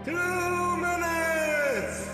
2 minutes!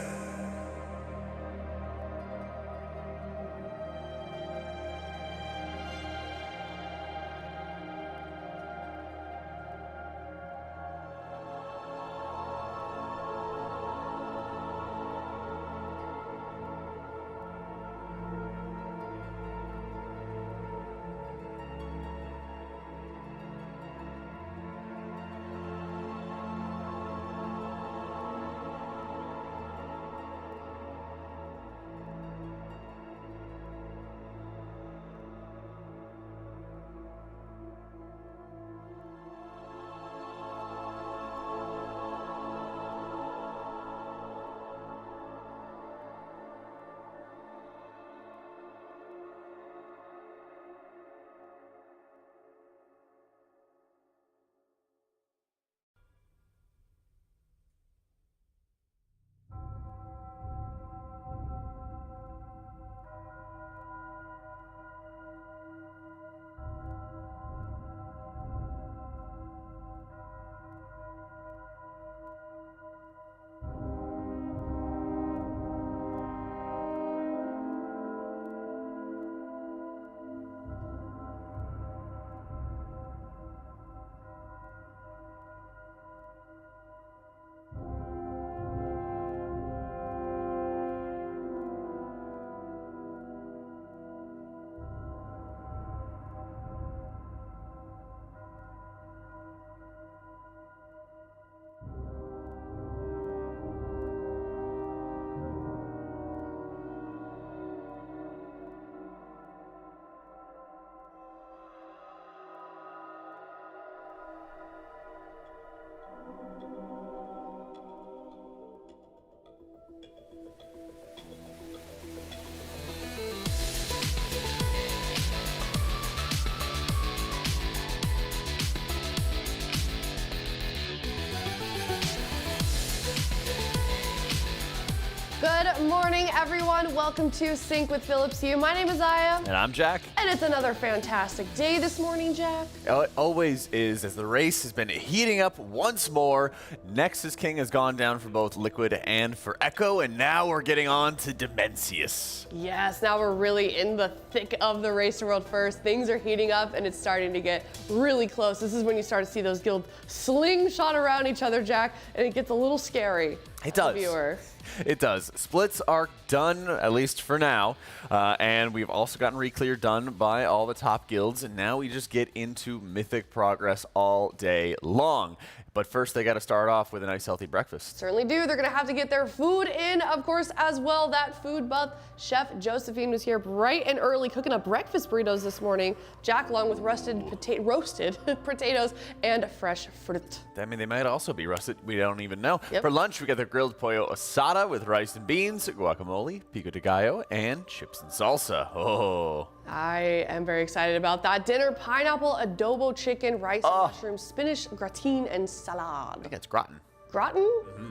Good morning, everyone. Welcome to Sync with Phillips Hue. My name is Aya. And I'm Jack. And it's another fantastic day this morning, Jack. It always is, as the race has been heating up once more. Nexus King has gone down for both Liquid and for Echo, and now we're getting on to Demensius. Yes, now we're really in the thick of the race to world first. Things are heating up, and it's starting to get really close. This is when you start to see those guilds slingshot around each other, Jack, and it gets a little scary. It does. Viewer. It does. Splits are done, at least for now, and we've also gotten Reclear done by all the top guilds, and now we just get into Mythic Progress all day long. But first, they got to start off with a nice healthy breakfast. Certainly do. They're going to have to get their food in, of course, as well. That food buff, Chef Josephine was here bright and early cooking up breakfast burritos this morning. Jack, along with roasted potatoes and fresh fruit. I mean, they might also be rusted. We don't even know. Yep. For lunch, we got the grilled pollo asada with rice and beans, guacamole, pico de gallo, and chips and salsa. Oh. I am very excited about that. Dinner, pineapple, adobo chicken, rice, mushrooms, spinach, gratin, and salad. I think it's gratin. Gratin? Mm-hmm.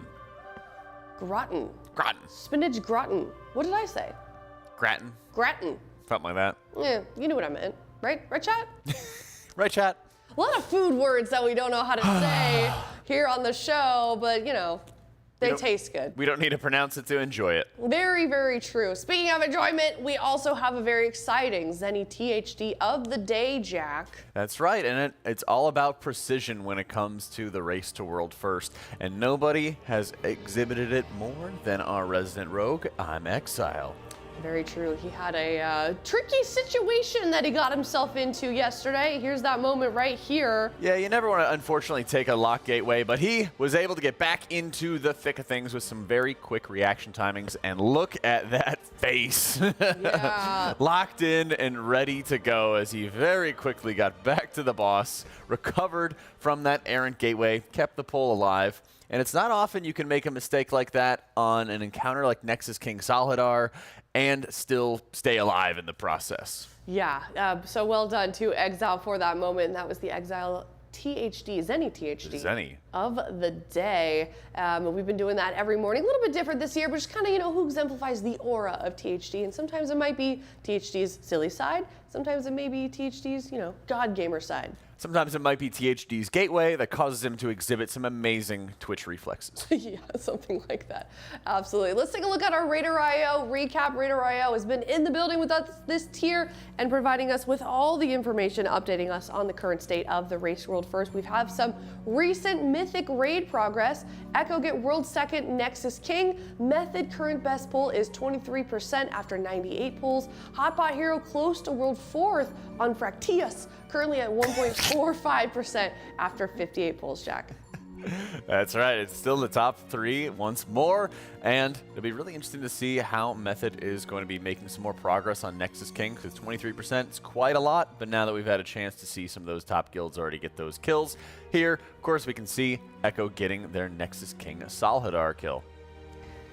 Gratin. Gratin. Spinach gratin. What did I say? Gratin. Gratin. Something like that. Yeah, you knew what I meant, right? Right, chat? Right, chat? A lot of food words that we don't know how to say here on the show, but you know, they taste good. We don't need to pronounce it to enjoy it. Very, very true. Speaking of enjoyment, we also have a very exciting Zenni THD of the day, Jack. That's right, and it's all about precision when it comes to the race to world first, and nobody has exhibited it more than our resident rogue, I'm Exile. Very true. He had a tricky situation that he got himself into yesterday. Here's that moment right here. Yeah, you never want to, unfortunately, take a lock gateway, but he was able to get back into the thick of things with some very quick reaction timings, and look at that face. Yeah. Locked in and ready to go as he very quickly got back to the boss, recovered from that errant gateway, kept the pole alive. And it's not often you can make a mistake like that on an encounter like Nexus King Solidar and still stay alive in the process. Yeah, so well done to Exile for that moment. And that was the Exile THD, Zenni THD. Zenni. of the day. We've been doing that every morning, a little bit different this year, but just kind of, who exemplifies the aura of THD. And sometimes it might be THD's silly side. Sometimes it may be THD's, God gamer side. Sometimes it might be THD's gateway that causes him to exhibit some amazing Twitch reflexes. Yeah, something like that. Absolutely. Let's take a look at our RaiderIO recap. RaiderIO has been in the building with us this tier and providing us with all the information, updating us on the current state of the race world. First, we have some recent Mythic raid progress. Echo get world second, Nexus king. Method current best pull is 23% after 98 pulls. Hotbot hero close to world fourth on Fractius, currently at 1.45% after 58 pulls, Jack. That's right. It's still in the top 3 once more, and it'll be really interesting to see how Method is going to be making some more progress on Nexus King, because 23% is quite a lot, but now that we've had a chance to see some of those top guilds already get those kills, here, of course, we can see Echo getting their Nexus King Salhadar kill.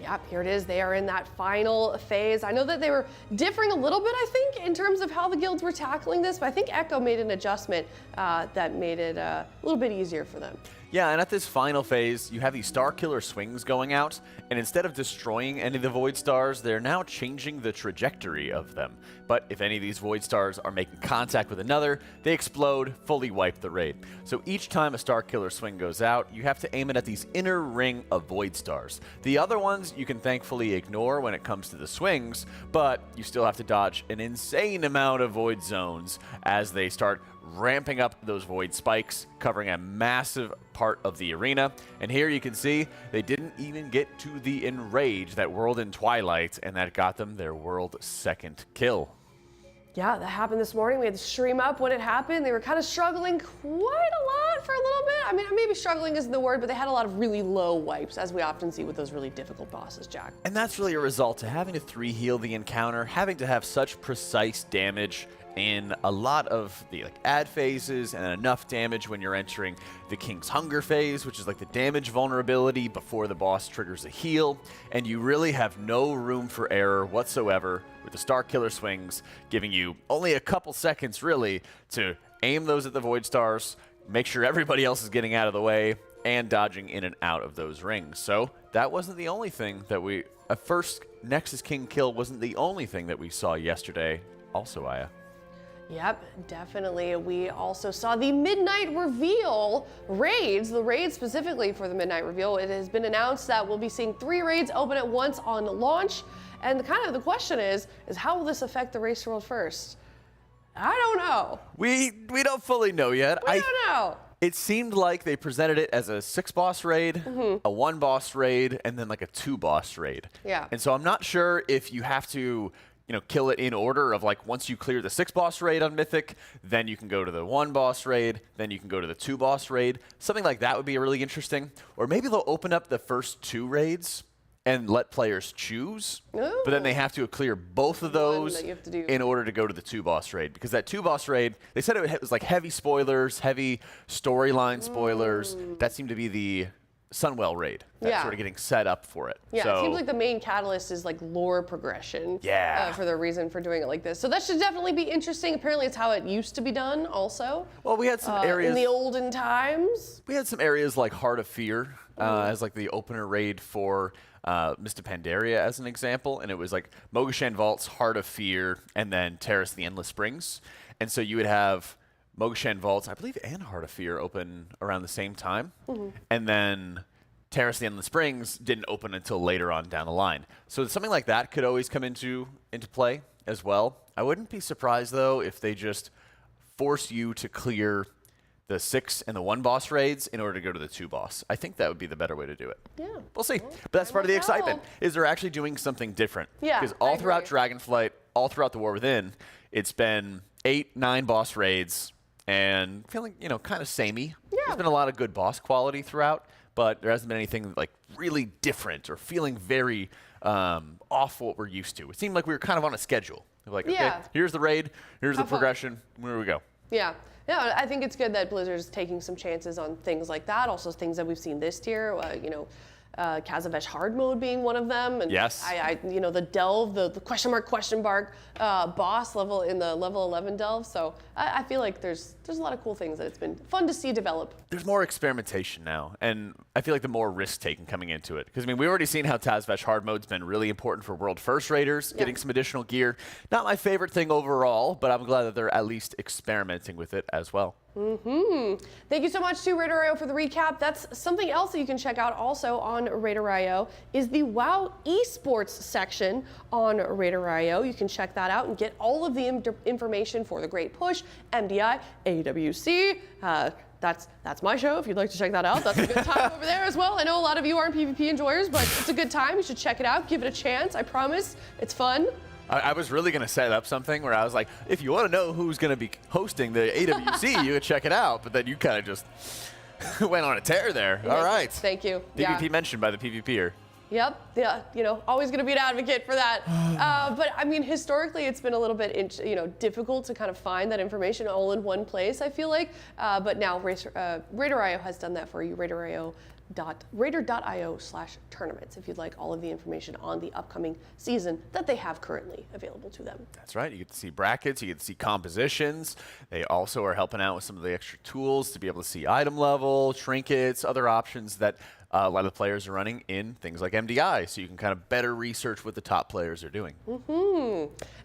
Yep, here it is. They are in that final phase. I know that they were differing a little bit, I think, in terms of how the guilds were tackling this, but I think Echo made an adjustment that made it a little bit easier for them. Yeah, and at this final phase, you have these Star Killer swings going out, and instead of destroying any of the Void Stars, they're now changing the trajectory of them. But if any of these Void Stars are making contact with another, they explode, fully wipe the raid. So each time a Star Killer swing goes out, you have to aim it at these inner ring of Void Stars. The other ones you can thankfully ignore when it comes to the swings, but you still have to dodge an insane amount of Void Zones as they start ramping up those Void Spikes, covering a massive part of the arena. And here you can see they didn't even get to the Enrage, that world in Twilight, and that got them their world second kill. Yeah, that happened this morning. We had to stream up when it happened. They were kind of struggling quite a lot for a little bit. I mean, maybe struggling isn't the word, but they had a lot of really low wipes, as we often see with those really difficult bosses, Jack. And that's really a result of having to 3-heal the encounter, having to have such precise damage in a lot of the ad phases, and enough damage when you're entering the King's Hunger phase, which is like the damage vulnerability before the boss triggers a heal, and you really have no room for error whatsoever with the Star Killer swings, giving you only a couple seconds really to aim those at the Void Stars, make sure everybody else is getting out of the way, and dodging in and out of those rings. So that wasn't the only thing that a first Nexus King kill wasn't the only thing that we saw yesterday also, Aya. Yep, definitely. We also saw the Midnight Reveal raids, the raid specifically for the Midnight Reveal. It has been announced that we'll be seeing 3 raids open at once on launch. And the question is how will this affect the race world first? I don't know. We don't fully know yet. I don't know. It seemed like they presented it as a 6-boss raid, a 1-boss raid, and then like a 2-boss raid. Yeah. And so I'm not sure if you have to kill it in order of once you clear the 6-boss raid on Mythic, then you can go to the 1-boss raid, then you can go to the 2-boss raid. Something like that would be really interesting. Or maybe they'll open up the first 2 raids and let players choose, but then they have to clear both of those in order to go to the 2-boss raid. Because that 2-boss raid, they said it was like heavy spoilers, heavy storyline spoilers. That seemed to be the Sunwell raid. That's sort of getting set up for it. Yeah, so, it seems like the main catalyst is lore progression. Yeah. For the reason for doing it like this. So that should definitely be interesting. Apparently it's how it used to be done also. Well, we had some areas in the olden times. We had some areas like Heart of Fear as the opener raid for Mr. Pandaria as an example. And it was like Mogashan Vault's Heart of Fear and then Terrace the Endless Springs. And so you would have Mogashan Vaults, I believe, and Heart of Fear open around the same time. And then Terrace the Endless Springs didn't open until later on down the line. So something like that could always come into play as well. I wouldn't be surprised, though, if they just force you to clear the 6 and the 1-boss raids in order to go to the 2-boss. I think that would be the better way to do it. Yeah. We'll see. But that's part of the excitement, is they're actually doing something different. Yeah, because all throughout Dragonflight, all throughout the War Within, it's been 8, 9 boss raids, and feeling, kind of samey. Yeah. There's been a lot of good boss quality throughout, but there hasn't been anything really different or feeling very off what we're used to. It seemed like we were kind of on a schedule. Okay, here's the raid, here's the progression, where we go. Yeah. Yeah, I think it's good that Blizzard's taking some chances on things like that. Also things that we've seen this tier, Kazavesh hard mode being one of them. And yes. you know, the delve, the question mark boss level in the level 11 delve. So I feel like there's a lot of cool things that it's been fun to see develop. There's more experimentation now, and I feel like the more risk taking coming into it. Because I mean, we've already seen how Tazvesh hard mode's been really important for World First Raiders, getting some additional gear. Not my favorite thing overall, but I'm glad that they're at least experimenting with it as well. Thank you so much to RaiderIO for the recap. That's something else that you can check out also on RaiderIO is the WoW esports section on RaiderIO. You can check that out and get all of the information for the Great Push, MDI, AWC. That's my show if you'd like to check that out. That's a good time over there as well. I know a lot of you aren't PvP enjoyers, but it's a good time. You should check it out. Give it a chance. I promise. It's fun. I was really going to set up something where I was like, if you want to know who's going to be hosting the AWC, you can check it out. But then you kind of just went on a tear there. All right. Thank you. PvP mentioned by the PvPer. Yep. Yeah. You know, always going to be an advocate for that. But I mean, historically, it's been a little bit, difficult to kind of find that information all in one place, I feel like. But now RaiderIO has done that for you. Raider.io/tournaments if you'd like all of the information on the upcoming season that they have currently available to them. That's right. You get to see brackets, you get to see compositions. They also are helping out with some of the extra tools to be able to see item level, trinkets, other options that a lot of the players are running in things like MDI, so you can kind of better research what the top players are doing.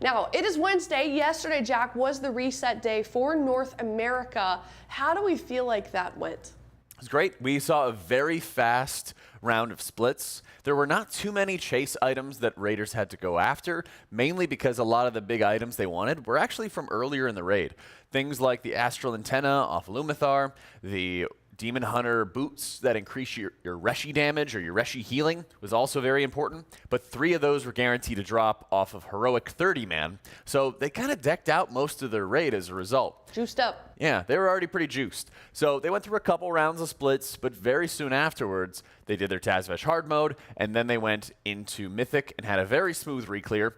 Now, it is Wednesday. Yesterday, Jack, was the reset day for North America. How do we feel like that went? It was great. We saw a very fast round of splits. There were not too many chase items that Raiders had to go after, mainly because a lot of the big items they wanted were actually from earlier in the raid. Things like the Astral Antenna off Lumathar, the Demon Hunter boots that increase your Reshi damage or your Reshi healing was also very important, but 3 of those were guaranteed to drop off of Heroic 30-man, so they kind of decked out most of their raid as a result. Juiced up. Yeah, they were already pretty juiced. So they went through a couple rounds of splits, but very soon afterwards, they did their Tazvesh hard mode, and then they went into Mythic and had a very smooth reclear.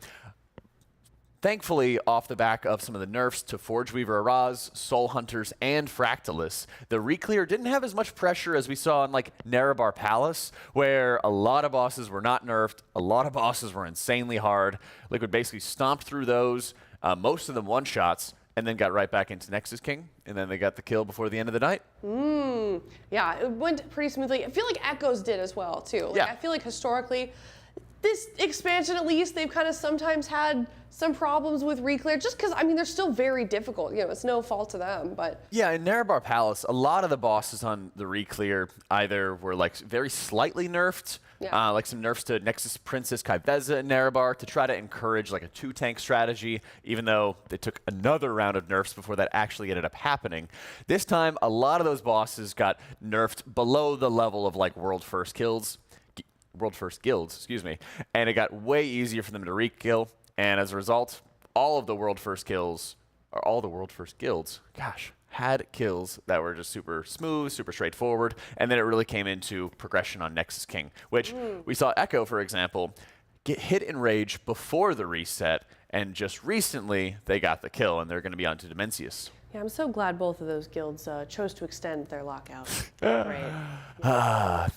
Thankfully, off the back of some of the nerfs to Forge Weaver Araz, Soul Hunters, and Fractalus, the reclear didn't have as much pressure as we saw in like Nerebar Palace, where a lot of bosses were not nerfed, a lot of bosses were insanely hard. Liquid basically stomped through those, most of them one-shots, and then got right back into Nexus King, and then they got the kill before the end of the night. Yeah, it went pretty smoothly. I feel like Echoes did as well, too. Like, yeah. I feel like historically, this expansion at least, they've kind of sometimes had some problems with reclear, just because, I mean, they're still very difficult. You know, it's no fault to them, but. Yeah, in Nerebar Palace, a lot of the bosses on the reclear either were like very slightly nerfed, like some nerfs to Nexus Princess Kaiveza in Nerebar to try to encourage like a 2-tank strategy, even though they took another round of nerfs before that actually ended up happening. This time, a lot of those bosses got nerfed below the level of like World First Guilds, excuse me, and it got way easier for them to re-kill. And as a result, all the World First Guilds, had kills that were just super smooth, super straightforward, and then it really came into progression on Nexus King, which we saw Echo, for example, get hit in rage before the reset, and just recently they got the kill, and they're going to be on to Demensius. Yeah, I'm so glad both of those guilds chose to extend their lockout.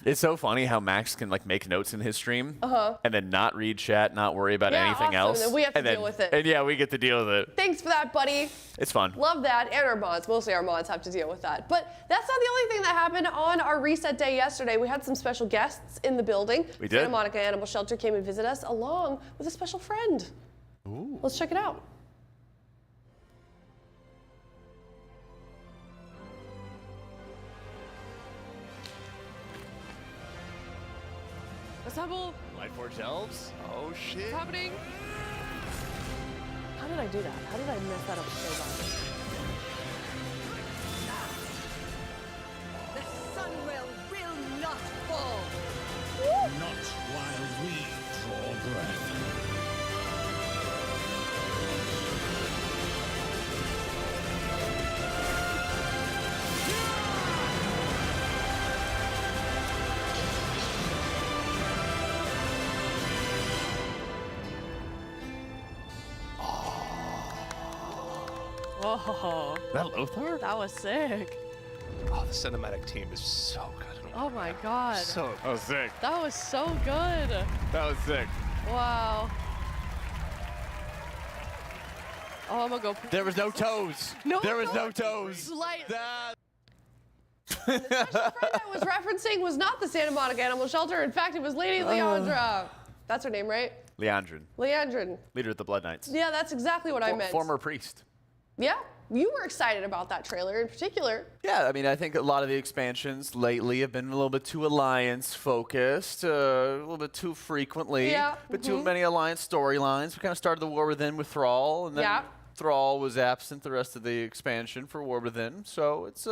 It's so funny how Max can like make notes in his stream and then not read chat, not worry about anything else. And then we have to deal with it. And yeah, we get to deal with it. Thanks for that, buddy. It's fun. Love that. And our mods. Mostly our mods have to deal with that. But that's not the only thing that happened on our reset day yesterday. We had some special guests in the building. We did. Santa Monica Animal Shelter came and visited us along with a special friend. Ooh. Let's check it out. What's up, Bull? Lightforge Elves? Oh shit. What's happening? How did I do that? How did I mess that up so badly? The Sunwell will not fall. Not while we draw breath. Oh, That Lothar? that was sick. Oh, the cinematic team is so good in Oh my god. That was sick. That was so good. That was sick. Wow. Oh, I'm gonna go. There was no toes. There was no toes. Light. The special friend I was referencing was not the Santa Monica Animal Shelter. In fact, it was Lady Leandra. That's her name, right? Leandrin. Leandrin. Leader of the Blood Knights. Yeah, that's exactly what I meant. Former priest. Yeah, you were excited about that trailer in particular. Yeah, I mean, I think a lot of the expansions lately have been a little bit too Alliance focused, a little bit too frequently, but too many Alliance storylines. We kind of started the War Within with Thrall, and then Thrall was absent the rest of the expansion for War Within. So it's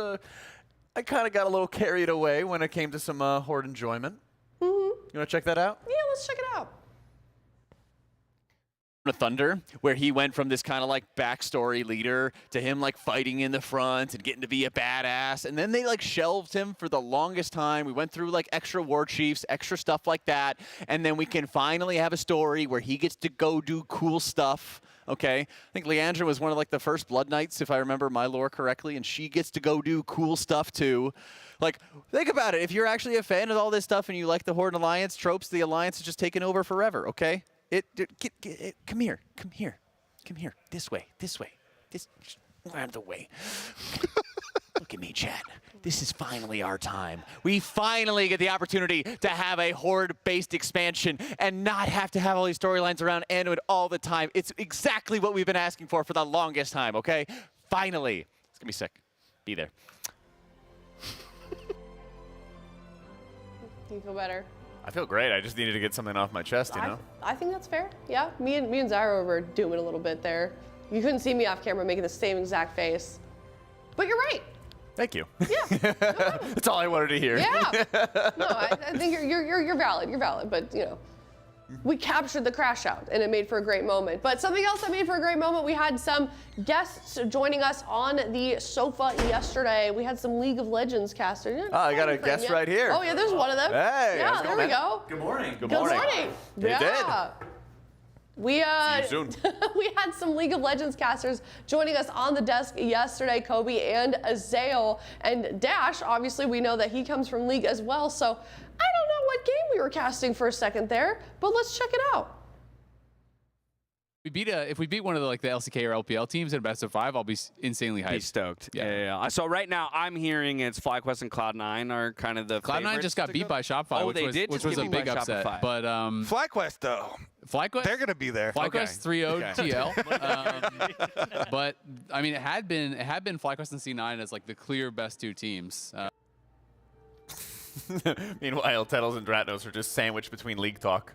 I kind of got a little carried away when it came to some Horde enjoyment. You want to check that out? Yeah, let's check it out. Thunder, where he went from this kind of like backstory leader to him like fighting in the front and getting to be a badass, and then they like shelved him for the longest time. We went through like extra war chiefs, extra stuff like that, and then we can finally have a story where he gets to go do cool stuff. Okay, I think Leandra was one of like the first Blood Knights, if I remember my lore correctly, and she gets to go do cool stuff too. Like, think about it. If you're actually a fan of all this stuff and you like the Horde and Alliance tropes, the Alliance is just taking over forever. Okay. Come here, this way, out of the way. Look at me, chat. This is finally our time. We finally get the opportunity to have a Horde-based expansion and not have to have all these storylines around Anduin all the time. It's exactly what we've been asking for the longest time, okay? Finally. It's gonna be sick. Be there. Do you feel better? I feel great. I just needed to get something off my chest, you know? I think that's fair. Yeah, me and Zyro were doing a little bit there. You couldn't see me off camera making the same exact face. But you're right. Thank you. Yeah. That's all I wanted to hear. Yeah. No, I think you're valid. You're valid. But you know, we captured the crash out, and it made for a great moment. But something else that made for a great moment, we had some guests joining us on the sofa yesterday. We had some League of Legends casters. Oh, I got a guest right here. Oh yeah, there's one of them. Hey, yeah, there we go. Good morning. Good morning. Yeah. We See you soon. we had some League of Legends casters joining us on the desk yesterday, Kobe and Azael. And Dash, obviously we know that he comes from League as well, so I don't know what game we were casting for a second there, but let's check it out. If we beat one of the LCK or LPL teams in a best of 5, I'll be insanely hyped. Be stoked. Yeah. So right now I'm hearing it's FlyQuest and Cloud9 are kind of the Cloud9 just got beat by Shopify, Oh, which was a big upset. Shopify. But FlyQuest though. FlyQuest, They're gonna be there. FlyQuest 3-0 TL. But I mean, it had been FlyQuest and C9 as like the clear best 2 teams. Meanwhile, Tettles and Dratnos are just sandwiched between League talk.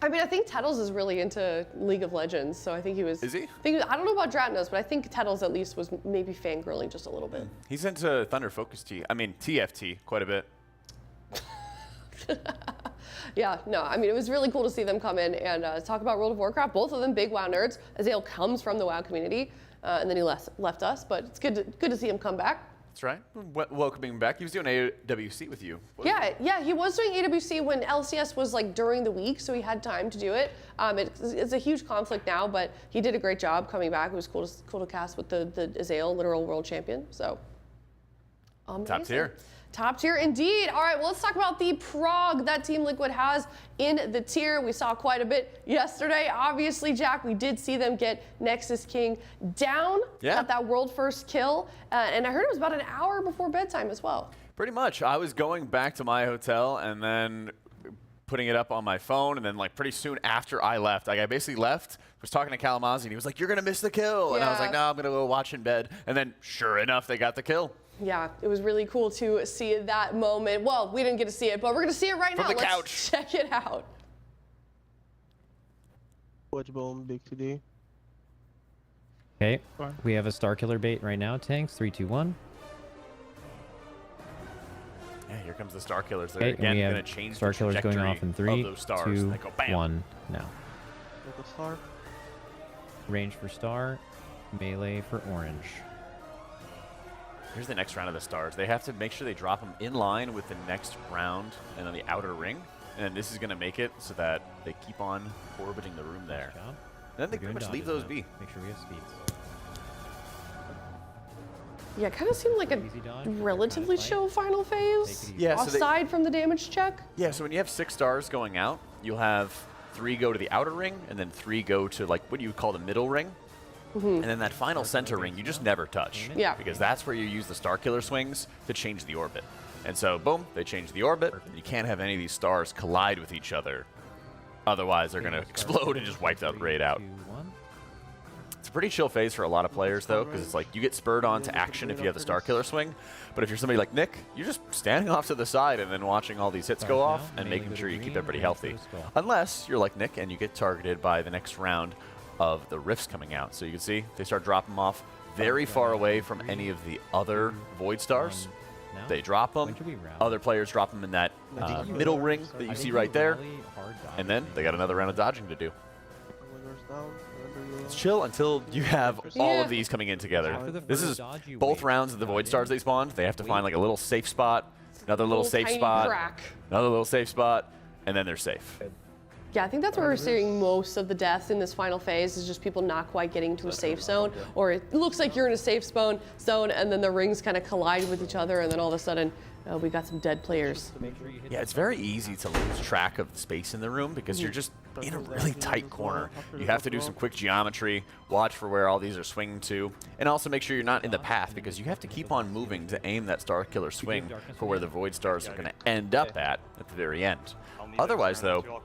I mean, I think Tettles is really into League of Legends, so I think he was. Is he? I don't know about Dratnos, but I think Tettles at least was maybe fangirling just a little bit. He's into Thunder Focus TFT quite a bit. Yeah, no, I mean, it was really cool to see them come in and talk about World of Warcraft. Both of them big WoW nerds. Azael comes from the WoW community, and then he left us, but it's good to see him come back. That's right. Welcoming him back. He was doing AWC with you. Yeah, he was doing AWC when LCS was like during the week, so he had time to do it. It's a huge conflict now, but he did a great job coming back. It was cool to cast with the Azael, literal world champion. So, top tier. Top tier indeed. All right, well, let's talk about the prog that Team Liquid has in the tier. We saw quite a bit yesterday. Obviously, Jack, we did see them get Nexus King down at that world first kill. And I heard it was about an hour before bedtime as well. Pretty much. I was going back to my hotel and then putting it up on my phone, and then like pretty soon after I left, I basically left, was talking to Kalamazzi, and he was like, "You're gonna miss the kill." And I was like, "No, I'm gonna go watch in bed." And then sure enough, they got the kill. Yeah, it was really cool to see that moment. Well, we didn't get to see it, but we're going to see it right now. From the couch. Let's check it out. Witchbone, Big 2D. Okay, we have a Starkiller bait right now. Tanks, 3, 2, 1. Yeah, here comes the Star Killers. They're Okay, again going to change the Starkillers trajectory going off in 3, of those stars. 2, They go bam. 1 now. Local Star. Range for Star, melee for Orange. Here's the next round of the stars. They have to make sure they drop them in line with the next round and on the outer ring. And this is going to make it so that they keep on orbiting the room there. Good job. And then they pretty much leave those be. Make sure we have speeds. Yeah, it kind of seemed like a Easy dodge, relatively fight. chill final phase. Yeah, so they- aside from the damage check. Yeah, so when you have 6 stars going out, you'll have 3 go to the outer ring, and then 3 go to like what you would call the middle ring. And then that final center ring, you just never touch. Yeah. Because that's where you use the Star Killer swings to change the orbit. And so, boom, they change the orbit. You can't have any of these stars collide with each other. Otherwise, they're going to explode and just wipe that raid out. 2, 1. It's a pretty chill phase for a lot of players, though, because it's like you get spurred on to action if you have the Star Killer swing. But if you're somebody like Nick, you're just standing off to the side and then watching all these hits go off and making sure you keep everybody healthy. Unless you're like Nick and you get targeted by the next round of the rifts coming out. So you can see they start dropping them off very far away from any of the other Void Stars. They drop them. Other players drop them in that middle ring that you see right there. And then they got another round of dodging to do. It's chill until you have all of these coming in together. This is both rounds of the Void Stars they spawned. They have to find like a little safe spot, another little safe tiny spot, crack. another little safe spot, and then they're safe. Yeah, I think that's where we're seeing most of the deaths in this final phase is just people not quite getting to a safe zone, or it looks like you're in a safe zone, and then the rings kind of collide with each other, and then all of a sudden we got some dead players. Yeah, it's very easy to lose track of the space in the room because you're just in a really tight corner. You have to do some quick geometry, watch for where all these are swinging to, and also make sure you're not in the path because you have to keep on moving to aim that Star Killer swing for where the Void Stars are going to end up at the very end. Otherwise, though,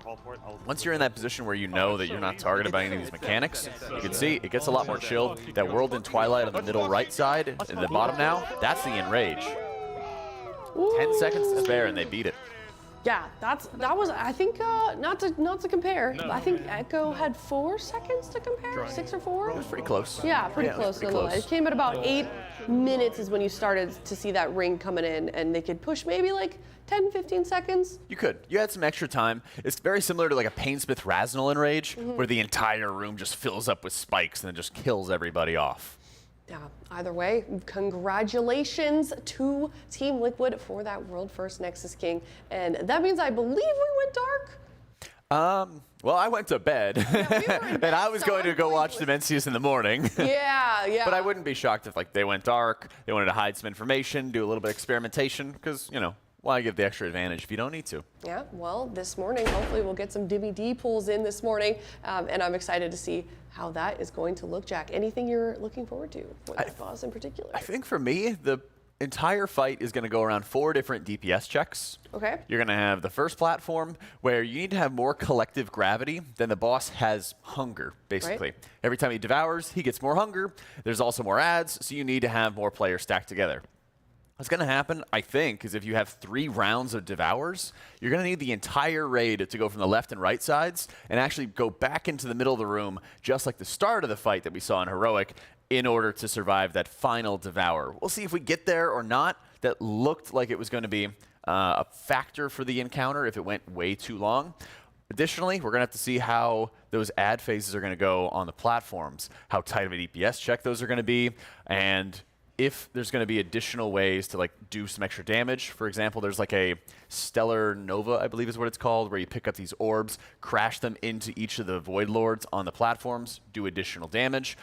once you're in that position where you know that you're not targeted by any of these mechanics, you can see it gets a lot more chilled. That World in Twilight on the middle right side and the bottom now, that's the Enrage. 10 seconds to spare and they beat it. Yeah, that was, I think, not to compare, but I think Echo had 4 seconds to compare, 6 or 4? It was pretty close. Yeah, pretty close nonetheless. It came at about 8 minutes is when you started to see that ring coming in, and they could push maybe like 10, 15 seconds. You could. You had some extra time. It's very similar to like a Painsmith Raznal Enrage, where the entire room just fills up with spikes and then just kills everybody off. Yeah, either way, congratulations to Team Liquid for that world first Nexus King. And that means I believe we went dark. Well, I went to bed, and I was going to go watch Demensius in the morning. Yeah. But I wouldn't be shocked if like they went dark, they wanted to hide some information, do a little bit of experimentation, because, you know, why give the extra advantage if you don't need to? Yeah, well, this morning, hopefully we'll get some DVD pulls in this morning, and I'm excited to see how that is going to look, Jack. Anything you're looking forward to for that boss in particular? I think for me, the entire fight is going to go around 4 different DPS checks. Okay. You're going to have the first platform where you need to have more collective gravity than the boss has hunger, basically. Right. Every time he devours, he gets more hunger. There's also more adds, so you need to have more players stacked together. What's going to happen, I think, is if you have 3 rounds of Devours, you're going to need the entire raid to go from the left and right sides and actually go back into the middle of the room, just like the start of the fight that we saw in Heroic, in order to survive that final Devour. We'll see if we get there or not. That looked like it was going to be a factor for the encounter if it went way too long. Additionally, we're going to have to see how those ad phases are going to go on the platforms, how tight of a DPS check those are going to be, and if there's going to be additional ways to like do some extra damage. For example, there's like a Stellar Nova, I believe is what it's called, where you pick up these orbs, crash them into each of the Void Lords on the platforms, do additional damage.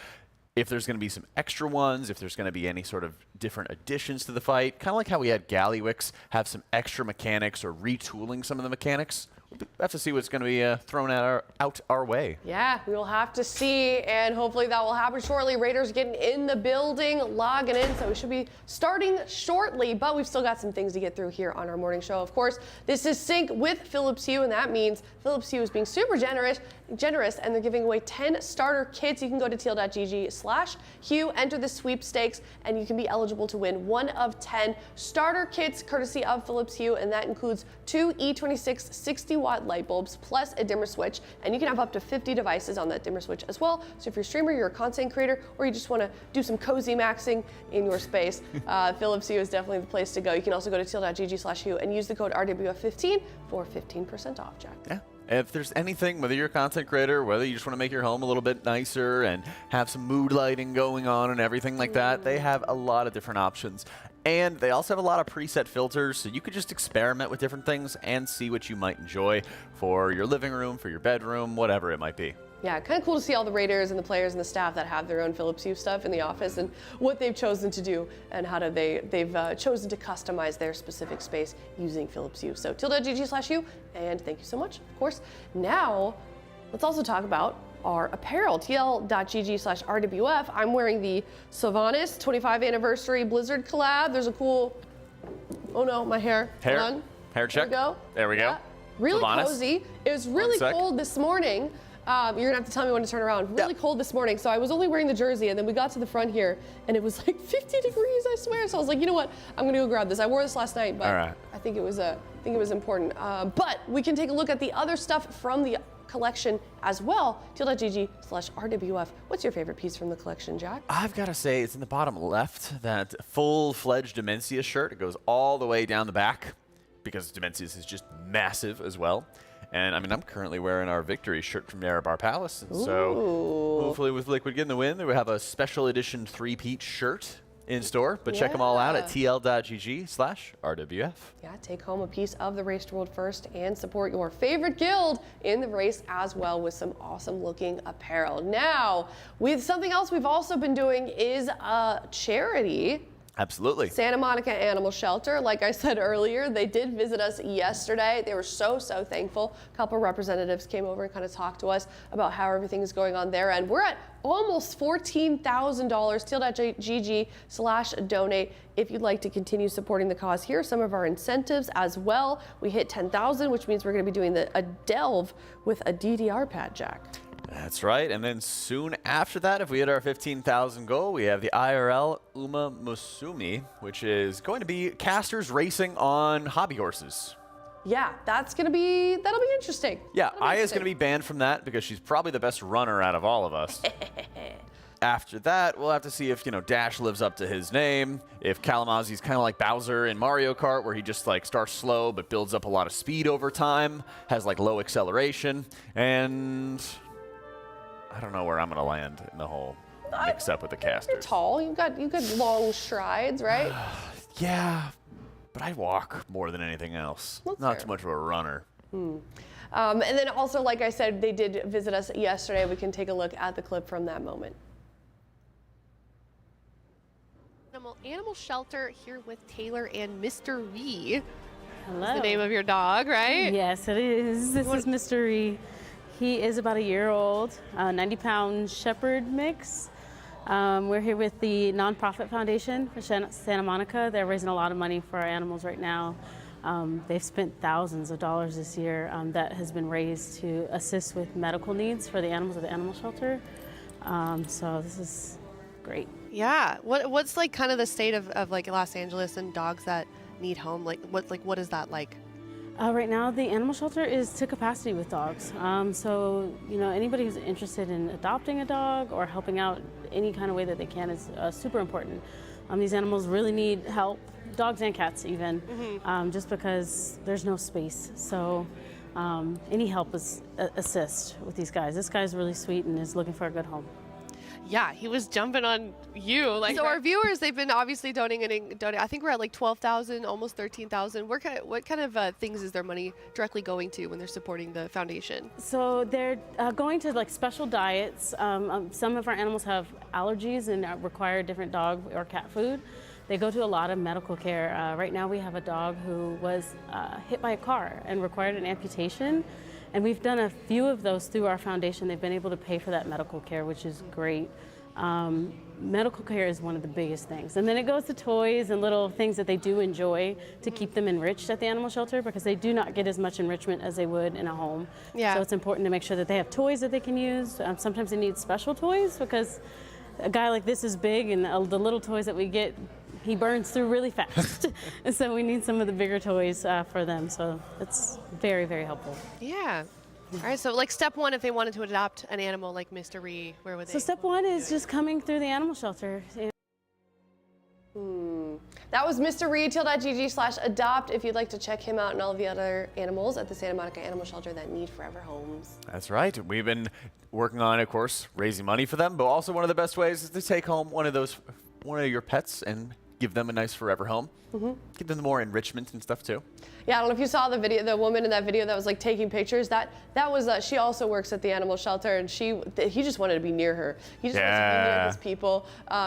If there's going to be some extra ones, if there's going to be any sort of different additions to the fight, kind of like how we had Gallywix have some extra mechanics or retooling some of the mechanics. We'll have to see what's going to be thrown out our way. Yeah, we will have to see, and hopefully that will happen shortly. Raiders getting in the building, logging in, so we should be starting shortly, but we've still got some things to get through here on our morning show. Of course, this is Sync with Philips Hue, and that means Philips Hue is being super generous, and they're giving away 10 starter kits. You can go to teal.gg/Hue, enter the sweepstakes, and you can be eligible to win 1 of 10 starter kits courtesy of Philips Hue, and that includes 2 E26 60-watt light bulbs plus a dimmer switch, and you can have up to 50 devices on that dimmer switch as well. So if you're a streamer, you're a content creator, or you just want to do some cozy maxing in your space, Philips Hue is definitely the place to go. You can also go to teal.gg/Hue and use the code RWF15 for 15% off, Jack. Yeah. If there's anything, whether you're a content creator, whether you just want to make your home a little bit nicer and have some mood lighting going on and everything like that, they have a lot of different options. And they also have a lot of preset filters, so you could just experiment with different things and see what you might enjoy for your living room, for your bedroom, whatever it might be. Yeah, kind of cool to see all the raiders and the players and the staff that have their own Philips Hue stuff in the office and what they've chosen to do and how they've chosen to customize their specific space using Philips Hue. So tilde.gg/Hue, and thank you so much, of course. Now, let's also talk about our apparel, tl.gg/RWF. I'm wearing the Sylvanas 25 anniversary Blizzard collab. There's a cool, oh no, my hair. Hold on. Hair check. There we go. Yeah. Really Sylvanas. cozy. It was really cold this morning. You're gonna have to tell me when to turn around. Really cold this morning, so I was only wearing the jersey, and then we got to the front here, and it was like 50 degrees, I swear. So I was like, you know what? I'm gonna go grab this. I wore this last night, but I think it was important. But we can take a look at the other stuff from the collection as well. Teal.gg/RWF. What's your favorite piece from the collection, Jack? I've got to say, it's in the bottom left, that full-fledged Demensius shirt. It goes all the way down the back because Demensius is just massive as well. And I mean, I'm currently wearing our victory shirt from Erebar Palace. And so hopefully with Liquid getting the win, we have a special edition three-peat shirt in store. But check them all out at tl.gg/RWF. Yeah, take home a piece of the Race to World first and support your favorite guild in the race as well with some awesome looking apparel. Now, with something else we've also been doing is a charity. Absolutely. Santa Monica Animal Shelter, like I said earlier, they did visit us yesterday. They were so thankful. A couple representatives came over and kind of talked to us about how everything is going on there. And we're at almost $14,000, teal.gg/donate if you'd like to continue supporting the cause. Here are some of our incentives as well. We hit 10,000, which means we're going to be doing a delve with a DDR pad, Jack. That's right, and then soon after that, if we hit our 15,000 goal, we have the IRL Uma Musumi, which is going to be casters racing on hobby horses. Yeah, that'll be interesting. Yeah, Aya's going to be banned from that because she's probably the best runner out of all of us. After that, we'll have to see if, Dash lives up to his name, if Kalamazi's kind of like Bowser in Mario Kart, where he just starts slow but builds up a lot of speed over time, has low acceleration, and I don't know where I'm going to land in the whole mix-up with the casters. You're tall. You've got long strides, right? Yeah, but I walk more than anything else. That's Not fair. too much of a runner. And then also, like I said, they did visit us yesterday. We can take a look at the clip from that moment. Animal Shelter here with Taylor and Mr. Ree. Hello. That's the name of your dog, right? Yes, it is. This is Mr. Ree. He is about a year old, 90-pound shepherd mix. We're here with the nonprofit foundation for Santa Monica. They're raising a lot of money for our animals right now. They've spent thousands of dollars this year that has been raised to assist with medical needs for the animals at the animal shelter. So this is great. Yeah. What's kind of the state of Los Angeles and dogs that need home? What is that like? Right now, the animal shelter is to capacity with dogs. So, anybody who's interested in adopting a dog or helping out any kind of way that they can is super important. These animals really need help, dogs and cats even, just because there's no space. So, any help is assist with these guys. This guy's really sweet and is looking for a good home. Yeah, he was jumping on you. So our viewers, they've been obviously donating. I think we're at 12,000, almost 13,000. What kind of things is their money directly going to when they're supporting the foundation? So they're going to special diets. Some of our animals have allergies and require different dog or cat food. They go to a lot of medical care. Right now we have a dog who was hit by a car and required an amputation. And we've done a few of those through our foundation. They've been able to pay for that medical care, which is great. Medical care is one of the biggest things. And then it goes to toys and little things that they do enjoy to keep them enriched at the animal shelter, because they do not get as much enrichment as they would in a home. Yeah. So it's important to make sure that they have toys that they can use. Sometimes they need special toys because a guy like this is big, and the little toys that we get, he burns through really fast. And so we need some of the bigger toys for them. So it's very, very helpful. Yeah. All right, so step one, if they wanted to adopt an animal like Mr. Ree, where would they? So step one is just coming through the animal shelter. That was Mr. Ree, teal.gg/adopt if you'd like to check him out and all of the other animals at the Santa Monica Animal Shelter that need forever homes. That's right. We've been working on, of course, raising money for them, but also one of the best ways is to take home one of your pets and give them a nice forever home. Give them more enrichment and stuff too. Yeah, I don't know if you saw the video, the woman in that video that was like taking pictures. That was she also works at the animal shelter, and he just wanted to be near her. He just wants to be near his people.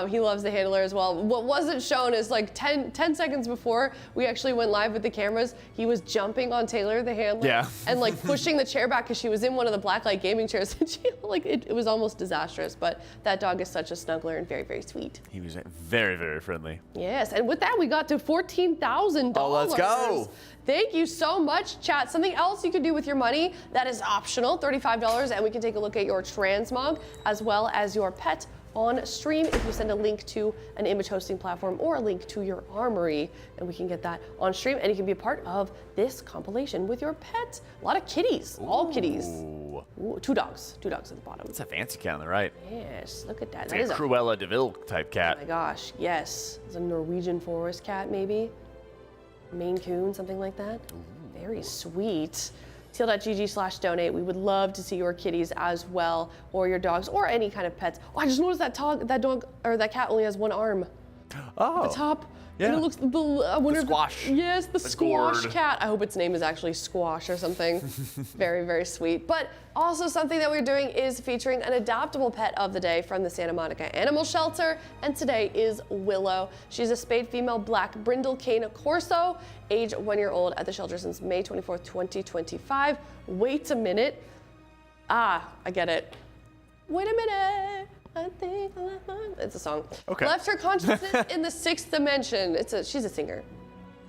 He loves the handler as well. What wasn't shown is like 10 seconds before we actually went live with the cameras, he was jumping on Taylor, the handler, and like pushing the chair back because she was in one of the Blacklyte gaming chairs, and she like it was almost disastrous. But that dog is such a snuggler and very, very sweet. He was very, very friendly. Yes, and with that we got to $14,000. Oh, let's go. Thank you so much, chat. Something else you can do with your money that is optional, $35, and we can take a look at your Transmog as well as your pet on stream if you send a link to an image hosting platform or a link to your armory, and we can get that on stream, and you can be a part of this compilation with your pet. A lot of kitties, all kitties. Ooh, two dogs at the bottom. It's a fancy cat on the right. Yes, look at that. It's That like is a Cruella de Vil type cat. Oh my gosh, yes. It's a Norwegian forest cat, maybe. Maine Coon, something like that. Ooh. Very sweet. Teal.gg/donate. We would love to see your kitties as well, or your dogs, or any kind of pets. Oh, I just noticed that dog or that cat only has one arm. Oh. At the top. Yeah. And it looks, I wonder the squash. Yes, the squash gourd. cat. I hope its name is actually Squash or something. Very, very sweet. But also something that we're doing is featuring an adoptable pet of the day from the Santa Monica Animal Shelter. And today is Willow. She's a spayed female black brindle cane corso, age 1 year old at the shelter since May 24th, 2025. Wait a minute. I get it. Wait a minute. I think it's a song. Okay. Left her consciousness in the 6th dimension. She's a singer.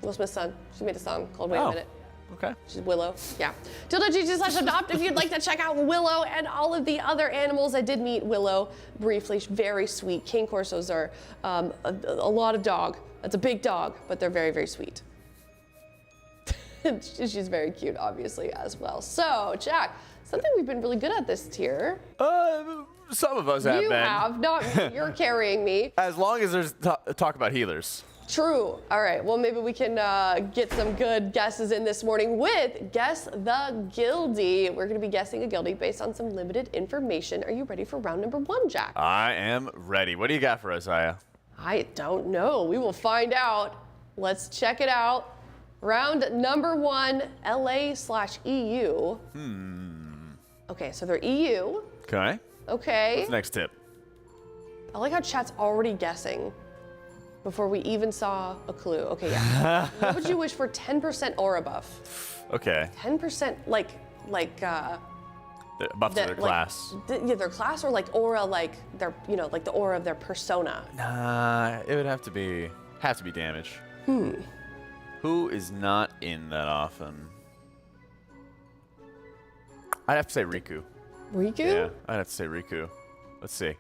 Will Smith's son. She made a song called Wait a Minute. Okay. She's Willow. Yeah. Tilda.gg/adopt if you'd like to check out Willow and all of the other animals. I did meet Willow briefly. She's very sweet. Cane corsos are a lot of dog. That's a big dog, but they're very, very sweet. She's very cute, obviously, as well. So, Jack, something we've been really good at this tier. Some of us have been. You have, not me. You're carrying me. As long as there's talk about healers. True. All right. Well, maybe we can get some good guesses in this morning with Guess the Guildie. We're going to be guessing a Guildie based on some limited information. Are you ready for round number 1, Jack? I am ready. What do you got for us, Aya? I don't know. We will find out. Let's check it out. Round number 1, LA/EU. Okay, so they're EU. Okay. Okay. What's the next tip? I like how chat's already guessing before we even saw a clue. Okay, yeah. What would you wish for 10% aura buff? Okay. 10% like The buff to their class. Their class, or like aura, like their, like the aura of their persona. Nah, it would have to be damage. Who is not in that often? I'd have to say Riku. Riku? Yeah, I'd have to say Riku. Let's see.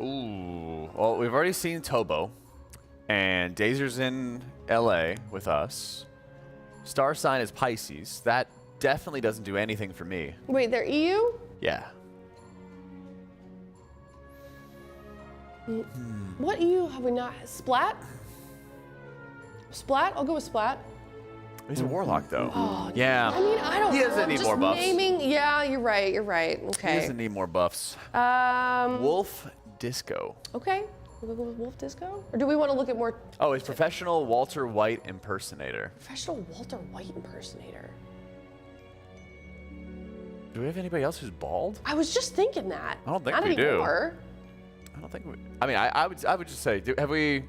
Ooh. Well, we've already seen Tobo. And Dazer's in LA with us. Star sign is Pisces. That definitely doesn't do anything for me. Wait, they're EU? Yeah. What EU have we not? Splat? Splat? I'll go with Splat. He's a warlock, though. Oh, yeah. I mean, I don't know. He doesn't need Just more buffs. Yeah, you're right. Okay. He doesn't need more buffs. Wolf Disco. Okay. We'll go with Wolf Disco? Or do we want to look at more? Oh, he's professional Walter White impersonator. Professional Walter White impersonator. Do we have anybody else who's bald? I was just thinking that. I don't think Not we anymore. do. I don't think we. I mean, I would just say, have we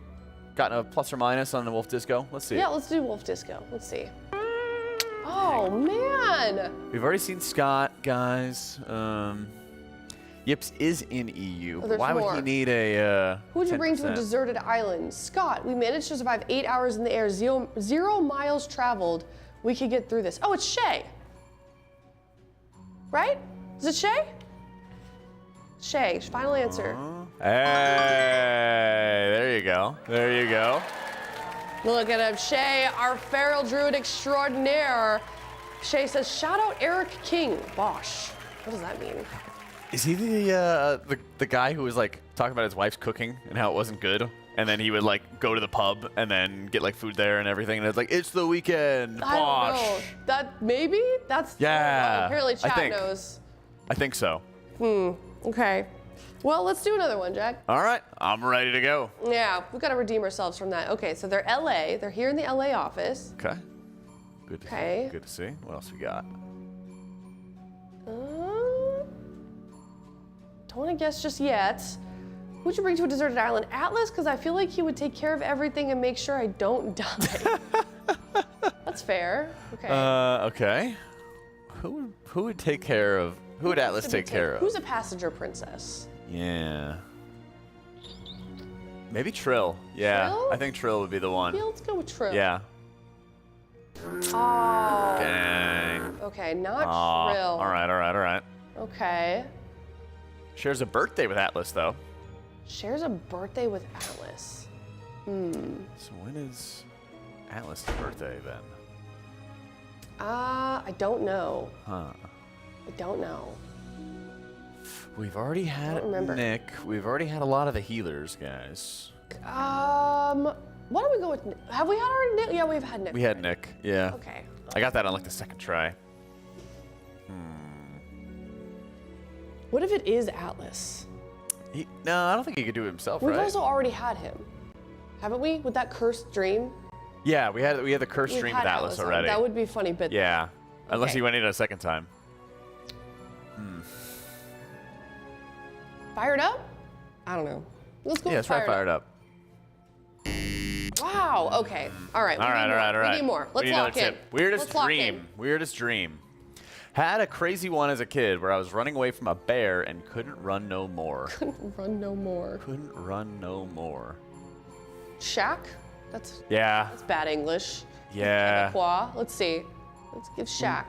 gotten a plus or minus on the Wolf Disco? Let's see. Yeah, let's do Wolf Disco. Let's see. Oh man. We've already seen Scott, guys. Yips is in EU. Oh, there's Why more. would he need a? Who would you bring to a 10%? deserted island? Scott, we managed to survive 8 hours in the air, 0 miles traveled. We could get through this. Oh, it's Shay. Right? Is it Shay? Shay, final answer. Hey, there you go. There you go. Look at him, Shay, our feral druid extraordinaire. Shay says, shout out Eric King. Bosh. What does that mean? Is he the guy who was like talking about his wife's cooking and how it wasn't good? And then he would like go to the pub and then get like food there and everything. And it's like, it's the weekend. I don't Bosh. know. That maybe? That's Yeah, apparently I chat think. knows. I think so. Okay. Well, let's do another one, Jack. All right, I'm ready to go. Yeah, we've got to redeem ourselves from that. Okay, so they're LA. They're here in the LA office. Okay. Good to Okay. Good to see. What else we got? Don't want to guess just yet. Who'd you bring to a deserted island? Atlas, because I feel like he would take care of everything and make sure I don't die. That's fair. Okay. Okay. Who would take care of? Who would Atlas take care of? Who's a passenger princess? Yeah. Maybe Trill. Yeah. Trill? I think Trill would be the one. Yeah, let's go with Trill. Yeah. Oh. Dang. Okay, not Aw. Trill. All right. Okay. Shares a birthday with Atlas, though. Shares a birthday with Atlas. So when is Atlas' birthday then? I don't know. Huh. I don't know. We've already had don't remember. Nick. We've already had a lot of the healers, guys. Why don't we go with Nick? Have we had our Nick? Yeah, we've had Nick. We had Nick. Yeah. Okay. I got that on like the second try. What if it is Atlas? No, I don't think he could do it himself, We've right? also already had him, haven't we? With that cursed dream. Yeah, we had the cursed We've stream had with Atlas on. already. That would be funny, but Yeah. Unless Okay. he went in a second time. fired up? I don't know. Let's go. Yeah, with let's try fired up. Wow. Okay. All right. All right. We need more. We Let's need another lock in. tip. Weirdest Let's lock dream. in. Weirdest dream. Had a crazy one as a kid where I was running away from a bear and couldn't run no more. Couldn't run no more. Couldn't run no more. Shaq? That's Yeah. bad English. Yeah. Quebecois. Let's see. Let's give Shaq.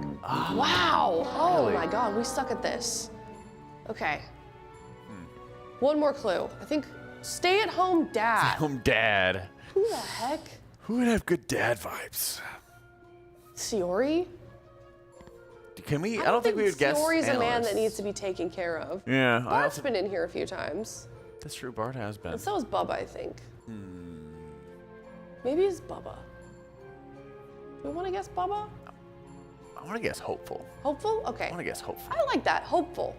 Wow. Oh Really? my God. We suck at this. Okay. One more clue. I think stay-at-home dad. Home dad. Who the heck? Who would have good dad vibes? Siori? Can we? I don't think we would guess. Siori's a man that analysts. needs to be taken care of. Yeah. I Bart's also, been in here a few times. that's true. Bart has been. And so is Bubba, I think. Maybe it's Bubba. Do we want to guess Bubba? I want to guess hopeful. Hopeful? Okay. I want to guess hopeful. I like that. Hopeful.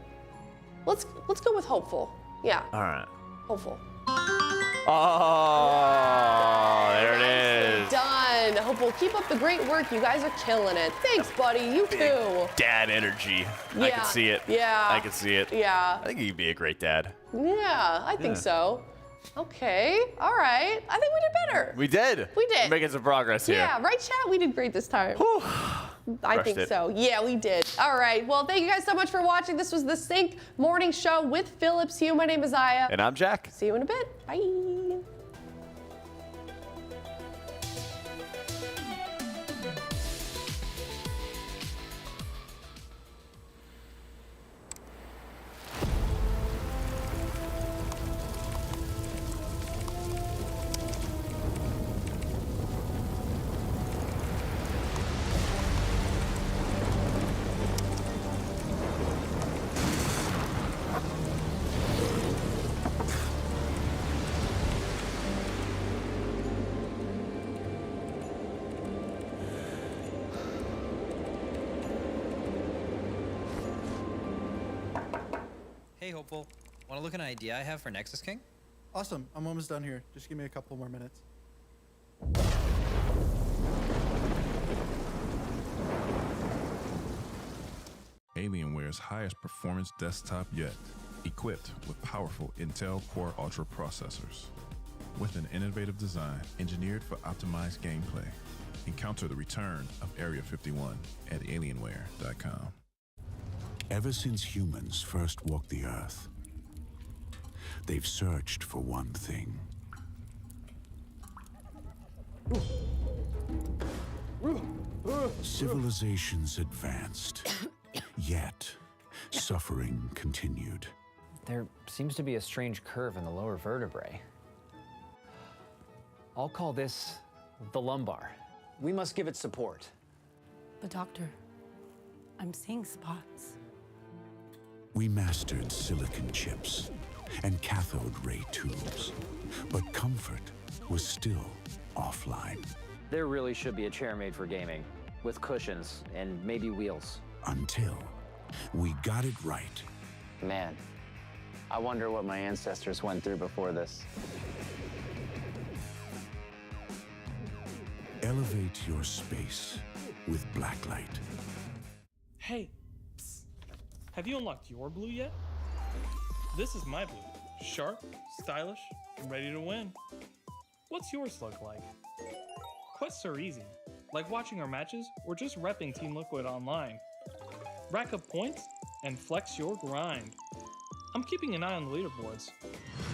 Let's go with hopeful. Yeah. All right. Hopeful. Oh, there it is. Done. Hopeful. Keep up the great work. You guys are killing it. Thanks, buddy. You too. Dad energy. I Yeah, can see it. yeah. I can see it. Yeah. I think you'd be a great dad. Yeah, I think Yeah. so. Okay. All right. I think we did better. We did. We did. We're making some progress here. Yeah, right, chat? We did great this time. Whew. I Crushed think it. so. Yeah, we did. All right. Well, thank you guys so much for watching. This was the Sync Morning Show with Phillips Hue. My name is Aya. And I'm Jack. See you in a bit. Bye. Hey, Hopeful. Want to look at an idea I have for Nexus King? Awesome. I'm almost done here. Just give me a couple more minutes. Alienware's highest performance desktop yet, equipped with powerful Intel Core Ultra processors. With an innovative design engineered for optimized gameplay. Encounter the return of Area 51 at Alienware.com. Ever since humans first walked the Earth, they've searched for one thing. Civilizations advanced, yet suffering continued. There seems to be a strange curve in the lower vertebrae. I'll call this the lumbar. We must give it support. But doctor, I'm seeing spots. We mastered silicon chips and cathode ray tubes, but comfort was still offline. There really should be a chair made for gaming, with cushions and maybe wheels. Until we got it right. Man, I wonder what my ancestors went through before this. Elevate your space with Blacklyte. Hey, psst. Have you unlocked your blue yet? This is my blue. Sharp, stylish, and ready to win. What's yours look like? Quests are easy, like watching our matches or just repping Team Liquid online. Rack up points and flex your grind. I'm keeping an eye on the leaderboards.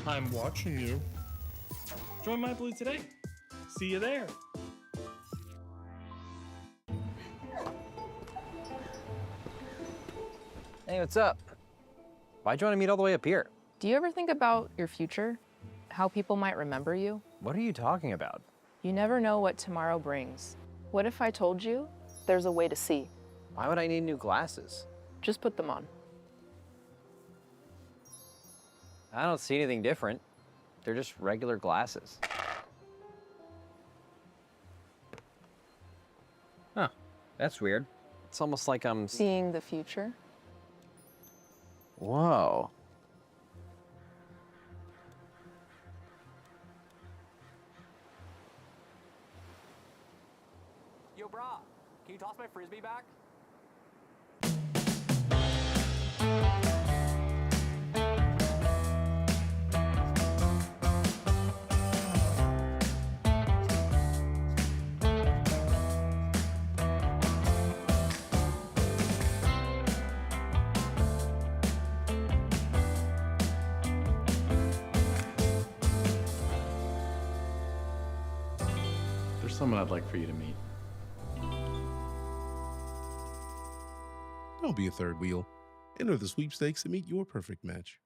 I'm watching you. Join my blue today. See you there. Hey, what's up? Why'd you want to meet all the way up here? Do you ever think about your future? How people might remember you? What are you talking about? You never know what tomorrow brings. What if I told you there's a way to see? Why would I need new glasses? Just put them on. I don't see anything different. They're just regular glasses. Huh, that's weird. It's almost like I'm Seeing the future? Whoa. Yo, brah, can you toss my frisbee back? There's someone I'd like for you to meet. Don't be a third wheel. Enter the sweepstakes and meet your perfect match.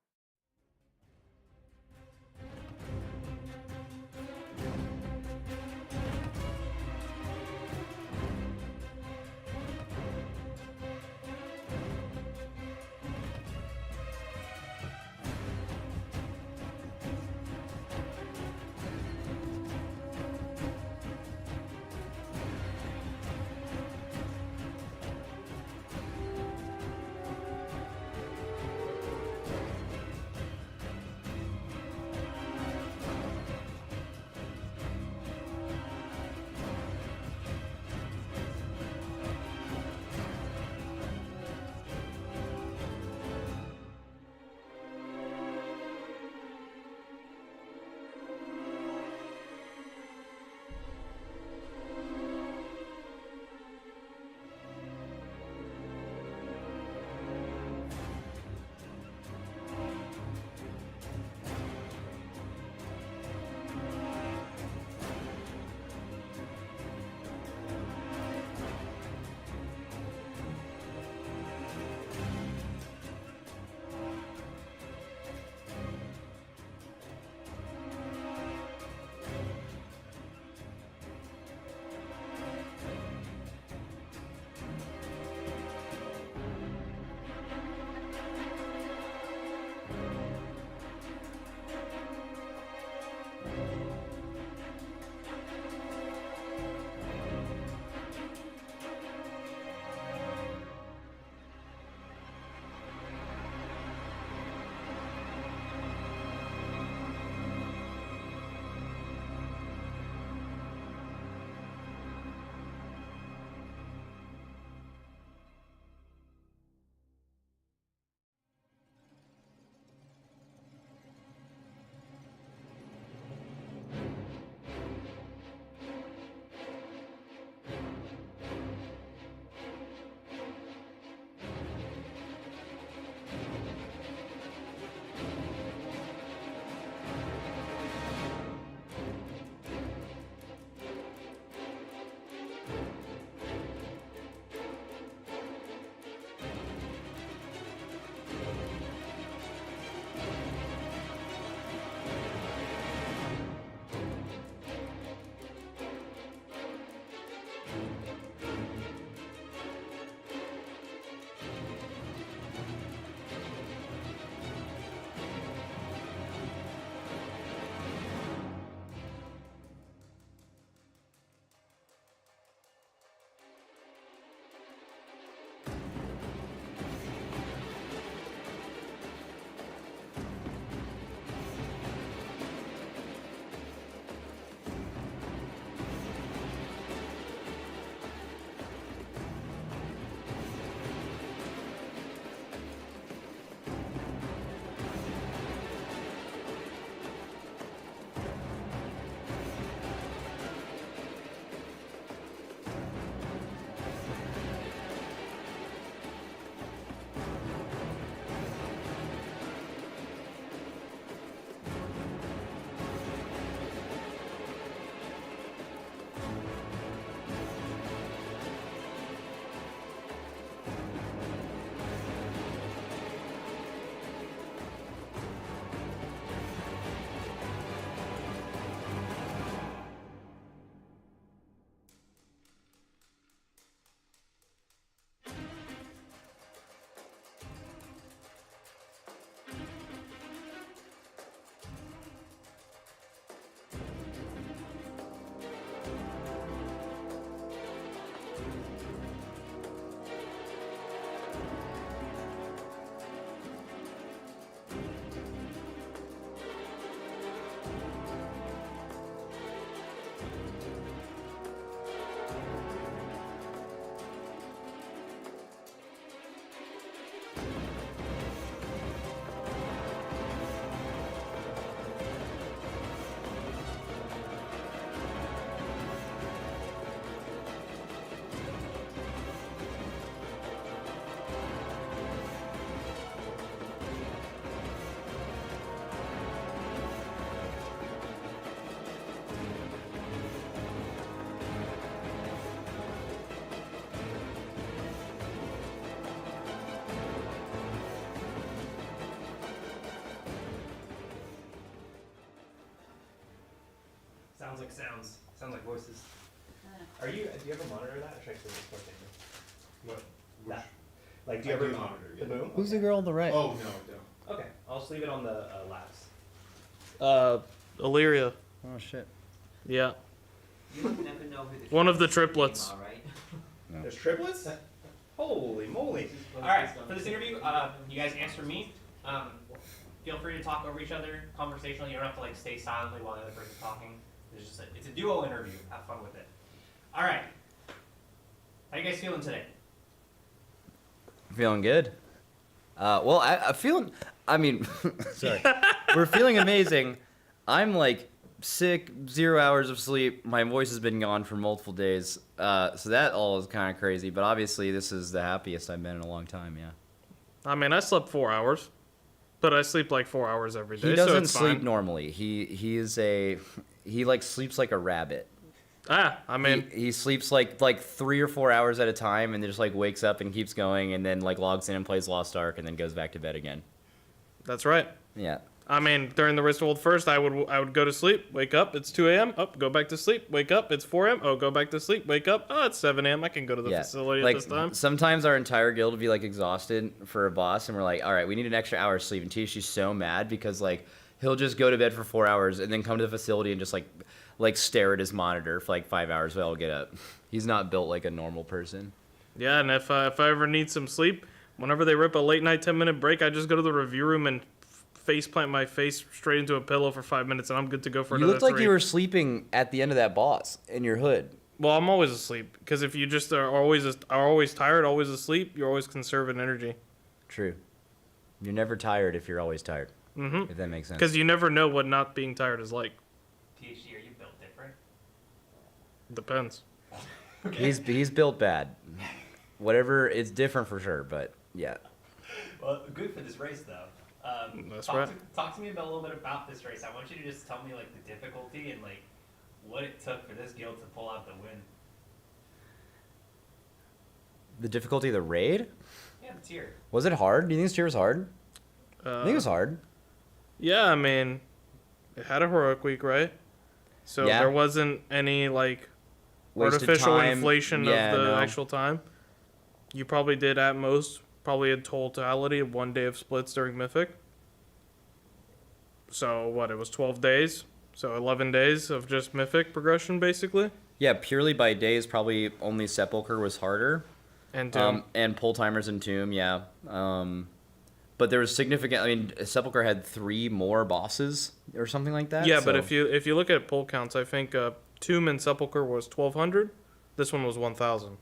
Sounds like sounds. Sounds like voices. Do you ever monitor that, or should I say this What? That. Like, do you ever monitor the boom? Who's the girl on the right? Oh, no, I don't. Okay, I'll just leave it on the labs. Illyria. Oh shit. Yeah. You would never know who the One of the triplets. No. There's triplets? Holy moly. Alright, for this interview, you guys answer me. Feel free to talk over each other conversationally. You don't have to like stay silently while the other person's talking. It's a duo interview. Have fun with it. Alright. How you guys feeling today? Feeling good. Well, I'm feeling, I mean, sorry. We're feeling amazing. I'm like sick, 0 hours of sleep. My voice has been gone for multiple days. So that all is kind of crazy. But obviously, this is the happiest I've been in a long time, yeah. I mean, I slept 4 hours, but I sleep like 4 hours every day. He doesn't so it's sleep fine. normally. He like sleeps like a rabbit. I mean, he sleeps like 3 or 4 hours at a time, and then just like wakes up and keeps going, and then like logs in and plays Lost Ark, and then goes back to bed again. That's right. Yeah. I mean, during the Rifthold first, I would go to sleep, wake up, it's 2 a.m., go back to sleep, wake up, it's 4 a.m., go back to sleep, wake up, it's 7 a.m., I can go to the facility like, at this time. Sometimes our entire guild will be like exhausted for a boss, and we're like, all right, we need an extra hour of sleep. And Tishi's so mad because like he'll just go to bed for 4 hours and then come to the facility and just like stare at his monitor for like 5 hours while I'll get up. He's not built like a normal person. Yeah, and if I ever need some sleep, whenever they rip a late night 10-minute break, I just go to the review room and face plant my face straight into a pillow for 5 minutes, and I'm good to go for You another looked like 3. you were sleeping at the end of that boss in your hood. Well, I'm always asleep, because if you just are always tired, always asleep, you're always conserving energy. True. You're never tired if you're always tired. Mm-hmm. If that makes sense. Because you never know what not being tired is like. PhD, are you built different? Depends. Okay. He's built bad. Whatever, it's different for sure, but yeah. Well, good for this race, though. That's right. Talk to me about a little bit about this race. I want you to just tell me like the difficulty and like what it took for this guild to pull out the win. The difficulty of the raid? Yeah, the tier. Was it hard? Do you think this tier was hard? I think it was hard. Yeah, I mean, it had a heroic week, right? So Yeah. there wasn't any like Wasted artificial time. inflation Yeah, of the no. actual time. You probably did at most probably a totality of 1 day of splits during Mythic. So what? It was 12 days. So 11 days of just Mythic progression, basically. Yeah, purely by days, probably only Sepulcher was harder. And Tomb. And Pull Timers and Tomb, yeah. But there was significant. I mean, Sepulcher had 3 more bosses or something like that. Yeah, but so- if you look at pull counts, I think Tomb and Sepulcher was 1,200. This one was 1,000.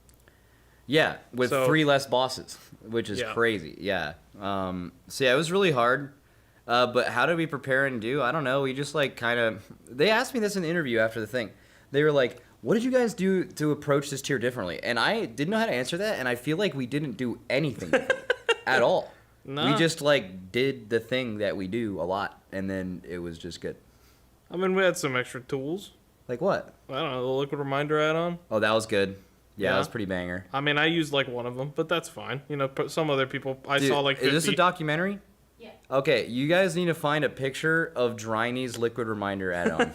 Yeah, with So- 3 less bosses, which is Yeah. crazy. Yeah. So yeah, it was really hard. But how did we prepare and do? I don't know. We just like kind of. They asked me this in the interview after the thing. They were like, "What did you guys do to approach this tier differently?" And I didn't know how to answer that. And I feel like we didn't do anything at all. No. We just like did the thing that we do a lot, and then it was just good. I mean, we had some extra tools. Like what? I don't know, the liquid reminder add-on. Oh, that was good. Yeah, Yeah. that was pretty banger. I mean, I used like one of them, but that's fine. You know, some other people, I Dude, saw like 50. Is this a documentary? Yeah. Okay, you guys need to find a picture of Dryne's liquid reminder add-on.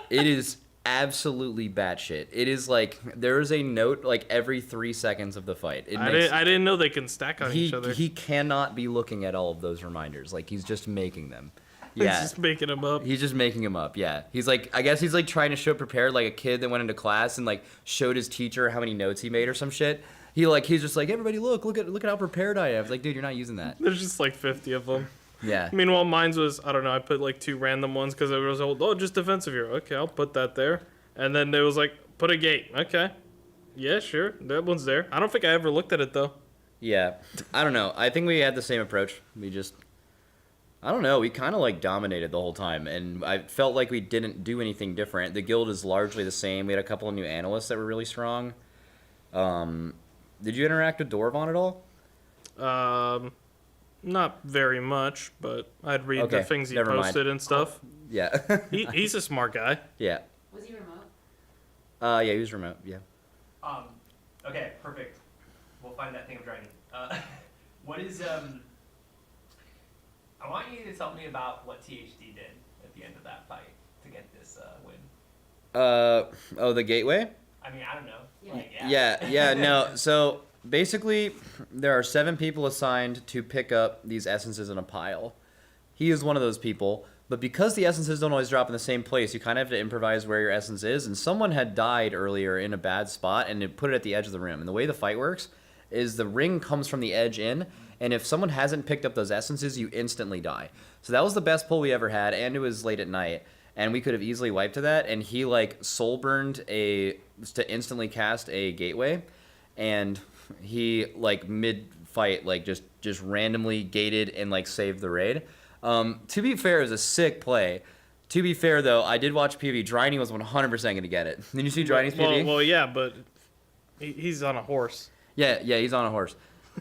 It is absolutely batshit. It is like there is a note like every 3 seconds of the fight. I didn't know they can stack on each other. He cannot be looking at all of those reminders. Like he's just making them. He's Yeah. just making them up. He's just making them up, yeah. He's like, I guess he's like trying to show prepared like a kid that went into class and like showed his teacher how many notes he made or some shit. He's just like, everybody look at how prepared I am. It's like, dude, you're not using that. There's just like 50 of them. Yeah. Meanwhile, mine's was, I don't know, I put like 2 random ones because it was, just defensive hero. Okay, I'll put that there. And then there was like, put a gate. Okay. Yeah, sure. That one's there. I don't think I ever looked at it though. Yeah. I don't know. I think we had the same approach. I don't know. We kind of like dominated the whole time, and I felt like we didn't do anything different. The guild is largely the same. We had a couple of new analysts that were really strong. Did you interact with Dorvon at all? Not very much, but I'd read the things he never mind. posted and stuff. Yeah. He's a smart guy. Yeah. Was he remote? Yeah, he was remote. Yeah. Okay, perfect. We'll find that thing of Dryne. What is I want you to tell me about what THD did at the end of that fight to get this win. The gateway? I mean, I don't know. Like, No. So basically, there are 7 people assigned to pick up these essences in a pile. He is one of those people, but because the essences don't always drop in the same place, you kind of have to improvise where your essence is, and someone had died earlier in a bad spot, and it put it at the edge of the rim. And the way the fight works is the ring comes from the edge in, and if someone hasn't picked up those essences, you instantly die. So that was the best pull we ever had, and it was late at night, and we could have easily wiped to that, and he, like, soul burned to instantly cast a gateway, and he, like, mid-fight, like, just randomly gated and, like, saved the raid. To be fair, it was a sick play. To be fair, though, I did watch PV. Dryny was 100% going to get it. Did you see Dryny's PV? Well, yeah, but he's on a horse. Yeah, he's on a horse.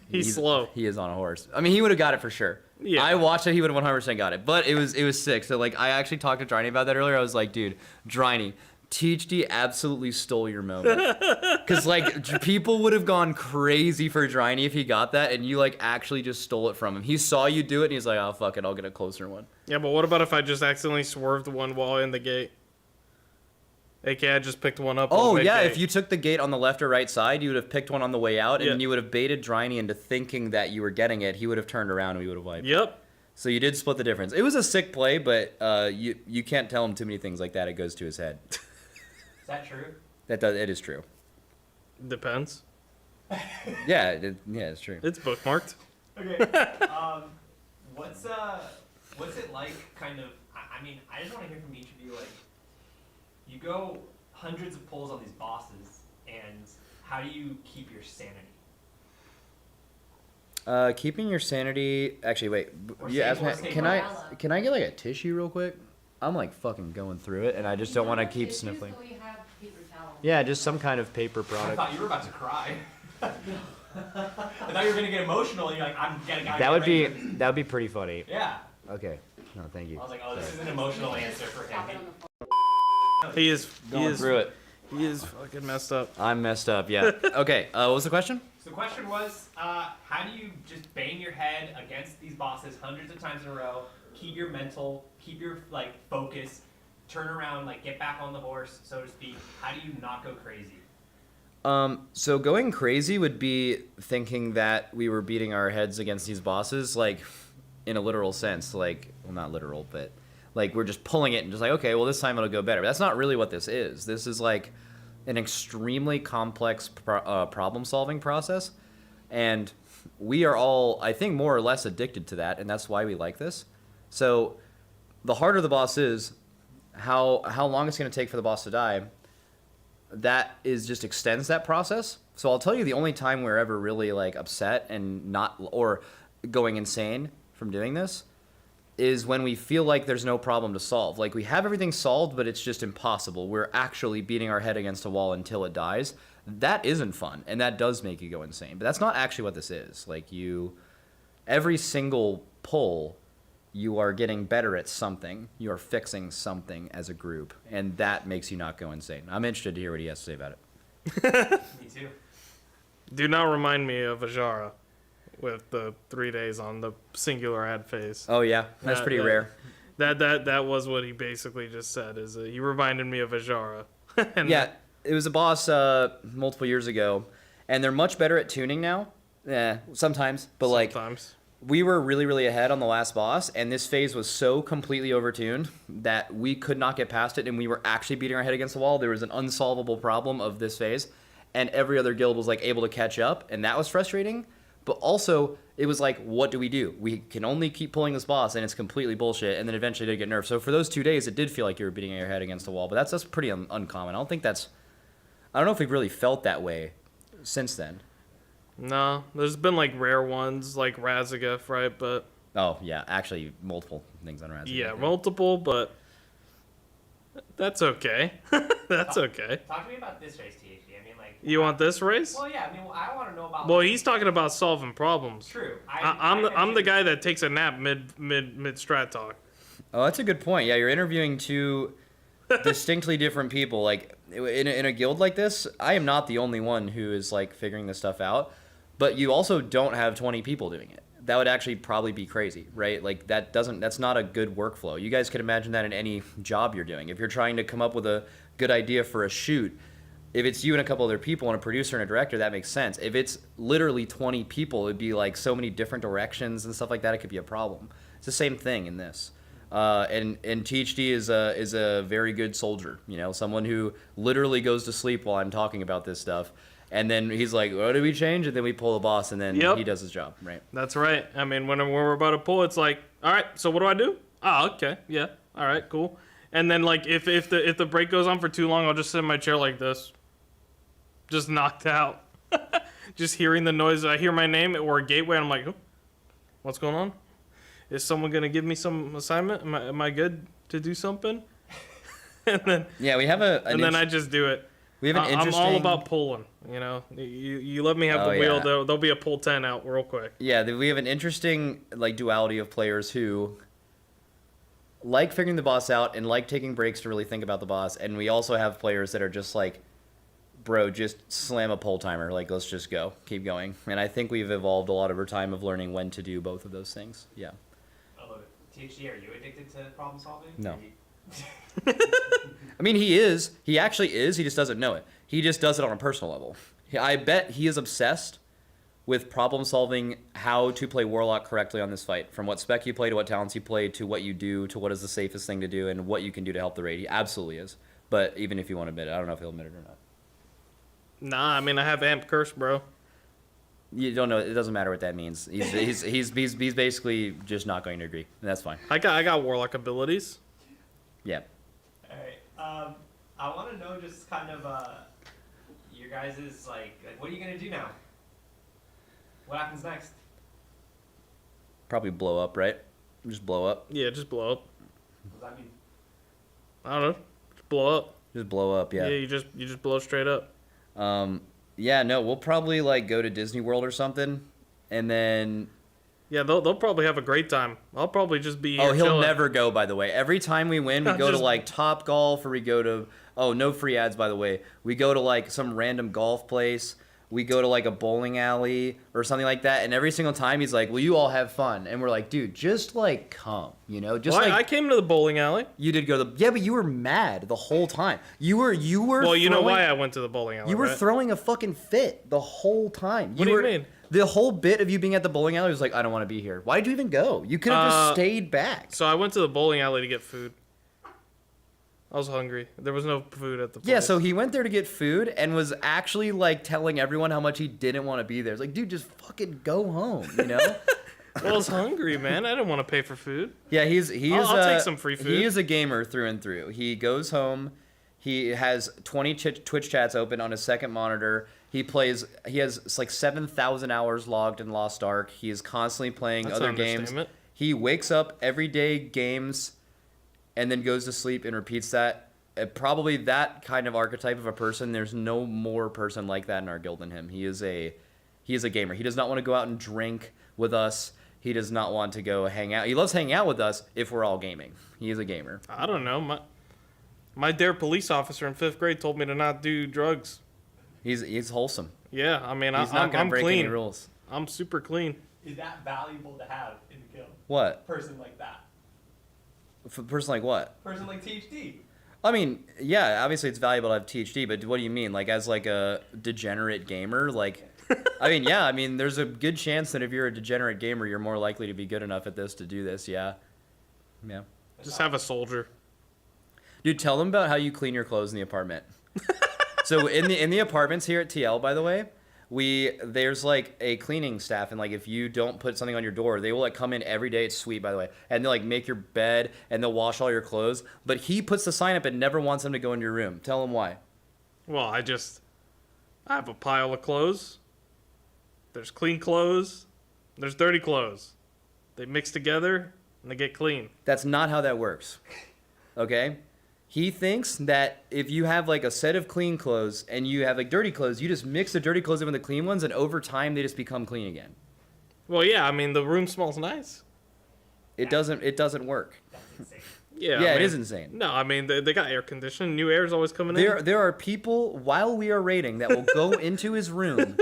He's slow. He is on a horse. I mean, he would have got it for sure. Yeah. I watched it. He would have 100% got it. But it was sick. So, like, I actually talked to Dryny about that earlier. I was like, dude, Dryny, THD absolutely stole your moment. Because, like, people would have gone crazy for Dryny if he got that, and you, like, actually just stole it from him. He saw you do it, and he's like, oh, fuck it, I'll get a closer one. Yeah, but what about if I just accidentally swerved one while in the gate? AKA I just picked one up. Oh, yeah, if you took the gate on the left or right side, you would have picked one on the way out, and you would have baited Dryny into thinking that you were getting it. He would have turned around, and we would have wiped. Yep. So you did split the difference. It was a sick play, but you can't tell him too many things like that. It goes to his head. Is that true? It is true. Depends. Yeah, it's true. It's bookmarked. Okay. What's it like? Kind of. I mean, I just want to hear from each of you. Like, you go hundreds of pulls on these bosses, and how do you keep your sanity? Keeping your sanity. Actually, wait. Or You save- asked me. or save Can morale. I get like a tissue real quick? I'm like fucking going through it, and I just don't want to keep sniffling. Yeah, just some kind of paper I product. thought you were about to cry. I thought you were gonna get emotional, and you're like, I'm getting. That would be pretty funny. Yeah. Okay. No, thank you. I was like, oh, this is an emotional answer for him. He is Going through it. He is fucking messed up. I'm messed up. Yeah. Okay. What was the question? So the question was, how do you just bang your head against these bosses hundreds of times in a row, keep your mental, keep your like focus, turn around, like get back on the horse, so to speak. How do you not go crazy? So going crazy would be thinking that we were beating our heads against these bosses, like in a literal sense, like, well, not literal, but like we're just pulling it and just like, okay, well, this time it'll go better. But that's not really what this is. This is like an extremely complex problem-solving process, and we are all, I think, more or less addicted to that, and that's why we like this. So the harder the boss is, how long it's going to take for the boss to die, that is just extends that process. So I'll tell you the only time we're ever really like upset and not, or going insane from doing this, is when we feel like there's no problem to solve. Like we have everything solved, but it's just impossible. We're actually beating our head against a wall until it dies. That isn't fun, and that does make you go insane. But that's not actually what this is. Like every single pull, you are getting better at something. You are fixing something as a group, and that makes you not go insane. I'm interested to hear what he has to say about it. Me too. Do not remind me of Ajara with the 3 days on the singular ad phase. Oh yeah, that's pretty rare. That was what he basically just said. Is he reminded me of Ajara? Yeah, it was a boss multiple years ago, and they're much better at tuning now. Yeah, sometimes, but sometimes. We were really, really ahead on the last boss, and this phase was so completely overtuned that we could not get past it, and we were actually beating our head against the wall. There was an unsolvable problem of this phase, and every other guild was like able to catch up, and that was frustrating. But also, it was like, what do? We can only keep pulling this boss, and it's completely bullshit, and then eventually it did get nerfed. So for those 2 days, it did feel like you were beating your head against the wall, but that's pretty uncommon. I don't know if we've really felt that way since then. No, there's been like rare ones like Razageth, right? But oh yeah, actually multiple things on Razageth. Yeah, multiple, but that's okay. That's okay. Talk to me about this race, THD. I mean, like. You want this race? Well, yeah. I mean, I want to know about. Well, he's talking about solving problems. True. I'm the guy that takes a nap mid strat talk. Oh, that's a good point. Yeah, you're interviewing two distinctly different people. Like in a guild like this, I am not the only one who is like figuring this stuff out. But you also don't have 20 people doing it. That would actually probably be crazy, right? Like that's not a good workflow. You guys could imagine that in any job you're doing. If you're trying to come up with a good idea for a shoot. If it's you and a couple other people and a producer and a director, that makes sense. If it's literally 20 people, it'd be like so many different directions and stuff like that. It could be a problem. It's the same thing in this. And THD is a very good soldier, you know, someone who literally goes to sleep while I'm talking about this stuff. And then he's like, what did we change? And then we pull the boss, and then he does his job, right? That's right. I mean, when we're about to pull, it's like, all right, so what do I do? Oh, okay, yeah, all right, cool. And then like if the break goes on for too long, I'll just sit in my chair like this, just knocked out, just hearing the noise. I hear my name or a gateway, and I'm like, oh, what's going on? Is someone gonna give me some assignment? Am I good to do something? And then we have then I just do it. We have an interesting. I'm all about pulling. You know, you let me have the wheel. There'll be a pull 10 out real quick. Yeah, we have an interesting like duality of players who like figuring the boss out and like taking breaks to really think about the boss, and we also have players that are just like, bro, just slam a pull timer. Like, let's just go, keep going. And I think we've evolved a lot over time of learning when to do both of those things. Yeah. I love it. THD, are you addicted to problem solving? No. I mean, he is. He actually is. He just doesn't know it. He just does it on a personal level. I bet he is obsessed with problem solving how to play Warlock correctly on this fight. From what spec you play to what talents you play to what you do to what is the safest thing to do and what you can do to help the raid. He absolutely is. But even if you won't admit it, I don't know if he'll admit it or not. Nah, I mean, I have Amp Curse, bro. You don't know. It doesn't matter what that means. He's basically just not going to agree, and that's fine. I got Warlock abilities. Yeah. All right. I want to know just kind of your guys' like what are you gonna do now? What happens next? Probably blow up, right? Just blow up. Yeah, just blow up. What does that mean? I don't know. Just blow up. Just blow up, yeah. Yeah, you just blow straight up. Yeah, no, we'll probably like go to Disney World or something, and then. Yeah, they'll probably have a great time. I'll probably just be here. Oh, he'll chilling. never go, by the way. Every time we win, we go to like Top Golf, or we go to no free ads, by the way. We go to like some random golf place. We go to like a bowling alley or something like that, and every single time he's like, "Will you all have fun?" And we're like, "Dude, just like come, you know." Just well, like I came to the bowling alley. You did go to the but you were mad the whole time. You were. Well, you know why I went to the bowling alley. You were right? throwing a fucking fit the whole time. What do you mean? The whole bit of you being at the bowling alley was like, I don't want to be here. Why did you even go? You could have just stayed back. So I went to the bowling alley to get food. I was hungry. There was no food at the place. Yeah, so he went there to get food and was actually like telling everyone how much he didn't want to be there. It's like, dude, just fucking go home, you know? Well, I was hungry, man. I didn't want to pay for food. Yeah, I'll take some free food. He is a gamer through and through. He goes home. He has 20 Twitch chats open on his second monitor. He has like 7,000 hours logged in Lost Ark. He is constantly playing other games. He wakes up every day, games, and then goes to sleep and repeats that. Probably that kind of archetype of a person. There's no more person like that in our guild than him. He is a gamer. He does not want to go out and drink with us. He does not want to go hang out. He loves hanging out with us if we're all gaming. He is a gamer. I don't know. My dare police officer in 5th grade told me to not do drugs. He's wholesome. Yeah, I mean, he's not gonna I'm break clean. any rules. I'm super clean. Is that valuable to have in the guild? What? Person like that. For a person like what? Person like THD. I mean, yeah, obviously it's valuable to have THD, but what do you mean? Like as like a degenerate gamer? Like, I mean, yeah, I mean, there's a good chance that if you're a degenerate gamer, you're more likely to be good enough at this to do this. Yeah. Yeah. Just have a soldier. Dude, tell them about how you clean your clothes in the apartment. So in the apartments here at TL, by the way, there's like a cleaning staff, and like if you don't put something on your door, they will like come in every day. It's sweet, by the way, and they'll like make your bed and they'll wash all your clothes. But he puts the sign up and never wants them to go in your room. Tell him why. Well, I have a pile of clothes. There's clean clothes. There's dirty clothes. They mix together and they get clean. That's not how that works. Okay? He thinks that if you have like a set of clean clothes and you have like dirty clothes, you just mix the dirty clothes in with the clean ones, and over time they just become clean again. Well, yeah, I mean the room smells nice. It doesn't work. Yeah, yeah, it is insane. No, I mean they got air conditioning. New air is always coming in. There are people while we are raiding that will go into his room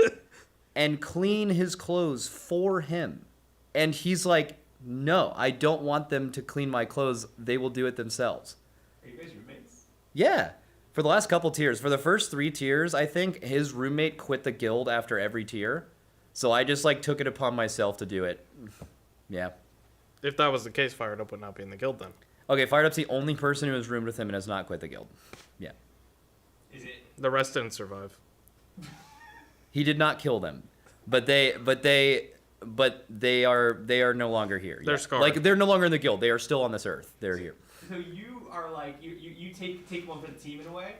and clean his clothes for him, and he's like, "No, I don't want them to clean my clothes. They will do it themselves." Are you guys roommates? Yeah. For the last couple tiers, for the first 3 tiers, I think his roommate quit the guild after every tier. So I just like took it upon myself to do it. Yeah. If that was the case, Fired Up would not be in the guild then. Okay, Fired Up's the only person who has roomed with him and has not quit the guild. Yeah. Is it? The rest didn't survive. He did not kill them, but they are no longer here. They're yeah. scarred. Like they're no longer in the guild. They are still on this earth. They're here. So you are like you take one for the team in a way,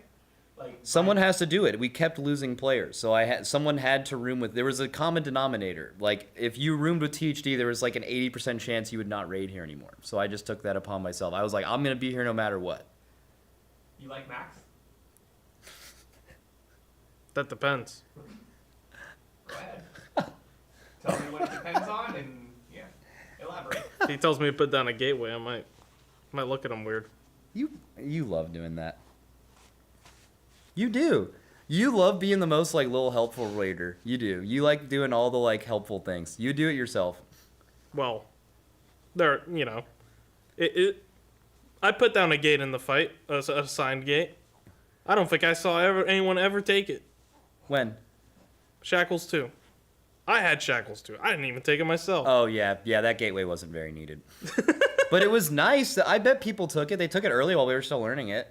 like Someone has to do it. We kept losing players, so someone had to room with. There was a common denominator. Like if you roomed with THD, there was like an 80% chance you would not raid here anymore. So I just took that upon myself. I was like, I'm gonna be here no matter what. You like Max? That depends. Go ahead. Tell me what it depends on, and yeah, elaborate. If he tells me to put down a gateway, I might look at him weird. You love doing that. You do. You love being the most like little helpful raider. You do. You like doing all the like helpful things. You do it yourself. Well, there, I put down a gate in the fight, a signed gate. I don't think I saw anyone ever take it. When? Shackles 2. I had Shackles 2. I didn't even take it myself. Oh yeah, that gateway wasn't very needed. But it was nice. I bet people took it. They took it early while we were still learning it.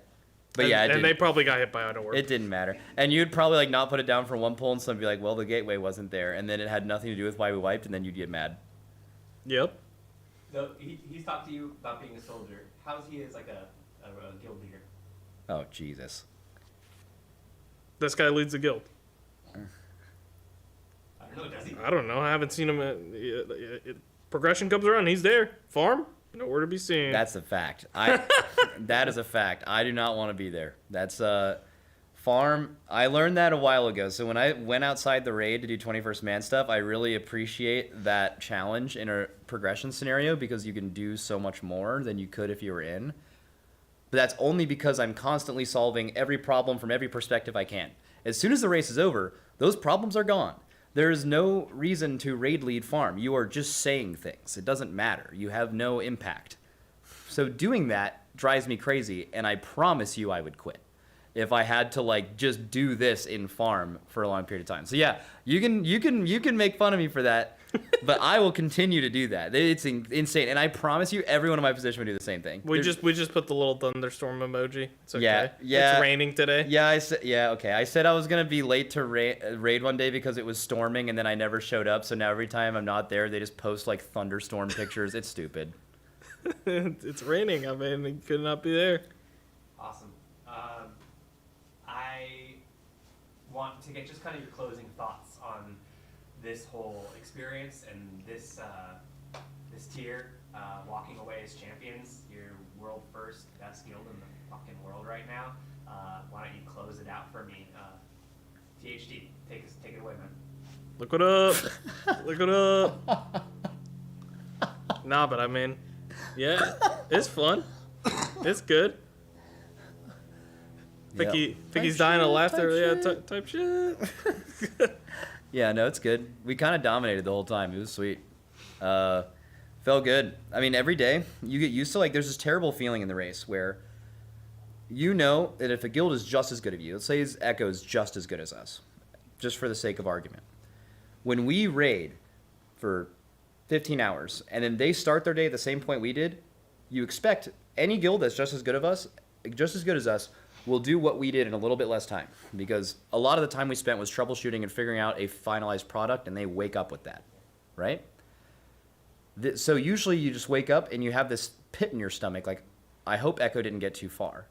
But yeah, and they probably got hit by auto warp. It didn't matter. And you'd probably like not put it down for one pull, and someone would be like, "Well, the gateway wasn't there," and then it had nothing to do with why we wiped, and then you'd get mad. Yep. So he's talked to you about being a soldier. How's he as like a guild leader? Oh Jesus. This guy leads the guild. I don't know, does he? I don't know. I haven't seen him. Progression comes around. He's there. Farm, nowhere to be seen. That's a fact. That is a fact. I do not want to be there. That's farm. I learned that a while ago. So when I went outside the raid to do 21st man stuff, I really appreciate that challenge in a progression scenario because you can do so much more than you could if you were in. But that's only because I'm constantly solving every problem from every perspective I can. As soon as the race is over, those problems are gone. There is no reason to raid lead farm. You are just saying things. It doesn't matter. You have no impact. So doing that drives me crazy, and I promise you I would quit if I had to like just do this in farm for a long period of time. So yeah, you can make fun of me for that, but I will continue to do that. It's insane, and I promise you, everyone in my position would do the same thing. We just put the little thunderstorm emoji. It's okay. Yeah. It's raining today. Yeah, okay. I said I was gonna be late to raid one day because it was storming, and then I never showed up. So now every time I'm not there, they just post like thunderstorm pictures. It's stupid. It's raining. I mean, it could not be there. Awesome. I want to get just kind of your closing thoughts on this whole experience and this tier, walking away as champions. You're world first, best guild in the fucking world right now. Why don't you close it out for me? THD, take it away, man. Look it up. Look it up. Nah, but I mean, yeah, it's fun. It's good. Think he's dying of laughter. Yeah, type shit. Yeah, no, it's good. We kind of dominated the whole time. It was sweet. Felt good. I mean, every day you get used to like there's this terrible feeling in the race where you know that if a guild is just as good as you, let's say Echo is just as good as us, just for the sake of argument. When we raid for 15 hours and then they start their day at the same point we did, you expect any guild that's just as good as us will do what we did in a little bit less time, because a lot of the time we spent was troubleshooting and figuring out a finalized product, and they wake up with that, right? So usually you just wake up and you have this pit in your stomach, like, I hope Echo didn't get too far.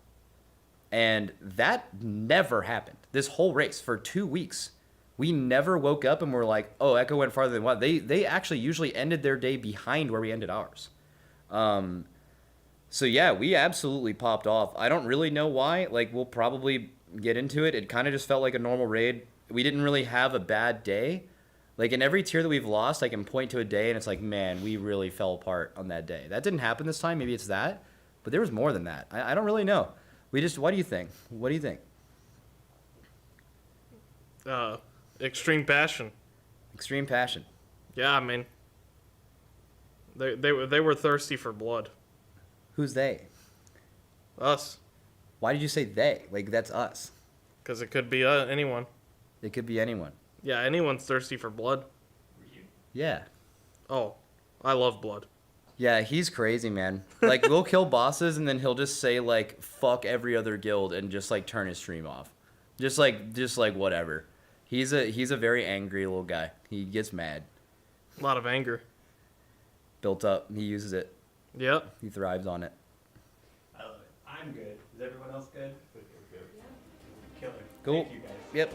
And that never happened. This whole race, for 2 weeks, we never woke up and were like, oh, Echo went farther than what? They actually usually ended their day behind where we ended ours. So yeah, we absolutely popped off. I don't really know why. Like, we'll probably get into it. It kind of just felt like a normal raid. We didn't really have a bad day. Like, in every tier that we've lost, I can point to a day and it's like, man, we really fell apart on that day. That didn't happen this time. Maybe it's that. But there was more than that. I don't really know. What do you think? What do you think? Extreme passion. Extreme passion. Yeah, I mean, they were thirsty for blood. Who's they? Us. Why did you say they? Like, that's us. Because it could be anyone. It could be anyone. Yeah, anyone's thirsty for blood. Yeah. Oh, I love blood. Yeah, he's crazy, man. Like, we'll kill bosses, and then he'll just say, like, fuck every other guild and just, like, turn his stream off. Just like whatever. He's a very angry little guy. He gets mad. A lot of anger. Built up. He uses it. Yep. He thrives on it. I love it. I'm good. Is everyone else good? Good. Killer. Cool. Thank you guys. Yep.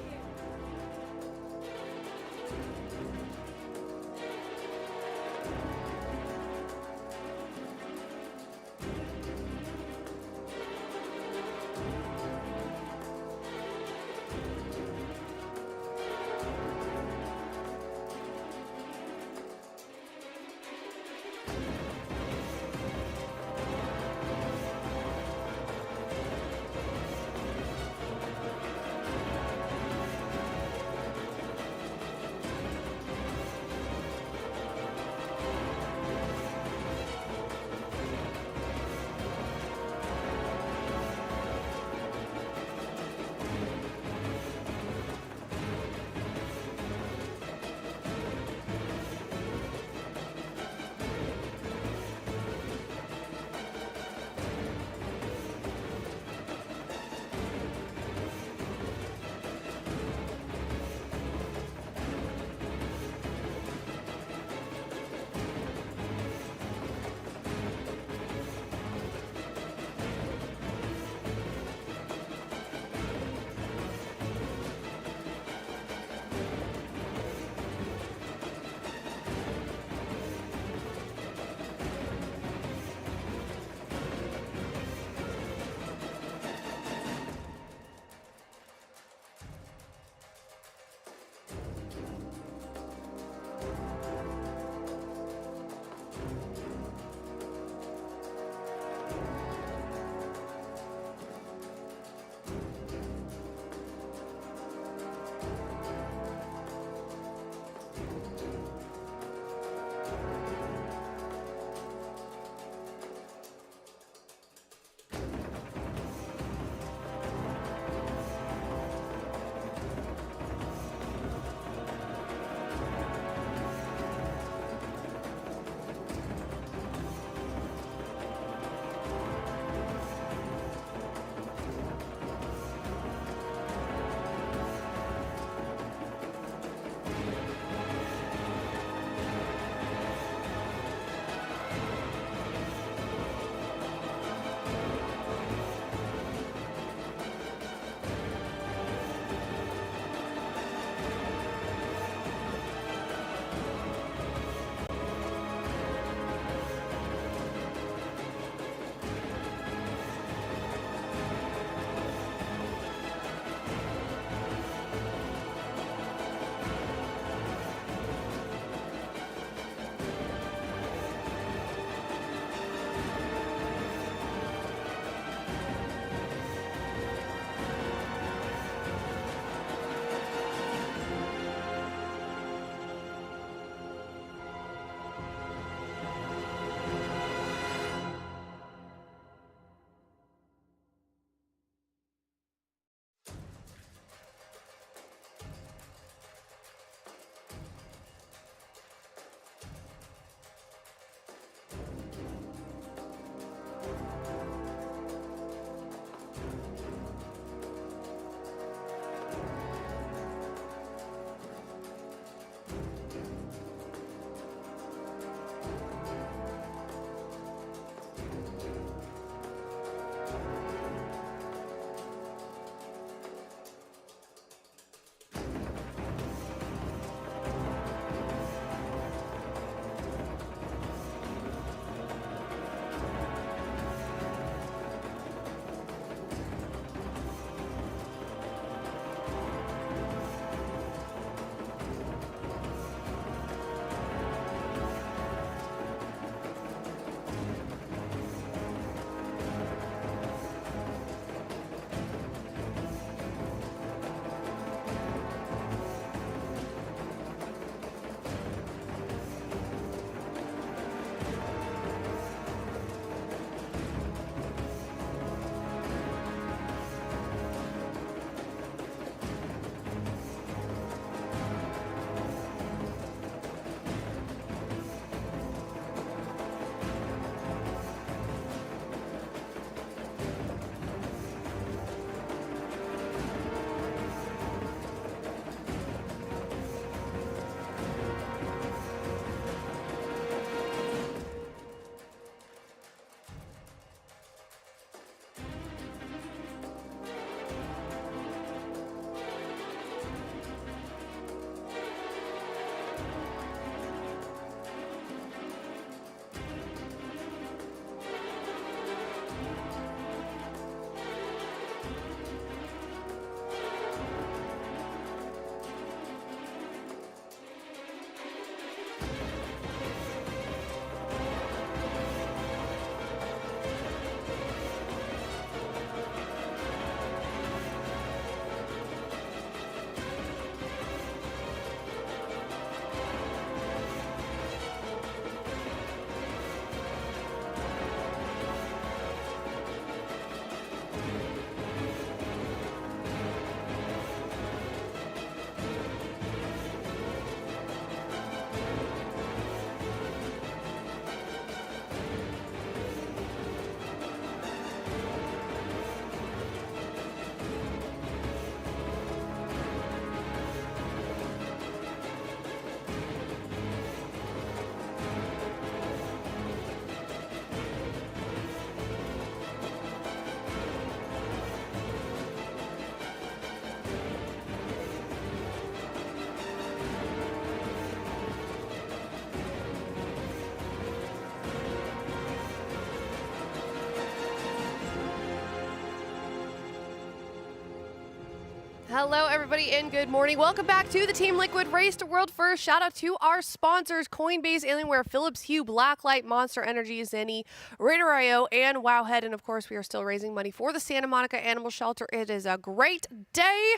Hello, everybody, and good morning. Welcome back to the Team Liquid Race to World First. Shout out to our sponsors, Coinbase, Alienware, Philips Hue, Blacklyte, Monster Energy, Zenni, RaiderIO, and Wowhead. And of course, we are still raising money for the Santa Monica Animal Shelter. It is a great day.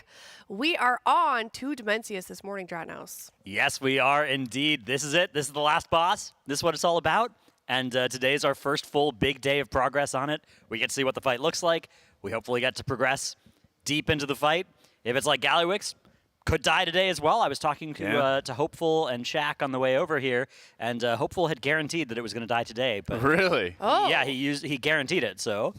We are on to Demensius this morning, Dratnos. Yes, we are indeed. This is it. This is the last boss. This is what it's all about. And today is our first full big day of progress on it. We get to see what the fight looks like. We hopefully get to progress deep into the fight. If it's like Gallywix, could die today as well. I was talking to Hopeful and Shaq on the way over here, and Hopeful had guaranteed that it was going to die today. But really? Oh. Yeah, he guaranteed it. So.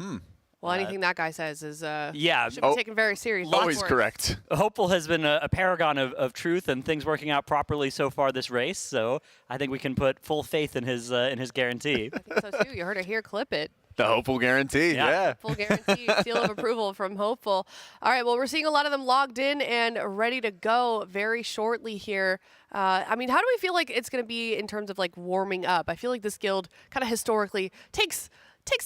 Well, anything that guy says is should be taken very seriously. Always correct. Hopeful has been a paragon of truth and things working out properly so far this race. So I think we can put full faith in his guarantee. I think so too. You heard it here. Clip it. The Hopeful guarantee, yeah. Full guarantee, seal of approval from Hopeful. All right, well, we're seeing a lot of them logged in and ready to go very shortly here. I mean, how do we feel like it's going to be in terms of like warming up? I feel like this guild kind of historically takes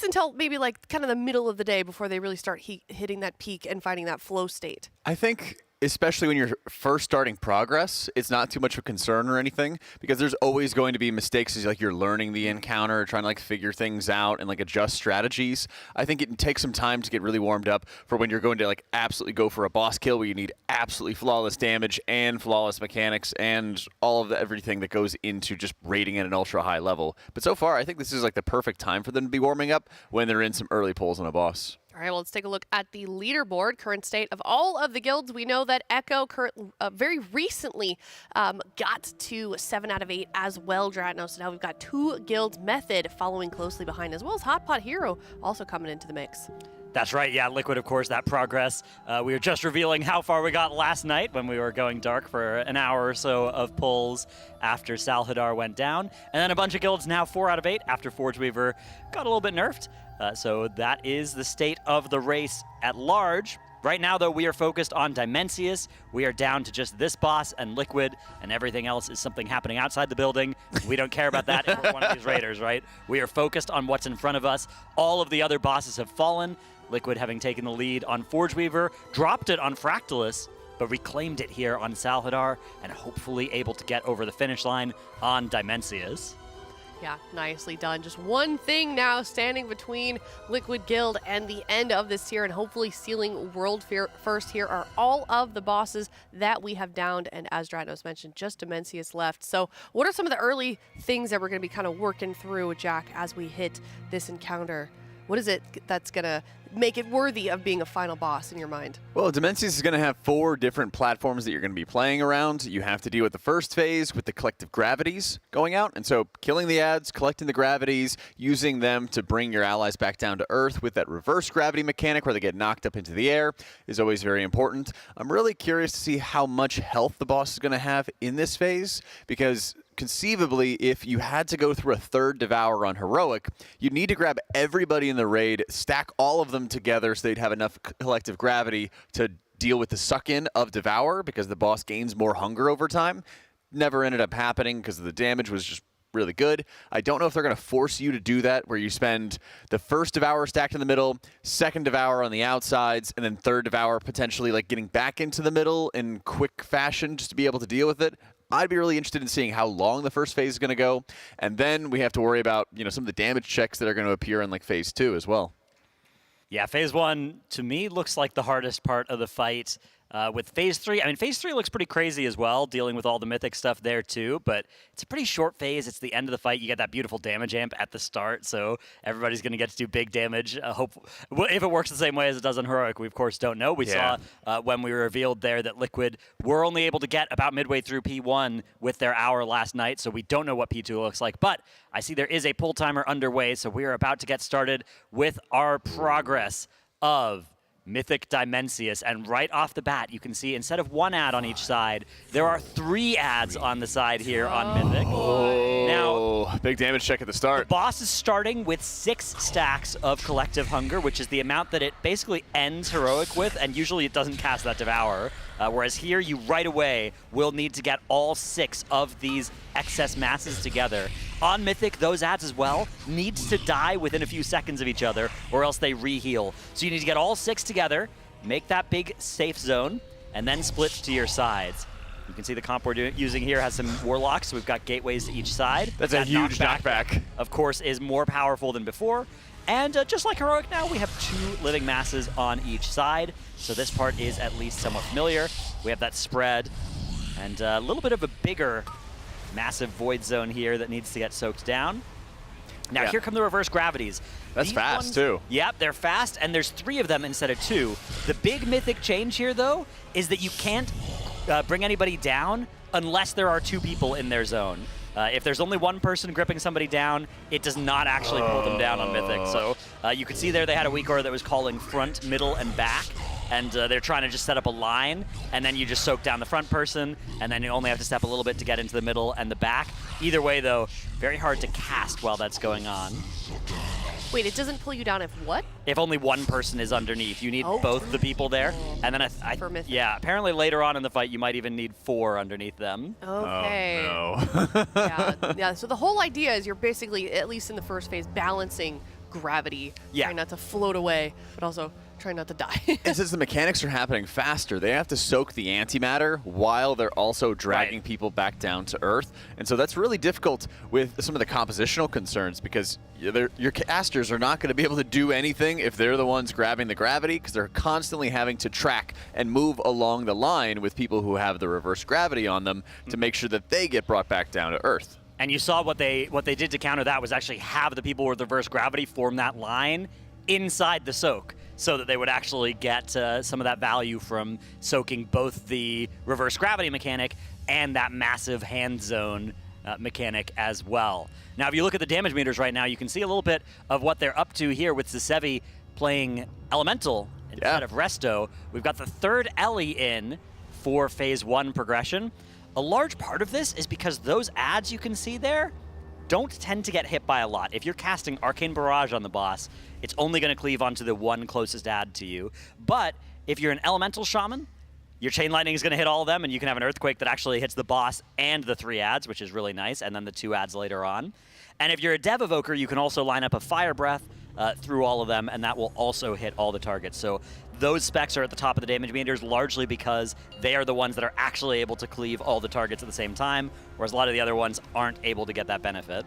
until maybe like kind of the middle of the day before they really start hitting that peak and finding that flow state. I think especially when you're first starting progress, it's not too much of a concern or anything because there's always going to be mistakes as like you're learning the encounter, trying to like figure things out and like adjust strategies. I think it takes some time to get really warmed up for when you're going to like absolutely go for a boss kill where you need absolutely flawless damage and flawless mechanics and all of everything that goes into just raiding at an ultra high level. But so far, I think this is like the perfect time for them to be warming up when they're in some early pulls on a boss. All right, well, let's take a look at the leaderboard, current state of all of the guilds. We know that Echo very recently got to 7 out of 8 as well, Dratno. So now we've got 2 guilds, Method following closely behind, as well as Hot Pot Hero also coming into the mix. That's right, yeah, Liquid, of course, that progress. We were just revealing how far we got last night when we were going dark for an hour or so of pulls after Salhadar went down. And then a bunch of guilds now 4 out of 8 after Forge Weaver got a little bit nerfed. So that is the state of the race at large. Right now, though, we are focused on Demensius. We are down to just this boss and Liquid, and everything else is something happening outside the building. We don't care about that if we're one of these raiders, right? We are focused on what's in front of us. All of the other bosses have fallen. Liquid having taken the lead on Forge Weaver, dropped it on Fractalus, but reclaimed it here on Salhadar, and hopefully able to get over the finish line on Demensius. Yeah, nicely done. Just one thing now standing between Liquid Guild and the end of this tier and hopefully sealing World First here are all of the bosses that we have downed. And as Dratnos mentioned, just Demensius left. So what are some of the early things that we're going to be kind of working through, Jack, as we hit this encounter? What is it that's going to make it worthy of being a final boss in your mind? Well, Demensius is going to have 4 different platforms that you're going to be playing around. You have to deal with the first phase with the collective gravities going out. And so killing the adds, collecting the gravities, using them to bring your allies back down to Earth with that reverse gravity mechanic where they get knocked up into the air is always very important. I'm really curious to see how much health the boss is going to have in this phase because conceivably, if you had to go through a 3rd Devour on Heroic, you'd need to grab everybody in the raid, stack all of them together so they'd have enough collective gravity to deal with the suck-in of Devour because the boss gains more hunger over time. Never ended up happening because the damage was just really good. I don't know if they're going to force you to do that where you spend the first Devour stacked in the middle, 2nd Devour on the outsides, and then 3rd Devour potentially like getting back into the middle in quick fashion just to be able to deal with it. I'd be really interested in seeing how long the first phase is going to go, and then we have to worry about some of the damage checks that are going to appear in like phase 2 as well. Yeah, phase 1 to me looks like the hardest part of the fight. With phase 3, I mean, phase 3 looks pretty crazy as well, dealing with all the mythic stuff there too, but it's a pretty short phase. It's the end of the fight. You get that beautiful damage amp at the start, so everybody's going to get to do big damage. If it works the same way as it does on Heroic, we of course don't know. We saw when we revealed there that Liquid were only able to get about midway through P1 with their hour last night, so we don't know what P2 looks like, but I see there is a pull timer underway, so we are about to get started with our progress of Mythic Demensius, and right off the bat, you can see instead of 1 ad on each side, there are 3 ads on the side here on Mythic. Oh, now, big damage check at the start. The boss is starting with 6 stacks of Collective Hunger, which is the amount that it basically ends Heroic with, and usually it doesn't cast that Devour. Whereas here, you right away will need to get all 6 of these excess masses together. On Mythic, those ads as well need to die within a few seconds of each other, or else they re-heal. So you need to get all 6 together, make that big safe zone, and then split to your sides. You can see the comp we're using here has some warlocks, so we've got gateways to each side. That's a huge knockback. Of course, is more powerful than before. And just like Heroic now, we have 2 living masses on each side, so this part is at least somewhat familiar. We have that spread, and a little bit of a bigger, massive void zone here that needs to get soaked down. Now here come the reverse gravities. That's These fast ones, too. Yep, they're fast, and there's 3 of them instead of 2. The big mythic change here, though, is that you can't bring anybody down unless there are 2 people in their zone. If there's only 1 person gripping somebody down, it does not actually pull them down on Mythic. So you can see there they had a weak aura that was calling front, middle, and back. And they're trying to just set up a line, and then you just soak down the front person, and then you only have to step a little bit to get into the middle and the back. Either way, though, very hard to cast while that's going on. Wait, it doesn't pull you down if what? If only 1 person is underneath. You need both the people there. And then yeah, apparently later on in the fight, you might even need 4 underneath them. Okay. Oh, no. Yeah, so the whole idea is you're basically, at least in the first phase, balancing gravity. Yeah. Trying not to float away, but also trying not to die. And since the mechanics are happening faster, they have to soak the antimatter while they're also dragging people back down to Earth. And so that's really difficult with some of the compositional concerns, because your casters are not going to be able to do anything if they're the ones grabbing the gravity, because they're constantly having to track and move along the line with people who have the reverse gravity on them to make sure that they get brought back down to Earth. And you saw what they did to counter that was actually have the people with reverse gravity form that line inside the soak, so that they would actually get some of that value from soaking both the reverse gravity mechanic and that massive hand zone mechanic as well. Now, if you look at the damage meters right now, you can see a little bit of what they're up to here with Zisevi playing Elemental instead of Resto. We've got the 3rd Ellie in for Phase 1 progression. A large part of this is because those adds you can see there don't tend to get hit by a lot. If you're casting Arcane Barrage on the boss, it's only going to cleave onto the 1 closest add to you. But if you're an Elemental Shaman, your Chain Lightning is going to hit all of them, and you can have an Earthquake that actually hits the boss and the 3 adds, which is really nice, and then the 2 adds later on. And if you're a Dev Evoker, you can also line up a Fire Breath through all of them, and that will also hit all the targets. So those specs are at the top of the damage meters largely because they are the ones that are actually able to cleave all the targets at the same time, whereas a lot of the other ones aren't able to get that benefit.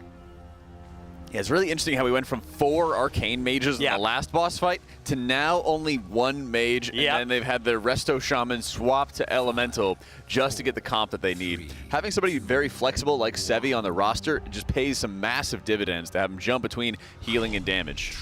Yeah, it's really interesting how we went from 4 arcane mages in the last boss fight to now only 1 mage, and then they've had their Resto Shaman swap to Elemental just to get the comp that they need. Having somebody very flexible like Sevi on the roster just pays some massive dividends to have him jump between healing and damage.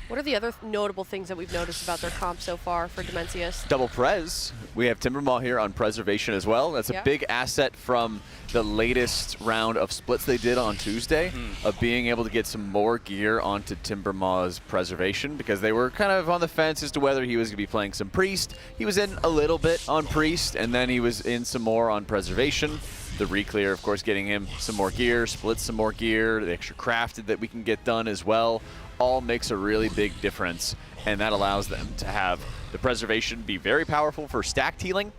What are the other notable things that we've noticed about their comp so far for Demensius? Double Prez. We have Timbermaw here on Preservation as well. That's a big asset from the latest round of splits they did on Tuesday, of being able to get some more gear onto Timbermaw's Preservation, because they were kind of on the fence as to whether he was going to be playing some Priest. He was in a little bit on Priest, and then he was in some more on Preservation. The Reclear, of course, getting him some more gear, splits some more gear, the extra crafted that we can get done as well, all makes a really big difference, and that allows them to have the Preservation be very powerful for stacked healing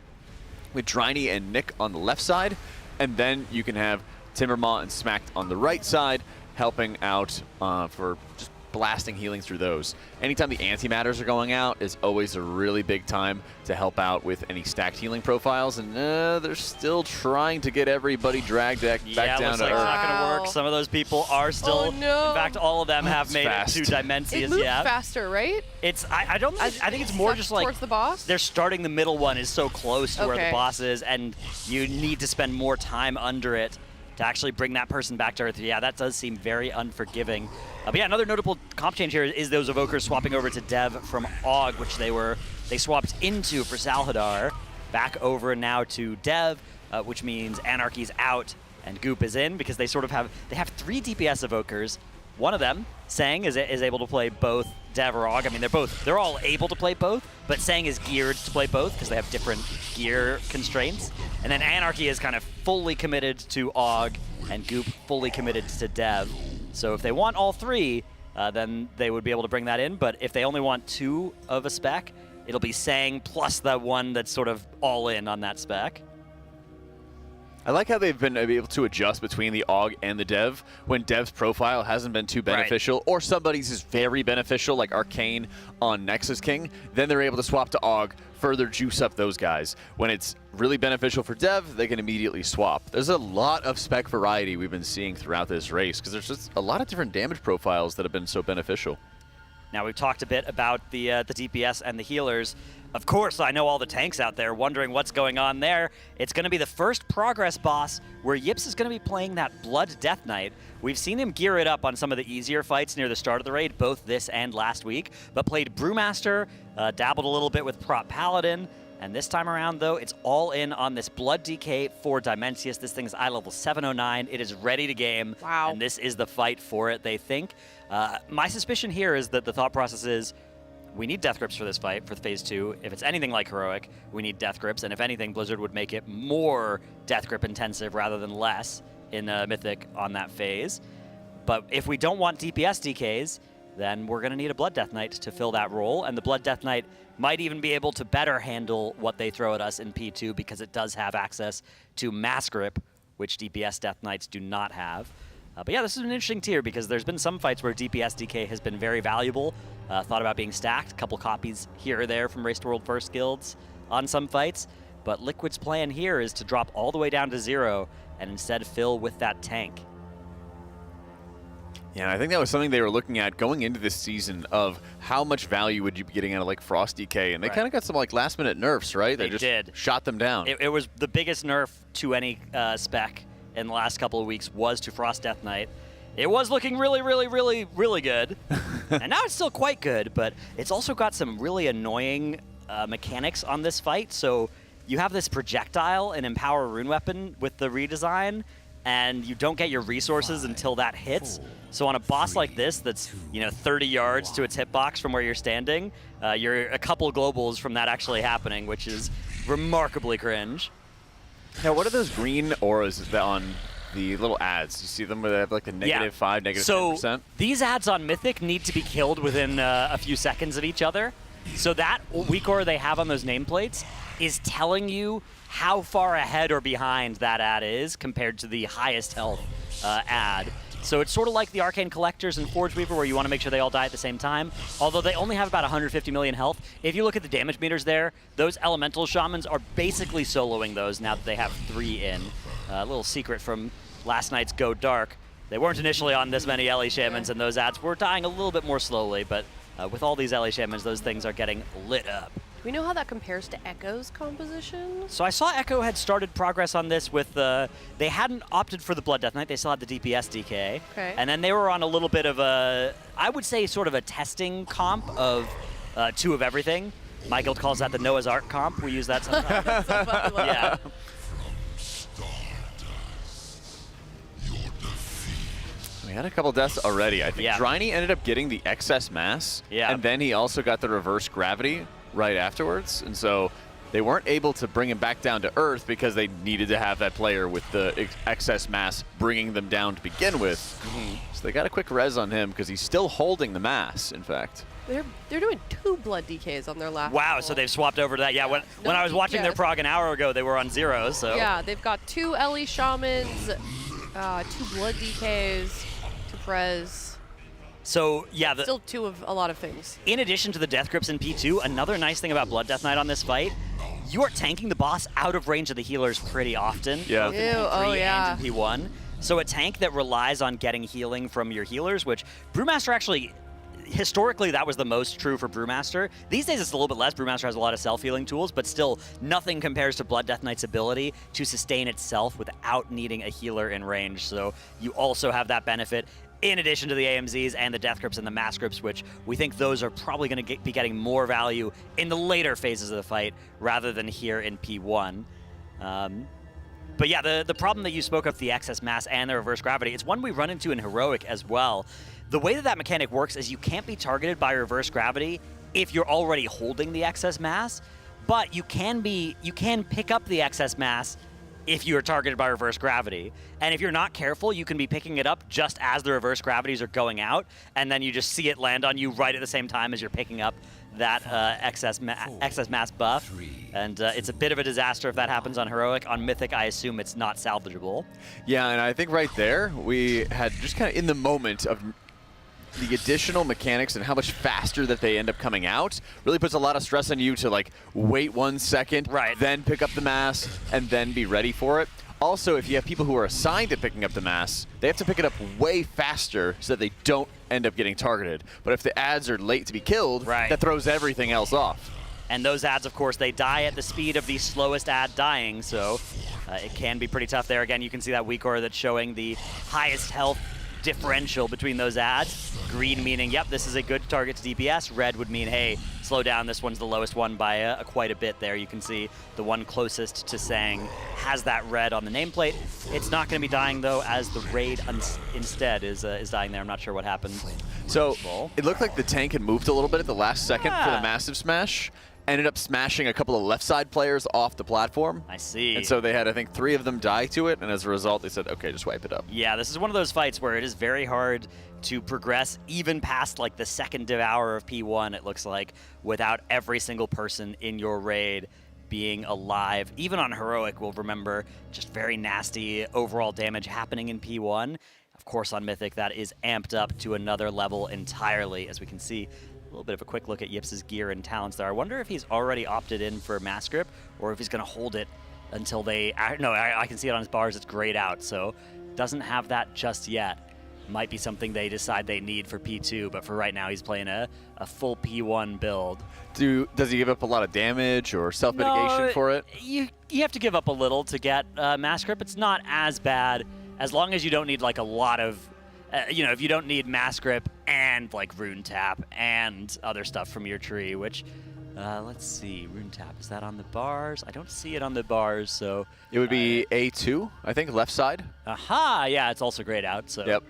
with Dryny and Nick on the left side, and then you can have Timbermaw and Smacked on the right side helping out for just blasting healing through those. Anytime the antimatters are going out is always a really big time to help out with any stacked healing profiles, and they're still trying to get everybody dragged back down to Earth. Looks like it's not going to work. Some of those people are still, in fact, all of them have made it to Demensius. It moves faster, right? It's, I think it's more just like towards the boss? They're starting the middle one is so close to where the boss is, and you need to spend more time under it to actually bring that person back to Earth. Yeah, that does seem very unforgiving. But yeah, another notable comp change here is those Evokers swapping over to Dev from AUG, which they swapped into for Salhadar, back over now to Dev, which means Anarchy's out and Goop is in, because they have 3 DPS Evokers. One of them, Sang, is able to play both Dev or AUG. I mean, they're all able to play both, but Sang is geared to play both because they have different gear constraints. And then Anarchy is kind of fully committed to AUG, and Goop fully committed to Dev. So if they want all 3, then they would be able to bring that in. But if they only want 2 of a spec, it'll be Sang plus the one that's sort of all in on that spec. I like how they've been able to adjust between the AUG and the Dev when Dev's profile hasn't been too beneficial, or somebody's is very beneficial, like Arcane on Nexus King. Then they're able to swap to AUG, further juice up those guys. When it's really beneficial for Dev, they can immediately swap. There's a lot of spec variety we've been seeing throughout this race, because there's just a lot of different damage profiles that have been so beneficial. Now, we've talked a bit about the DPS and the healers. Of course, I know all the tanks out there wondering what's going on there. It's going to be the first Progress boss where Yips is going to be playing that Blood Death Knight. We've seen him gear it up on some of the easier fights near the start of the raid, both this and last week, but played Brewmaster, dabbled a little bit with Prop Paladin, and this time around, though, it's all in on this Blood DK for Demensius. This thing is eye level 709. It is ready to game, and this is the fight for it, they think. My suspicion here is that the thought process is, we need death grips for this fight, for phase 2. If it's anything like heroic, we need death grips, and if anything, Blizzard would make it more death grip intensive rather than less in Mythic on that phase. But if we don't want DPS DKs, then we're going to need a Blood Death Knight to fill that role, and the Blood Death Knight might even be able to better handle what they throw at us in P2 because it does have access to Mass Grip, which DPS Death Knights do not have. But yeah, this is an interesting tier because there's been some fights where DPS DK has been very valuable. Thought about being stacked, a couple copies here or there from Race to World First guilds on some fights. But Liquid's plan here is to drop all the way down to 0 and instead fill with that tank. Yeah, I think that was something they were looking at going into this season of how much value would you be getting out of like Frost DK, and they kind of got some like last minute nerfs, right? They just did. Shot them down. It was the biggest nerf to any spec in the last couple of weeks was to Frost Death Knight. It was looking really, really, really, really good. And now it's still quite good, but it's also got some really annoying mechanics on this fight. So you have this projectile and Empower Rune Weapon with the redesign, and you don't get your resources until that hits. So on a boss like this that's 30 yards to its hitbox from where you're standing, you're a couple globals from that actually happening, which is remarkably cringe. Now, what are those green auras on the little ads? You see them where they have like the -5, -10%? So these ads on Mythic need to be killed within a few seconds of each other. So that weak aura they have on those nameplates is telling you how far ahead or behind that ad is compared to the highest health ad. So it's sort of like the Arcane Collectors and Forge Weaver where you want to make sure they all die at the same time. Although they only have about 150 million health. If you look at the damage meters there, those Elemental Shamans are basically soloing those now that they have 3 in. A little secret from last night's Go Dark. They weren't initially on this many Ellie Shamans, and those ads were dying a little bit more slowly, but with all these Ellie Shamans, those things are getting lit up. Do we know how that compares to Echo's composition? So I saw Echo had started progress on this with they hadn't opted for the Blood Death Knight, they still had the DPS DK. Okay. And then they were on a little bit of a, I would say sort of a testing comp of 2 of everything. My guild calls that the Noah's Ark comp. We use that sometimes. Yeah. We had a couple deaths already. I think Dryny ended up getting the excess mass, and then he also got the reverse gravity right afterwards, and so they weren't able to bring him back down to Earth because they needed to have that player with the excess mass bringing them down to begin with. So they got a quick res on him because he's still holding the mass, in fact. They're doing 2 blood DKs on their last Wow, so they've swapped over to that. Yeah, when I was watching their prog an hour ago, they were on 0, so. Yeah, they've got 2 Ellie Shamans, 2 blood DKs, 2 Prez. So, yeah. Still 2 of a lot of things. In addition to the death grips in P2, another nice thing about Blood Death Knight on this fight, you are tanking the boss out of range of the healers pretty often. Both in P3 and in P1. So a tank that relies on getting healing from your healers, which Brewmaster actually, historically that was the most true for Brewmaster. These days it's a little bit less. Brewmaster has a lot of self-healing tools, but still nothing compares to Blood Death Knight's ability to sustain itself without needing a healer in range. So you also have that benefit in addition to the AMZs and the Death Grips and the Mass Grips, which we think those are probably going to be getting more value in the later phases of the fight rather than here in P1. But yeah, the problem that you spoke of, the excess mass and the reverse gravity, it's one we run into in Heroic as well. The way that mechanic works is you can't be targeted by reverse gravity if you're already holding the excess mass, but you can pick up the excess mass if you are targeted by reverse gravity. And if you're not careful, you can be picking it up just as the reverse gravities are going out, and then you just see it land on you right at the same time as you're picking up that excess mass buff. And it's a bit of a disaster if that happens on Heroic. On Mythic, I assume it's not salvageable. Yeah, and I think right there, we had just kind of in the moment of the additional mechanics and how much faster that they end up coming out really puts a lot of stress on you to like wait 1 second, then pick up the mass, and then be ready for it. Also, if you have people who are assigned to picking up the mass, they have to pick it up way faster so that they don't end up getting targeted. But if the ads are late to be killed, that throws everything else off. And those ads, of course, they die at the speed of the slowest ad dying, so it can be pretty tough there. Again, you can see that weak aura that's showing the highest health differential between those ads. Green meaning, yep, this is a good target to DPS. Red would mean, hey, slow down, this one's the lowest one by quite a bit there. You can see the one closest to Sang has that red on the nameplate. It's not going to be dying, though, as the raid instead is dying there. I'm not sure what happened. So it looked like the tank had moved a little bit at the last second for the massive smash. Ended up smashing a couple of left side players off the platform. I see. And so they had, I think, 3 of them die to it, and as a result, they said, okay, just wipe it up. Yeah, this is one of those fights where it is very hard to progress even past like the second devour of P1, it looks like, without every single person in your raid being alive. Even on Heroic, we'll remember just very nasty overall damage happening in P1. Of course, on Mythic, that is amped up to another level entirely, as we can see. A little bit of a quick look at Yips's gear and talents there. I wonder if he's already opted in for Mass Grip or if he's going to hold it until they... No, I can see it on his bars. It's grayed out, so doesn't have that just yet. Might be something they decide they need for P2, but for right now, he's playing a full P1 build. Does he give up a lot of damage or self-mitigation for it? You have to give up a little to get Mass Grip. It's not as bad as long as you don't need like a lot of... if you don't need Mass Grip and like Rune Tap and other stuff from your tree, which, let's see, Rune Tap, is that on the bars? I don't see it on the bars, so. It would be A2, I think, left side. Aha, yeah, it's also grayed out, so. Yep.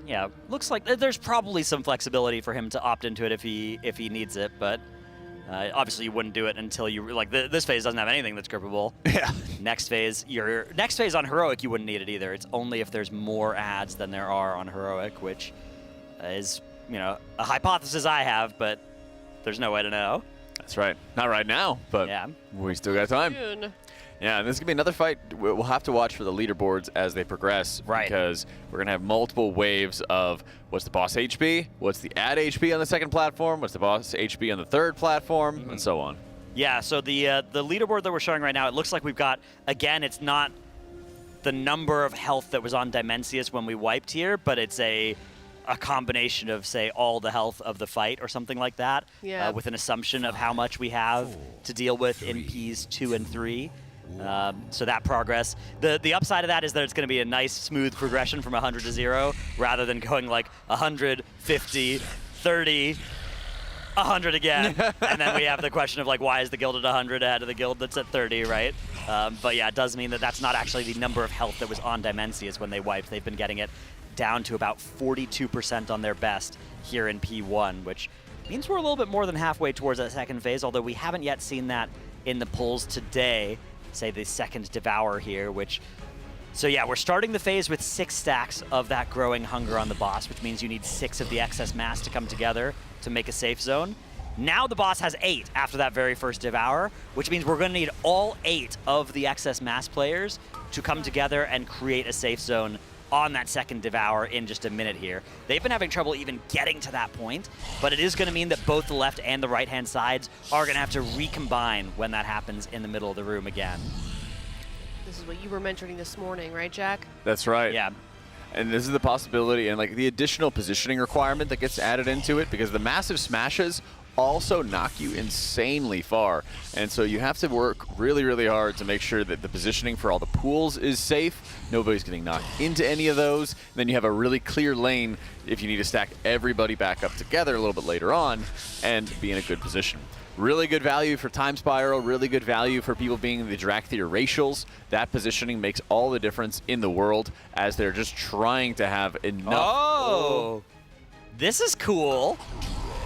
Yeah, looks like there's probably some flexibility for him to opt into it if he needs it, but obviously you wouldn't do it until you, like, this phase doesn't have anything that's grippable. Yeah. Next phase on Heroic, you wouldn't need it either. It's only if there's more ads than there are on Heroic, which is, a hypothesis I have, but there's no way to know. That's right. Not right now, but we still got time. Soon. Yeah, and this is going to be another fight we'll have to watch for the leaderboards as they progress. Right. Because we're going to have multiple waves of what's the boss HP, what's the ad HP on the second platform, what's the boss HP on the third platform, and so on. Yeah, so the leaderboard that we're showing right now, it looks like we've got, again, it's not the number of health that was on Demensius when we wiped here, but it's a combination of, say, all the health of the fight or something like that, with an assumption of how much we have to deal with in Ps 2 and 3. So that progress. The upside of that is that it's going to be a nice, smooth progression from 100 to 0, rather than going like 100, 50, 30, 100 again. And then we have the question of like, why is the guild at 100 ahead of the guild that's at 30, right? But yeah, it does mean that that's not actually the number of health that was on Demensius when they wiped. They've been getting it down to about 42% on their best here in P1, which means we're a little bit more than halfway towards that second phase, although we haven't yet seen that in the pulls today. Say the second Devour here, which... So yeah, we're starting the phase with 6 stacks of that growing hunger on the boss, which means you need 6 of the excess mass to come together to make a safe zone. Now the boss has 8 after that very first Devour, which means we're going to need all 8 of the excess mass players to come together and create a safe zone on that second Devour in just a minute here. They've been having trouble even getting to that point, but it is going to mean that both the left and the right-hand sides are going to have to recombine when that happens in the middle of the room again. This is what you were mentioning this morning, right, Jack? That's right. Yeah. And this is the possibility and like the additional positioning requirement that gets added into it, because the massive smashes also knock you insanely far. And so you have to work really, really hard to make sure that the positioning for all the pools is safe. Nobody's getting knocked into any of those. And then you have a really clear lane if you need to stack everybody back up together a little bit later on and be in a good position. Really good value for Time Spiral, really good value for people being the Drakthir racials. That positioning makes all the difference in the world as they're just trying to have enough. Oh, this is cool.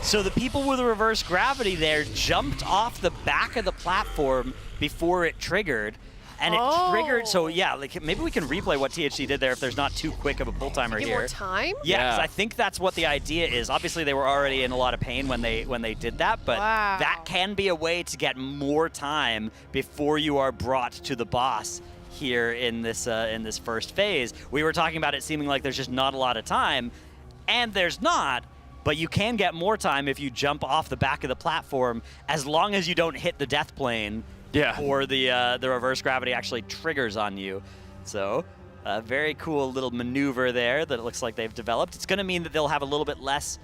So the people with the reverse gravity there jumped off the back of the platform before it triggered. and it triggered. So yeah, like maybe we can replay what THC did there if there's not too quick of a pull timer Get here. more time? Yeah, 'cause I think that's what the idea is. Obviously, they were already in a lot of pain when they did that, but that can be a way to get more time before you are brought to the boss here in this first phase. We were talking about it seeming like there's just not a lot of time, and there's not. But you can get more time if you jump off the back of the platform, as long as you don't hit the death plane. Yeah. Or the reverse gravity actually triggers on you. So, a very cool little maneuver there that it looks like they've developed. It's going to mean that they'll have a little bit less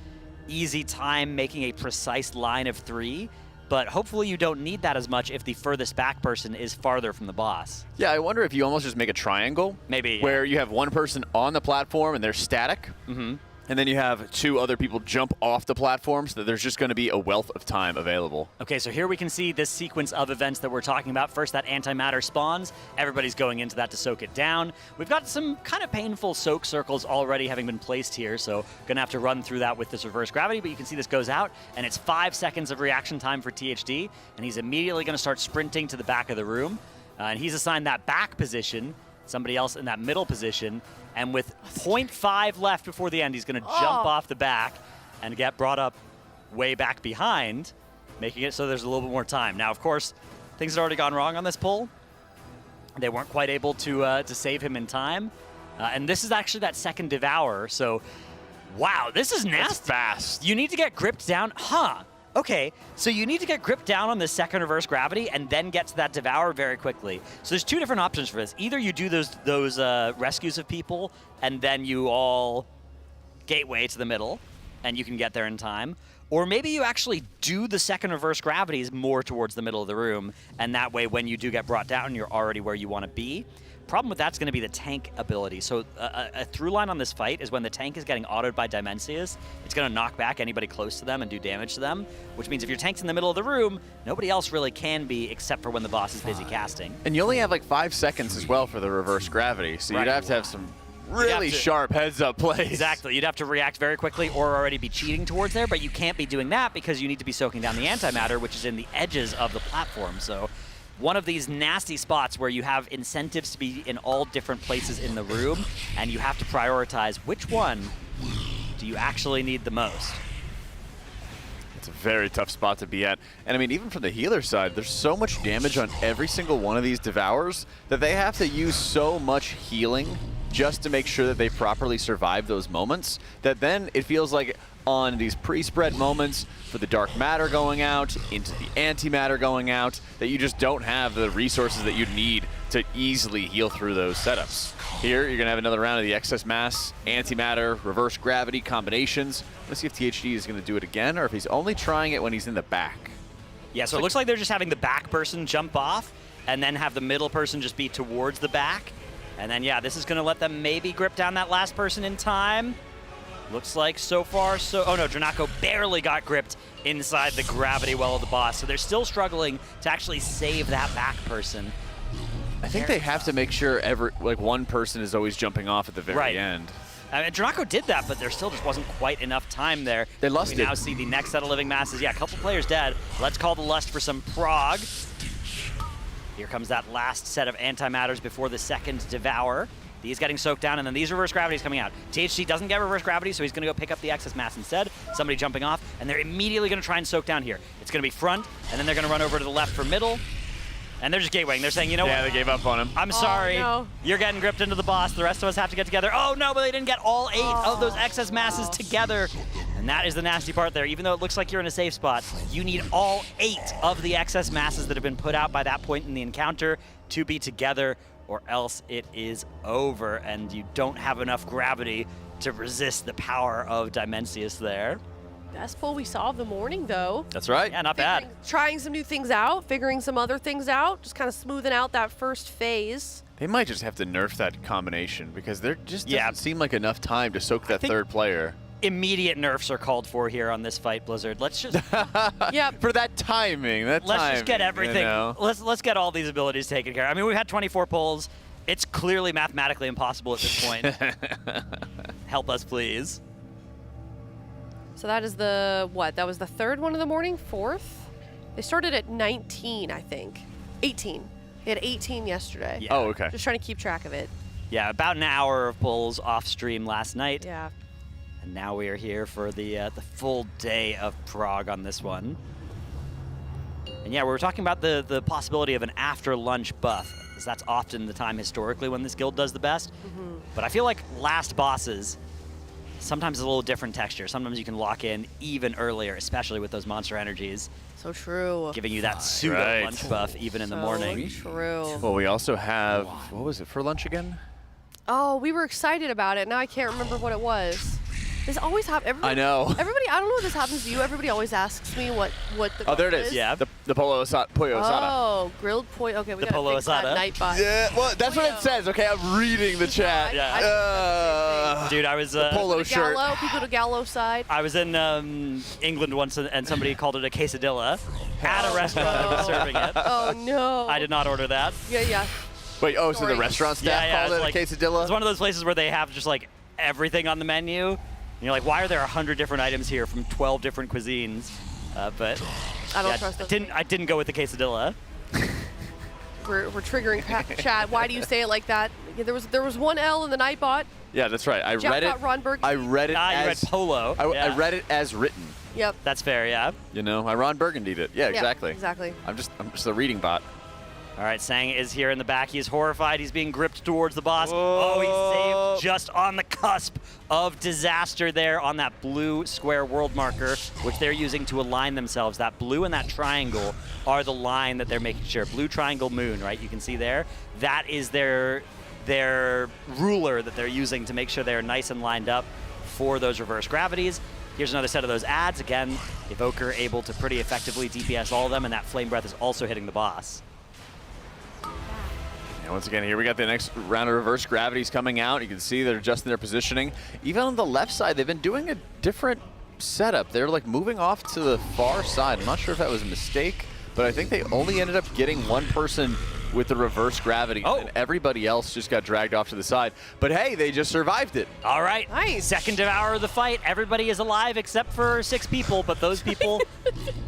easy time making a precise line of 3. But hopefully you don't need that as much if the furthest back person is farther from the boss. Yeah, I wonder if you almost just make a triangle. Maybe. Where you have one person on the platform and they're static. Mm-hmm. And then you have 2 other people jump off the platform, so that there's just going to be a wealth of time available. Okay, so here we can see this sequence of events that we're talking about. First, that antimatter spawns. Everybody's going into that to soak it down. We've got some kind of painful soak circles already having been placed here, so going to have to run through that with this reverse gravity, but you can see this goes out, and it's 5 seconds of reaction time for THD, and he's immediately going to start sprinting to the back of the room, and he's assigned that back position, somebody else in that middle position, and with 0.5 left before the end, he's going to jump off the back and get brought up way back behind, making it so there's a little bit more time. Now, of course, things had already gone wrong on this pull. They weren't quite able to save him in time. And this is actually that second devour, so wow, this is nasty. That's fast. You need to get gripped down. Huh. Okay, so you need to get gripped down on the second reverse gravity and then get to that devour very quickly. So there's 2 different options for this. Either you do those rescues of people and then you all gateway to the middle and you can get there in time. Or maybe you actually do the second reverse gravities more towards the middle of the room, and that way when you do get brought down, you're already where you want to be. Problem with that's going to be the tank ability. So a through line on this fight is when the tank is getting autoed by Demensius, it's going to knock back anybody close to them and do damage to them, which means if your tank's in the middle of the room, nobody else really can be except for when the boss is busy casting. And you only have like 5 seconds as well for the reverse gravity, so you'd have to have some really sharp heads-up plays. Exactly. You'd have to react very quickly or already be cheating towards there, but you can't be doing that because you need to be soaking down the antimatter, which is in the edges of the platform. So one of these nasty spots where you have incentives to be in all different places in the room, and you have to prioritize which one do you actually need the most. It's a very tough spot to be at. And I mean, even from the healer side, there's so much damage on every single one of these devours that they have to use so much healing just to make sure that they properly survive those moments, that then it feels like on these pre-spread moments for the dark matter going out, into the antimatter going out, that you just don't have the resources that you need to easily heal through those setups. Here, you're going to have another round of the excess mass, antimatter, reverse gravity combinations. Let's see if THD is going to do it again, or if he's only trying it when he's in the back. Yeah, so it looks like they're just having the back person jump off, and then have the middle person just be towards the back. And then, yeah, this is going to let them maybe grip down that last person in time. Looks like so far, so... Oh, no, Dranako barely got gripped inside the gravity well of the boss. So they're still struggling to actually save that back person. I think they have to make sure one person is always jumping off at the very end. Dranako did that, but there still just wasn't quite enough time there. They lusted. We now see the next set of living masses. Yeah, a couple players dead. Let's call the lust for some prog. Here comes that last set of antimatters before the second devour. These getting soaked down, and then these reverse gravities coming out. THC doesn't get reverse gravity, so he's going to go pick up the excess mass instead. Somebody jumping off, and they're immediately going to try and soak down here. It's going to be front, and then they're going to run over to the left for middle. And they're just gatewaying. They're saying, you know what? Yeah, they gave up on him. I'm sorry. No. You're getting gripped into the boss. The rest of us have to get together. Oh, no, but they didn't get all 8 of those excess masses together. And that is the nasty part there. Even though it looks like you're in a safe spot, you need all 8 of the excess masses that have been put out by that point in the encounter to be together, or else it is over, and you don't have enough gravity to resist the power of Demensius there. Best pull we saw of the morning, though. That's right. Yeah, not bad. Trying some new things out, figuring some other things out, just kind of smoothing out that first phase. They might just have to nerf that combination, because there just doesn't seem like enough time to soak that third player. Immediate nerfs are called for here on this fight, Blizzard. Let's just for that timing. Let's just get everything. You know? Let's get all these abilities taken care of. I mean, we've had 24 pulls. It's clearly mathematically impossible at this point. Help us, please. So that is the what? That was the third one of the morning, 4th. They started at 19, I think. 18. He had 18 yesterday. Yeah. Oh, okay. Just trying to keep track of it. Yeah, about an hour of pulls off stream last night. Yeah. And now we are here for the full day of prog on this one. And yeah, we were talking about the possibility of an after lunch buff, because that's often the time historically when this guild does the best. But I feel like last bosses, sometimes it's a little different texture. Sometimes you can lock in even earlier, especially with those monster energies. So true. Giving you that pseudo lunch buff even in the morning. True. Well, we also have, what was it for lunch again? Oh, we were excited about it. Now I can't remember what it was. This always happens. I know. Everybody, I don't know if this happens to you. Everybody always asks me what the. Oh, there it is. Yeah. The pollo asada. Pollo asada. Oh, grilled pollo. Okay, we The gotta pollo fix that asada. Nightbot. Yeah, well, that's what it says. Okay, I'm reading the chat. Yeah. Dude, I was polo shirt. Gallo, people to Gallo side. I was in England once, and somebody called it a quesadilla at a restaurant that was serving it. Oh no. I did not order that. Yeah. Wait, oh, so the restaurant staff called it like, a quesadilla? It's one of those places where they have just like everything on the menu. And you're like, why are there 100 different items here from 12 different cuisines? But I don't trust those. I didn't go with the quesadilla. We're triggering chat. Why do you say it like that? Yeah, there was one L in the Nightbot. Yeah, that's right. I Jeff read it. got Ron Burgundy. I read it as you read polo. I read it as written. Yep. That's fair. Yeah. You know, I Ron Burgundied it. Yeah, exactly. Exactly. I'm just a reading bot. All right, Sang is here in the back. He is horrified. He's being gripped towards the boss. Oh, he's saved just on the cusp of disaster there on that blue square world marker, which they're using to align themselves. That blue and that triangle are the line that they're making sure. Blue triangle moon, right? You can see there. That is their ruler that they're using to make sure they're nice and lined up for those reverse gravities. Here's another set of those ads. Again, Evoker able to pretty effectively DPS all of them, and that Flame Breath is also hitting the boss. And once again, here we got the next round of reverse gravities coming out. You can see they're adjusting their positioning. Even on the left side, they've been doing a different setup. They're like moving off to the far side. I'm not sure if that was a mistake, but I think they only ended up getting one person with the reverse gravity, and everybody else just got dragged off to the side. But hey, they just survived it. All right, nice. Second hour of the fight. Everybody is alive except for 6 people, but those people,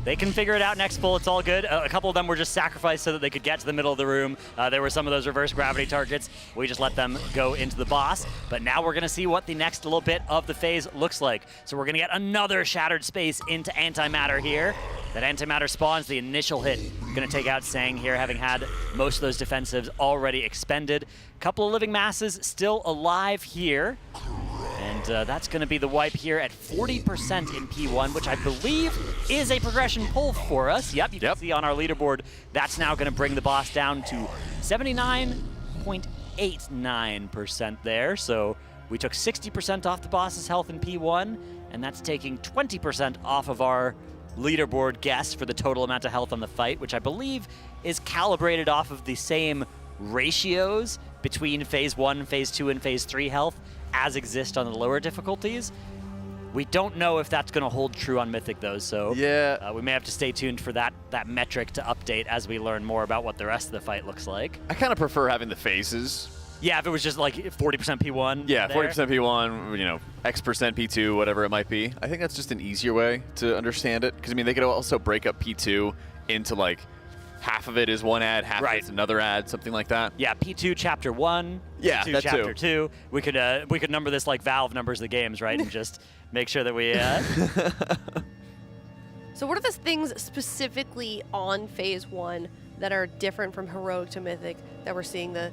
they can figure it out next pull. It's all good. A couple of them were just sacrificed so that they could get to the middle of the room. There were some of those reverse gravity targets. We just let them go into the boss. But now we're going to see what the next little bit of the phase looks like. So we're going to get another shattered space into antimatter here. That antimatter spawns the initial hit. Going to take out Sang here, having had most of those defensives already expended. Couple of living masses still alive here. And that's going to be the wipe here at 40% in P1, which I believe is a progression pull for us. Yep, you can see on our leaderboard, that's now going to bring the boss down to 79.89% there. So we took 60% off the boss's health in P1, and that's taking 20% off of our leaderboard guess for the total amount of health on the fight, which I believe is calibrated off of the same ratios between Phase 1, Phase 2, and Phase 3 health as exist on the lower difficulties. We don't know if that's going to hold true on Mythic, though, so yeah, we may have to stay tuned for that metric to update as we learn more about what the rest of the fight looks like. I kind of prefer having the phases. Yeah, if it was just like 40% P1. Yeah, 40% P1, you know, X% P2, whatever it might be. I think that's just an easier way to understand it. Because, I mean, they could also break up P2 into, like, half of it is one ad, half of it's another ad, something like that. Yeah, P2 Chapter 1, yeah, P2 that Chapter too. 2. We could number this like Valve numbers the games, right? And just make sure that we... So what are the things specifically on Phase 1 that are different from Heroic to Mythic that we're seeing the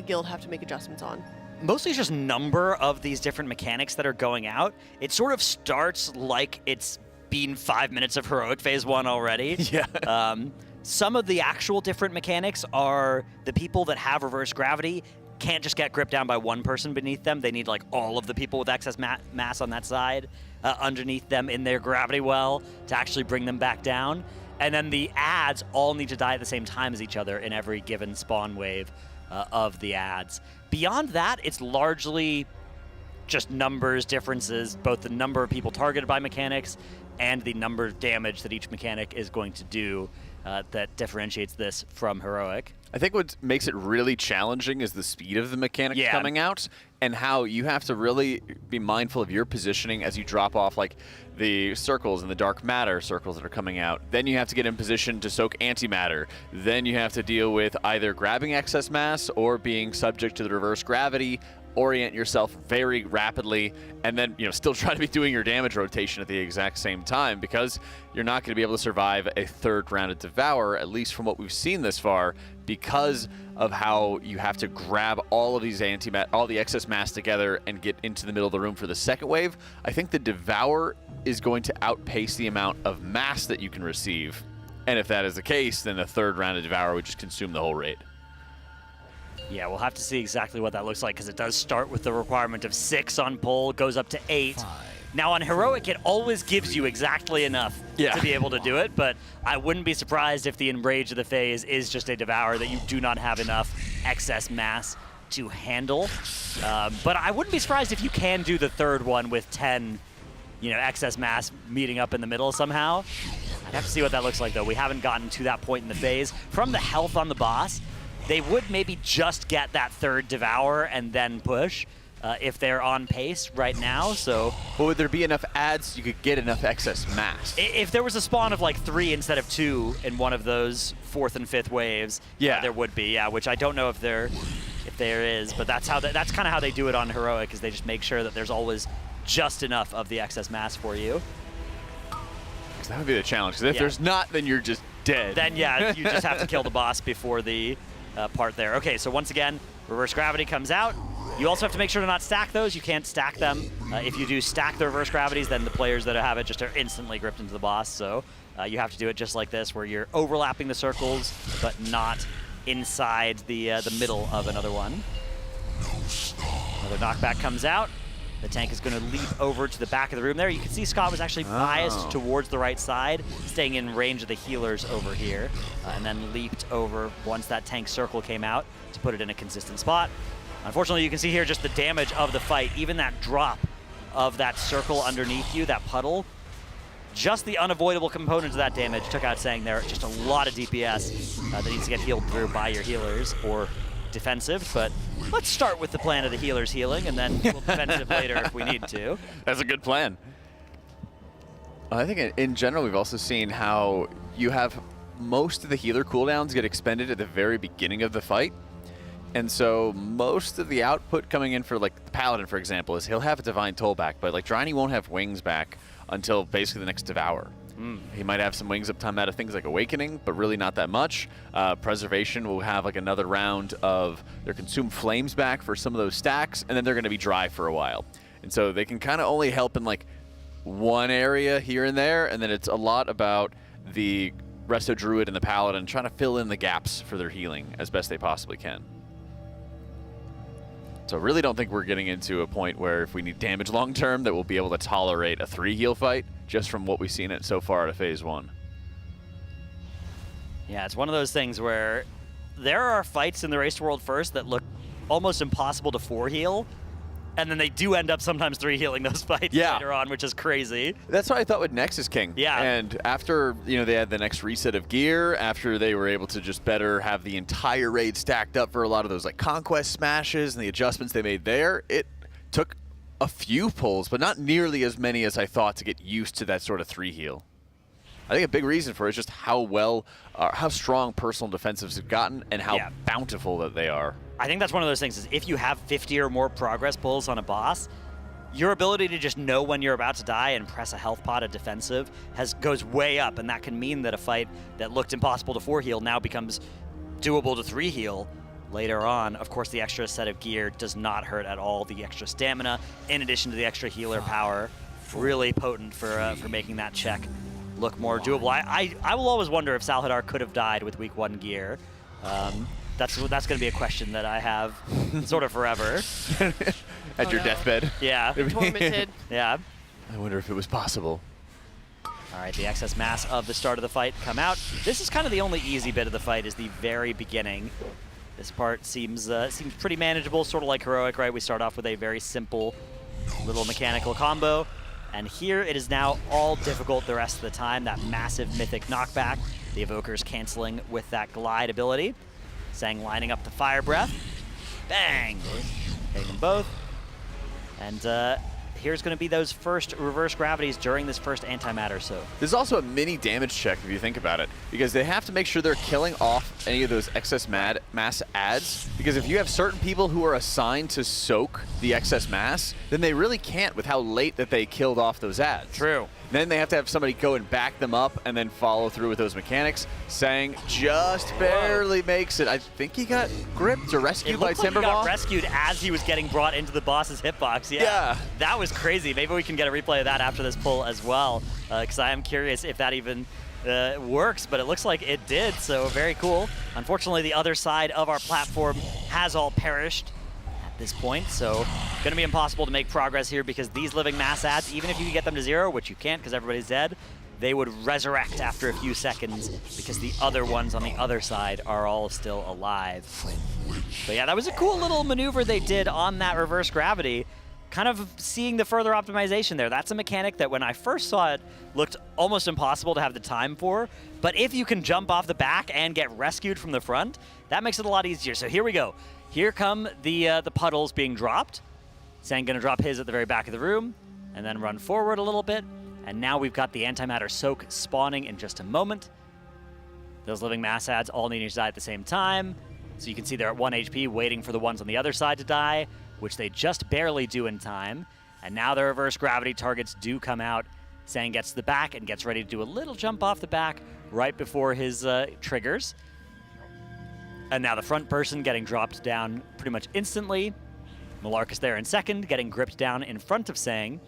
guild have to make adjustments on? Mostly just number of these different mechanics that are going out. It sort of starts like it's been 5 minutes of Heroic Phase 1 already. Yeah. Some of the actual different mechanics are the people that have reverse gravity can't just get gripped down by one person beneath them. They need like all of the people with excess mass on that side underneath them in their gravity well to actually bring them back down. And then the ads all need to die at the same time as each other in every given spawn wave of the ads. Beyond that, it's largely just numbers differences, both the number of people targeted by mechanics and the number of damage that each mechanic is going to do. that differentiates this from Heroic. I think what makes it really challenging is the speed of the mechanics coming out, and how you have to really be mindful of your positioning as you drop off like the circles and the dark matter circles that are coming out. Then you have to get in position to soak antimatter. Then you have to deal with either grabbing excess mass or being subject to the reverse gravity, orient yourself very rapidly, and then still try to be doing your damage rotation at the exact same time, because you're not going to be able to survive a third round of Devour, at least from what we've seen this far, because of how you have to grab all of these all the excess mass together and get into the middle of the room for the second wave. I think the Devour is going to outpace the amount of mass that you can receive, and if that is the case, then a third round of Devour would just consume the whole raid. Yeah, we'll have to see exactly what that looks like, because it does start with the requirement of 6 on pull, goes up to 8. Now on Heroic, it always gives you exactly enough to be able to do it, but I wouldn't be surprised if the Enrage of the phase is just a Devour that you do not have enough excess mass to handle. But I wouldn't be surprised if you can do the third one with 10 excess mass meeting up in the middle somehow. I'd have to see what that looks like, though. We haven't gotten to that point in the phase. From the health on the boss, they would maybe just get that third Devour and then push if they're on pace right now. So, but would there be enough adds you could get enough excess mass? If there was a spawn of like 3 instead of 2 in one of those 4th and 5th waves, there would be. Yeah, which I don't know if there is, but that's kind of how they do it on Heroic, is they just make sure that there's always just enough of the excess mass for you. Because that would be the challenge. Because if there's not, then you're just dead. Then you just have to kill the boss before the part there. Okay, so once again, reverse gravity comes out. You also have to make sure to not stack those. You can't stack them. If you do stack the reverse gravities, then the players that have it just are instantly gripped into the boss. So you have to do it just like this, where you're overlapping the circles, but not inside the middle of another one. Another knockback comes out. The tank is going to leap over to the back of the room there. You can see Scott was actually biased towards the right side, staying in range of the healers over here, and then leaped over once that tank circle came out to put it in a consistent spot. Unfortunately, you can see here just the damage of the fight, even that drop of that circle underneath you, that puddle, just the unavoidable components of that damage took out Sang there. Just a lot of DPS that needs to get healed through by your healers, or defensive, but let's start with the plan of the healers healing, and then we'll defensive later if we need to. That's a good plan. I think in general, we've also seen how you have most of the healer cooldowns get expended at the very beginning of the fight. And so most of the output coming in for like the Paladin, for example, is he'll have a Divine Toll back, but like Dryny won't have wings back until basically the next Devour. He might have some wings uptime out of things like Awakening, but really not that much. Preservation will have like another round of their Consumed Flames back for some of those stacks, and then they're going to be dry for a while. And so they can kind of only help in like one area here and there, and then it's a lot about the Resto Druid and the Paladin trying to fill in the gaps for their healing as best they possibly can. So I really don't think we're getting into a point where if we need damage long term that we'll be able to tolerate a 3 heal fight, just from what we've seen it so far at phase 1. Yeah, it's one of those things where there are fights in the Race to World First that look almost impossible to 4 heal, and then they do end up sometimes 3 healing those fights later on, which is crazy. That's what I thought with Nexus King. Yeah. And after they had the next reset of gear, after they were able to just better have the entire raid stacked up for a lot of those like conquest smashes and the adjustments they made there, it took a few pulls, but not nearly as many as I thought to get used to that sort of 3 heal. I think a big reason for it is just how strong personal defensives have gotten and how bountiful that they are. I think that's one of those things, is if you have 50 or more progress pulls on a boss, your ability to just know when you're about to die and press a health pot at defensive goes way up, and that can mean that a fight that looked impossible to 4 heal now becomes doable to 3 heal later on. Of course, the extra set of gear does not hurt at all. The extra stamina, in addition to the extra healer power, really potent for making that check look more doable. I will always wonder if Salhadar could have died with week 1 gear. That's going to be a question that I have sort of forever. At your deathbed. Yeah. Tormented. Yeah. I wonder if it was possible. All right, the excess mass of the start of the fight come out. This is kind of the only easy bit of the fight, is the very beginning. This part seems pretty manageable, sort of like Heroic, right? We start off with a very simple little mechanical combo. And here it is now all difficult the rest of the time. That massive mythic knockback The Evoker's canceling with that glide ability. Sang lining up the Fire Breath. Bang! Hitting them both. And here's going to be those first reverse gravities during this first antimatter soak. There's also a mini damage check if you think about it, because they have to make sure they're killing off any of those excess mass adds, because if you have certain people who are assigned to soak the excess mass, then they really can't with how late that they killed off those adds. True. Then they have to have somebody go and back them up and then follow through with those mechanics. Sang just barely makes it. I think he got gripped or rescued by Timberball. He got rescued as he was getting brought into the boss's hitbox. Yeah. That was crazy. Maybe we can get a replay of that after this pull as well, because I am curious if that even works, but it looks like it did, so very cool. Unfortunately, the other side of our platform has all perished at this point, so going to be impossible to make progress here because these living mass adds, even if you can get them to 0, which you can't because everybody's dead, they would resurrect after a few seconds because the other ones on the other side are all still alive. But yeah, that was a cool little maneuver they did on that reverse gravity, kind of seeing the further optimization there. That's a mechanic that when I first saw it looked almost impossible to have the time for, but if you can jump off the back and get rescued from the front, that makes it a lot easier. So here we go. Here come the puddles being dropped. Sang gonna drop his at the very back of the room and then run forward a little bit. And now we've got the antimatter soak spawning in just a moment. Those living mass adds all needing to die at the same time. So you can see they're at 1 HP waiting for the ones on the other side to die, which they just barely do in time. And now the reverse gravity targets do come out. Sang gets to the back and gets ready to do a little jump off the back right before his triggers. And now the front person getting dropped down pretty much instantly. Malarkus there in second, getting gripped down in front of Sang.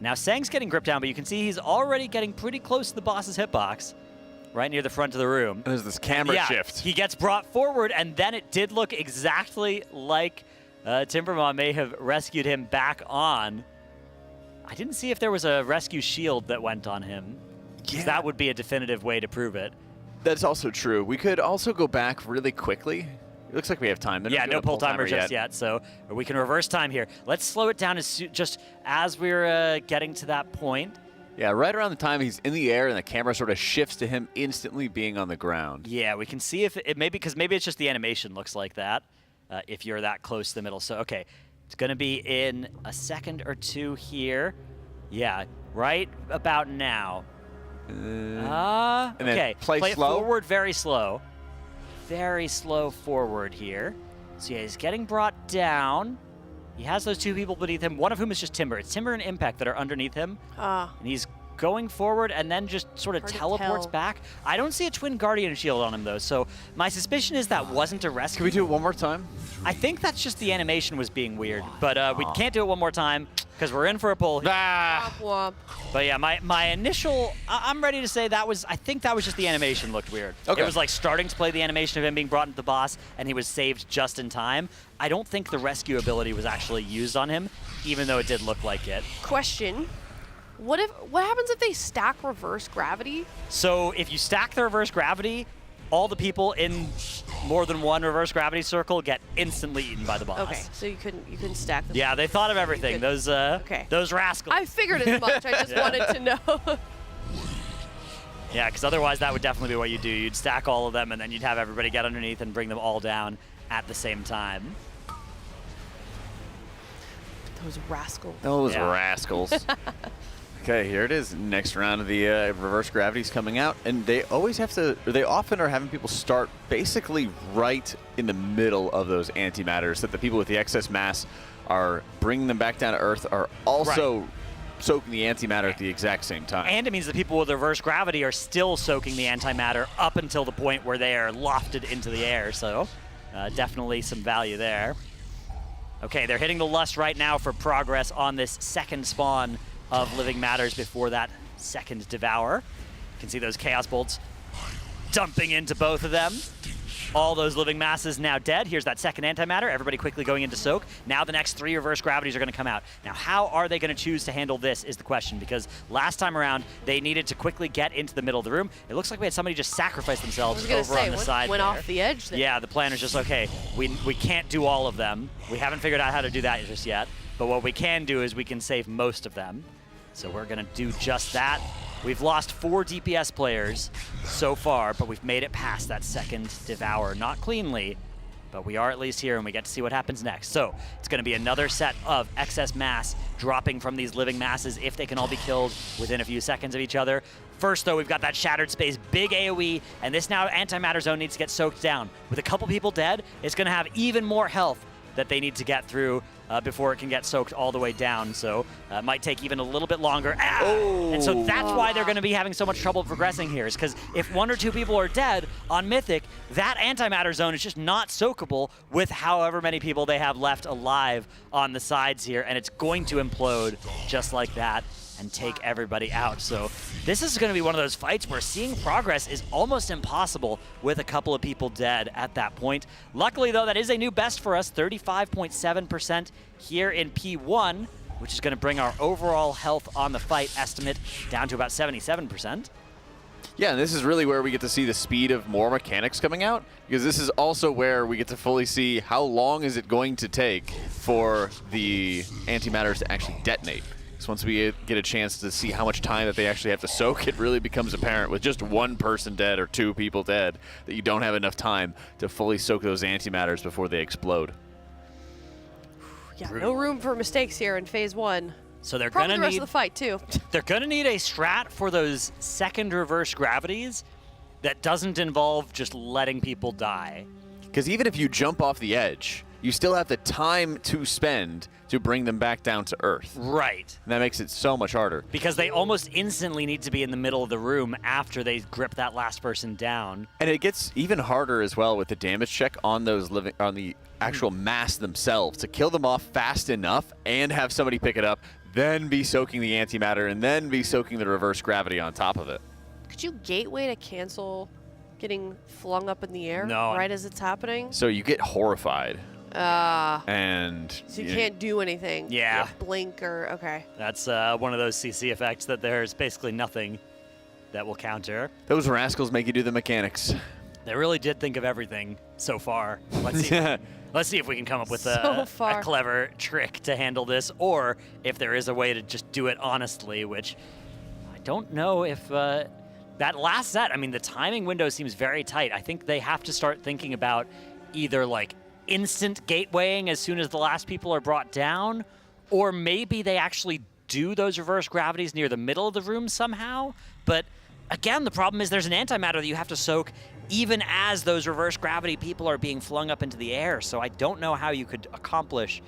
Now Sang's getting gripped down, but you can see he's already getting pretty close to the boss's hitbox, right near the front of the room. There's this camera shift. He gets brought forward, and then it did look exactly like Timbermaw may have rescued him back on. I didn't see if there was a rescue shield that went on him. Yeah. That would be a definitive way to prove it. That's also true. We could also go back really quickly. It looks like we have time. Yeah, no pull timer just yet, so we can reverse time here. Let's slow it down just as we're getting to that point. Yeah, right around the time he's in the air and the camera sort of shifts to him instantly being on the ground. Yeah, we can see if it maybe, because maybe it's just the animation looks like that if you're that close to the middle. So, okay, it's going to be in a second or two here. Yeah, right about now. Okay, play slow. Forward very slow. Very slow forward here. So yeah, he's getting brought down. He has those two people beneath him, one of whom is just Timber. It's Timber and Impact that are underneath him. And he's going forward and then just sort of teleports back. I don't see a Twin Guardian Shield on him, though, so my suspicion is that wasn't a rescue. Can we do it one more time? I think that's just the animation was being weird, but we can't do it one more time because we're in for a pull. Womp womp. But yeah, my initial, I'm ready to say I think that was just the animation looked weird. Okay. It was like starting to play the animation of him being brought into the boss and he was saved just in time. I don't think the rescue ability was actually used on him, even though it did look like it. Question. What happens if they stack reverse gravity? So if you stack the reverse gravity, all the people in more than one reverse gravity circle get instantly eaten by the boss. Okay, so you couldn't stack them. Yeah, they thought of everything. Those rascals. I figured as much. I just wanted to know. Yeah, because otherwise that would definitely be what you do. You'd stack all of them, and then you'd have everybody get underneath and bring them all down at the same time. Those rascals. Those rascals. Okay, here it is. Next round of the reverse gravity's coming out, and they always have to, or they often are having people start basically right in the middle of those antimatters, that the people with the excess mass are bringing them back down to Earth, are also soaking the antimatter at the exact same time. And it means the people with reverse gravity are still soaking the antimatter up until the point where they are lofted into the air, so definitely some value there. Okay, they're hitting the lust right now for progress on this second spawn of living matters before that second devour. You can see those chaos bolts dumping into both of them. All those living masses now dead. Here's that second antimatter. Everybody quickly going into soak. Now the next 3 reverse gravities are going to come out. Now how are they going to choose to handle this is the question, because last time around they needed to quickly get into the middle of the room. It looks like we had somebody just sacrifice themselves over on the side went there. off the edge there. Yeah, the plan is just, okay, we can't do all of them. We haven't figured out how to do that just yet. But what we can do is we can save most of them. So we're going to do just that. We've lost 4 DPS players so far, but we've made it past that second Devour. Not cleanly, but we are at least here, and we get to see what happens next. So it's going to be another set of excess mass dropping from these living masses if they can all be killed within a few seconds of each other. First, though, we've got that Shattered Space, big AoE, and this now antimatter zone needs to get soaked down. With a couple people dead, it's going to have even more health that they need to get through before it can get soaked all the way down. So it might take even a little bit longer. And so that's why they're going to be having so much trouble progressing here, is because if 1 or 2 people are dead on Mythic, that antimatter zone is just not soakable with however many people they have left alive on the sides here, and it's going to implode just like that and take everybody out. So this is going to be one of those fights where seeing progress is almost impossible with a couple of people dead at that point. Luckily, though, that is a new best for us, 35.7% here in P1, which is going to bring our overall health on the fight estimate down to about 77%. Yeah, and this is really where we get to see the speed of more mechanics coming out, because this is also where we get to fully see how long is it going to take for the antimatters to actually detonate. So once we get a chance to see how much time that they actually have to soak, it really becomes apparent with just 1 person dead or 2 people dead that you don't have enough time to fully soak those antimatters before they explode. Yeah, no room for mistakes here in phase 1. So they're Probably gonna the rest need of the fight too. They're gonna need a strat for those second reverse gravities that doesn't involve just letting people die. Because even if you jump off the edge, you still have the time to spend to bring them back down to Earth. Right. And that makes it so much harder. Because they almost instantly need to be in the middle of the room after they grip that last person down. And it gets even harder as well with the damage check on those on the actual mass themselves to kill them off fast enough and have somebody pick it up, then be soaking the antimatter, and then be soaking the reverse gravity on top of it. Could you gateway to cancel getting flung up in the air No. right as it's happening? So you get horrified. And So you can't do anything. Yeah. Blink or, okay. That's one of those CC effects that there's basically nothing that will counter. Those rascals make you do the mechanics. They really did think of everything so far. Let's see. Let's see if we can come up with So a far. clever trick to handle this, or if there is a way to just do it honestly, which I don't know if that last set, I mean, the timing window seems very tight. I think they have to start thinking about either like instant gatewaying as soon as the last people are brought down, or maybe they actually do those reverse gravities near the middle of the room somehow. But again, the problem is there's an antimatter that you have to soak even as those reverse gravity people are being flung up into the air. So I don't know how you could accomplish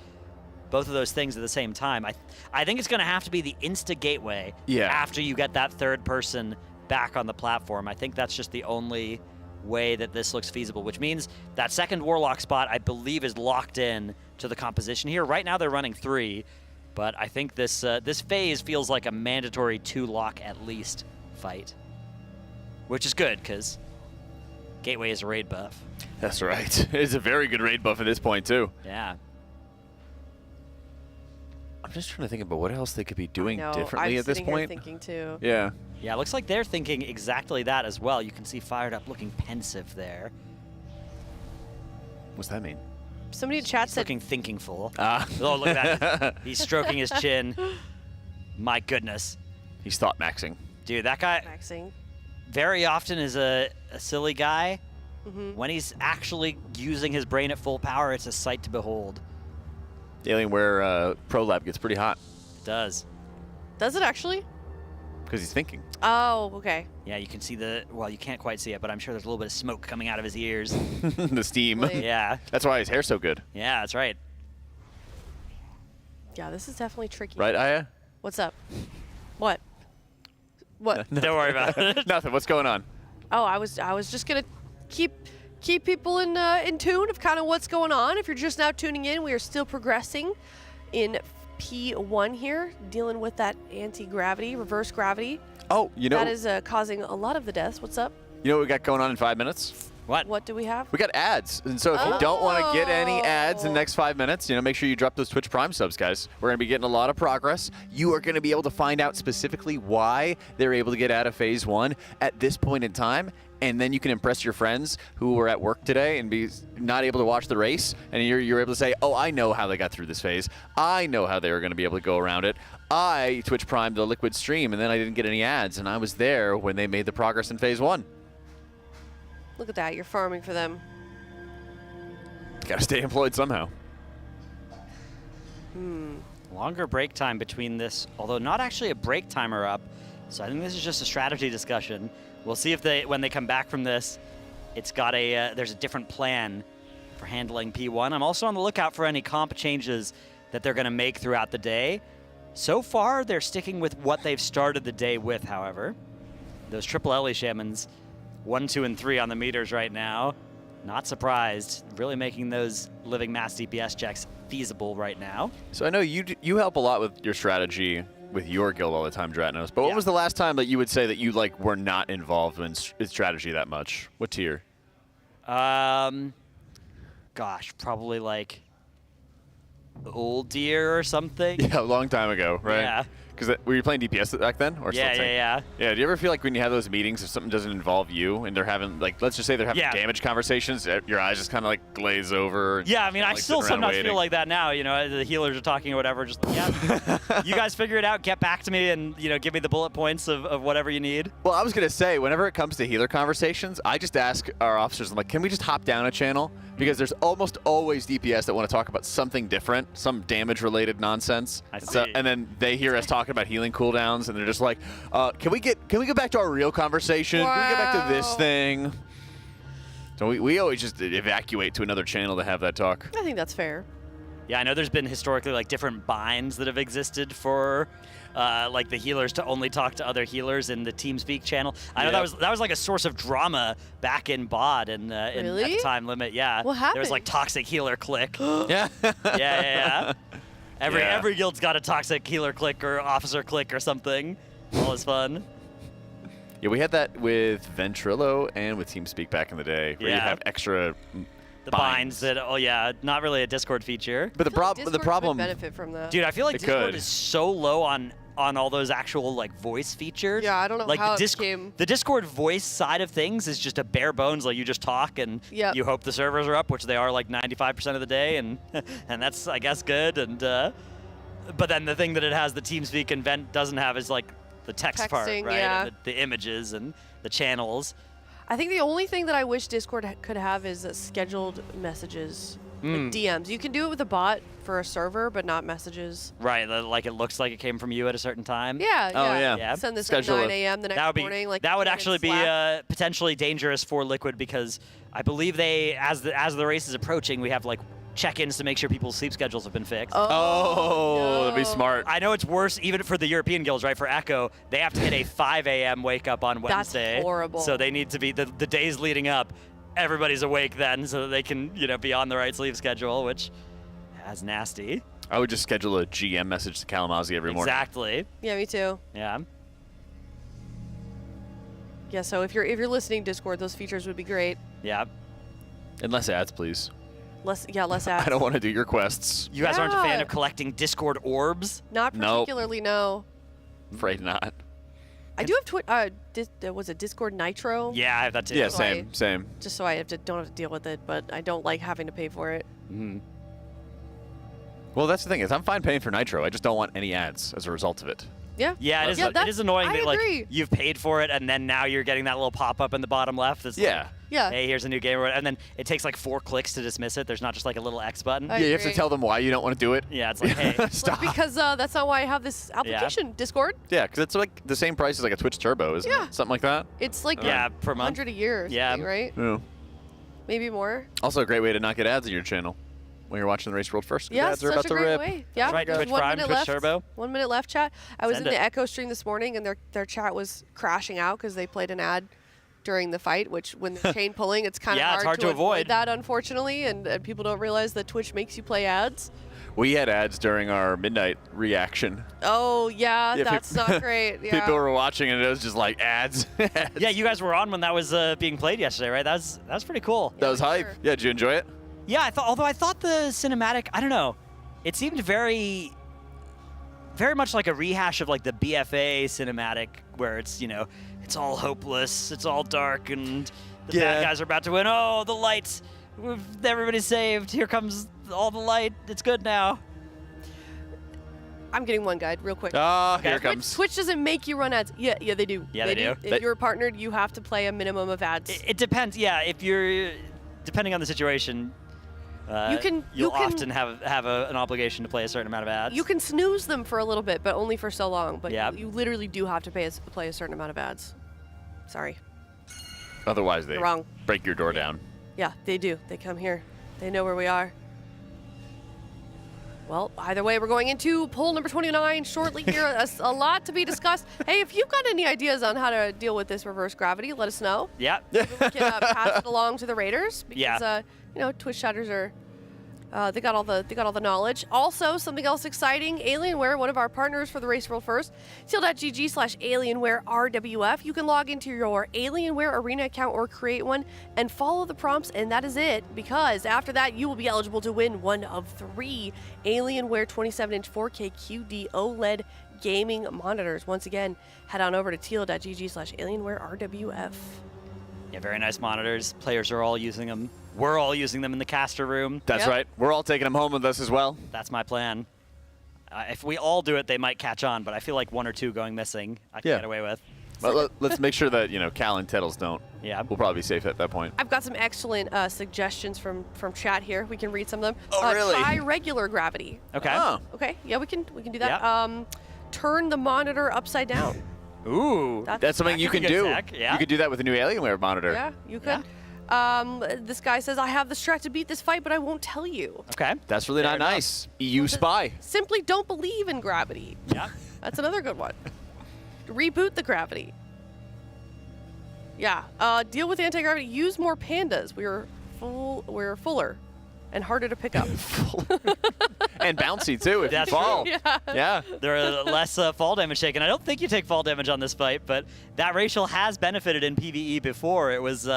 both of those things at the same time. I think it's going to have to be the insta gateway after you get that third person back on the platform. I think that's just the only way that this looks feasible, which means that second Warlock spot, I believe, is locked in to the composition here. Right now they're running 3, but I think this this phase feels like a mandatory 2-lock at least fight, which is good because Gateway is a raid buff. That's right. It's a very good raid buff at this point too. Yeah. I'm just trying to think about what else they could be doing differently I'm at this sitting here point. thinking too. Yeah. Yeah, it looks like they're thinking exactly that as well. You can see Fired Up looking pensive there. What's that mean? Somebody in chat He's said looking thinkingful. Oh, look at that. He's stroking his chin. My goodness. He's thought maxing. Dude, that guy maxing. Very often is a silly guy. Mhm. When he's actually using his brain at full power, it's a sight to behold. The Alienware Pro Lab gets pretty hot. It does. Does it actually? Because he's thinking. Oh, okay. Yeah, you can see well, you can't quite see it, but I'm sure there's a little bit of smoke coming out of his ears. The steam. Yeah. That's why his hair's so good. Yeah, that's right. Yeah, this is definitely tricky. Right, Aya? What's up? What? What? Don't worry about it. Nothing. What's going on? Oh, I was just gonna keep people in tune of kind of what's going on. If you're just now tuning in, we are still progressing in P1 here, dealing with that anti-gravity, reverse gravity. Oh, you know. That is causing a lot of the deaths. What's up? You know what we got going on in 5 minutes? What do we have? We got ads. And so if you don't want to get any ads in the next 5 minutes, make sure you drop those Twitch Prime subs, guys. We're going to be getting a lot of progress. You are going to be able to find out specifically why they're able to get out of phase 1 at this point in time. and then you can impress your friends who were at work today and be not able to watch the race, and you're able to say, oh, I know how they got through this phase. I know how they were going to be able to go around it. I Twitch primed the Liquid stream, and then I didn't get any ads, and I was there when they made the progress in phase 1. Look at that. You're farming for them. Got to stay employed somehow. Longer break time between this, although not actually a break timer up. So I think this is just a strategy discussion. We'll see if when they come back from this, it's got there's a different plan for handling P1. I'm also on the lookout for any comp changes that they're going to make throughout the day. So far, they're sticking with what they've started the day with, however. Those triple Ellie Shamans, 1, 2, and 3 on the meters right now. Not surprised. Really making those living mass DPS checks feasible right now. So I know you help a lot with your strategy with your guild all the time, Dratnos. But when was the last time that you would say that you were not involved in strategy that much? What tier? Gosh, probably like Old Deer or something. Yeah, a long time ago, right? Yeah. Because were you playing DPS back then? Or Yeah. Yeah, do you ever feel like when you have those meetings, if something doesn't involve you and they're having, let's just say they're having damage conversations, your eyes just kind of glaze over? Yeah, I mean, I still sometimes feel like that now. You know, the healers are talking or whatever. Just, you guys figure it out, get back to me, and, give me the bullet points of whatever you need. Well, I was going to say, whenever it comes to healer conversations, I just ask our officers, I'm like, can we just hop down a channel? Because there's almost always DPS that want to talk about something different, some damage-related nonsense. And then they hear us talking about healing cooldowns, and they're just like, "Can we get back to our real conversation? Can we get back to this thing?" So we always just evacuate to another channel to have that talk. I think that's fair. Yeah, I know there's been historically different binds that have existed for the healers to only talk to other healers in the TeamSpeak channel. I know that was like a source of drama back in BOD and at the time limit. Yeah, what happened? There was toxic healer clique. Yeah. Yeah. Every guild's got a toxic healer clique or officer clique or something. All is fun. Yeah, we had that with Ventrilo and with TeamSpeak back in the day, where you have extra binds that, not really a Discord feature. But the problem benefit from that. Dude, I feel like Discord is so low on all those actual voice features. Yeah, I don't know how it came. The Discord voice side of things is just a bare bones, you just talk and you hope the servers are up, which they are 95% of the day, and and that's, I guess, good. And but then the thing that it has, the TeamSpeak and Vent doesn't have, is the text part, right? Yeah. And the images and the channels. I think the only thing that I wish Discord could have is scheduled messages, like DMs. You can do it with a bot for a server, but not messages. Right, it looks like it came from you at a certain time. Yeah, Oh, yeah. Send this at 9 a.m. the next morning. That would actually be potentially dangerous for Liquid, because I believe as the race is approaching, we have check-ins to make sure people's sleep schedules have been fixed. That'd be smart. I know it's worse even for the European guilds, right? For Echo, they have to hit a 5 a.m. wake up on Wednesday. That's horrible. So they need to be, the days leading up, everybody's awake then, so that they can, be on the right sleep schedule, which is nasty. I would just schedule a GM message to Kalamazoo every morning. Exactly. Yeah, me too. Yeah. Yeah, so if you're listening Discord, those features would be great. Yeah. And less ads, please. Less ads. I don't want to do your quests. You guys aren't a fan of collecting Discord orbs? Not particularly, no. Afraid not. I do have was it Discord Nitro? Yeah, I have that too. Yeah, same. Just so I don't have to deal with it, but I don't like having to pay for it. Well, that's the thing, is I'm fine paying for Nitro. I just don't want any ads as a result of it. Yeah. Yeah, it is annoying I that agree. you've paid for it and then now you're getting that little pop-up in the bottom left that's Yeah. hey, here's a new game, and then it takes 4 clicks to dismiss it. There's not just a little X button. You have to tell them why you don't want to do it. Yeah, it's hey. Stop. Because that's not why I have this application, Discord. Yeah, because it's the same price as a Twitch Turbo, isn't it? Something like that? It's per month. 100 a year, right? Yeah. Maybe more. Also a great way to not get ads in your channel when you're watching the race world first. Yeah, ads are about such a to great rip. way. Yeah, right, Twitch Prime, Twitch Turbo. 1 minute left, chat. I was Send in the it. Echo stream this morning, and their chat was crashing out because they played an ad during the fight, which when they're chain pulling, it's kind of hard to avoid that, unfortunately, and people don't realize that Twitch makes you play ads. We had ads during our midnight reaction. Oh, yeah, that's not great. Yeah. People were watching, and it was just ads. Yeah, you guys were on when that was being played yesterday, right? That was pretty cool. That was hype. Yeah, did you enjoy it? Yeah, although I thought the cinematic, I don't know, it seemed very very much like a rehash of like the BFA cinematic, where it's, you know, it's all hopeless, it's all dark, and the bad guys are about to win. Oh, the lights, everybody's saved. Here comes all the light. It's good now. I'm getting one guide real quick. Oh, here it comes. Twitch doesn't make you run ads. Yeah, they do. Yeah, they do. If you're partnered, you have to play a minimum of ads. It depends. Yeah, if you're, depending on the situation, you'll often have an obligation to play a certain amount of ads. You can snooze them for a little bit, but only for so long. But yeah. you literally do have to play a certain amount of ads. Sorry. Otherwise, they Wrong. break your door down. Yeah, they do. They come here. They know where we are. Well, either way, we're going into poll number 29 shortly here. A lot to be discussed. Hey, if you've got any ideas on how to deal with this reverse gravity, let us know. Yeah. Maybe we can pass it along to the Raiders because yeah. You know, Twitch chatters are they got all the knowledge. Also, something else exciting, Alienware, one of our partners for the Race World First, teal.gg/Alienware RWF. You can log into your Alienware Arena account or create one and follow the prompts, and that is it, because after that you will be eligible to win one of 3 Alienware 27-inch 4K QD OLED gaming monitors. Once again, head on over to teal.gg/Alienware RWF. Yeah, very nice monitors. Players are all using them. We're all using them in the caster room. That's right. We're all taking them home with us as well. That's my plan. If we all do it, they might catch on, but I feel like 1 or 2 going missing, I can get away with. Well, let's make sure that, you know, Cal and Tettles don't. Yeah. We'll probably be safe at that point. I've got some excellent suggestions from chat here. We can read some of them. Oh, really? Try regular gravity. Okay. Oh. Okay. Yeah, we can do that. Yeah. Turn the monitor upside down. Ooh, that's something you can do. Yeah. You could do that with a new Alienware monitor. Yeah, you could. This guy says, I have the strat to beat this fight, but I won't tell you. Okay. That's really not nice. EU spy. Simply don't believe in gravity. Yeah. That's another good one. Reboot the gravity. Yeah. Deal with anti-gravity. Use more pandas. We're fuller and harder to pick up. And bouncy, too, if you fall. Yeah. There are less fall damage taken. I don't think you take fall damage on this fight, but that racial has benefited in PvE before. It was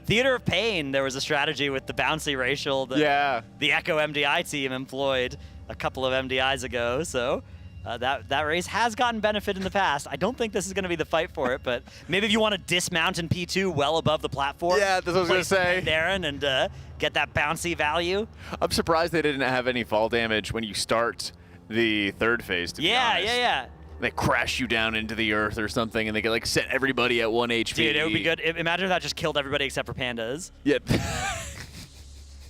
Theater of Pain. There was a strategy with the bouncy racial that the Echo MDI team employed a couple of MDIs ago. So that race has gotten benefit in the past. I don't think this is going to be the fight for it, but maybe if you want to dismount in P2 well above the platform. Yeah, that's what I was going to say. Darren, and get that bouncy value. I'm surprised they didn't have any fall damage when you start the 3rd phase, to be honest. Yeah. They crash you down into the earth or something, and they could like set everybody at 1 HP. Dude, it would be good. Imagine if that just killed everybody except for pandas. Yep.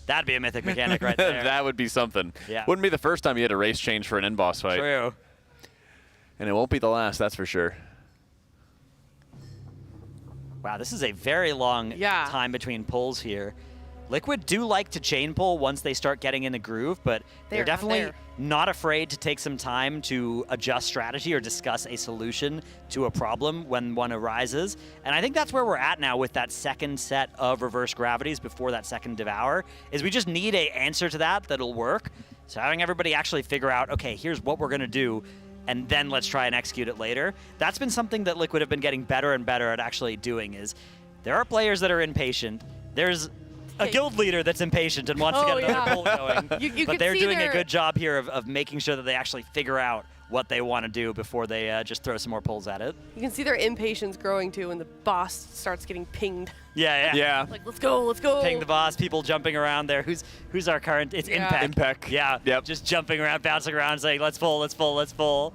That'd be a mythic mechanic right there. That would be something. Yeah. Wouldn't be the first time you had a race change for an end boss fight. True. And it won't be the last, that's for sure. Wow, this is a very long time between pulls here. Liquid do like to chain pull once they start getting in the groove, but they're definitely not afraid to take some time to adjust strategy or discuss a solution to a problem when one arises. And I think that's where we're at now with that second set of reverse gravities before that second devour, is we just need an answer to that that'll work. So having everybody actually figure out, okay, here's what we're going to do, and then let's try and execute it later. That's been something that Liquid have been getting better and better at actually doing. Is there are players that are impatient. There's a guild leader that's impatient and wants to get another pull going. But they're doing a good job here of making sure that they actually figure out what they want to do before they just throw some more pulls at it. You can see their impatience growing too when the boss starts getting pinged. Yeah. Like, let's go. Ping the boss, people jumping around there. Who's our current? It's Impec. Yeah. Yep. Just jumping around, bouncing around, saying, let's pull.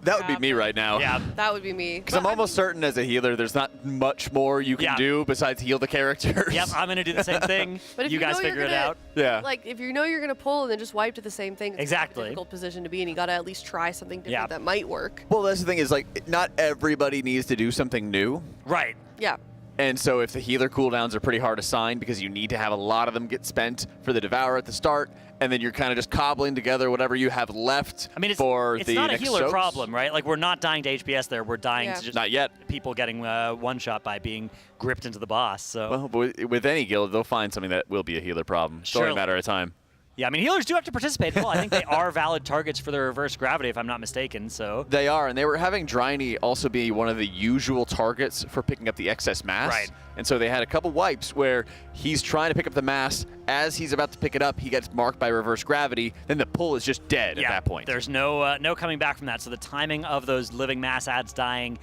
That would be me right now. Yeah. That would be me. Because I'm almost certain as a healer, there's not much more you can do besides heal the characters. Yep, I'm going to do the same thing. But if you guys figure it out. Yeah. Like, if you know you're going to pull and then just wipe to the same thing, it's exactly. a difficult position to be in. You got to at least try something different that might work. Well, that's the thing is, like, not everybody needs to do something new. Right. Yeah. And so if the healer cooldowns are pretty hard to assign because you need to have a lot of them get spent for the Devour at the start, and then you're kind of just cobbling together whatever you have left for the it's not a next healer soaps. problem, right? Like, we're not dying to HPS there. We're dying to just not yet. People getting one-shot by being gripped into the boss. So Well, with any guild, they'll find something that will be a healer problem. It's only a matter of time. Yeah, I mean, healers do have to participate. Well, I think they are valid targets for the reverse gravity, if I'm not mistaken, so. They are, and they were having Dryny also be one of the usual targets for picking up the excess mass. Right. And so they had a couple wipes where he's trying to pick up the mass. As he's about to pick it up, he gets marked by reverse gravity. Then the pull is just dead at that point. There's no coming back from that. So the timing of those living mass ads dying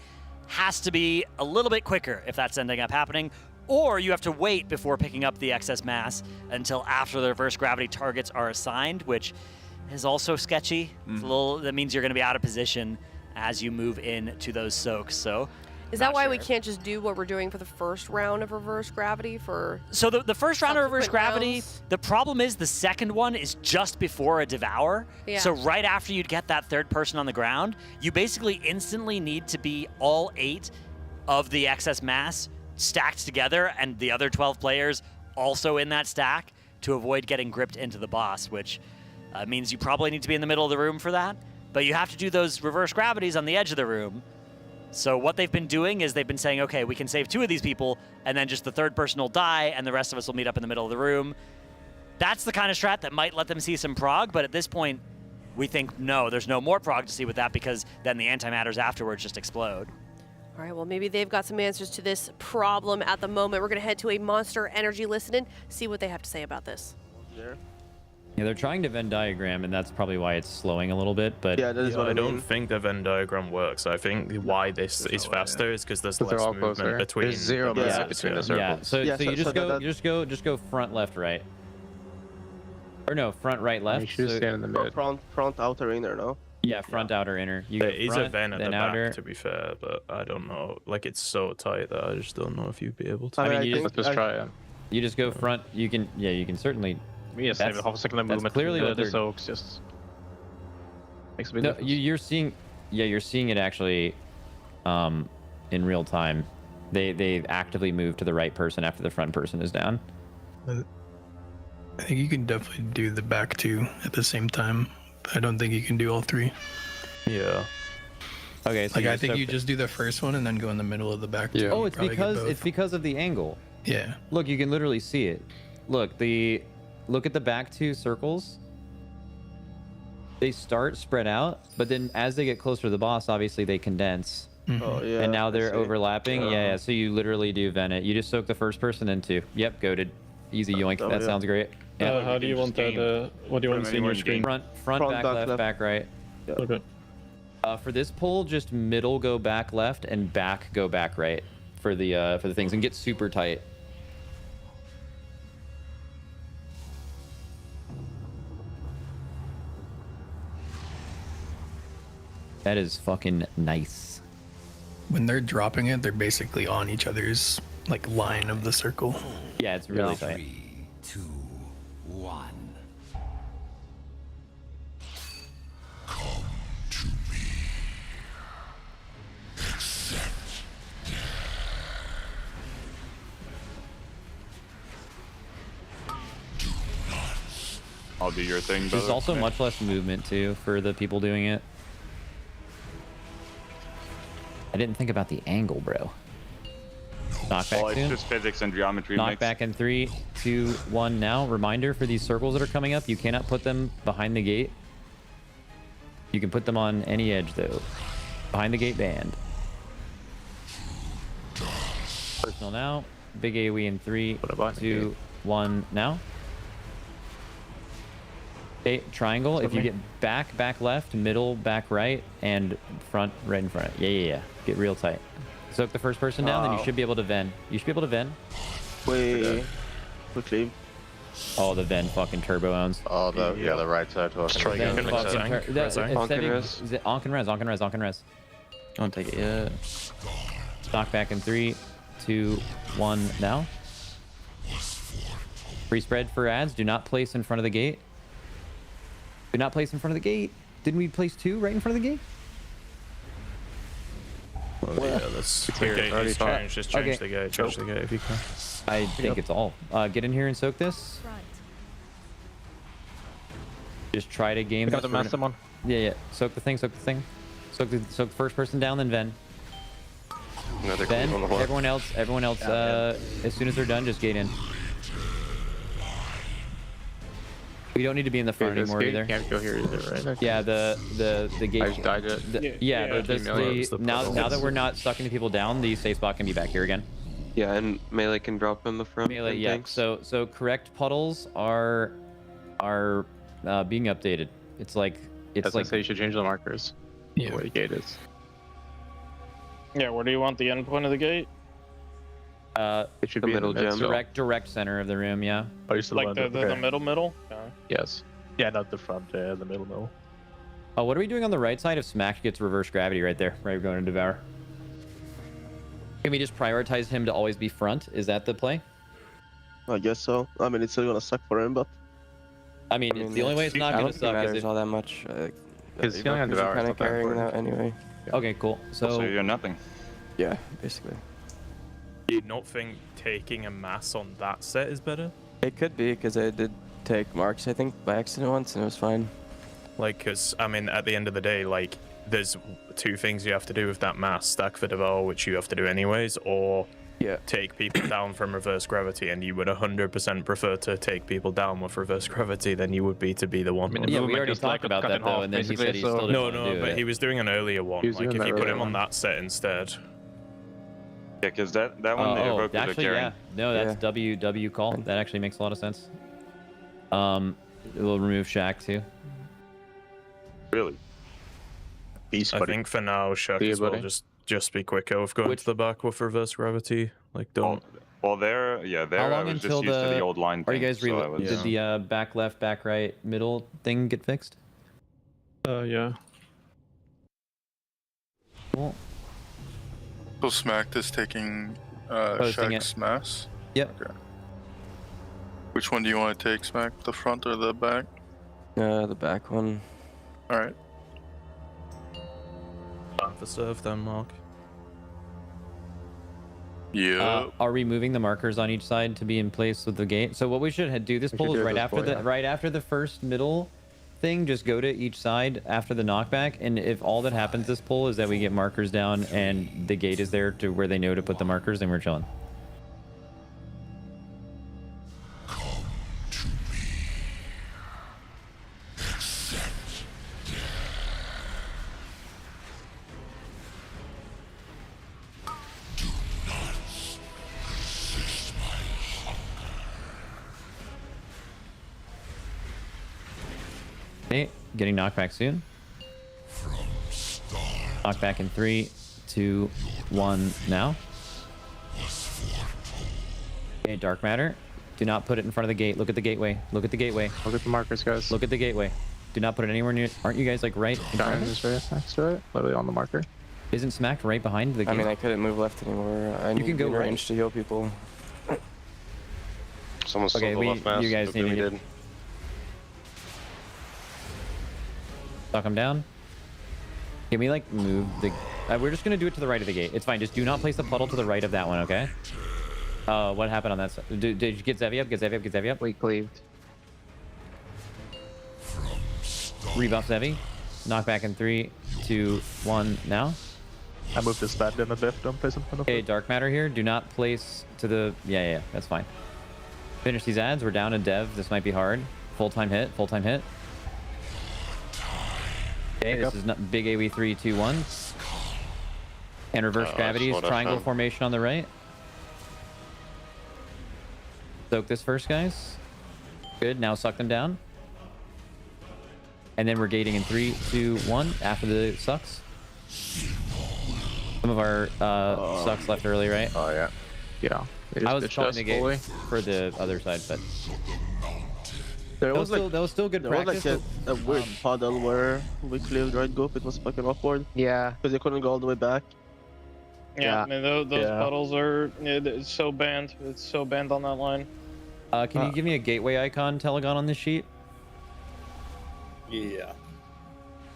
has to be a little bit quicker if that's ending up happening. Or you have to wait before picking up the excess mass until after the reverse gravity targets are assigned, which is also sketchy. It's a little, that means you're going to be out of position as you move into those soaks. So is that why we can't just do what we're doing for the first round of reverse gravity for? So the first round of reverse gravity, rounds? the problem is the second one is just before a devour. Yeah. So right after you get that third person on the ground, you basically instantly need to be all 8 of the excess mass stacked together and the other 12 players also in that stack to avoid getting gripped into the boss, which means you probably need to be in the middle of the room for that. But you have to do those reverse gravities on the edge of the room. So what they've been doing is they've been saying, okay, we can save 2 of these people, and then just the third person will die, and the rest of us will meet up in the middle of the room. That's the kind of strat that might let them see some prog, but at this point, we think, no, there's no more prog to see with that because then the antimatters afterwards just explode. All right, well, maybe they've got some answers to this problem at the moment. We're going to head to a Monster Energy listen-in, see what they have to say about this. Yeah, they're trying to Venn diagram, and that's probably why it's slowing a little bit. But I don't think the Venn diagram works. I think why this is faster is because there's less movement between. There's zero movement between the circles. Yeah, so you just go front, left, right. Or no, front, right, left. You should stand in the mid. Front, outer, inner, no? Yeah, front, outer, inner. You There go is front, a Venn at the then back, outer. to be fair, but I don't know. Like, it's so tight that I just don't know if you'd be able to. I mean, you Let's just try it. You just go front. You can, yeah, you can certainly. Yes, that's, half a second of that's movement. clearly what the they're. soaks just makes a big No, difference. you're seeing. Yeah, you're seeing it actually, in real time. They actively move to the right person after the front person is down. I think you can definitely do the back 2 at the same time. I don't think you can do all 3. Yeah. Okay. So Like I think you just do the first one and then go in the middle of the back 2. Oh, it's because of the angle. Yeah. Look, you can literally see it. Look at the back 2 circles. They start spread out, but then as they get closer to the boss, obviously they condense. Oh, yeah. And now they're I see. overlapping. Yeah. So you literally do Venn it. You just soak the first person into. Yep, goated. Easy yoink. That sounds great. Yeah. How do you want that? What do you want to see in your screen? Front, back, left, back, right. Okay. For this pull, just middle go back left and back go back right for the things, and get super tight. That is fucking nice. When they're dropping it, they're basically on each other's like line of the circle. Yeah, it's really tight. 3, 2, 1. Come to me. Accept. I'll do your thing. There's also much less movement too for the people doing it. I didn't think about the angle, bro. Knockback Oh, it's soon. just physics and geometry. Knockback in 3, 2, 1 now. Reminder for these circles that are coming up, you cannot put them behind the gate. You can put them on any edge though. Behind the gate band. Personal now. Big AoE in 3, 2, 1 now. Okay, triangle. If you get back left, middle, back right, and front, right in front. Yeah. Get real tight. Soak the first person down, then you should be able to Venn. You should be able to Venn. Wait, quickly. Oh, the Venn fucking turbo owns. Oh, the right side. Onken res. Don't take it yet. Knock back in 3, 2, 1 now. Free spread for ads. Do not place in front of the gate. Do not place in front of the gate. Didn't we place 2 right in front of the gate? Oh, yeah, that's the gate is changed. Just change the gate. Change the gate if you can. I think it's all. Get in here and soak this. Just try to game this. The master one. Yeah. Soak the thing. Soak the first person down, then Venn. Then everyone else. As soon as they're done, just gate in. We don't need to be in the front anymore either. Can't go here either, right? Yeah, the gate. I just died it. Now that we're not sucking people down, the safe spot can be back here again. Yeah, and melee can drop in the front. Melee, yeah. So correct puddles are being updated. It's like That's like say you should change the markers. Yeah. Where the gate is. Yeah, where do you want the endpoint of the gate? It should be middle in the gem. middle. direct center of the room. Yeah. Oh, you still Like want the okay. middle? Okay. Yes. Yeah, not the front. The middle. Oh, what are we doing on the right side if Smack gets reverse gravity right there? Right, we're going to Devour. Can we just prioritize him to always be front? Is that the play? I guess so. I mean, it's still gonna suck for him, but I mean, it's the only way it's not going to suck is matters if... all that much. Because he's going to Devour. Kind of carrying that anyway. Okay, cool. So you're nothing. Yeah, basically. Do you not think taking a mass on that set is better? It could be, because I did take marks, I think, by accident once, and it was fine. Like, because, I mean, at the end of the day, like, there's two things you have to do with that mass. Stack for Devour, which you have to do anyways, or take people down from reverse gravity, and you would 100% prefer to take people down with reverse gravity than you would be to be the one. I mean, yeah, we already talked about that, though, and then he said he still didn't want to do but it. he was doing an earlier one. Like, if you put him on that set instead... Yeah, because that one they evoked with a actually, carry. yeah. No, that's W call. That actually makes a lot of sense. We'll remove Shaq too. Really? I think for now, Shaq as well, just be quicker with going to the back with reverse gravity. Like, don't... Well, there, How long I was until just used to the old line Are you thing, guys so I was- did the back left, back right, middle thing get fixed? Yeah. Cool. So Smack is taking Posting Shaq's mass? Yep. Okay. Which one do you want to take, Smack? The front or the back? The back one. Alright. Time for serve then, Mark. Yeah. Are we moving the markers on each side to be in place with the gate? So what we should do this pull is right after the first middle thing, just go to each side after the knockback, and if all that happens this pull is that we get markers down and the gate is there to where they know to put the markers, then we're chilling. Okay, getting knocked back soon. Knocked back in 3, 2, 1 now. Okay, dark matter. Do not put it in front of the gate. Look at the gateway. Look at the gateway. Look at the markers, guys. Look at the gateway. Do not put it anywhere near. Aren't you guys like right? Giant is right next to it, literally on the marker. Isn't Smacked right behind the gate? I mean, I couldn't move left anymore. I need can go in right. range to heal people. Someone Okay, stole the left mass. you guys need to we get... did. Suck him down. Can we like move the... we're just gonna do it to the right of the gate. It's fine. Just do not place the puddle to the right of that one, okay? What happened on that side? Did you get Zevi up? Get Zevi up, get Zevi up. We cleaved. Rebuff Zevi. Knock back in 3, 2, 1 now. I moved this bad in the diff. Don't place in front of Okay, dark matter here. Do not place to the... Yeah, that's fine. Finish these ads. We're down in dev. This might be hard. Full-time hit. Full-time hit. Okay, this is not big AoE 3, 2, 1. And reverse gravities. Triangle formation on the right. Soak this first, guys. Good. Now suck them down. And then we're gating in 3, 2, 1 after the sucks. Some of our sucks left early, right? Oh, yeah. Yeah. I was calling the gate for the other side, but There that was still good practice. There was like a weird puddle where we cleared right goop. It was fucking awkward. Yeah. Because they couldn't go all the way back. Yeah, I mean, those puddles are it's so banned. It's so banned on that line. Can you give me a gateway icon, Telegon, on this sheet? Yeah.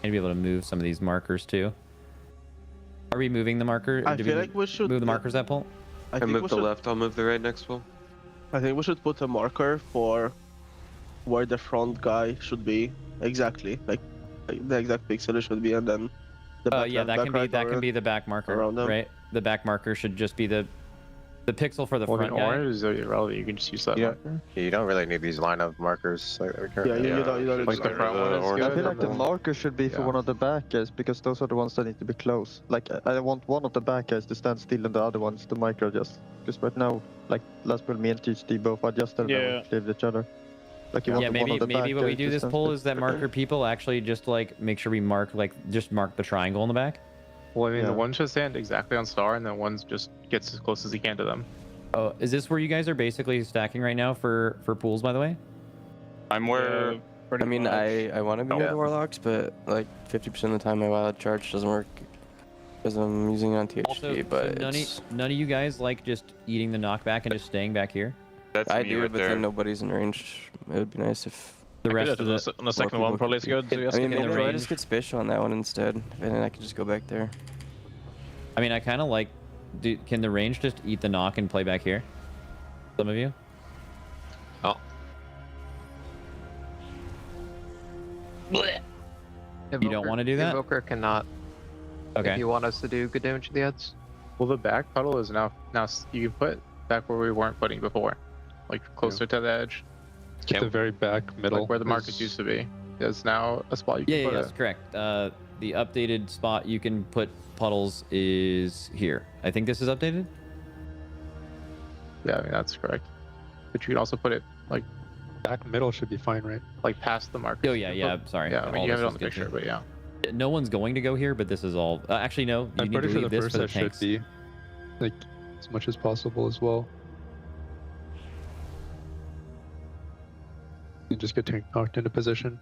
And be able to move some of these markers too. Are we moving the marker? I feel like we should move the markers that pull. I move the left. I'll move the right next pull. I think we should put a marker for where the front guy should be exactly, like the exact pixel should be, and then the back yeah, left, that can back be right the back marker, around them. right? The back marker should just be the The pixel for the Well, front in guy. orange is irrelevant. You can just use that marker. Yeah, you don't really need these lineup markers. Like You don't Like the front one is good. I feel like the marker should be for one of the back guys because those are the ones that need to be close. Like I want one of the back guys to stand still and the other ones to micro adjust. Because right now, like last pull, me and THD both adjusted and cleaved each other. Like you want maybe one of the maybe back what we guys do to this stand poll still. is that marker people actually just like make sure we mark just mark the triangle in the back. Well, I mean, the one should stand exactly on star, and then one just gets as close as he can to them. Oh, is this where you guys are basically stacking right now for pools, by the way? I'm where. I mean, I want to be near the Warlocks, but like 50% of the time my wild charge doesn't work because I'm using it on THD. Also, but none of you guys like just eating the knockback and just staying back here? I do, but then nobody's in range. It would be nice if the rest of on the second one probably is good. I mean, maybe I just get special on that one instead, and then I can just go back there. I mean, I kind of like. Can the range just eat the knock and play back here? Some of you? Oh. You don't want to do that? Invoker cannot. Okay. If you want us to do good damage to the heads. Well, the back puddle is now you can put back where we weren't putting before, like closer to the edge. The very back middle. Like where the markers used to be. There's now a spot you can put that's correct. The updated spot you can put puddles is here. I think this is updated. Yeah, I mean that's correct. But you can also put it like back middle should be fine, right? Like past the marker. Oh yeah. Sorry. Yeah, I mean All you have this it is on the good picture, too. but yeah. No one's going to go here, but this is all. Actually, no. You I'm need to pretty sure leave the this first for the set tanks. should be like as much as possible as well. You just get knocked into position.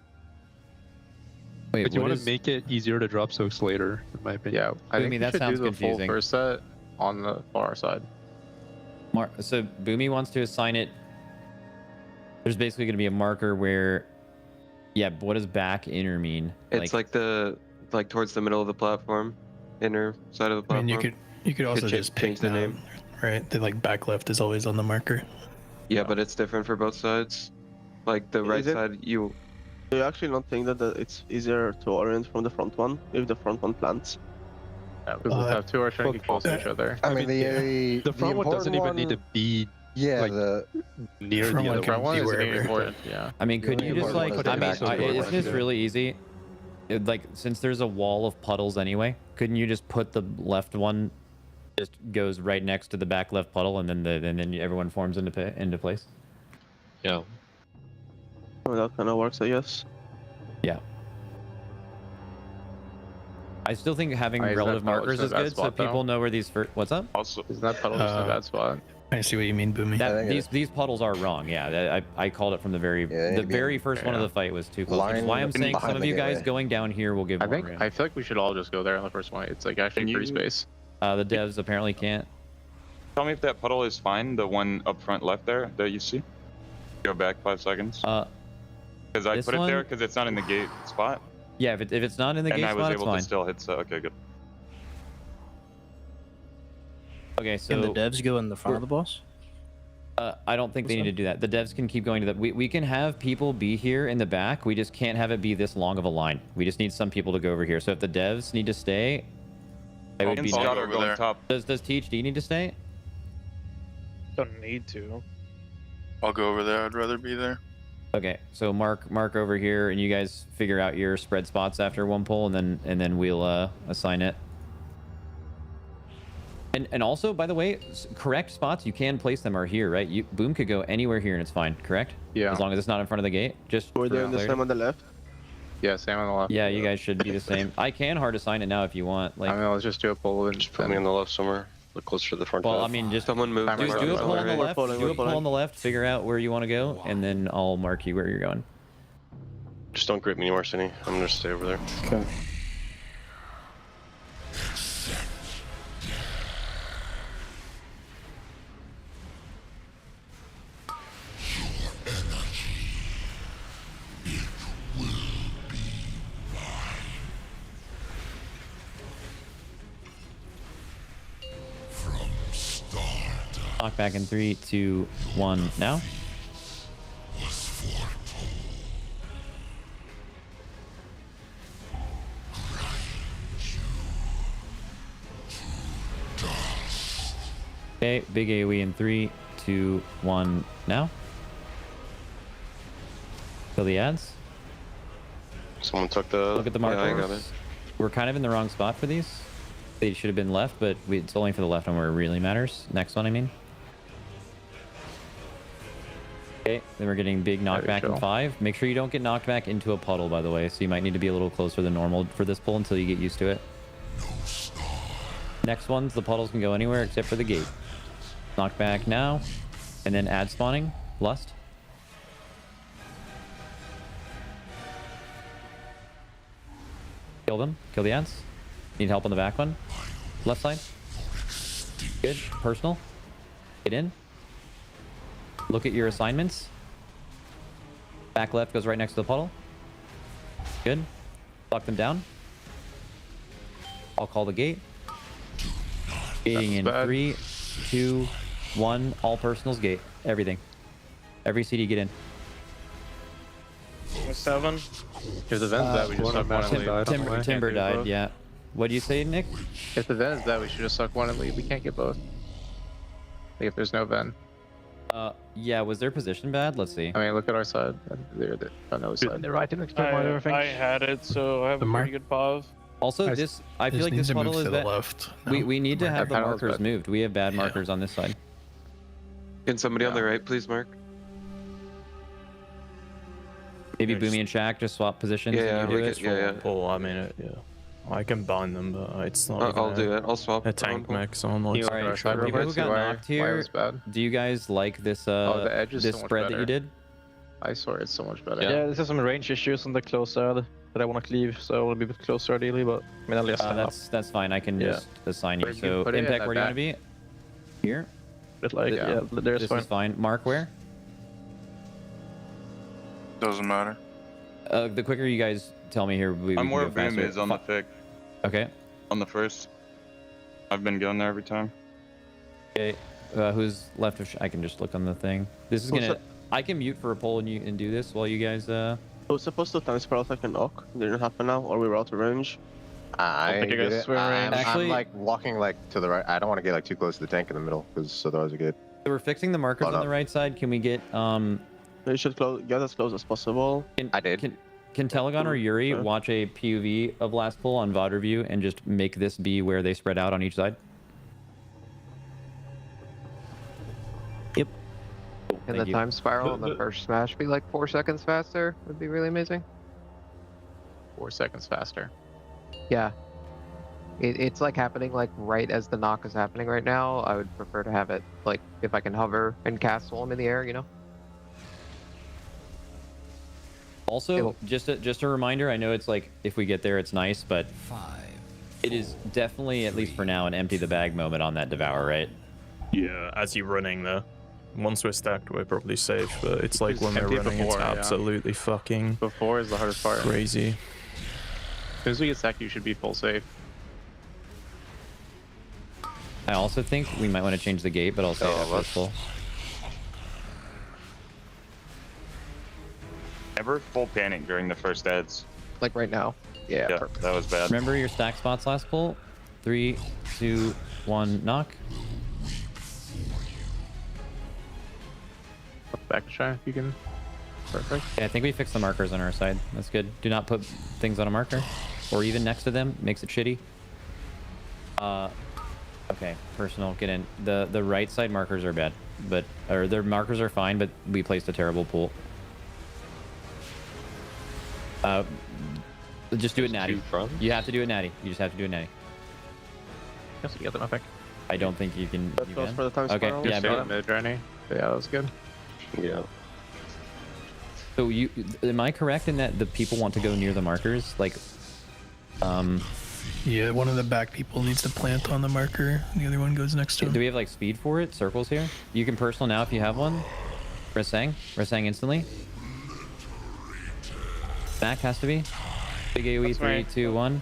Wait, but you what want is- to make it easier to drop soaks later, in my opinion. Yeah, I think that you should sounds do the confusing. full first set on the far side. So Boomy wants to assign it. There's basically going to be a marker where, yeah. What does back inner mean? It's like towards the middle of the platform, inner side of the I platform. mean, you could also just change the name. Right, the like back left is always on the marker. Yeah, but it's different for both sides. Like the right Is it? side, Do you actually not think that it's easier to orient from the front one if the front one plants? Yeah, because the top two are trying to get close to each other. I mean, the front one doesn't even need to be like near the other front one be is wherever. important. Yeah. I mean, couldn't you just like? put it I mean, back to where isn't this really easy? Like, since there's a wall of puddles anyway, couldn't you just put the left one just goes right next to the back left puddle, and then everyone forms into place? Yeah. Oh, that kind of works, I guess. Yeah. I still think having Why is that relative puddle markers just is a bad good, so spot, though? people know where these. What's up? Also, Isn't that puddle just a bad spot? I see what you mean, Boomy. These puddles are wrong. Yeah, I called it from the very first one of the fight was too close. Which is why I'm saying some of you guys going down here will give I more think room. I feel like we should all just go there on the first one. It's like actually free space. The devs apparently can't. Tell me if that puddle is fine, the one up front left there that you see. Go back 5 seconds. Because I this put it there one? because it's not in the gate spot. Yeah, if it's not in the and gate I was spot, it's able fine. to still hit so. Okay, good. Okay, so Can the devs go in the front of the boss? I don't think they need to do that. The devs can keep going to that. We can have people be here in the back. We just can't have it be this long of a line. We just need some people to go over here. So if the devs need to stay, they would be. Scout are going top. Does THD need to stay? Don't need to. I'll go over there. I'd rather be there. Okay, so mark over here, and you guys figure out your spread spots after one pull, and then we'll assign it. And also, by the way, correct spots you can place them are here, right? Boom could go anywhere here and it's fine, correct? Yeah. As long as it's not in front of the gate. Just We're for doing the clarity. same on the left. Yeah, same on the left. Yeah, you guys should be the same. I can hard assign it now if you want. Like, I mean, let's just do a pull and just put me on the left somewhere. Look closer to the front. well, I mean, just someone move. do a pull on the left. We're Do a pull pulling. on the left. Figure out where you want to go, and then I'll mark you where you're going. Just don't grip me anymore, Zenni. I'm gonna stay over there. Okay. Lock back in 3, 2, 1. Now. Okay, big AoE in 3, 2, 1, now. Kill the ads. Someone took the... Look at the markers. Yeah, I got it. We're kind of in the wrong spot for these. They should have been left, but it's only for the left one where it really matters. Next one, I mean. Okay, then we're getting big knockback in 5. Make sure you don't get knocked back into a puddle, by the way. So you might need to be a little closer than normal for this pull until you get used to it. Next ones, the puddles can go anywhere except for the gate. Knockback now, and then ad spawning. Lust. Kill them. Kill the ads. Need help on the back one. Left side. Good. Personal. Get in. Look at your assignments. Back left goes right next to the puddle. Good. Lock them down. I'll call the gate. Gating in 3, 2, 1. All personals gate. Everything. Every CD get in. 7. If the Ven's that, we just suck one and leave. Timber died, yeah. What do you say, Nick? If the Ven's that, we should just suck one and leave. We can't get both. Like if there's no Ven. Yeah, was their position bad? Let's see. I mean, look at our side. They're on the other side. They're right in everything. I had it, so I have a pretty good POV. Also, I feel like this puddle is bad. Left. No. We need to have the markers moved. We have bad markers on this side. Can somebody on the right please mark? Maybe Boomy and Shaq just swap positions. Yeah, and you do we it. can, yeah. Pull, I mean, yeah. I can bind them, but it's not. I'll do it. I'll swap. A tank mix on like. Alright, people who got knocked here, do you guys like this the edge is this so much spread better. that you did? I swear it's so much better. Yeah, this has some range issues on the close side that I want to cleave, so I want to be a bit closer ideally, but I mean, I'll just stand up. That's fine. I can just assign you. Where you So put it Impact, at where do you want back. to be? Here. But like, yeah, there's This fine. is fine. Mark where? Doesn't matter. The quicker you guys tell me here, we I'm can where go Boom faster. is on the pick. Okay. On the first. I've been going there every time. Okay. Who's left of? I can just look on the thing. This is gonna. I can mute for a poll and do this while you guys. I was supposed to time spiral like a knock. Didn't happen now, or we were out of range. I think you guys were in range. Actually- I'm like walking like to the right. I don't want to get like too close to the tank in the middle because otherwise we get. So we're fixing the markers on the right side. Can we get You should get as close as possible. I did. Can Telegon or Yuri watch a PUV of last pull on VOD review and just make this be where they spread out on each side? Can Thank the you. time spiral on the first smash be like 4 seconds faster? Would be really amazing. 4 seconds faster. Yeah. It's like happening like right as the knock is happening right now. I would prefer to have it like if I can hover and cast while I'm in the air, you know? Also, just a reminder, I know it's like, if we get there, it's nice, but it is definitely, at least for now, an empty the bag moment on that Devour, right? Yeah, as you're running there. Once we're stacked, we're probably safe, but it's like when we're empty running, before, it's yeah. absolutely fucking Before is the hardest part. crazy. As soon as we get stacked, you should be full safe. I also think we might want to change the gate, but I'll say after it's full. Never full panic during the first ads. Like right now. Yeah, perfect. That was bad. Remember your stack spots last pull? 3, 2, 1, knock. Back to try if you can. Perfect. Okay, I think we fixed the markers on our side. That's good. Do not put things on a marker, or even next to them. Makes it shitty. Okay, personal, get in. The right side markers are bad, or their markers are fine, but we placed a terrible pool. Just do it natty. You have to do it natty. You just have to do it natty. Yes, you get them, I think. I don't think you can. That goes for the time Okay, spiral. yeah, but, mid journey. Yeah, that was good. Yeah. so am I correct in that the people want to go near the markers? Like, Yeah, one of the back people needs to plant on the marker. The other one goes next to him. do we have like speed for it? Circles here? You can personal now if you have one. Resang instantly. Back has to be. Big AoE, 3, 2, 1.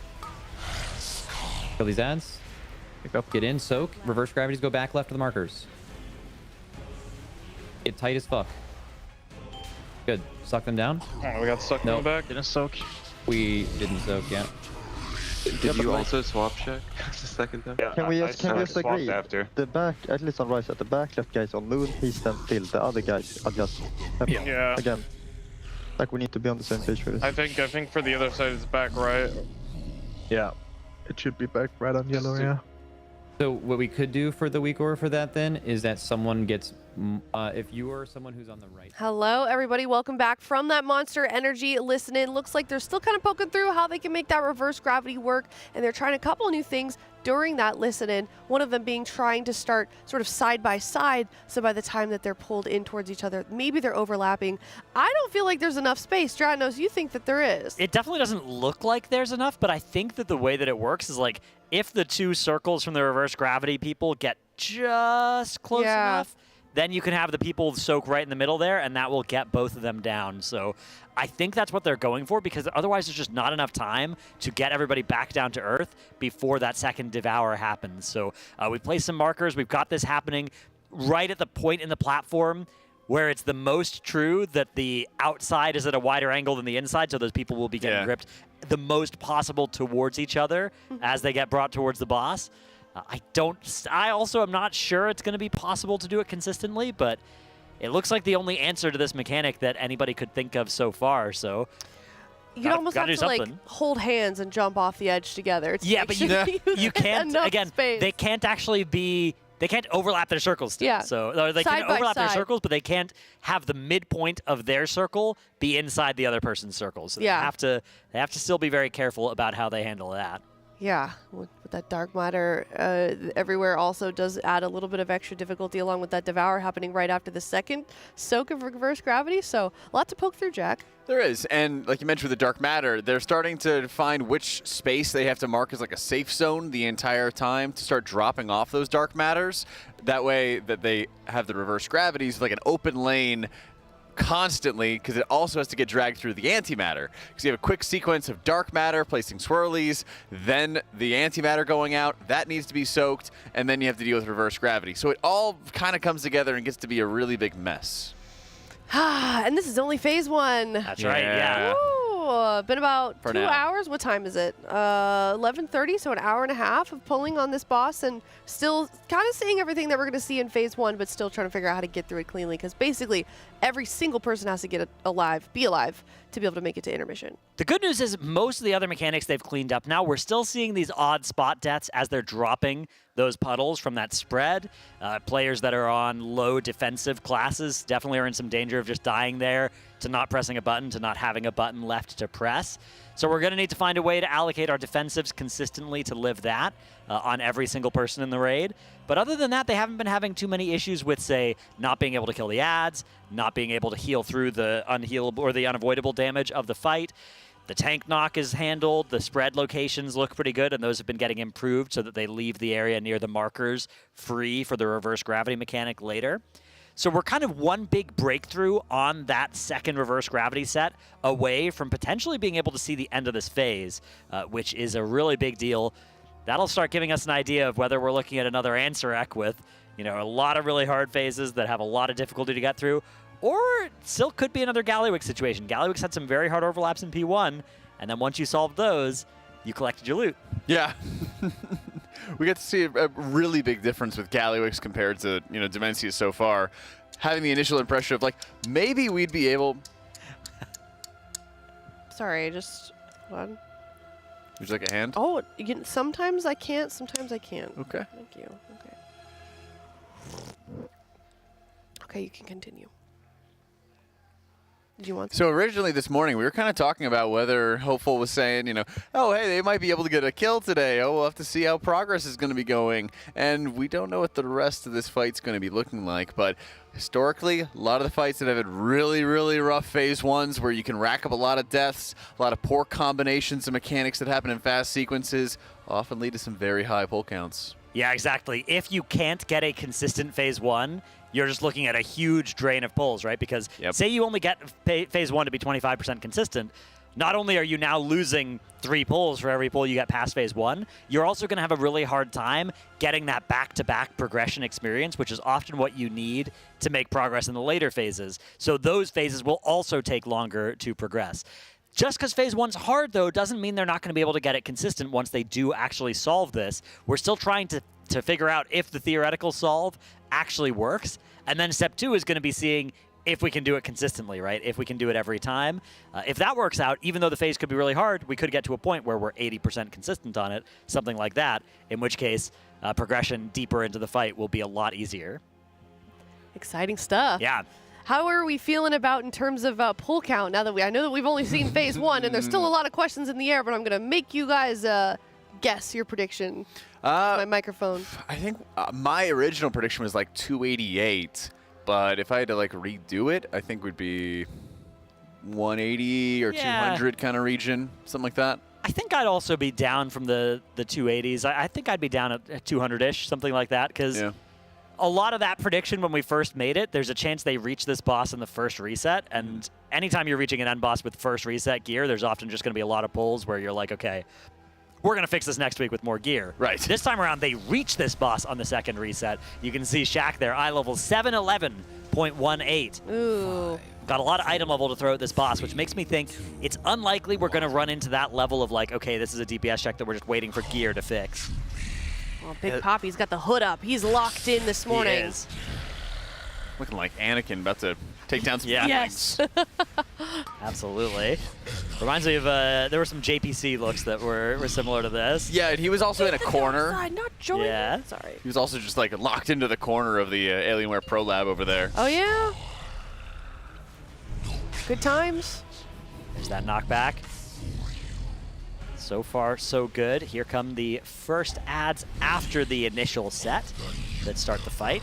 Kill these ads. Get in, soak. Reverse gravities, go back left to the markers. Get tight as fuck. Good. Suck them down. Oh, we got stuck in the back. Didn't soak. We didn't soak yet. Did you also swap check the second time? Yeah, Can we I just agree? after. The back, at least on right side, the back left guys on moon, he stands still. The other guys are just Yeah. again. Like we need to be on the same page for this. I think for the other side it's back right. Yeah. It should be back right on yellow, yeah. So what we could do for the weak order for that then is that someone gets, if you are someone who's on the right. Hello, everybody. Welcome back from that Monster Energy listen-in. Looks like they're still kind of poking through how they can make that reverse gravity work, and they're trying a couple of new things during that listen-in. One of them being trying to start sort of side by side, so by the time that they're pulled in towards each other, maybe they're overlapping. I don't feel like there's enough space. Dratanos, you think that there is? It definitely doesn't look like there's enough, but I think that the way that it works is like if the two circles from the reverse gravity people get just close enough, then you can have the people soak right in the middle there, and that will get both of them down. So I think that's what they're going for, because otherwise there's just not enough time to get everybody back down to Earth before that second devour happens. So we placed some markers. We've got this happening right at the point in the platform where it's the most true that the outside is at a wider angle than the inside, so those people will be getting gripped the most possible towards each other as they get brought towards the boss. I also am not sure it's going to be possible to do it consistently, but it looks like the only answer to this mechanic that anybody could think of so far, so You'd almost have to like hold hands and jump off the edge together. It's yeah, like, but you can't, again, they can't actually be, they can't overlap their circles still. Yeah. So or they can overlap their circles, but they can't have the midpoint of their circle be inside the other person's circle. So they have to still be very careful about how they handle that. Yeah, with that dark matter everywhere also does add a little bit of extra difficulty, along with that devour happening right after the second soak of reverse gravity. So a lot to poke through, Jack. There is, and like you mentioned with the dark matter, they're starting to find which space they have to mark as like a safe zone the entire time to start dropping off those dark matters. That way that they have the reverse gravities like an open lane constantly, because it also has to get dragged through the antimatter. Because you have a quick sequence of dark matter placing swirlies, then the antimatter going out, that needs to be soaked, and then you have to deal with reverse gravity. So it all kind of comes together and gets to be a really big mess. And this is only phase one. That's right, yeah. Ooh, been about For 2 now. hours. What time is it? 11:30, so an hour and a half of pulling on this boss, and still kind of seeing everything that we're going to see in phase one, but still trying to figure out how to get through it cleanly, because basically every single person has to be alive to be able to make it to intermission. The good news is most of the other mechanics they've cleaned up now. We're still seeing these odd spot deaths as they're dropping those puddles from that spread. Players that are on low defensive classes definitely are in some danger of just dying there, to not pressing a button, to not having a button left to press. So we're going to need to find a way to allocate our defensives consistently to live that on every single person in the raid. But other than that, they haven't been having too many issues with, say, not being able to kill the ads, not being able to heal through the unhealable or the unavoidable damage of the fight. The tank knock is handled. The spread locations look pretty good, and those have been getting improved so that they leave the area near the markers free for the reverse gravity mechanic later. So we're kind of one big breakthrough on that second reverse gravity set away from potentially being able to see the end of this phase, which is a really big deal. That'll start giving us an idea of whether we're looking at another Ansarek with, you know, a lot of really hard phases that have a lot of difficulty to get through, or it still could be another Gallywix situation. Gallywix had some very hard overlaps in P1, and then once you solved those, you collected your loot. Yeah. We get to see a really big difference with Gallywix compared to, you know, Demensius so far. Having the initial impression of, like, maybe we'd be able... Sorry, just... Hold on. Would you like a hand? Oh, sometimes I can't, sometimes I can. Okay. Thank you. Okay. Okay, you can continue. Did you want So originally this morning, we were kind of talking about whether Hopeful was saying, you know, oh, hey, they might be able to get a kill today. Oh, we'll have to see how progress is going to be going. And we don't know what the rest of this fight's going to be looking like. But historically, a lot of the fights that have had really, really rough phase ones where you can rack up a lot of deaths, a lot of poor combinations of mechanics that happen in fast sequences, often lead to some very high pull counts. Yeah, exactly. If you can't get a consistent phase one, you're just looking at a huge drain of pulls, right? Because say you only get phase one to be 25% consistent, not only are you now losing 3 pulls for every pull you get past phase one, you're also going to have a really hard time getting that back-to-back progression experience, which is often what you need to make progress in the later phases. So those phases will also take longer to progress. Just because phase 1's hard, though, doesn't mean they're not going to be able to get it consistent once they do actually solve this. We're still trying to figure out if the theoretical solve actually works. And then step 2 is going to be seeing if we can do it consistently, right? If we can do it every time. If that works out, even though the phase could be really hard, we could get to a point where we're 80% consistent on it, something like that, in which case progression deeper into the fight will be a lot easier. Exciting stuff. Yeah. How are we feeling about in terms of pull count now that I know that we've only seen phase 1 and there's still a lot of questions in the air, but I'm going to make you guys guess your prediction. My microphone. I think my original prediction was like 288, but if I had to like redo it, I think would be 180 or 200 kind of region, something like that. I think I'd also be down from the 280s. I think I'd be down at 200-ish, something like that, because a lot of that prediction when we first made it, there's a chance they reach this boss in the first reset, and anytime you're reaching an end boss with first reset gear, there's often just going to be a lot of pulls where you're like, okay, we're going to fix this next week with more gear. Right. This time around, they reach this boss on the second reset. You can see Shaq there, eye level 711.18. Ooh. Got a lot of item level to throw at this boss, which makes me think it's unlikely we're going to run into that level of like, okay, this is a DPS check that we're just waiting for gear to fix. Well, Big Poppy's got the hood up. He's locked in this morning. He is. Looking like Anakin about to take down some Yes. Absolutely. Reminds me of, there were some JPC looks that were similar to this. Yeah, and he was also in a corner. Not joining. Yeah. Sorry. He was also just like locked into the corner of the Alienware Pro Lab over there. Oh, yeah? Good times. There's that knockback. So far, so good. Here come the first adds after the initial set that start the fight.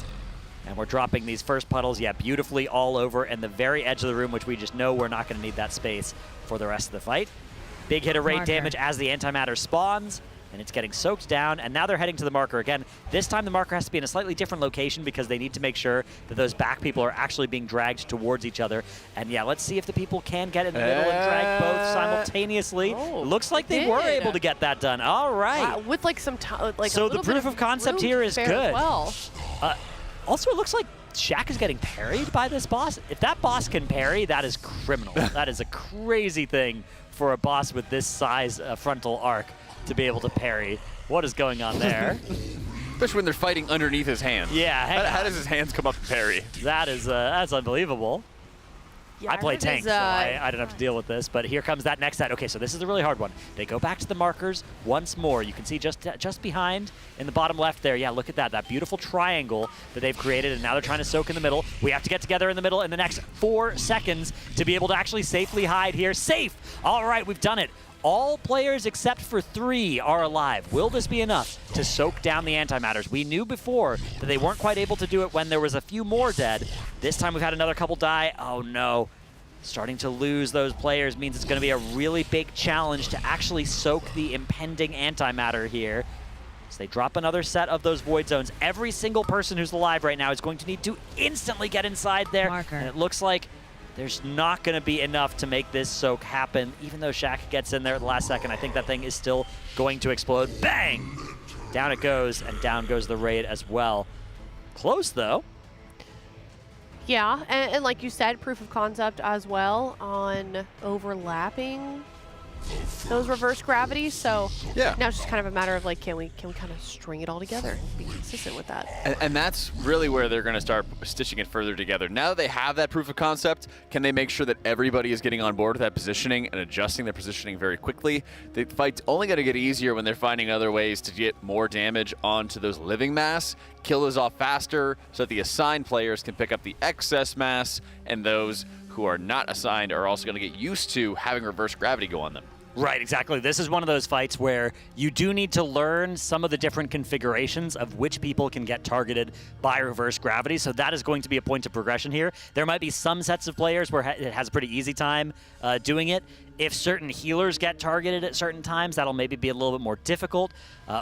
And we're dropping these first puddles, beautifully all over and the very edge of the room, which we just know we're not going to need that space for the rest of the fight. Big hit of rate damage as the antimatter spawns, and it's getting soaked down, and now they're heading to the marker again. This time the marker has to be in a slightly different location because they need to make sure that those back people are actually being dragged towards each other. And let's see if the people can get in the middle and drag both simultaneously. Looks like they were able to get that done. All right. Wow, with like some so the proof of concept here is good. Well. Also, it looks like Shaq is getting parried by this boss. If that boss can parry, that is criminal. That is a crazy thing for a boss with this size frontal arc to be able to parry. What is going on there? Especially when they're fighting underneath his hands. Yeah. How does his hands come up and parry? That is that's unbelievable. Yeah, I play tank, so I don't have to deal with this. But here comes that next set. Okay, so this is a really hard one. They go back to the markers once more. You can see just behind in the bottom left there. Yeah, look at that. That beautiful triangle that they've created, and now they're trying to soak in the middle. We have to get together in the middle in the next 4 seconds to be able to actually safely hide here. Safe! All right, we've done it. All players except for 3 are alive. Will this be enough to soak down the antimatters? We knew before that they weren't quite able to do it when there was a few more dead. This time we've had another couple die. Oh no. Starting to lose those players means it's going to be a really big challenge to actually soak the impending antimatter here. So they drop another set of those void zones. Every single person who's alive right now is going to need to instantly get inside there. And it looks like there's not going to be enough to make this soak happen. Even though Shaq gets in there at the last second, I think that thing is still going to explode. Bang! Down it goes, and down goes the raid as well. Close, though. Yeah, and like you said, proof of concept as well on overlapping those reverse gravities. So now it's just kind of a matter of like, can we kind of string it all together and be consistent with that? And that's really where they're going to start stitching it further together. Now that they have that proof of concept, can they make sure that everybody is getting on board with that positioning and adjusting their positioning very quickly? The fight's only going to get easier when they're finding other ways to get more damage onto those living mass, kill those off faster so that the assigned players can pick up the excess mass, and those who are not assigned are also going to get used to having reverse gravity go on them. Right, exactly. This is one of those fights where you do need to learn some of the different configurations of which people can get targeted by reverse gravity, so that is going to be a point of progression here. There might be some sets of players where it has a pretty easy time doing it. If certain healers get targeted at certain times, that'll maybe be a little bit more difficult.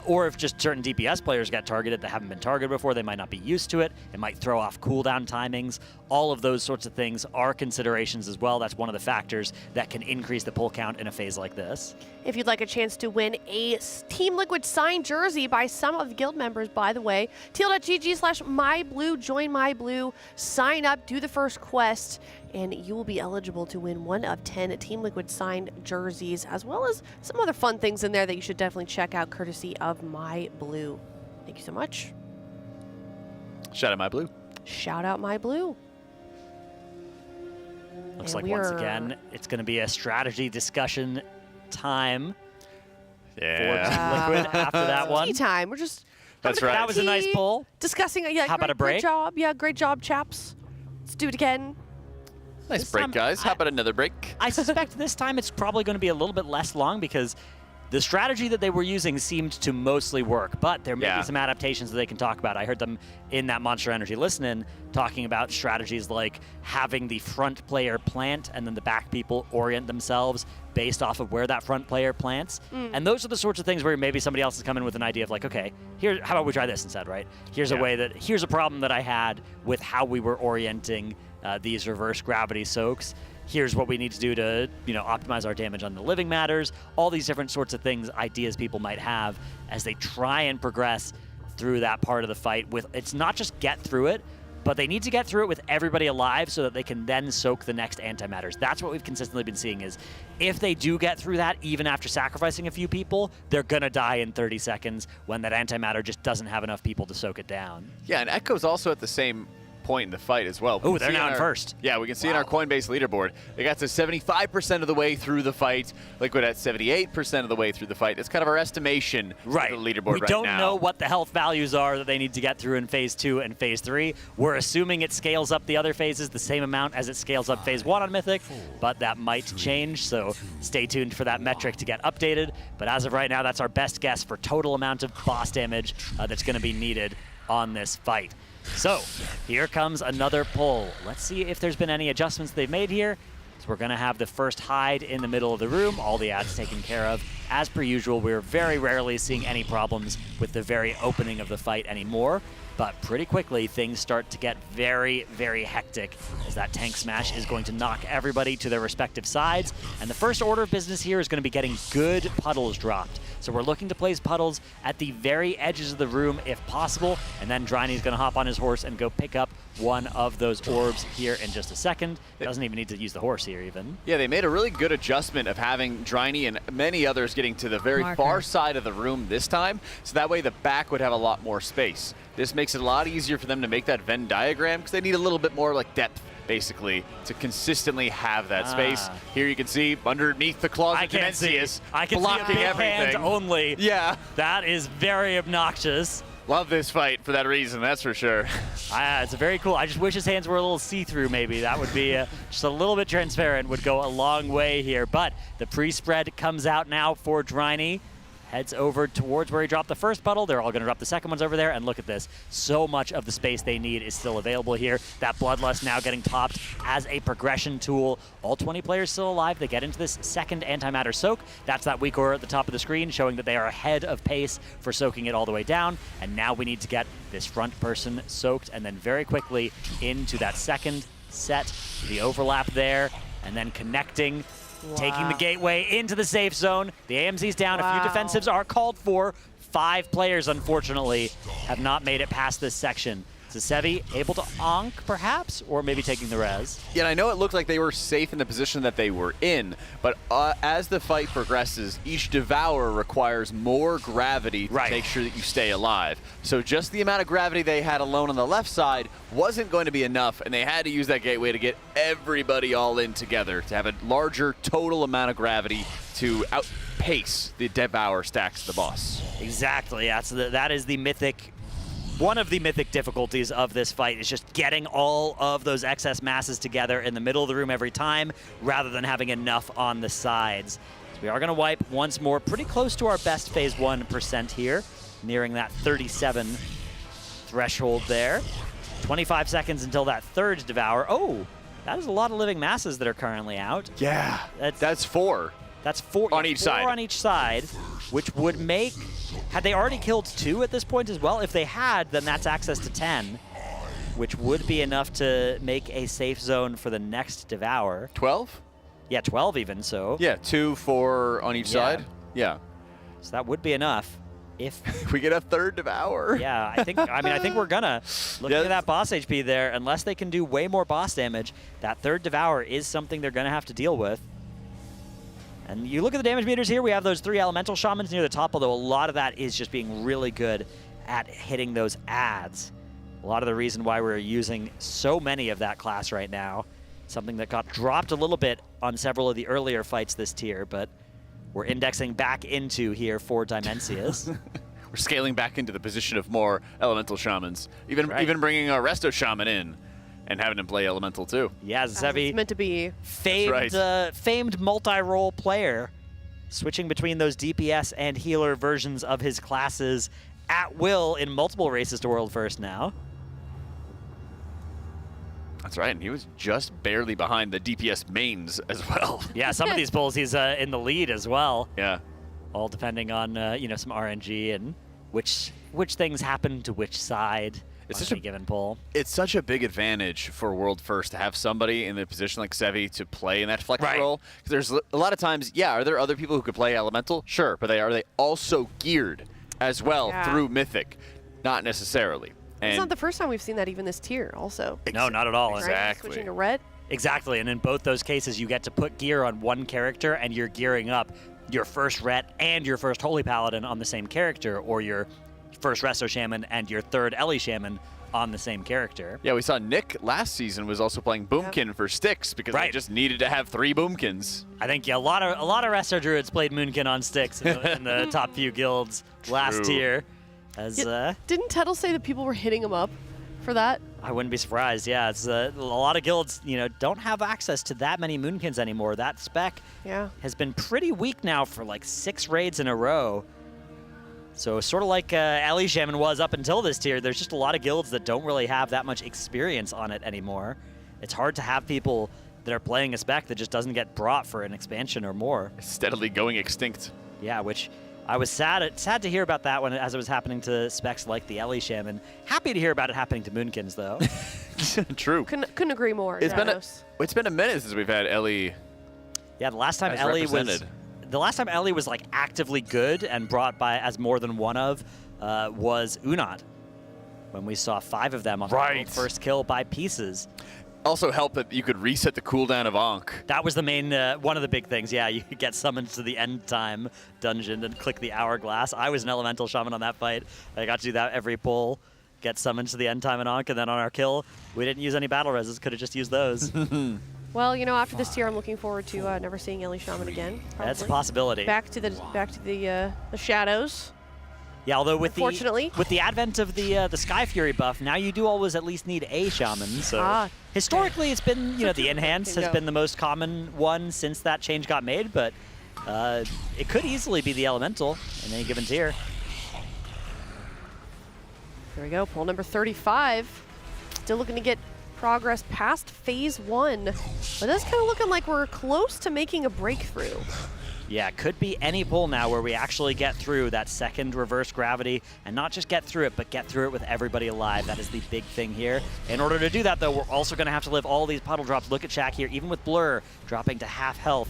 Or if just certain DPS players get targeted that haven't been targeted before, they might not be used to it. It might throw off cooldown timings. All of those sorts of things are considerations as well. That's one of the factors that can increase the pull count in a phase like this. If you'd like a chance to win a Team Liquid signed jersey by some of the guild members, by the way, teal.gg/myblue, join MyBlue, sign up, do the first quest, and you will be eligible to win 1 of 10 Team Liquid signed jerseys, as well as some other fun things in there that you should definitely check out, courtesy of My Blue. Thank you so much. Shout out My Blue. Shout out My Blue. Looks like once again, it's going to be a strategy discussion time. Yeah. For Liquid after that one. Tea time. We're just. That's right. That was a nice pull. Discussing. Yeah. How about a break? Great job. Yeah. Great job, chaps. Let's do it again. Nice break, guys. How about another break? I suspect this time it's probably going to be a little bit less long because the strategy that they were using seemed to mostly work, but there may be some adaptations that they can talk about. I heard them in that Monster Energy Listen-In talking about strategies like having the front player plant and then the back people orient themselves based off of where that front player plants. And those are the sorts of things where maybe somebody else has come in with an idea of like, okay, here, how about we try this instead, right? Here's a way that, here's a problem that I had with how we were orienting these reverse gravity soaks. Here's what we need to do to, optimize our damage on the living matters. All these different sorts of things, ideas people might have as they try and progress through that part of the fight. It's not just get through it, but they need to get through it with everybody alive so that they can then soak the next antimatters. That's what we've consistently been seeing is if they do get through that, even after sacrificing a few people, they're going to die in 30 seconds when that antimatter just doesn't have enough people to soak it down. Yeah, and Echo's also at the same point in the fight as well. Oh, they're now in first. Yeah, we can see in our Coinbase leaderboard, they got to 75% of the way through the fight. Liquid at 78% of the way through the fight. That's kind of our estimation of the leaderboard We don't know what the health values are that they need to get through in Phase 2 and Phase 3. We're assuming it scales up the other phases the same amount as it scales up Phase 1 on Mythic, but that might change, so stay tuned for that metric to get updated. But as of right now, that's our best guess for total amount of boss damage that's going to be needed on this fight. So, here comes another pull. Let's see if there's been any adjustments they've made here. So we're going to have the first hide in the middle of the room, all the ads taken care of. As per usual, we're very rarely seeing any problems with the very opening of the fight anymore. But pretty quickly, things start to get very, very hectic as that tank smash is going to knock everybody to their respective sides. And the first order of business here is going to be getting good puddles dropped. So we're looking to place puddles at the very edges of the room if possible. And then Dryny's going to hop on his horse and go pick up one of those orbs here in just a second. Doesn't even need to use the horse here even. Yeah, they made a really good adjustment of having Dryny and many others getting to the very far side of the room this time. So that way the back would have a lot more space. This makes it a lot easier for them to make that Venn diagram because they need a little bit more like depth, basically, to consistently have that space. Here you can see underneath the closet, Demensius blocking everything. Hand only. Yeah. That is very obnoxious. Love this fight for that reason, that's for sure. It's very cool. I just wish his hands were a little see-through, maybe. That would be just a little bit transparent, would go a long way here. But the pre-spread comes out now for Dryny. Heads over towards where he dropped the first puddle. They're all going to drop the second ones over there. And look at this. So much of the space they need is still available here. That Bloodlust now getting popped as a progression tool. All 20 players still alive. They get into this second antimatter soak. That's that weak aura at the top of the screen, showing that they are ahead of pace for soaking it all the way down. And now we need to get this front person soaked and then very quickly into that second set. The overlap there and then connecting. Taking the gateway into the safe zone. The AMZ's down. A few defensives are called for. 5 players, unfortunately, have not made it past this section. Is Sevi able to onk, perhaps? Or maybe taking the res? Yeah, and I know it looked like they were safe in the position that they were in, but as the fight progresses, each Devourer requires more gravity to make sure that you stay alive. So just the amount of gravity they had alone on the left side wasn't going to be enough, and they had to use that gateway to get everybody all in together, to have a larger total amount of gravity to outpace the Devourer stacks of the boss. Exactly, yeah. So that is the mythic. One of the mythic difficulties of this fight is just getting all of those excess masses together in the middle of the room every time, rather than having enough on the sides. So we are going to wipe once more, pretty close to our best Phase 1% here, nearing that 37 threshold there. 25 seconds until that third Devour. Oh, that is a lot of living masses that are currently out. Yeah, that's 4. That's 4 on each side. 4 on each side, which would make... Had they already killed 2 at this point as well? If they had, then that's access to 10, which would be enough to make a safe zone for the next Devour. 12? Yeah, 12 even, so. Yeah, 2, 4 on each side. Yeah. So that would be enough. If we get a third Devour. Yeah, I think we're gonna. Looking at that boss HP there, unless they can do way more boss damage, that third Devour is something they're gonna have to deal with. And you look at the damage meters here, we have those 3 Elemental Shamans near the top, although a lot of that is just being really good at hitting those adds. A lot of the reason why we're using so many of that class right now. Something that got dropped a little bit on several of the earlier fights this tier, but we're indexing back into here for Demensius. We're scaling back into the position of more Elemental Shamans. Even bringing a Resto Shaman in and having him play Elemental too. Yeah, Zevi. It's meant to be. Famed multi-role player. Switching between those DPS and healer versions of his classes at will in multiple races to World First now. That's right, and he was just barely behind the DPS mains as well. Yeah, some of these pulls he's in the lead as well. Yeah. All depending on some RNG and which things happen to which side. It's such a given pull. It's such a big advantage for World First to have somebody in the position like Zevi to play in that flex role. Because there's a lot of times, are there other people who could play Elemental? Sure, but are they also geared as well through Mythic? Not necessarily. It's not the first time we've seen that even this tier also. No, not at all. Exactly. Switching to red. Exactly, and in both those cases, you get to put gear on one character and you're gearing up your first Ret and your first Holy Paladin on the same character, or your first Resto Shaman and your third Ellie Shaman on the same character. Yeah, we saw Nick last season was also playing Boomkin for Styx because they just needed to have 3 Boomkins. I think a lot of Resto Druids played Moonkin on Styx in the top few guilds last year. Didn't Tettle say that people were hitting him up for that? I wouldn't be surprised. Yeah, it's a lot of guilds, don't have access to that many Moonkins anymore. That spec has been pretty weak now for like 6 raids in a row. So sort of like Ellie Shaman was up until this tier, there's just a lot of guilds that don't really have that much experience on it anymore. It's hard to have people that are playing a spec that just doesn't get brought for an expansion or more. Steadily going extinct. Yeah, which I was sad to hear about that one as it was happening to specs like the Ellie Shaman. Happy to hear about it happening to Moonkins, though. True. Couldn't agree more. It's been a minute since we've had Ellie. Yeah, the last time Ellie was like actively good and brought by as more than one of was Unat, when we saw 5 of them on the first kill by pieces. Also helped that you could reset the cooldown of Ankh. That was the main, one of the big things. Yeah, you could get summoned to the end time dungeon and click the hourglass. I was an Elemental Shaman on that fight. I got to do that every pull, get summoned to the end time in Ankh, and then on our kill, we didn't use any battle reses, could have just used those. Well, after this tier, I'm looking forward to never seeing Ellie Shaman again. Probably. That's a possibility. Back to the shadows. Yeah, although with the advent of the Sky Fury buff, now you do always at least need a shaman. So historically, it's been the Enhance has been the most common one since that change got made, but it could easily be the Elemental in any given tier. There we go, pull number 35. Still looking to get progress past phase 1, but that's kind of looking like we're close to making a breakthrough. Yeah, it could be any pull now where we actually get through that second reverse gravity, and not just get through it, but get through it with everybody alive. That is the big thing here. In order to do that, though, we're also going to have to live all these puddle drops. Look at Shaq here, even with Blur dropping to half health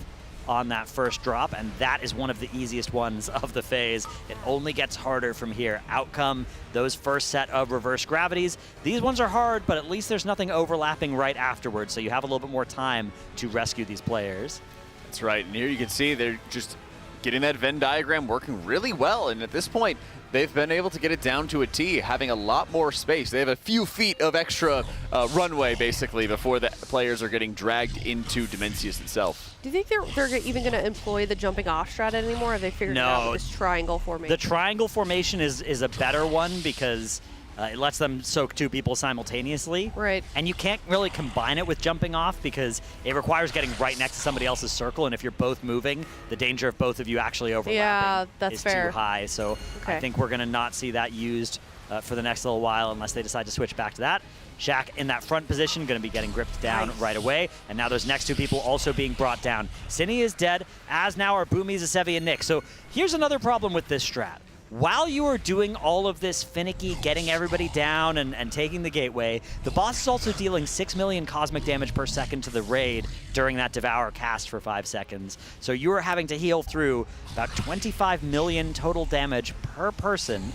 on that first drop, and that is one of the easiest ones of the phase. It only gets harder from here. Out come those first set of reverse gravities. These ones are hard, but at least there's nothing overlapping right afterwards, so you have a little bit more time to rescue these players. That's right, and here you can see they're just getting that Venn diagram working really well, and at this point, they've been able to get it down to a T, having a lot more space. They have a few feet of extra runway, basically, before the players are getting dragged into Demensius itself. Do you think they're even going to employ the jumping off strat anymore, or have they figured it out with this triangle formation? The triangle formation is a better one because it lets them soak 2 people simultaneously. Right. And you can't really combine it with jumping off because it requires getting right next to somebody else's circle, and if you're both moving, the danger of both of you actually overlapping is too high. So I think we're going to not see that used for the next little while unless they decide to switch back to that. Shaq in that front position, going to be getting gripped down right away. And now those next 2 people also being brought down. Zenni is dead, as now are Boomies, Asevi, and Nick. So here's another problem with this strat. while you are doing all of this finicky, getting everybody down and taking the gateway, the boss is also dealing 6 million cosmic damage per second to the raid during that Devour cast for 5 seconds. So you are having to heal through about 25 million total damage per person.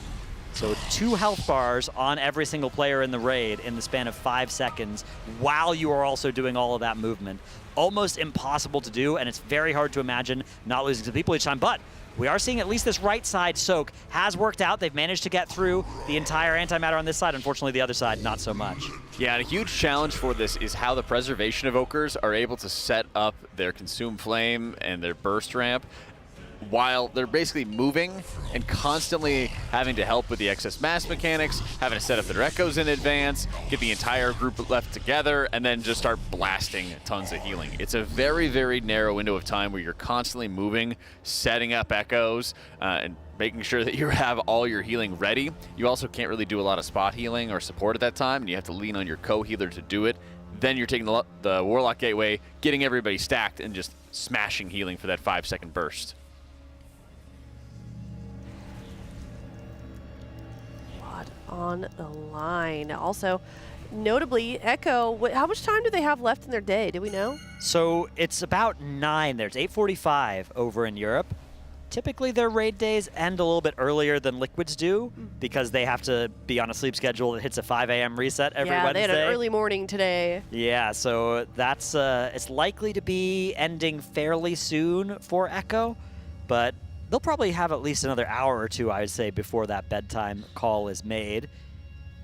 So 2 health bars on every single player in the raid in the span of 5 seconds while you are also doing all of that movement. Almost impossible to do, and it's very hard to imagine not losing to people each time, but we are seeing at least this right side soak has worked out. They've managed to get through the entire antimatter on this side. Unfortunately, the other side, not so much. Yeah, and a huge challenge for this is how the Preservation Evokers are able to set up their Consume Flame and their Burst Ramp while they're basically moving and constantly having to help with the excess mass mechanics, having to set up their echoes in advance, get the entire group left together, and then just start blasting tons of healing. It's a very, very narrow window of time where you're constantly moving, setting up echoes, and making sure that you have all your healing ready. You also can't really do a lot of spot healing or support at that time, and you have to lean on your co-healer to do it. Then you're taking the Warlock Gateway, getting everybody stacked, and just smashing healing for that 5-second burst. On the line. Also, notably, Echo, how much time do they have left in their day? Do we know? So it's about 9. There's 8:45 over in Europe. Typically, their raid days end a little bit earlier than Liquids do because they have to be on a sleep schedule that hits a 5 a.m. reset every Wednesday. Yeah, they had an early morning today. Yeah, so that's it's likely to be ending fairly soon for Echo, but they'll probably have at least another hour or two, I would say, before that bedtime call is made.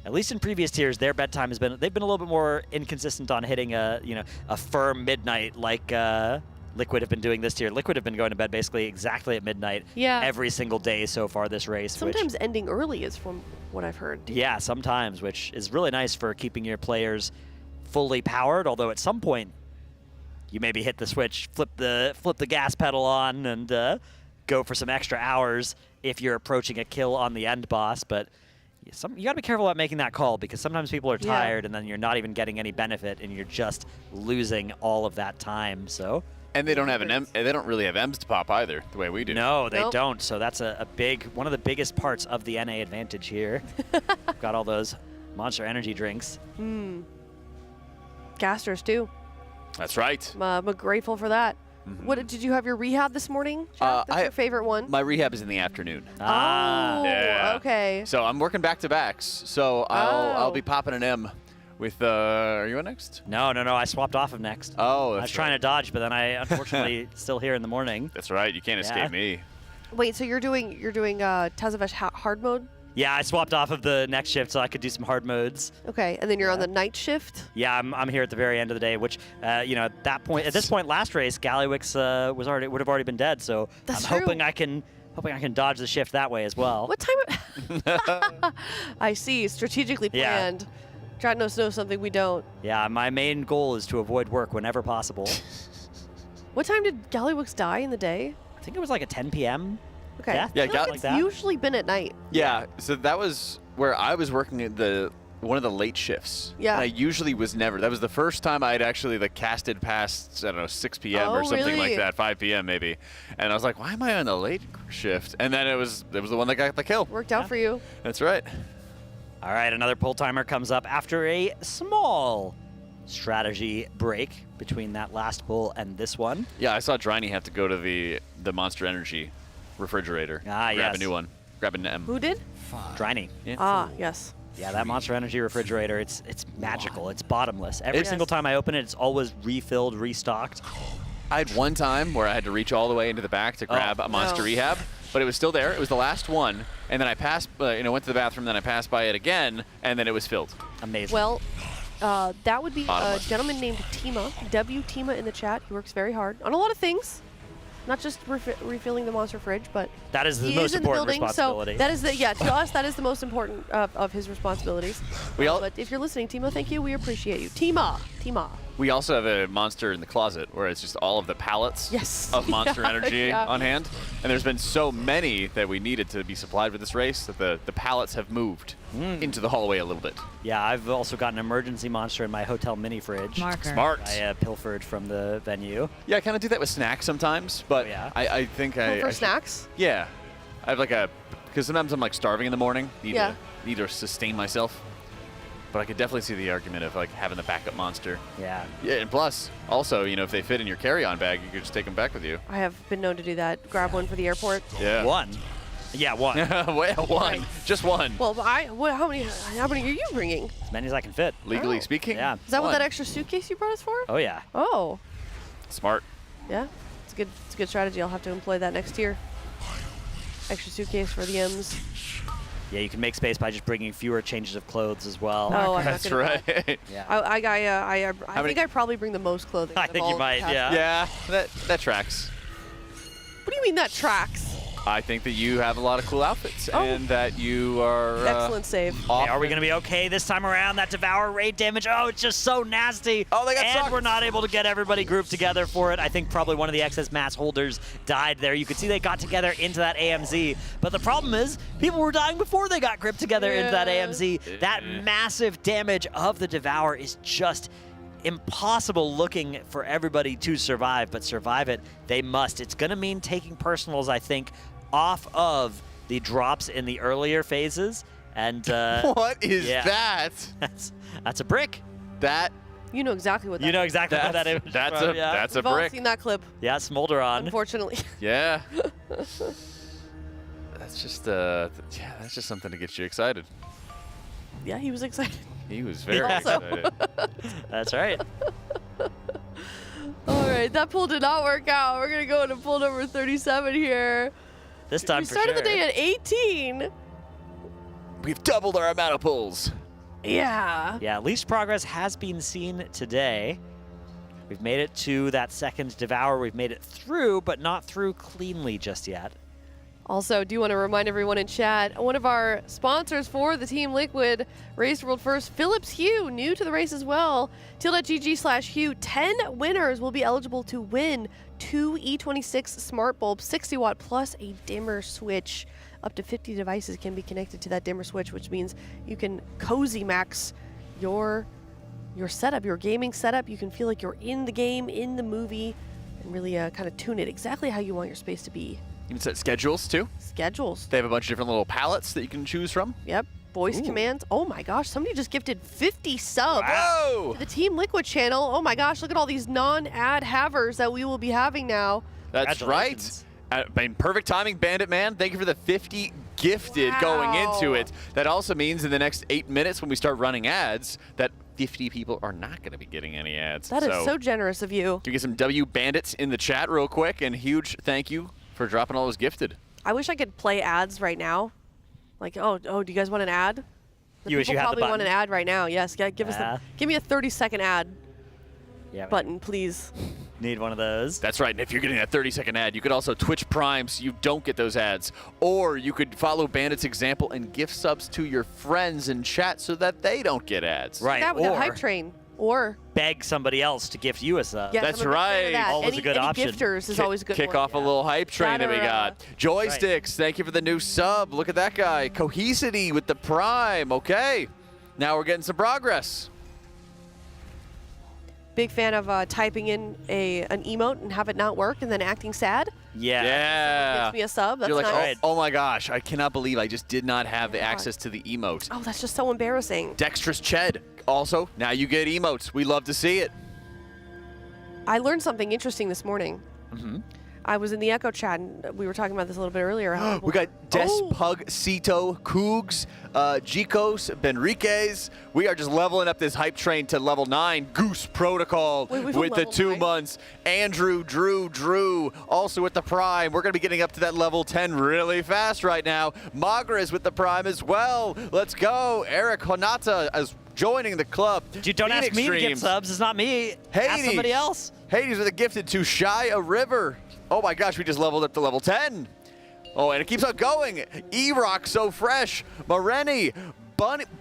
At least in previous tiers, their bedtime has been, they've been a little bit more inconsistent on hitting a firm midnight like Liquid have been doing this tier. Liquid have been going to bed basically exactly at midnight every single day so far this race. Sometimes ending early is from what I've heard. Yeah, sometimes, which is really nice for keeping your players fully powered, although at some point you maybe hit the switch, flip the gas pedal on, and go for some extra hours if you're approaching a kill on the end boss. But you got to be careful about making that call because sometimes people are tired and then you're not even getting any benefit and you're just losing all of that time. So. And they don't have they don't really have M's to pop either, the way we do. No, they don't. So that's one of the biggest parts of the NA advantage here. Got all those Monster Energy drinks. Casters too. That's right. I'm grateful for that. What did you have your rehab this morning, Jack? That's your favorite one? My rehab is in the afternoon. Okay. So I'm working back-to-backs. So I'll be popping an M with, are you on next? No, I swapped off of next. Oh, I was trying to dodge, but then I unfortunately still here in the morning. That's right. You can't escape me. Wait, so you're doing Tazavesh hard mode? Yeah, I swapped off of the next shift so I could do some hard modes. Okay, and then you're on the night shift? Yeah, I'm here at the very end of the day, which at this point last race, Gallywix would have already been dead, so That's I'm true. hoping I can dodge the shift that way as well. What time? I see, strategically planned. Dratnos knows something we don't. Yeah, my main goal is to avoid work whenever possible. What time did Gallywix die in the day? I think it was like at 10 p.m. Okay. Yeah, it's usually been at night. Yeah, so that was where I was working at one of the late shifts. Yeah. And I usually was never. That was the first time I'd actually casted past, I don't know, 6 p.m. or something like that, 5 p.m. maybe. And I was like, why am I on the late shift? And then it was the one that got the kill. Worked out for you. That's right. All right, another pull timer comes up after a small strategy break between that last pull and this one. Yeah, I saw Driney have to go to the Monster Energy refrigerator. Grab a new one. Grab an M. Who did? Driney. Yeah. Yes. Yeah, that Monster Energy refrigerator, it's magical. It's bottomless. Every single time I open it, it's always refilled, restocked. I had one time where I had to reach all the way into the back to grab a Monster Rehab, but it was still there. It was the last one, and then I passed, went to the bathroom, then I passed by it again, and then it was filled. Amazing. Well, that would be a gentleman named Tima, Tima in the chat. He works very hard on a lot of things. Not just refilling the monster fridge, but that is the most important responsibility. So that is to us, that is the most important of his responsibilities. But if you're listening, Timo, thank you. We appreciate you. Tima. We also have a monster in the closet where it's just all of the pallets of Monster Energy on hand. And there's been so many that we needed to be supplied with this race that the pallets have moved into the hallway a little bit. Yeah, I've also got an emergency monster in my hotel mini fridge. Smart. I pilfered from the venue. Yeah, I kind of do that with snacks sometimes, but I think for snacks? Yeah. I have like a Because sometimes I'm like starving in the morning, need Yeah. to sustain myself. But I could definitely see the argument of like having the backup monster. Yeah. Yeah, and plus, also, you know, if they fit in your carry-on bag, you could just take them back with you. I have been known to do that. Grab one for the airport. Yeah. One. Yeah, one. Well, one. Right. Just one. Well, how many are you bringing? As many as I can fit. Legally speaking? Yeah. Is that what that extra suitcase you brought us for? Oh, yeah. Oh. Smart. Yeah. It's a good strategy. I'll have to employ that next year. Extra suitcase for the M's. Yeah, you can make space by just bringing fewer changes of clothes as well. Oh, I'm That's not gonna do right. that. Yeah. I think I probably bring the most clothing. I of think all you might, cats. yeah. Yeah, that tracks. What do you mean that tracks? I think that you have a lot of cool outfits and that you are Excellent save. Hey, are we going to be okay this time around? That Devour raid damage, oh, it's just so nasty. Oh, they got And sucked. we're not able to get everybody grouped together for it. I think probably one of the excess mass holders died there. You could see they got together into that AMZ. But the problem is, people were dying before they got gripped together into that AMZ. That massive damage of the Devour is just impossible looking for everybody to survive, but survive it they must. It's going to mean taking personals, I think, off of the drops in the earlier phases. And what is that? That's a brick. That You know exactly what that you know is. exactly what that is. That's from, a yeah. that's a We've all brick. seen that clip, Yeah, Smolder on. unfortunately. Yeah. That's just that's just something to get you excited. Yeah, he was excited. He was very Also. excited. That's right. All right, that pull did not work out. We're gonna go into pull number 37 here. This time We for started sure. the day at 18. We've doubled our amount of pulls. Yeah. Yeah, least progress has been seen today. We've made it to that second Devour. We've made it through, but not through cleanly just yet. Also, do want to remind everyone in chat, one of our sponsors for the Team Liquid Race World First, Phillips Hue, new to the race as well. Tilde.gg/Hue, 10 winners will be eligible to win 2 E26 smart bulbs, 60 watt plus a dimmer switch. Up to 50 devices can be connected to that dimmer switch, which means you can cozy max your setup, your gaming setup. You can feel like you're in the game, in the movie, and really kind of tune it exactly how you want your space to be. You can set schedules too. Schedules. They have a bunch of different little palettes that you can choose from. Yep. Voice commands. Oh my gosh, somebody just gifted 50 subs Whoa! to the Team Liquid channel. Oh my gosh, look at all these non-ad havers that we will be having now. That's right. Perfect timing, Bandit Man. Thank you for the 50 gifted going into it. That also means in the next 8 minutes when we start running ads, that 50 people are not going to be getting any ads. That is so generous of you. Can we get some W Bandits in the chat real quick? And huge thank you for dropping all those gifted. I wish I could play ads right now. Like, oh, do you guys want an ad? You wish you had the probably want button. an ad right now. Yes, give me a 30-second ad button, please. Need one of those. That's right. And if you're getting that 30-second ad, you could also Twitch Prime so you don't get those ads. Or you could follow Bandit's example and gift subs to your friends in chat so that they don't get ads. Right. That with that hype train. Or beg somebody else to gift you a sub. yeah, That's right. Always a good option. Gifters is always a good Kick one. off a little hype train that we got. Joysticks, thank you for the new sub. Look at that guy. Cohesity with the Prime. Okay. Now we're getting some progress. Big fan of typing in an emote and have it not work and then acting sad. Yeah. Gives me a sub. That's You're like, nice. oh my gosh, I cannot believe I just did not have the access to the emote. Oh, that's just so embarrassing. Dexterous Ched. Also, now you get emotes. We love to see it. I learned something interesting this morning. I was in the Echo chat, and we were talking about this a little bit earlier. We got Despugcito, Cougs, Jikos, Benriquez. We are just leveling up this hype train to level 9. Goose Protocol we've with the leveled 2 9? months. Andrew, Drew, also with the Prime. We're going to be getting up to that level 10 really fast right now. Magra is with the Prime as well. Let's go. Eric Honata is joining the club. You don't ask me to get subs. It's not me. Ask somebody else. Hades with a gifted to Shia River. Oh my gosh, we just leveled up to level 10. Oh, and it keeps on going. E-Rock so fresh. Moreni,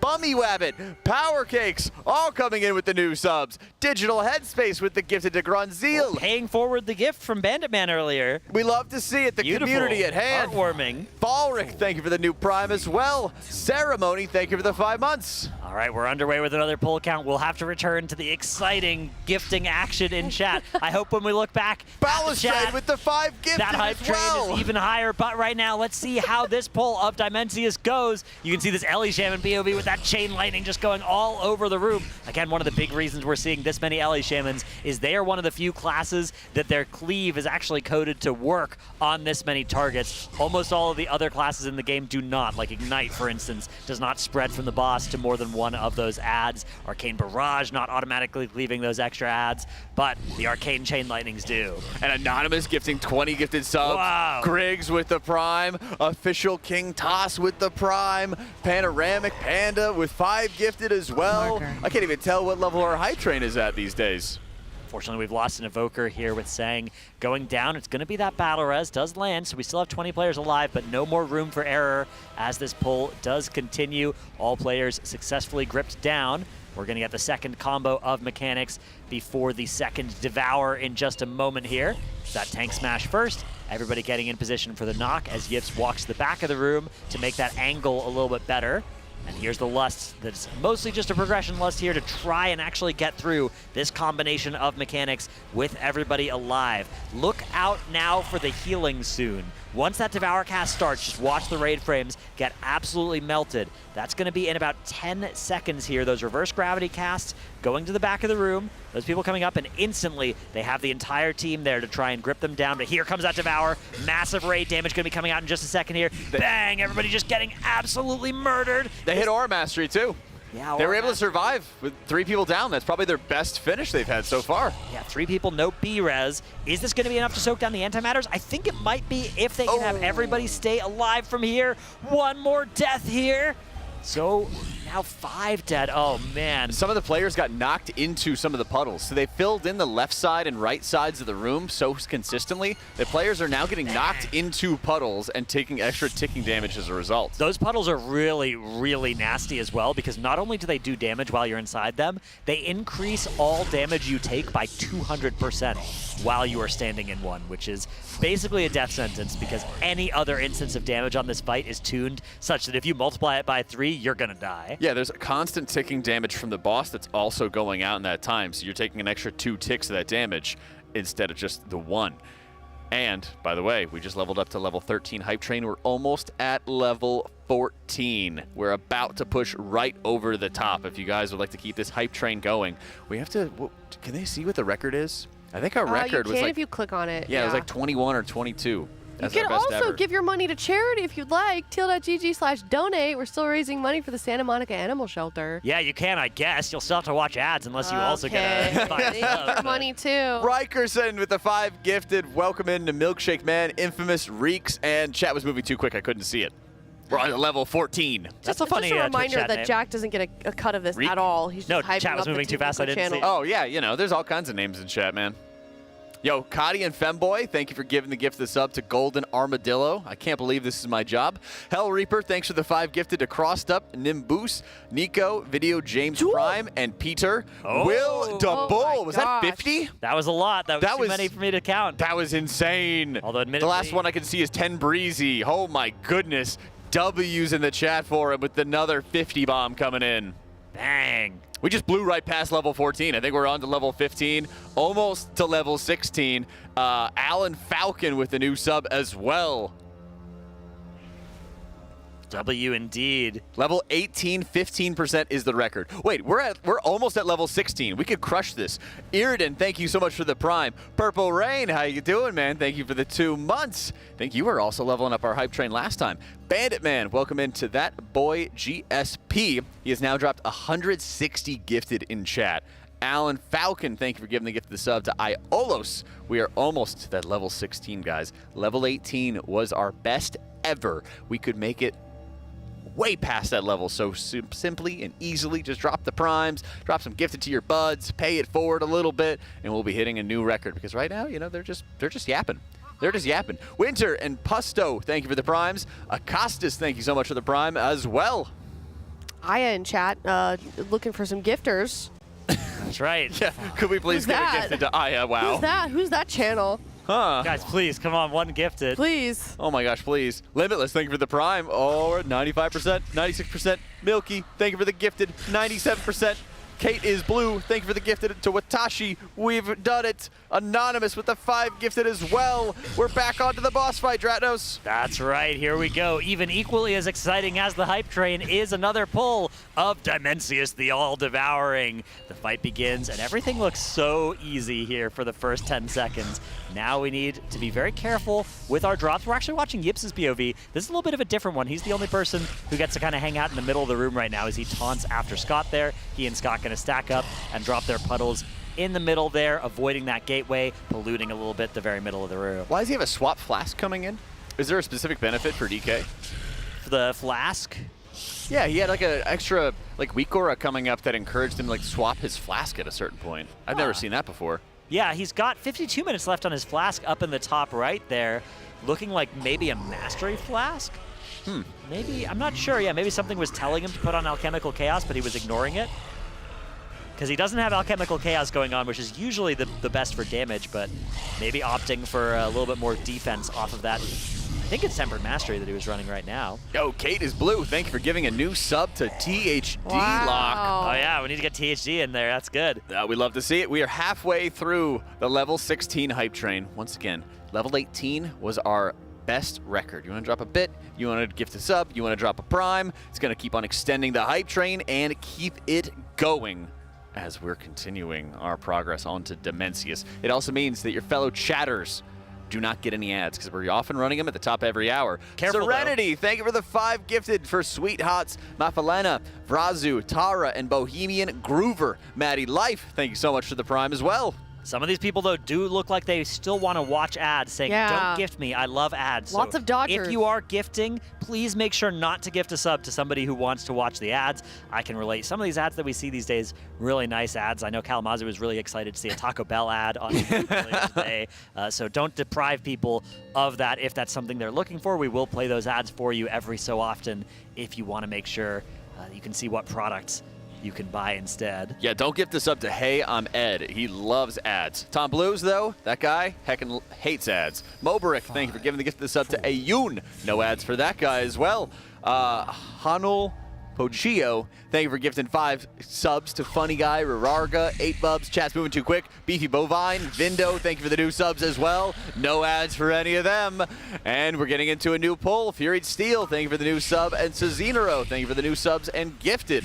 Bummy Wabbit, Power Cakes, all coming in with the new subs. Digital Headspace with the gifted to Grunzeal. Paying forward the gift from Bandit Man earlier. We love to see it. The Beautiful. Community at hand. Heartwarming. Falric, thank you for the new Prime as well. Ceremony, thank you for the 5 months. All right, we're underway with another pull count. We'll have to return to the exciting gifting action in chat. I hope when we look back, Balustrade with the 5 gifted that hype as well. train is even higher. But right now, let's see how this pull of Demensius goes. You can see this Ellie Shaman POV with that chain lightning just going all over the room. Again, one of the big reasons we're seeing this many Ellie Shamans is they are one of the few classes that their cleave is actually coded to work on this many targets. Almost all of the other classes in the game do not. Like Ignite, for instance, does not spread from the boss to more than one of those adds. Arcane Barrage not automatically cleaving those extra adds, but the Arcane Chain Lightnings do. And Anonymous gifting 20 gifted subs. Wow. Griggs with the Prime. Official King Toss with the Prime. Panoramic Panda with 5 gifted as well. I can't even tell what level our hype train is at these days. Fortunately, we've lost an Evoker here with Sang going down. It's going to be that battle res, does land, so we still have 20 players alive, but no more room for error as this pull does continue. All players successfully gripped down. We're going to get the second combo of mechanics before the second Devour in just a moment here. So that tank smash first. Everybody getting in position for the knock as Yips walks to the back of the room to make that angle a little bit better. And here's the lust that's mostly just a progression lust here to try and actually get through this combination of mechanics with everybody alive. Look out now for the healing soon. Once that Devour cast starts, just watch the raid frames get absolutely melted. That's going to be in about 10 seconds here. Those reverse gravity casts going to the back of the room. Those people coming up, and instantly they have the entire team there to try and grip them down. But here comes that Devour. Massive raid damage going to be coming out in just a second here. Bang! Everybody just getting absolutely murdered. They hit Aura Mastery too. Yeah, they were able to survive with 3 people down. That's probably their best finish they've had so far. Yeah, 3 people, no B-res. Is this going to be enough to soak down the antimatters? I think it might be if they can have everybody stay alive from here. One more death here. So now 5 dead. Oh, man. Some of the players got knocked into some of the puddles, so they filled in the left side and right sides of the room so consistently that players are now getting knocked into puddles and taking extra ticking damage as a result. Those puddles are really, really nasty as well, because not only do they do damage while you're inside them, they increase all damage you take by 200% while you are standing in one, which is basically a death sentence, because any other instance of damage on this fight is tuned such that if you multiply it by 3, you're gonna die. Yeah, there's a constant ticking damage from the boss that's also going out in that time, so you're taking an extra 2 ticks of that damage instead of just the 1. And, by the way, we just leveled up to level 13 hype train. We're almost at level 14. We're about to push right over the top. If you guys would like to keep this hype train going, we have to, can they see what the record is? I think our record was like, if you click on it. Yeah, it was like 21 or 22. That's you can our best also ever. give your money to charity if you'd like. Teal.gg/donate. We're still raising money for the Santa Monica Animal Shelter. Yeah, you can, I guess. You'll still have to watch ads unless you also get a They need your money too. Rikerson with the 5 gifted. Welcome into Milkshake Man, Infamous Reeks, and chat was moving too quick. I couldn't see it. We're on level 14. That's a funny Just a reminder Twitch chat that name. Jack doesn't get a cut of this at all. He's just hyping chat was up the moving too fast. I didn't see it. Oh, yeah, you know, there's all kinds of names in chat, man. Yo, Cotty and Femboy, thank you for giving the gift of the sub to Golden Armadillo. I can't believe this is my job. Hell Reaper, thanks for the 5 gifted to Crossed Up, Nimbus, Nico, Video James Prime, and Peter. Will DeBull, was that 50? That was a lot. That was too many for me to count. That was insane. Although admittedly, the last one I can see is 10 Breezy. Oh my goodness. W's in the chat for him with another 50 bomb coming in. Bang. We just blew right past level 14. I think we're on to level 15, almost to level 16. Alan Falcon with the new sub as well. W indeed. Level 18, 15% is the record. Wait, we're almost at level 16. We could crush this. Iridan, thank you so much for the Prime. Purple Rain, how you doing, man? Thank you for the 2 months. I think you were also leveling up our hype train last time. Bandit Man, welcome into that boy GSP. He has now dropped 160 gifted in chat. Alan Falcon, thank you for giving the gift of the sub to Iolos. We are almost to that level 16, guys. Level 18 was our best ever. We could make it way past that level, so simply and easily just drop the primes, drop some gifted to your buds, pay it forward a little bit, and we'll be hitting a new record, because right now, you know, they're just yapping. They're just yapping. Winter and Pusto, thank you for the primes. Acostas, thank you so much for the prime as well. Aya in chat looking for some gifters. That's right. Yeah. Could we please get a gifted to Aya? Wow. Who's that? Who's that channel? Huh. Guys, please, come on, one gifted. Please. Oh my gosh, please. Limitless, thank you for the prime. Oh, we're at 95%, 96%. Milky, thank you for the gifted, 97%. Kate is blue, thank you for the gifted to Watashi. We've done it. Anonymous with the 5 gifted as well. We're back onto the boss fight, Dratnos. That's right, here we go. Even equally as exciting as the hype train is another pull of Demensius the All-Devouring. The fight begins, and everything looks so easy here for the first 10 seconds. Now we need to be very careful with our drops. We're actually watching Yips's POV. This is a little bit of a different one. He's the only person who gets to kind of hang out in the middle of the room right now as he taunts after Scott there. He and Scott going to stack up and drop their puddles in the middle there, avoiding that gateway, polluting a little bit the very middle of the room. Why does he have a swap flask coming in? Is there a specific benefit for DK? For the flask? Yeah, he had like an extra like weak aura coming up that encouraged him to like swap his flask at a certain point. I've never seen that before. Yeah, he's got 52 minutes left on his flask up in the top right there, looking like maybe a mastery flask? Maybe, I'm not sure. Yeah, maybe something was telling him to put on Alchemical Chaos, but he was ignoring it. Because he doesn't have Alchemical Chaos going on, which is usually the best for damage, but maybe opting for a little bit more defense off of that. I think it's Tempered Mastery that he was running right now. Yo, Kate is blue. Thank you for giving a new sub to THD Wow. Lock. Oh yeah, we need to get THD in there. That's good. We love to see it. We are halfway through the level 16 hype train. Once again, level 18 was our best record. You want to drop a bit, you want to gift a sub, you want to drop a prime. It's going to keep on extending the hype train and keep it going as we're continuing our progress onto Demensius. It also means that your fellow chatters do not get any ads because we're often running them at the top every hour. Careful, Serenity, thank you for the 5 gifted for Sweet Hots, Mafalena, Vrazu, Tara, and Bohemian Groover. Maddie Life, thank you so much for the prime as well. Some of these people, though, do look like they still want to watch ads, saying, don't gift me, I love ads. Lots of Dodgers. If you are gifting, please make sure not to gift a sub to somebody who wants to watch the ads. I can relate. Some of these ads that we see these days, really nice ads. I know Kalamazoo was really excited to see a Taco Bell ad on today. So don't deprive people of that if that's something they're looking for. We will play those ads for you every so often if you want to make sure you can see what products you can buy instead. Yeah, don't gift this up to Hey, I'm Ed. He loves ads. Tom Blues, though, that guy heckin' hates ads. Moberick, thank you for giving the gift this up to Ayun. No ads for that guy as well. Hanul Pochio, thank you for gifting 5 subs to Funny Guy, Rararga, 8 bubs, chat's moving too quick, Beefy Bovine, Vindo, thank you for the new subs as well. No ads for any of them. And we're getting into a new poll. Furied Steel, thank you for the new sub, and Cezinero, thank you for the new subs and gifted.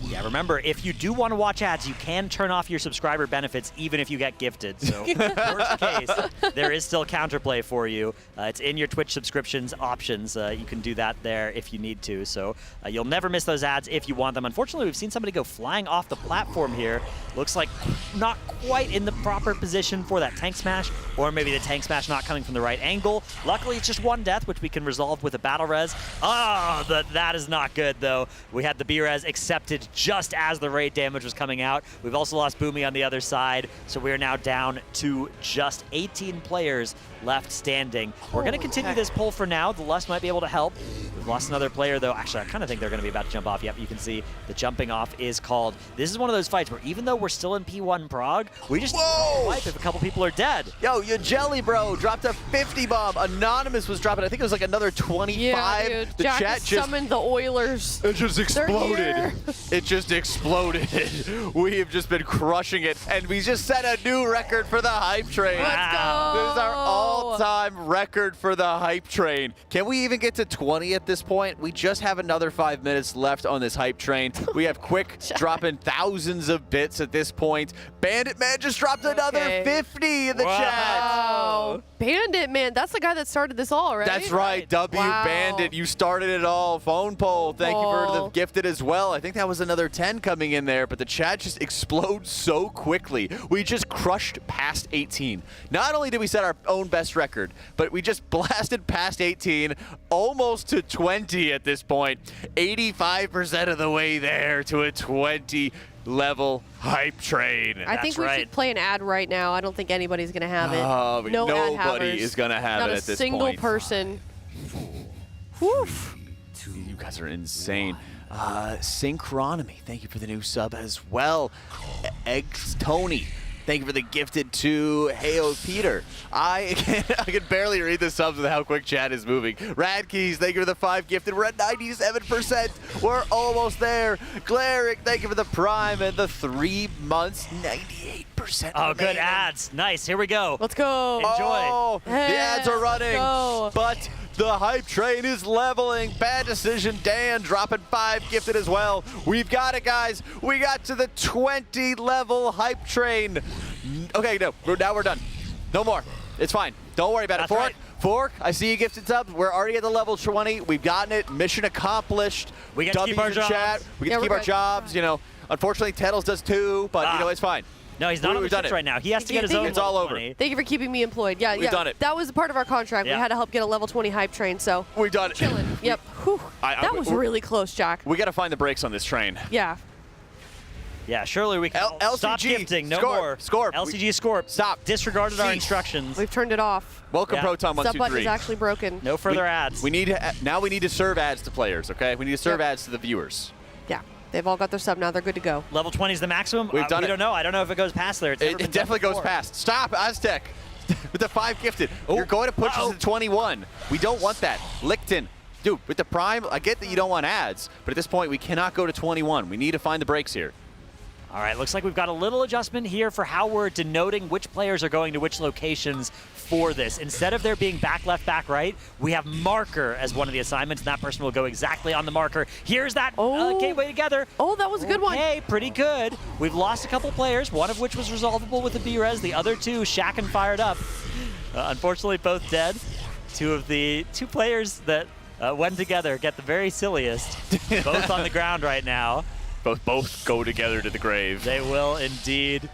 Yeah, remember, if you do want to watch ads, you can turn off your subscriber benefits even if you get gifted. So, worst case, there is still counterplay for you. It's in your Twitch subscriptions options. You can do that there if you need to. So, you'll never miss those ads if you want them. Unfortunately, we've seen somebody go flying off the platform here. Looks like not quite in the proper position for that tank smash, or maybe the tank smash not coming from the right angle. Luckily, it's just 1 death, which we can resolve with a battle res. That is not good, though. We had the B-res accepted just as the raid damage was coming out. We've also lost Boomy on the other side, so we're now down to just 18 players left standing. We're going to continue this poll for now. The Lust might be able to help. We've lost another player, though. Actually, I kind of think they're going to be about to jump off. Yep, you can see the jumping off is called. This is one of those fights where even though we're still in P1 Prague, we just wipe if a couple people are dead. Yo, your Jelly Bro dropped a 50 bomb. Anonymous was dropping, I think it was like another 25. Yeah, dude. The Jack chat just summoned the Oilers. It just exploded. It just exploded. We have just been crushing it, and we just set a new record for the hype train. Let's go. This is our all-time record for the hype train. Can we even get to 20 at this point? We just have another 5 minutes left on this hype train. We have Quick dropping thousands of bits at this point. Bandit Man just dropped another 50 in the chat. Bandit Man, that's the guy that started this all, right? That's right, Bandit. You started it all. Phone poll. Thank you for the gifted as well. I think that was another 10 coming in there, but the chat just explodes so quickly. We just crushed past 18. Not only did we set our own best record, but we just blasted past 18, almost to 20 at this point. 85% of the way there to a 20 level hype train. I think we should play an ad right now. I don't think anybody's going to have it. Nobody is going to have it at this point. Not a single person. Woof. You guys are insane. Synchronomy, thank you for the new sub as well. Eggs Tony, thank you for the gifted to Heyo Peter. I can barely read the subs with how quick chat is moving. Radkeys, thank you for the 5 gifted. We're at 97%. We're almost there. Glaric, thank you for the prime and the 3 months, 98%. Oh, good ads. Nice. Here we go. Let's go. Enjoy. Oh, the ads are running, but the hype train is leveling. Bad decision. Dan dropping 5 gifted as well. We've got it, guys. We got to the 20 level hype train. Okay, no, now we're done. No more. It's fine. Don't worry about it. Fork, Fork, I see you gifted subs. We're already at the level 20. We've gotten it. Mission accomplished. We get to keep our jobs. Chat. We get to keep our jobs. You know, unfortunately, Tettles does too, but you know, it's fine. No, he's not on the ships right now. He has to get his own. It's all over. Thank you for keeping me employed. Yeah, We've done it. That was part of our contract. We had to help get a level 20 hype train, so. We've done it. Chilling. Yep. Whew. That was really close, Jack. We got to find the brakes on this train. Yeah. Yeah, surely we can stop gifting. No more. Scorp. LCG Scorp. Stop. Disregarded our instructions. We've turned it off. Welcome, Proton 123. Sub button is actually broken. No further ads. We need to, now we need to serve ads to players, okay? We need to serve ads to the viewers. Yeah. They've all got their sub now. They're good to go. Level 20 is the maximum? We've done we it. don't know. I don't know if it goes past there. It definitely goes past. Stop, Aztec. With the 5 gifted. You're going to push us to 21. We don't want that. Licton. Dude, with the prime, I get that you don't want ads, but at this point, we cannot go to 21. We need to find the brakes here. All right, looks like we've got a little adjustment here for how we're denoting which players are going to which locations for this. Instead of there being back left, back right, we have marker as one of the assignments, and that person will go exactly on the marker. Here's that gateway together. Oh, that was a good one. Okay, pretty good. We've lost a couple players, one of which was resolvable with a B-res, the other 2 shack and fired up. Unfortunately, both dead. 2 of the 2 players that went together get the very silliest, both on the ground right now. Both go together to the grave. They will indeed.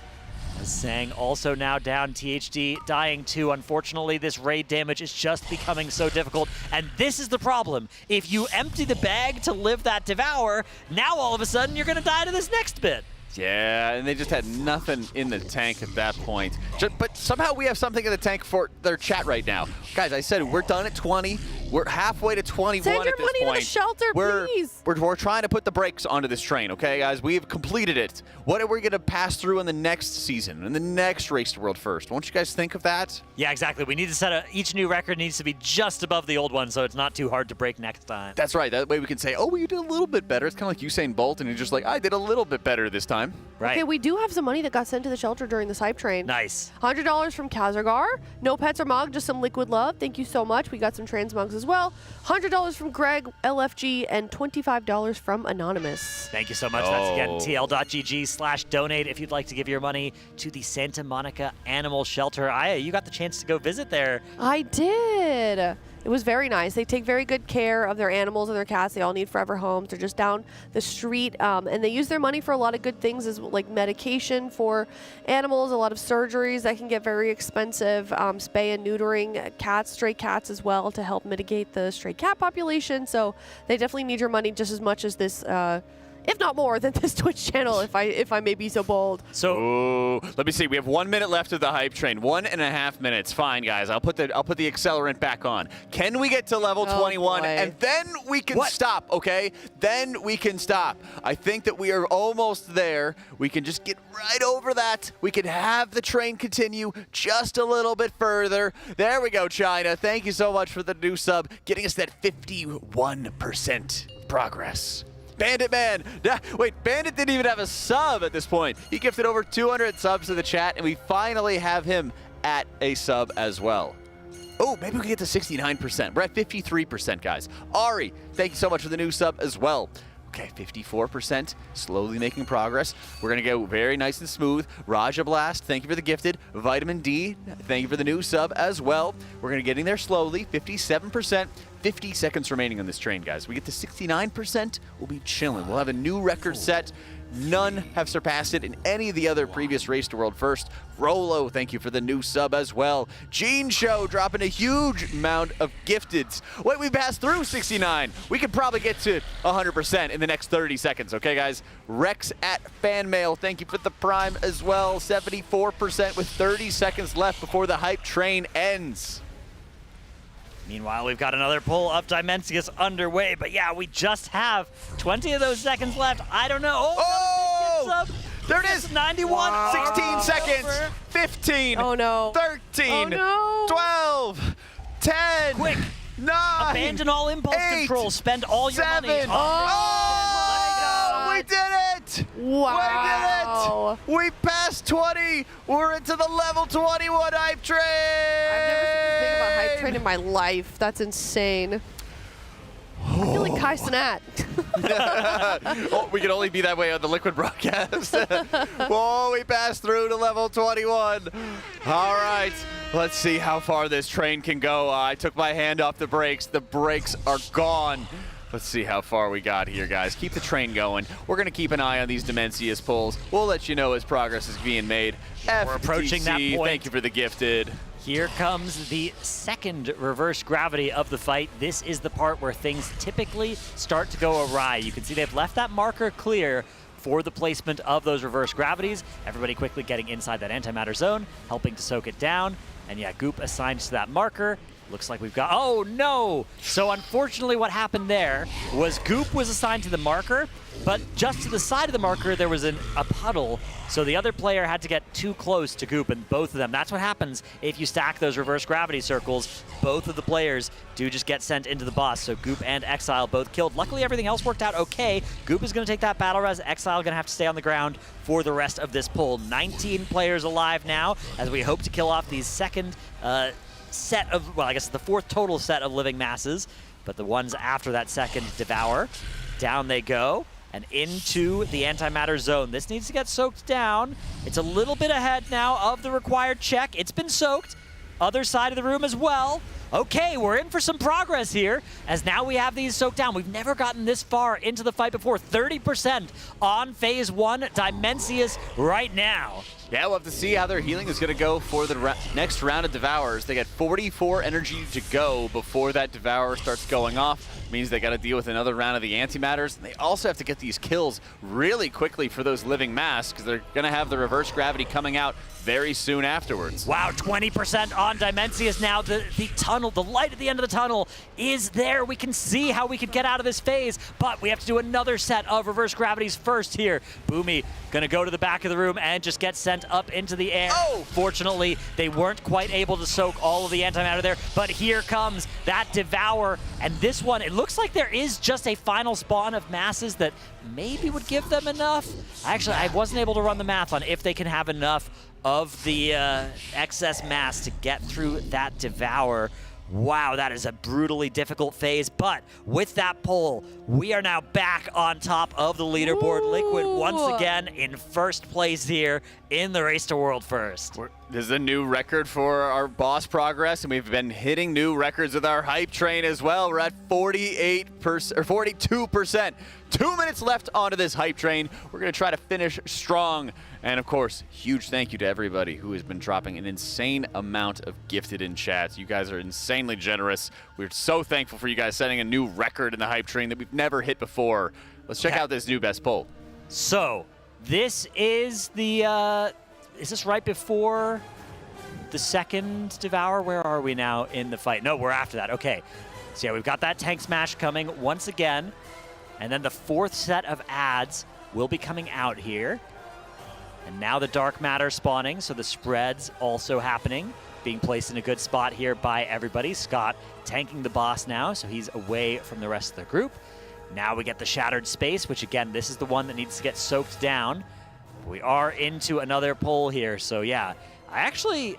Sang also now down. THD dying too. Unfortunately, this raid damage is just becoming so difficult. And this is the problem. If you empty the bag to live that devour, now all of a sudden you're going to die to this next bit. Yeah, and they just had nothing in the tank at that point. But somehow we have something in the tank for their chat right now. Guys, I said we're done at 20. We're halfway to 21 Send your at this money point. to the shelter, please. We're trying to put the brakes onto this train, okay, guys? We have completed it. What are we going to pass through in the next season, in the next Race to World First? Won't you guys think of that? Yeah, exactly. We need to set each new record needs to be just above the old one, so it's not too hard to break next time. That's right. That way we can say, oh, well, you did a little bit better. It's kind of like Usain Bolt, and you're just like, I did a little bit better this time. Right. Okay, we do have some money that got sent to the shelter during this hype train. Nice. $100 from Kazargar. No pets or mog, just some liquid love. Thank you so much. We got some transmogs as well. $100 from Greg, LFG, and $25 from Anonymous. Thank you so much. That's again tl.gg/donate if you'd like to give your money to the Santa Monica Animal Shelter. Aya, you got the chance to go visit there. I did. It was very nice. They take very good care of their animals and their cats. They all need forever homes. They're just down the street, and they use their money for a lot of good things, as like medication for animals, a lot of surgeries that can get very expensive, spay and neutering cats, stray cats as well, to help mitigate the stray cat population. So they definitely need your money just as much as this, if not more than this Twitch channel, if I may be so bold. So let me see. We have 1 minute left of the hype train. 1.5 minutes. Fine, guys. I'll put the accelerant back on. Can we get to level 21 and then we can stop? Okay, then we can stop. I think that we are almost there. We can just get right over that. We can have the train continue just a little bit further. There we go, China. Thank you so much for the new sub, getting us that 51% progress. Bandit Man. Wait, Bandit didn't even have a sub at this point. He gifted over 200 subs to the chat, and we finally have him at a sub as well. Oh, maybe we can get to 69%. We're at 53%, guys. Ari, thank you so much for the new sub as well. Okay, 54%, slowly making progress. We're going to go very nice and smooth. Raja Blast, thank you for the gifted. Vitamin D, thank you for the new sub as well. We're going to get in there slowly, 57%. 50 seconds remaining on this train, guys. We get to 69%, we'll be chilling. We'll have a new record set. None have surpassed it in any of the other previous Race to World First. Rolo, thank you for the new sub as well. Gene Show dropping a huge amount of gifteds. Wait, we passed through 69. We could probably get to 100% in the next 30 seconds, okay, guys? Rex at Fanmail, thank you for the prime as well. 74% with 30 seconds left before the hype train ends. Meanwhile, we've got another pull of Demensius underway, but yeah, we just have 20 of those seconds left. I don't know. Oh! There it is! 91. Wow. 16 seconds. 15. Oh no. 13. Oh no. 12. 10. Quick. 9. Abandon all impulse 8, control. Spend all your 7. money. Oh! We did it! Wow. We did it! We passed 20. We're into the level 21 hype train. I've never seen this big of a hype train in my life. That's insane. I feel like Kai Cenat. Oh, we can only be that way on the Liquid broadcast. Whoa, we passed through to level 21. All right, let's see how far this train can go. I took my hand off the brakes. The brakes are gone. Let's see how far we got here, guys. Keep the train going. We're going to keep an eye on these Demensius pulls. We'll let you know as progress is being made. We're approaching that point. Thank you for the gifted. Here comes the second reverse gravity of the fight. This is the part where things typically start to go awry. You can see they've left that marker clear for the placement of those reverse gravities. Everybody quickly getting inside that antimatter zone, helping to soak it down. And yeah, Goop assigned to that marker. Looks like we've got, oh no! So unfortunately what happened there was Goop was assigned to the marker, but just to the side of the marker there was a puddle, so the other player had to get too close to Goop, and both of them, that's what happens if you stack those reverse gravity circles. Both of the players do just get sent into the boss, so Goop and Exile both killed. Luckily everything else worked out okay. Goop is going to take that battle res, Exile going to have to stay on the ground for the rest of this pull. 19 players alive now, as we hope to kill off these second set of, well, I guess the fourth total set of living masses, but the ones after that second devour. Down they go and into the antimatter zone. This needs to get soaked down. It's a little bit ahead now of the required check. It's been soaked. Other side of the room as well. Okay, we're in for some progress here, as now we have these soaked down. We've never gotten this far into the fight before. 30% on phase 1, Demensius right now. Yeah, we'll have to see how their healing is going to go for the next round of Devours. They got 44 energy to go before that Devourer starts going off. Means they got to deal with another round of the antimatters. And they also have to get these kills really quickly for those living masks, because they're going to have the reverse gravity coming out very soon afterwards. Wow, 20% on Demensius now. The tunnel, the light at the end of the tunnel is there. We can see how we could get out of this phase, but we have to do another set of reverse gravities first here. Boomy gonna go to the back of the room and just get sent up into the air. Oh! Fortunately, they weren't quite able to soak all of the antimatter there, but here comes that Devour, and this one, it looks like there is just a final spawn of masses that maybe would give them enough. Actually, I wasn't able to run the math on if they can have enough of the excess mass to get through that Devour. Wow, that is a brutally difficult phase, but with that pull, we are now back on top of the leaderboard. Ooh. Liquid once again in first place here in the Race to World First. This is a new record for our boss progress, and we've been hitting new records with our hype train as well. We're at 48% or 42%. 2 minutes left onto this hype train. We're going to try to finish strong. And of course, huge thank you to everybody who has been dropping an insane amount of gifted in chats. You guys are insanely generous. We're so thankful for you guys setting a new record in the hype train that we've never hit before. Let's check out this new best poll. So this is the, is this right before the second Devour? Where are we now in the fight? No, we're after that. Okay. So yeah, we've got that tank smash coming once again. And then the fourth set of ads will be coming out here. And now the dark matter spawning, so the spread's also happening, being placed in a good spot here by everybody. Scott tanking the boss now, so he's away from the rest of the group. Now we get the shattered space, which again, this is the one that needs to get soaked down. We are into another pull here, so yeah. I actually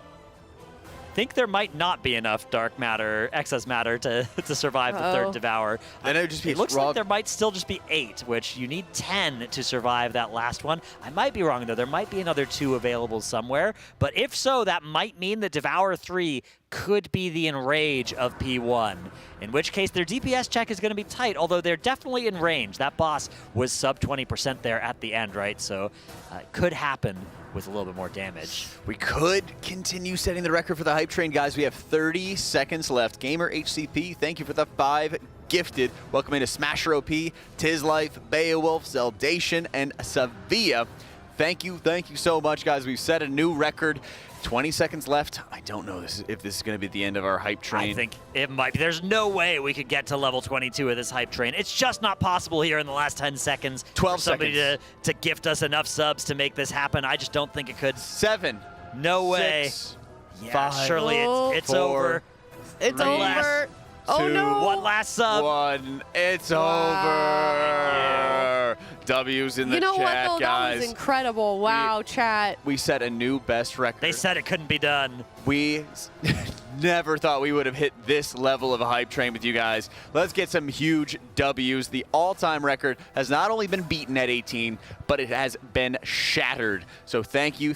think there might not be enough dark matter, excess matter to survive the third Devour. Then it would just be it looks like there might still just be 8, which you need 10 to survive that last one. I might be wrong though. There might be another 2 available somewhere. But if so, that might mean that Devour 3 could be the Enrage of P1. In which case their DPS check is going to be tight, although they're definitely in range. That boss was sub 20% there at the end, right? So it could happen with a little bit more damage. We could continue setting the record for the hype train, guys. We have 30 seconds left. Gamer HCP, thank you for the 5 gifted. Welcome into Smasher OP, Tiz Life, Beowulf, Zeldation, and Sevilla. Thank you so much, guys. We've set a new record. 20 seconds left. I don't know if this is going to be the end of our hype train. I think it might be. There's no way we could get to level 22 of this hype train. It's just not possible here in the last 10 seconds. 12 for somebody seconds. to gift us enough subs to make this happen. I just don't think it could. 7. No way. 6. Yeah, 5. surely it's 4, over. It's 3, over. Oh 2, no. One last sub. 1. It's over. W's in the You know chat, what, though? guys. That was incredible. Wow, chat. We set a new best record. They said it couldn't be done. We never thought we would have hit this level of a hype train with you guys. Let's get some huge W's. The all-time record has not only been beaten at 18, but it has been shattered. So thank you,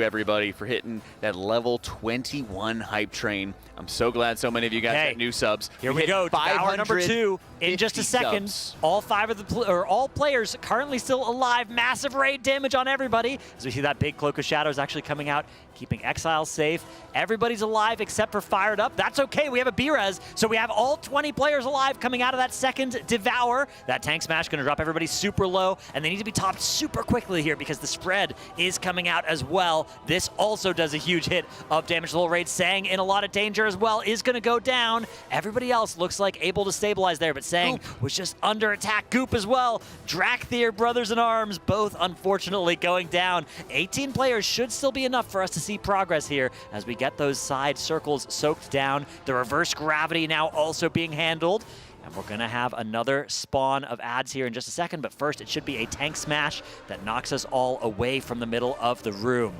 everybody, for hitting that level 21 hype train. I'm so glad so many of you guys got new subs. Here we go. Devour number 2 in just a second. Subs. All 5 of all players currently still alive. Massive raid damage on everybody. As we see that big cloak of shadows actually coming out, keeping Exiles safe. Everybody's alive except for Fired Up. That's okay. We have a B-Res, so we have all 20 players alive coming out of that second Devour. That tank smash going to drop everybody super low, and they need to be topped super quickly here because the spread is coming out as well. This also does a huge hit of damage. Little Raid Sang in a lot of danger as well is going to go down. Everybody else looks like able to stabilize there, but Sang was just under attack. Goop as well. Drakthir, Brothers in Arms, both unfortunately going down. 18 players should still be enough for us to see progress here as we get those side circles soaked down. The reverse gravity now also being handled. And we're going to have another spawn of ads here in just a second, but first it should be a tank smash that knocks us all away from the middle of the room.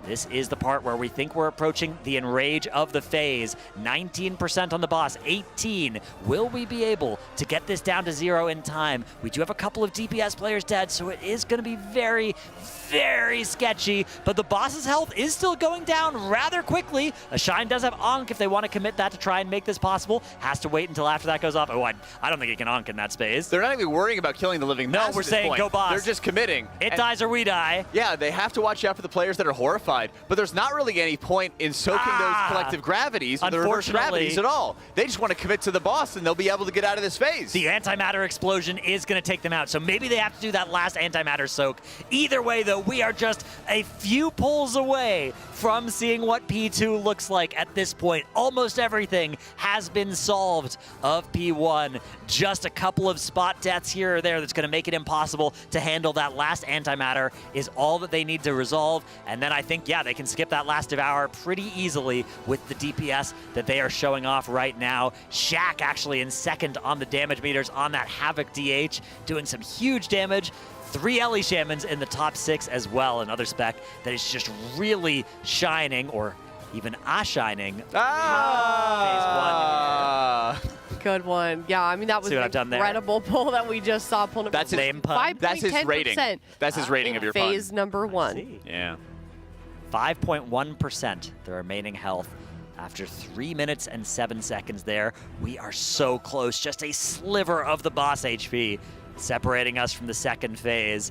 This is the part where we think we're approaching the enrage of the phase. 19% on the boss, 18. Will we be able to get this down to 0 in time? We do have a couple of DPS players dead, so it is going to be very, very sketchy. But the boss's health is still going down rather quickly. A Shine does have Ankh if they want to commit that to try and make this possible. Has to wait until after that goes off. Oh, I don't think he can Ankh in that space. They're not even worrying about killing the living mass. No, we're at this saying point. go boss. They're just committing. It dies or we die. Yeah, they have to watch out for the players that are horrified. But there's not really any point in soaking those collective gravities or the reverse gravities at all. They just want to commit to the boss and they'll be able to get out of this phase. The antimatter explosion is going to take them out, so maybe they have to do that last antimatter soak. Either way, though, we are just a few pulls away from seeing what P2 looks like at this point. Almost everything has been solved of P1. Just a couple of spot deaths here or there that's going to make it impossible to handle that last antimatter is all that they need to resolve. And then I think, yeah, they can skip that last Devour pretty easily with the DPS that they are showing off right now. Shaq actually in second on the damage meters on that Havoc DH, doing some huge damage. 3 Ellie Shamans in the top 6 as well. Another spec that is just really shining, or even shining. Phase 1. Good one. Yeah, I mean, that was an incredible pull that we just saw. That's his name pun. That's his rating. That's his rating of your pun. Phase number 1. Yeah. 5.1% the remaining health after 3 minutes and 7 seconds there. We are so close. Just a sliver of the boss HP separating us from the second phase.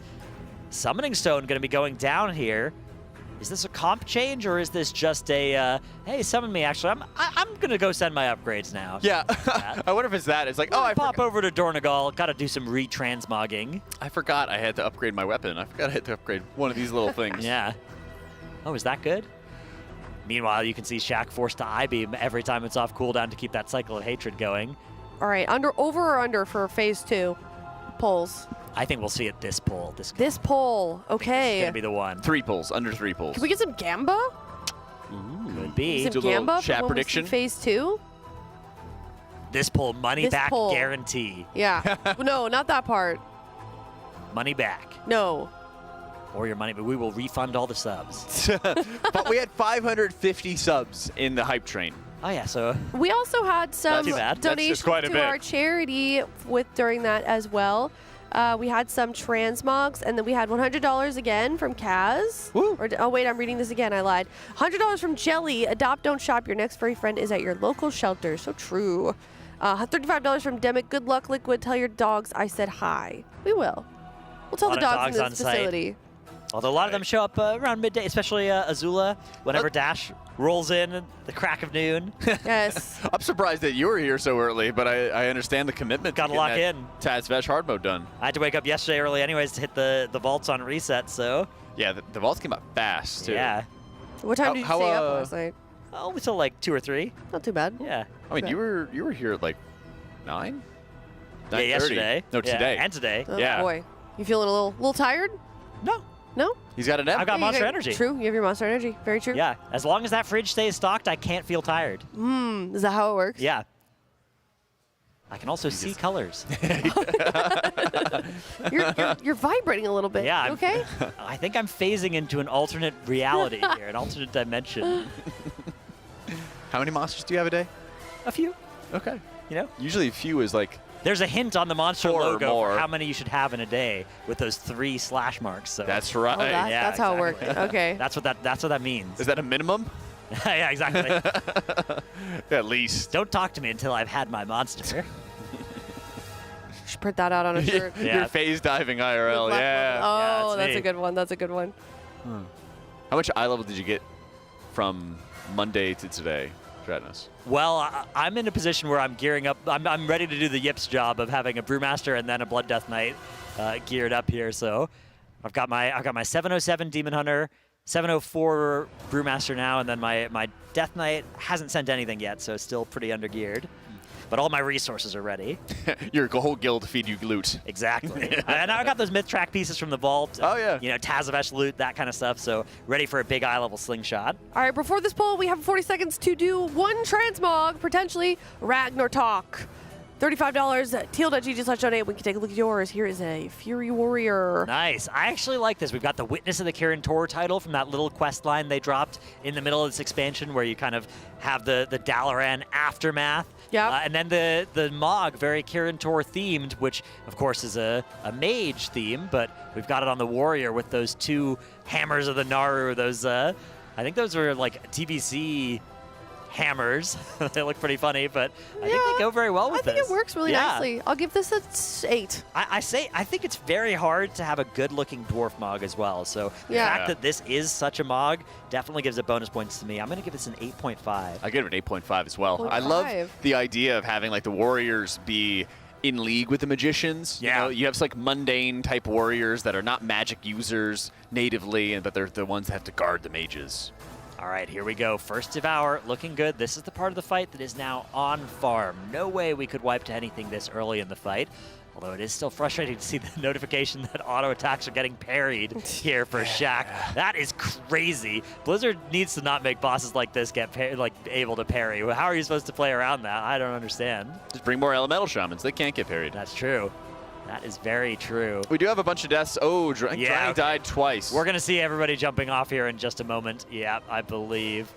Summoning Stone going to be going down here. Is this a comp change or is this just a, hey, summon me, actually. I'm going to go send my upgrades now. Yeah, I wonder if it's that. It's like, I pop over to Dornagal. Got to do some retransmogging. I forgot I had to upgrade my weapon. I forgot I had to upgrade one of these little things. Yeah. Oh, is that good? Meanwhile, you can see Shaq forced to I-beam every time it's off cooldown to keep that cycle of hatred going. All right, over or under for phase 2 pulls? I think we'll see it this pull. This pull, okay. This is going to be the one. 3 pulls, under 3 pulls. Can we get some Gamba? Could be. Some Gamba chat for prediction. Phase 2? This pull, money back guarantee. Yeah. No, not that part. Money back. No. or your money, but we will refund all the subs. But we had 550 subs in the hype train. Oh yeah, so we also had some donations to bit. our charity during that as well. We had some transmogs, and then we had $100 again from Kaz. Oh wait, I'm reading this again. I lied. $100 from Jelly. Adopt, don't shop. Your next furry friend is at your local shelter. So true. $35 from Demic. Good luck, Liquid. Tell your dogs I said hi. We will. We'll tell the dogs in this facility. Although a lot of them show up around midday, especially Azula, whenever Dash rolls in at the crack of noon. Yes. I'm surprised that you were here so early, but I understand the commitment. Gotta to lock that in. Tazvesh hard mode done. I had to wake up yesterday early anyways to hit the vaults on reset, so. Yeah, the vaults came out fast, too. Yeah. What time did you stay up last night? Oh, until like 2 or 3. Not too bad. Yeah. I mean, you were here at like 9? Yeah, yesterday. No, today. And today. Oh, yeah. boy. You feeling a little tired? No. No? He's got an M. I've got Monster Energy. True. You have your Monster Energy. Very true. Yeah. As long as that fridge stays stocked, I can't feel tired. Is that how it works? Yeah. I can also see colors. You're vibrating a little bit. Yeah. Okay. I think I'm phasing into an alternate reality here, an alternate dimension. How many monsters do you have a day? A few. Okay. You know? Usually a few is like... There's a hint on the monster 4 or logo more. for how many you should have in a day with those 3 slash marks. So. That's right. Oh, that's how it works. Okay. That's what that means. Is that a minimum? Yeah, exactly. At least. Don't talk to me until I've had my monster. Should print that out on a shirt. You're phase diving IRL, yeah. Oh, Yeah, that's me. a good one. That's a good one. How much eye level did you get from Monday to today, Dratnos? Well, I'm in a position where I'm gearing up. I'm ready to do the Yips job of having a Brewmaster and then a Blood Death Knight geared up here. So I've got my 707 Demon Hunter, 704 Brewmaster now, and then my Death Knight hasn't sent anything yet, so still pretty undergeared. But all my resources are ready. Your whole guild to feed you loot. Exactly. And I got those myth track pieces from the vault. Oh, yeah. You know, Tazavesh loot, that kind of stuff. So ready for a big eye level slingshot. All right, before this poll, we have 40 seconds to do one transmog, potentially Ragnar Talk. $35, teal.gg/donate. We can take a look at yours. Here is a Fury Warrior. Nice. I actually like this. We've got the Witness of the Kirin Tor title from that little quest line they dropped in the middle of this expansion where you kind of have the Dalaran aftermath. Yeah. And then the Mog, very Kirin Tor themed, which of course is a mage theme, but we've got it on the Warrior with those 2 hammers of the Naru. Those I think those are like TBC hammers. They look pretty funny, but I think they go very well with this. I think it works really nicely. I'll give this an 8. I think it's very hard to have a good-looking dwarf Mog as well. So the fact that this is such a Mog definitely gives it bonus points to me. I'm going to give this an 8.5. I give it an 8.5 as well. I love the idea of having like the warriors be in league with the magicians. Yeah. You know, you have like mundane type warriors that are not magic users natively, but they're the ones that have to guard the mages. All right, here we go. First Devour, looking good. This is the part of the fight that is now on farm. No way we could wipe to anything this early in the fight. Although it is still frustrating to see the notification that auto attacks are getting parried here for Shaq. That is crazy. Blizzard needs to not make bosses like this get able to parry. How are you supposed to play around that? I don't understand. Just bring more elemental shamans. They can't get parried. That's true. That is very true. We do have a bunch of deaths. Oh, Drang died twice. We're going to see everybody jumping off here in just a moment. Yeah, I believe.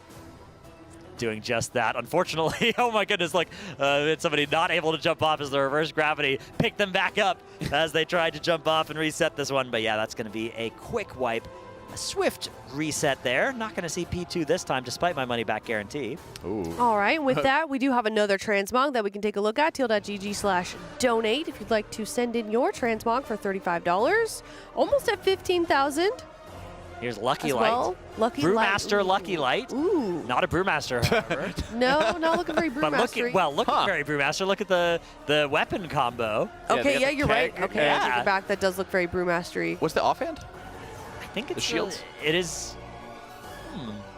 Doing just that. Unfortunately, oh my goodness, it's somebody not able to jump off as the reverse gravity picked them back up as they tried to jump off and reset this one. But yeah, that's going to be a quick wipe. A swift reset there. Not going to see P2 this time, despite my money back guarantee. Ooh. All right, with that, we do have another transmog that we can take a look at. Teal.gg/donate if you'd like to send in your transmog for $35. Almost at 15,000. Here's Lucky Light. Well. Lucky Brewmaster Light. Lucky Light. Ooh. Not a Brewmaster, however. No, not looking very Brewmaster. But looking very Brewmaster. Look at the weapon combo. Okay, yeah, you're right. Okay, I take yeah. it back. That does look very Brewmastery. What's the offhand? I think it's the shields. It is.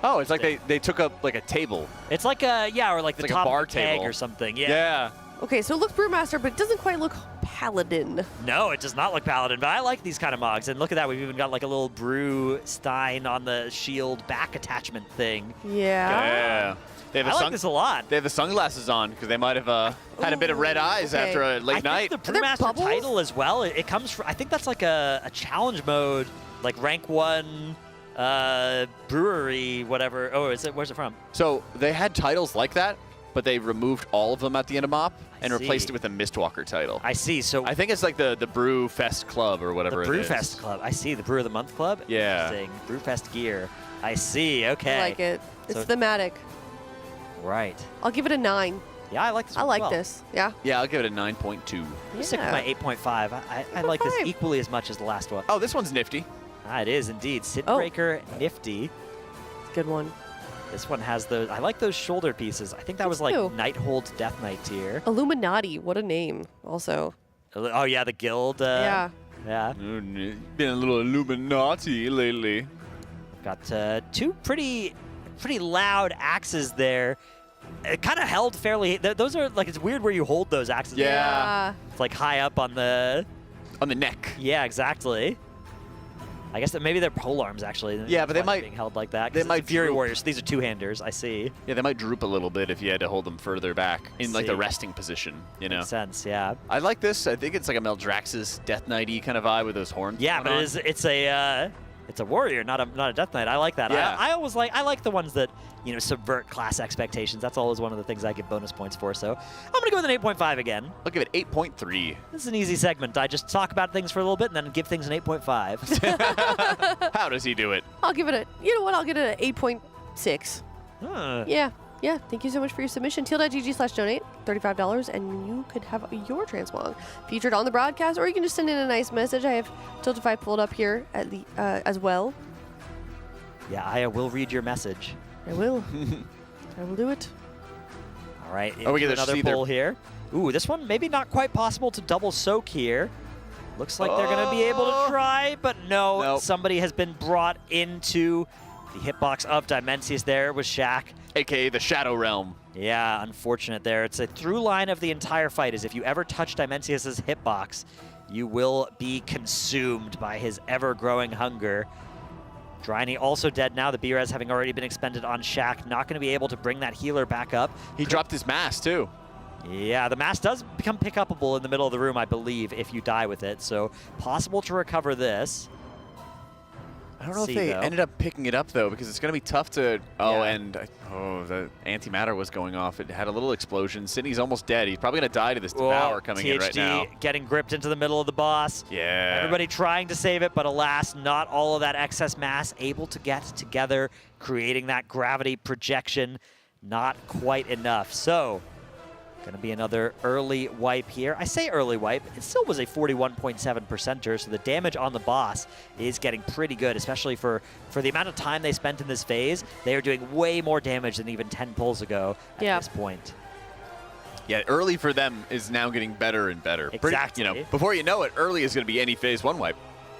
Oh, it's like they took up like a table. It's like a or like the like top a bar of a keg table or something. Yeah. Yeah. Okay, so it looks Brewmaster, but it doesn't quite look Paladin. No, it does not look Paladin, but I like these kind of mogs. And look at that, we've even got like a little Brew Stein on the shield back attachment thing. Yeah. Yeah. I like this a lot. They have the sunglasses on because they might have had a bit of red eyes after a late night. I think the Brewmaster title as well, it comes from, I think that's like a challenge mode, like rank 1 brewery, whatever. Oh, where's it from? So they had titles like that, but they removed all of them at the end of MOP and replaced it with a Mistwalker title. I see. So I think it's like the Brew Fest Club or whatever the it is. Brew Fest Club. I see. The Brew of the Month Club? Yeah. Interesting. Brew Fest gear. I see. Okay. I like it. It's thematic. Right. I'll give it a 9. Yeah, I like this one I like as well. this. Yeah. Yeah, I'll give it a 9.2. I'm stick with my 8.5. I like this equally as much as the last one. Oh, this one's nifty. It is indeed. Sidbreaker, nifty. Good one. This one has those. I like those shoulder pieces. I think that was like Nighthold Death Knight tier. Illuminati, what a name. Also. Oh yeah, the guild. Yeah. Yeah. Been a little Illuminati lately. Got two pretty loud axes there. It kind of held fairly. Those are like, it's weird where you hold those axes. Yeah. It's like high up on the neck. Yeah, exactly. I guess that maybe they're pole arms actually. Yeah, but they might being held like that. They might Fury droop. Warriors. So these are two-handers. I see. Yeah, they might droop a little bit if you had to hold them further back in like the see. resting position. You know. Makes sense. Yeah. I like this. I think it's like a Meldrax's Death Knight-y kind of vibe with those horns. Yeah, going but on. it's a warrior, not a Death Knight. I like that. Yeah. I like the ones that, you know, subvert class expectations. That's always one of the things I give bonus points for. So I'm gonna go with an 8.5 again. I'll give it 8.3. This is an easy segment. I just talk about things for a little bit and then give things an 8.5. How does he do it? I'll give it a, you know what, I'll give it an 8.6. Huh. Yeah, thank you so much for your submission. Teal.gg/donate, $35, and you could have your transmog featured on the broadcast, or you can just send in a nice message. I have Tiltify pulled up here at the as well. Yeah, I will read your message. I will. I will do it. All right, we get another pull here. Ooh, this one maybe not quite possible to double soak here. Looks like they're going to be able to try, but no. Nope. Somebody has been brought into the hitbox of Dimensius. There was Shaq. AKA the Shadow Realm. Yeah, unfortunate there. It's a through line of the entire fight is if you ever touch Dimensius' hitbox, you will be consumed by his ever-growing hunger. Dryny also dead now. The B-Res having already been expended on Shaq. Not going to be able to bring that healer back up. He dropped his mask, too. Yeah, the mask does become pick-upable in the middle of the room, I believe, if you die with it. So possible to recover this. I don't know if they ended up picking it up, though, because it's going to be tough to... the antimatter was going off. It had a little explosion. Sydney's almost dead. He's probably going to die to this devour coming in right now. Getting gripped into the middle of the boss. Yeah. Everybody trying to save it, but alas, not all of that excess mass able to get together, creating that gravity projection. Not quite enough. So, going to be another early wipe here. I say early wipe. It still was a 41.7%er, so the damage on the boss is getting pretty good, especially for the amount of time they spent in this phase. They are doing way more damage than even 10 pulls ago at this point. Yeah, early for them is now getting better and better. Exactly. Before you know it, early is going to be any phase 1 wipe.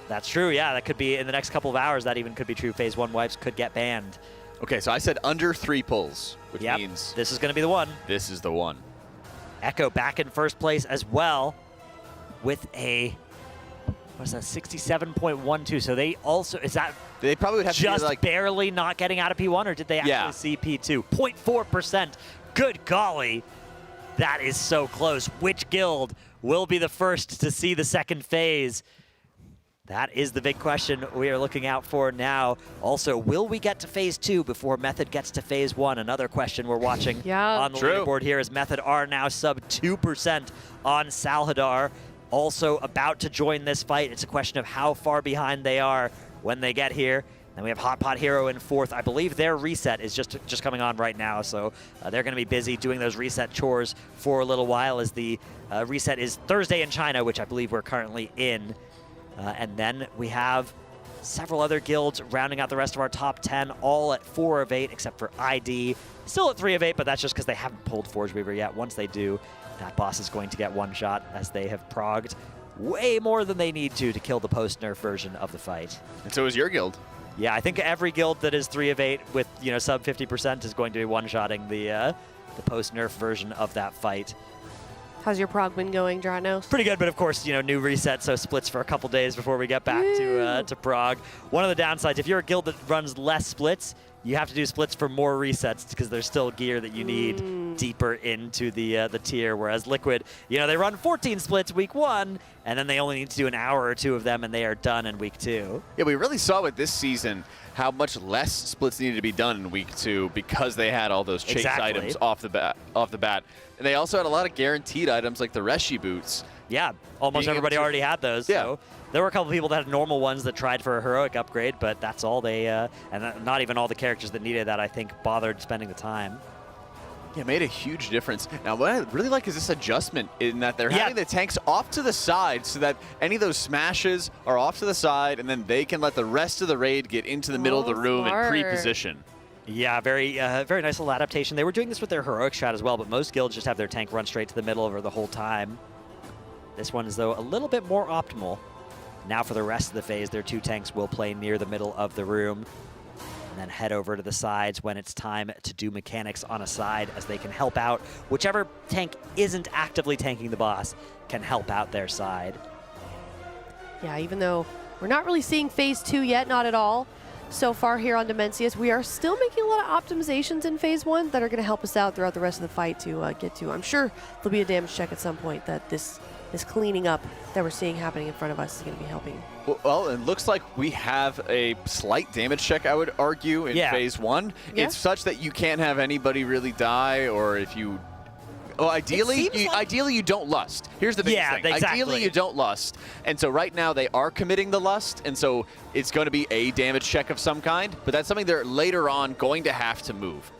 That's true, yeah. That could be in the next couple of hours. That even could be true. Phase 1 wipes could get banned. Okay, so I said under 3 pulls, which means... this is going to be the one. This is the one. Echo back in first place as well with a, what is that, 67.12. So they also, is that they probably would have just to be like, barely not getting out of P1, or did they actually see P2? 0.4%. Good golly. That is so close. Which guild will be the first to see the second phase? That is the big question we are looking out for now. Also, will we get to phase 2 before Method gets to phase 1? Another question we're watching on the leaderboard here is Method are now sub 2% on Salhadar. Also about to join this fight. It's a question of how far behind they are when they get here. Then we have Hot Pot Hero in 4th. I believe their reset is just coming on right now, so they're going to be busy doing those reset chores for a little while, as the reset is Thursday in China, which I believe we're currently in. And then we have several other guilds rounding out the rest of our top 10, all at 4 of 8, except for ID. Still at 3 of 8, but that's just because they haven't pulled Forge Weaver yet. Once they do, that boss is going to get one shot, as they have progged way more than they need to kill the post-nerf version of the fight. And so is your guild. Yeah, I think every guild that is 3 of 8 with, sub 50% is going to be one-shotting the post-nerf version of that fight. How's your prog been going, Dranos? Pretty good, but of course, new reset, so splits for a couple days before we get back to Prague. One of the downsides, if you're a guild that runs less splits, you have to do splits for more resets because there's still gear that you need deeper into the tier, whereas Liquid, they run 14 splits week 1, and then they only need to do an hour or 2 of them, and they are done in week 2. Yeah, we really saw with this season how much less splits needed to be done in week 2 because they had all those chase items off the bat. And they also had a lot of guaranteed items like the Reshi boots. Yeah, almost everybody already had those. Yeah. So there were a couple people that had normal ones that tried for a heroic upgrade, but that's all they, and not even all the characters that needed that, I think, bothered spending the time. Yeah, made a huge difference. Now, what I really like is this adjustment in that they're having the tanks off to the side so that any of those smashes are off to the side, and then they can let the rest of the raid get into the middle of the room and pre-position. Yeah, very very nice little adaptation. They were doing this with their heroic strat as well, but most guilds just have their tank run straight to the middle over the whole time. This one is, though, a little bit more optimal. Now for the rest of the phase, their 2 tanks will play near the middle of the room, and then head over to the sides when it's time to do mechanics on a side, as they can help out. Whichever tank isn't actively tanking the boss can help out their side. Yeah, even though we're not really seeing phase 2 yet, not at all. So far here on Demensius, we are still making a lot of optimizations in phase 1 that are going to help us out throughout the rest of the fight to get to. I'm sure there'll be a damage check at some point that this cleaning up that we're seeing happening in front of us is going to be helping. Well, it looks like we have a slight damage check, I would argue, in phase 1. Yeah. It's such that you can't have anybody really die, or if you... Well, ideally, you don't lust. Here's the biggest thing. Exactly. Ideally, you don't lust. And so right now, they are committing the lust, and so it's going to be a damage check of some kind, but that's something they're later on going to have to move.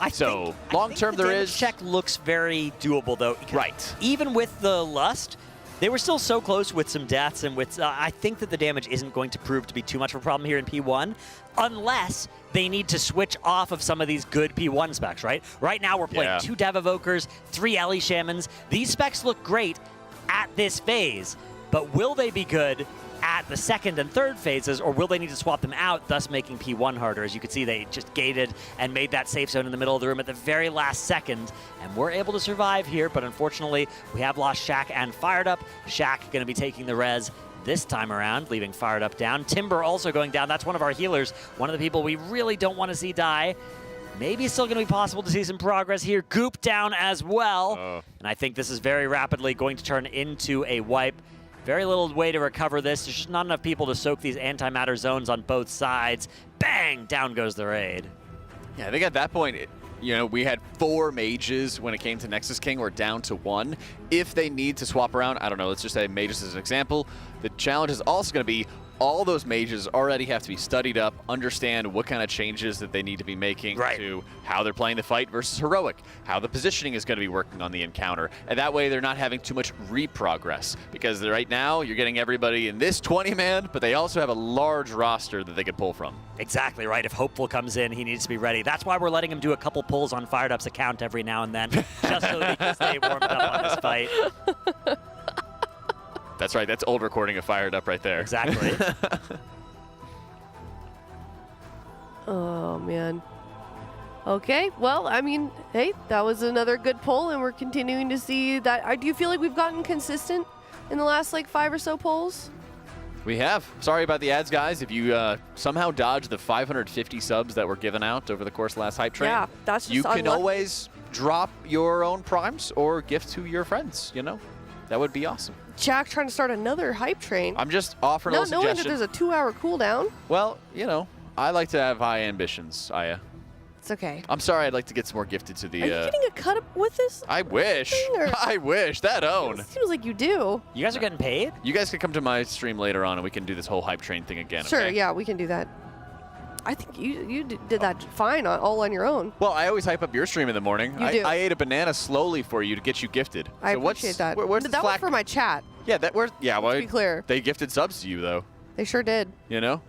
Long term, there is... The damage check looks very doable, though. Right. Even with the lust, they were still so close with some deaths, and with I think that the damage isn't going to prove to be too much of a problem here in P1, unless they need to switch off of some of these good P1 specs, right? Right now we're playing 2 Dev Evokers, 3 Ellie Shamans. These specs look great at this phase, but will they be good at the second and third phases, or will they need to swap them out, thus making P1 harder? As you can see, they just gated and made that safe zone in the middle of the room at the very last second, and we're able to survive here, but unfortunately, we have lost Shaq and Fired Up. Shaq going to be taking the res this time around, leaving Fired Up down. Timber also going down. That's one of our healers, one of the people we really don't want to see die. Maybe it's still going to be possible to see some progress here. Goop down as well, and I think this is very rapidly going to turn into a wipe. Very little way to recover this. There's just not enough people to soak these antimatter zones on both sides. Bang! Down goes the raid. Yeah, I think at that point, we had 4 mages when it came to Nexus King. We're down to 1. If they need to swap around, I don't know, let's just say mages as an example. The challenge is also going to be all those mages already have to be studied up, understand what kind of changes that they need to be making to how they're playing the fight versus heroic, how the positioning is going to be working on the encounter. And that way they're not having too much reprogress, because right now you're getting everybody in this 20-man, but they also have a large roster that they could pull from. Exactly right. If Hopeful comes in, he needs to be ready. That's why we're letting him do a couple pulls on Fired Up's account every now and then, just so that he can stay warmed up on this fight. That's right. That's old recording of Fired Up right there. Exactly. Oh, man. Okay, well, I mean, hey, that was another good pull, and we're continuing to see that. Do you feel like we've gotten consistent in the last, 5 or so polls? We have. Sorry about the ads, guys. If you somehow dodged the 550 subs that were given out over the course of the last hype train, that's just you can unlucky. always drop your own primes or gift to your friends, That would be awesome. Jack trying to start another hype train. I'm just offering a little knowing that suggestion. there's a 2-hour cooldown. Well, I like to have high ambitions, Aya. It's okay. I'm sorry, I'd like to get some more gifted to the... Are you getting a cut up with this? I wish. I wish. That own. It seems like you do. You guys are getting paid? You guys can come to my stream later on and we can do this whole hype train thing again, Sure, okay? yeah, we can do that. I think you did that fine all on your own. Well, I always hype up your stream in the morning. You do. I ate a banana slowly for you to get you gifted. I appreciate that. Where's the that Slack? was for my chat. Yeah, well, to be clear. They gifted subs to you, though. They sure did. You know?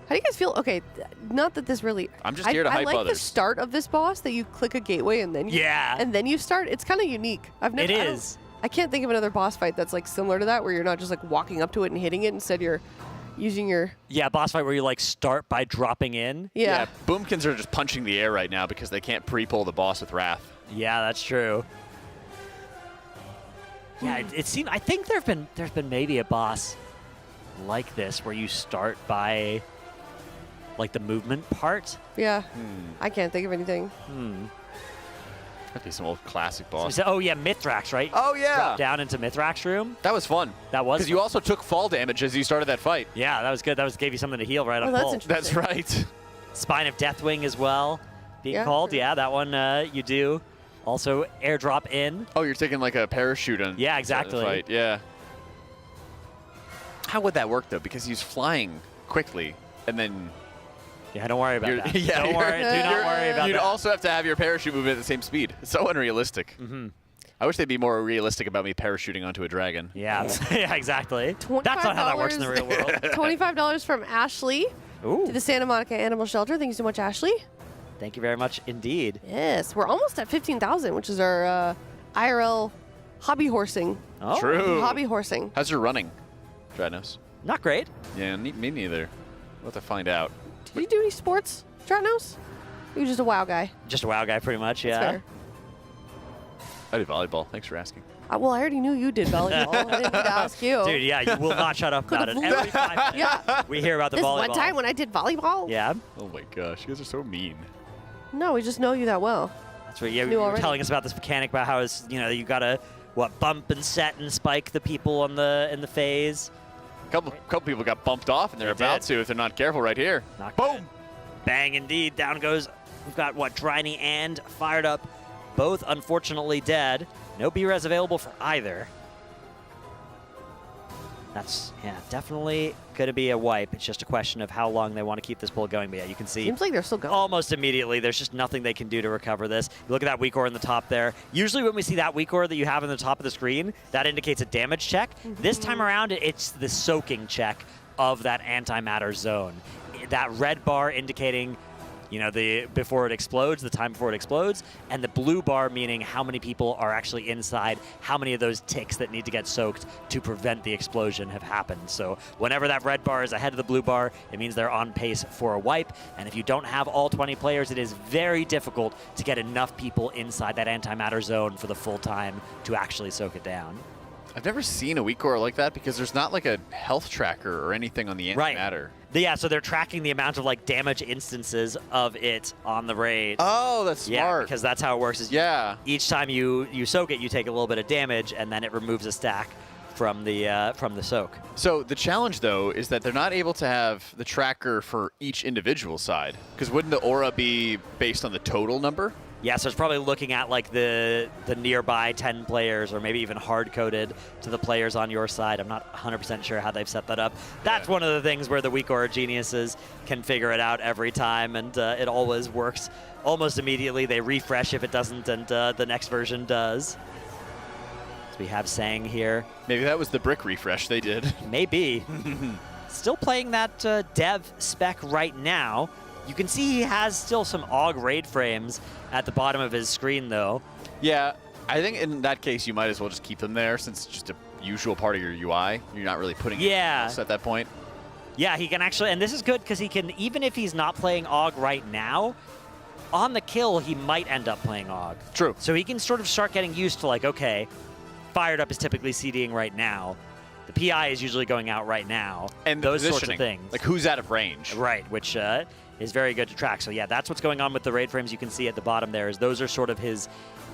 How do you guys feel? Okay, not that this really... I'm just here to hype I like others. the start of this boss, that you click a gateway and then you start. It's kind of unique. It is. I can't think of another boss fight that's similar to that, where you're not just walking up to it and hitting it. Instead, you're using your... Yeah, boss fight where you start by dropping in. Yeah. Boomkins are just punching the air right now because they can't pre-pull the boss with Wrath. Yeah, that's true. Yeah, it seemed. I think there's been maybe a boss like this where you start by the movement part. Yeah. I can't think of anything. That'd be some old classic boss. Oh yeah, Mithrax, right? Oh yeah. Drop down into Mithrax room. That was fun. That was because you also took fall damage as you started that fight. Yeah, that was good. That gave you something to heal right on that's pull. interesting. That's right. Spine of Deathwing as well being called. Sure. Yeah, that one you do. Also airdrop in. Oh, you're taking a parachute on. Yeah, exactly. Fight. Yeah. How would that work though? Because he's flying quickly, and then Yeah, don't worry about that. Yeah, don't worry. Do not worry about You'd that. also have to have your parachute movement at the same speed. It's so unrealistic. I wish they'd be more realistic about me parachuting onto a dragon. Yeah, yeah, exactly. That's not how that works in the real world. $25 from Ashley to the Santa Monica Animal Shelter. Thank you so much, Ashley. Thank you very much indeed. Yes, we're almost at 15,000, which is our IRL hobby horsing. Oh. True. Hobby horsing. How's your running, Dratnos? Not great. Yeah, me neither. We'll have to find out. Did you do any sports, Dratnos? You're just a WoW guy. Just a WoW guy, pretty much, yeah. That's fair. I did volleyball. Thanks for asking. Well, I already knew you did volleyball. I didn't need to ask you. Dude, yeah, you will not shut up about it. Every 5 minutes, Yeah. we hear about the This volleyball. one time when I did volleyball? Yeah. Oh my gosh, you guys are so mean. No, we just know you that well. That's right. Yeah, you were telling us about this mechanic about how it's, you gotta bump and set and spike the people in the phase. Couple people got bumped off, and they're about to if they're not careful right here. Boom! Bang indeed. Down goes. We've got Dryny and Fired Up, both unfortunately dead. No B-res available for either. That's, definitely going to be a wipe. It's just a question of how long they want to keep this pull going. But yeah, you can see. Seems like they're still going. Almost immediately. There's just nothing they can do to recover this. You look at that weak ore in the top there. Usually when we see that weak ore that you have in the top of the screen, that indicates a damage check. This time around, it's the soaking check of that antimatter zone. That red bar indicating the before it explodes, the time before it explodes, and the blue bar meaning how many people are actually inside, how many of those ticks that need to get soaked to prevent the explosion have happened. So whenever that red bar is ahead of the blue bar, it means they're on pace for a wipe. And if you don't have all 20 players, it is very difficult to get enough people inside that antimatter zone for the full time to actually soak it down. I've never seen a weak core like that because there's not like a health tracker or anything on the antimatter. Yeah, so they're tracking the amount of damage instances of it on the raid. Oh, that's yeah, smart. Because that's how it works. Is each time you soak it, you take a little bit of damage, and then it removes a stack from the soak. So the challenge though is that they're not able to have the tracker for each individual side, because wouldn't the aura be based on the total number? Yeah, so it's probably looking at the nearby 10 players, or maybe even hard-coded to the players on your side. I'm not 100% sure how they've set that up. That's one of the things where the weak aura geniuses can figure it out every time, and it always works almost immediately. They refresh if it doesn't, and the next version does. So we have Sang here. Maybe that was the brick refresh they did. Maybe. Still playing that dev spec right now. You can see he has still some AUG raid frames at the bottom of his screen, though. Yeah, I think in that case, you might as well just keep them there since it's just a usual part of your UI. You're not really putting anything else at that point. Yeah, he can actually, and this is good because he can, even if he's not playing AUG right now, on the kill, he might end up playing AUG. True. So he can sort of start getting used to okay, Fired Up is typically CDing right now. The PI is usually going out right now. And those sorts of things. Like who's out of range. Right, which is very good to track. So yeah, that's what's going on with the raid frames you can see at the bottom there. Is those are sort of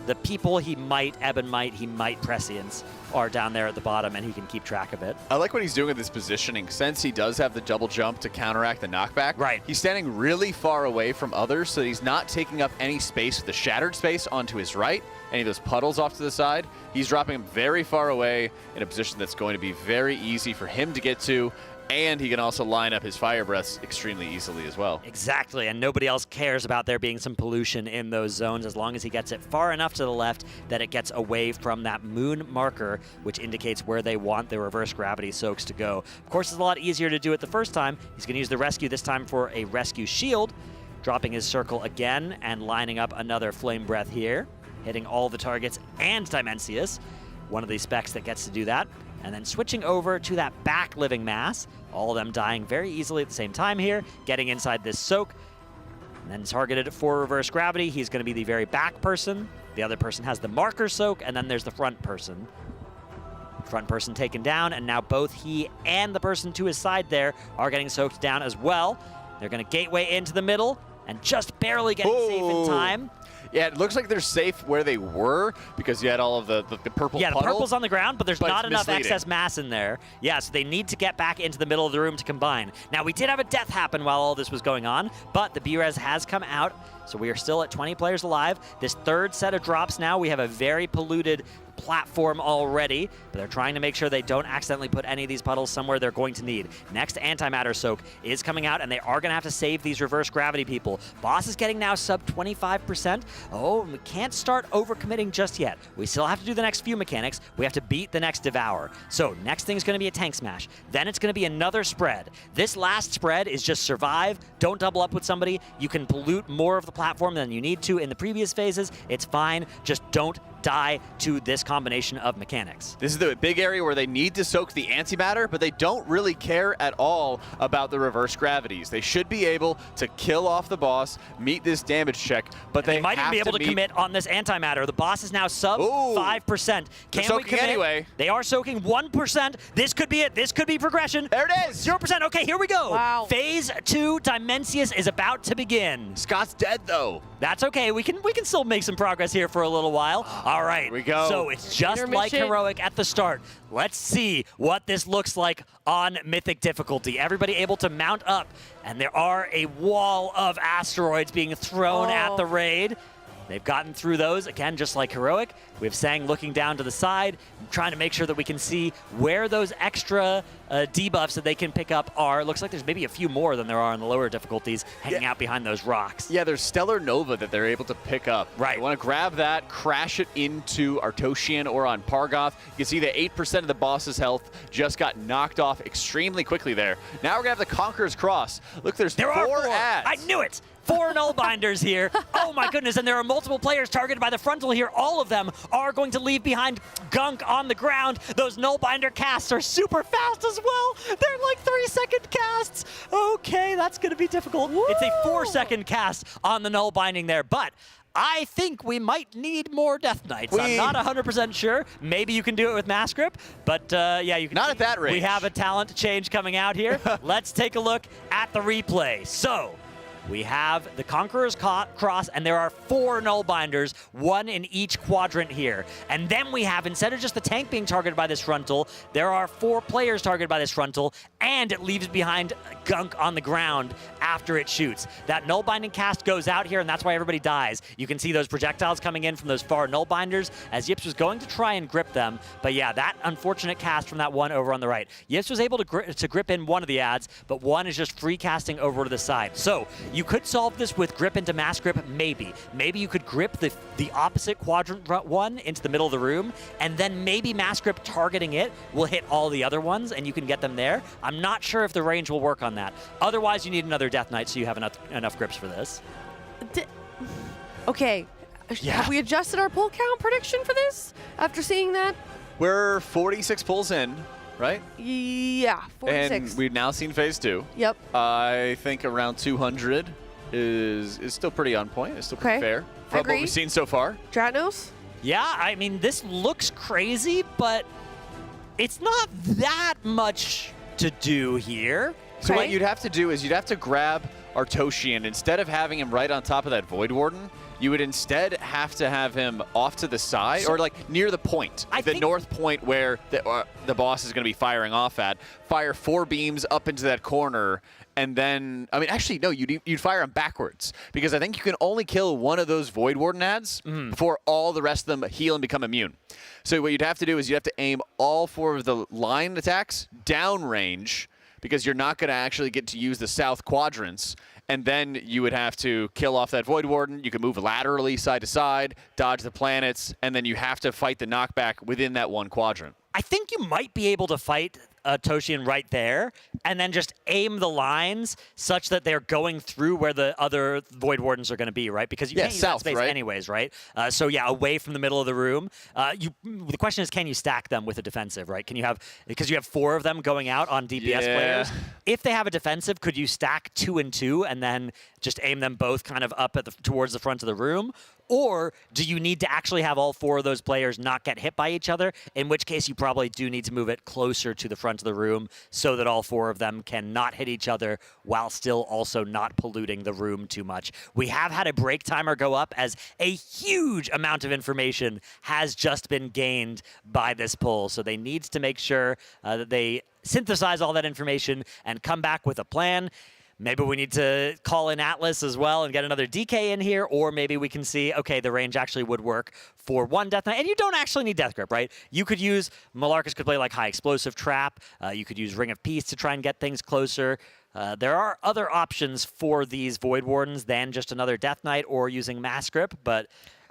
the people he might ebb and might, he might prescience are down there at the bottom, and he can keep track of it. I like what he's doing with his positioning. Since he does have the double jump to counteract the knockback, right? He's standing really far away from others, so he's not taking up any space with the shattered space onto his right, any of those puddles off to the side. He's dropping him very far away in a position that's going to be very easy for him to get to, and he can also line up his fire breaths extremely easily as well. Exactly, and nobody else cares about there being some pollution in those zones as long as he gets it far enough to the left that it gets away from that moon marker, which indicates where they want the reverse gravity soaks to go. Of course, it's a lot easier to do it the first time. He's going to use the rescue this time for a rescue shield, dropping his circle again and lining up another flame breath here, hitting all the targets and Demensius, one of these specs that gets to do that. And then switching over to that back living mass, all of them dying very easily at the same time here, getting inside this soak, and then targeted for reverse gravity. He's going to be the very back person. The other person has the marker soak, and then there's the front person. Front person taken down, and now both he and the person to his side there are getting soaked down as well. They're going to gateway into the middle, and just barely getting safe in time. Yeah, it looks like they're safe where they were because you had all of the purple Yeah, puddle, the purple's on the ground, but there's not enough misleading. excess mass in there. Yeah, so they need to get back into the middle of the room to combine. Now, we did have a death happen while all this was going on, but the B-Res has come out, so we are still at 20 players alive. This third set of drops now, we have a very polluted platform already, but they're trying to make sure they don't accidentally put any of these puddles somewhere they're going to need. Next antimatter soak is coming out, and they are going to have to save these reverse gravity people. Boss is getting now sub 25%. Oh, we can't start overcommitting just yet. We still have to do the next few mechanics. We have to beat the next Devour. So next thing's going to be a tank smash. Then it's going to be another spread. This last spread is just survive. Don't double up with somebody. You can pollute more of the platform than you need to in the previous phases. It's fine. Just don't die to this combination of mechanics. This is the big area where they need to soak the antimatter, but they don't really care at all about the reverse gravities. They should be able to kill off the boss, meet this damage check, but they might even be able to commit on this antimatter. The boss is now sub 5%. Can we commit? Anyway. They are soaking 1%. This could be it. This could be progression. There it is. 0%. Okay, here we go. Wow. Phase 2 Demensius is about to begin. Scott's dead though. That's okay. We can still make some progress here for a little while. All right. Here we go. So it's just like Heroic at the start. Let's see what this looks like on Mythic difficulty. Everybody able to mount up, and there are a wall of asteroids being thrown at the raid. They've gotten through those, again, just like Heroic. We have Sang looking down to the side, trying to make sure that we can see where those extra debuffs that they can pick up are. Looks like there's maybe a few more than there are in the lower difficulties hanging out behind those rocks. Yeah, there's Stellar Nova that they're able to pick up. Right. You want to grab that, crash it into Artosian or on Pargoth. You can see that 8% of the boss's health just got knocked off extremely quickly there. Now we're going to have the Conqueror's Cross. Look, there are four ads. I knew it! 4 null binders here. Oh my goodness, and there are multiple players targeted by the frontal here. All of them are going to leave behind gunk on the ground. Those null binder casts are super fast as well. They're like 3-second casts. Okay, that's gonna be difficult. Woo! It's a 4-second cast on the null binding there, but I think we might need more Death Knights. I'm not 100% sure. Maybe you can do it with Mass Grip, but yeah, you can. Not at that range. We have a talent change coming out here. Let's take a look at the replay. So, we have the Conqueror's Cross, and there are 4 null binders, 1 in each quadrant here. And then we have, instead of just the tank being targeted by this frontal, there are 4 players targeted by this frontal, and it leaves behind gunk on the ground after it shoots. That null binding cast goes out here, and that's why everybody dies. You can see those projectiles coming in from those far null binders as Yips was going to try and grip them. But yeah, that unfortunate cast from that one over on the right. Yips was able to grip in one of the ads, but one is just free casting over to the side. So you could solve this with grip into Mass Grip, maybe. Maybe you could grip the opposite quadrant one into the middle of the room, and then maybe Mass Grip targeting it will hit all the other ones, and you can get them there. I'm not sure if the range will work on that. Otherwise, you need another Death Knight so you have enough grips for this. Okay. Yeah. Have we adjusted our pull count prediction for this after seeing that? We're 46 pulls in, right? Yeah, 46. And we've now seen phase 2. Yep. I think around 200 is still pretty on point. It's still pretty fair from what we've seen so far. Dratnos? Yeah, I mean, this looks crazy, but it's not that much to do here. So what you'd have to do is you'd have to grab Artosian. Instead of having him right on top of that Void Warden, you would instead have to have him off to the side, or like near the point, the north point where the boss is going to be firing off at. Fire 4 beams up into that corner, and then, I mean, actually, no, you'd fire them backwards, because I think you can only kill one of those Void Warden ads before all the rest of them heal and become immune. So what you'd have to do is you'd have to aim all 4 of the line attacks downrange, because you're not going to actually get to use the south quadrants. And then you would have to kill off that Void Warden. You can move laterally side to side, dodge the planets, and then you have to fight the knockback within that one quadrant. I think you might be able to fight Toshian right there, and then just aim the lines such that they're going through where the other Void Wardens are going to be, right? Because you can't use that space anyways, right? So yeah, away from the middle of the room. The question is, can you stack them with a defensive, right? Can you have, because you have 4 of them going out on DPS players. If they have a defensive, could you stack 2 and 2 and then just aim them both kind of up at towards the front of the room? Or do you need to actually have all 4 of those players not get hit by each other, in which case you probably do need to move it closer to the front of the room so that all 4 of them can not hit each other while still also not polluting the room too much. We have had a break timer go up as a huge amount of information has just been gained by this poll, so they need to make sure that they synthesize all that information and come back with a plan. maybe we need to call in Atlas as well and get another DK in here, or maybe we can see, okay, the range actually would work for one Death Knight, and you don't actually need Death Grip, right? You could use, Malarkus could play like High Explosive Trap, you could use Ring of Peace to try and get things closer. There are other options for these Void Wardens than just another Death Knight or using Mass Grip, but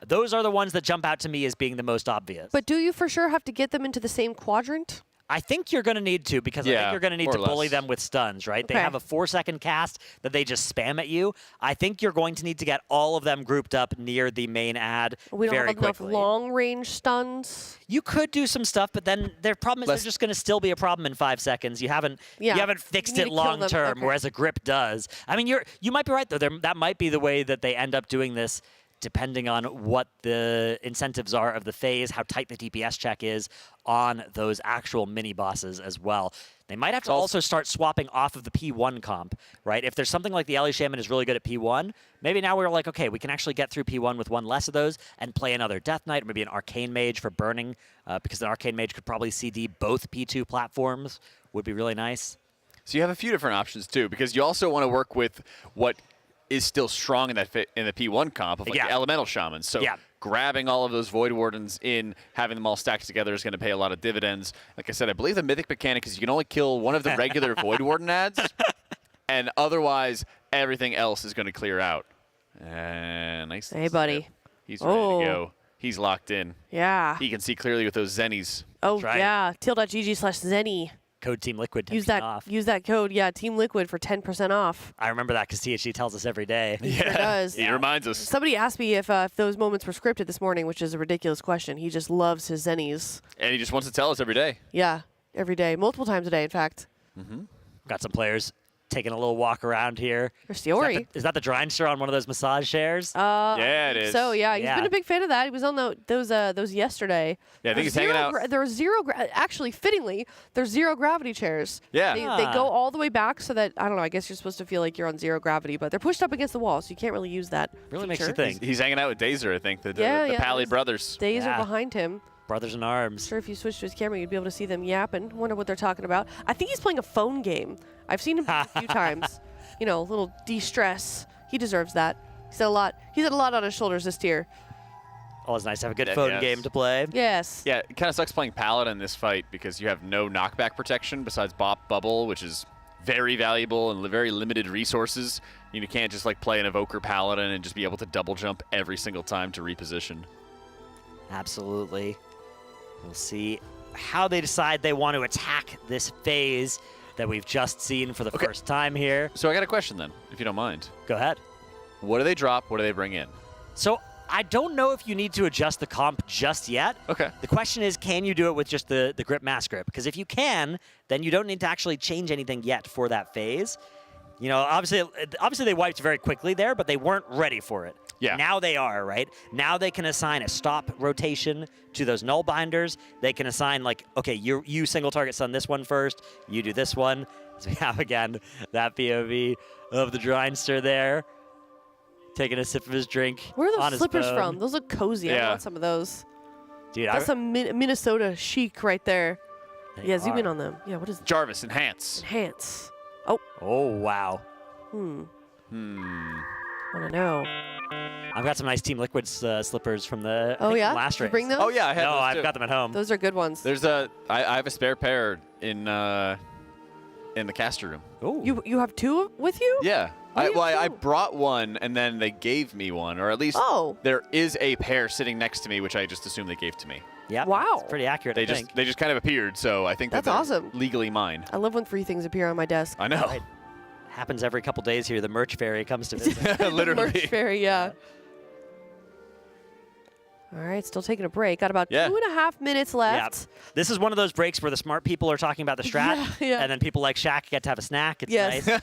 those are the ones that jump out to me as being the most obvious. But do you for sure have to get them into the same quadrant? I think you're going to need to, because I think you're going to need to bully them with stuns, right? Okay. They have a 4-second cast that they just spam at you. I think you're going to need to get all of them grouped up near the main ad We don't very have enough quickly. long-range stuns. You could do some stuff, but then their problem is they're just going to still be a problem in 5 seconds. You haven't fixed You it need to kill them. long term, Okay. whereas a grip does. I mean, you might be right though. That might be the way that they end up doing this, depending on what the incentives are of the phase, how tight the DPS check is on those actual mini bosses as well. They might have to also start swapping off of the P1 comp, right? If there's something like the Ellie Shaman is really good at P1, maybe now we're like, okay, we can actually get through P1 with one less of those and play another Death Knight, or maybe an Arcane Mage for burning, because an Arcane Mage could probably CD both P2 platforms, would be really nice. So you have a few different options too, because you also want to work with what is still strong in that in the P1 comp of like the Elemental Shamans. So grabbing all of those Void Wardens in, having them all stacked together is going to pay a lot of dividends. Like I said, I believe the Mythic mechanic is you can only kill one of the regular Void Warden ads, and otherwise everything else is going to clear out. Nice. Hey, buddy. He's ready to go. He's locked in. Yeah. He can see clearly with those Zennies. Oh, yeah. Teal.gg/Zenni. Code Team Liquid 10% use that, off. Use that code, Team Liquid for 10% off. I remember that because THG tells us every day. He sure does. He reminds us. Somebody asked me if those moments were scripted this morning, which is a ridiculous question. He just loves his Zennies. And he just wants to tell us every day. Yeah, every day. Multiple times a day, in fact. Got some players taking a little walk around here. There's Theory. Is that the Drinester on one of those massage chairs? Yeah, it is. So, yeah, he's been a big fan of that. He was on those yesterday. Yeah, I think he's hanging out. There's zero, actually, fittingly, there's zero gravity chairs. Yeah. They go all the way back so that, I don't know, I guess you're supposed to feel like you're on zero gravity, but they're pushed up against the wall, so you can't really use that Really makes feature. you think. He's hanging out with Dazer, I think, the Pally brothers. Days are behind him. Brothers in arms. Sure, if you switch to his camera, you'd be able to see them yapping. Wonder what they're talking about. I think he's playing a phone game. I've seen him a few times. You know, a little de-stress. He deserves that. He's had a lot on his shoulders this tier. Always nice to have a good phone game to play. Yes. Yeah, it kind of sucks playing Paladin in this fight because you have no knockback protection besides Bop Bubble, which is very valuable and very limited resources. You can't just like play an Evoker Paladin and just be able to double jump every single time to reposition. Absolutely. We'll see how they decide they want to attack this phase that we've just seen for the first time here. So I got a question then, if you don't mind. Go ahead. What do they drop? What do they bring in? So I don't know if you need to adjust the comp just yet. Okay. The question is, can you do it with just the grip mass grip? Because if you can, then you don't need to actually change anything yet for that phase. You know, obviously they wiped very quickly there, but they weren't ready for it. Yeah. Now they are, right? Now they can assign a stop rotation to those null binders. They can assign, like, okay, you single target stun this one first, you do this one. So we have, again, that POV of the Drinester there, taking a sip of his drink. Where are on those his slippers phone. from? Those look cozy. I want some of those. Dude, That's some Minnesota chic right there. They zoom in are. on them. Yeah, what is that? Jarvis, enhance. Enhance. Oh. Oh, wow. Want to know. I've got some nice Team Liquid slippers from the Oh, yeah? last Did you race. bring those? Oh yeah, I have No, those I've too. got them at home. Those are good ones. There's I have a spare pair in the caster room. Ooh. You have two with you? Yeah. Oh, you have I two? brought one and then they gave me one, or at least there is a pair sitting next to me, which I just assumed they gave to me. Yeah. Wow. It's pretty accurate, They I just think. they just kind of appeared, so I think That's that they're awesome. legally mine. I love when free things appear on my desk. I know. Right. Happens every couple days here. The merch fairy comes to visit. Literally. Merch fairy, yeah. All right, still taking a break. Got about 2.5 minutes left. Yeah. This is one of those breaks where the smart people are talking about the strat, Yeah. and then people like Shaq get to have a snack. It's Yes. nice.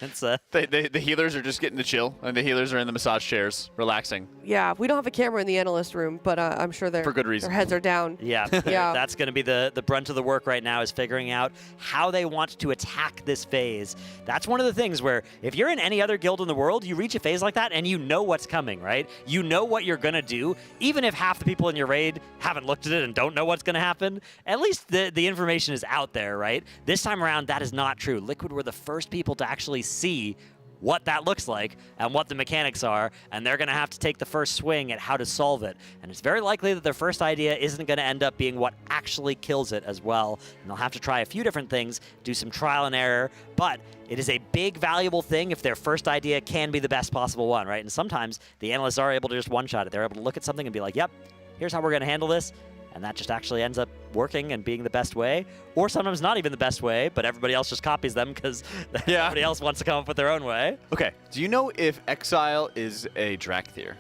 It's The healers are just getting to chill, and the healers are in the massage chairs, relaxing. Yeah, we don't have a camera in the analyst room, but I'm sure For good reason. their heads are down. Yeah, Yeah. that's going to be the brunt of the work right now, is figuring out how they want to attack this phase. That's one of the things where if you're in any other guild in the world, you reach a phase like that and you know what's coming, right? You know what you're going to do. Even even if half the people in your raid haven't looked at it and don't know what's going to happen, at least the information is out there, right? This time around, that is not true. Liquid were the first people to actually see what that looks like and what the mechanics are, and they're going to have to take the first swing at how to solve it. And it's very likely that their first idea isn't going to end up being what actually kills it as well. And they'll have to try a few different things, do some trial and error, but it is a big, valuable thing if their first idea can be the best possible one, right? And sometimes the analysts are able to just one-shot it. They're able to look at something and be like, yep, here's how we're going to handle this. And that just actually ends up working and being the best way. Or sometimes not even the best way, but everybody else just copies them because everybody else wants to come up with their own way. Okay, do you know if Exile is a Drakthir?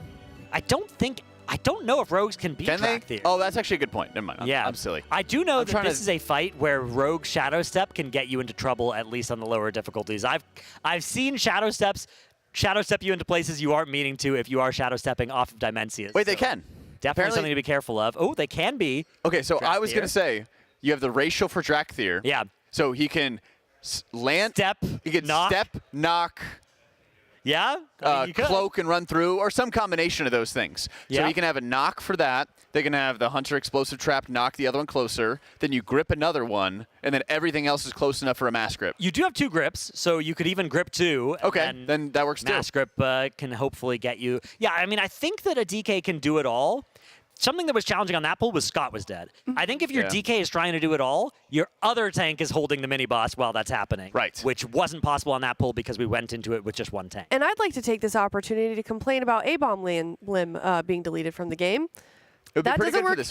I don't know if rogues can beat Drakthir. Oh, that's actually a good point. Never mind. I'm silly. I do know that this is a fight where Rogue Shadow Step can get you into trouble, at least on the lower difficulties. I've seen Shadow Step you into places you aren't meaning to if you are Shadow Stepping off of Demensius. Wait, they can. Definitely something to be careful of. Oh, they can be. Okay, so I was going to say, you have the ratio for Drakthir. Yeah. So he can land. Step. He can knock. step, knock. Yeah. Cloak and run through, or some combination of those things. Yeah. So you can have a knock for that. They can have the Hunter Explosive Trap knock the other one closer. Then you grip another one, and then everything else is close enough for a mass grip. You do have 2 grips, so you could even grip 2. Okay, then that works too. Mass grip can hopefully get you. Yeah, I mean, I think that a DK can do it all. Something that was challenging on that pull was Scott was dead. I think if your DK is trying to do it all, your other tank is holding the mini-boss while that's happening. Right. Which wasn't possible on that pull because we went into it with just 1 tank. And I'd like to take this opportunity to complain about A-Bomb Limb being deleted from the game. It would be That pretty doesn't good for work. this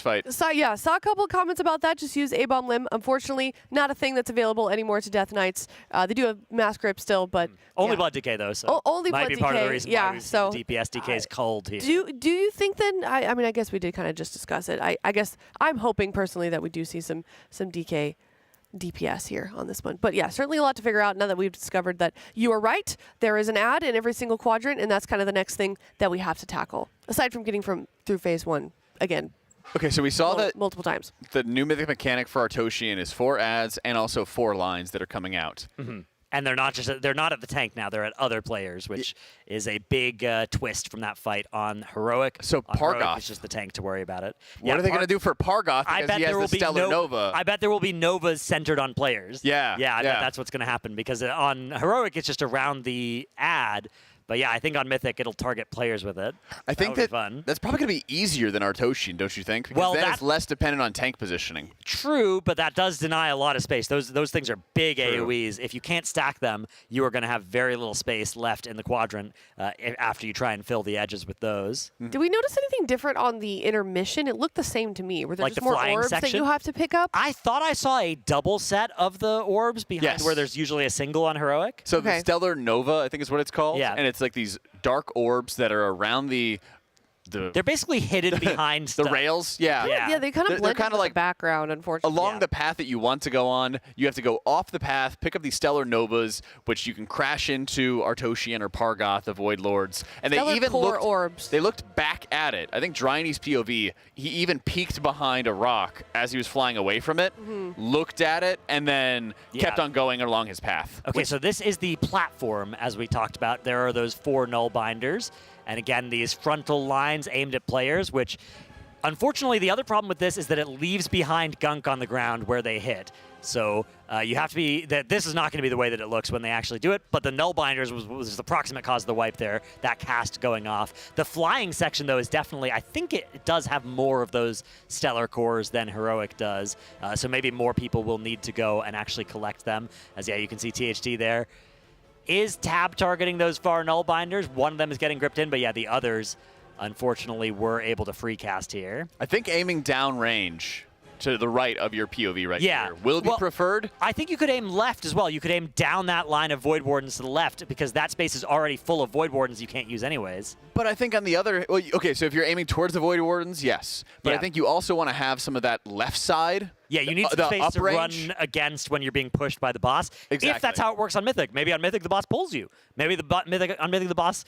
fight. Saw a couple of comments about that. Just use A-Bomb Limb. Unfortunately, not a thing that's available anymore to Death Knights. They do have Mass Grip still, but only Blood DK though, so only might Blood be DK. part of the reason why we see so the DPS DK is cold here. Do you think then? I mean, I guess we did kind of just discuss it. I guess I'm hoping personally that we do see some DK DPS here on this one. But yeah, certainly a lot to figure out now that we've discovered that you are right. There is an ad in every single quadrant, and that's kind of the next thing that we have to tackle, aside from getting through phase 1 again. Okay, so we saw that multiple times. The new mythic mechanic for Artosian is 4 ads and also 4 lines that are coming out. Mm-hmm. And they're not at the tank now. They're at other players, which is a big twist from that fight on Heroic. So on Pargoth. Heroic, it's just the tank to worry about it. What are they going to do for Pargoth because he has the Stellar Nova? I bet there will be Novas centered on players. Yeah. I bet that's what's going to happen because on Heroic, it's just around the ad. But yeah, I think on Mythic, it'll target players with it. I think that's probably going to be easier than Artosian, don't you think? Because then it's less dependent on tank positioning. True, but that does deny a lot of space. Those things are big AoEs. If you can't stack them, you are going to have very little space left in the quadrant after you try and fill the edges with those. Did we notice anything different on the intermission? It looked the same to me. Were there Like just the more flying orbs that section? you have to pick up? I thought I saw a double set of the orbs behind Yes. where there's usually a single on Heroic. So the Stellar Nova, I think is what it's called. Yeah. And it's like these dark orbs that are around the They're basically hidden behind the rails. Yeah. Yeah, they kind of blend kind into of like the background, unfortunately. along the path that you want to go on. You have to go off the path, pick up these Stellar Novas, which you can crash into Artosian or Pargoth, the Void Lords. And Stellar they even core looked orbs. They looked back at it. I think Dryany's POV, he even peeked behind a rock as he was flying away from it, looked at it, and then kept on going along his path. Okay, so this is the platform, as we talked about. There are those 4 null binders. And again, these frontal lines aimed at players, which, unfortunately, the other problem with this is that it leaves behind gunk on the ground where they hit. So you have to be, this is not going to be the way that it looks when they actually do it, but the null binders was the proximate cause of the wipe there, that cast going off. The flying section, though, is definitely, I think it does have more of those stellar cores than Heroic does. So maybe more people will need to go and actually collect them, as you can see THT there. Is Tab targeting those far null binders? One of them is getting gripped in, but yeah, the others, unfortunately, were able to free cast here. I think aiming down range to the right of your POV right here will be preferred. I think you could aim left as well. You could aim down that line of Void Wardens to the left because that space is already full of Void Wardens you can't use anyways. But I think on the other, okay, so if you're aiming towards the Void Wardens, yes. But I think you also want to have some of that left side. Yeah, you need some space to run against when you're being pushed by the boss. Exactly. If that's how it works on Mythic. Maybe on Mythic the boss pulls you. Maybe on Mythic the boss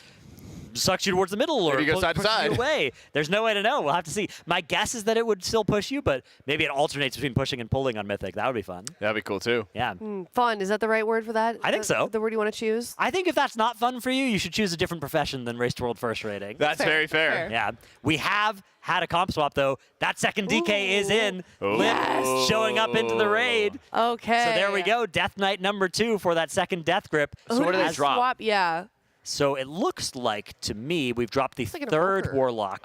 sucks you towards the middle or Maybe you go side to pushes you side. away. There's no way to know. We'll have to see. My guess is that it would still push you, but maybe it alternates between pushing and pulling on Mythic. That would be fun. That'd be cool too. Yeah. Fun. Is that the right word for that? I think so. The word you want to choose? I think if that's not fun for you, you should choose a different profession than Race to World First rating. That's very fair. Yeah. We have had a comp swap, though. That second DK is in. Lip showing up into the raid. Okay. So there we go. Death Knight #2 for that second Death Grip. So what do they drop? Swap, yeah. So it looks like, to me, we've dropped the like an third marker. Warlock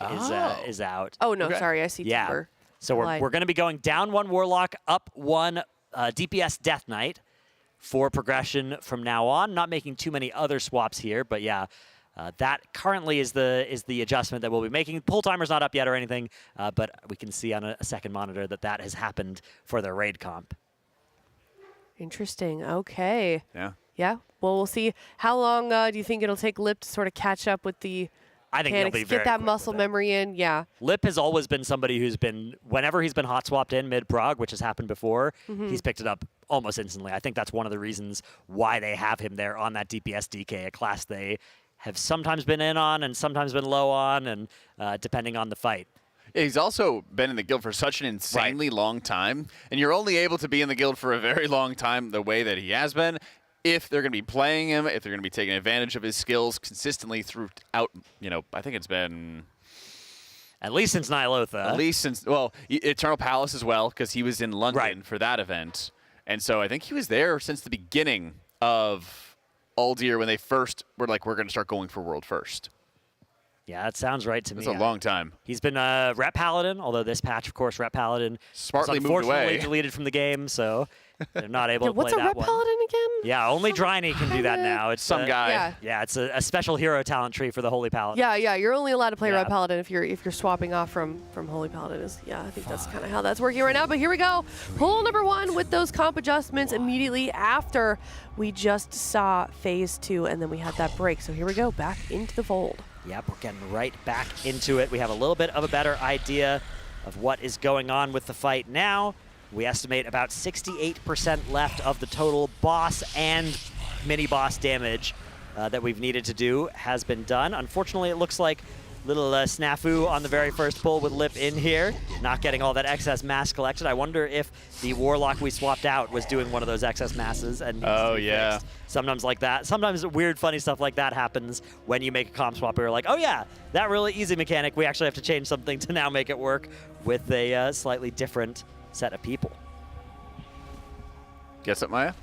is out. Oh, no, sorry. I see Timber. So we're going to be going down 1 Warlock, up 1 DPS Death Knight for progression from now on. Not making too many other swaps here, but yeah. That currently is the adjustment that we'll be making. Pull timer's not up yet or anything, but we can see on a second monitor that has happened for the raid comp. Interesting. Okay. Yeah. Yeah. Well, we'll see. How long do you think it'll take Lip to sort of catch up with the I think he'll mechanics, be very get that quick muscle with it. memory in? Yeah. Lip has always been somebody who's been, whenever he's been hot swapped in mid-prog, which has happened before, he's picked it up almost instantly. I think that's one of the reasons why they have him there on that DPS DK, a class they have sometimes been in on and sometimes been low on, and depending on the fight. Yeah, he's also been in the guild for such an insanely long time, and you're only able to be in the guild for a very long time the way that he has been if they're going to be playing him, if they're going to be taking advantage of his skills consistently throughout, I think it's been... At least since Nyalotha. At least since, well, Eternal Palace as well, because he was in London for that event. And so I think he was there since the beginning of Uldir when they first were like, we're going to start going for World First. Yeah, that sounds right to me. It's a long time. He's been Rep Paladin, although this patch, of course, Rep Paladin smartly was moved away. unfortunately deleted from the game, so they're not able to play what's a that Rep one. Paladin again? Yeah, only Dryny can do that now. It's some guy. Yeah, it's a special hero talent tree for the Holy Paladin. Yeah, you're only allowed to play Red Paladin if you're swapping off from Holy Paladin. I think that's kind of how that's working right now. But here we go. Pull number 1 with those comp adjustments immediately after we just saw phase 2, and then we had that break. So here we go, back into the fold. Yep, we're getting right back into it. We have a little bit of a better idea of what is going on with the fight now. We estimate about 68% left of the total boss and mini-boss damage that we've needed to do has been done. Unfortunately, it looks like little snafu on the very first pull with Lip in here, not getting all that excess mass collected. I wonder if the Warlock we swapped out was doing one of those excess masses and needs to be fixed. Sometimes like that. Sometimes weird, funny stuff like that happens when you make a comp swap. You're like, oh yeah, that really easy mechanic. We actually have to change something to now make it work with a slightly different set of people. Guess it, Maya?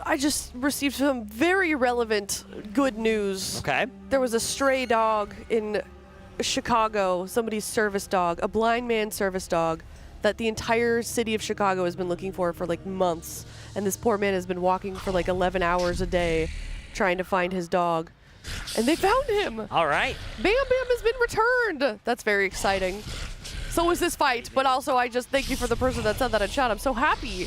I just received some very relevant good news. Okay. There was a stray dog in Chicago, somebody's service dog, a blind man's service dog, that the entire city of Chicago has been looking for like months. And this poor man has been walking for like 11 hours a day trying to find his dog. And they found him. All right. Bam Bam has been returned. That's very exciting. So is this fight, but also I just thank you for the person that said that in chat. I'm so happy.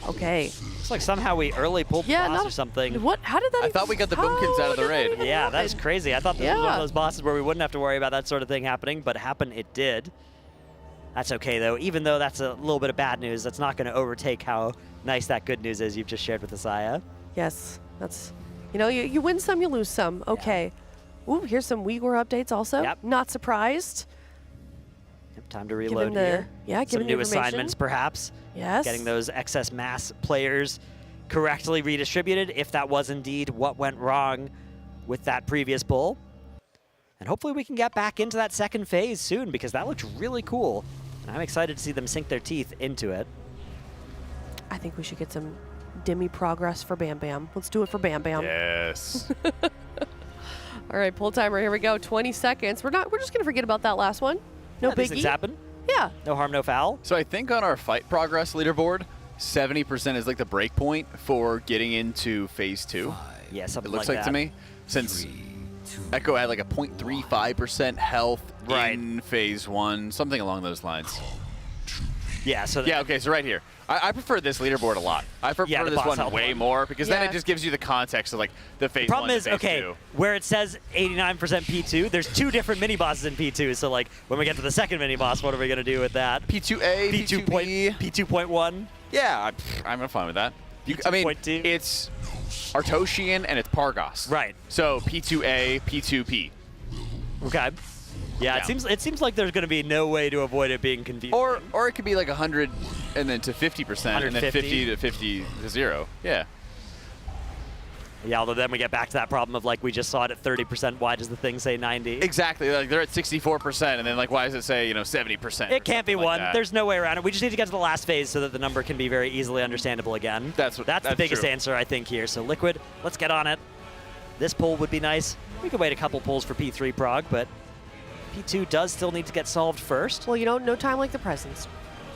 Okay. Looks like somehow we early pulled the boss or something. What? How did that I thought we got the boomkins out of the raid. Yeah, that is crazy. I thought this was one of those bosses where we wouldn't have to worry about that sort of thing happening, but it did. That's okay, though. Even though that's a little bit of bad news, that's not going to overtake how nice that good news is you've just shared with Asaya. Yes, that's, you win some, you lose some. Okay. Yeah. Ooh, here's some Uyghur updates also. Yep. Not surprised. Yep, time to reload here. Yeah, some new assignments, perhaps. Yes. Getting those excess mass players correctly redistributed, if that was indeed what went wrong with that previous pull. And hopefully we can get back into that second phase soon, because that looks really cool. And I'm excited to see them sink their teeth into it. I think we should get some Demi progress for Bam Bam. Let's do it for Bam Bam. Yes. All right, pull timer, here we go. 20 seconds. We're just gonna forget about that last one. No biggie. These things happen. Yeah. No harm, no foul. So I think on our fight progress leaderboard, 70% is like the break point for getting into phase 2. Yeah, something it looks like like that. to me. Since Echo had like a 0.35% health in phase 1, something along those lines. Yeah, so yeah, okay, so right here. I prefer this leaderboard a lot. I prefer this one way more, because then it just gives you the context of like the phase 1 problem is, to phase 2. Where it says 89% P2, there's 2 different mini bosses in P2. So like when we get to the second mini boss, what are we gonna do with that? P2A, P2B, P2.1. Yeah, I'm fine with that. I mean, it's Artosian and it's Pargos. Right. So P2A, P2P. Okay. Yeah, it seems like there's going to be no way to avoid it being confusing. Or it could be like 100 and then to 50% and then 50 to 50 to 0. Yeah. Yeah, although then we get back to that problem of like we just saw it at 30%. Why does the thing say 90? Exactly. Like they're at 64% and then like why does it say 70%? It can't be like one. That. There's no way around it. We just need to get to the last phase so that the number can be very easily understandable again. That's the biggest answer I think here. So Liquid, let's get on it. This pull would be nice. We could wait a couple pulls for P3 Prog, but P2 does still need to get solved first. Well, no time like the present,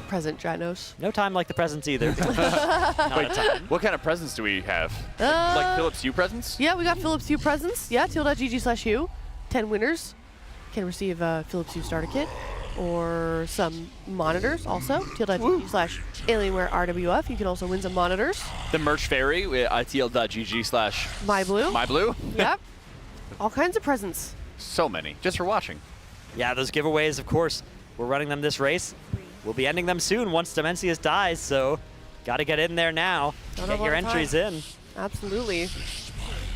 Dratnos. No time like the presents either. Wait, what kind of presents do we have? Like Philips Hue presents? Yeah, we got Philips Hue presents. Yeah, teal.gg/Hue. 10 winners can receive a Philips Hue starter kit or some monitors also. Teal.gg/Alienware RWF. You can also win some monitors. The merch fairy with itl.gg/MyBlue. MyBlue. Yep. All kinds of presents. So many, just for watching. Yeah, those giveaways, of course, we're running them this race. We'll be ending them soon once Demensius dies, so got to get in there now. Get your entries in. Absolutely.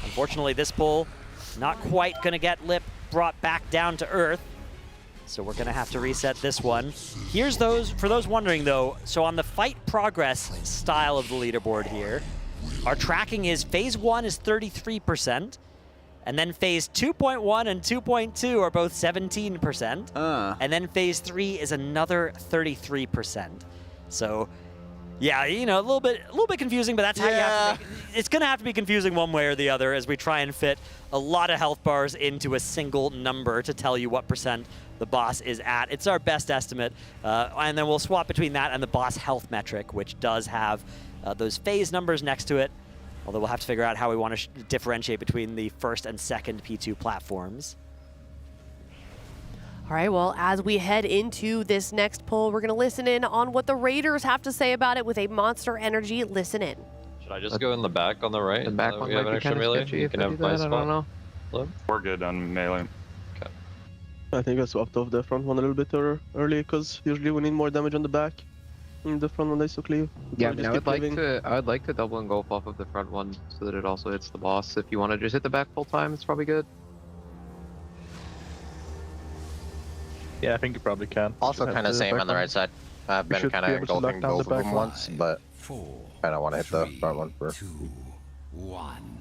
Unfortunately, this pull not quite going to get Lip brought back down to earth, so we're going to have to reset this one. Here's those, for those wondering though, so on the fight progress style of the leaderboard here, our tracking is phase 1 is 33%, and then phase 2.1 and 2.2 are both 17%. And then phase 3 is another 33%. So, yeah, a little bit confusing, but that's how you have to it's going to have to be confusing one way or the other as we try and fit a lot of health bars into a single number to tell you what percent the boss is at. It's our best estimate, and then we'll swap between that and the boss health metric, which does have those phase numbers next to it. Although we'll have to figure out how we want to differentiate between the first and second P2 platforms. All right, well, as we head into this next poll, we're going to listen in on what the Raiders have to say about it with a Monster Energy Listen In. Should I just go in the back on the right? The back one might be kind of sketchy if I do that, I don't know. We're good on melee. Okay. I think I swapped off the front one a little bit early because usually we need more damage on the back. The front one is so clear. Yeah, I mean, I would like to double engulf off of the front one so that it also hits the boss. If you want to just hit the back full time, it's probably good. Yeah, I think you probably can. Also kind of same on the right side. I've been kind of engulfing both of them once, but I don't want to hit the front one first. 2, 1.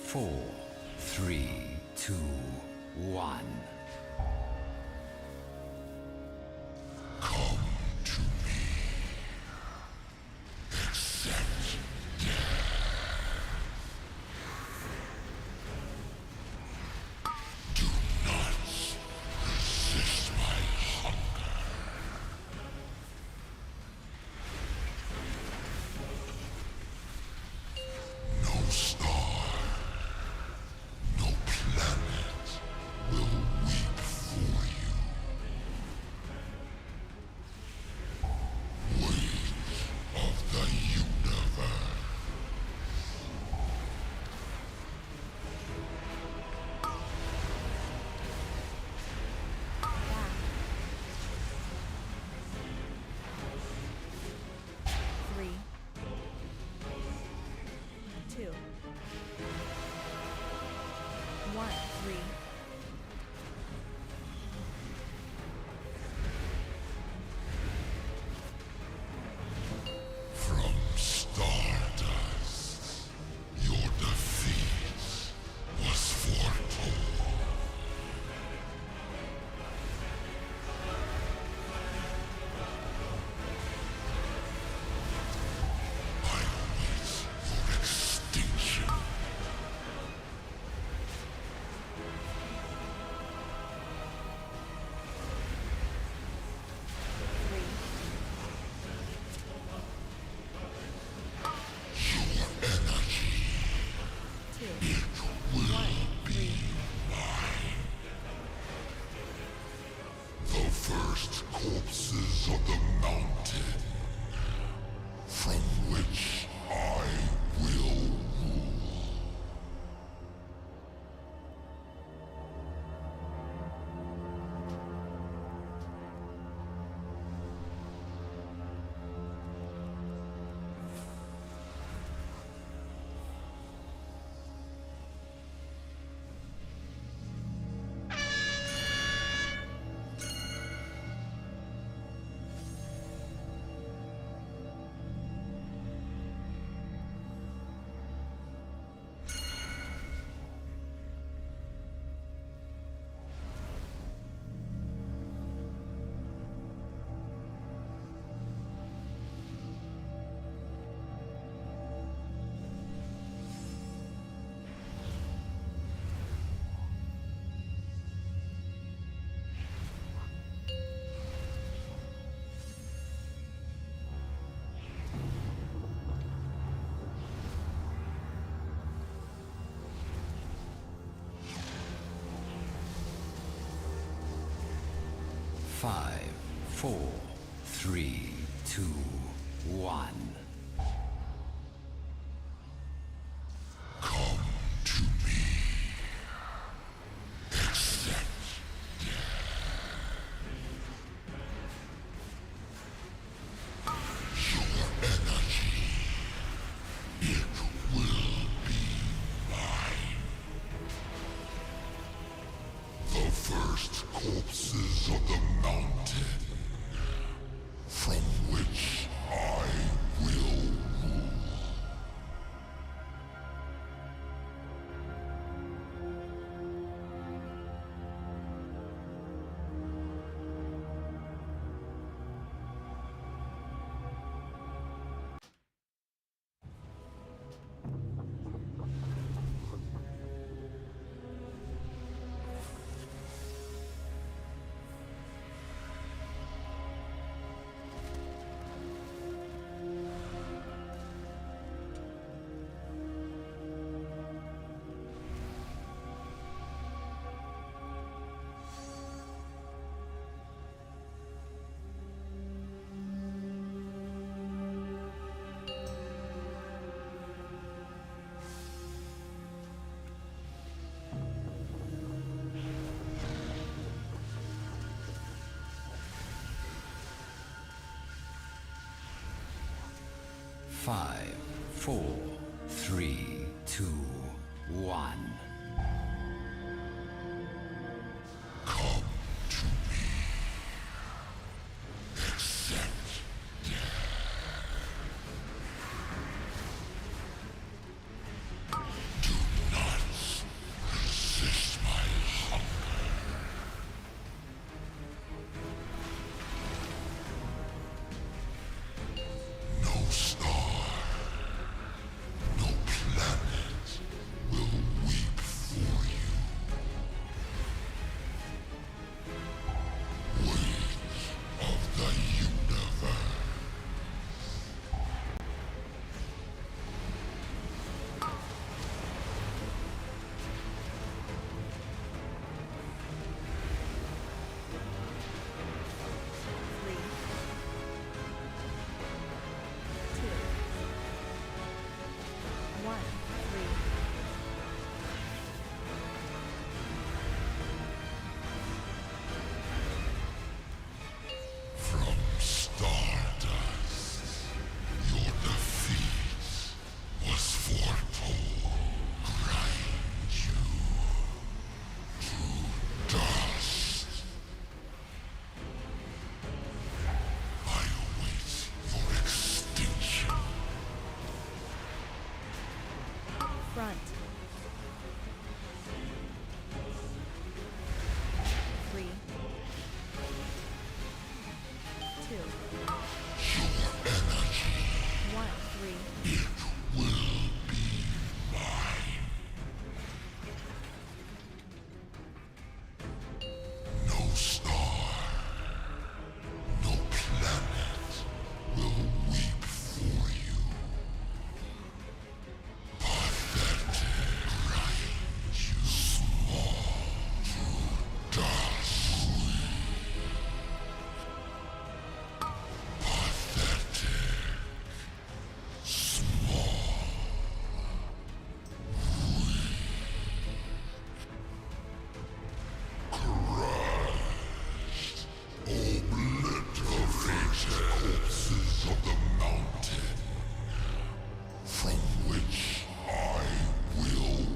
4, 3, 2, 1. Come to me. Accept death. Do not resist my hunger. No star, no planet will weep for you. Weight of the universe. Three, 2, 1, 3. From Stardust, your defeat was foretold. I await your extinction. Your energy, it will be mine. The first corpses of the mountain, from which I will rule. Five, 4, 3, 2, 1. Come to me. Accept your energy. It will be mine. The first corpses of the mountain, from which I will rule. Five, 4, 3, 2, 1. Come to me. Accept death. Do not 1, 3. No star, no planet will weep for you. Pathetic, you small dust. Pathetic, small. Obliterated corpses of the mountain, from which I will rule.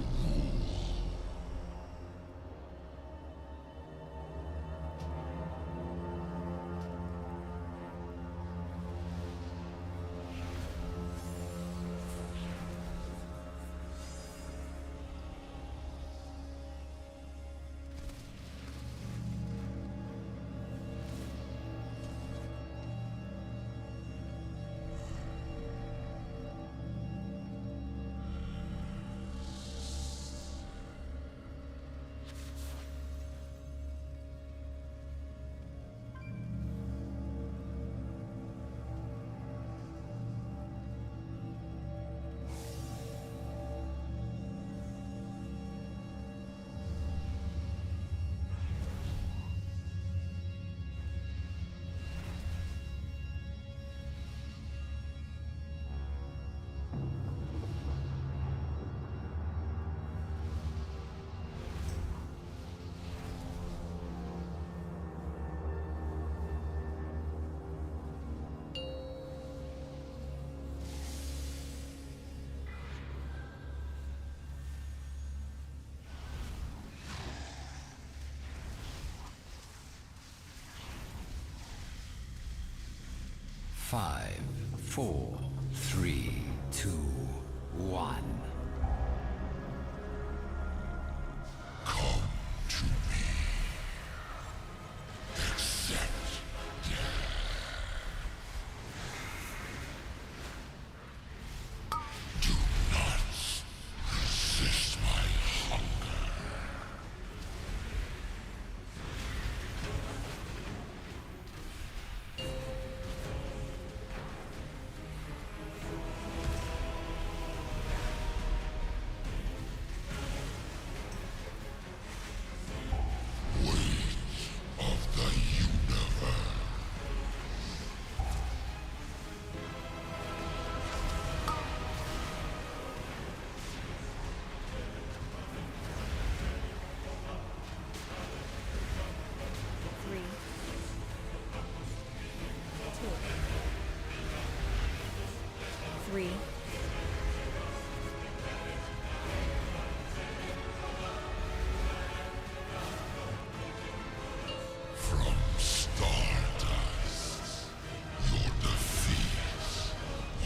Five, 4, 3, 2, 1. Come to me. Accept death. Do not resist my hunger. Three. From Stardust, your defeat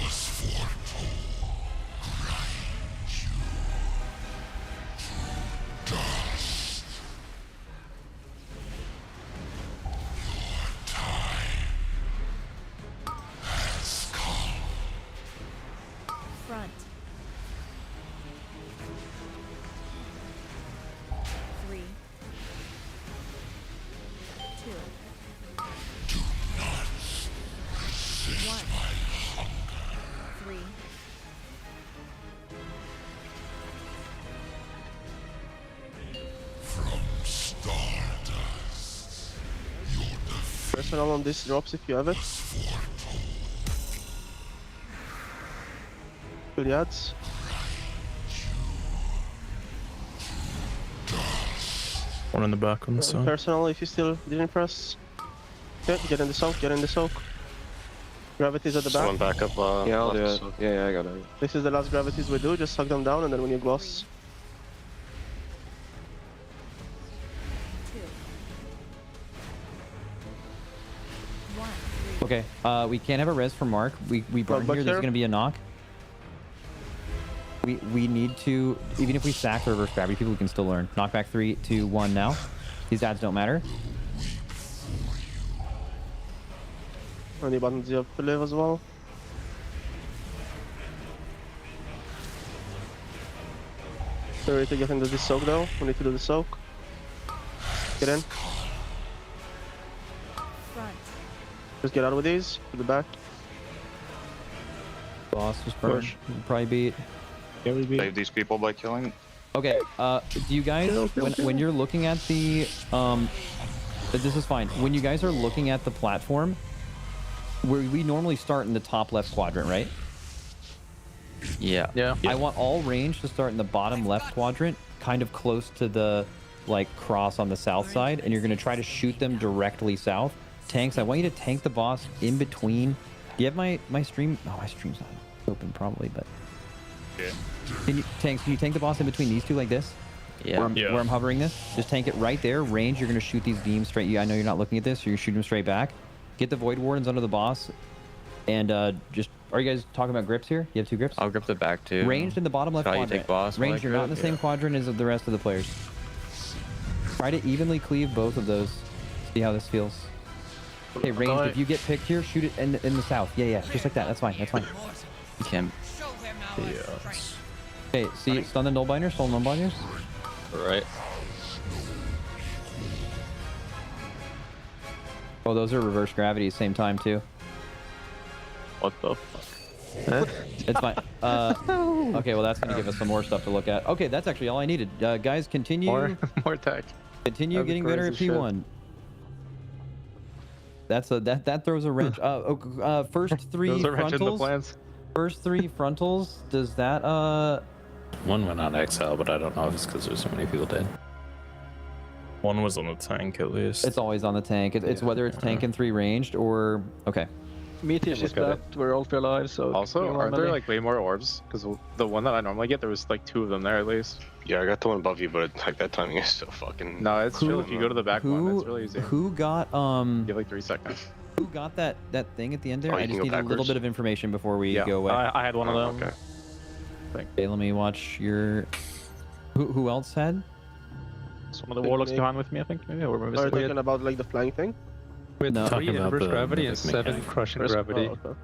was foretold. Grind you to dust. Your time has come. Front. 3. 2. Do not resist 1. my hunger. 3. From Stardust, your defeat Personal on these drops if you have it. was foretold. Billiards. One in the back on the side. Personal if you still didn't press. Okay, get in the soak, get in the soak. Gravities at the back. One back up. Yeah, I'll do left, it. so- Yeah, I got it. This is the last gravities we do, just suck them down and then when you gloss. 2. 1. 3. Okay, we can't have a res for Mark. We burn here, there's gonna be a knock. We need to, even if we sack the reverse gravity, people can still learn. Knockback 3, 2, 1 now. These ads don't matter. Any buttons you have to live as well? So ready to get into this soak though. We need to do the soak. Get in. Front. Just get out with these. To the back. Boss was first. Probably beat. Yeah, we beat. Save these people by killing. Okay, do you guys, when you're looking at the, this is fine. When you guys are looking at the platform, we normally start in the top left quadrant, right? Yeah. I want all range to start in the bottom left quadrant, kind of close to the, like, cross on the south side, and you're going to try to shoot them directly south. Tanks, I want you to tank the boss in between. Do you have my stream? Oh, my stream's not open probably, but... Yeah. Can you tank the boss in between these two like this? Yeah. Where I'm hovering this? Just tank it right there. Range, you're going to shoot these beams straight. I know you're not looking at this, so you're shooting them straight back. Get the Void Wardens under the boss. And just... Are you guys talking about grips here? You have 2 grips? I'll grip the back too. Ranged in the bottom left quadrant. Take boss Ranged, you're not in the same quadrant as the rest of the players. Try to evenly cleave both of those. See how this feels. Okay, ranged, if you get picked here, shoot it in the south. Yeah, just like that. That's fine. That's fine. You can. Yes. Okay, see, stun the nullbinders, stun nullbinders. Right. Oh, those are reverse gravity, same time too. What the fuck? It's fine. Okay, well that's gonna give us some more stuff to look at. Okay, that's actually all I needed. Guys, continue. More tech. Continue getting better at P1. That's that throws a wrench. First 3 frontals. First 3 frontals. Does that One went on exile, but I don't know if it's because there's so many people dead. One was on the tank at least. It's always on the tank. It's whether it's tank and 3 ranged or okay. Meteors is left. We're all still alive. So also, aren't there like way more orbs? Because the one that I normally get, there was like 2 of them there at least. Yeah, I got the one above you, but like that timing is so fucking. No, it's chill if you go to the back one. It's really easy. Who got You have like 3 seconds. Who got that thing at the end there? Oh, I just need a little bit of information before we go away. I had one of them. Okay. Okay, let me watch your. Who else had? It's one of the warlocks behind with me, I think. Maybe. Or Are you talking about like the flying thing? With No. 3 inverse gravity and 7 crushing gravity. Oh, okay.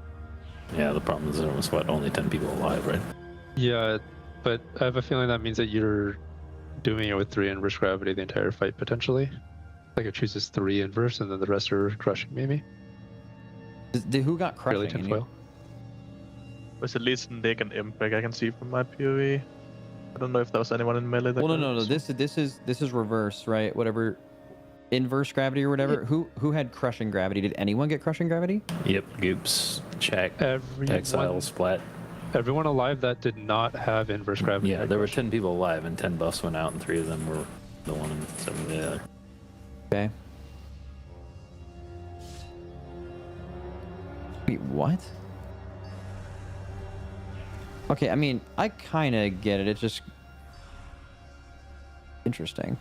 Yeah, the problem is there was only 10 people alive, right? Yeah, but I have a feeling that means that you're doing it with 3 inverse gravity the entire fight potentially. Like it chooses 3 inverse and then the rest are crushing maybe. Who got crushing? Tinfoil. Was at least Nick and Impact I can see from my POV. I don't know if there was anyone in melee. Well, no. This is reverse, right? Whatever, inverse gravity or whatever. Yeah. Who had crushing gravity? Did anyone get crushing gravity? Yep, Goops, check, Exile, Splat. Everyone alive that did not have inverse gravity. Yeah, there were 10 people alive and 10 buffs went out and 3 of them were the one and 7 the other. Okay. Wait, what? Okay, I mean, I kind of get it. It's just interesting.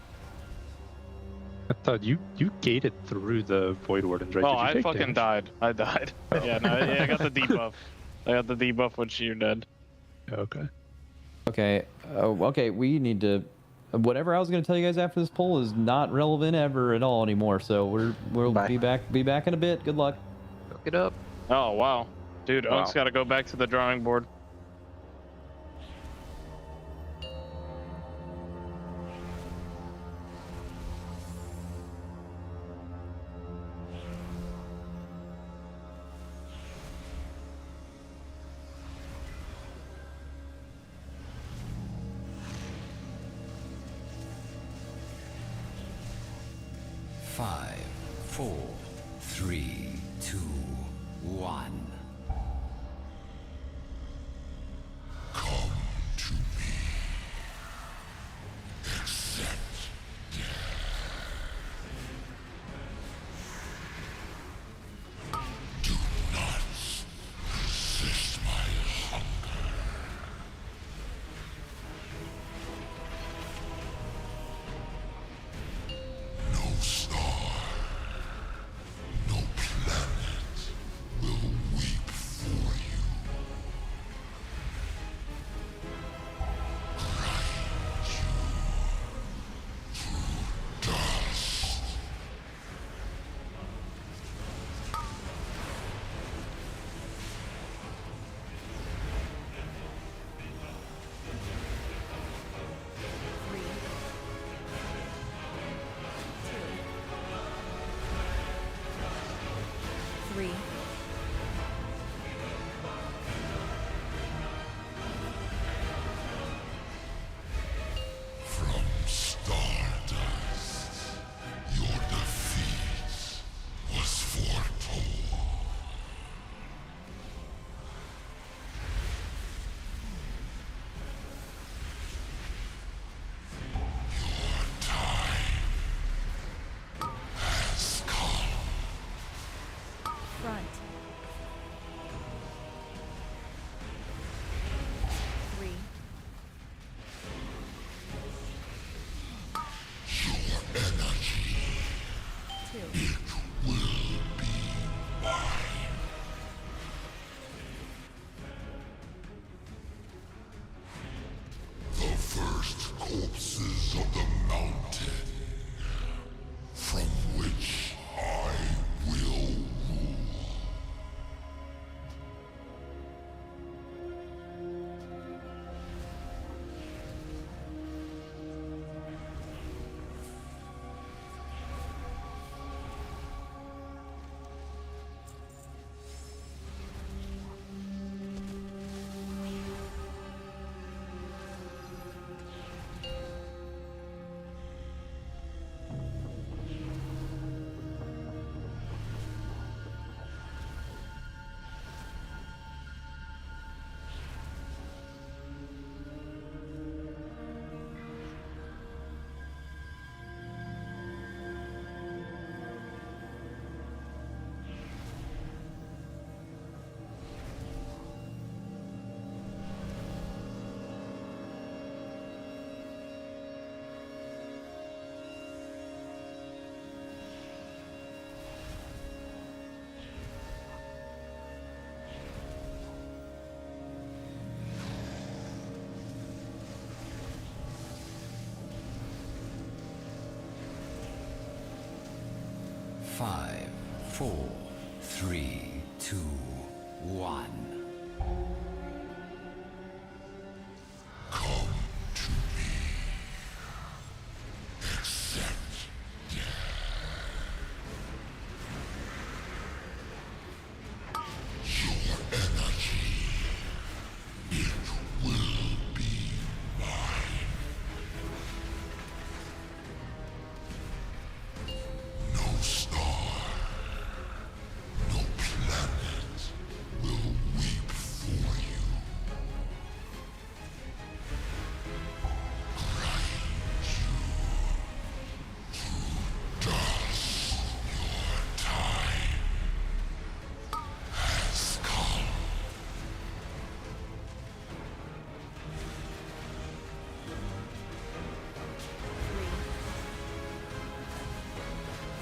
I thought you gated through the Void Wardens, right? Oh, Did you I take fucking damage? died. I died. Yeah, no, I got the debuff. I got the debuff when you're dead. Okay. Okay. Okay. We need to. Whatever I was going to tell you guys after this poll is not relevant ever at all anymore. So we'll be back in a bit. Good luck. Look it up. Oh wow, dude, Wow. Oak's got to go back to the drawing board. Five, 4, 3, 2, 1. Come to me. Accept do not resist my hunger. No star, no planet will weaken 3. From Stardust, your defeat was foretold. Your time has come. Front. 3. Your energy, 2. it will be mine. The first corpses of the mountain, from which I will rule. Five, 4, 3, 2, 1. Come to me. Accept death. Your energy, it will be mine. No star, no planet will weep for you. Grind you to dust. Your time has come.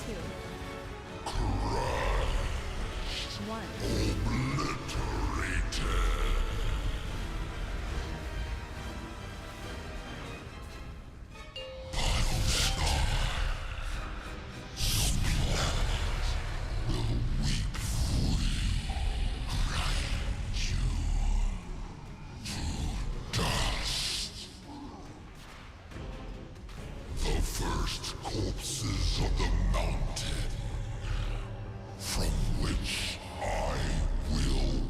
2. 1. Obliterated. The first corpses of the mountain, from which I will.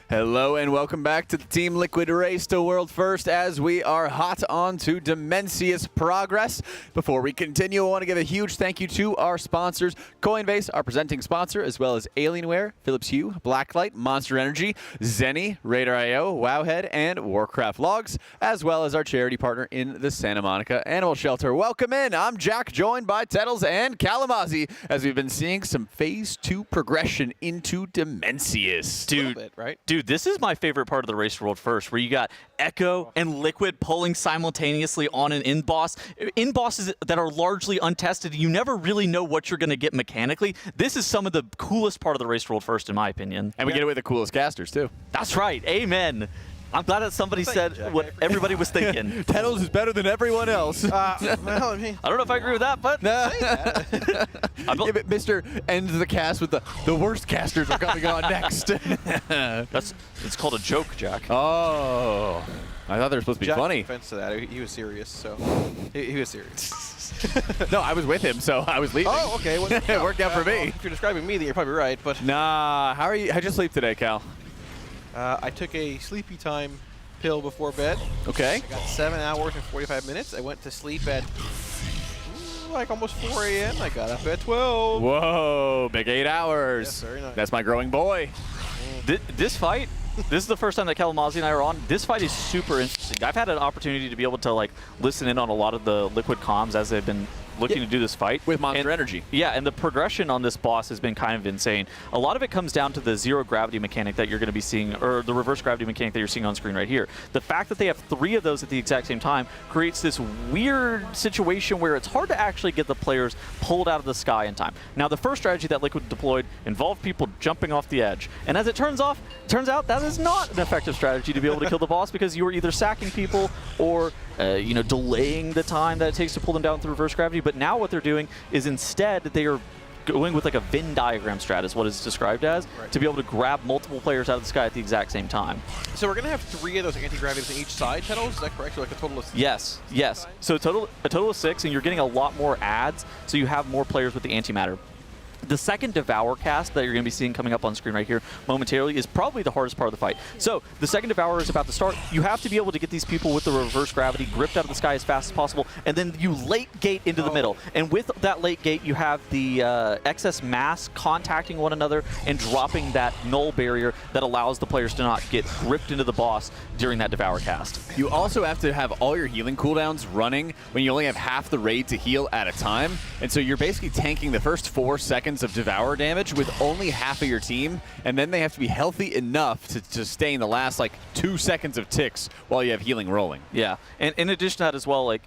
Hello and welcome back to the Team Liquid Race to World First as we are hot on to Demensius Progress. Before we continue, I want to give a huge thank you to our sponsors, Coinbase, our presenting sponsor, as well as Alienware, Philips Hue, Blacklyte, Monster Energy, Zenni, RaiderIO, Wowhead, and Warcraft Logs, as well as our charity partner in the Santa Monica Animal Shelter. Welcome in. I'm Jack, joined by Tettles and Kalamazzi, as we've been seeing some Phase 2 progression into Demensius. Dude, this is my favorite part of the race to World First, where you got Echo and Liquid pulling simultaneously on an in-boss. In-bosses that are largely untested, you never really know what you're going to get mechanically. This is some of the coolest part of the race to World First, in my opinion. And we get away with the coolest casters, too. That's right. Amen. I'm glad that somebody said what everybody was thinking. Tettles is better than everyone else. Well, I mean, I don't know if I agree with that, but Mr. ends the cast with the worst casters are coming on next. It's called a joke, Jack. Oh, I thought they were supposed to be Jack funny. took offense to that. He was serious, so he was serious. No, I was with him, so I was leaving. Oh, okay. Well, it worked out for me. If you're describing me, then you're probably right. But nah, how'd you sleep today, Cal? I took a sleepy time pill before bed. Okay. I got 7 hours and 45 minutes. I went to sleep at like almost 4 a.m. I got up at 12. Whoa, big 8 hours. Yes, very nice. That's my growing boy. This fight, this is the first time that Kalamazzi and I are on. This fight is super interesting. I've had an opportunity to be able to like listen in on a lot of the Liquid comms as they've been looking to do this fight. With Monster Energy. Yeah, and the progression on this boss has been kind of insane. A lot of it comes down to the zero gravity mechanic that you're going to be seeing, or the reverse gravity mechanic that you're seeing on screen right here. The fact that they have 3 of those at the exact same time creates this weird situation where it's hard to actually get the players pulled out of the sky in time. Now, the first strategy that Liquid deployed involved people jumping off the edge. And as it turns out that is not an effective strategy to be able to kill the boss because you are either sacking people or delaying the time that it takes to pull them down through reverse gravity. But now what they're doing is instead they are going with like a Venn diagram strat is what it's described as, to be able to grab multiple players out of the sky at the exact same time. So we're going to have 3 of those anti-gravities on each side, Tettles? Is that correct? So like a total of 6? Yes. So a total of 6, and you're getting a lot more adds, so you have more players with the antimatter. The second Devour cast that you're going to be seeing coming up on screen right here momentarily is probably the hardest part of the fight. So the second Devour is about to start. You have to be able to get these people with the reverse gravity gripped out of the sky as fast as possible, and then you late gate into the middle. And with that late gate, you have the excess mass contacting one another and dropping that null barrier that allows the players to not get gripped into the boss during that Devour cast. You also have to have all your healing cooldowns running when you only have half the raid to heal at a time. And so you're basically tanking the first 4 seconds of Devour damage with only half of your team, and then they have to be healthy enough to sustain the last like 2 seconds of ticks while you have healing rolling. Yeah, and in addition to that as well, like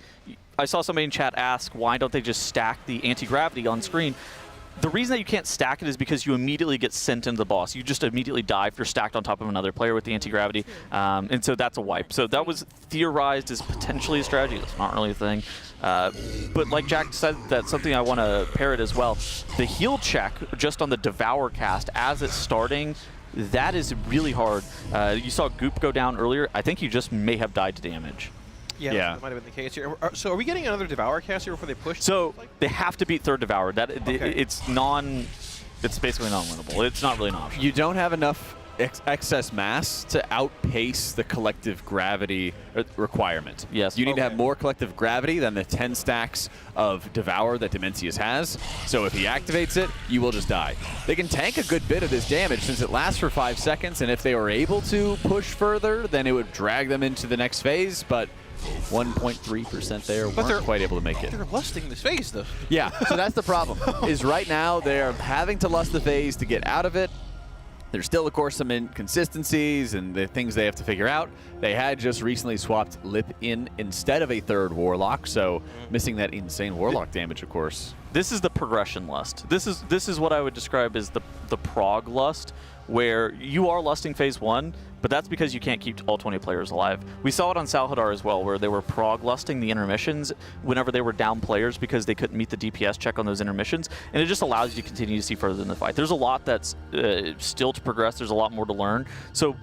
I saw somebody in chat ask, why don't they just stack the anti-gravity on screen? The reason that you can't stack it is because you immediately get sent into the boss. You just immediately die if you're stacked on top of another player with the anti-gravity, and so that's a wipe. So that was theorized as potentially a strategy. That's not really a thing. But like Jack said, that's something I want to parrot as well. The heal check just on the Devour cast as it's starting, that is really hard. You saw Goop go down earlier. I think you just may have died to damage. Yeah, that might have been the case here. So are we getting another Devour cast here before they push? So they have to beat third Devour. It's basically non-winnable. It's not really an option. You don't have enough excess mass to outpace the collective gravity requirement. Yes. You need to have more collective gravity than the 10 stacks of Devour that Demensius has. So if he activates it, you will just die. They can tank a good bit of this damage since it lasts for 5 seconds, and if they were able to push further, then it would drag them into the next phase, but 1.3% there weren't quite able to make it. They're lusting this phase, though. Yeah, so that's the problem, is right now they're having to lust the phase to get out of it. There's still, of course, some inconsistencies and the things they have to figure out. They had just recently swapped Lip in instead of a third Warlock, so missing that insane Warlock damage, of course. This is the progression lust. This is what I would describe as the prog lust, where you are lusting phase 1, but that's because you can't keep all 20 players alive. We saw it on Salhadar as well, where they were prog lusting the intermissions whenever they were down players because they couldn't meet the DPS check on those intermissions, and it just allows you to continue to see further in the fight. There's a lot that's still to progress. There's a lot more to learn. So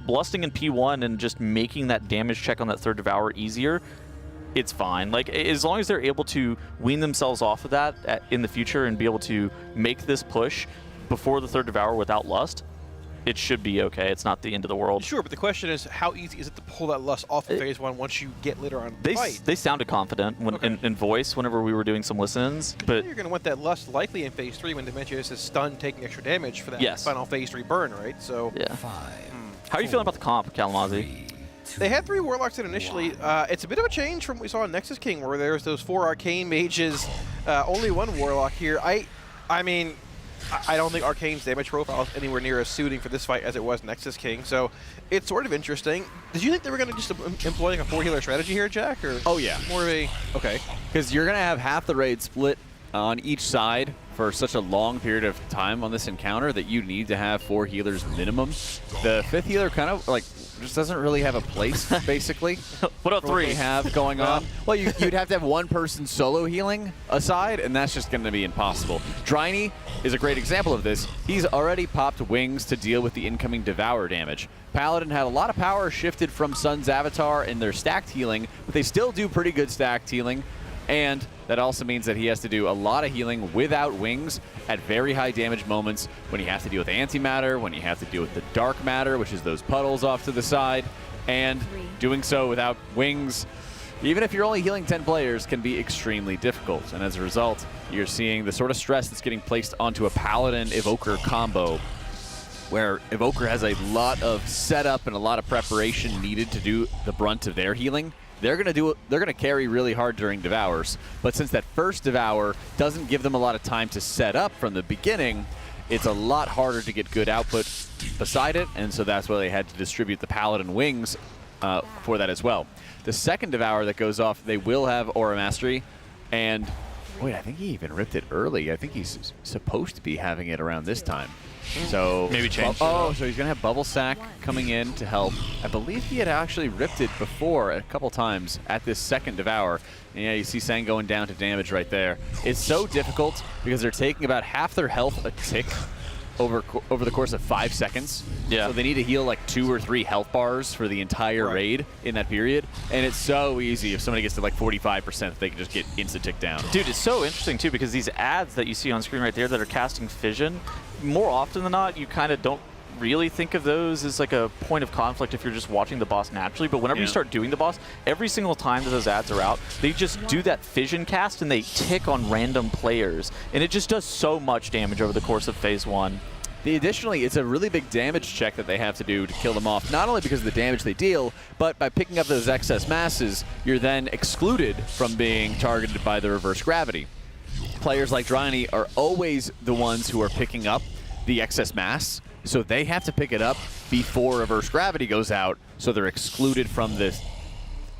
lusting in P1 and just making that damage check on that third Devour easier, it's fine. Like, as long as they're able to wean themselves off of that in the future and be able to make this push before the third Devour without lust, it should be okay. It's not the end of the world. Sure, but the question is, how easy is it to pull that lust off of phase 1 once you get later on the fight? They sounded confident in voice whenever we were doing some listens, but you're going to want that lust likely in phase 3 when Demensius is stunned, taking extra damage for that final phase 3 burn, right? So yeah. How are you feeling about the comp, Kalamazzi? They had 3 Warlocks in initially. It's a bit of a change from what we saw in Nexus King, where there's those 4 Arcane Mages, only 1 Warlock here. I mean, I don't think Arcane's damage profile is anywhere near as suiting for this fight as it was Nexus King, so it's sort of interesting. Did you think they were going to just employ like a 4-healer strategy here, Jack? Or oh, yeah. More of a... Okay. Because you're going to have half the raid split on each side for such a long period of time on this encounter that you need to have 4 healers minimum. The 5th healer kind of, like, just doesn't really have a place, basically. What up, 3? We have going on. Well, you'd have to have one person solo healing aside, and that's just going to be impossible. Dryny is a great example of this. He's already popped wings to deal with the incoming Devour damage. Paladin had a lot of power shifted from Sun's avatar in their stacked healing, but they still do pretty good stacked healing. And that also means that he has to do a lot of healing without wings at very high damage moments when you have to deal with antimatter, when you have to deal with the dark matter, which is those puddles off to the side, and doing so without wings, even if you're only healing 10 players, can be extremely difficult. And as a result, you're seeing the sort of stress that's getting placed onto a Paladin Evoker combo, where Evoker has a lot of setup and a lot of preparation needed to do the brunt of their healing. They're gonna carry really hard during Devours, but since that first Devour doesn't give them a lot of time to set up from the beginning, it's a lot harder to get good output beside it, and so that's why they had to distribute the Paladin wings for that as well. The second Devour that goes off, they will have Aura Mastery, and wait, I think he even ripped it early. I think he's supposed to be having it around this time. So maybe change. So he's gonna have Bubble Sack coming in to help. I believe he had actually ripped it before a couple times at this second Devour. And yeah, you see Sang going down to damage right there. It's so difficult because they're taking about half their health a tick over the course of 5 seconds. Yeah. So they need to heal like 2 or 3 health bars for the entire raid in that period. And it's so easy if somebody gets to like 45%, they can just get instant tick down. Dude, it's so interesting too because these ads that you see on screen right there that are casting fission, more often than not, you kind of don't really think of those as like a point of conflict if you're just watching the boss naturally, but whenever you start doing the boss, every single time that those ads are out, they just do that fission cast and they tick on random players, and it just does so much damage over the course of phase 1. Additionally, it's a really big damage check that they have to do to kill them off, not only because of the damage they deal, but by picking up those excess masses, you're then excluded from being targeted by the reverse gravity. Players like Dryny are always the ones who are picking up the excess mass, so they have to pick it up before reverse gravity goes out, so they're excluded from this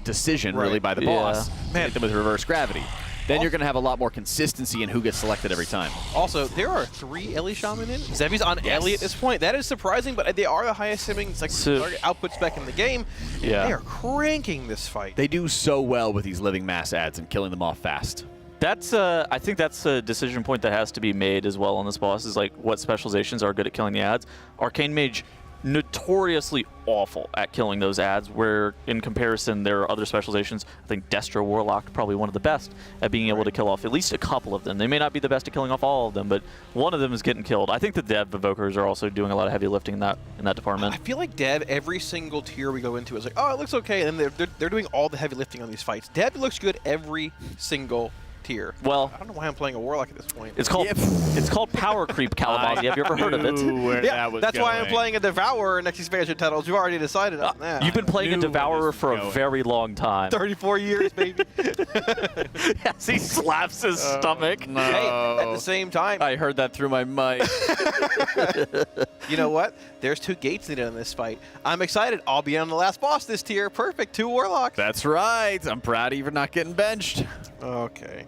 decision really by the boss. Hit them with reverse gravity. Then you're going to have a lot more consistency in who gets selected every time. Also, there are 3 Ellie Shaman in. Zevi's on Ellie at this point. That is surprising, but they are the highest simming target output spec in the game. Yeah. They are cranking this fight. They do so well with these living mass ads and killing them off fast. That's I think that's a decision point that has to be made as well on this boss, is like what specializations are good at killing the ads. Arcane Mage, notoriously awful at killing those ads, where in comparison there are other specializations. I think Destro Warlock probably one of the best at being able to kill off at least a couple of them. They may not be the best at killing off all of them, but one of them is getting killed. I think the Dev Evokers are also doing a lot of heavy lifting in that department. I feel like Dev, every single tier we go into is like, oh, it looks okay, and then they're doing all the heavy lifting on these fights. Dev looks good every single tier. Well, I don't know why I'm playing a Warlock at this point. It's called Power Creep, Kalamazoo. Have you ever heard of it? Yeah, that's why I'm playing a Devourer next expansion titles. We've already decided on that. You've been playing a Devourer for a very long time. 34 years, baby. Yes, he slaps his stomach. No. Hey, at the same time. I heard that through my mic. You know what? There's 2 gates needed in this fight. I'm excited. I'll be on the last boss this tier. Perfect. 2 Warlocks. That's right. I'm proud of you for not getting benched. Okay.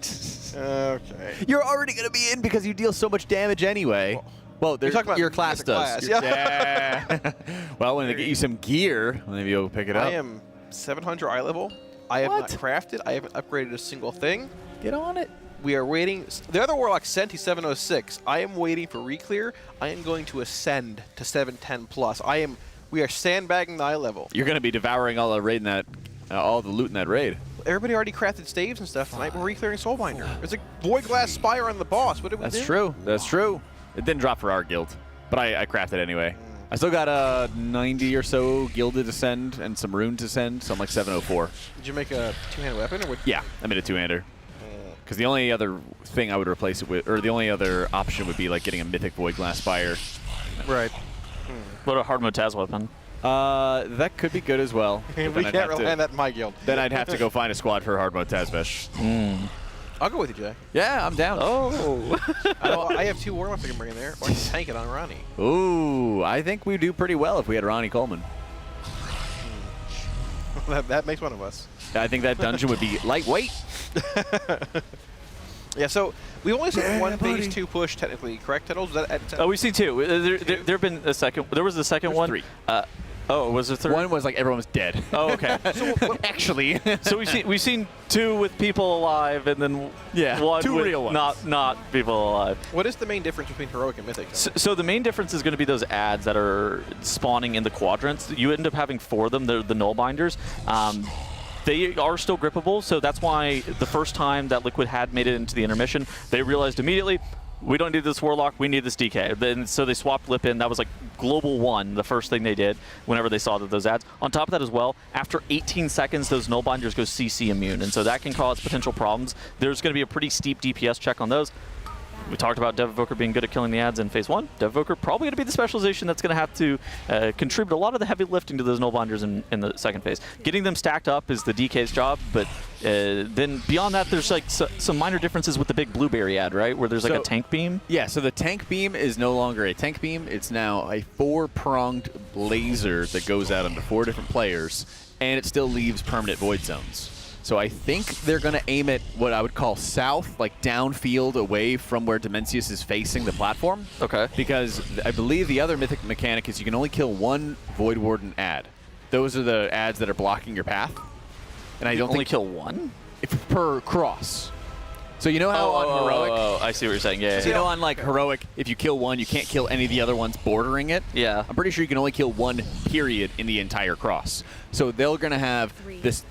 Okay. You're already going to be in because you deal so much damage anyway. Well, your class does. Yeah. Well, when they get you some gear, maybe you'll pick it up. I am 700 eye level. I have not crafted. I haven't upgraded a single thing. Get on it. We are waiting. The other Warlock sent to 706. I am waiting for reclear. I am going to ascend to 710 plus. We are sandbagging the eye level. You're going to be devouring all the raid in that, all the loot in that raid. Everybody already crafted staves and stuff tonight. We're reclearing Soulbinder. There's a Void Glass Spire on the boss. What did we do? That's true. That's true. It didn't drop for our guild, but I crafted anyway. I still got 90 or so gilded to send and some rune to send, so I'm like 704. Did you make a 2-handed weapon? Or yeah, I made a 2-hander. Because the only other thing I would replace it with, or the only other option would be like getting a Mythic Void Glass Spire. Right. What a hard mode Taz weapon? That could be good as well. We can't rely on that in my guild. Then I'd have to go find a squad for hard mode Tazvesh. I'll go with you, Jay. Yeah, I'm down. Oh. I have 2 Warlocks I can bring in there. Or I can tank it on Ronnie. Ooh, I think we'd do pretty well if we had Ronnie Coleman. That makes one of us. I think that dungeon would be lightweight. Yeah, so we only saw one phase 2 push technically, correct, Tittles? Was that at we've seen 2. There have been a second. There was the second one. 3. Oh, was there 3? One was like everyone was dead. Oh, okay. Actually. So we've seen 2 with people alive, and then 1 2 with real ones. not people alive. What is the main difference between heroic and mythic? So the main difference is going to be those ads that are spawning in the quadrants. You end up having 4 of them. They're the nullbinders. They are still grippable, so that's why the first time that Liquid had made it into the intermission, they realized immediately, we don't need this Warlock, we need this DK. Then, so they swapped Lip in. That was like Global 1, the first thing they did whenever they saw those ads. On top of that as well, after 18 seconds, those nullbinders go CC immune, and so that can cause potential problems. There's going to be a pretty steep DPS check on those. We talked about Devoker being good at killing the ads in Phase 1. Devoker probably going to be the specialization that's going to have to contribute a lot of the heavy lifting to those nullbinders in the second phase. Getting them stacked up is the DK's job, but then beyond that, there's like some minor differences with the big blueberry ad, right? Where there's like a tank beam. Yeah, so the tank beam is no longer a tank beam. It's now a 4-pronged laser that goes out onto 4 different players, and it still leaves permanent void zones. So I think they're going to aim it what I would call south, like downfield away from where Demensius is facing the platform. Okay. Because I believe the other mythic mechanic is you can only kill 1 Void Warden ad. Those are the ads that are blocking your path. And I don't only think kill 1? Per cross. So you know how on Heroic... Oh, I see what you're saying. Yeah. So you know on like Heroic, if you kill 1, you can't kill any of the other ones bordering it? Yeah. I'm pretty sure you can only kill 1 period in the entire cross. So they're going to have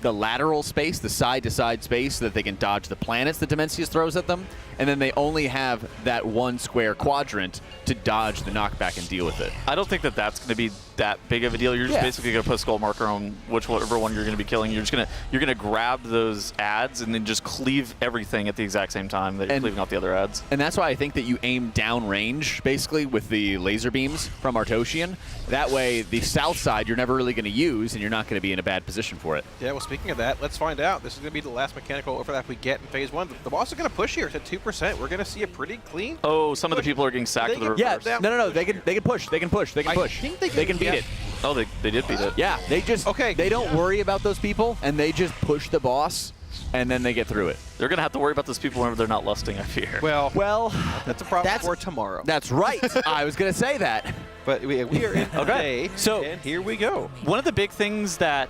the lateral space, the side-to-side space, so that they can dodge the planets that Demensius throws at them, and then they only have that 1 square quadrant to dodge the knockback and deal with it. I don't think that that's going to be that big of a deal. You're just basically going to put a skull marker on whichever one you're going to be killing. You're going to grab those ads and then just cleave everything at the exact same time that you're cleaving off the other ads. And that's why I think that you aim downrange, basically, with the laser beams from Artosian. That way, the south side you're never really going to use, and you're not going to be in a bad position for it. Yeah, well, speaking of that, let's find out. This is going to be the last mechanical overlap we get in Phase 1. The boss is going to push here to 2%. We're going to see a pretty clean. Oh, some of the people are getting sacked with the reverse. Yeah, no. They can push. They can push. They can push. I think they can beat it. Oh, they did beat it. Yeah, they just they don't worry about those people, and they just push the boss, and then they get through it. They're going to have to worry about those people whenever they're not lusting, I fear. Well, that's a problem for tomorrow. That's right. I was going to say that. But we are in okay. So and here we go. One of the big things that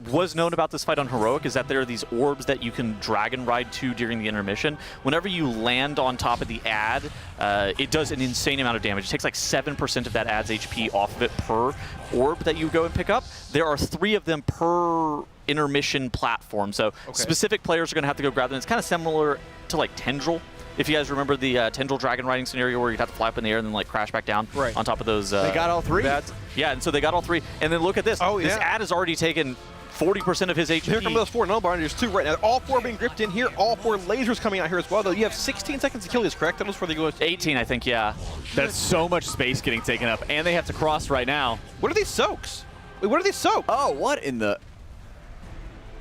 was known about this fight on Heroic is that there are these orbs that you can dragon ride to during the intermission. Whenever you land on top of the ad, it does an insane amount of damage. It takes like 7% of that ad's HP off of it per orb that you go and pick up. There are 3 of them per intermission platform. So specific players are going to have to go grab them. It's kind of similar to like Tendril. If you guys remember the Tendril dragon riding scenario where you'd have to fly up in the air and then like crash back down on top of those. They got all 3? Ads. Yeah, and so they got all 3. And then look at this. Oh, yeah. This ad has already taken 40% of his HP. Here come those 4 nullbinders too right now. All 4 being gripped in here. All 4 lasers coming out here as well, though. You have 16 seconds to kill these, correct? That was before they go. 18, I think, yeah. That's so much space getting taken up, and they have to cross right now. What are these soaks? Wait, what are these soaks? Oh, what in the...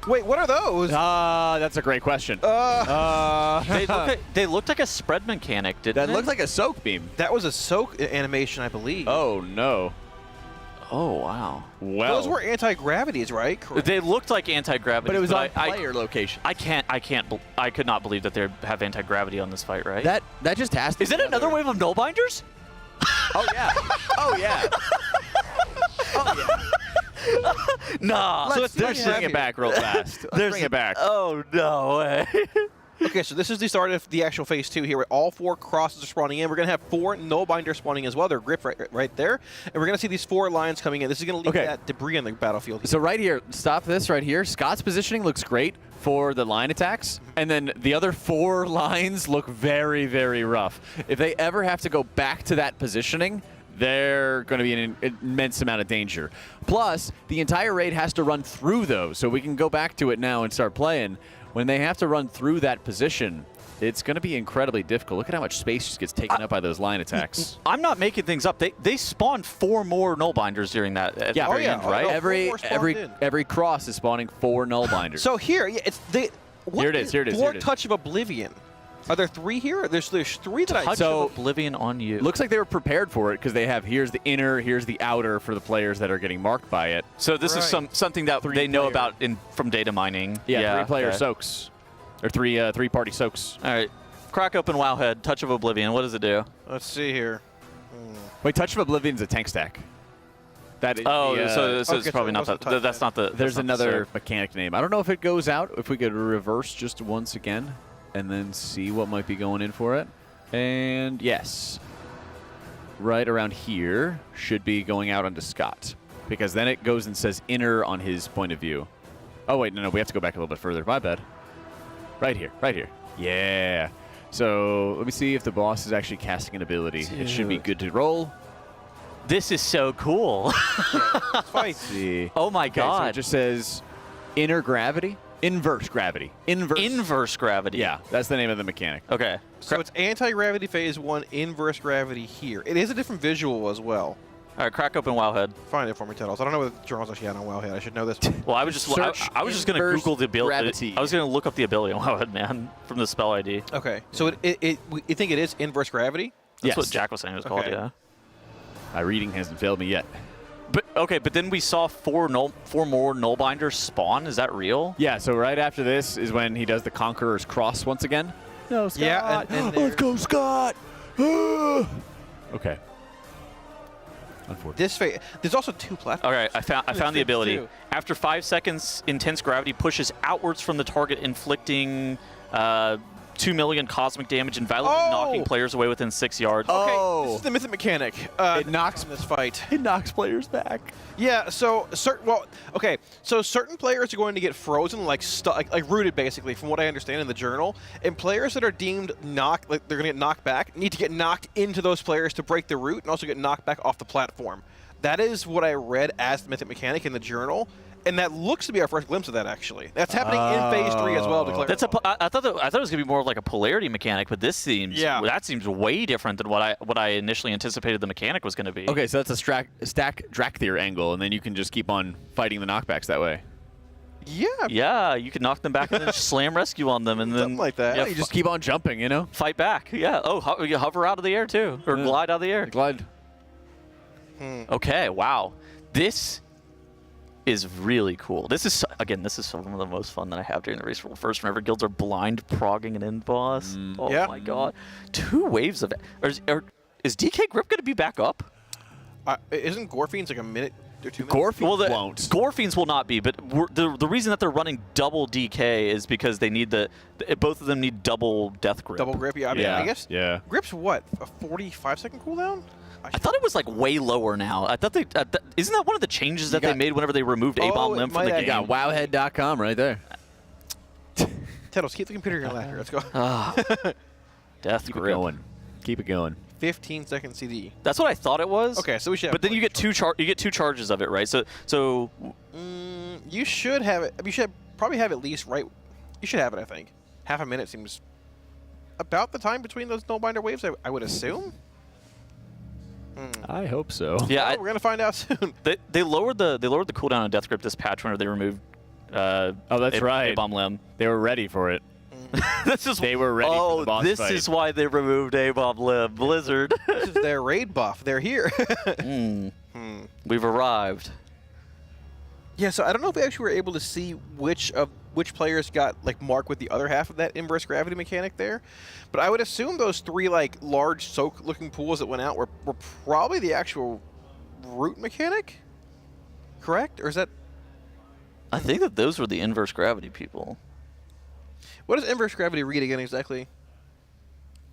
Wait, what are those? That's a great question. They looked like a spread mechanic, didn't they? That looked like a soak beam. That was a soak animation, I believe. Oh, no. Oh, wow. Well, those were anti-gravities, right? Correct. They looked like anti-gravity, but it was on player location. I could not believe that they have anti-gravity on this fight, right? That just has to. Is it another wave of nullbinders? Oh yeah. Oh yeah. Oh yeah. Nah. Let's bring it back real fast. Let's bring it back. Oh, no way. Okay, so this is the start of the actual Phase 2 here, where all 4 crosses are spawning in. We're going to have 4 nullbinders spawning as well. They're gripped right there. And we're going to see these 4 lines coming in. This is going to leave that debris on the battlefield here. So right here, stop this right here. Scott's positioning looks great for the line attacks, and then the other 4 lines look very, very rough. If they ever have to go back to that positioning, they're going to be in an immense amount of danger. Plus, the entire raid has to run through those, so we can go back to it now and start playing. When they have to run through that position, it's going to be incredibly difficult. Look at how much space just gets taken up by those line attacks. I'm not making things up. They spawned 4 more nullbinders during that at the very end, right? Every cross is spawning 4 nullbinders. So here, it's the here it is. Here it is. Floor Touch of Oblivion. Are there 3 here? There's 3 that Touch of Oblivion on you. Looks like they were prepared for it because they have here's the inner, here's the outer for the players that are getting marked by it. So this is something that they know about from data mining. Yeah, 3-player soaks. Or 3-party soaks. All right. Crack open Wowhead, Touch of Oblivion. What does it do? Let's see here. Wait, Touch of Oblivion's a tank stack. That is so it's Okay, probably so not it that. That's not the. There's that's not the another serve. mechanic name. I don't know if it goes out. If we could reverse just once again and then see what might be going in for it. And yes, right around here should be going out onto Scott, because then it goes and says inner on his point of view. Oh wait, no, we have to go back a little bit further. My bad. Right here, right here. Yeah. So let me see if the boss is actually casting an ability. It should be good to roll. This is so cool. Fight. See. Oh my god. So it just says inner gravity, inverse gravity, inverse gravity. Yeah, that's the name of the mechanic. Okay. So it's anti-gravity phase 1, inverse gravity here. It is a different visual as well. All right, crack open Wowhead. Find it for me, Tettles. I don't know what the journal's actually had on Wowhead. I should know this. Well, I was just I was just gonna Google the ability. I was gonna look up the ability on Wowhead, man, from the spell ID. Okay. So you think it is inverse gravity? That's what Jack was saying it was called. Yeah. My reading hasn't failed me yet. But okay, but then we saw four more Nullbinders spawn. Is that real? Yeah. So right after this is when he does the Conqueror's Cross once again. No, Scott. Yeah, and let's go, Scott. Okay. This phase, there's also 2 platforms. All right, I found the ability. Two. After 5 seconds, intense gravity pushes outwards from the target, inflicting 2 million cosmic damage and violently knocking players away within 6 yards. Okay, this is the mythic mechanic. It knocks in this fight. It knocks players back. Yeah. So certain players are going to get frozen, like rooted, basically, from what I understand in the journal. And players that are deemed they're going to get knocked back, need to get knocked into those players to break the root, and also get knocked back off the platform. That is what I read as the mythic mechanic in the journal. And that looks to be our first glimpse of that, actually. That's happening in phase 3 as well. To That's I thought it was gonna be more of like a polarity mechanic, but this seems that seems way different than what I initially anticipated the mechanic was gonna be. Okay, so that's a stack Drakthir angle, and then you can just keep on fighting the knockbacks that way. Yeah. Yeah, you can knock them back and then slam rescue on them, and then something like that. Yeah, you just keep on jumping, you know. Fight back. Yeah. Oh, you hover out of the air too, or glide out of the air. Glide. Okay. Wow. This is really cool. This is some of the most fun that I have during the race world first. Whenever guilds are blind progging an end boss. Oh my god. 2 waves of it. Is DK Grip going to be back up? Isn't Gorfiend's like a minute or 2 minutes? Gorfiends won't. Gorfiends will not be, but the reason that they're running double DK is because they need both of them need double death grip. Double grip, yeah. I mean, I guess. Yeah. Grip's what? A 45-second cooldown? I thought it was like way lower now. I thought isn't that one of the changes that they made whenever they removed A-Bomb Limb from the game? You got Wowhead.com right there. Tettles, keep the computer here laughter. Let's go. Death Keep grip. it going. Keep it going. 15-second CD. That's what I thought it was. Okay, so we should. But then you get two charges of it, right? So. You should have it. You should probably have at least right. You should have it. I think half a minute seems about the time between those Nullbinder waves. I would assume. I hope so. Yeah, we're gonna find out soon. They lowered the cooldown on Death Grip this patch whenever they removed. That's right. A-Bomb Limb. They were ready for it. They were ready for the boss this fight. is why they removed A-Bomb Limb. Blizzard. This is their raid buff. They're here. We've arrived. Yeah, so I don't know if we actually were able to see which players got like marked with the other half of that inverse gravity mechanic there, but I would assume those 3 like large soak-looking pools that went out were probably the actual root mechanic, correct? Or is that? I think that those were the inverse gravity people. What does inverse gravity read again exactly?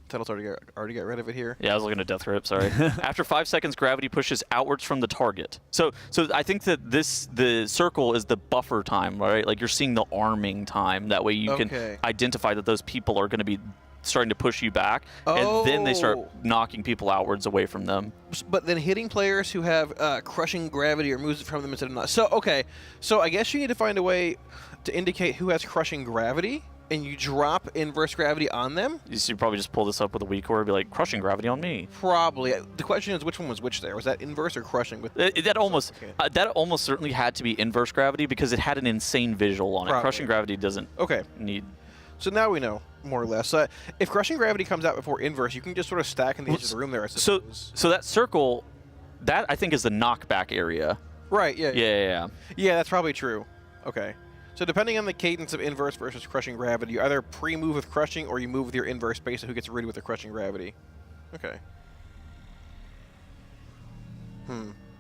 Title's already got rid of it here. Yeah, I was looking at Death Grip, sorry. After 5 seconds, gravity pushes outwards from the target. So I think that the circle is the buffer time, right? Like you're seeing the arming time. That way you can identify that those people are going to be starting to push you back, and then they start knocking people outwards away from them. But then hitting players who have crushing gravity removes it from them instead of not. So I guess you need to find a way to indicate who has crushing gravity, and you drop inverse gravity on them. You should probably just pull this up with a weak core and be like, crushing gravity on me. Probably. The question is, which one was which there? Was that inverse or crushing? With that almost certainly had to be inverse gravity because it had an insane visual on it. Probably. Crushing gravity doesn't need. So now we know, more or less. If crushing gravity comes out before inverse, you can just sort of stack in the edge of the room there, I suppose. So that circle, that I think is the knockback area. Right, yeah. Yeah, that's probably true. Okay. So depending on the cadence of inverse versus crushing gravity, you either pre-move with crushing or you move with your inverse based on who gets rooted with the crushing gravity. Okay.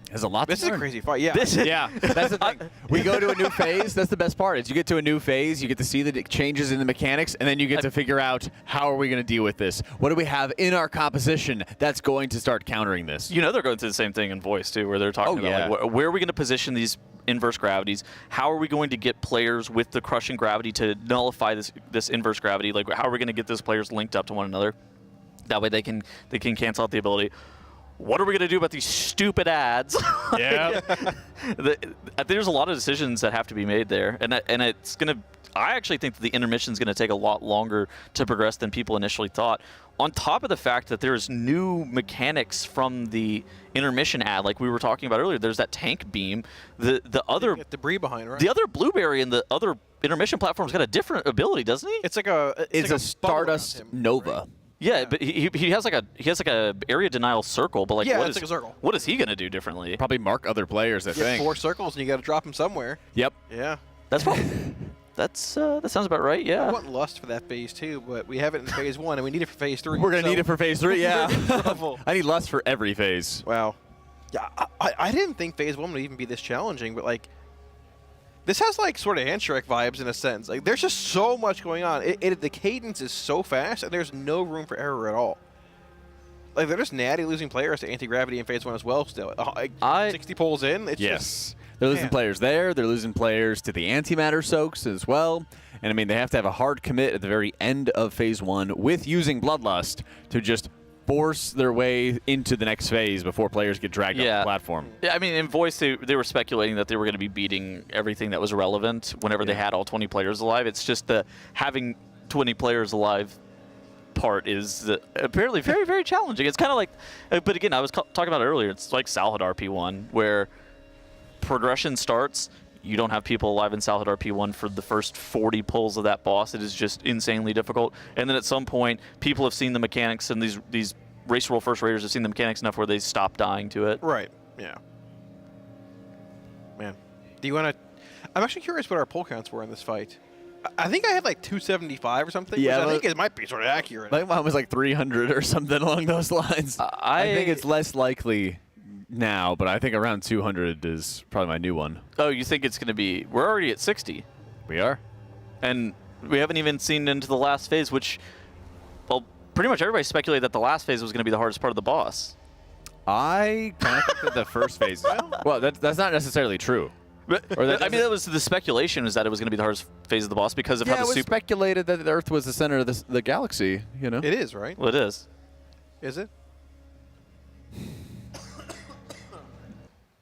There's a lot This to is learn. a crazy fight, yeah. That's the thing. We go to a new phase. That's the best part. Is you get to a new phase, you get to see the changes in the mechanics, and then you get to figure out how are we going to deal with this. What do we have in our composition that's going to start countering this? You know they're going through the same thing in voice too, where they're talking about like, where are we going to position these inverse gravities? How are we going to get players with the crushing gravity to nullify this inverse gravity? Like, how are we going to get those players linked up to one another? That way they can cancel out the ability. What are we going to do about these stupid ads? Yeah. I think there's a lot of decisions that have to be made there, and it's going to. I actually think that the intermission is going to take a lot longer to progress than people initially thought. On top of the fact that there's new mechanics from the intermission ad, like we were talking about earlier, there's that tank beam. The other debris behind, right? The other blueberry and the other intermission platform's got a different ability, doesn't he? It's like a it's like a Stardust Nova. Right? Yeah, but he has like a area denial circle, but like it's like a circle. What is he gonna do differently? Probably mark other players. I think 4 circles and you got to drop them somewhere. Yep. Yeah. That's probably that sounds about right. Yeah. I want Lust for that phase 2, but we have it in phase 1 and we need it for phase 3. We're gonna need it for phase 3. Yeah. Trouble. I need Lust for every phase. Wow. Yeah, I didn't think phase 1 would even be this challenging, but like. This has like sort of Hand-Shrek vibes in a sense. Like there's just so much going on. The cadence is so fast, and there's no room for error at all. Like they're just natty losing players to anti-gravity in phase 1 as well. Still, 60 pulls in. It's just, they're losing players there. They're losing players to the antimatter soaks as well. And I mean, they have to have a hard commit at the very end of phase 1 with using Bloodlust to just force their way into the next phase before players get dragged off the platform. Yeah, I mean, in voice, they were speculating that they were going to be beating everything that was relevant whenever they had all 20 players alive. It's just the having 20 players alive part is apparently very, very challenging. It's kind of like, but again, I was talking about it earlier, it's like Salhadar P1, where progression starts, you don't have people alive in Salhadar P1 for the first 40 pulls of that boss. It is just insanely difficult. And then at some point, people have seen the mechanics, and these race roll first raiders have seen the mechanics enough where they stop dying to it. Right. Yeah. Man, do you want to? I'm actually curious what our pull counts were in this fight. I think I had like 275 or something. Yeah, which I think it might be sort of accurate. I think mine was like 300 or something along those lines. I think it's less likely now, but I think around 200 is probably my new one. Oh, you think it's going to be... We're already at 60. We are. And we haven't even seen into the last phase, which, well, pretty much everybody speculated that the last phase was going to be the hardest part of the boss. I kind of think that the first phase... Well, that's not necessarily true. But, I mean, that was the speculation, is that it was going to be the hardest phase of the boss because of how the it was speculated that the Earth was the center of the galaxy, you know? It is, right? Well, it is. Is it?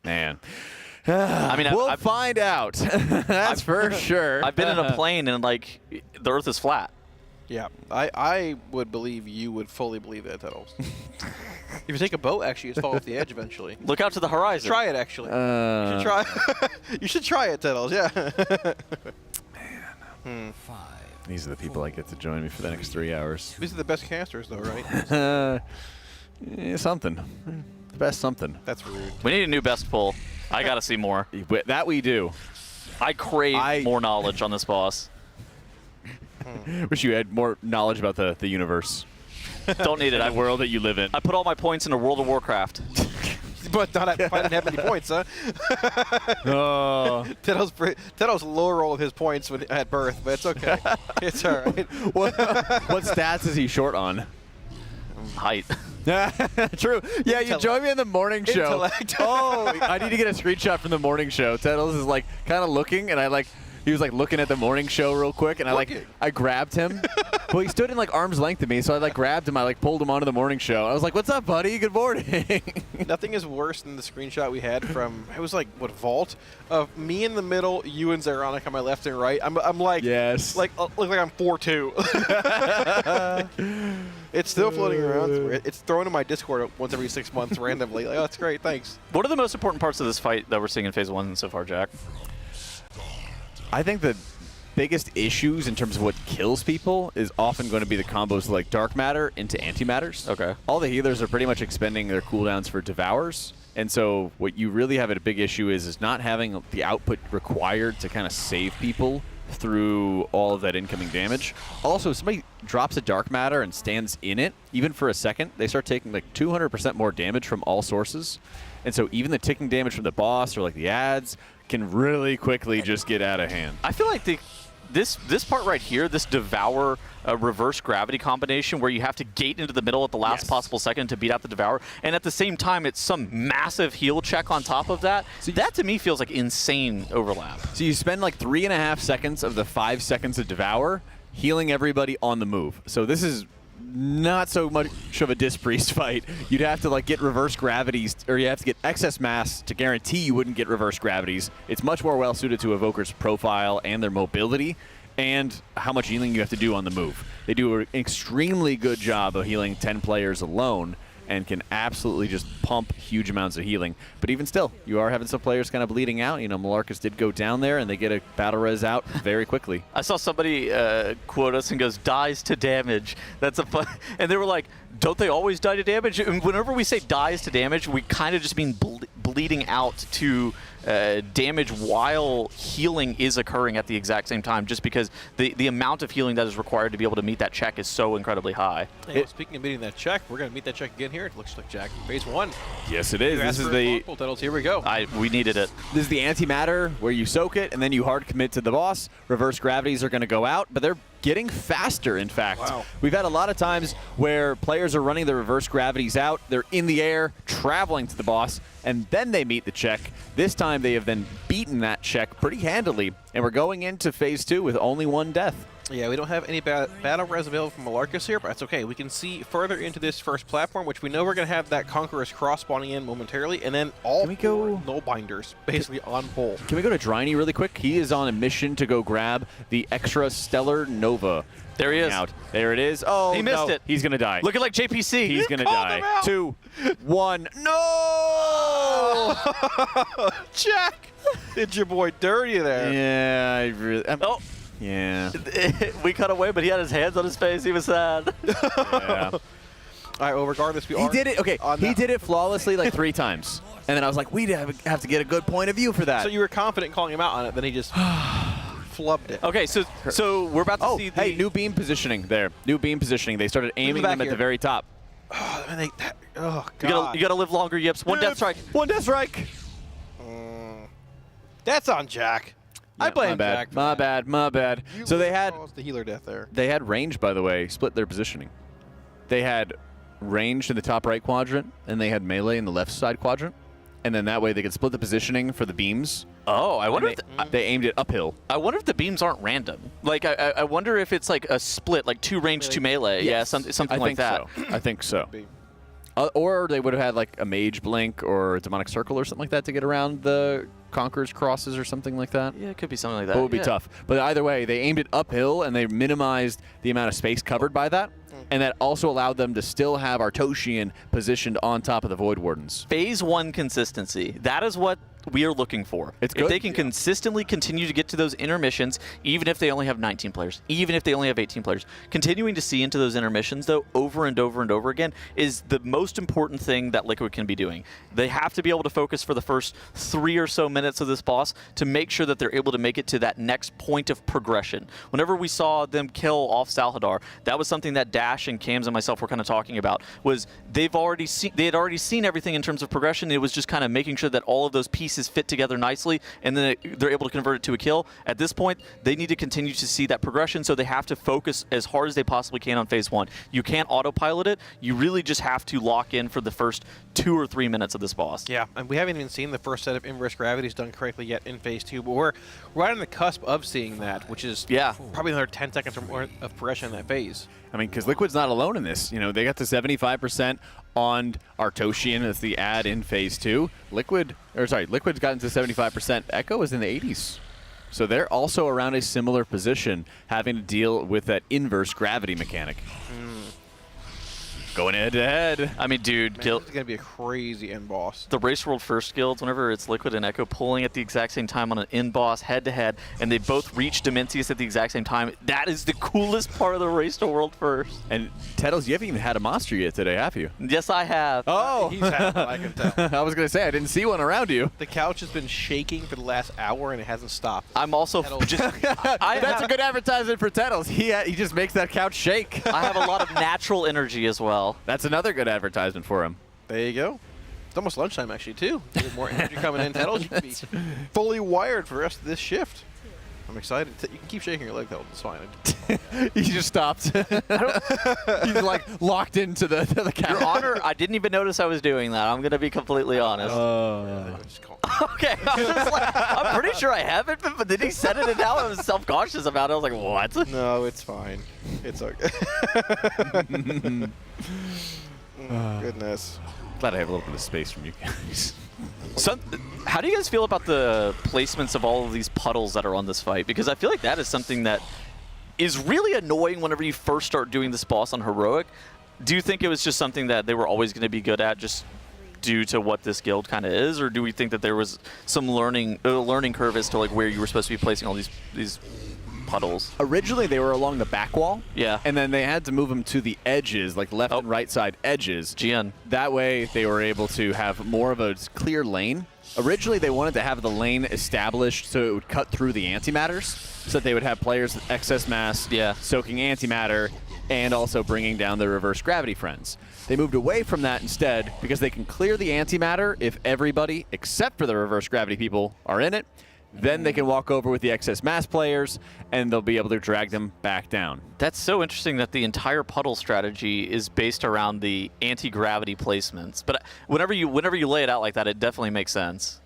Man. I mean, we'll find out. That's for sure. I've been in a plane and, like, the Earth is flat. Yeah, I would believe you would fully believe that, Tuttles. If you take a boat, actually, you'd fall off the edge eventually. Look out to the horizon. Try it, actually. You should try. You should try it, Tuttles. Yeah. Man. These are the people I get to join me for the next 3 hours. These are the best casters, though, right? Yeah, something. The best something. That's rude. We need a new best pull. I got to see more. That we do. I crave more knowledge on this boss. Wish you had more knowledge about the universe. Don't need it. The world that you live in. I put all my points into World of Warcraft. But I didn't have any points, huh? Teddo's low roll of his points at birth, but it's okay. It's all right. What stats is he short on? Height. True. Yeah, you join me in the morning show. Intellect. Oh, I need to get a screenshot from the morning show. Teddles is like kind of looking, and he was like looking at the morning show real quick, and I grabbed him. Well, he stood in like arm's length of me, so I like grabbed him. I pulled him onto the morning show. I was like, "What's up, buddy? Good morning." Nothing is worse than the screenshot we had from Vault of me in the middle, you and Zeronic on my left and right. I'm like yes, look like I'm 4'2". It's still floating around. It's thrown in my Discord once every 6 months randomly. Like, oh, that's great, thanks. What are the most important parts of this fight that we're seeing in Phase 1 so far, Jack? I think the biggest issues in terms of what kills people is often going to be the combos like dark matter into antimatters. Okay. All the healers are pretty much expending their cooldowns for devours, and so what you really have a big issue is not having the output required to kind of save people through all of that incoming damage. Also, if somebody drops a dark matter and stands in it, even for a second, they start taking like 200% more damage from all sources. And so even the ticking damage from the boss or like the ads can really quickly just get out of hand. I feel like this part right here, this Devour reverse gravity combination where you have to gate into the middle at the last possible second to beat out the Devour, and at the same time it's some massive heal check on top of that. So that to me feels like insane overlap. So you spend like 3.5 seconds of the 5 seconds of Devour healing everybody on the move. So this is not so much of a Disc Priest fight. You'd have to like get reverse gravities, or you have to get excess mass to guarantee you wouldn't get reverse gravities. It's much more well suited to Evoker's profile and their mobility and how much healing you have to do on the move. They do an extremely good job of healing 10 players alone and can absolutely just pump huge amounts of healing. But even still, you are having some players kind of bleeding out. You know, Malarkus did go down there, and they get a battle res out very quickly. I saw somebody quote us and goes, dies to damage. That's a fun. And they were like, don't they always die to damage? And whenever we say dies to damage, we kind of just mean bleeding out to damage while healing is occurring at the exact same time, just because the amount of healing that is required to be able to meet that check is so incredibly high. Hey, speaking of meeting that check, we're going to meet that check again here. It looks like Jack phase 1. Yes, it is. This is the titles. Here we go. We needed it. This is the antimatter where you soak it and then you hard commit to the boss. Reverse gravities are going to go out, but they're getting faster, in fact. Wow. We've had a lot of times where players are running the reverse gravities out, they're in the air, traveling to the boss, and then they meet the check. This time they have then beaten that check pretty handily, and we're going into phase 2 with only 1 death. Yeah, we don't have any battle res available from Malarkus here, but that's okay. We can see further into this first platform, which we know we're going to have that Conqueror's Cross spawning in momentarily, and then all null binders basically on pole. Can we go to Dryny really quick? He is on a mission to go grab the Extra Stellar Nova. There he is. There it is. Oh, he missed it. He's going to die. Looking like JPC. He's going to die. 2, 1. No! Jack! Did your boy dirty there? Yeah, I really... Yeah. We cut away, but he had his hands on his face. He was sad. Yeah. All right, well, regardless, he did it. Okay, he did it flawlessly like 3 times. And then I was like, we have to get a good point of view for that. So you were confident calling him out on it, then he just flubbed it. Okay, so we're about to see the... Hey, new beam positioning there. New beam positioning. They started aiming them at the very top. Oh, man, God. You gotta live longer, Yips. 1 death strike. 1 death strike. That's on Jack. Yeah, I blame Jack. My bad. So they had the healer death there. They had range, by the way, split their positioning. They had range in the top right quadrant, and they had melee in the left side quadrant. And then that way they could split the positioning for the beams. Oh, I wonder if they aimed it uphill. I wonder if the beams aren't random. Like, I wonder if it's like a split, like 2 range, 2 melee. Yes. Yeah, something like that. I think so. Or they would have had like a mage blink or a demonic circle or something like that to get around the Conqueror's crosses or something like that. Yeah, it could be something like that. It would be tough. But either way, they aimed it uphill and they minimized the amount of space covered by that. And that also allowed them to still have Artosian positioned on top of the Void Wardens. Phase 1 consistency. That is what we are looking for. It's good. If they can consistently continue to get to those intermissions, even if they only have 19 players, even if they only have 18 players, continuing to see into those intermissions, though, over and over and over again, is the most important thing that Liquid can be doing. They have to be able to focus for the first 3 or so minutes of this boss to make sure that they're able to make it to that next point of progression. Whenever we saw them kill off Salhadar, that was something that Dash and Cams and myself were kind of talking about, was they had already seen everything in terms of progression. It was just kind of making sure that all of those pieces fit together nicely, and then they're able to convert it to a kill. At this point, they need to continue to see that progression, so they have to focus as hard as they possibly can on phase 1. You can't autopilot it. You really just have to lock in for the first 2 or 3 minutes of this boss. Yeah, and we haven't even seen the first set of inverse gravities done correctly yet in phase 2, but we're right on the cusp of seeing that, which is probably another 10 seconds or more of progression in that phase. I mean, because Liquid's not alone in this. You know, they got to 75% on Artosian as the ad in phase 2. Liquid's gotten to 75%. Echo is in the 80s. So they're also around a similar position, having to deal with that inverse gravity mechanic. Going head to head. I mean, dude, Man, this is gonna be a crazy end boss. the Race World First guilds, whenever it's Liquid and Echo pulling at the exact same time on an in-boss head-to-head, and they both reach Demensius at the exact same time, that is the coolest part of the Race to World First. And Tettles, you haven't even had a monster yet today, have you? Yes, I have. Oh! He's happy, I can tell. I was going to say, I didn't see one around you. The couch has been shaking for the last hour and it hasn't stopped. I'm also just... That's a good advertisement for Tettles. He just makes that couch shake. I have a lot of natural energy as well. That's another good advertisement for him. There you go. It's almost lunchtime, actually, too. There's more energy coming in. Tettles, you can be fully wired for the rest of this shift. I'm excited. You can keep shaking your leg, though. It's fine. He just stopped. He's like locked into the couch. Your Honor, I didn't even notice I was doing that. I'm going to be completely honest. Okay, I'm pretty sure I haven't, but then he said it and now I was self-conscious about it. I was like, what? No, it's fine. It's okay. Goodness. Glad I have a little bit of space from you guys. How do you guys feel about the placements of all of these puddles that are on this fight? Because I feel like that is something that is really annoying whenever you first start doing this boss on Heroic. Do you think it was just something that they were always going to be good at just due to what this guild kind of is? Or do we think that there was some learning curve as to like where you were supposed to be placing all these puddles? Originally, they were along the back wall. Yeah. And then they had to move them to the edges, like left and right side edges. GN. That way, they were able to have more of a clear lane. Originally, they wanted to have the lane established so it would cut through the antimatters, so that they would have players with excess mass, soaking antimatter, and also bringing down the reverse gravity friends. They moved away from that instead because they can clear the antimatter if everybody, except for the reverse gravity people, are in it. Then they can walk over with the excess mass players, and they'll be able to drag them back down. That's so interesting that the entire puddle strategy is based around the anti-gravity placements. But whenever you lay it out like that, it definitely makes sense.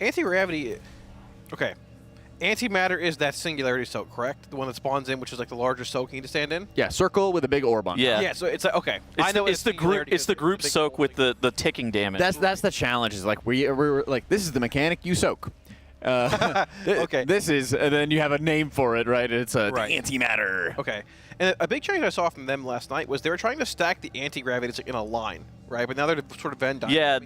Anti-gravity... Okay. Antimatter is that singularity soak, correct? The one that spawns in, which is like the larger soak you need to stand in? Yeah, circle with a big orb on. Yeah. Yeah, so it's like, okay. It's the group soak with the ticking damage. That's the challenge. Is like we're like, this is the mechanic, you soak. Okay. This is, and then you have a name for it, right? It's a antimatter. Okay. And a big change I saw from them last night was they were trying to stack the anti-gravities in a line, right? But now they're sort of Venn diagram. Yeah,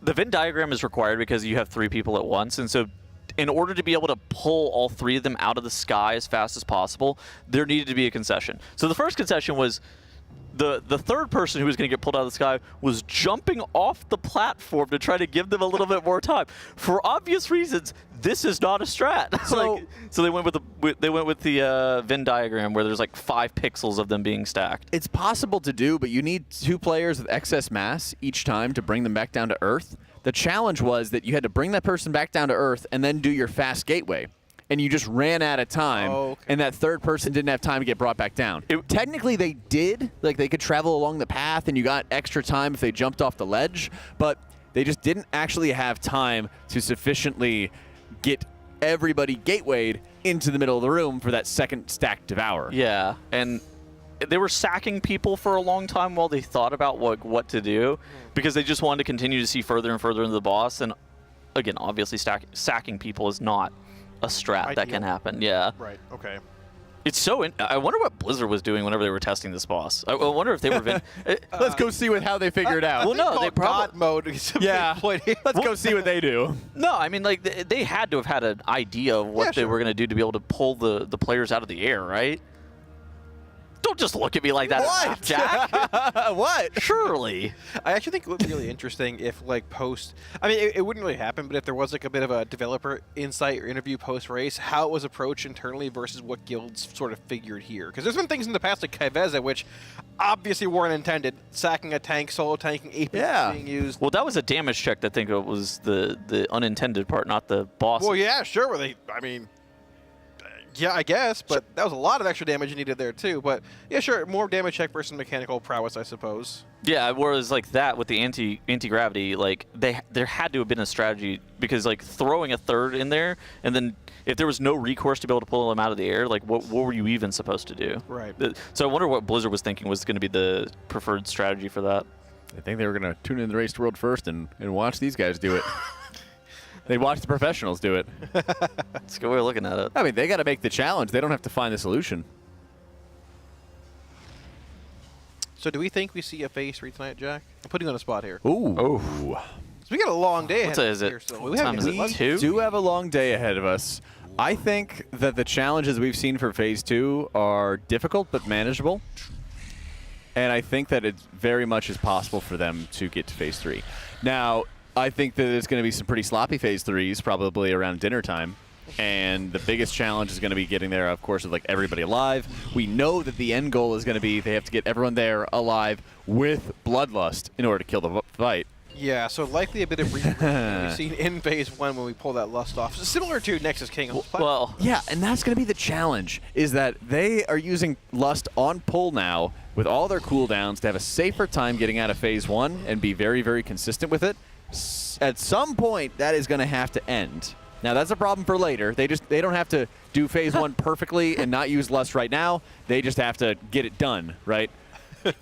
the Venn diagram is required because you have 3 people at once, and so in order to be able to pull all 3 of them out of the sky as fast as possible, there needed to be a concession. So the first concession was the third person who was going to get pulled out of the sky was jumping off the platform to try to give them a little bit more time. For obvious reasons, this is not a strat. So they went with the Venn diagram where there's like 5 pixels of them being stacked. It's possible to do, but you need 2 players with excess mass each time to bring them back down to Earth. The challenge was that you had to bring that person back down to Earth and then do your fast gateway. And you just ran out of time, and that third person didn't have time to get brought back down. Technically, they did. Like, they could travel along the path, and you got extra time if they jumped off the ledge, but they just didn't actually have time to sufficiently get everybody gatewayed into the middle of the room for that second stack devour. Yeah, and they were sacking people for a long time while they thought about what to do, because they just wanted to continue to see further and further into the boss. And again, obviously, sacking people is not a strat that can happen. Yeah. Right. Okay. It's so. I wonder what Blizzard was doing whenever they were testing this boss. I wonder if they were. Let's go see how they figure it out. Well, no, they probably God mode. Yeah. Let's go see what they do. No, I mean, like they had to have had an idea of what they were going to do to be able to pull the players out of the air, right? Don't just look at me like that, What? Jack. What? Surely. I actually think it would be really interesting if, like, I mean, it wouldn't really happen, but if there was, like, a bit of a developer insight or interview post-race, how it was approached internally versus what guilds sort of figured here. Because there's been things in the past, like Kiveza, which obviously weren't intended. Sacking a tank, solo tanking, AP being used. Well, that was a damage check. I think it was the unintended part, not the boss. Well, yeah, sure. I mean... Yeah, I guess, but that was a lot of extra damage you needed there, too. But, yeah, sure, more damage check versus mechanical prowess, I suppose. Yeah, whereas, like, that with the anti-gravity, like, there had to have been a strategy, because, like, throwing a third in there, and then if there was no recourse to be able to pull them out of the air, like, what were you even supposed to do? Right. So I wonder what Blizzard was thinking was going to be the preferred strategy for that. I think they were going to tune in the Race to World first and watch these guys do it. They'd watch the professionals do it. That's a good way of looking at it. I mean, they got to make the challenge. They don't have to find the solution. So do we think we see a phase 3 tonight, Jack? I'm putting you on the spot here. Ooh. Oh. So we got a long day What ahead is of us it? here. So What time is it? We do have a long day ahead of us. I think that the challenges we've seen for phase 2 are difficult but manageable. And I think that it very much is possible for them to get to phase 3. Now, I think that there's going to be some pretty sloppy phase 3s probably around dinner time. And the biggest challenge is going to be getting there, of course, with like everybody alive. We know that the end goal is going to be they have to get everyone there alive with bloodlust in order to kill the fight. Yeah, so likely a bit of we've seen in phase 1 when we pull that lust off. Similar to Nexus King. Well, yeah, and that's going to be the challenge, is that they are using lust on pull now with all their cooldowns to have a safer time getting out of phase 1 and be very, very consistent with it. At some point, that is going to have to end. Now, that's a problem for later. They don't have to do phase 1 perfectly and not use lust right now. They just have to get it done, right?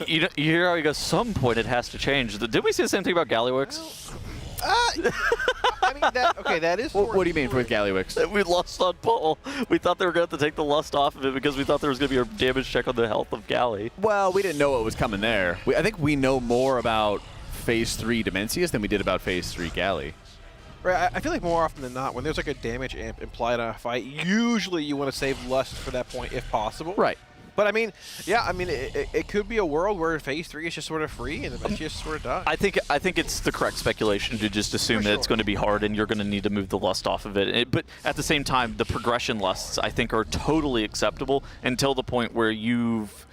You hear how he goes, some point it has to change. Did we say the same thing about Gallywix? I mean, that is. What do you mean with Gallywix? We lost on pull. We thought they were going to have to take the lust off of it because we thought there was going to be a damage check on the health of Galley. Well, we didn't know what was coming there. I think we know more about phase 3 Demensius than we did about phase 3 Galley. Right, I feel like more often than not, when there's like a damage amp implied on a fight, usually you want to save lust for that point if possible. Right. But I mean, yeah, I mean, it could be a world where phase 3 is just sort of free and eventually just sort of die. I think it's the correct speculation to just assume that it's going to be hard and you're going to need to move the lust off of it. But at the same time, the progression lusts, I think, are totally acceptable until the point where you've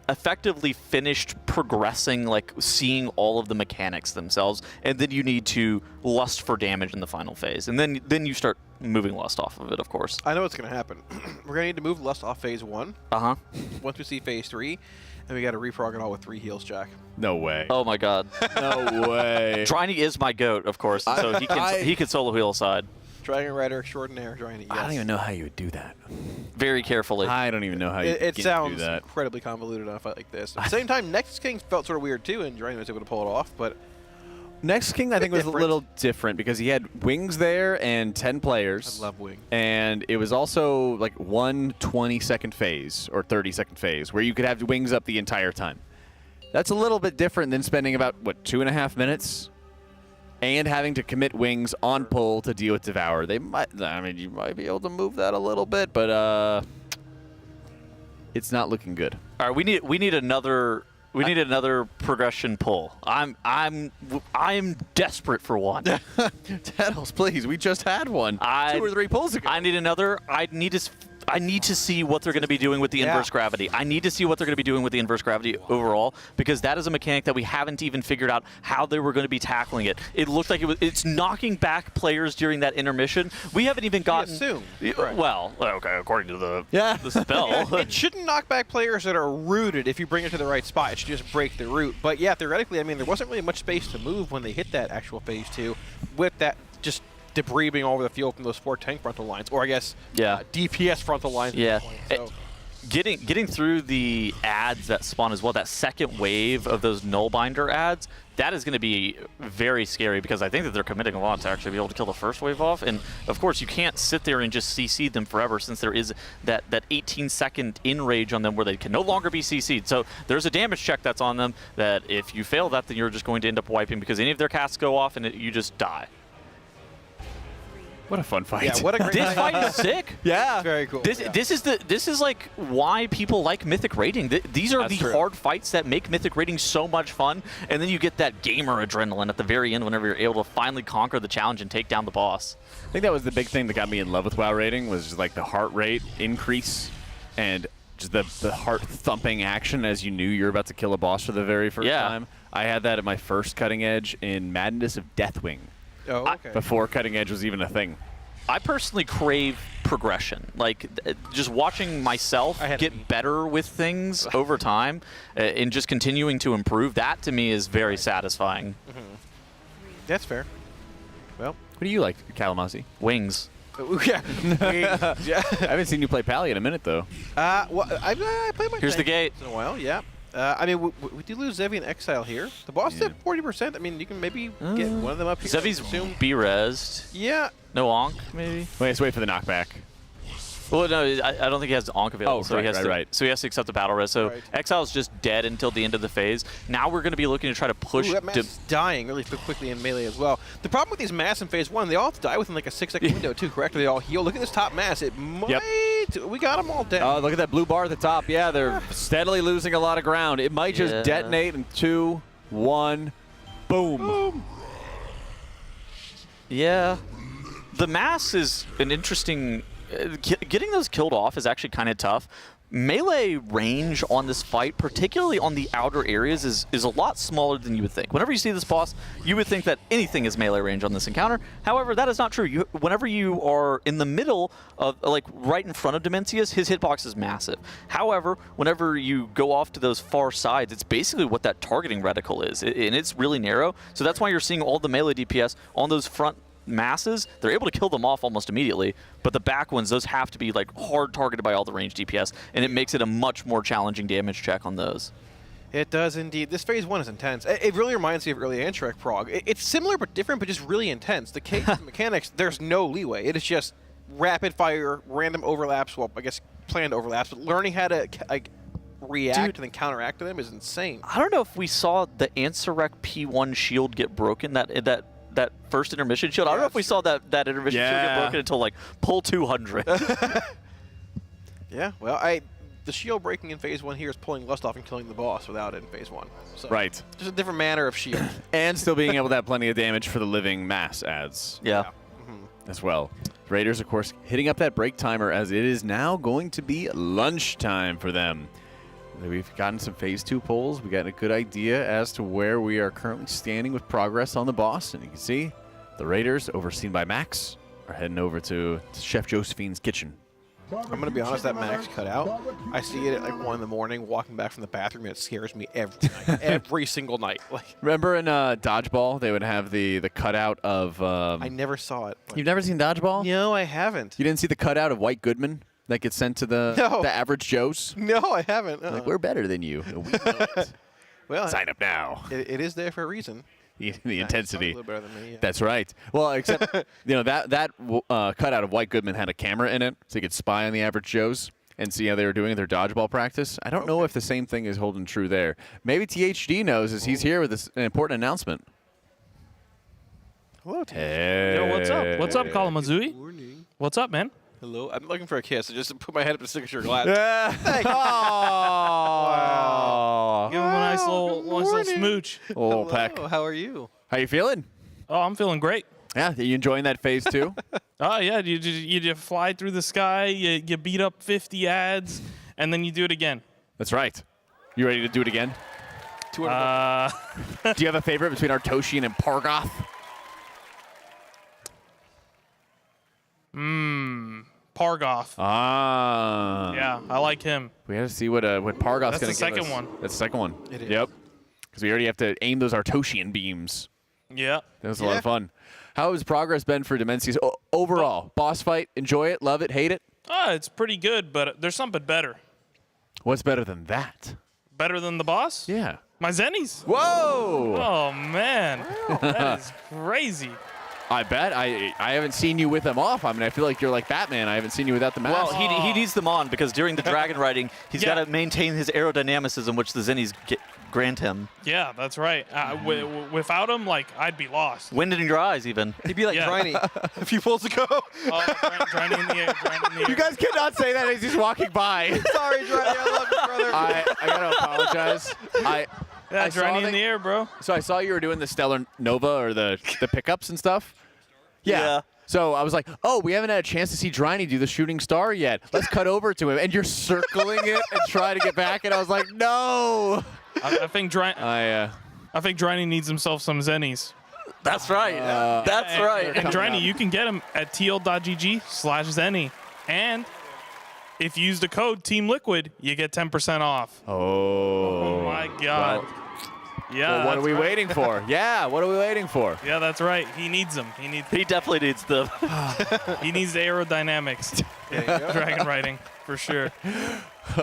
effectively finished progressing, like seeing all of the mechanics themselves, and then you need to lust for damage in the final phase, and then you start moving lust off of it, of course. I know what's going to happen. We're going to need to move lust off phase 1. Uh-huh. Once we see phase 3, and we got to reprog it all with 3 heals, Jack. No way. Oh my God. No way. Dryny is my goat, of course, so he can solo heal aside. Dragon Rider extraordinaire, Dryny. Yes. I don't even know how you would do that. Very carefully. I don't even know how you It do sounds that. incredibly convoluted on a fight like this. At the same time, Nexus King felt sort of weird too, and Dryny was able to pull it off, but... Nexus King, I think, was a little different because he had wings there and 10 players. I love wing. And it was also like one 20-second phase or 30-second phase where you could have wings up the entire time. That's a little bit different than spending about, what, 2.5 minutes? And having to commit wings on pull to deal with Devour. They might, I mean, you might be able to move that a little bit, but it's not looking good. All right, we need another progression pull. I'm desperate for one. Tattles, please. We just had one 2 or 3 pulls ago. I need another. I need to see what they're going to be doing with the inverse gravity. I need to see what they're going to be doing with the inverse gravity overall, because that is a mechanic that we haven't even figured out how they were going to be tackling it. It looked like it's knocking back players during that intermission. We haven't even gotten... Right. Well, okay, according to the spell. It shouldn't knock back players that are rooted if you bring it to the right spot. It should just break the root. But yeah, theoretically, I mean, there wasn't really much space to move when they hit that actual phase 2 with that just debris being all over the field from those 4 tank frontal lines, or I guess DPS frontal lines. Yeah. At this point, so. Getting through the ads that spawn as well, that second wave of those Nullbinder ads, that is going to be very scary because I think that they're committing a lot to actually be able to kill the first wave off. And of course, you can't sit there and just CC them forever, since there is that 18-second in-rage on them where they can no longer be CC'd. So there's a damage check that's on them that if you fail that, then you're just going to end up wiping because any of their casts go off and you just die. What a fun fight. Yeah, what a great This fight is sick. Yeah. It's very cool. This is like why people like Mythic Raiding. These are the hard fights that make Mythic Raiding so much fun, and then you get that gamer adrenaline at the very end whenever you're able to finally conquer the challenge and take down the boss. I think that was the big thing that got me in love with WoW Raiding, was just like the heart rate increase and just the heart thumping action as you knew you were about to kill a boss for the very first time. I had that at my first Cutting Edge in Madness of Deathwing. Oh, okay. Before Cutting Edge was even a thing. I personally crave progression, like just watching myself get better with things over time and just continuing to improve. That to me is very satisfying. That's fair. Well, what do you like, Kalamasi? Wings. Yeah. I haven't seen you play Pally in a minute, though. Well, I played my Here's the gate. in a while, yeah. I mean, we do lose Zevi in Exile here. The boss did 40%. I mean, you can maybe get one of them up here. Zevi's B-rezzed. Yeah. No onk, maybe? Wait, let's wait for the knockback. Well, no, I don't think he has Ankh available. So he has So he has to accept the battle res. So Exile's just dead until the end of the phase. Now we're going to be looking to try to push. Ooh, that mass is dying really quickly in melee as well. The problem with these mass in phase 1, they all have to die within like a 6-second window too, correct? They all heal. Look at this top mass. It might. We got them all dead. Oh, look at that blue bar at the top. Yeah, they're steadily losing a lot of ground. It might just detonate in 2, 1, boom. Yeah. The mass is an interesting... getting those killed off is actually kind of tough. Melee range on this fight, particularly on the outer areas, is a lot smaller than you would think. Whenever you see this boss, you would think that anything is melee range on this encounter. However, that is not true. Whenever you are in the middle of, like, right in front of Demensius, his hitbox is massive. However, whenever you go off to those far sides, it's basically what that targeting reticle is, and it's really narrow. So that's why you're seeing all the melee DPS on those front masses. They're able to kill them off almost immediately, but the back ones, those have to be like hard targeted by all the range DPS, and it makes it a much more challenging damage check on those. It does indeed. This phase 1 is intense. It really reminds me of early Antrek Prog. It's similar but different, but just really intense. The case mechanics, there's no leeway. It is just rapid fire, random overlaps, well, I guess planned overlaps, but learning how to react and then counteract to them is insane. I don't know if we saw the Ansurek P1 shield get broken, that first intermission shield. I don't know if we saw that intermission shield get broken until like pull 200. Yeah, well, the shield breaking in phase 1 here is pulling Lust off and killing the boss without it in phase 1. So Right. Just a different manner of shield. And still being able to have plenty of damage for the living mass adds. Yeah. As well. Raiders, of course, hitting up that break timer as it is now going to be lunchtime for them. We've gotten some phase 2 polls. We got a good idea as to where we are currently standing with progress on the boss. And you can see the Raiders, overseen by Max, are heading over to Chef Josephine's kitchen. I'm going to be honest, that Max cutout, I see it at like 1 in the morning walking back from the bathroom, and it scares me every night, every single night. Like, remember in Dodgeball, they would have the cutout of... I never saw it. You've never seen Dodgeball? No, I haven't. You didn't see the cutout of White Goodman that gets sent to the average Joes? No, I haven't. Like, we're better than you. We know it. Well, sign up now. It is there for a reason. The intensity. A little better than me, yeah. That's right. Well, except that cutout of White Goodman had a camera in it, so you could spy on the average Joes and see how they were doing in their dodgeball practice. I don't know if the same thing is holding true there. Maybe THD knows, as he's here with an important announcement. Hello, THD. Hey. Yo, what's up? What's up, Kalamazoo? What's up, man? Hello. I'm looking for a kiss. I just put my head up to the signature glass. Wow. Give him a nice little smooch. Oh, peck. How are you? How you feeling? Oh, I'm feeling great. Yeah, are you enjoying that phase 2? Oh, yeah. You fly through the sky, you beat up 50 ads, and then you do it again. That's right. You ready to do it again? Do you have a favorite between Artosian and Pargoth? Pargoth. Ah. Yeah, I like him. We have to see what Pargoth's going to give us. That's the second one. That's the second one. It is. Yep. Because we already have to aim those Artosian beams. Yeah. That was a lot of fun. How has progress been for Demensius overall? Boss fight, enjoy it, love it, hate it? It's pretty good, but there's something better. What's better than that? Better than the boss? Yeah. My Zennies. Whoa! Oh, man. That is crazy. I bet. I haven't seen you with them off. I mean, I feel like you're like Batman. I haven't seen you without the mask. Well, he needs them on because during the dragon riding, he's got to maintain his aerodynamicism, which the Zennies grant him. Yeah, that's right. Without him, like, I'd be lost. Wind in your eyes, even. He'd be like Driny a few pulls ago. Driny in the air. You guys cannot say that as he's walking by. Sorry, Driny. I love you, brother. I got to apologize. Yeah, Driny in the air, bro. So I saw you were doing the Stellar Nova or the pickups and stuff. Yeah. So I was like, oh, we haven't had a chance to see Driny do the shooting star yet. Let's cut over to him. And you're circling it and try to get back. And I was like, no. I think Driny needs himself some Zennies. That's right. That's right. And Driny, you can get him at tl.gg/Zenni. And if you use the code Team Liquid, you get 10% off. Oh my God. Well, yeah. Well, what are we waiting for? Yeah, what are we waiting for? Yeah, that's right. He needs them. He definitely needs them. He needs the aerodynamics. Dragon riding, for sure.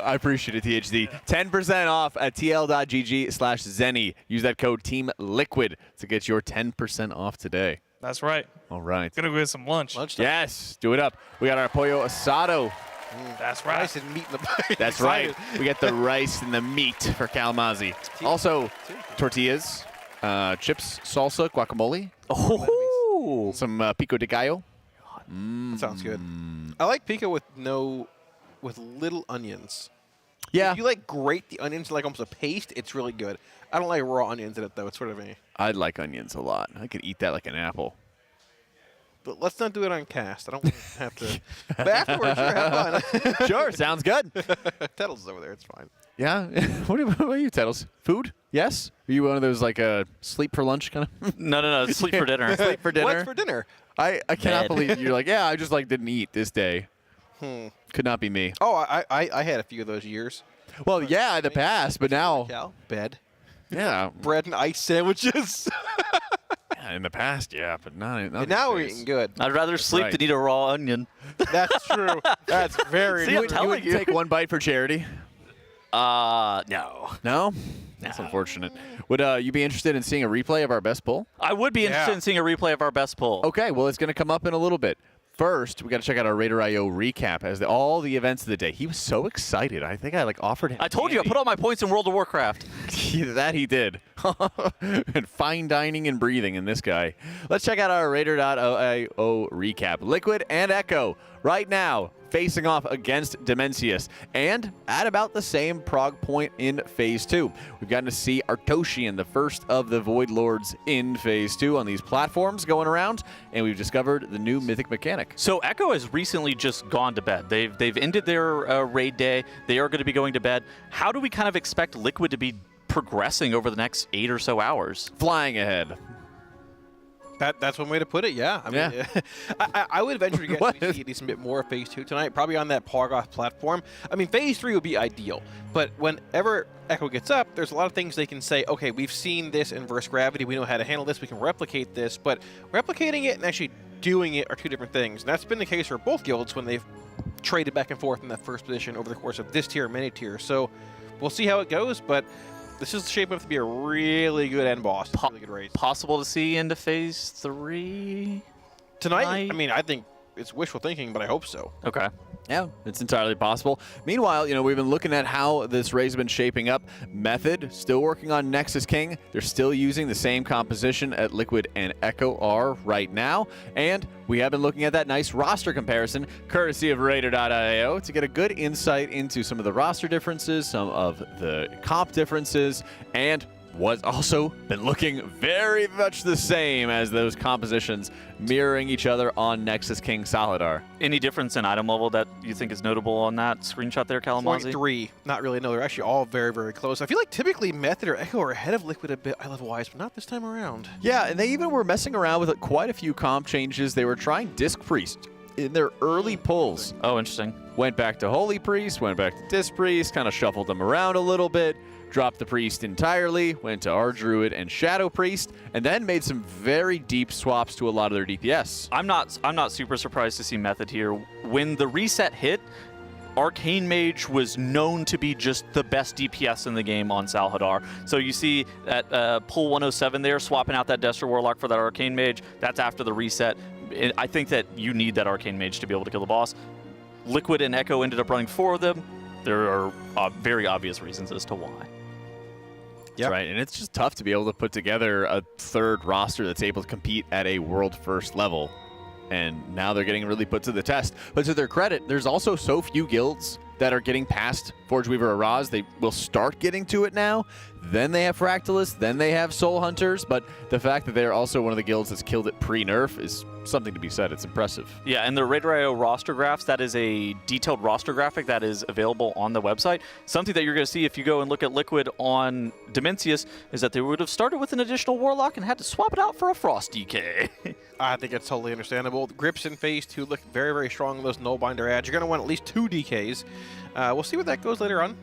I appreciate it, THD. 10% off at tl.gg/Zenni. Use that code TEAMLIQUID to get your 10% off today. That's right. All right. Gonna go get some lunch. Yes, do it up. We got our pollo asado That's right. Rice and meat in the pie. That's right. We get the rice and the meat for Kalamazoo. Also, tortillas, chips, salsa, guacamole. Oh, some pico de gallo. That sounds good. I like pico with little onions. Yeah. If you like grate the onions like almost a paste, it's really good. I don't like raw onions in it though. It's sort of a. I like onions a lot. I could eat that like an apple. But let's not do it on cast. I don't want to have to. But afterwards, sure, have fun. Sure, sounds good. Tettles is over there. It's fine. Yeah. What are you, Tettles? Food? Yes? Are you one of those like sleep for lunch kind of? No. Sleep for dinner. Sleep for dinner. What's for dinner? I cannot believe you're like, yeah, I just like didn't eat this day. Could not be me. Oh, I had a few of those years. Well, yeah, in the past, but now. Bed. Yeah. Bread and ice sandwiches. Yeah, in the past, yeah, but not and now we're eating good. I'd rather sleep than eat a raw onion. That's true. That's very See, true. I'm telling you would take one bite for charity? No. No? That's unfortunate. Would you be interested in seeing a replay of our best pull? I would be interested in seeing a replay of our best pull. Okay, well, it's going to come up in a little bit. First, we got to check out our RaiderIO recap as all the events of the day. He was so excited. I think I offered him. I told you I put all my points in World of Warcraft. That he did. And fine dining and breathing in this guy. Let's check out our Raider.io recap. Liquid and Echo right now facing off against Demensius and at about the same prog point in Phase 2. We've gotten to see Artosian, the first of the Void Lords in Phase 2 on these platforms going around, and we've discovered the new mythic mechanic. So Echo has recently just gone to bed. They've ended their raid day. They are going to be going to bed. How do we kind of expect Liquid to be progressing over the next 8 or so hours? Flying ahead. That's one way to put it, yeah. I mean, I would venture to guess we see at least a bit more of Phase 2 tonight, probably on that Pogoth platform. I mean, Phase 3 would be ideal, but whenever Echo gets up, there's a lot of things they can say, okay, we've seen this in Inverse Gravity, we know how to handle this, we can replicate this, but replicating it and actually doing it are two different things. And that's been the case for both guilds when they've traded back and forth in that first position over the course of this tier and many tiers. So we'll see how it goes, but this is shaping up to be a really good end boss. Really good race. Possible to see into Phase 3 tonight? I mean, I think it's wishful thinking, but I hope so. Okay. Yeah, it's entirely possible. Meanwhile, we've been looking at how this race has been shaping up. Method, still working on Nexus King. They're still using the same composition at Liquid and Echo are right now. And we have been looking at that nice roster comparison, courtesy of Raider.io, to get a good insight into some of the roster differences, some of the comp differences, and what's also been looking very much the same as those compositions mirroring each other on Nexus King Solidar. Any difference in item level that you think is notable on that screenshot there, Kalamazoo? 0.3. Not really, no. They're actually all very, very close. I feel like typically Method or Echo are ahead of Liquid a bit eye level-wise, but not this time around. Yeah, and they even were messing around with quite a few comp changes. They were trying Disc Priest in their early pulls. Oh, interesting. Went back to Holy Priest, went back to Disc Priest, kind of shuffled them around a little bit. Dropped the Priest entirely, went to R-Druid and Shadow Priest, and then made some very deep swaps to a lot of their DPS. I'm not super surprised to see Method here. When the reset hit, Arcane Mage was known to be just the best DPS in the game on Salhadar. So you see at pull 107 there, swapping out that Destro Warlock for that Arcane Mage. That's after the reset. I think that you need that Arcane Mage to be able to kill the boss. Liquid and Echo ended up running 4 of them. There are very obvious reasons as to why. That's right, and it's just tough to be able to put together a third roster that's able to compete at a world-first level. And now they're getting really put to the test. But to their credit, there's also so few guilds that are getting past Forge Weaver Araz. They will start getting to it now. Then they have Fractalists, then they have Soul Hunters, but the fact that they're also one of the guilds that's killed it pre-nerf is something to be said. It's impressive. Yeah, and the RaiderIO roster graphs, that is a detailed roster graphic that is available on the website. Something that you're going to see if you go and look at Liquid on Demensius is that they would have started with an additional Warlock and had to swap it out for a Frost DK. I think it's totally understandable. The grips in Phase 2 look very, very strong in those Nullbinder ads. You're going to want at least 2 DKs. We'll see what that goes later on,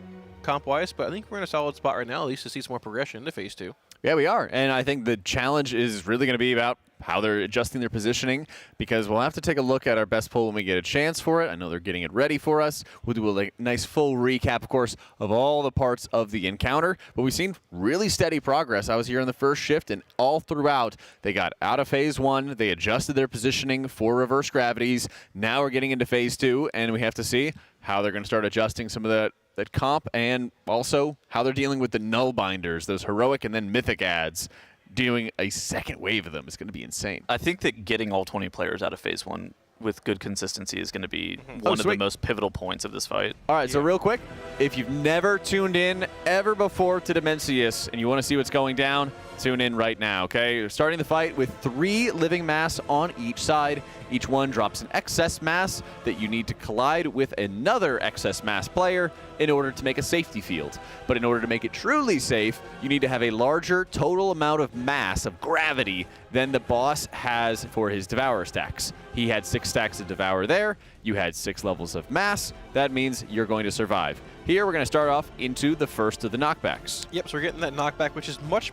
comp-wise, but I think we're in a solid spot right now, at least to see some more progression into Phase 2. Yeah, we are. And I think the challenge is really going to be about how they're adjusting their positioning, because we'll have to take a look at our best pull when we get a chance for it. I know they're getting it ready for us. We'll do a nice full recap, of course, of all the parts of the encounter. But we've seen really steady progress. I was here in the first shift, and all throughout, they got out of phase 1. They adjusted their positioning for reverse gravities. Now we're getting into phase 2, and we have to see how they're going to start adjusting some of that comp, and also how they're dealing with the null binders, those heroic and then mythic ads. Doing a second wave of them is going to be insane. I think that getting all 20 players out of phase 1 with good consistency is going to be one of the most pivotal points of this fight. All right, so real quick, if you've never tuned in ever before to Demensius and you want to see what's going down, tune in right now, okay? We're starting the fight with 3 living mass on each side. Each one drops an excess mass that you need to collide with another excess mass player in order to make a safety field. But in order to make it truly safe, you need to have a larger total amount of mass, of gravity, than the boss has for his Devourer stacks. He had 6 stacks of Devour there. You had 6 levels of mass. That means you're going to survive. Here, we're going to start off into the first of the knockbacks. Yep, so we're getting that knockback, which is much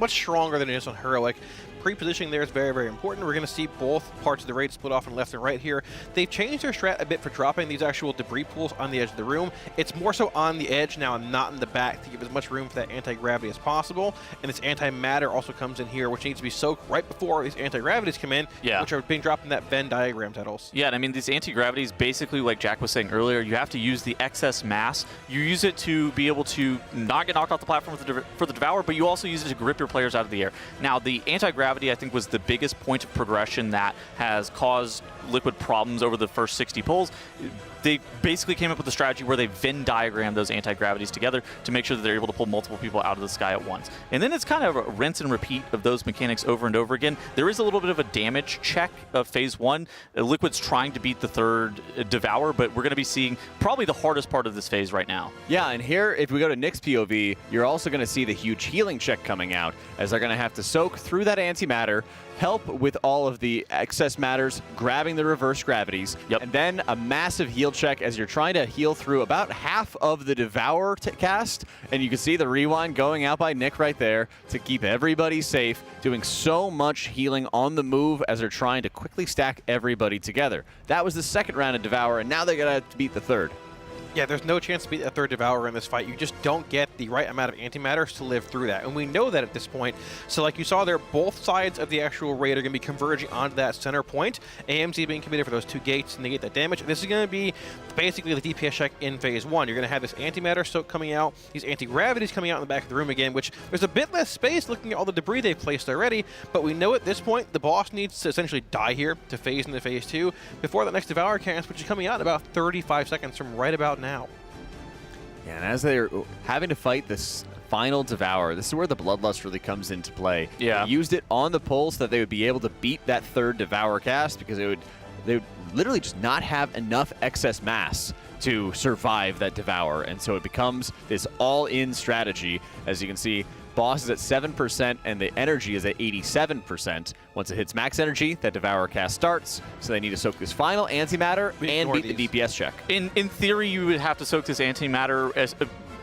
stronger than it is on Heroic. Pre-positioning there is very, very important. We're going to see both parts of the raid split off in left and right here. They've changed their strat a bit for dropping these actual debris pools on the edge of the room. It's more so on the edge now and not in the back to give as much room for that anti-gravity as possible. And this anti-matter also comes in here, which needs to be soaked right before these anti-gravities come in, which are being dropped in that Venn diagram titles. Yeah, and I mean, these anti-gravities, basically, like Jack was saying earlier, you have to use the excess mass. You use it to be able to not get knocked off the platform for the Devourer, but you also use it to grip your players out of the air. Now, the anti-gravity, I think, was the biggest point of progression that has caused Liquid problems over the first 60 pulls. They basically came up with a strategy where they Venn diagrammed those anti-gravities together to make sure that they're able to pull multiple people out of the sky at once. And then it's kind of a rinse and repeat of those mechanics over and over again. There is a little bit of a damage check of phase 1. Liquid's trying to beat the third Devour, but we're going to be seeing probably the hardest part of this phase right now. Yeah, and here, if we go to Nick's POV, you're also going to see the huge healing check coming out, as they're going to have to soak through that antimatter, help with all of the excess matters, grabbing the reverse gravities, and then a massive heal check as you're trying to heal through about half of the Devour cast, and you can see the rewind going out by Nick right there to keep everybody safe, doing so much healing on the move as they're trying to quickly stack everybody together. That was the second round of Devour, and now they're going to beat the third. Yeah, there's no chance to beat that third Devourer in this fight. You just don't get the right amount of antimatters to live through that. And we know that at this point. So like you saw there, both sides of the actual raid are going to be converging onto that center point. AMZ being committed for those 2 gates to negate that damage. And this is going to be basically the DPS check in phase 1. You're going to have this antimatter soak coming out, these anti-gravities coming out in the back of the room again, which there's a bit less space looking at all the debris they've placed already. But we know at this point, the boss needs to essentially die here to phase into phase 2 before the next Devourer cast, which is coming out in about 35 seconds from right about now. Yeah, and as they're having to fight this final Devour, this is where the Bloodlust really comes into play. Yeah. They used it on the pull so that they would be able to beat that third Devour cast, because they would literally just not have enough excess mass to survive that Devour. And so it becomes this all-in strategy. As you can see, boss is at 7% and the energy is at 87%. Once it hits max energy, that Devourer cast starts. So they need to soak this final antimatter and beat the DPS check. In theory, you would have to soak this antimatter as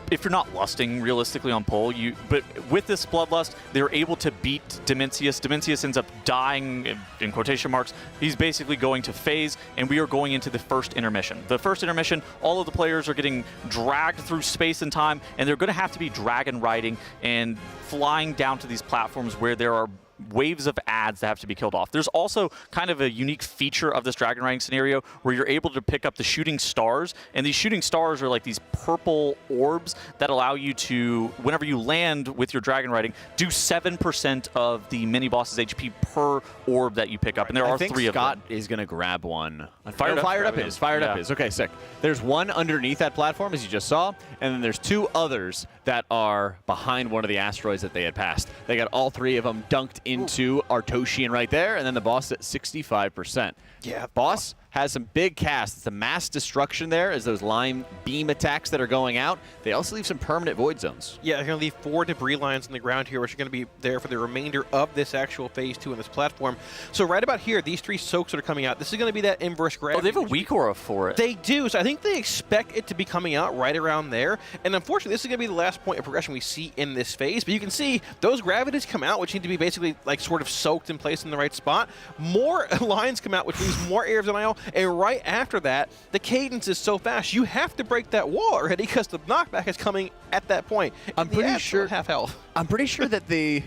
if you're not lusting realistically on pull. But with this Bloodlust, they're able to beat Demensius. Demensius ends up dying, in quotation marks. He's basically going to phase, and we are going into the first intermission. The first intermission, all of the players are getting dragged through space and time, and they're going to have to be dragon riding and flying down to these platforms where there are waves of ads that have to be killed off. There's also kind of a unique feature of this dragon riding scenario where you're able to pick up the shooting stars, and these shooting stars are like these purple orbs that allow you to, whenever you land with your dragon riding, do 7% of the mini boss's HP per orb that you pick up, and there are 3 of them. Scott is going to grab one. Fired up is. Okay, sick. There's one underneath that platform, as you just saw, and then there's 2 others that are behind one of the asteroids that they had passed. They got all 3 of them dunked into Artosian right there, and then the boss at 65%. Yeah. Boss has some big casts. It's the mass destruction there as those line beam attacks that are going out. They also leave some permanent void zones. Yeah, they're going to leave 4 debris lines on the ground here, which are going to be there for the remainder of this actual phase 2 on this platform. So right about here, these 3 soaks that are coming out, this is going to be that inverse gravity. Oh, they have a weak aura for it. They do, so I think they expect it to be coming out right around there. And unfortunately, this is going to be the last point of progression we see in this phase. But you can see those gravities come out, which need to be basically like sort of soaked and placed in the right spot. More lines come out, which means more air of denial. And right after that, the cadence is so fast, you have to break that wall already because the knockback is coming at that point. I'm pretty sure half health. I'm pretty sure that they.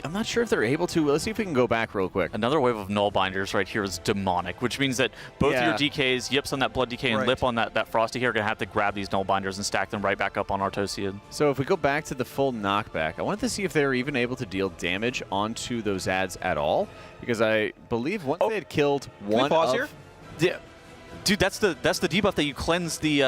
I'm not sure if they're able to. Let's see if we can go back real quick. Another wave of null binders right here is demonic, which means that both your DKs, Yips on that Blood DK and Lip on that Frosty here are going to have to grab these null binders and stack them right back up on Artosian. So if we go back to the full knockback, I wanted to see if they were even able to deal damage onto those ads at all, because I believe once they had killed one pause of... here? Yeah. Dude, that's the debuff that you cleanse the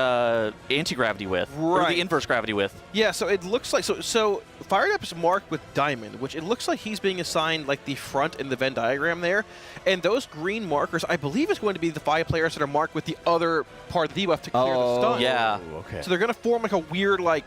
anti-gravity with, or the inverse gravity with. Yeah, so it looks like so Fired Up is marked with Diamond, which it looks like he's being assigned like the front in the Venn diagram there, and those green markers I believe is going to be the 5 players that are marked with the other part of the debuff to clear the stun. Yeah. Okay. So they're going to form like a weird like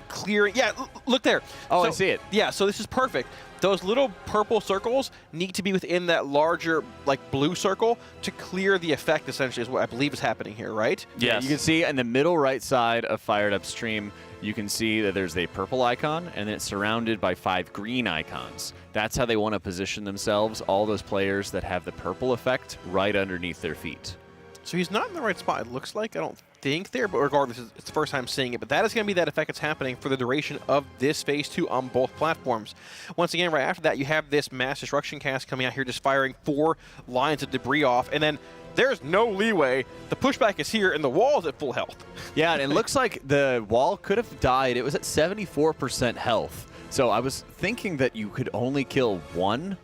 clearing. Yeah, look there. Oh, so, I see it. Yeah, so this is perfect. Those little purple circles need to be within that larger, like, blue circle to clear the effect, essentially, is what I believe is happening here, right? Yeah, you can see in the middle right side of Fired Up Stream, you can see that there's a purple icon, and then it's surrounded by 5 green icons. That's how they want to position themselves, all those players that have the purple effect right underneath their feet. So he's not in the right spot, it looks like. I don't think there, but regardless, it's the first time seeing it. But that is going to be that effect that's happening for the duration of this Phase 2 on both platforms. Once again, right after that, you have this mass destruction cast coming out here, just firing 4 lines of debris off, and then there's no leeway. The pushback is here, and the wall's at full health. Yeah, and it looks like the wall could have died. It was at 74% health. So I was thinking that you could only kill 1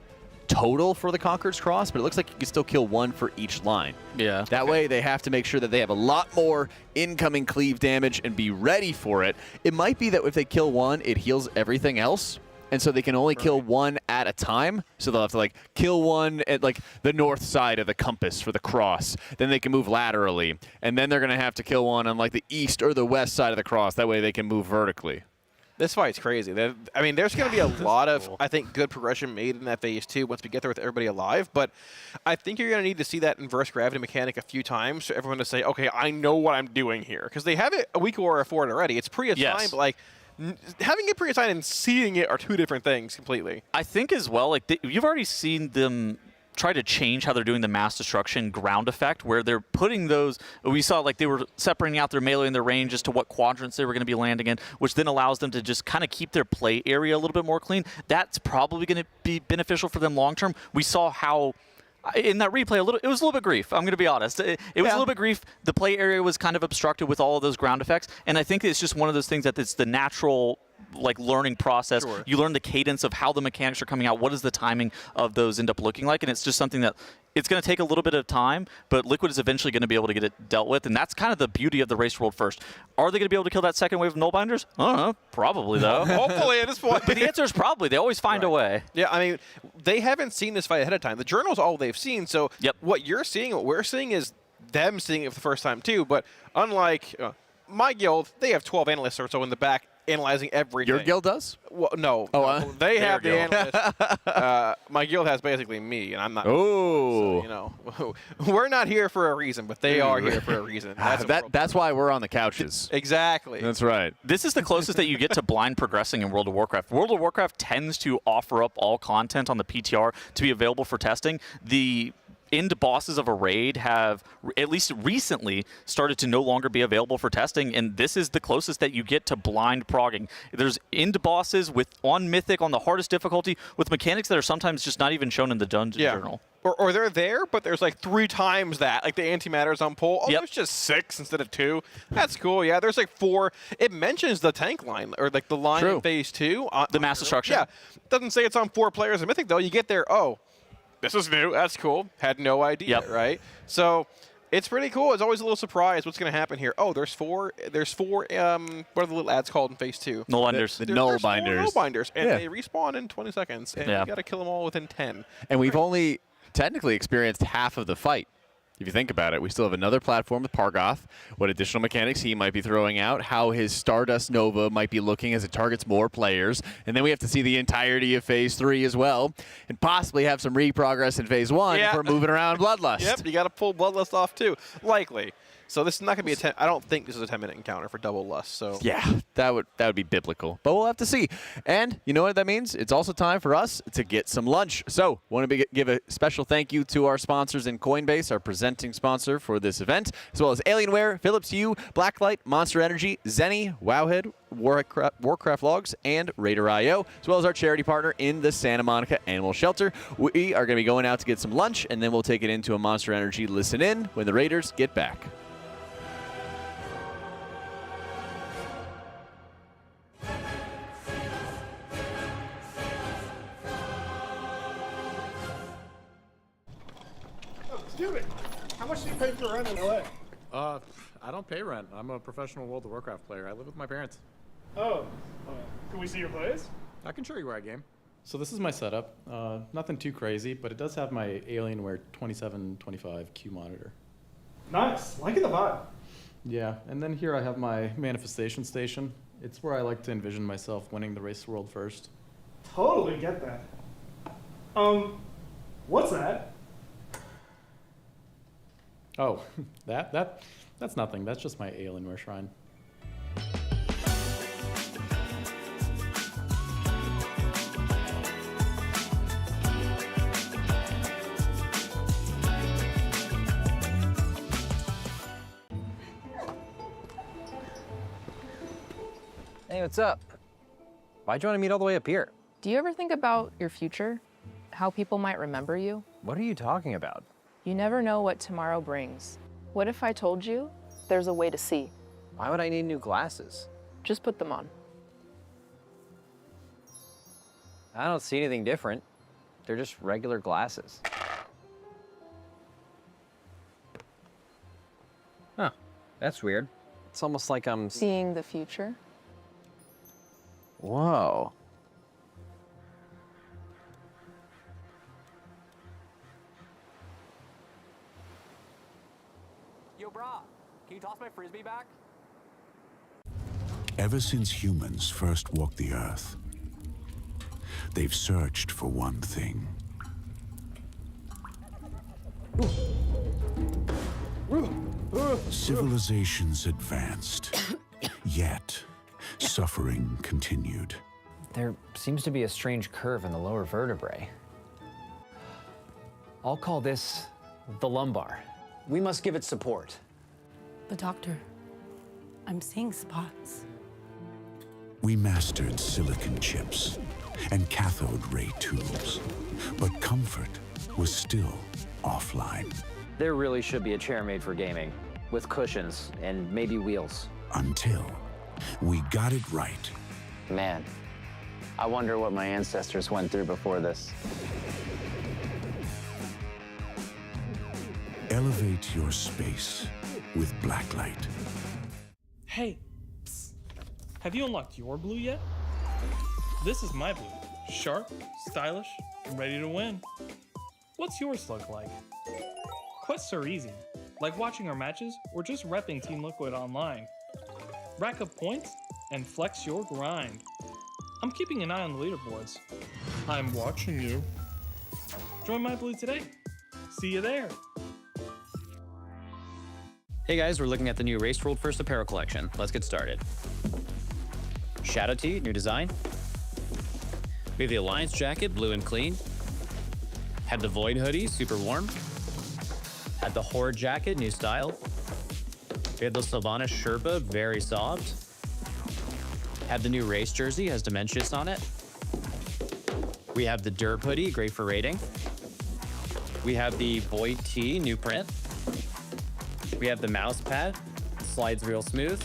total for the Conqueror's Cross, but it looks like you can still kill 1 for each line. Yeah. That way they have to make sure that they have a lot more incoming cleave damage and be ready for it. It might be that if they kill 1, it heals everything else, and so they can only kill 1 at a time. So they'll have to like kill 1 at like the north side of the compass for the cross. Then they can move laterally, and then they're going to have to kill 1 on like the east or the west side of the cross. That way they can move vertically. This fight's crazy. I mean, there's going to be a lot of, I think, good progression made in that Phase 2 once we get there with everybody alive, but I think you're going to need to see that inverse gravity mechanic a few times for everyone to say, okay, I know what I'm doing here. Because they have it a week or for it already. It's pre-assigned, but like, having it pre-assigned and seeing it are 2 different things completely. I think as well, like, you've already seen them try to change how they're doing the mass destruction ground effect, where they're putting those, we saw like they were separating out their melee and their range as to what quadrants they were going to be landing in, which then allows them to just kind of keep their play area a little bit more clean. That's probably going to be beneficial for them long term. We saw how in that replay, it was a little bit grief. I'm going to be honest. It was a little bit grief. The play area was kind of obstructed with all of those ground effects, and I think it's just one of those things that it's the natural like learning process. Sure. You learn the cadence of how the mechanics are coming out. What does the timing of those end up looking like? And it's just something that it's going to take a little bit of time, but Liquid is eventually going to be able to get it dealt with, and that's kind of the beauty of the Race World First. Are they going to be able to kill that second wave of null binders? I don't know. Probably, though. Hopefully at this point. But the answer is probably. They always find a way. Yeah, I mean, they haven't seen this fight ahead of time. The journal's all they've seen, so what you're seeing, what we're seeing is them seeing it for the first time, too. But unlike my guild, they have 12 analysts or so in the back analyzing everything. Your guild does? Well, no. They have the analysts. My guild has basically me, and I'm not. Oh. So, you know, we're not here for a reason, but they are here for a reason. That's why we're on the couches. Exactly. That's right. This is the closest that you get to blind progressing in World of Warcraft. World of Warcraft tends to offer up all content on the PTR to be available for testing. The end bosses of a raid have, at least recently, started to no longer be available for testing, and this is the closest that you get to blind progging. There's end bosses on Mythic on the hardest difficulty with mechanics that are sometimes just not even shown in the dungeon journal. Or they're there, but there's like 3 times that, like the antimatters on pole. Oh, there's just 6 instead of 2. That's cool. Yeah, there's like 4. It mentions the tank line, or like the line in Phase 2. The mass destruction. Yeah. Doesn't say it's on 4 players in Mythic, though. You get there, oh, this is new. That's cool. Had no idea, right? So it's pretty cool. It's always a little surprise what's going to happen here. Oh, there's 4. There's 4. What are the little ads called in Phase 2? Null binders. The null binders. 4 null binders, and they respawn in 20 seconds, and you got to kill them all within 10. And we've only technically experienced half of the fight. if you think about it, we still have another platform with Pargoth, what additional mechanics he might be throwing out, how his Stardust Nova might be looking as it targets more players, and then we have to see the entirety of Phase 3 as well, and possibly have some reprogress in Phase 1 for moving around Bloodlust. Yep, you got to pull Bloodlust off too, likely. So this is not going to be I don't think this is a 10-minute encounter for Double Lust. So yeah, that would be biblical, but we'll have to see. And you know what that means? It's also time for us to get some lunch. So want to give a special thank you to our sponsors in Coinbase, our presenting sponsor for this event, as well as Alienware, Philips Hue, Blacklyte, Monster Energy, Zenni, Wowhead, Warcraft Logs, and RaiderIO, as well as our charity partner in the Santa Monica Animal Shelter. We are going to be going out to get some lunch, and then we'll take it into a Monster Energy listen in when the Raiders get back. How much do you pay for rent in LA? I don't pay rent. I'm a professional World of Warcraft player. I live with my parents. Oh, can we see your place? I can show you where I game. So this is my setup. Nothing too crazy, but it does have my Alienware 2725 Q monitor. Nice, liking the vibe. Yeah, and then here I have my manifestation station. It's where I like to envision myself winning the race world first. Totally get that. What's that? Oh, that's nothing. That's just my Alienware shrine. Hey, what's up? Why'd you want to meet all the way up here? Do you ever think about your future? How people might remember you? What are you talking about? You never know what tomorrow brings. What if I told you there's a way to see? Why would I need new glasses? Just put them on. I don't see anything different. They're just regular glasses. Huh, that's weird. It's almost like I'm seeing the future. Whoa. Yo, brah, can you toss my frisbee back? Ever since humans first walked the Earth, they've searched for one thing. Civilizations advanced, yet suffering continued. There seems to be a strange curve in the lower vertebrae. I'll call this the lumbar. We must give it support. But doctor, I'm seeing spots. We mastered silicon chips and cathode ray tubes, but comfort was still offline. There really should be a chair made for gaming, with cushions and maybe wheels. Until we got it right. Man, I wonder what my ancestors went through before this. Elevate your space with Blacklyte. Hey, psst. Have you unlocked your blue yet? This is my blue. Sharp, stylish, and ready to win. What's yours look like? Quests are easy, like watching our matches or just repping Team Liquid online. Rack up points and flex your grind. I'm keeping an eye on the leaderboards. I'm watching you. Join my blue today. See you there. Hey guys, we're looking at the new Race World First Apparel collection. Let's get started. Shadow Tee, new design. We have the Alliance jacket, blue and clean. Had the Void hoodie, super warm. Had the Horde jacket, new style. We had the Sylvanas Sherpa, very soft. Had the new race jersey, has Demensius on it. We have the Derp hoodie, great for raiding. We have the Void tee, new print. We have the mouse pad, slides real smooth.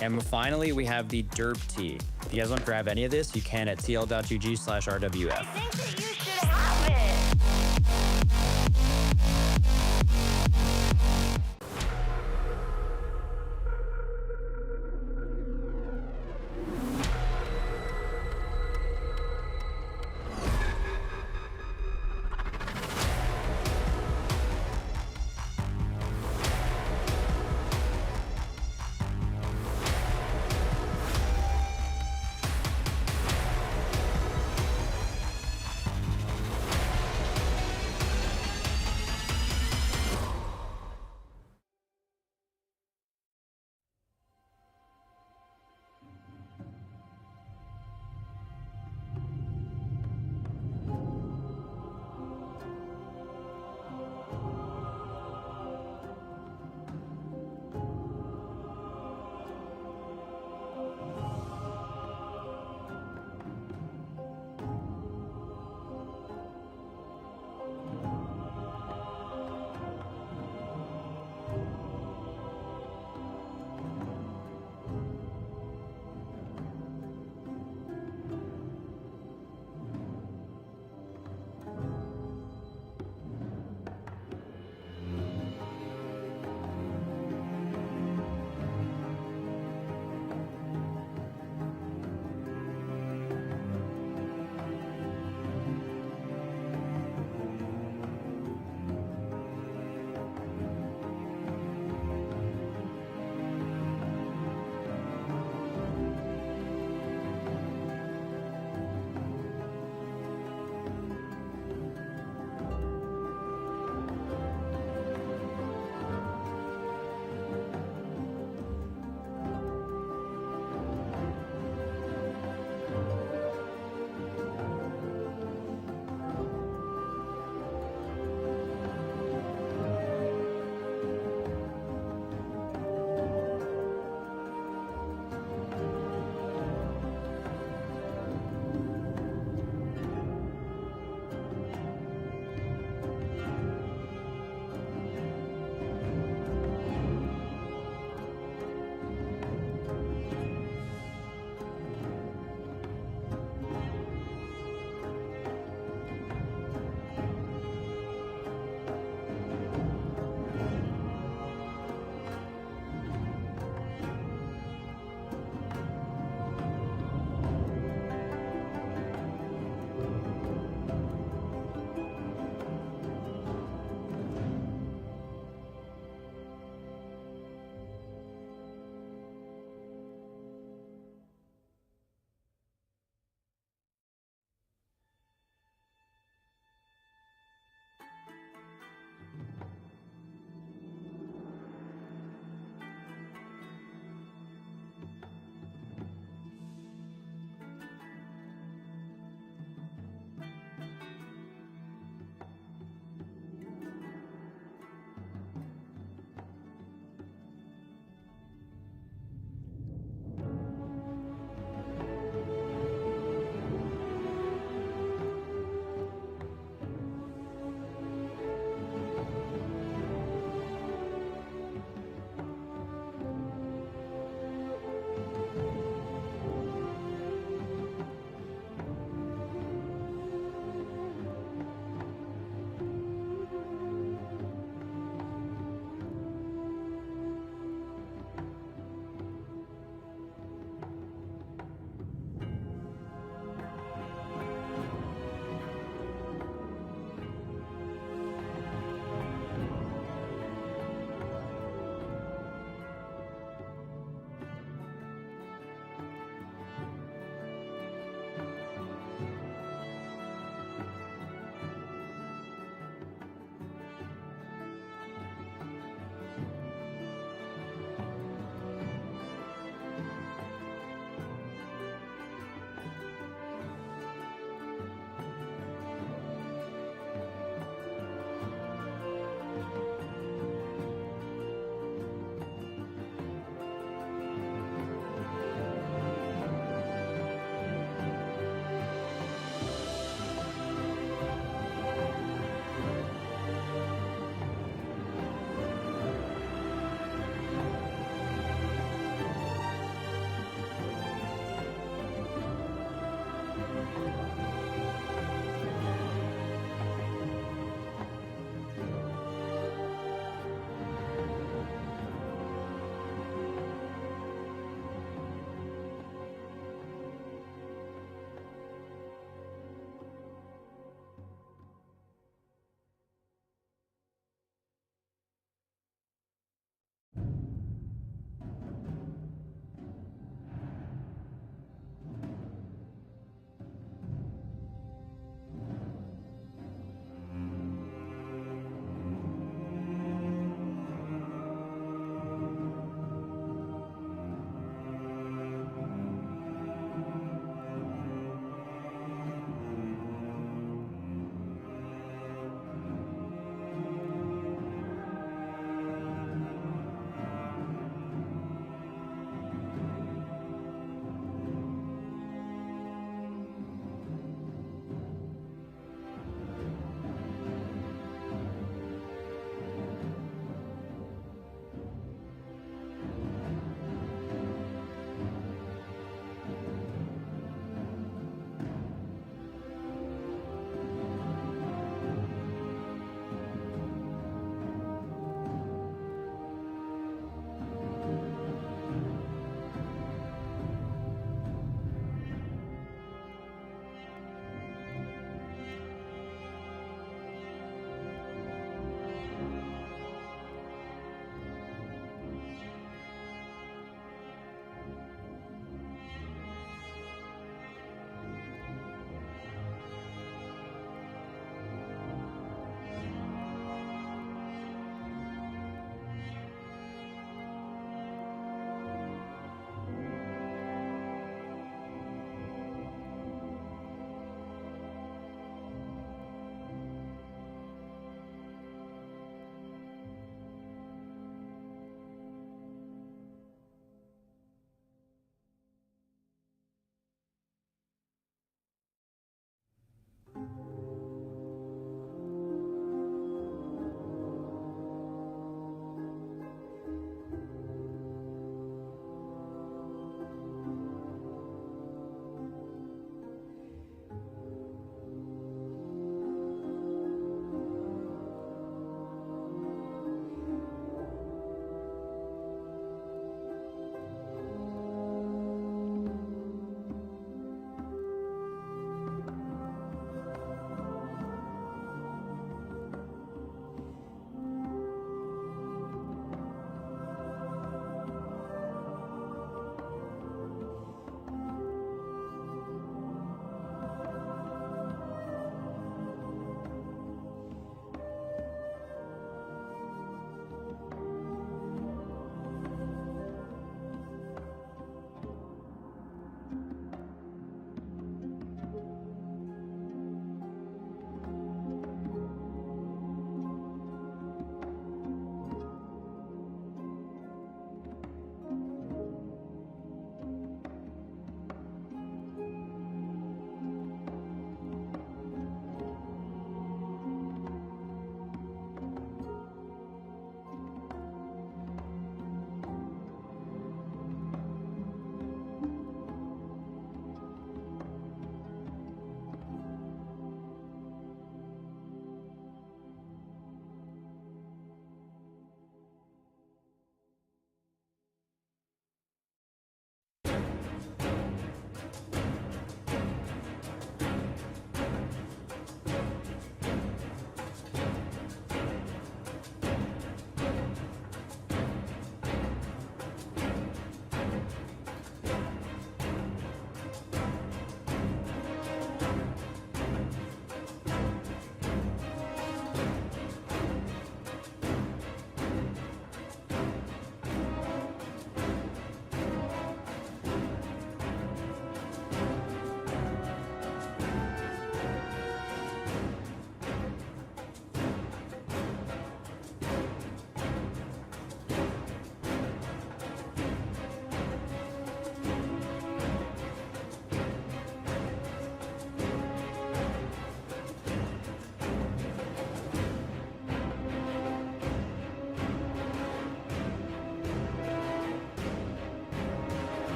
And finally, we have the Derp tee. If you guys want to grab any of this, you can at tl.gg/RWF.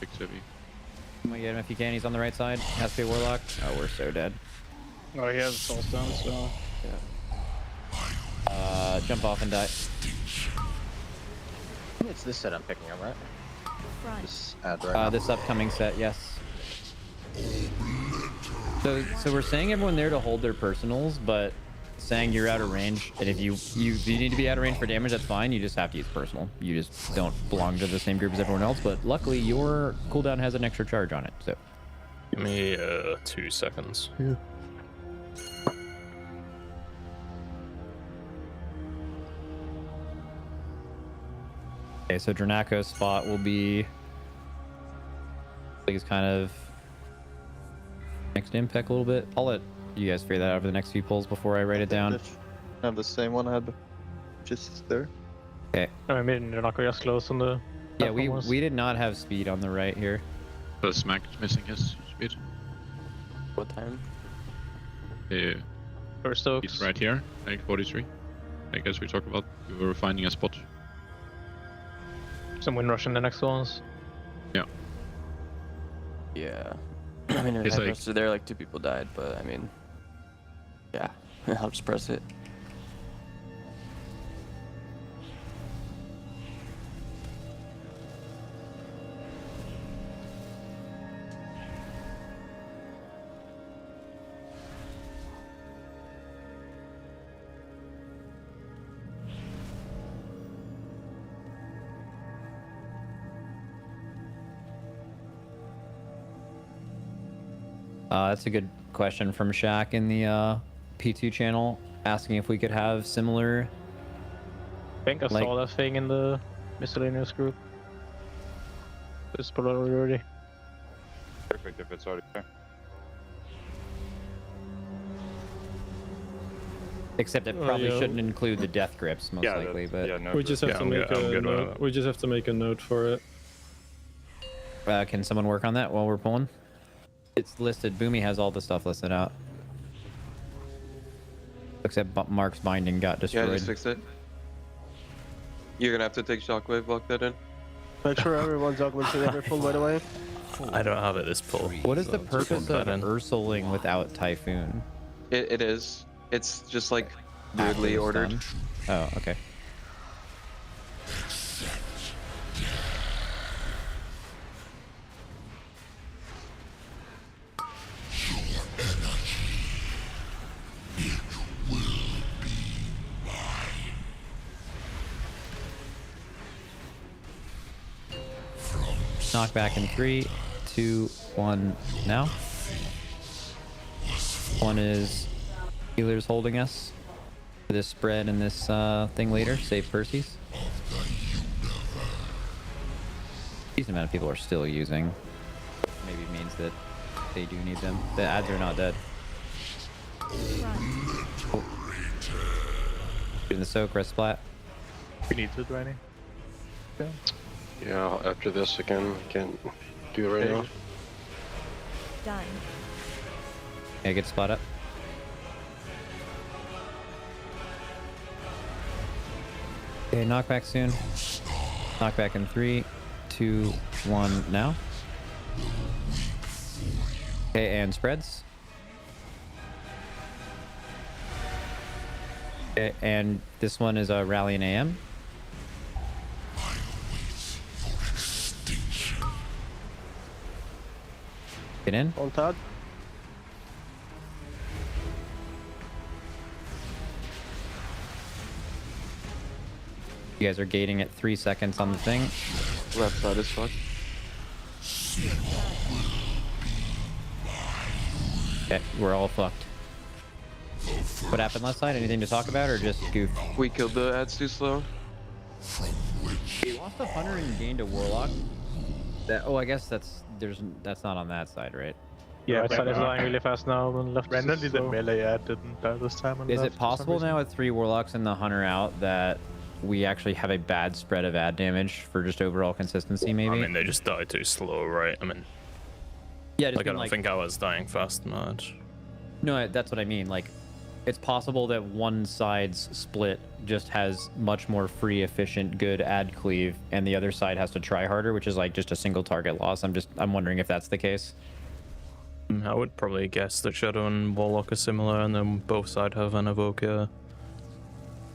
fix heavy. I'm gonna get him if you can. He's on the right side. Has to be a Warlock. Oh, we're so dead. Oh, he has soul stone, so Jump off and die. It's this set I'm picking up, right? This ad right now. This upcoming set, yes. So we're saying everyone there to hold their personals, but saying you're out of range, and if you need to be out of range for damage, that's fine. You just have to use personal. You just don't belong to the same group as everyone else. But luckily, your cooldown has an extra charge on it. So give me 2 seconds. Yeah. okay, so Dranako's spot will be. I think it's kind of next impact a little bit. I'll let you guys figure that out over the next few pulls before I write it down. I have the same one I had just there. Okay. I mean, you're not just close on the. Yeah, we did not have speed on the right here. So Smack is missing his speed. What time? First Oaks. He's right here, like 43. I guess we talked about we were finding a spot. Some wind rush in the next ones. Yeah. Yeah. I mean, if It's I like- pressed it there, like 2 people died, but I mean, yeah, I'll just press it. That's a good question from Shaq in the P2 channel, asking if we could have similar. I think I saw that thing in the miscellaneous group. It's already. Perfect if it's already there. Except it probably shouldn't include the death grips, most likely. But we just have to make a note. We just have to make a note for it. Can someone work on that while we're pulling? It's listed. Boomy has all the stuff listed out. Except Mark's binding got destroyed. Yeah, just fix it. You're gonna have to take shockwave, lock that in. Make sure everyone's augmented every pull, by the way. I don't have it this pull. What is the purpose of Ursuling without Typhoon? It is. It's just like weirdly ordered. Oh, okay. Knockback in 3, 2, 1 now. One is healers holding us for this spread and this thing later. Save Percy's. Decent amount of people are still using. Maybe means that they do need them. The ads are not dead. Oh. Doing the soak, rest splat. We need to do anything. Yeah. Yeah, after this again, I can't do it right now. Done. Yeah, get spot up. Okay, knockback soon. Knockback in 3, 2, 1 now. Okay, and spreads. Okay, and this one is a rally in AM. Get in. On Todd. You guys are gating at 3 seconds on the thing. Left side is fucked. Okay, we're all fucked. What happened last side? Anything to talk about, or just goof? We killed the ads too slow. We lost a hunter and gained a warlock. Oh, I guess that's not on that side, right? Yeah, right side is dying really fast now, and left. Randomly, the melee ad didn't die this time. Is it possible now with 3 warlocks and the hunter out that we actually have a bad spread of ad damage for just overall consistency, maybe? I mean, they just die too slow, right? I mean, yeah, like I don't think I was dying fast much. No, that's what I mean. Like, it's possible that one side's split just has much more free, efficient, good ad cleave, and the other side has to try harder, which is like just a single target loss. I'm wondering if that's the case. I would probably guess that Shadow and Warlock are similar, and then both sides have an Evoker.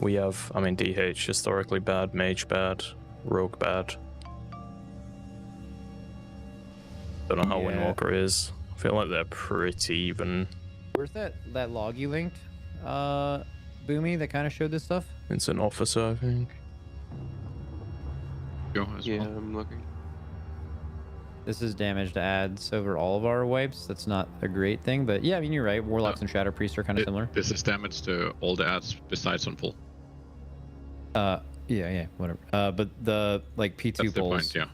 We have, I mean, DH historically bad, Mage bad, Rogue bad. Don't know how Windwalker is. I feel like they're pretty even. Where's that log you linked, Boomy, that kind of showed this stuff? It's an officer, I think. Yeah, I'm looking. This is damage to ads over all of our wipes. That's not a great thing, but yeah, I mean, you're right. Warlocks and Shadow Priests are kind of similar. This is damage to all the ads besides on full. Yeah, whatever. But the, like, P2 That's the pulls. point, yeah.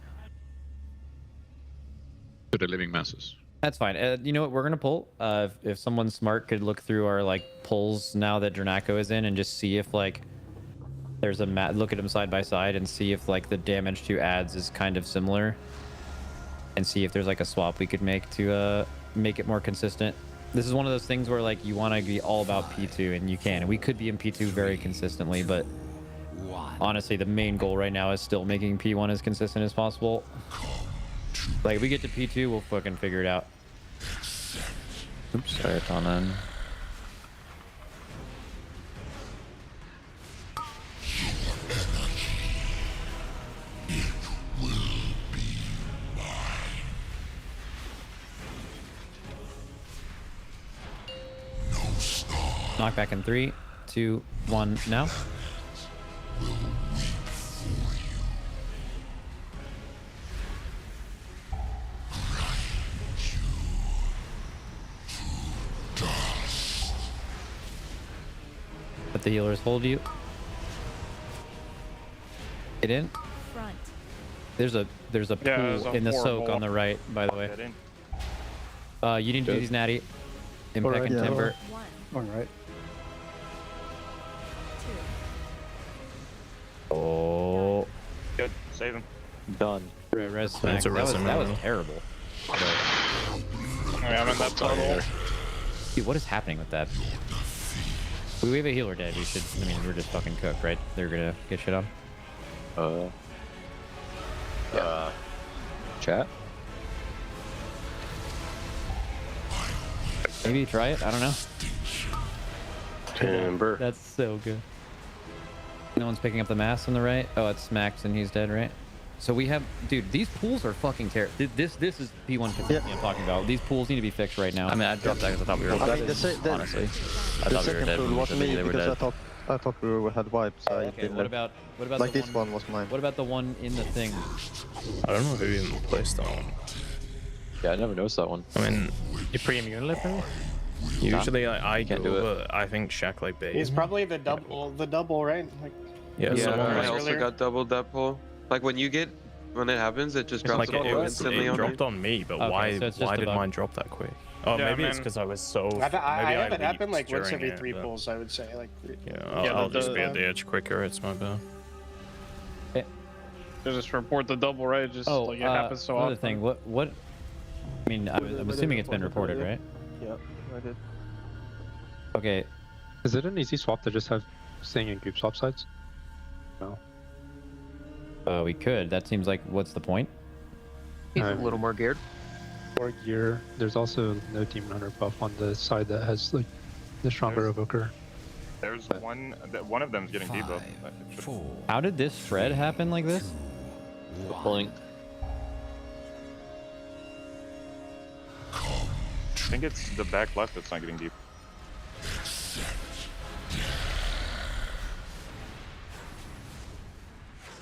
To the living masses. That's fine. You know what we're gonna pull? If someone smart could look through our like pulls now that Dranaco is in and just see if like there's a look at them side by side and see if like the damage to ads is kind of similar, and see if there's like a swap we could make to make it more consistent. This is one of those things where like you want to be all about P2 and you can, and we could be in P2 very consistently, but honestly the main goal right now is still making P1 as consistent as possible. Like, if we get to P2, we'll fucking figure it out. Oops, sorry, it's on then. Knockback in 3, 2, 1, now. Let the healers hold you. Get in. Front. There's a pool in the soak on the right, by the way. You need to do these natty. Impact and timber. All right. Oh. Good. Save him. Done. Res smack. That was terrible. I mean, that's total. Dude, what is happening with that? We have a healer dead. We should. I mean, we're just fucking cooked, right? They're gonna get shit on. Chat. Maybe try it. I don't know. Timber. That's so good. No one's picking up the mass on the right. Oh, it's Max and he's dead, right? So we have, dude. These pools are fucking terrible. This is P1 consistency I'm talking about. These pools need to be fixed right now. I mean, I dropped that because I thought we were. Honestly, I thought we were dead. Wasn't me because I thought we had wipes. Okay, what about like the this one was mine. What about the one in the thing? I don't know who even placed that one. Yeah, I never noticed that one. I mean, you pre-immune level? Usually I can't do do it, but I think Shaq like bait. He's probably the double, right? Like, yeah, I also got doubled that pull. Like when it happens, it just drops like the pull instantly on dropped on me, but Okay, why did mine drop that quick? Oh, Yeah, maybe man. it's because I was so. I have it happen like once during every it, 3 but- pulls, I would say. Like, Yeah, I'll just be at the edge quicker. It's my bad. Just report the double, right? Just like it happens so another often. thing. What? I mean, I'm assuming it's been reported, right? Yeah, I did. Okay. Is it an easy swap to just have staying in group swap sides? No. We could. That seems like, what's the point? He's a little more geared. For gear, there's also no Demon Hunter buff on the side that has like the stronger evoker. There's one of them's getting debuffed. How did this spread happen like this? Pulling. I think it's the back left that's not getting deep.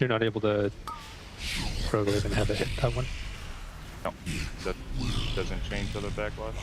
You're not able to Proglyph and have it hit that one. No, that doesn't change to the back left.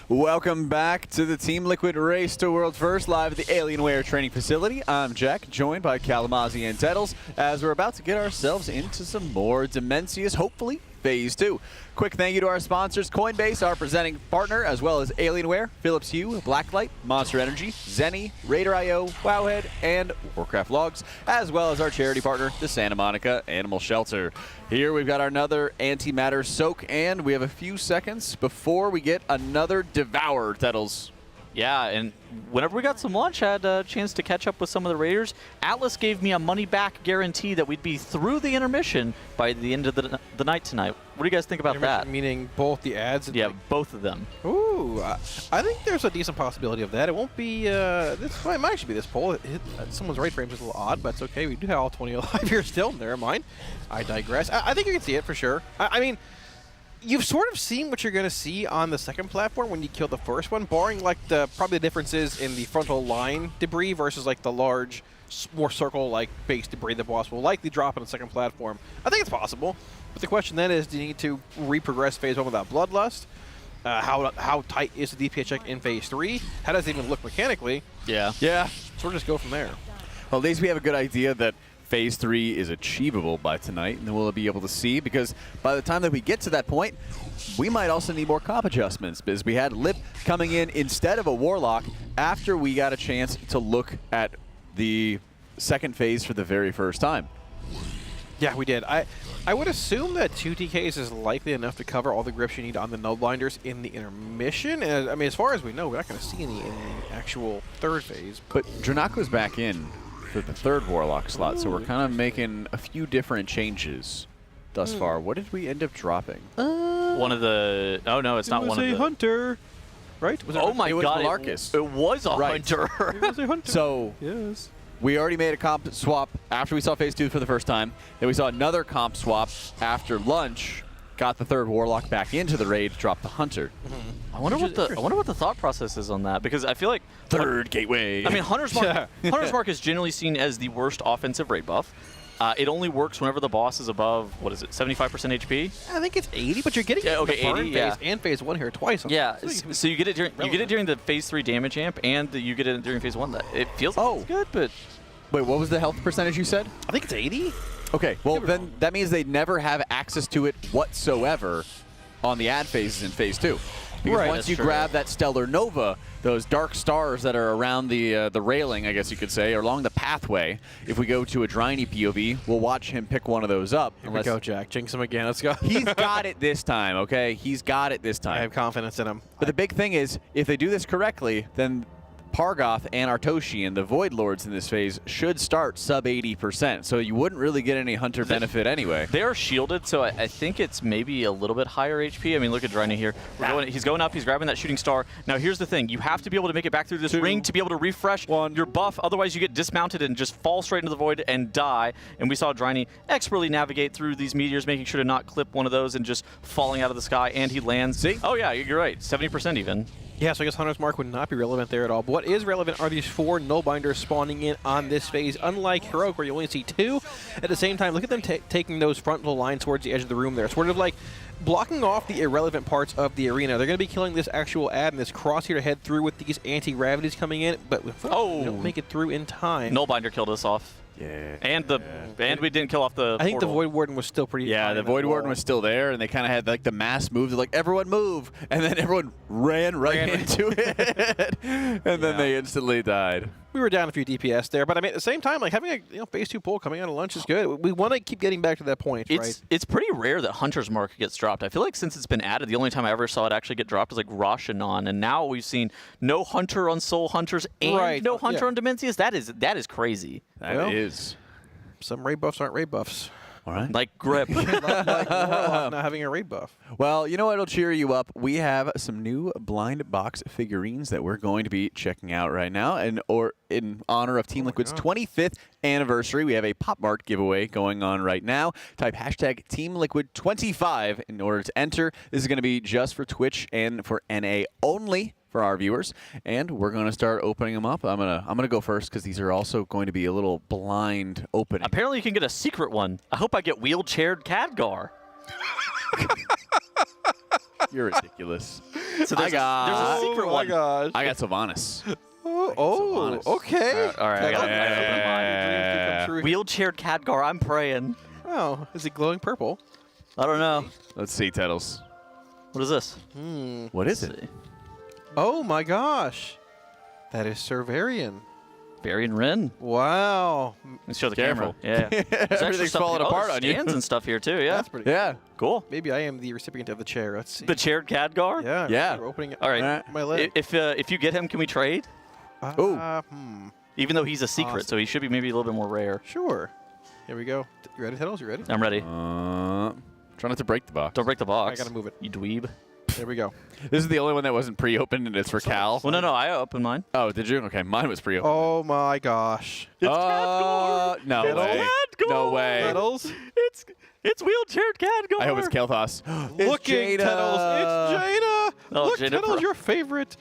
Welcome back to the Team Liquid Race to World First, live at the Alienware training facility. I'm Jack, joined by Kalamazzi and Tettles, as we're about to get ourselves into some more Demensius, hopefully Phase 2. Quick thank you to our sponsors, Coinbase, our presenting partner, as well as Alienware, Philips Hue, Blacklyte, Monster Energy, Zenni, RaiderIO, Wowhead, and Warcraft Logs, as well as our charity partner, the Santa Monica Animal Shelter. Here we've got another antimatter soak, and we have a few seconds before we get another Devour, Tettles. Yeah, and whenever we got some lunch, I had a chance to catch up with some of the Raiders. Atlas gave me a money-back guarantee that we'd be through the intermission by the end of the night tonight. What do you guys think about that? Meaning both the ads? And yeah, both of them. Ooh, I think there's a decent possibility of that. It won't be, this might actually be this poll. Someone's right frame is a little odd, but it's okay. We do have all 20 alive here still. Never mind. I digress. I think you can see it for sure. I mean, you've sort of seen what you're going to see on the second platform when you kill the first one, barring like probably the differences in the frontal line debris versus like the large, more circle-like base debris the boss will likely drop on the second platform. I think it's possible, but the question then is, do you need to re-progress Phase 1 without Bloodlust? How tight is the DPS check in Phase 3? How does it even look mechanically? Yeah. Yeah. So we'll just go from there. Well, at least we have a good idea that Phase 3 is achievable by tonight, and then we'll be able to see, because by the time that we get to that point, we might also need more comp adjustments, because we had Lip coming in instead of a Warlock after we got a chance to look at the second phase for the very first time. Yeah, we did. I would assume that 2 TKs is likely enough to cover all the grips you need on the Nullblinders in the intermission. And I mean, as far as we know, we're not going to see any in the actual third phase. But Dranako's back in for the third Warlock slot, so we're kind of making a few different changes thus far. What did we end up dropping? One of the... Oh, no, it's not one of the... Hunter, right? Was oh, my God. Malarkus. It was a Hunter. It was a Hunter. So, yes. We already made a comp swap after we saw Phase 2 for the first time. Then we saw another comp swap after lunch. Got the third Warlock back into the raid, dropped the Hunter. I wonder what the thought process is on that, because I feel like third gateway. I mean, Hunter's Mark Hunter's Mark is generally seen as the worst offensive raid buff. It only works whenever the boss is above, what is it, 75% HP? I think it's 80, but you're getting okay, the burn 80, phase and Phase 1 here twice. Yeah, so you get it during the Phase 3 damage amp, and you get it during Phase 1. It feels like it's good, but wait, what was the health percentage you said? I think it's 80. Okay, well then that means they never have access to it whatsoever on the ad phases in Phase 2. Because once you grab that Stellar Nova, those dark stars that are around the railing, I guess you could say, or along the pathway, if we go to a Dryny POV, we'll watch him pick one of those up. Here we go, Jack. Jinx him again. Let's go. He's got it this time, okay? He's got it this time. I have confidence in him. But the big thing is, if they do this correctly, then Pargoth and Artoshi and the Void Lords in this phase should start sub 80%, so you wouldn't really get any Hunter benefit anyway. They are shielded, so I think it's maybe a little bit higher HP. I mean, look at Dryny here. He's going up, he's grabbing that shooting star. Now here's the thing, you have to be able to make it back through this ring to be able to refresh your buff, otherwise you get dismounted and just fall straight into the void and die. And we saw Dryny expertly navigate through these meteors, making sure to not clip one of those and just falling out of the sky, and he lands. See? Oh yeah, you're right, 70% even. Yeah, so I guess Hunter's Mark would not be relevant there at all. But what is relevant are these 4 Nullbinders spawning in on this phase. Unlike Heroic, where you only see 2, at the same time, look at them taking those frontal lines towards the edge of the room there. Sort of like blocking off the irrelevant parts of the arena. They're going to be killing this actual ad and this crosshair to head through with these anti-gravities coming in, but we don't make it through in time. Nullbinder killed us off. Yeah. And we didn't kill off the I think portal. the Void Warden was still pretty Yeah, the Void Warden was still there, and they kind of had like the mass move. They're like, everyone move! And then everyone ran into it. And then they instantly died. We were down a few DPS there, but I mean, at the same time, like having a Phase 2 pull coming out of lunch is good. We want to keep getting back to that point, right? It's pretty rare that Hunter's Mark gets dropped. I feel like since it's been added, the only time I ever saw it actually get dropped was like Roshanon, and now we've seen no Hunter on Soul Hunters and no Hunter on Demensius. That is crazy. That is. Some raid buffs aren't raid buffs. All right. Like Grip. like not having a raid buff. Well, you know what'll cheer you up? We have some new blind box figurines that we're going to be checking out right now. And in honor of Team Liquid's 25th anniversary, we have a Pop Mart giveaway going on right now. Type hashtag Team Liquid 25 in order to enter. This is going to be just for Twitch and for NA only for our viewers, and we're going to start opening them up. I'm gonna go first because these are also going to be a little blind opening. Apparently, you can get a secret one. I hope I get wheelchaired Khadgar. You're ridiculous. So there's a secret one. Gosh. I got Sylvanas. Okay. All right, I gotta open mine. Wheelchaired Khadgar, I'm praying. Oh, is it glowing purple? I don't know. Let's see, Tettles. What is this? What is it? Oh my gosh. That is Sir Varian. Varian Rin. Wow. Let's show the Careful. camera. Yeah. Everything's falling apart on you. Stands and stuff here too. Yeah. That's pretty Yeah. Cool. Maybe I am the recipient of the chair. Let's see. The chaired Khadgar? Yeah. Yeah. We're opening it. All right. My leg. If you get him, can we trade? Even though he's a secret, Awesome. so he should be maybe a little bit more rare. Sure. Here we go. You ready, Tettles? You ready? I'm ready. Try not to break the box. Don't break the box. I gotta move it. You dweeb. There we go. This is the only one that wasn't pre-opened, and it's for Cal. Well, no, I opened mine. Oh, did you? Okay, mine was pre-opened. Oh my gosh. It's Khadgar. No way. Khadgar. No way. Tettles. It's wheelchaired Khadgar. I hope it's Kel'Thas. Looking, Tettles. It's Jaina. Oh, Look, Jaina Tettles, your favorite.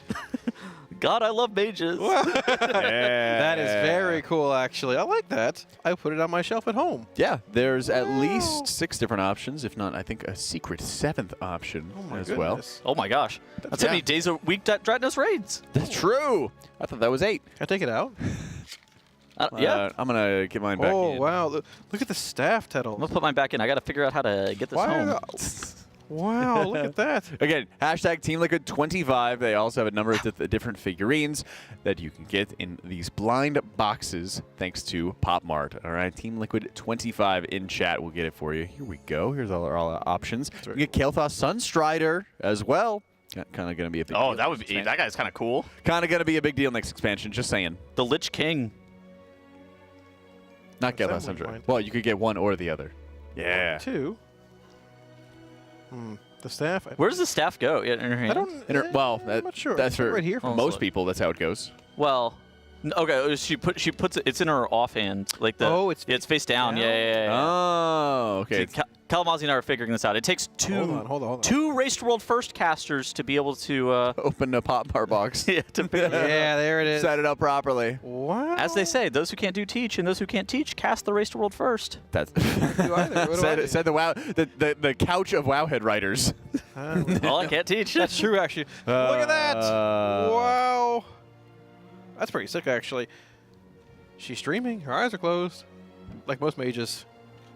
God, I love mages. That is very cool, actually. I like that. I put it on my shelf at home. Yeah, there's at least 6 different options, if not, I think, a secret 7th option as well. Oh my gosh. That's how many days a week that Dratnos raids. That's true. I thought that was 8. Can I take it out? Yeah. I'm going to get mine back Oh, in. wow. Look at the staff, Tettles. I'm going to put mine back in. I got to figure out how to get this home. Wow, look at that. Again, hashtag Team Liquid 25. They also have a number of different figurines that you can get in these blind boxes thanks to Pop Mart. All right, Team Liquid 25 in chat. We'll get it for you. Here we go. Here's all our options. You can get Kel'Thas Sunstrider as well. Kind of going to be a big deal. Oh, that guy's kind of cool. Kind of going to be a big deal next expansion, just saying. The Lich King. Not Kel'Thas Sunstrider. Well, you could get one or the other. Yeah. 2. The staff. Where does the staff go? In her hand? I don't. Well, I'm not sure. that's for right here. for most people. That's how it goes. Well, okay. She puts it. It's in her offhand, like the. Oh, it's face down. Yeah. Oh, okay. See, Kalamazzi and I are figuring this out. It takes Hold on. two Race to World First casters to be able to open a Pop Mart box. Yeah, there it is. Set it up properly. Wow. As they say, those who can't do teach, and those who can't teach cast the Race to World First. That's said the couch of Wowhead writers. Well, I can't teach. That's true, actually. Look at that. Wow. That's pretty sick, actually. She's streaming. Her eyes are closed, like most mages.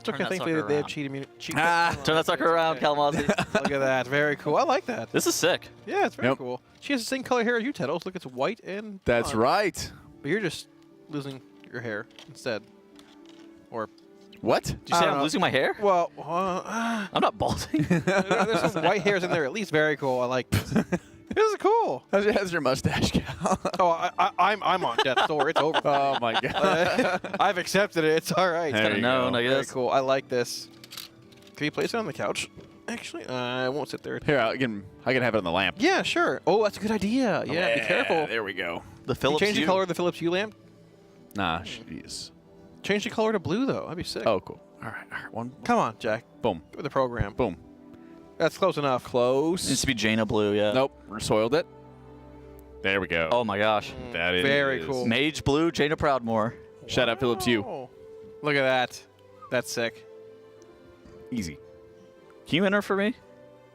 It's okay. Thankfully, they have cheat immunity. Turn that sucker around, Kalamazzi. Look at that. Very cool. I like that. This is sick. Yeah, it's very cool. She has the same color hair as you, Tettles. Look, it's white and That's blonde. right. But you're just losing your hair instead. Or what? Did you say I'm losing my hair? Well, I'm not balding. there's some white hairs in there at least. Very cool. I like this. This is cool. How's your mustache, Cal? Oh, I'm on death's door. It's over. Oh my god. I've accepted it. It's all right. It's kind of known, I Very guess. cool. I like this. Can you place it on the couch? Actually, I won't sit there. Here, I can have it on the lamp. Yeah, sure. Oh, that's a good idea. Yeah, be careful. There we go. The Can you Philips change the color of the Philips Hue lamp? Nah, jeez. Change the color to blue, though. That'd be sick. Oh, cool. All right. One. Come on, Jack. Boom. Give it the program. Boom. That's close enough. Close. Needs to be Jaina blue, yeah. Nope. Soiled it. There we go. Oh my gosh. That is Very cool. Mage blue, Jaina Proudmore. Shout out Philips Hue. Oh, look at that. That's sick. Easy. Can you enter for me?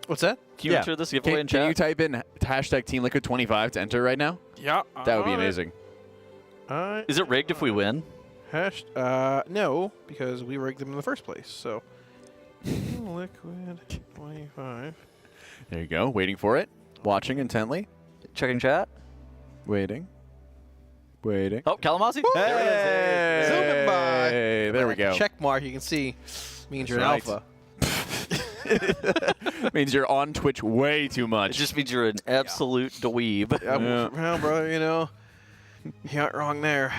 What's that? Can you enter this giveaway in chat? Can you type in hashtag Team Liquid 25 to enter right now? Yeah. That would be amazing. Is it rigged if we win? No, because we rigged them in the first place. So, Liquid 25. There you go. Waiting for it. Watching intently. Checking chat. Waiting. Waiting. Oh, Kalamazzi. There it is. Zooming by. Hey, there we go. Check mark. You can see means you're That's an alpha. Means you're on Twitch way too much. It just means you're an absolute dweeb. Well, brother, you know, you're not wrong there.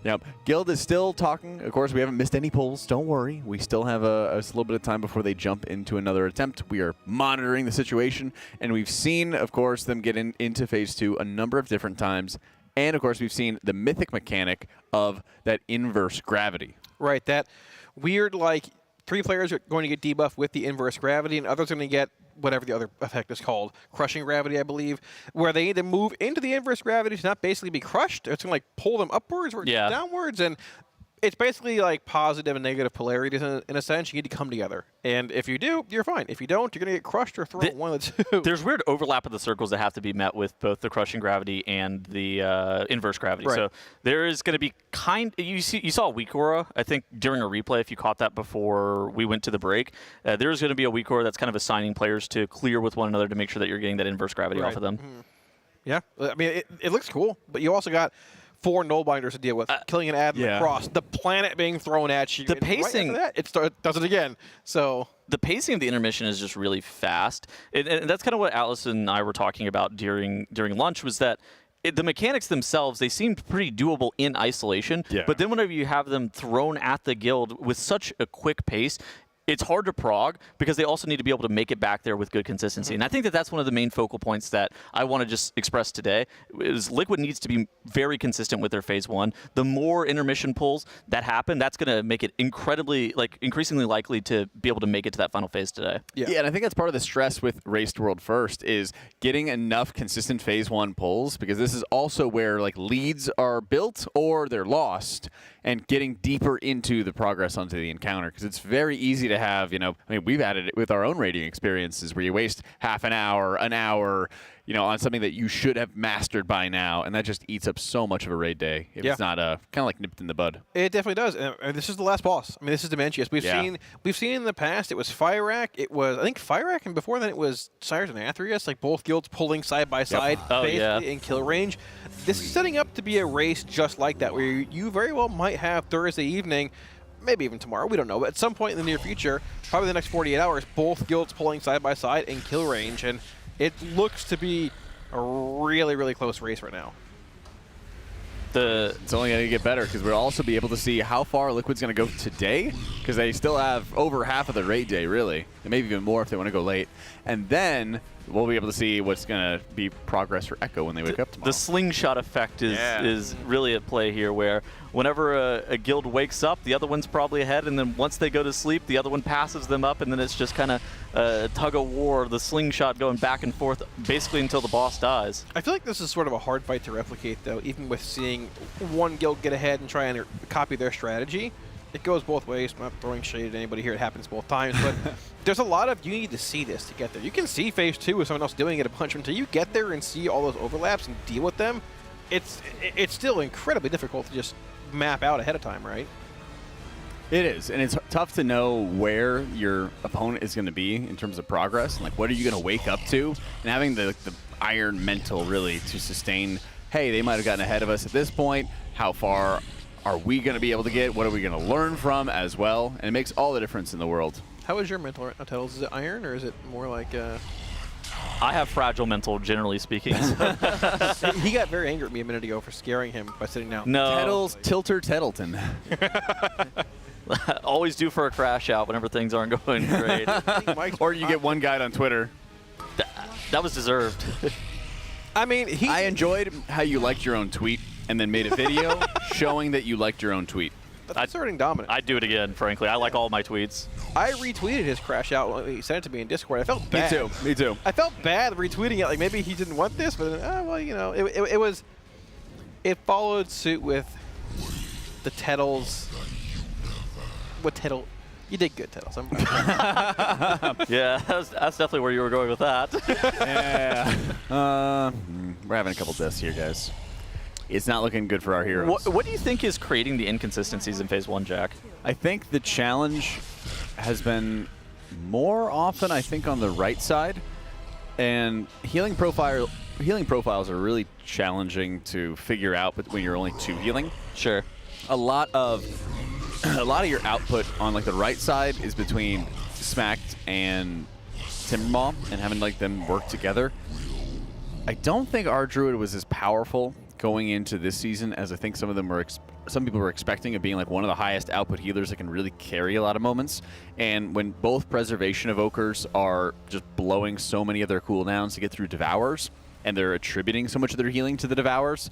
Yep. Guild is still talking. Of course, we haven't missed any polls. Don't worry. We still have a little bit of time before they jump into another attempt. We are monitoring the situation, and we've seen, of course, them get into Phase 2 a number of different times. And, of course, we've seen the mythic mechanic of that inverse gravity. Right, that weird, like, 3 players are going to get debuffed with the inverse gravity, and others are going to get whatever the other effect is called, crushing gravity, I believe, where they need to move into the inverse gravity to not basically be crushed. It's going to, like, pull them upwards or downwards, and it's basically like positive and negative polarities in a sense. You need to come together. And if you do, you're fine. If you don't, you're going to get crushed or thrown one of the two. There's weird overlap of the circles that have to be met with both the crushing gravity and the inverse gravity. Right. So there is going to be you saw a weak aura, I think, during a replay, if you caught that before we went to the break. There's going to be a weak aura that's kind of assigning players to clear with one another to make sure that you're getting that inverse gravity off of them. Mm-hmm. Yeah. I mean, it looks cool, but you also got 4 null binders to deal with, killing an admin across, the planet being thrown at you. The pacing, right after that, it does it again. So the pacing of the intermission is just really fast, and that's kind of what Alice and I were talking about during lunch. Was that the mechanics themselves, they seemed pretty doable in isolation, but then whenever you have them thrown at the guild with such a quick pace, it's hard to prog because they also need to be able to make it back there with good consistency. And I think that that's one of the main focal points that I want to just express today is Liquid needs to be very consistent with their phase 1. The more intermission pulls that happen, that's going to make it increasingly likely to be able to make it to that final phase today. Yeah, and I think that's part of the stress with Race to World First is getting enough consistent phase 1 pulls, because this is also where like leads are built or they're lost, and getting deeper into the progress onto the encounter, because it's very easy to have, I mean, we've added it with our own raiding experiences where you waste half an hour, on something that you should have mastered by now, and that just eats up so much of a raid day if it's not kind of like nipped in the bud. It definitely does. And this is the last boss. I mean, this is Demensius. We've seen in the past, it was Fireack. It was, I think, Fireack, and before then it was Cyrus and Athreus, like both guilds pulling side by side basically in kill range. This is setting up to be a race just like that, where you very well might have Thursday evening, maybe even tomorrow, we don't know, but at some point in the near future, probably the next 48 hours, both guilds pulling side by side in kill range, and it looks to be a really, really close race right now. It's only going to get better, because we'll also be able to see how far Liquid's going to go today, because they still have over half of the raid day, really, and maybe even more if they want to go late. And then we'll be able to see what's going to be progress for Echo when they wake up tomorrow. The slingshot effect is really at play here, where whenever a guild wakes up, the other one's probably ahead, and then once they go to sleep, the other one passes them up, and then it's just kind of a tug-of-war, the slingshot going back and forth, basically until the boss dies. I feel like this is sort of a hard fight to replicate, though, even with seeing one guild get ahead and try and copy their strategy. It goes both ways. I'm not throwing shade at anybody here. It happens both times, but there's a lot of, you need to see this to get there. You can see phase 2 with someone else doing it a bunch. Until you get there and see all those overlaps and deal with them, it's still incredibly difficult to just map out ahead of time, right? It is, and it's tough to know where your opponent is going to be in terms of progress, and like what are you going to wake up to, and having the iron mental really to sustain, hey, they might have gotten ahead of us at this point, how far are we going to be able to get, what are we going to learn from as well, and it makes all the difference in the world. How is your mental right now, Titles? Is it iron, or is it more like I have fragile mental, generally speaking. He got very angry at me a minute ago for scaring him by sitting down. No. Tettles, Tilter, Tettleton. Always due for a crash out whenever things aren't going great. Or you get one guy on Twitter. That was deserved. I mean, I enjoyed how you liked your own tweet and then made a video showing that you liked your own tweet. That's asserting dominance. I'd do it again, frankly. I like all my tweets. I retweeted his crash out. He sent it to me in Discord. I felt bad. Me too. I felt bad retweeting it. Like maybe he didn't want this, but well, it followed suit with the Tettles. What Tettle? You did good, Tettles. Yeah, that's definitely where you were going with that. Yeah. We're having a couple deaths here, guys. It's not looking good for our heroes. What do you think is creating the inconsistencies in phase 1, Jack? I think the challenge has been more often, I think, on the right side. And healing profiles are really challenging to figure out when you're only 2 healing. Sure. A lot of your output on like the right side is between Smacked and Timbermaw and having like them work together. I don't think our Druid was as powerful going into this season as I think some people were expecting, of being like one of the highest output healers that can really carry a lot of moments. And when both Preservation Evokers are just blowing so many of their cooldowns to get through Devours, and they're attributing so much of their healing to the Devours,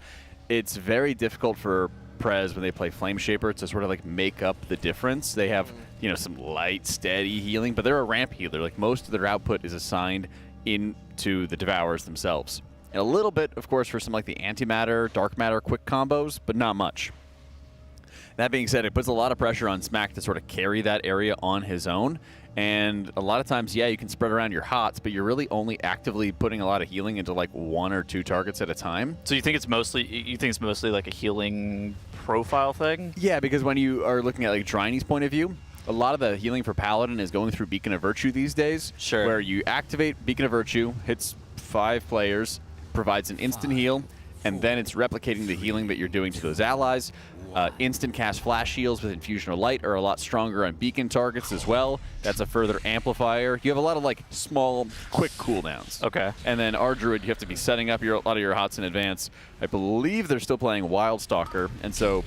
it's very difficult for Prez when they play Flame Shaper to sort of like make up the difference. They have, some light, steady healing, but they're a ramp healer. Like most of their output is assigned into the Devours themselves. And a little bit, of course, for some like the antimatter, dark matter, quick combos, but not much. That being said, it puts a lot of pressure on Smack to sort of carry that area on his own. And a lot of times, yeah, you can spread around your hots, but you're really only actively putting a lot of healing into like 1 or 2 targets at a time. So you think it's mostly like a healing profile thing? Yeah, because when you are looking at like Driney's point of view, a lot of the healing for Paladin is going through Beacon of Virtue these days. Sure. Where you activate Beacon of Virtue, hits 5 players, provides an instant heal, and then it's replicating the healing that you're doing to those allies. Instant cast flash heals with Infusion of Light are a lot stronger on beacon targets as well. That's a further amplifier. You have a lot of like small, quick cooldowns. Okay. And then our Druid, you have to be setting up a lot of your hots in advance. I believe they're still playing Wildstalker, and so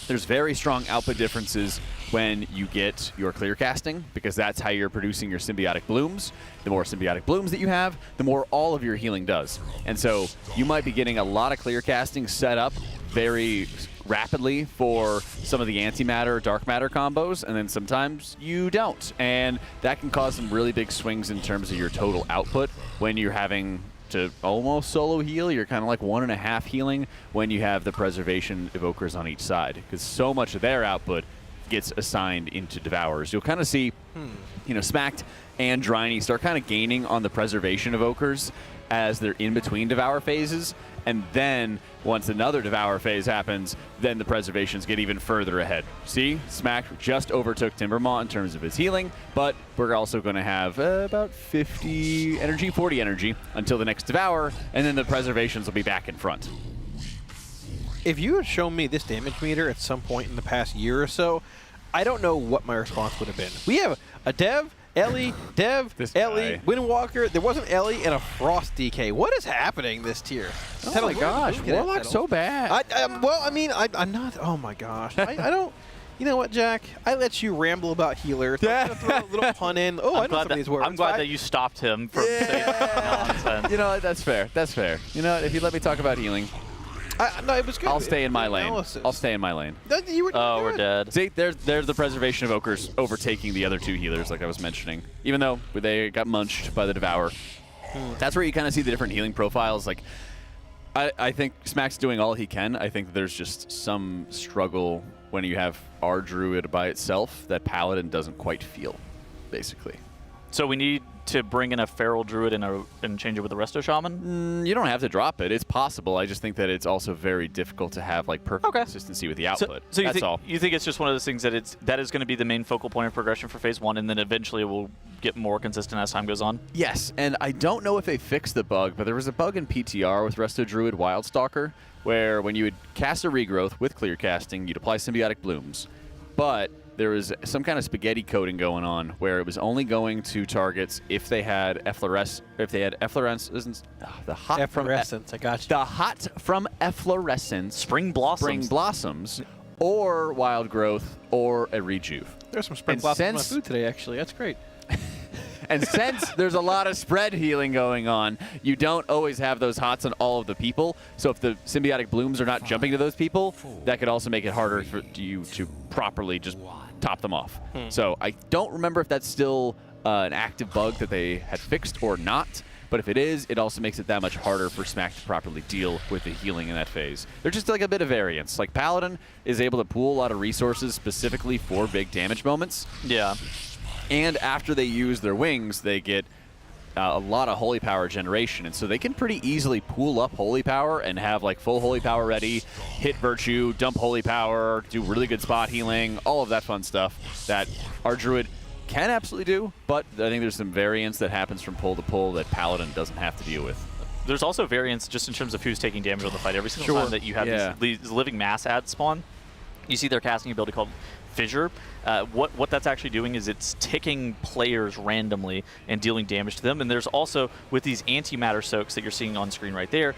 there's very strong output differences when you get your clear casting, because that's how you're producing your symbiotic blooms. The more symbiotic blooms that you have, the more all of your healing does. And so you might be getting a lot of clear casting set up very rapidly for some of the antimatter, dark matter combos, and then sometimes you don't. And that can cause some really big swings in terms of your total output when you're having to almost solo heal. You're kind of like 1.5 healing when you have the preservation evokers on each side, because so much of their output gets assigned into Devourers. You'll kind of see, you know, Smacked and Driney start kind of gaining on the preservation evokers as they're in between Devour phases, and then once another Devour phase happens, then the preservations get even further ahead. See, Smack just overtook Timbermaw in terms of his healing, but we're also going to have about 40 energy until the next Devour, and then the preservations will be back in front. If you had shown me this damage meter at some point in the past year or so, I don't know what my response would have been. We have a Dev, Ellie, Dev, Ellie, Windwalker. There wasn't Ellie and a Frost DK. What is happening this tier? Oh my gosh, Warlock's so bad. Well, I mean, I'm not. Oh my gosh, I don't. You know what, Jack? I let you ramble about healers. I'm gonna throw a little pun in. Oh, I know some of these words. I'm glad that you stopped him from saying nonsense. You know what? That's fair. That's fair. You know what? If you let me talk about healing, no, it was good. I'll stay in my lane. I'll stay in my lane. We're dead. See, there's the preservation evokers overtaking the other 2 healers, like I was mentioning. Even though they got munched by the Devour. That's where you kind of see the different healing profiles. Like, I think Smack's doing all he can. I think there's just some struggle when you have our Druid by itself that Paladin doesn't quite feel, basically. So we need to bring in a Feral Druid and change it with the Resto Shaman? You don't have to drop it. It's possible. I just think that it's also very difficult to have like perfect consistency with the output. So that's all. You think it's just one of those things that that is going to be the main focal point of progression for Phase 1, and then eventually it will get more consistent as time goes on? Yes, and I don't know if they fixed the bug, but there was a bug in PTR with Resto Druid Wildstalker where when you would cast a regrowth with clear casting, you'd apply symbiotic blooms, but there was some kind of spaghetti coding going on where it was only going to targets if they had efflorescence. The hot efflorescence. I got you. The hot from efflorescence, spring blossoms, or wild growth, or a rejuve. There's some spring blossoms in my food today, actually. That's great. And since there's a lot of spread healing going on, you don't always have those hots on all of the people. So if the symbiotic blooms are not jumping to those people, that could also make it harder for you to properly just top them off. So I don't remember if that's still an active bug that they had fixed or not. But if it is, it also makes it that much harder for Smack to properly deal with the healing in that phase. There's just like a bit of variance. Like Paladin is able to pool a lot of resources specifically for big damage moments. Yeah. And after they use their wings, they get a lot of holy power generation. And so they can pretty easily pool up holy power and have like full holy power ready, hit virtue, dump holy power, do really good spot healing, all of that fun stuff that our Druid can absolutely do. But I think there's some variance that happens from pull to pull that Paladin doesn't have to deal with. There's also variance just in terms of who's taking damage on the fight. Every single time that you have these living mass ads spawn, you see their casting ability called Fissure. What that's actually doing is it's ticking players randomly and dealing damage to them. And there's also, with these antimatter soaks that you're seeing on screen right there,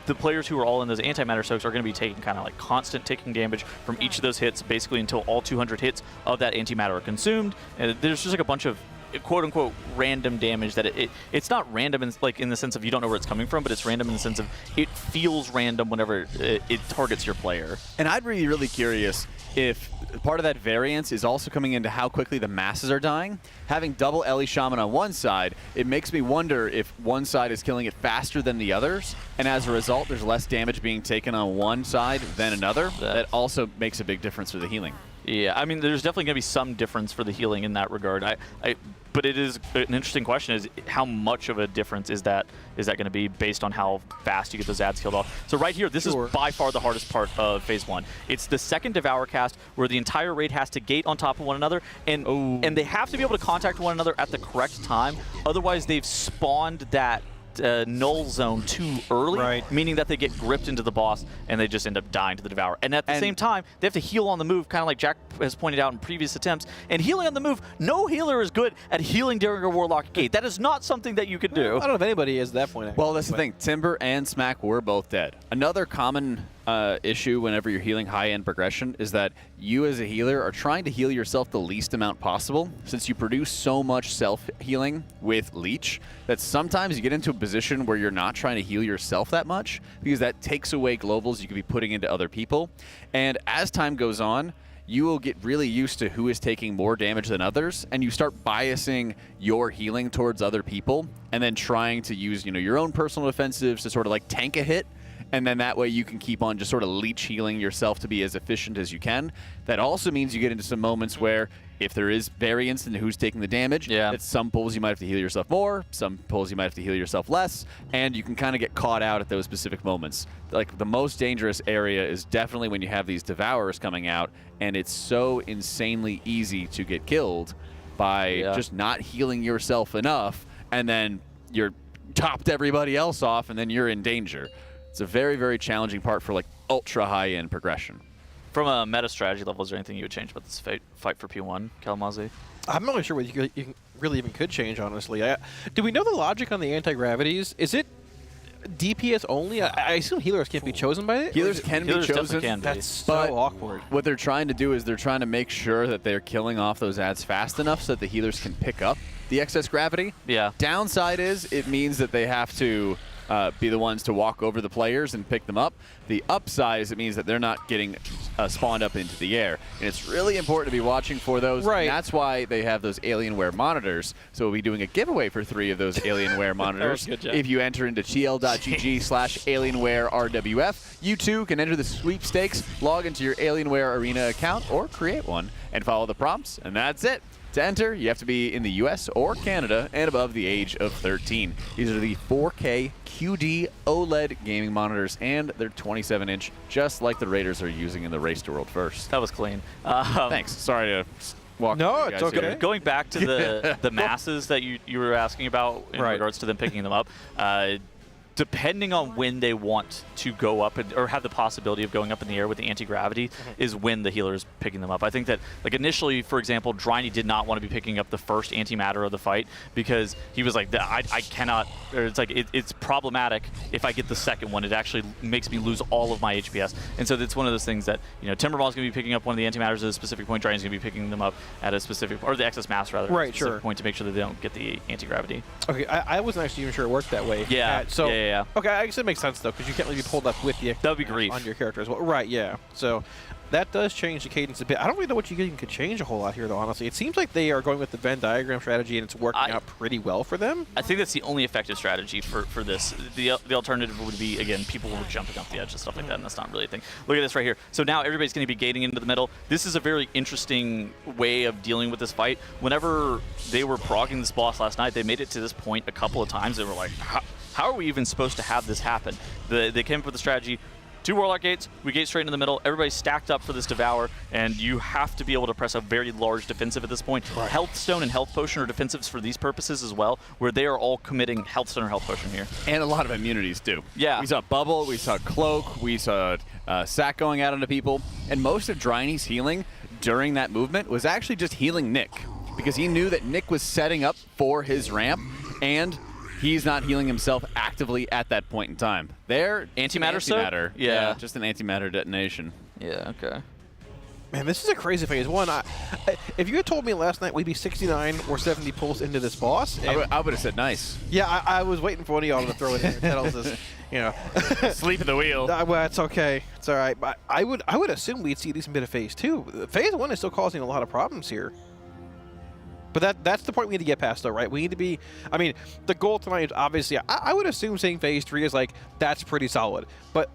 the players who are all in those antimatter soaks are going to be taking kind of like constant ticking damage from each of those hits, basically until all 200 hits of that antimatter are consumed. And there's just like a bunch of quote-unquote random damage that it's not random in the sense of you don't know where it's coming from, but it's random in the sense of it feels random whenever it targets your player. And I'd be really curious if part of that variance is also coming into how quickly the masses are dying. Having double Ellie Shaman on one side, it makes me wonder if one side is killing it faster than the others, and as a result, there's less damage being taken on one side than another. That also makes a big difference for the healing. Yeah, I mean, there's definitely going to be some difference for the healing in that regard. But it is an interesting question: is how much of a difference is that going to be based on how fast you get those ads killed off? So right here, this is by far the hardest part of Phase 1. It's the second Devour cast where the entire raid has to gate on top of one another, and they have to be able to contact one another at the correct time. Otherwise, they've spawned that null zone too early, meaning that they get gripped into the boss and they just end up dying to the Devourer. And at the same time, they have to heal on the move, kind of like Jack has pointed out in previous attempts. And healing on the move, no healer is good at healing during a Warlock gate. That is not something that you can do. I don't know if anybody is at that point. Well, that's the thing. Timber and Smack were both dead. Another common issue whenever you're healing high-end progression is that you as a healer are trying to heal yourself the least amount possible, since you produce so much self-healing with Leech that sometimes you get into a position where you're not trying to heal yourself that much, because that takes away globals you could be putting into other people. And as time goes on, you will get really used to who is taking more damage than others, and you start biasing your healing towards other people, and then trying to use, your own personal defensives to sort of like tank a hit. And then that way you can keep on just sort of leech healing yourself to be as efficient as you can. That also means you get into some moments where if there is variance in who's taking the damage, at some pulls you might have to heal yourself more, some pulls you might have to heal yourself less, and you can kind of get caught out at those specific moments. Like the most dangerous area is definitely when you have these Devourers coming out, and it's so insanely easy to get killed by just not healing yourself enough, and then you're topped everybody else off, and then you're in danger. It's a very, very challenging part for like ultra high-end progression. From a meta strategy level, is there anything you would change about this fight for P1, Kalamazoo? I'm not really sure what you really even could change, honestly. Do we know the logic on the anti-gravities? Is it DPS only? I assume healers can't be chosen by it? Healers can be chosen. Can be. That's so awkward. What they're trying to do is they're trying to make sure that they're killing off those ads fast enough so that the healers can pick up the excess gravity. Yeah. Downside is it means that they have to be the ones to walk over the players and pick them up. The upside is it means that they're not getting spawned up into the air. And it's really important to be watching for those. Right. And that's why they have those Alienware monitors. So we'll be doing a giveaway for 3 of those Alienware monitors. If you enter into tl.gg/AlienwareRWF, you too can enter the sweepstakes, log into your Alienware Arena account, or create one, and follow the prompts, and that's it. To enter, you have to be in the US or Canada and above the age of 13. These are the 4K QD OLED gaming monitors, and they're 27-inch, just like the Raiders are using in the Race to World First. That was clean. Thanks. Sorry to walk. No, it's okay. Here. Going back to the masses that you were asking about in regards to them picking them up, depending on when they want to go up or have the possibility of going up in the air with the anti-gravity is when the healer is picking them up. I think that, like, initially, for example, Dryny did not want to be picking up the first antimatter of the fight because he was like, I cannot, or it's like, it's problematic if I get the second one. It actually makes me lose all of my HPS. And so it's one of those things that, Timberwall is going to be picking up one of the antimatters at a specific point, Dryny's going to be picking them up at a specific, or the excess mass rather, at a specific point to make sure that they don't get the anti-gravity. Okay, I wasn't actually even sure it worked that way. Yeah, yeah. Okay, I guess it makes sense, though, because you can't really be pulled up with the that'd be grief on your character as well. Right, yeah. So that does change the cadence a bit. I don't really know what you could change a whole lot here, though, honestly. It seems like they are going with the Venn diagram strategy, and it's working out pretty well for them. I think that's the only effective strategy for this. The alternative would be, again, people were jumping off the edge and stuff like that, and that's not really a thing. Look at this right here. So now everybody's going to be gating into the middle. This is a very interesting way of dealing with this fight. Whenever they were progging this boss last night, they made it to this point a couple of times. They were like, how are we even supposed to have this happen? They came up with the strategy, 2 Warlock gates, we gate straight in the middle, everybody's stacked up for this Devour, and you have to be able to press a very large defensive at this point. Right. Health Stone and Health Potion are defensives for these purposes as well, where they are all committing Health Stone or Health Potion here. And a lot of immunities, too. Yeah. We saw Bubble, we saw Cloak, we saw Sack going out onto people, and most of Dryny's healing during that movement was actually just healing Nick, because he knew that Nick was setting up for his ramp, and he's not healing himself actively at that point in time. There, antimatter. Yeah, just an antimatter detonation. Yeah, okay. Man, this is a crazy phase one. If you had told me last night we'd be 69 or 70 pulls into this boss, I would have said nice. Yeah, I was waiting for one of y'all to throw it in. Tettles is, you know, sleep at the wheel. Well, it's okay. It's all right. But I would assume we'd see at least a bit of phase two. Phase one is still causing a lot of problems here. But that's the point we need to get past, though, right? We need to be. I mean, the goal tonight is obviously. I would assume saying phase three is like that's pretty solid, but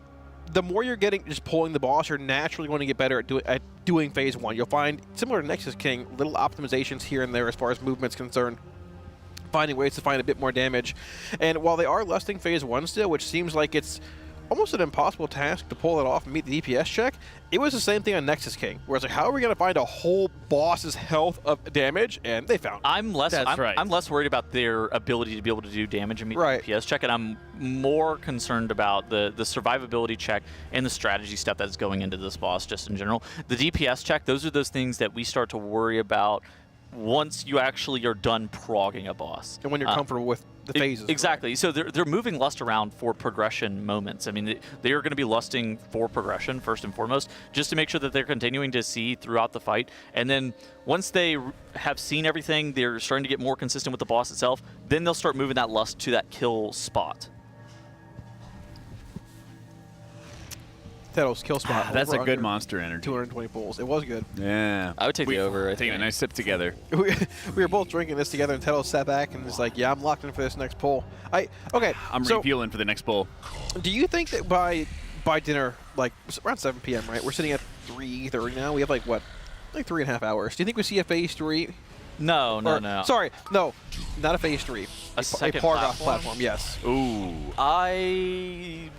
the more you're getting just pulling the boss, you're naturally going to get better at doing phase one. You'll find, similar to Nexus King, little optimizations here and there as far as movement's concerned, finding ways to find a bit more damage. And while they are lusting phase one still, which seems like it's almost an impossible task to pull it off and meet the DPS check, it was the same thing on Nexus King, where it's like, how are we going to find a whole boss's health of damage? And they found it. I'm less worried about their ability to be able to do damage and meet the DPS check, and I'm more concerned about the survivability check and the strategy step that's going into this boss just in general. The DPS check, those are those things that we start to worry about once you actually are done progging a boss. And when you're comfortable with the phases. Exactly. Right. So they're moving Lust around for progression moments. I mean, they are going to be lusting for progression first and foremost, just to make sure that they're continuing to see throughout the fight. And then once they have seen everything, they're starting to get more consistent with the boss itself, then they'll start moving that Lust to that kill spot. Tettles kill spot. That's a good monster energy. 220 pulls. It was good. Yeah. I would take the over. Taking a nice sip together. We were both drinking this together, and Tettles sat back and was like, yeah, I'm locked in for this next pull. I'm refueling for the next pull. Do you think that by dinner, like around 7 p.m., right? We're sitting at 3:30 now. We have like 3.5 hours. Do you think we see a phase 3? No. Sorry, no, not a phase 3. A second Pargoth platform, yes. Ooh. I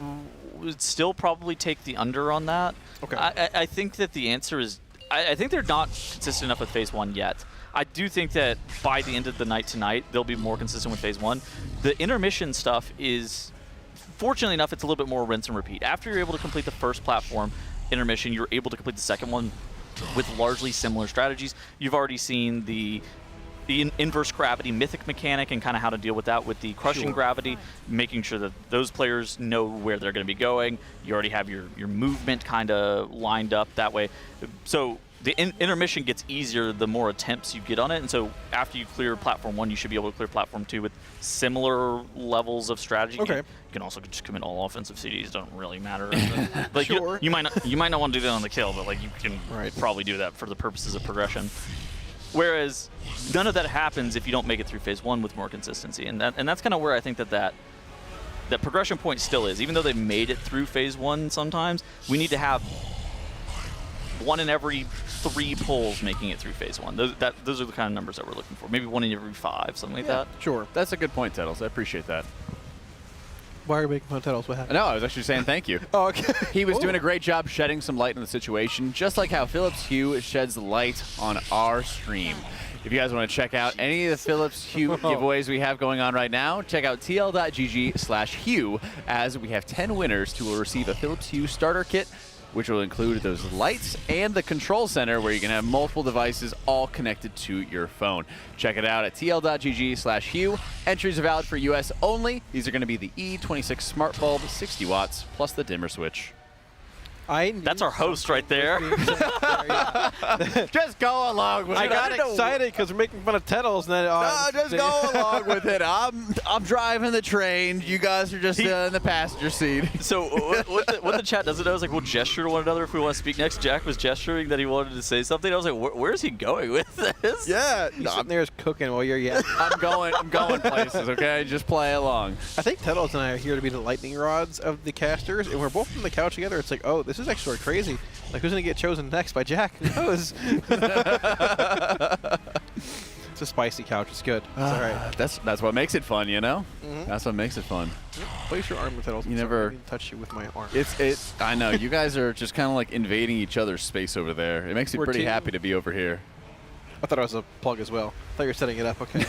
would still probably take the under on that. Okay. I think that the answer is, I think they're not consistent enough with phase 1 yet. I do think that by the end of the night tonight, they'll be more consistent with phase 1. The intermission stuff is, fortunately enough, it's a little bit more rinse and repeat. After you're able to complete the first platform intermission, you're able to complete the second one with largely similar strategies. You've already seen the inverse gravity mythic mechanic and kind of how to deal with that with the crushing gravity, making sure that those players know where they're going to be going. You already have your movement kind of lined up that way. So the intermission gets easier the more attempts you get on it, and so after you clear platform 1, you should be able to clear platform 2 with similar levels of strategy. Okay. You can also just commit all offensive CDs, don't really matter. Like sure. you might not want to do that on the kill, but like you can probably do that for the purposes of progression. Whereas none of that happens if you don't make it through phase 1 with more consistency, and that's kind of where I think that progression point still is. Even though they made it through phase 1 sometimes, we need to have 1 in every 3 pulls making it through phase 1. Those are the kind of numbers that we're looking for. Maybe 1 in every 5, something like that. Sure. That's a good point, Tettles. I appreciate that. Why are you making fun of Tettles? What happened? No, I was actually saying thank you. Oh, okay. He was doing a great job shedding some light on the situation, just like how Philips Hue sheds light on our stream. If you guys want to check out any of the Philips Hue giveaways we have going on right now, check out tl.gg/Hue, as we have 10 winners who will receive a Philips Hue starter kit, which will include those lights and the control center where you can have multiple devices all connected to your phone. Check it out at tl.gg/Hue. Entries are valid for US only. These are going to be the E26 smart bulb, 60 watts, plus the dimmer switch. That's our host right there. Just go along with it. I got excited because we're making fun of Tettles. And then, just go along with it. I'm driving the train. You guys are just in the passenger seat. So what the chat doesn't know is like we'll gesture to one another if we want to speak next. Jack was gesturing that he wanted to say something. I was like, where's he going with this? Yeah, he's sitting there cooking while you're yapping. I'm going places. Okay, just play along. I think Tettles and I are here to be the lightning rods of the casters, and we're both on the couch together. It's like, oh, this is actually sort of crazy. Like, who's gonna get chosen next by Jack? Who knows? It's a spicy couch. It's good. It's all right. That's what makes it fun, you know. That's what makes it fun. Place your arm with Tettles. You never touch you with my arm. It's. I know you guys are just kind of like invading each other's space over there. It makes me pretty happy to be over here. I thought I was a plug as well. I thought you were setting it up. Okay.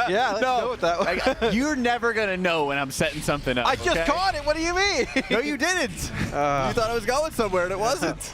Yeah, let's go with that one. You're never going to know when I'm setting something up. I just caught it. What do you mean? No, you didn't. You thought I was going somewhere, and it wasn't.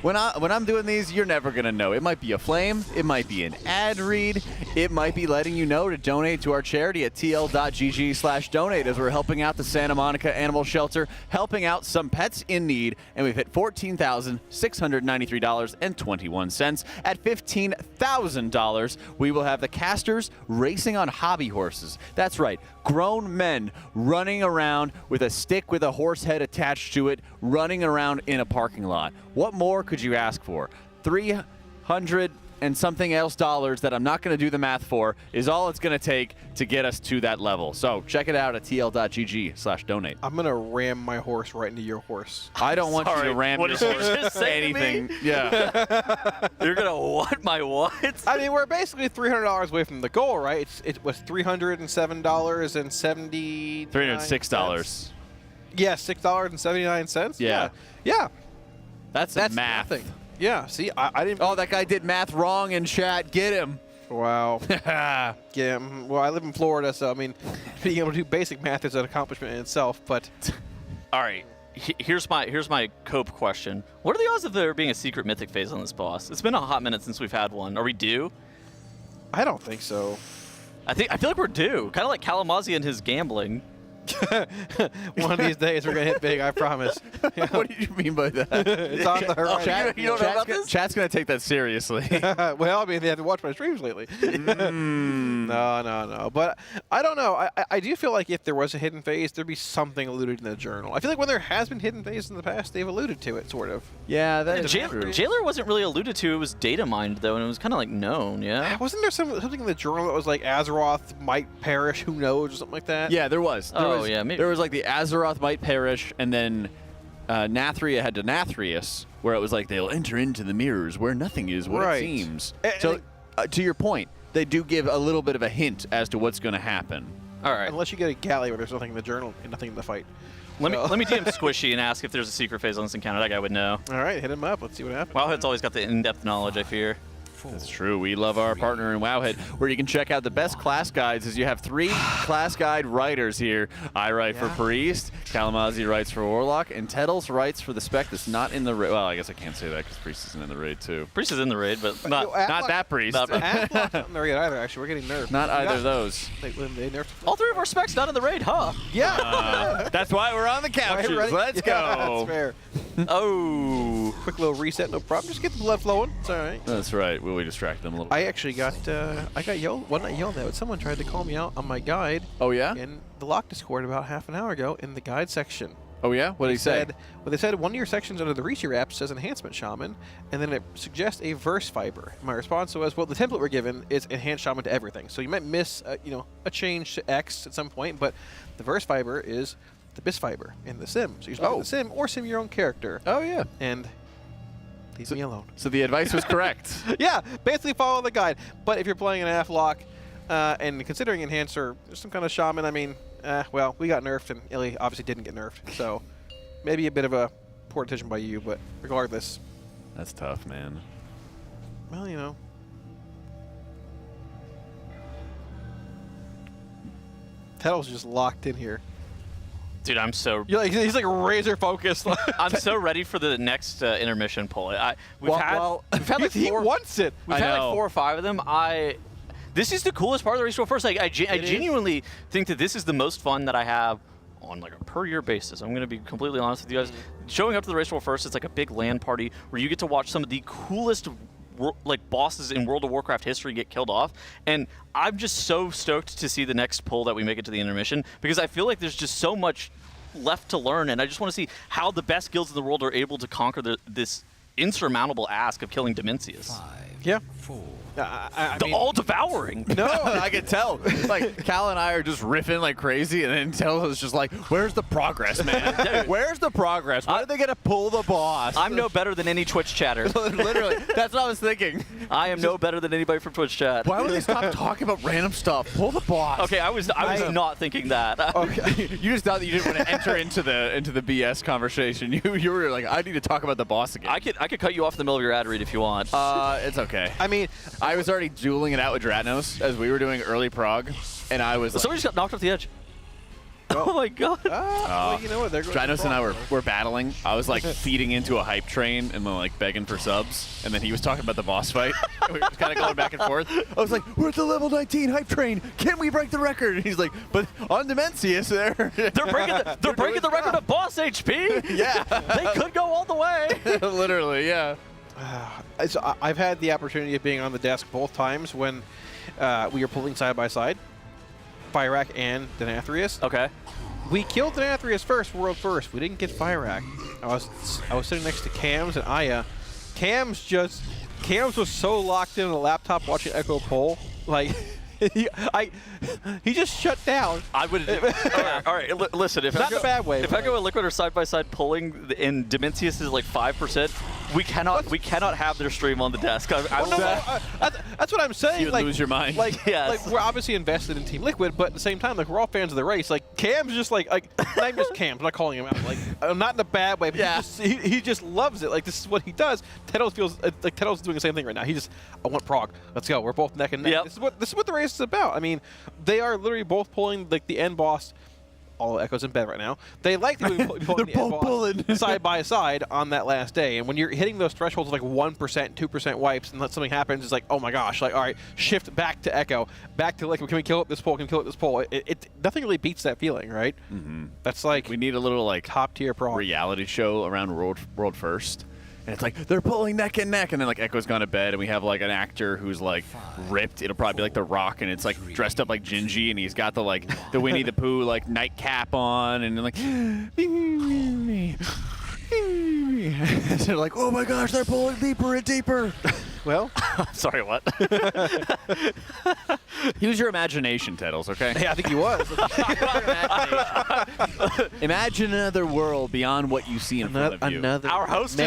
when I'm doing these, you're never gonna know. It might be a flame, it might be an ad read, it might be letting you know to donate to our charity at tl.gg/donate as we're helping out the Santa Monica Animal Shelter, helping out some pets in need, and we've hit $14,693.21. At $15,000, we will have the casters racing on hobby horses. That's right, grown men running around with a stick with a horse head attached to it, running around in a parking lot. What more could you ask for? 300 and something else dollars that I'm not going to do the math for is all it's going to take to get us to that level. So check it out at tl.gg/donate. I'm going to ram my horse right into your horse. I don't want you to ram your horse anything. Yeah. You're going to what? My what? I mean, we're basically $300 away from the goal, right? It was $307.70. $306. Yeah, $6.79. Yeah. Yeah. That's math. Nothing. Yeah, see, I didn't... Oh, that guy did math wrong in chat. Get him. Wow. Yeah, well, I live in Florida, so, I mean, being able to do basic math is an accomplishment in itself, but... All right, here's my cope question. What are the odds of there being a secret mythic phase on this boss? It's been a hot minute since we've had one. Are we due? I don't think so. I feel like we're due. Kind of like Kalamazzi and his gambling. One of these days we're gonna hit big, I promise. What do you mean by that? It's on the horizon. You don't know about this? Chat's gonna take that seriously. Well, I mean, they have to watch my streams lately. No. But I don't know. I do feel like if there was a hidden phase, there'd be something alluded in the journal. I feel like when there has been hidden phases in the past, they've alluded to it, sort of. Yeah, that is true. Jailer wasn't really alluded to. It was data mined, though, and it was kind of like known, yeah? Wasn't there something in the journal that was like Azeroth might perish, who knows, or something like that? Yeah, there was. Yeah, maybe. There was like the Azeroth might perish, and then Nathria had to Nathrius, where it was like they'll enter into the mirrors where nothing is what it seems. So, to your point, they do give a little bit of a hint as to what's going to happen. All right. Unless you get a galley where there's nothing in the journal and nothing in the fight. Let me DM Squishy and ask if there's a secret phase on this encounter. That guy would know. All right, hit him up. Let's see what happens. Wowhead's always got the in-depth knowledge, I fear. That's true. We love our partner in Wowhead, where you can check out the best class guides as you have 3 class guide writers here. I write for Priest, Kalamazzi writes for Warlock, and Teddles writes for the spec that's not in the raid. Well, I guess I can't say that because Priest isn't in the raid, too. Priest is in the raid, but not that Priest. Atlock's not in the raid either, actually. We're getting nerfed. Not either of those. They nerfed. All 3 of our specs not in the raid, huh? Yeah. That's why we're on the couches. Let's go. That's fair. Oh. Quick little reset, no problem. Just get the blood flowing. It's all right. That's right. Will we distract them a little? I actually got yelled. Well, not yelled at, but someone tried to call me out on my guide. Oh yeah. In the lock Discord about half an hour ago in the guide section. Oh yeah. What did he say? Well, they said one of your sections under the Rishi wrap says Enhancement Shaman, and then it suggests a verse fiber. My response was, well, the template we're given is Enhanced Shaman to everything, so you might miss, a change to X at some point, but the verse fiber is the BIS fiber in the sim. So you just look at the sim or sim your own character. Oh yeah. And leave me alone. So the advice was correct. Yeah, basically follow the guide. But if you're playing an Aflock and considering Enhancer, some kind of Shaman, I mean, well, we got nerfed and Illy obviously didn't get nerfed. So maybe a bit of a poor decision by you, but regardless. That's tough, man. Well, Teddle's just locked in here. Dude, I'm so... he's like razor focused. I'm so ready for the next intermission poll. We've had like he wants it. We've had like 4 or 5 of them. This is the coolest part of the race first. Like, I genuinely think that this is the most fun that I have on like a per year basis. I'm going to be completely honest with you guys. Showing up to the race first, it's like a big LAN party where you get to watch some of the coolest bosses in World of Warcraft history get killed off, and I'm just so stoked to see the next pull that we make it to the intermission, because I feel like there's just so much left to learn, and I just want to see how the best guilds in the world are able to conquer this insurmountable ask of killing Demensius. 5, yeah. 4. I the mean, all-devouring. No, I can tell. Like, Cal and I are just riffing like crazy, and then Tell's just like, where's the progress, man? Where's the progress? When are they going to pull the boss? I'm no better than any Twitch chatter. Literally. That's what I was thinking. I am no better than anybody from Twitch chat. Why would they stop talking about random stuff? Pull the boss. Okay, I was not thinking that. Okay. You just thought that you didn't want to enter into the BS conversation. You were like, I need to talk about the boss again. I could cut you off in the middle of your ad read if you want. It's okay. I mean, I was already dueling it out with Dratnos as we were doing early prog, and I was somebody just got knocked off the edge. Oh my god. Well, you know what? There goes Drinos and I were battling. I was like feeding into a hype train and then like begging for subs. And then he was talking about the boss fight. We were just kind of going back and forth. I was like, we're at the level 19 hype train. Can we break the record? And he's like, but on Demensius, they're breaking the record of boss HP. Yeah. They could go all the way. Literally, yeah. I've had the opportunity of being on the desk both times when we were pulling side by side, Fyrakk and Denathrius. Okay. We killed Denathrius first, world first. We didn't get Fyrakk. I was sitting next to Cams and Aya. Cams was so locked in on the laptop watching Echo pull, like. He just shut down. I would. all right. Listen, if not in a bad way. If Echo and Liquid are side by side pulling, and Demensius is like 5%, we cannot have their stream on the desk. That's what I'm saying. You would lose your mind. Like, like we're obviously invested in Team Liquid, but at the same time, like we're all fans of the race. Like Cam's just like not even just Cam. I'm not calling him out. Like not in a bad way. But he just loves it. Like this is what he does. Tedos feels like Tedos is doing the same thing right now. I want Prague. Let's go. We're both neck and neck. Yep. This is what the race is about. I mean, they are literally both pulling like the end boss. All Echo's in bed right now. They like to be pulling the end boss side by side on that last day. And when you're hitting those thresholds of like 1%, 2% wipes, and something happens, it's like, oh my gosh, like all right, shift back to Echo, back to Liquid. Can we kill it this pull? Can we kill it this pull? It nothing really beats that feeling, right? Mm-hmm. That's like we need a little like top tier pro reality show around world first. And it's like, they're pulling neck and neck, and then like Echo's gone to bed, and we have like an actor who's like ripped. It'll probably be like The Rock, and it's like dressed up like Gingy, and he's got the like the Winnie the Pooh like nightcap on, and then like they're like, oh my gosh, they're pulling deeper and deeper. Well, sorry, what? Use your imagination, Teddles, okay? Yeah, I think he was. Imagine another world beyond what you see in front of you. Our host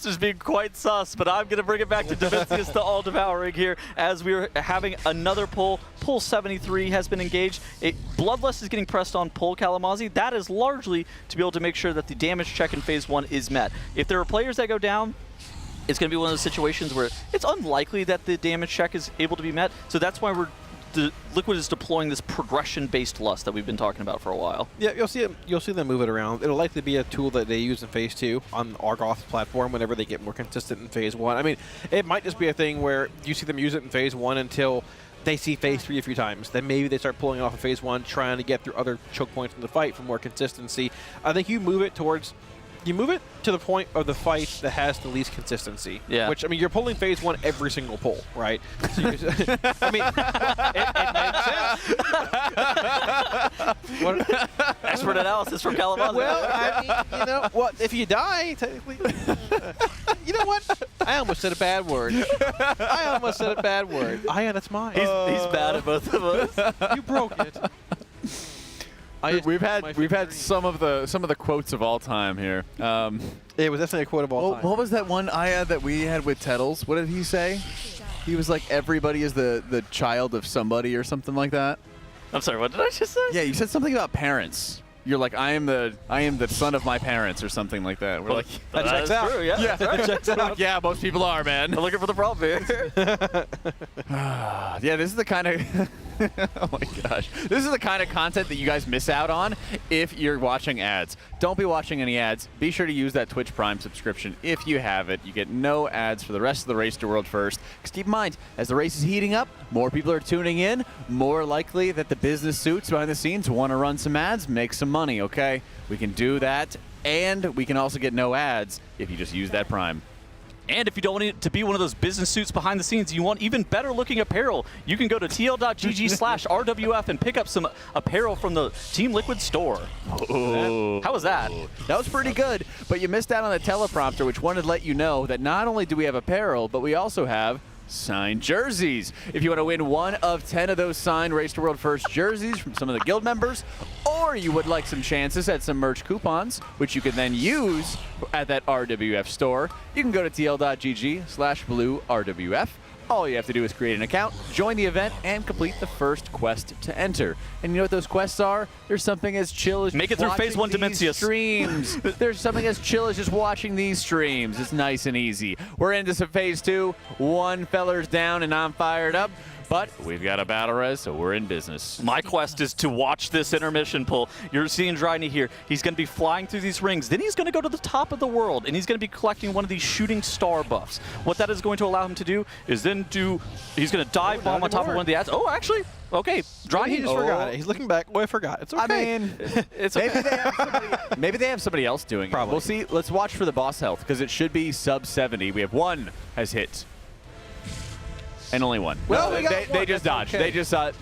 is being quite sus, but I'm going to bring it back to Demensius, the all-devouring here, as we're having another pull. Pull 73 has been engaged. Bloodlust is getting pressed on pull Kalamazoo. That is largely to be able to make sure that the damage check in phase 1 is met. If there are players that go down, it's going to be one of those situations where it's unlikely that the damage check is able to be met. So that's why Liquid is deploying this progression-based lust that we've been talking about for a while. Yeah, you'll see them move it around. It'll likely be a tool that they use in phase 2 on Argoth's platform whenever they get more consistent in phase 1. I mean, it might just be a thing where you see them use it in phase 1 until they see phase 3 a few times. Then maybe they start pulling it off of phase 1, trying to get through other choke points in the fight for more consistency. I think you move it to the point of the fight that has the least consistency. Yeah. Which, I mean, you're pulling phase 1 every single pull, right? So I mean, it makes sense. Expert analysis from Kalamazoo. Well, I mean, you know, well, if you die, technically, you know what? I almost said a bad word. Yeah, that's mine. He's bad at both of us. You broke it. We've had some of the quotes of all time here. It was definitely a quote of all time. What was that one Aya that we had with Teddles? What did he say? He was like, everybody is the child of somebody or something like that. I'm sorry, what did I just say? Yeah, you said something about parents. You're like, I am the son of my parents or something like that. We're like, that checks out. True, yeah, that checks out. Yeah, most people are, man. I'm looking for the problem here. Yeah, this is the kind of oh my gosh. This is the kind of content that you guys miss out on if you're watching ads. Don't be watching any ads. Be sure to use that Twitch Prime subscription if you have it. You get no ads for the rest of the race to world first. Because keep in mind, as the race is heating up, more people are tuning in, more likely that the business suits behind the scenes want to run some ads, make some money, okay? We can do that, and we can also get no ads if you just use that Prime. And if you don't want it to be one of those business suits behind the scenes, you want even better looking apparel, you can go to tl.gg/RWF and pick up some apparel from the Team Liquid store. Oh. How was that? That was pretty good, but you missed out on the teleprompter, which wanted to let you know that not only do we have apparel, but we also have signed jerseys. If you want to win one of 10 of those signed Race to World First jerseys from some of the guild members, or you would like some chances at some merch coupons, which you can then use at that RWF store, you can go to tl.gg/bluerwf. All you have to do is create an account, join the event, and complete the first quest to enter. And you know what those quests are? There's something as chill as make it through phase 1 Demensius streams. There's something as chill as just watching these streams. It's nice and easy. We're into some phase 2. One feller's down and I'm fired up. But we've got a battle res, so we're in business. My quest is to watch this intermission pull. You're seeing Draini here. He's going to be flying through these rings. Then he's going to go to the top of the world, and he's going to be collecting one of these shooting star buffs. What that is going to allow him to do is then he's going to dive bomb on top of one of the ads. Oh, actually, okay. Draini, he just forgot it. He's looking back. Oh, I forgot. It's okay. I mean, it's okay. Maybe they have somebody else doing it. We'll see. Let's watch for the boss health, because it should be sub 70. We have one has hit. And only one. Well, they just dodged. Okay. They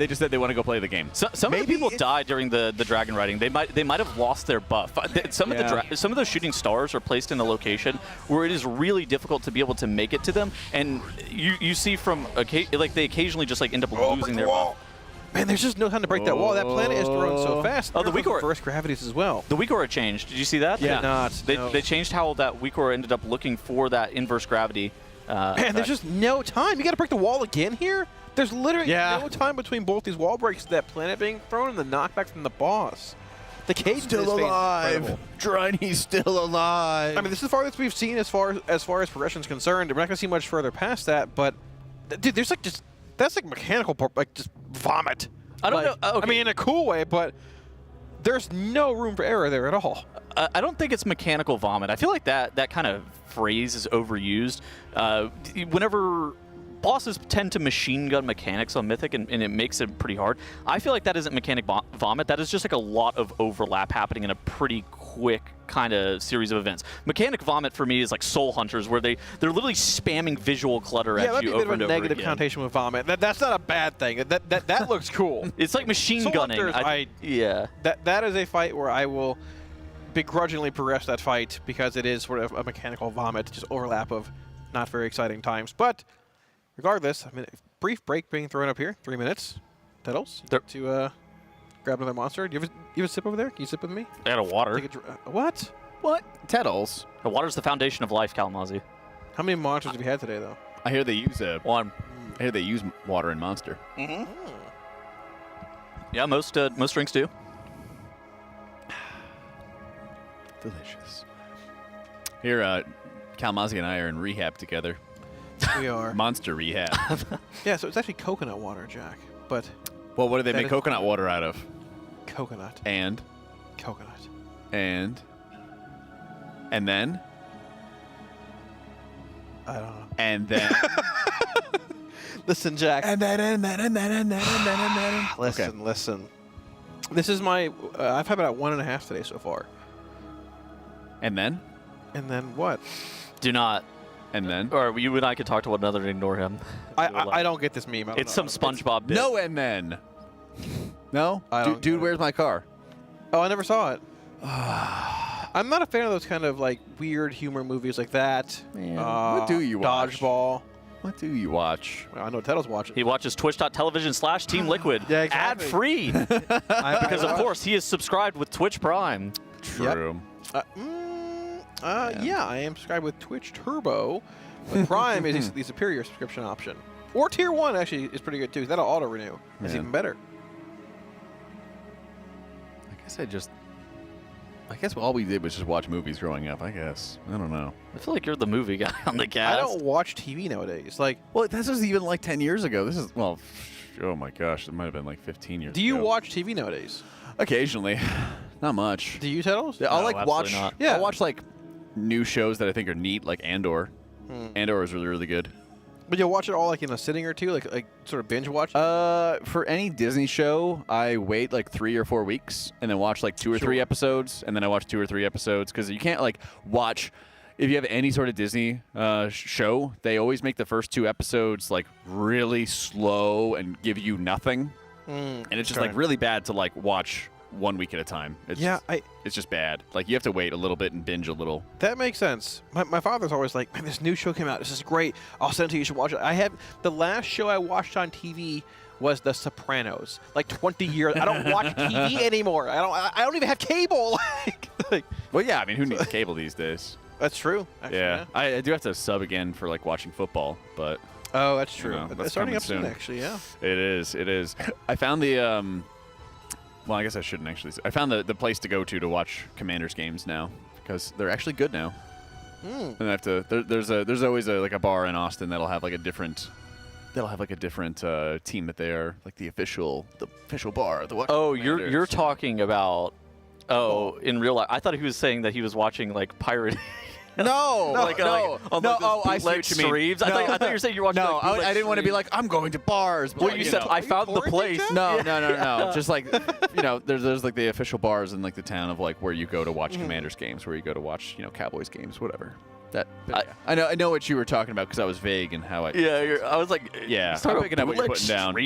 just said they want to go play the game. Some of the people died during the dragon riding. They might have lost their buff. Some of those shooting stars are placed in a location where it is really difficult to be able to make it to them. And you see from they occasionally just end up losing their buff. Man, there's just no time to break that wall. That planet is thrown so fast. Oh, the weak aura. Reverse gravities as well. The weak aura changed. Did you see that? Yeah. They changed how that weak aura ended up looking for that inverse gravity. Man, there's just no time. You got to break the wall again here? There's literally no time between both these wall breaks, that planet being thrown, and the knockback from the boss. The cadence still alive. Draini's still alive. I mean, this is the farthest we've seen as far as progression is concerned. We're not going to see much further past that, but dude, there's that's mechanical, just vomit. I don't know. Okay. I mean, in a cool way, but there's no room for error there at all. I don't think it's mechanical vomit. I feel like that kind of phrase is overused. Whenever bosses tend to machine gun mechanics on Mythic, and it makes it pretty hard, I feel like that isn't mechanic vomit. That is just a lot of overlap happening in a pretty quick kind of series of events. Mechanic vomit for me is like Soul Hunters, where they're literally spamming visual clutter at you over and over again. Yeah, that'd be a bit of a negative connotation with vomit. That's not a bad thing. That looks cool. It's like machine Soul gunning. Hunters, yeah. That is a fight where I will begrudgingly progress that fight, because it is sort of a mechanical vomit, just overlap of not very exciting times. But regardless, I mean, brief break being thrown up here, 3 minutes. Tettles, to grab another monster. Do you have a sip over there? Can you sip with me? I got a water. What? What? Tettles. The water's the foundation of life, Kalamazoo. How many monsters have you had today, though? I hear they use one. I hear they use water in Monster. Mm-hmm. Yeah, most drinks do. Delicious. Here, Kalamazoo and I are in rehab together. We are. Monster rehab. Yeah, so it's actually coconut water, Jack. But well, what do they make coconut water out of? Coconut. And? Coconut. And then? I don't know. And then? Listen, Jack. And then. Listen. This is my, I've had about 1.5 today so far. And then? And then what? Do not. And then? Or you and I could talk to one another and ignore him. I don't get this meme. It's some SpongeBob bit. No, and then. No? Dude, where's my car? Oh, I never saw it. I'm not a fan of those kind of like weird humor movies like that. What do you watch? Dodgeball. What do you watch? Well, I know Tettle's watching. He watches twitch.tv/Team Liquid. Yeah, exactly. Ad-free. Because, of course, he is subscribed with Twitch Prime. True. Yep. Yeah, I am subscribed with Twitch Turbo. But Prime is the superior subscription option. Or Tier 1 actually is pretty good too. That'll auto-renew. That's even better. I guess all we did was just watch movies growing up, I guess. I don't know. I feel like you're the movie guy on the cast. I don't watch TV nowadays. Like, well, this was even like 10 years ago. This is, well, oh my gosh, it might have been like 15 years ago. Do you watch TV nowadays? Occasionally. Not much. Do you, Tettles? I'll like watch. Not. Yeah. I'll watch like new shows that I think are neat, like Andor. Andor is really, really good. But you'll watch it all like in a sitting or two, like sort of binge watch? For any Disney show, I wait like 3 or 4 weeks and then watch like 2 or 3 episodes, and then I watch 2 or 3 episodes, because you can't like watch. If you have any sort of Disney show, they always make the first 2 episodes like really slow and give you nothing, and it's just like really bad to like watch 1 week at a time. It's it's just bad. Like you have to wait a little bit and binge a little. That makes sense. My father's always like, man, this new show came out. This is great. I'll send it to you. You should watch it. The last show I watched on TV was The Sopranos. Like 20 years. I don't watch TV anymore. I don't even have cable. Well, yeah. I mean, who needs cable these days? That's true. Actually, yeah. I do have to sub again for like watching football, but. Oh, that's true. You know, it's starting up soon, actually. Yeah. It is. It is. I found the. Well, I guess I shouldn't actually say. I found the place to go to watch Commanders games now, because they're actually good now. And I have to. There's always like a bar in Austin that'll have like a different They'll have like a different team that they are like the official bar. The Oh, you're talking about. Oh, in real life, I thought he was saying that he was watching like pirate. No, I see what you mean. Streams. I thought you were saying you're watching. No, like, I didn't want to be like, I'm going to bars. But well, you said I found the place. No. Just like, there's like the official bars in like the town of like where you go to watch Commanders games, where you go to watch Cowboys games, whatever. I know what you were talking about because I was vague in how I. Yeah, I was like, yeah, I'm picking up what you're putting down.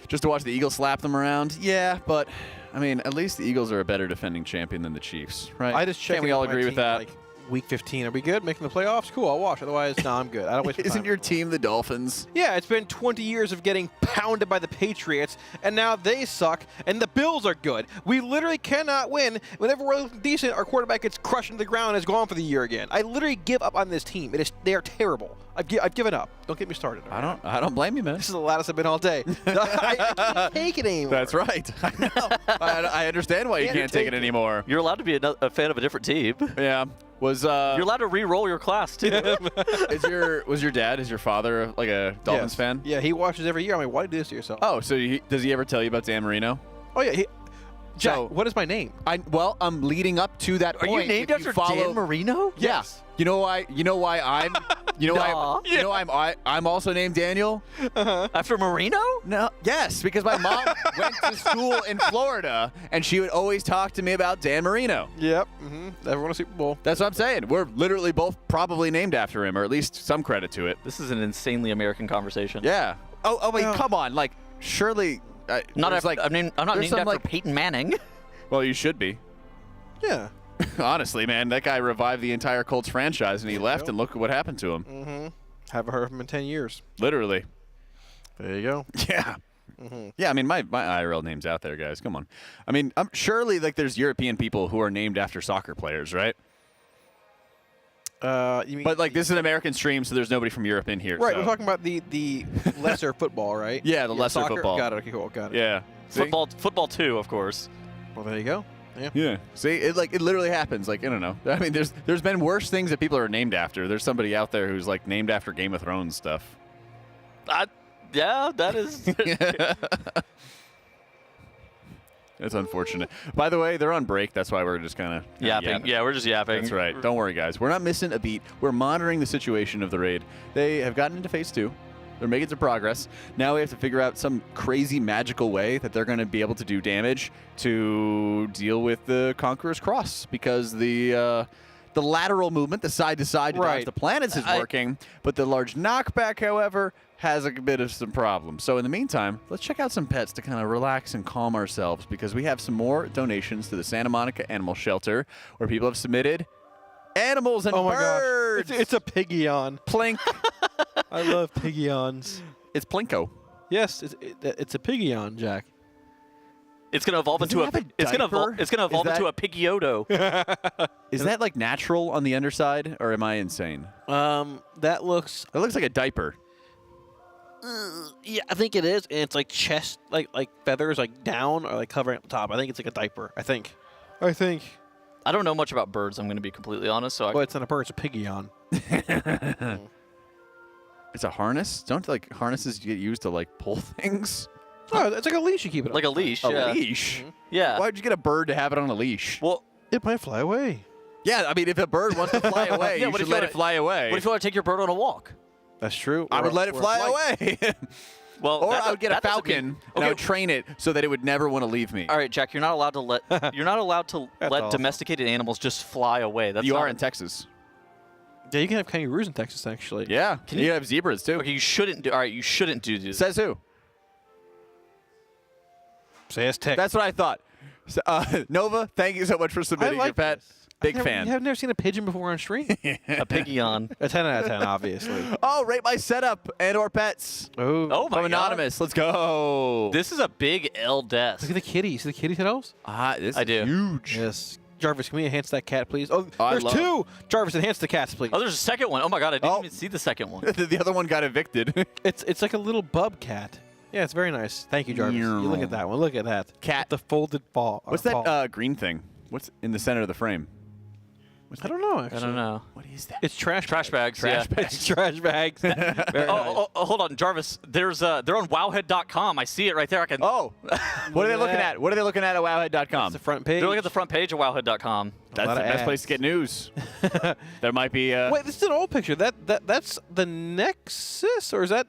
Just to watch the Eagles slap them around. Yeah, but I mean, at least the Eagles are a better defending champion than the Chiefs, right? I just checked. Can't we all agree with that? Like, Week 15. Are we good? Making the playoffs? Cool, I'll watch. Otherwise, no, I'm good. I don't waste my time. Isn't your team the Dolphins? Yeah, it's been 20 years of getting pounded by the Patriots, and now they suck, and the Bills are good. We literally cannot win. Whenever we're looking decent, our quarterback gets crushed into the ground and is gone for the year again. I literally give up on this team. They are terrible. I've given up. Don't get me started. Right? I don't blame you, man. This is the loudest I've been all day. I can't take it anymore. That's right. I know. I understand why you can't take it anymore. You're allowed to be a fan of a different team. Yeah. You're allowed to re-roll your class too. Was your father like a Dolphins fan? Yeah, he watches every year. I'm like, why do you do this to yourself? Oh, so does he ever tell you about Dan Marino? Oh yeah. Jack, what is my name? I'm leading up to that point. Are you named after Dan Marino? Yes. You know why I'm I'm also named Daniel? After Marino? No. Yes, because my mom went to school in Florida and she would always talk to me about Dan Marino. Yep. Never won a Super Bowl. That's what I'm saying. We're literally both probably named after him, or at least some credit to it. This is an insanely American conversation. Yeah. Oh wait, come on. Like, surely I'm not named after Peyton Manning. Well, you should be. Yeah. Honestly, man, that guy revived the entire Colts franchise, and he left, and look at what happened to him. Haven't heard of him in 10 years. Literally. There you go. Yeah. Yeah, I mean, my IRL name's out there, guys. Come on. I mean, surely like there's European people who are named after soccer players, right? But like this is an American stream, so there's nobody from Europe in here. Right, so. we're talking about the lesser football, right? Yeah, the lesser soccer? football. Got it. Okay, cool. Got it. Yeah. Football too, of course. Well, there you go. Yeah. See, it literally happens. Like, I don't know. I mean, there's been worse things that people are named after. There's somebody out there who's like named after Game of Thrones stuff. Yeah, that is. It's unfortunate. By the way, they're on break. That's why we're just kind of yapping. Yeah, we're just yapping. That's right. Don't worry, guys. We're not missing a beat. We're monitoring the situation of the raid. They have gotten into phase 2. They're making some progress. Now we have to figure out some crazy magical way that they're going to be able to do damage to deal with the Conqueror's Cross, because the lateral movement, the side-to-side to dodge the planets is working, but the large knockback, however, has a bit of some problems. So in the meantime, let's check out some pets to kind of relax and calm ourselves, because we have some more donations to the Santa Monica Animal Shelter, where people have submitted animals and birds. Gosh. It's a Piggion. Plink. I love Piggions. It's Plinko. Yes, it's a Piggion, Jack. It's gonna evolve into a Piggioto. Is that like natural on the underside, or am I insane? That looks. It looks like a diaper. Yeah, I think it is, and it's like chest, like feathers, like down or like covering up the top. I think it's like a diaper. I think. I don't know much about birds. I'm gonna be completely honest. So it's not a bird. It's a Piggion. It's a harness. Don't like harnesses get used to like pull things? Oh, it's like a leash you keep it on. Like a leash. A leash. Yeah. Why'd you get a bird to have it on a leash? Well, it might fly away. Yeah, I mean, if a bird wants to fly away, you should let it fly away. What if you want to take your bird on a walk? That's true. I would let it fly away. Well, or I would get a falcon and I would train it so that it would never want to leave me. All right, Jack, you're not allowed to let awesome. domesticated animals just fly away. You are in Texas. Yeah, you can have kangaroos in Texas, actually. Yeah, you have zebras too. Okay, you shouldn't do. All right, you shouldn't do this. Says who? Says Tech. That's what I thought. So, Nova, thank you so much for submitting your pet. Big fan. You have never seen a pigeon before on stream? A Piggion. A 10 out of 10, obviously. Oh, rate my setup and or pets. Oh my From Anonymous. Let's go. This is a big L desk. Look at the kitty. You see the kitty heddles? This I is do. huge. Yes. Jarvis, can we enhance that cat, please? Oh, there's two. Jarvis, enhance the cats, please. Oh, there's a second one. Oh my God, I didn't even see the second one. The other one got evicted. It's like a little bub cat. Yeah, it's very nice. Thank you, Jarvis. You look at that one. Look at that. Cat. With the folded paw. What's that green thing? What's in the center of the frame? I don't know, actually. I don't know. What is that? It's trash bags. Trash yeah. bags. It's trash bags. Oh, hold on, Jarvis. They're on Wowhead.com. I see it right there. I can. Oh, what are they looking at? What are they looking at Wowhead.com? The front page. They're looking at the front page of Wowhead.com. That's the best place to get news. There might be. Wait, this is an old picture. That's the Nexus, or is that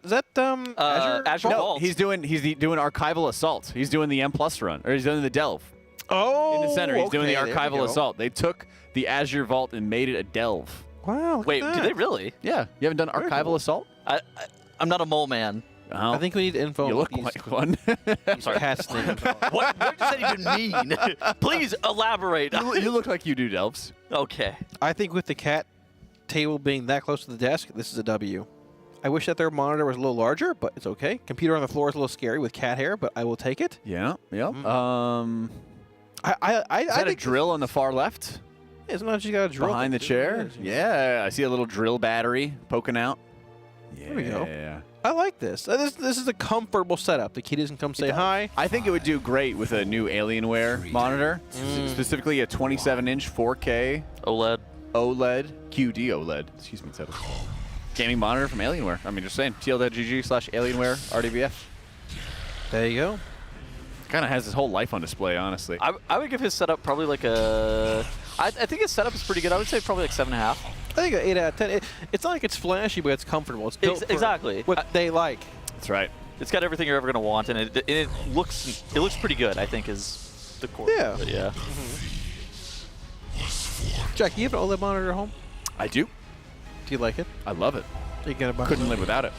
Azure No, Vault? he's doing archival assault. He's doing the M+ run, or he's doing the delve. Oh, in the center, he's doing the okay, there we archival go. assault. They took the Azure Vault and made it a delve. Wow. Wait, did they really? Yeah, you haven't done archival assault? I'm not a mole man. Oh. I think we need info. You on look these, like one. these cats names. What does that even mean? Please elaborate. You look like you do delves. Okay. I think with the cat table being that close to the desk, this is a W. I wish that their monitor was a little larger, but it's okay. Computer on the floor is a little scary with cat hair, but I will take it. Yeah. Yep. I Is that a think drill on the far left? it's not just got a drill Behind the chair? Yeah, I see a little drill battery poking out. Yeah. There we go. I like this. This is a comfortable setup. The kiddies can come say hi. I think it would do great with a new Alienware monitor, specifically a 27-inch 4K OLED QD OLED. Excuse me, Teddy. Gaming monitor from Alienware. I mean, just saying. TL.gg/Alienware RDVF. There you go. Kind of has his whole life on display, honestly. I would give his setup probably like a. I think his setup is pretty good. I would say probably like 7.5. I think an 8 out of 10. It's not like it's flashy, but it's comfortable. It's built for exactly what they like. That's right. It's got everything you're ever gonna want, and it looks pretty good. I think is the core. Yeah. But yeah. Jack, you have an OLED monitor at home? I do. Do you like it? I love it. You gonna buy Couldn't live without it.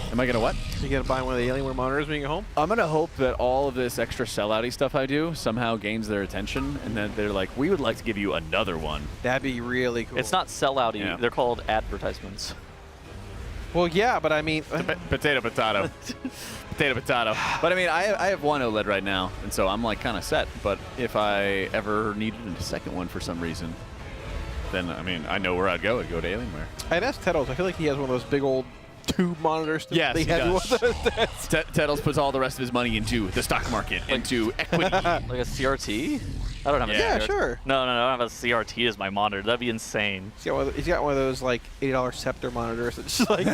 Am I gonna what? You gonna buy one of the Alienware monitors when you get home? I'm gonna hope that all of this extra sellouty stuff I do somehow gains their attention, and then they're like, "We would like to give you another one." That'd be really cool. It's not sellouty. Yeah. They're called advertisements. Well, yeah, but I mean, Potato, potato. Potato, potato. But I mean, I have one OLED right now, and so I'm like kind of set. But if I ever needed a second one for some reason, then I mean, I know where I'd go. I'd go to Alienware. I'd ask Teddles. I feel like he has one of those big old tube monitors. Yes, he does. does. Teddles puts all the rest of his money into the stock market, into equity. Like a CRT? I don't have a Yeah, CRT. sure. No, I don't have a CRT as my monitor. That'd be insane. He's got one of those like $80 Scepter monitors. It's just like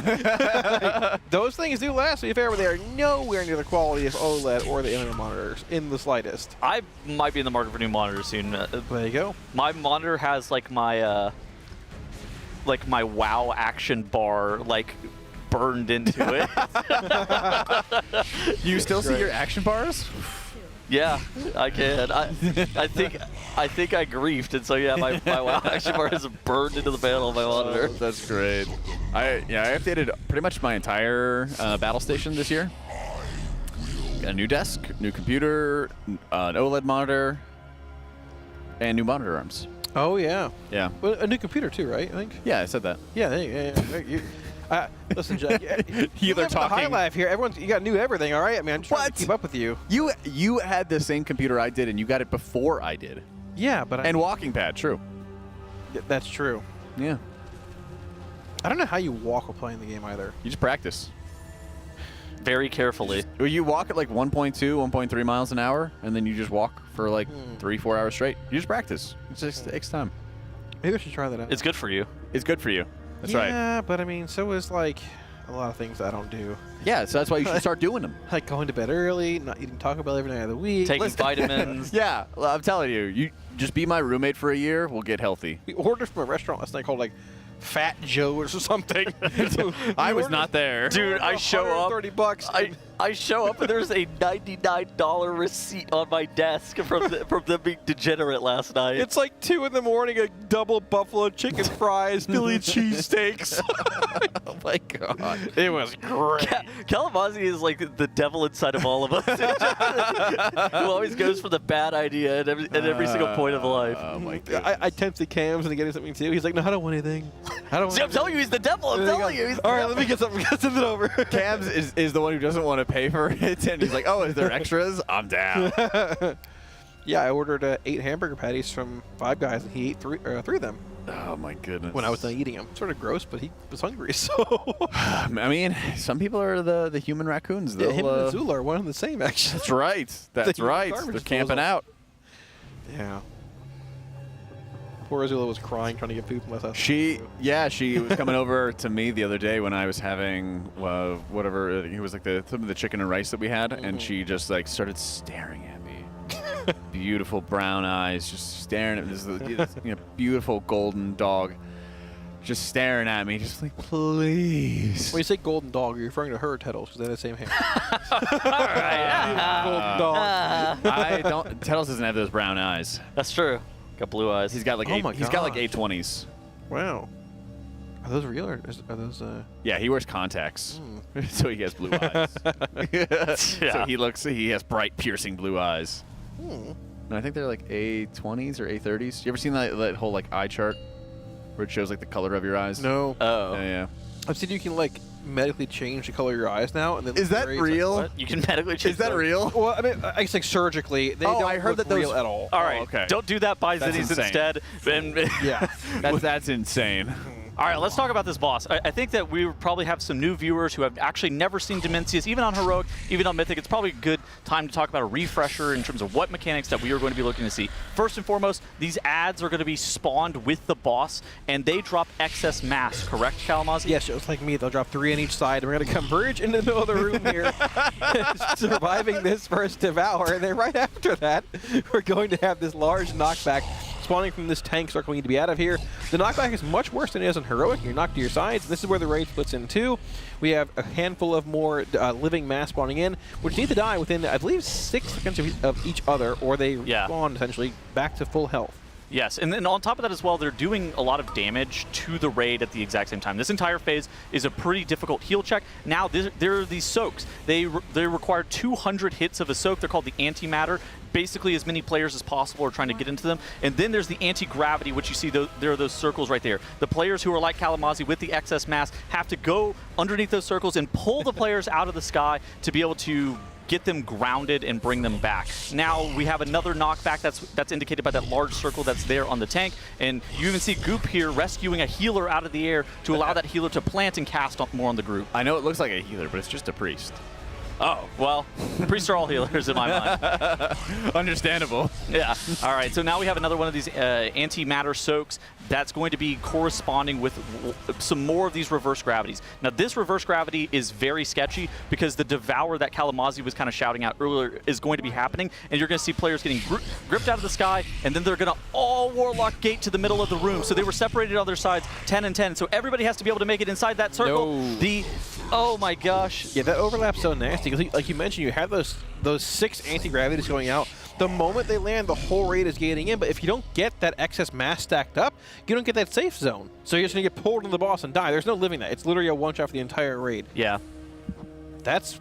those things do last. To be fair, but they are nowhere near the quality of OLED or the Alienware monitors in the slightest. I might be in the market for new monitors soon. There you go. My monitor has like my WoW action bar like burned into it. You still see your action bars? Yeah, I can. I think I griefed, and so yeah, my WoW action bar is burned into the panel of my monitor. That's great. I updated pretty much my entire battle station this year. Got a new desk, new computer, an OLED monitor, and new monitor arms. Oh yeah. Yeah. Well, a new computer too, right? I think. Yeah, I said that. Yeah. Listen, Jack. You're living the high life here. You got new everything, all right? I mean, I'm trying to keep up with you. You had the same computer I did, and you got it before I did. Yeah, but and walking pad, true. That's true. Yeah. I don't know how you walk while playing the game either. You just practice. Very carefully. You walk at like 1.2, 1.3 miles an hour, and then you just walk for like 3-4 hours straight. You just practice. It just takes time. Maybe I should try that out. It's good for you. It's good for you. That's right. Yeah, but I mean, so is like a lot of things I don't do. Yeah, so that's why you should start doing them. Like going to bed early, not eating Taco Bell every night of the week. Taking vitamins. Yeah, well, I'm telling you, you just be my roommate for a year, we'll get healthy. We ordered from a restaurant last night called like Fat Joe or something. I was not there. Dude, I show up. $30. I show up and there's a $99 receipt on my desk from them being degenerate last night. It's like 2 in the morning, a double buffalo chicken fries, Philly cheesesteaks. Oh my god. It was great. Kalamazoo is like the devil inside of all of us. Who always goes for the bad idea at every single point of life. Oh my god. I tempted Cams into getting something too. He's like, no, I don't want anything. I don't want See, I'm telling you, he's the devil. I'm telling you. All right, let me get something. Send it over. Cams is the one who doesn't want to pay for it, and he's like, oh, is there extras? I'm down. Yeah, I ordered 8 hamburger patties from Five Guys, and he ate 3 of them. Oh my goodness. When I was done eating them. Sort of gross, but he was hungry, so. I mean, some people are the human raccoons. Yeah, him and Zula are one and the same, actually. That's right. That's right. They're camping out. Yeah. Poor Azula was crying trying to get food from us. She was coming over to me the other day when I was having whatever, it was like some of the chicken and rice that we had, and she just like started staring at me. Beautiful brown eyes, just staring at this beautiful golden dog. Just staring at me, just like, please. When you say golden dog, you're referring to her or Tettles, because they're the same hair. Golden dog. I don't. Tettles doesn't have those brown eyes. That's true. Got blue eyes. He's got like he's got like A20s. Wow. Are those real or are those? Yeah, he wears contacts, so he has blue eyes. So he has bright, piercing blue eyes. And I think they're like A20s or A30s. You ever seen that whole like eye chart? Where it shows like the color of your eyes? No. Oh. Yeah. I've seen you can like medically change the color of your eyes now. And is that real? Like, you can medically change. Is that real? Well, I mean, I guess like surgically, they don't I heard look that those real at all. All right. okay. Don't do that. Buy Zenni's instead. Yeah. That's insane. All right, let's talk about this boss. I think that we probably have some new viewers who have actually never seen Demensius, even on Heroic, even on Mythic. It's probably a good time to talk about a refresher in terms of what mechanics that we are going to be looking to see. First and foremost, these ads are going to be spawned with the boss, and they drop excess mass, correct, Kalamazi? Yes, just like me, they'll drop 3 on each side, and we're going to converge into the middle of the room here, surviving this first Devour, and then right after that, we're going to have this large knockback spawning from this tank circle. We need to be out of here. The knockback is much worse than it is on Heroic. You're knocked to your sides. This is where the raid splits in two. We have a handful of more living mass spawning in, which need to die within, I believe, 6 seconds of each other, or they spawn essentially back to full health. Yes, and then on top of that as well, they're doing a lot of damage to the raid at the exact same time. This entire phase is a pretty difficult heal check. Now, there are these soaks. They require 200 hits of a soak. They're called the antimatter. Basically, as many players as possible are trying to get into them. And then there's the anti-gravity, which you see there are those circles right there. The players who are like Kalamazi with the excess mass have to go underneath those circles and pull the players out of the sky to be able to get them grounded and bring them back. Now we have another knockback that's indicated by that large circle that's there on the tank, and you even see Goop here rescuing a healer out of the air to allow that healer to plant and cast more on the group. I know it looks like a healer, but it's just a priest. Oh, well, priests are all healers in my mind. Understandable. Yeah. All right, so now we have another one of these antimatter soaks that's going to be corresponding with some more of these reverse gravities. Now, this reverse gravity is very sketchy because the Devour that Kalamazi was kind of shouting out earlier is going to be happening, and you're going to see players getting gripped out of the sky, and then they're going to all Warlock gate to the middle of the room. So they were separated on their sides 10 and 10. So everybody has to be able to make it inside that circle. No. Oh my gosh. Yeah, that overlap's so nasty. Because like you mentioned, you have those 6 anti-gravities going out. The moment they land, the whole raid is gating in. But if you don't get that excess mass stacked up, you don't get that safe zone. So you're just going to get pulled into the boss and die. There's no living that. It's literally a one-shot for the entire raid. Yeah. That's...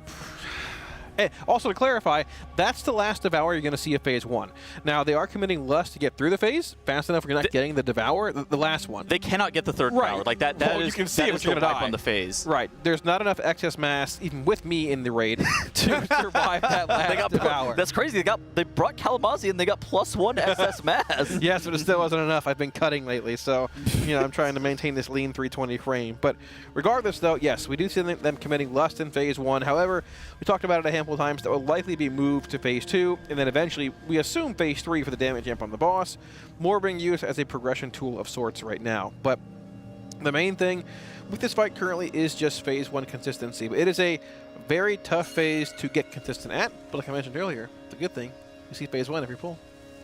Also, to clarify, that's the last Devour you're going to see of Phase 1. Now, they are committing Lust to get through the phase fast enough. You're not getting the Devour, the last one. They cannot get the third Devour. Like that is, you can see it, the wipe on the phase. Right. There's not enough excess mass, even with me in the raid, to survive that last Devour. That's crazy. They brought Kalamazi and they got +1 excess mass. Yes, but it still wasn't enough. I've been cutting lately, so I'm trying to maintain this lean 320 frame. But regardless, though, yes, we do see them committing Lust in Phase 1. However, we talked about it a handful of times. That will likely be moved to Phase 2, and then eventually we assume Phase 3 for the damage amp on the boss. More being used as a progression tool of sorts right now. But the main thing with this fight currently is just Phase 1 consistency. It is a very tough phase to get consistent at, but like I mentioned earlier, the good thing, you see Phase 1 every pull.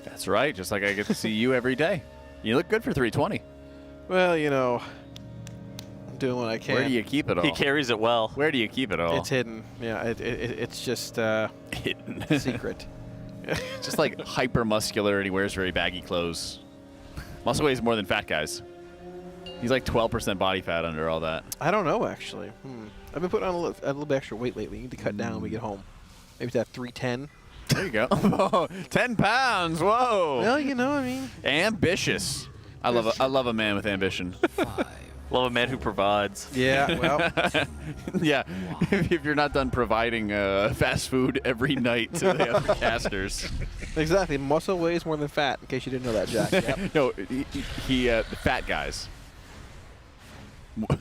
That's right, just like I get to see you every day. You look good for 320. Well, I'm doing what I can. Where do you keep it all? He carries it well. Where do you keep it all? It's hidden. Yeah, it's just hidden. Secret. Just like hyper muscular, and he wears very baggy clothes. Muscle weighs more than fat guys. He's like 12% body fat under all that. I don't know, actually. I've been putting on a little bit extra weight lately. You need to cut down when we get home. Maybe to have 310. There you go. 10 pounds. Whoa. Well, I mean. Ambitious. I love a man with ambition. Love a man who provides. Yeah, well. Yeah, if you're not done providing fast food every night to the other casters. Exactly. Muscle weighs more than fat, in case you didn't know that, Jack. Yep. No, the fat guys.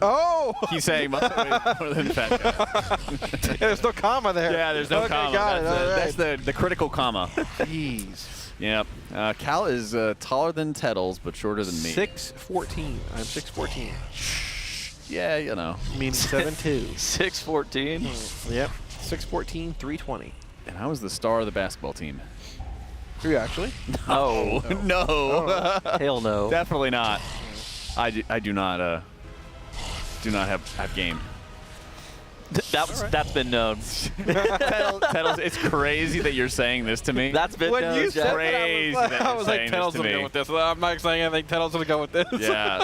Oh! He's saying muscle weighs more than fat guys. There's no comma there. Yeah, there's no comma. Got it. That's the critical comma. Jeez. Yep. Cal is taller than Tettles, but shorter than me. 6'14". I'm 6'14". Yeah, you know. Meaning 7'2". 6'14". Yep. 6'14", 320. And I was the star of the basketball team. Are you actually? No. No. Oh. Hell no. Definitely not. I do not have game. That's been known. Tettles, it's crazy that you're saying this to me. That's been known. It's crazy that I you're was like, saying Tettles this to will me. go with this. I'm not saying anything. Tettles will go with this. Yeah.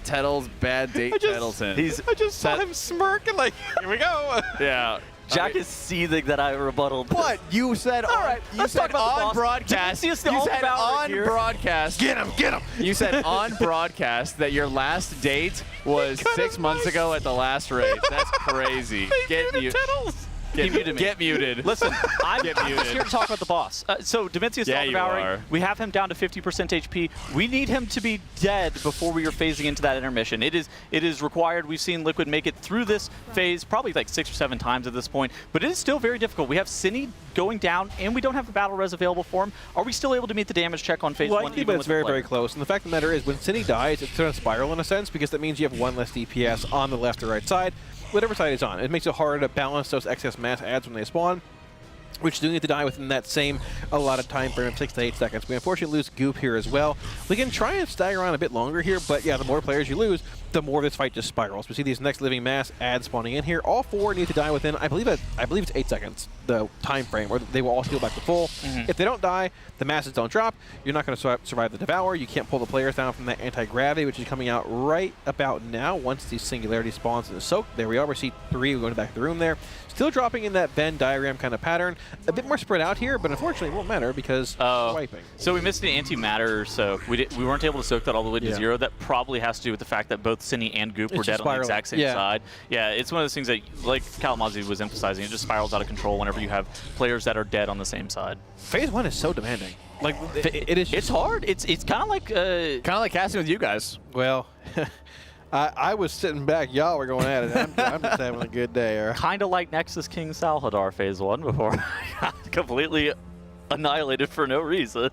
Tettles, bad date Tettleson. I just saw him smirk and like, here we go. Yeah. Jack is seething that I rebutted. What? You said all right. You said on broadcast. You said on broadcast. Get him. You said on broadcast that your last date was 6 months ago at the last raid. That's crazy. Get muted. Get muted. Listen, I'm just here to talk about the boss. So Demensius Devouring, we have him down to 50% HP. We need him to be dead before we are phasing into that intermission. It is required. We've seen Liquid make it through this phase probably like 6 or 7 times at this point, but it is still very difficult. We have Zenni going down, and we don't have a battle res available for him. Are we still able to meet the damage check on phase 1? Likely, but it's very, very close. And the fact of the matter is, when Zenni dies, it's going to spiral in a sense, because that means you have 1 less DPS on the left or right side. Whatever side it's on. It makes it harder to balance those excess mass adds when they spawn, which do need to die within that same allotted time frame of 6 to 8 seconds. We unfortunately lose Goop here as well. We can try and stagger on a bit longer here, but yeah, the more players you lose, the more this fight just spirals. We see these next living mass adds spawning in here. All 4 need to die within, I believe it's 8 seconds, the time frame, or they will all heal back to full. If they don't die, the masses don't drop. You're not going to survive the Devour. You can't pull the players down from that anti-gravity, which is coming out right about now once the Singularity spawns in the Soak. There we are. We see 3 going back to the room there. Still dropping in that Venn diagram kind of pattern. A bit more spread out here, but unfortunately it won't matter because wiping. So we missed an antimatter soak. We weren't able to soak that all the way to 0. That probably has to do with the fact that both Zenni and Goop were dead on the exact same side. Yeah, it's one of those things that, like Kalamazoo was emphasizing, it just spirals out of control whenever you have players that are dead on the same side. Phase 1 is so demanding. Like it is. It's hard. It's kind of like casting with you guys. Well. I was sitting back. Y'all were going at it. I'm just having a good day. Kind of like Nexus King Salhadar phase 1 before I got completely annihilated for no reason.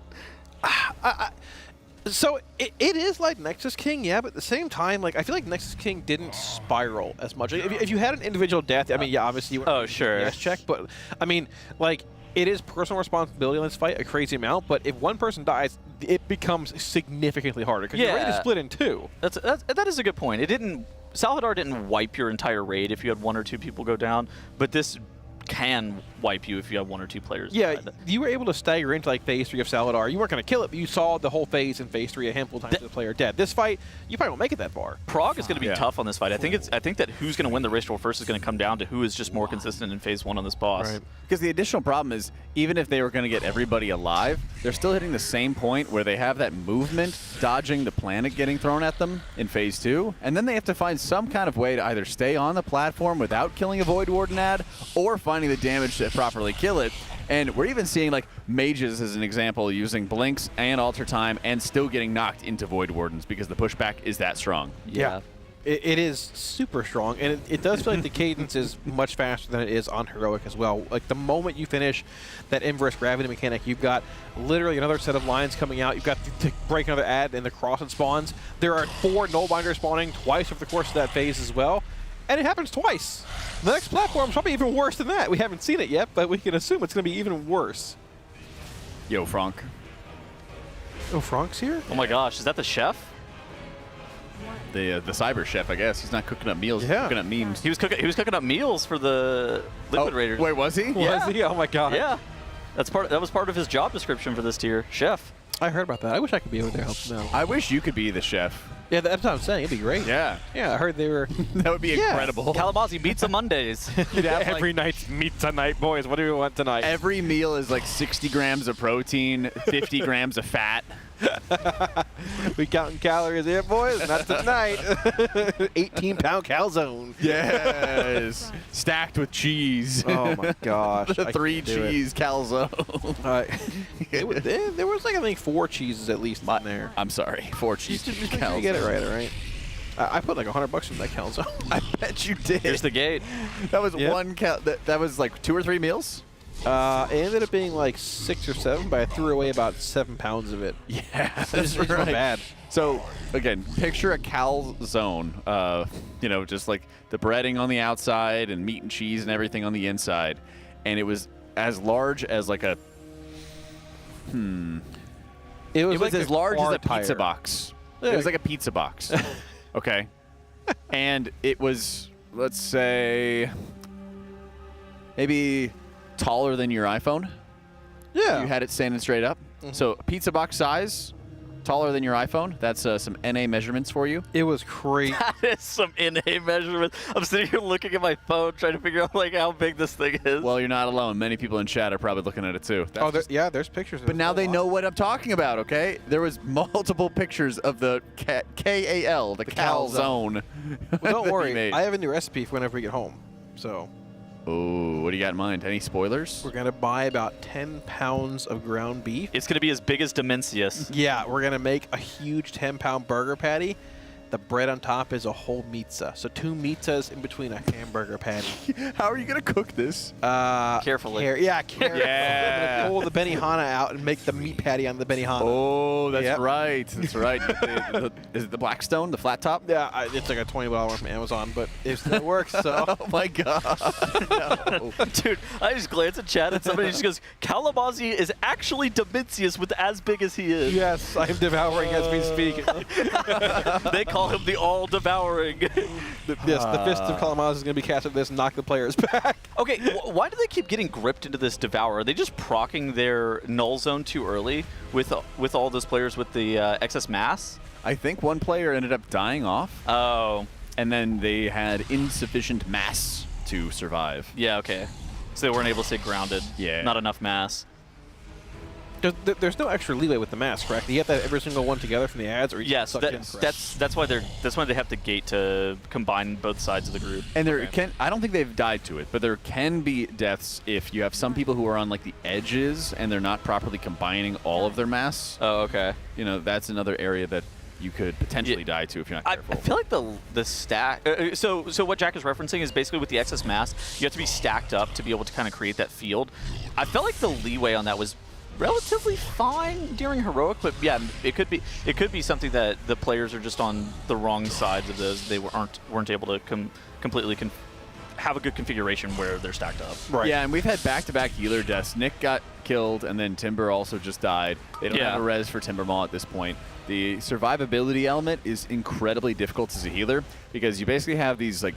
So it is like Nexus King, yeah, but at the same time, like I feel like Nexus King didn't spiral as much. If you had an individual death, I mean, yeah, obviously you would sure. check, but I mean, like it is personal responsibility in this fight, a crazy amount. But if one person dies, it becomes significantly harder because you're ready to split in 2. That is a good point. Salvador didn't wipe your entire raid if you had 1 or 2 people go down, but this can wipe you if you have 1 or 2 players. Yeah, you were able to stagger into like phase 3 of Salvador. You weren't going to kill it, but you saw the whole phase in phase 3 a handful of times with the player dead. This fight, you probably won't make it that far. Prague is going to be tough on this fight. I think that who's going to win the race war first is going to come down to who is just more consistent in phase 1 on this boss. Right. Because the additional problem is, even if they were going to get everybody alive, they're still hitting the same point where they have that movement, dodging the planet getting thrown at them in phase 2, and then they have to find some kind of way to either stay on the platform without killing a Void Warden ad, or finding the damage to properly kill it. And we're even seeing like mages as an example using blinks and alter time and still getting knocked into Void Wardens because the pushback is that strong. Yeah. It is super strong, and it does feel like the cadence is much faster than it is on Heroic as well. Like the moment you finish that inverse gravity mechanic, you've got literally another set of lines coming out. You've got to break another ad and the cross it spawns. There are 4 Nullbinders spawning twice over the course of that phase as well. And it happens twice. The next platform is probably even worse than that. We haven't seen it yet, but we can assume it's going to be even worse. Yo, Frank. Oh, Frank's here? Oh my gosh, is that the chef? The cyber chef, I guess. He's not cooking up meals. He's cooking up memes. He was cooking up meals for the Liquid Raiders. Wait, was he? Yeah. Was he? Oh my god. Yeah. That was part of his job description for this tier, chef. I heard about that. I wish I could be over there helping them out. I wish you could be the chef. Yeah, that's what I'm saying. It'd be great. Yeah. Yeah, I heard they were. That would be incredible. Kalamazoo beats on Mondays. Every night's meat tonight, boys. What do we want tonight? Every meal is like 60 grams of protein, 50 grams of fat. We counting calories here, boys. Not tonight. 18-pound calzone. Yes. Stacked with cheese. Oh my gosh. The 3 cheese calzone. There was like I think 4 cheeses at least in there. I'm sorry, 4 cheese calzone. You get it right, all right. I put like $100 in that calzone. I bet you did. Here's the gate. That was one that was like 2 or 3 meals. It ended up being like 6 or 7, but I threw away about 7 pounds of it. Yeah, it's right. not bad. So again, picture a calzone. You know, just like the breading on the outside and meat and cheese and everything on the inside, and it was as large as like a. It was like as large as a pizza box. Yeah. It was like a pizza box. Okay, and it was, let's say, maybe taller than your iPhone. Yeah. You had it standing straight up. So pizza box size, taller than your iPhone. That's some NA measurements for you. It was crazy. That is some NA measurements. I'm sitting here looking at my phone trying to figure out like how big this thing is. Well, you're not alone. Many people in chat are probably looking at it too. Yeah, there's pictures of it. But now they know what I'm talking about, okay? There was multiple pictures of the KAL, the calzone. Well, don't worry. I have a new recipe for whenever we get home. So. Oh, what do you got in mind? Any spoilers? We're going to buy about 10 pounds of ground beef. It's going to be as big as Demensius. Yeah, we're going to make a huge 10-pound burger patty. The bread on top is a whole pizza. So 2 pizzas in between a hamburger patty. How are you going to cook this? Carefully. Carefully. Yeah. I'm going to pull the Benihana out and make the meat patty on the Benihana. Oh, that's right. That's right. Is it the Blackstone, the flat top? Yeah, it's like a $20 one from Amazon, but it still works, so. Oh, my God. No. Dude, I just glance at chat and somebody just goes, Kalamazoo is actually Demensius with as big as he is. Yes, I'm devouring as we speak. They call him the all-devouring. Yes, the fist of Kalamazoo is going to be cast at this and knock the players back. Okay, why do they keep getting gripped into this Devour? Are they just proccing their null zone too early with all those players with the excess mass? I think one player ended up dying off. Oh. And then they had insufficient mass to survive. Yeah, okay. So they weren't able to stay grounded. Yeah. Not enough mass. There's no extra leeway with the mass, correct? You have to have every single one together from the ads, or you yes, suck in, correct? that's why they have to gate to combine both sides of the group. And there I don't think they've died to it, but there can be deaths if you have some people who are on like the edges and they're not properly combining all of their mass. Oh, okay. You know, that's another area that you could potentially die to if you're not careful. I feel like the stack. So what Jack is referencing is basically with the excess mass, you have to be stacked up to be able to kind of create that field. I felt like the leeway on that was relatively fine during heroic, but yeah, it could be something that the players are just on the wrong sides of those. They weren't able to completely have a good configuration where they're stacked up. Right. Yeah, and we've had back-to-back healer deaths. Nick got killed, and then Timber also just died. They don't have a res for Timbermaw at this point. The survivability element is incredibly difficult as a healer because you basically have these like.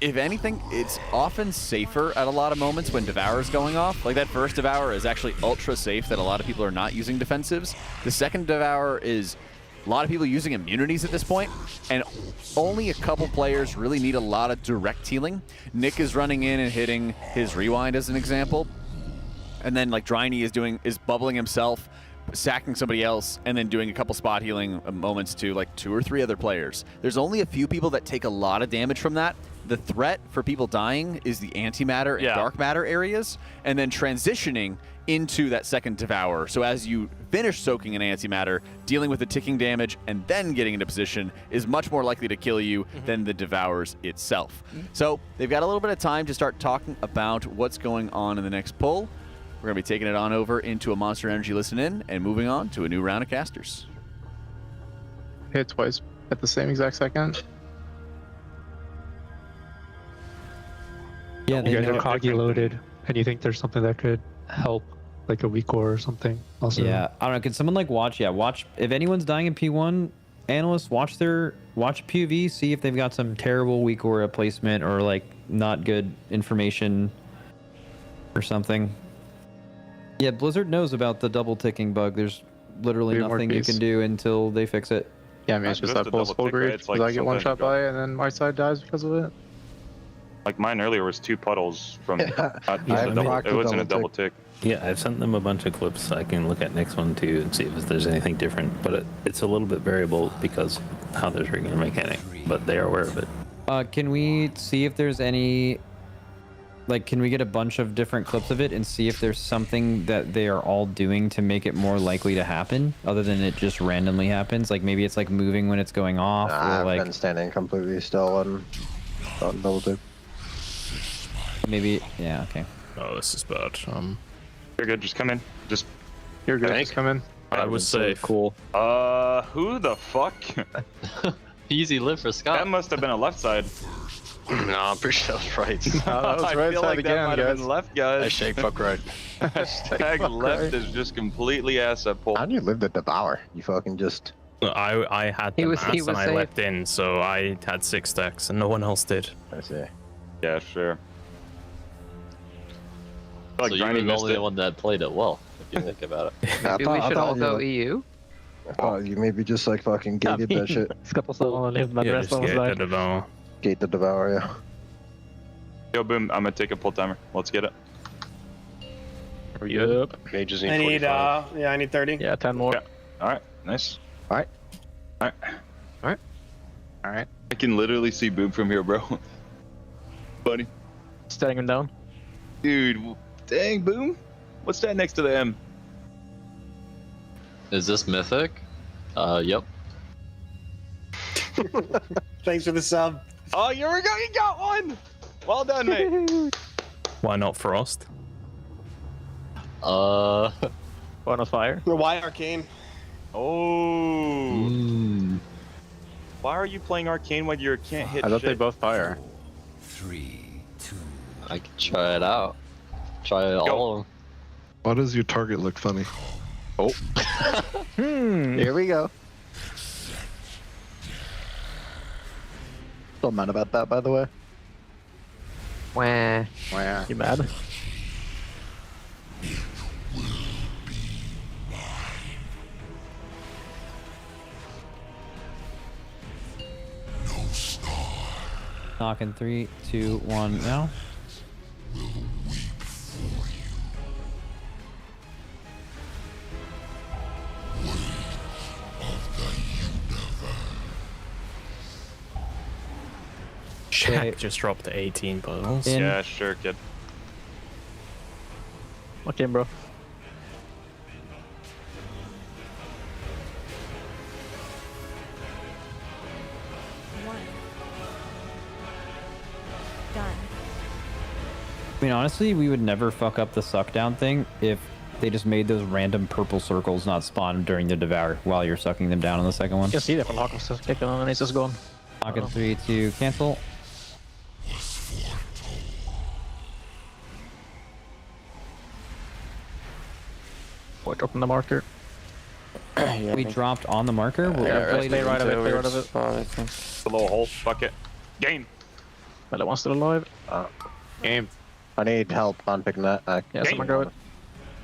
If anything, it's often safer at a lot of moments when Devour is going off. Like that first Devour is actually ultra safe that a lot of people are not using defensives. The second Devour is a lot of people using immunities at this point, and only a couple players really need a lot of direct healing. Nick is running in and hitting his rewind as an example, and then like Dryny is bubbling himself, sacking somebody else, and then doing a couple spot healing moments to like 2 or 3 other players. There's only a few people that take a lot of damage from that. The threat for people dying is the antimatter and dark matter areas, and then transitioning into that second Devour. So as you finish soaking an antimatter, dealing with the ticking damage, and then getting into position is much more likely to kill you than the Devours itself. So they've got a little bit of time to start talking about what's going on in the next pull. We're going to be taking it on over into a Monster Energy Listen In and moving on to a new round of casters. Hit twice at the same exact second. Yeah, you guys are coggy loaded, and you think there's something that could help, like a weak core or something. Also, yeah, I don't know. Can someone like watch? Yeah, watch if anyone's dying in P1. Analysts watch POV, see if they've got some terrible weak aura placement or like not good information or something. Yeah, Blizzard knows about the double ticking bug. There's literally nothing you can do until they fix it. Yeah, I mean, it's just that pulse full grade because I get one shot by and then my side dies because of it. Like mine earlier was 2 puddles from it wasn't a double tick. Yeah, I've sent them a bunch of clips. I can look at next one too and see if there's anything different. But it's a little bit variable because how they're triggering the mechanic. But they are aware of it. Can we see if there's any? Like, can we get a bunch of different clips of it and see if there's something that they are all doing to make it more likely to happen, other than it just randomly happens? Like maybe it's like moving when it's going off, or I've like been standing completely still and double tick. Maybe, yeah, okay. Oh, this is bad. You're good. Just come in. Just. You're good. Just come in. I was safe. Cool. Who the fuck? Easy lift for Scott. That must have been a left side. No, I'm pretty sure that was right. No, that was I right feel side like again, that might have guys. been left, guys. Hashtag fuck right. Hashtag fuck left right. is just completely ass up pull. How do you live the Devour? You fucking just... I had the mass and I leapt in, so I had 6 stacks and no one else did. I see. Yeah, sure. So you were the only one that played it well, if you think about it. Maybe we should all go EU? I thought you maybe just like fucking gated that shit. Yeah, just get the Devour. Gate the Devour, yeah. Yo, boom, I'm gonna take a pull timer. Let's get it. Are you good? Mages need I need 45. yeah, I need 30. Yeah, 10 more. Yeah. Alright, nice. Alright. Alright. Alright. Alright. I can literally see Boom from here, bro. Buddy. Staring him down. Dude, dang, Boom. What's that next to the M? Is this mythic? Yep. Thanks for the sub. Oh, here we go. You got one. Well done, mate. Why not Frost? One of fire. Why Arcane? Oh. Why are you playing Arcane when you can't hit I thought shit? they both fire. 3, 2. I could try it out. Try it all of them. Why does your target look funny? Oh. Here we go. Still mad about that, by the way. Wah. Wah. You mad? Knocking 3, 2, 1 now. Shaq just dropped 18 puddles. In. Yeah, sure, kid. Okay, bro. Done. I mean, honestly, we would never fuck up the suck down thing if they just made those random purple circles not spawn during the Devour while you're sucking them down on the second one. You can see that from Hawkins just kicking on and he's just gone. Knocking 3, 2, cancel. Boy, dropping the marker. Yeah, We dropped on the marker. We'll Stay right of it, stay right of it. The little hole. Fuck it. Game. Melee one still alive. Game. I need help on picking that. Yeah, someone go it.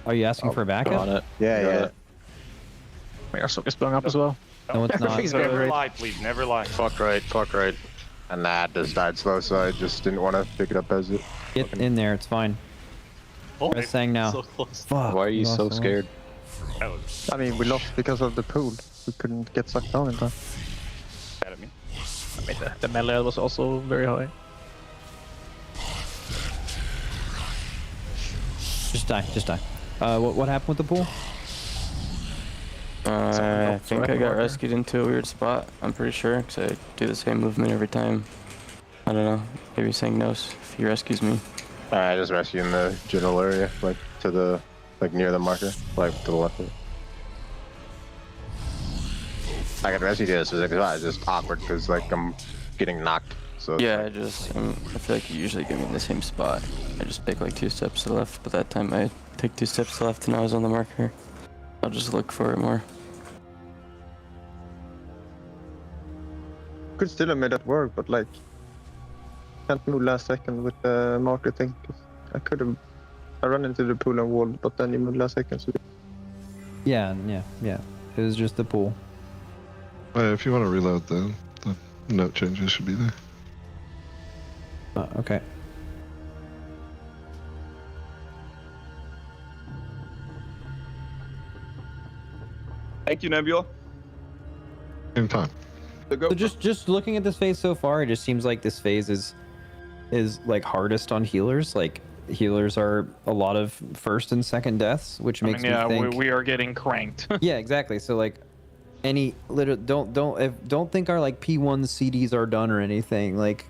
Are you asking for backup? On it. Yeah, yeah. My Arsock is blowing up as well. No, it's not. Never lie, please. Never lie. Fuck right, fuck right. And that just died slow, so I just didn't want to pick it up as it. Get in there. It's fine. Oh, Press saying now. so close. Fuck. Why are you lost so the scared? I mean, we lost because of the pool. We couldn't get sucked down in time. Mad at me. I mean, the melee was also very high. Just die. Just die. What happened with the pool? I think I got rescued into a weird spot. I'm pretty sure, because I do the same movement every time. I don't know. Maybe saying no if he rescues me. I just rescued in the general area, like to the, like near the marker, like to the left of it. I got rescued here, so it's just awkward because like I'm getting knocked. So Yeah, I feel like you usually get me in the same spot. I just pick like 2 steps to the left, but that time I take 2 steps to the left and I was on the marker. I'll just look for it more. could still have made that work, but like can't move last second with the marker thing. 'Cause I run into the pool and wall, but then you move last second. So Yeah. It was just the pool. If you want to reload, the note changes should be there. Okay. Thank you, Nebula. In time. So just looking at this phase so far, it just seems like this phase is like hardest on healers. Like healers are a lot of first and second deaths, which makes me think we are getting cranked. yeah, exactly. So like don't think our like P1 CDs are done or anything. Like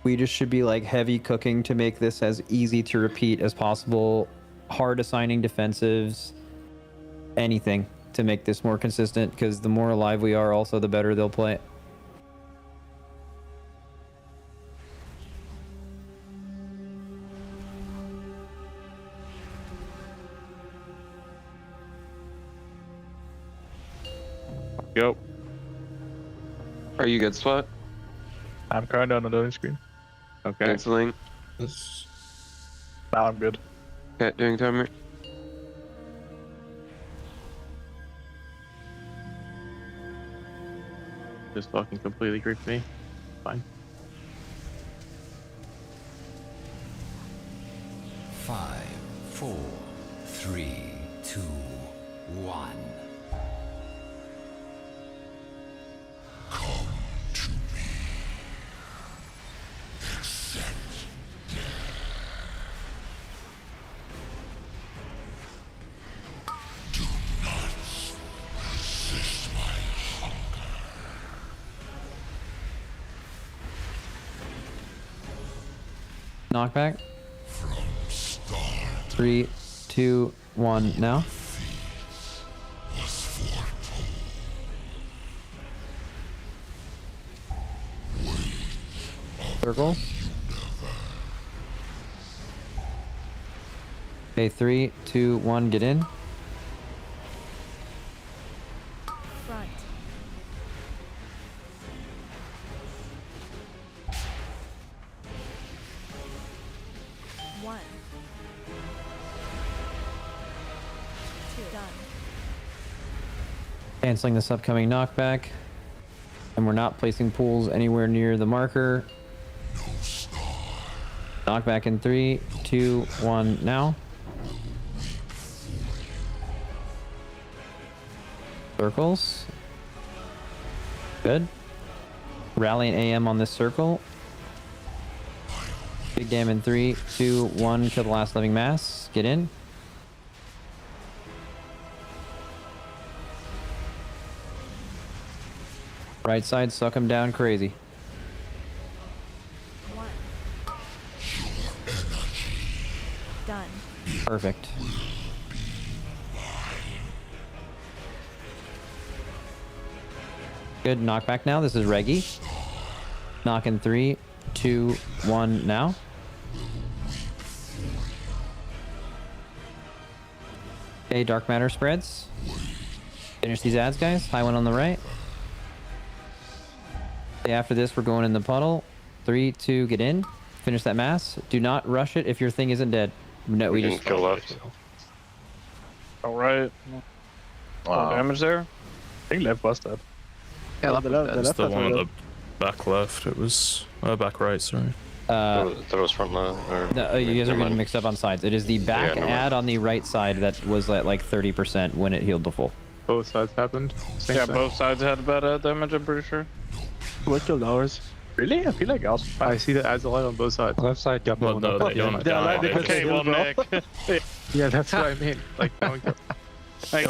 We just should be like heavy cooking to make this as easy to repeat as possible. Hard assigning defensives, anything to make this more consistent, because the more alive we are, also the better they'll play. Go. Are you good, Spot? I'm currently on the loading screen. Okay. Canceling. Now I'm good. Okay, doing timer. Just fucking completely creeped me. Fine. 5, 4, 3, 2, 1. Come to me. Accept death. Do not resist my hunger. Knockback. 3, 2, 1, now. Circle. Okay, 3, 2, 1, get in. Front. One. 2. Done. Canceling this upcoming knockback. And we're not placing pools anywhere near the marker. Knockback in 3, 2, 1, now. Circles. Good. Rallying AM on this circle. Big dam in 3, 2, 1, kill the last living mass. Get in. Right side, suck him down crazy. Done. Perfect. Good, knockback now. This is Reggie. Knock in 3, 2, 1, now. Okay, dark matter spreads. Finish these ads, guys. High one on the right. Okay, after this, we're going in the puddle. 3, 2, get in. Finish that mass. Do not rush it if your thing isn't dead. No, we didn't just kill left. All right. Wow. Damage there. I think left was dead. Yeah, That's the one on the back left. It was back right. Sorry. That was front left. Or no, you guys are getting mixed up on sides. It is the back ad on the right side that was at like 30% when it healed to full. Both sides happened. Yeah, both sides had bad damage, I'm pretty sure. What killed ours? Really? I feel like I see the ads a lot on both sides. Left side got Well, no, they don't die. Okay, well, Nick. Yeah, that's what I mean. Like, They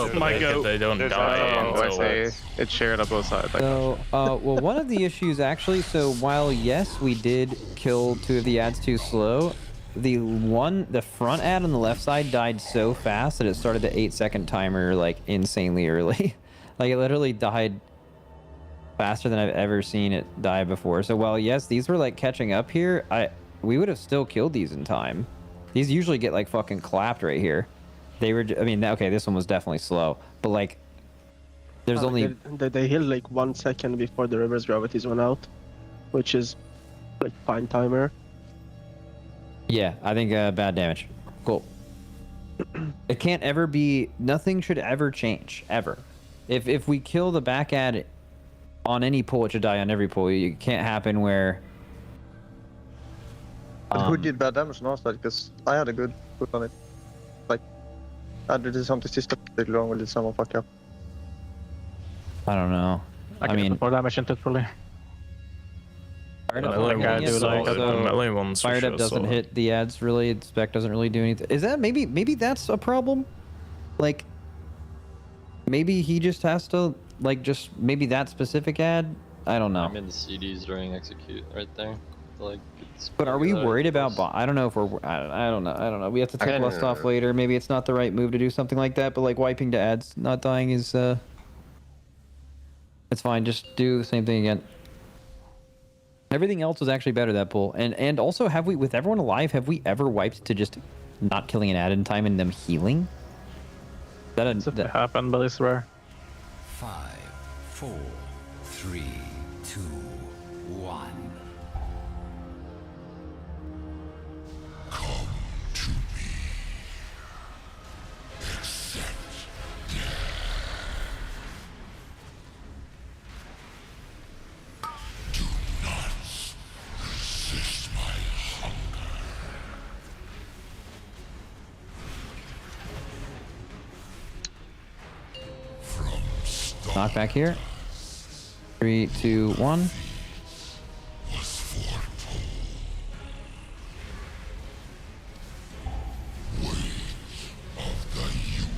don't die until it's shared on both sides. So, well, one of the issues actually, so while yes, we did kill 2 of the ads too slow, the front ad on the left side died so fast that it started the 8-second timer like insanely early. Like it literally died faster than I've ever seen it die before. So while yes, these were like catching up here, we would have still killed these in time. These usually get like fucking clapped right here. They were, I mean, okay, this one was definitely slow, but like, there's only... They healed like 1 second before the reverse gravities went out, which is like fine timer. Yeah, I think bad damage. Cool. It can't ever be, nothing should ever change, ever. If we kill the back ad on any pull, it should die on every pull. It can't happen where... Who did bad damage on our side? Because I had a good put on it. Like, I did something sista lite wrong with samma fuck up. I don't know. I mean, more damage into fully. Fired up doesn't hit the ads really. The spec doesn't really do anything. Is that maybe that's a problem? Like, maybe he just has to like maybe that specific ad. I don't know. I'm in the CDs during execute right there. feel like it's. But are we pretty good worried for about us. I don't know if we're. I don't know. I don't know. We have to take Okay, lust off later. Maybe it's not the right move to do something like that. But like wiping to ads, not dying is. It's fine. Just do the same thing again. Everything else was actually better that pull. And also, have we, with everyone alive, have we ever wiped to just not killing an ad in time and them healing? That happened, but it's rare. 5, 4, 3, 2, 1. Come to me. Accept do not resist my hunger. Knock back here. 3, 2, 1.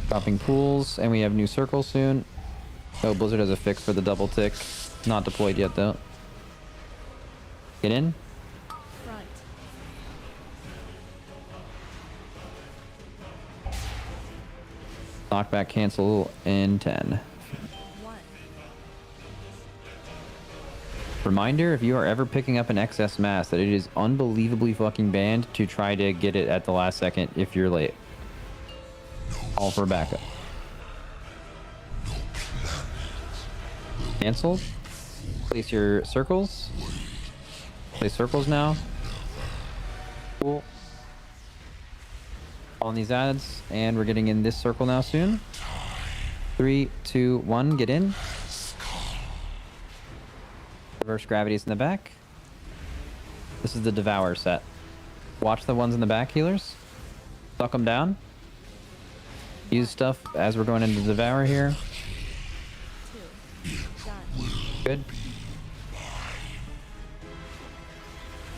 Dropping pools, and we have new circles soon. Oh, Blizzard has a fix for the double tick. Not deployed yet, though. Get in. Front. Knockback cancel in 10. Reminder, if you are ever picking up an excess mass, that it is unbelievably fucking banned to try to get it at the last second if you're late. All for backup. Cancelled. Place your circles. Place circles now. Cool. On these ads, and we're getting in this circle now soon. 3, 2, 1, get in. Reverse gravity's in the back. This is the Devour set. Watch the ones in the back, healers. Suck them down. Use stuff as we're going into Devour here. Good.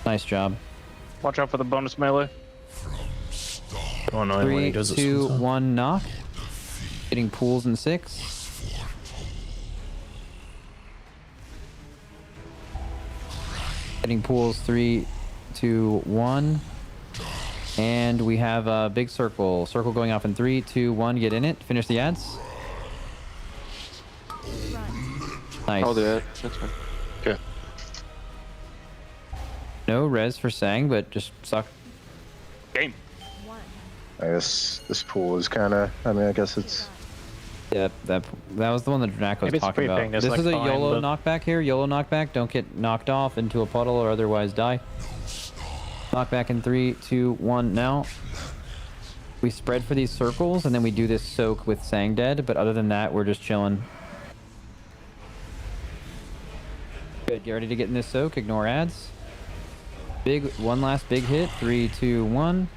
Nice job. Watch out for the bonus melee. Oh no, when he 3, does 2, 1, knock. Getting pools in 6. Hitting pools 3, 2, 1. And we have a big circle. Circle going off in 3, 2, 1. Get in it. Finish the ads. Nice. I'll do it. That's fine. Okay. No res for Sang, but just suck. Game. I guess this pool is kind of. I mean, I guess it's. Yeah, that was the one that Draco was Maybe it's talking about. pre-ping, This it's is like a fine, YOLO but- knockback here. YOLO knockback. Don't get knocked off into a puddle or otherwise die. Knockback in 3, 2, 1 now. We spread for these circles, and then we do this soak with Sang dead, but other than that, we're just chilling. Good, get ready to get in this soak. Ignore ads. One last big hit. 3, 2, 1.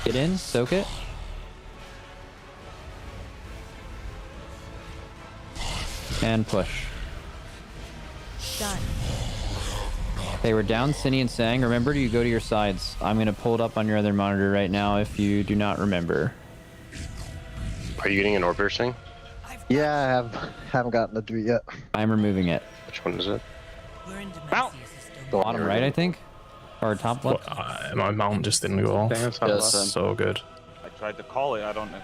Get in, soak it. And push. Done. They were down Zenni and Sang. Remember, you go to your sides. I'm going to pull it up on your other monitor right now if you do not remember. Are you getting an orb piercing? Yeah, I haven't gotten to do it yet. I'm removing it. Which one is it? The bottom right, I think? Or top left? My mount just didn't go off. Yes, That's so good. I tried to call it. I don't know.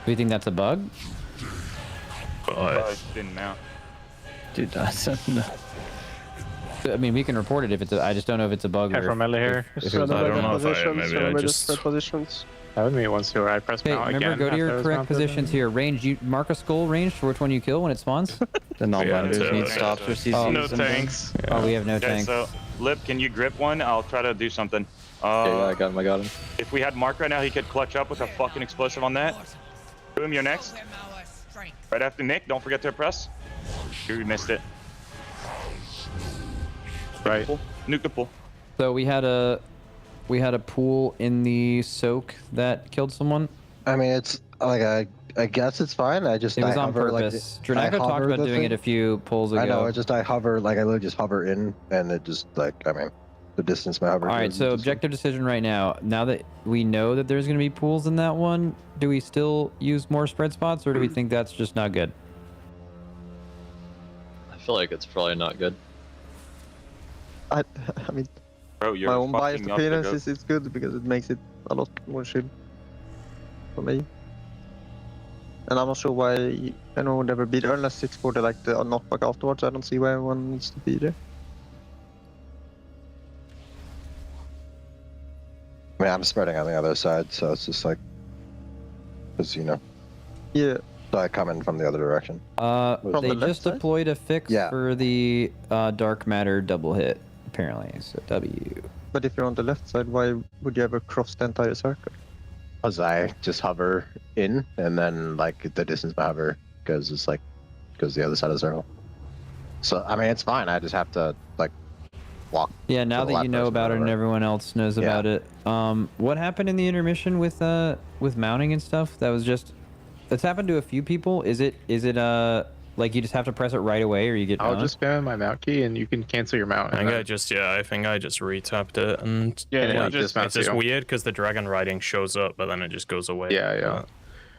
Do you think that's a bug? It didn't mount. Dude, that's I mean, we can report it if it's I just don't know if it's a bug or Careful melee here. if it was I don't know if I maybe I Remember just the positions. Happened to me once too, where I pressed Okay, mount remember, again. go to your after I was correct mounted. positions here. Range, you mark a skull range for which one you kill when it spawns. The non-binders Yeah, need so- stops or CCs. Oh, No and tanks. Oh, we have no Okay, tanks. so Lip, can you grip one? I'll try to do something. Okay, yeah, I got him. I got him. If we had Mark right now, he could clutch up with a fucking explosive on that. Boom, you're next. Right after Nick, don't forget to press. You missed it. Right. Nuke the pool. So we had a pool in the soak that killed someone. I mean, it's like I guess it's fine. I just It was I on hover, purpose. Like, I Dranako talked hover about the doing it thing. a few pulls ago. I know. I hover, like I literally just hover in, and it just like I mean, the distance my hover. All right, goes, so it just- objective decision right now. Now that we know that there's going to be pools in that one, do we still use more spread spots, or do we think that's just not good? I feel like it's probably not good. I mean, Bro, you're my own biased fucking up the opinion goat. is it's good because it makes it a lot more chill for me. And I'm not sure why anyone would ever be there unless it's for the knockback afterwards. I don't see why anyone needs to be there. I mean, I'm spreading on the other side, so it's just like, because Yeah. So I come in from the other direction. They just deployed a fix for the dark matter double hit, apparently. So W. But if you're on the left side, why would you ever cross the entire circle? Because I just hover in, and then like the distance my hover goes the other side of the circle. So I mean, it's fine. I just have to like walk. Yeah, now that you know about it and everyone else knows about it. What happened in the intermission with mounting and stuff? That was just. That's happened to a few people. Is it like you just have to press it right away or you get I'll mount? just spam my mount key and you can cancel your mount. I think I just retapped it and it's just weird because the dragon riding shows up but then it just goes away. Yeah.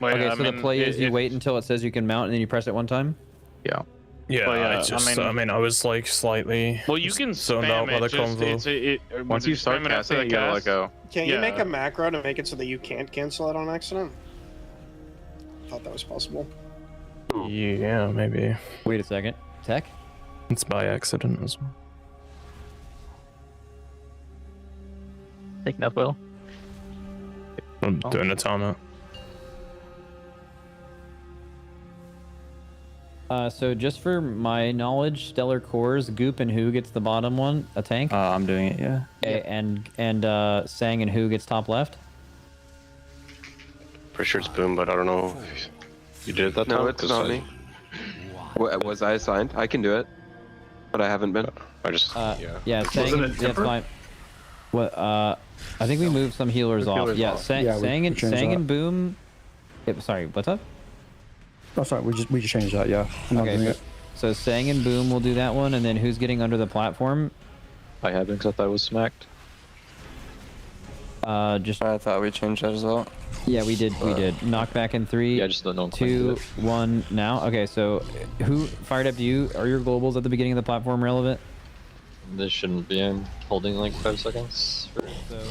Okay, so the play is you wait until it says you can mount and then you press it one time? Yeah. Yeah, I was like slightly. Well, you can zoned spam out by the it. Just, convo. Once you start casting, you gotta let go. Can you make a macro to make it so that you can't cancel it on accident? I thought that was possible. Yeah, maybe. Wait a second. Tech? It's by accident as well. Taking that will. I'm doing a timeout. So just for my knowledge, Stellar Cores, Goop and Who gets the bottom one, a tank? I'm doing it, yeah. Okay, and Sang and Who gets top left? Pretty sure it's Boom, but I don't know if you did it that time. No, it's not me. Was I assigned? I can do it, but I haven't been. I just yeah, Sang and that's fine. What I think we moved some healers off. Yeah, Sang and Boom. Sorry, what's up? Oh, sorry, we just changed that. Yeah. Okay, so Sang and Boom will do that one, and then who's getting under the platform? I haven't, because I thought I was smacked. Just I thought we changed that as well. Yeah, we did. Knockback in 3, Yeah, just the no 2, 1. Now, okay. So, who fired up you? Are your globals at the beginning of the platform relevant? This shouldn't be in holding like 5 seconds.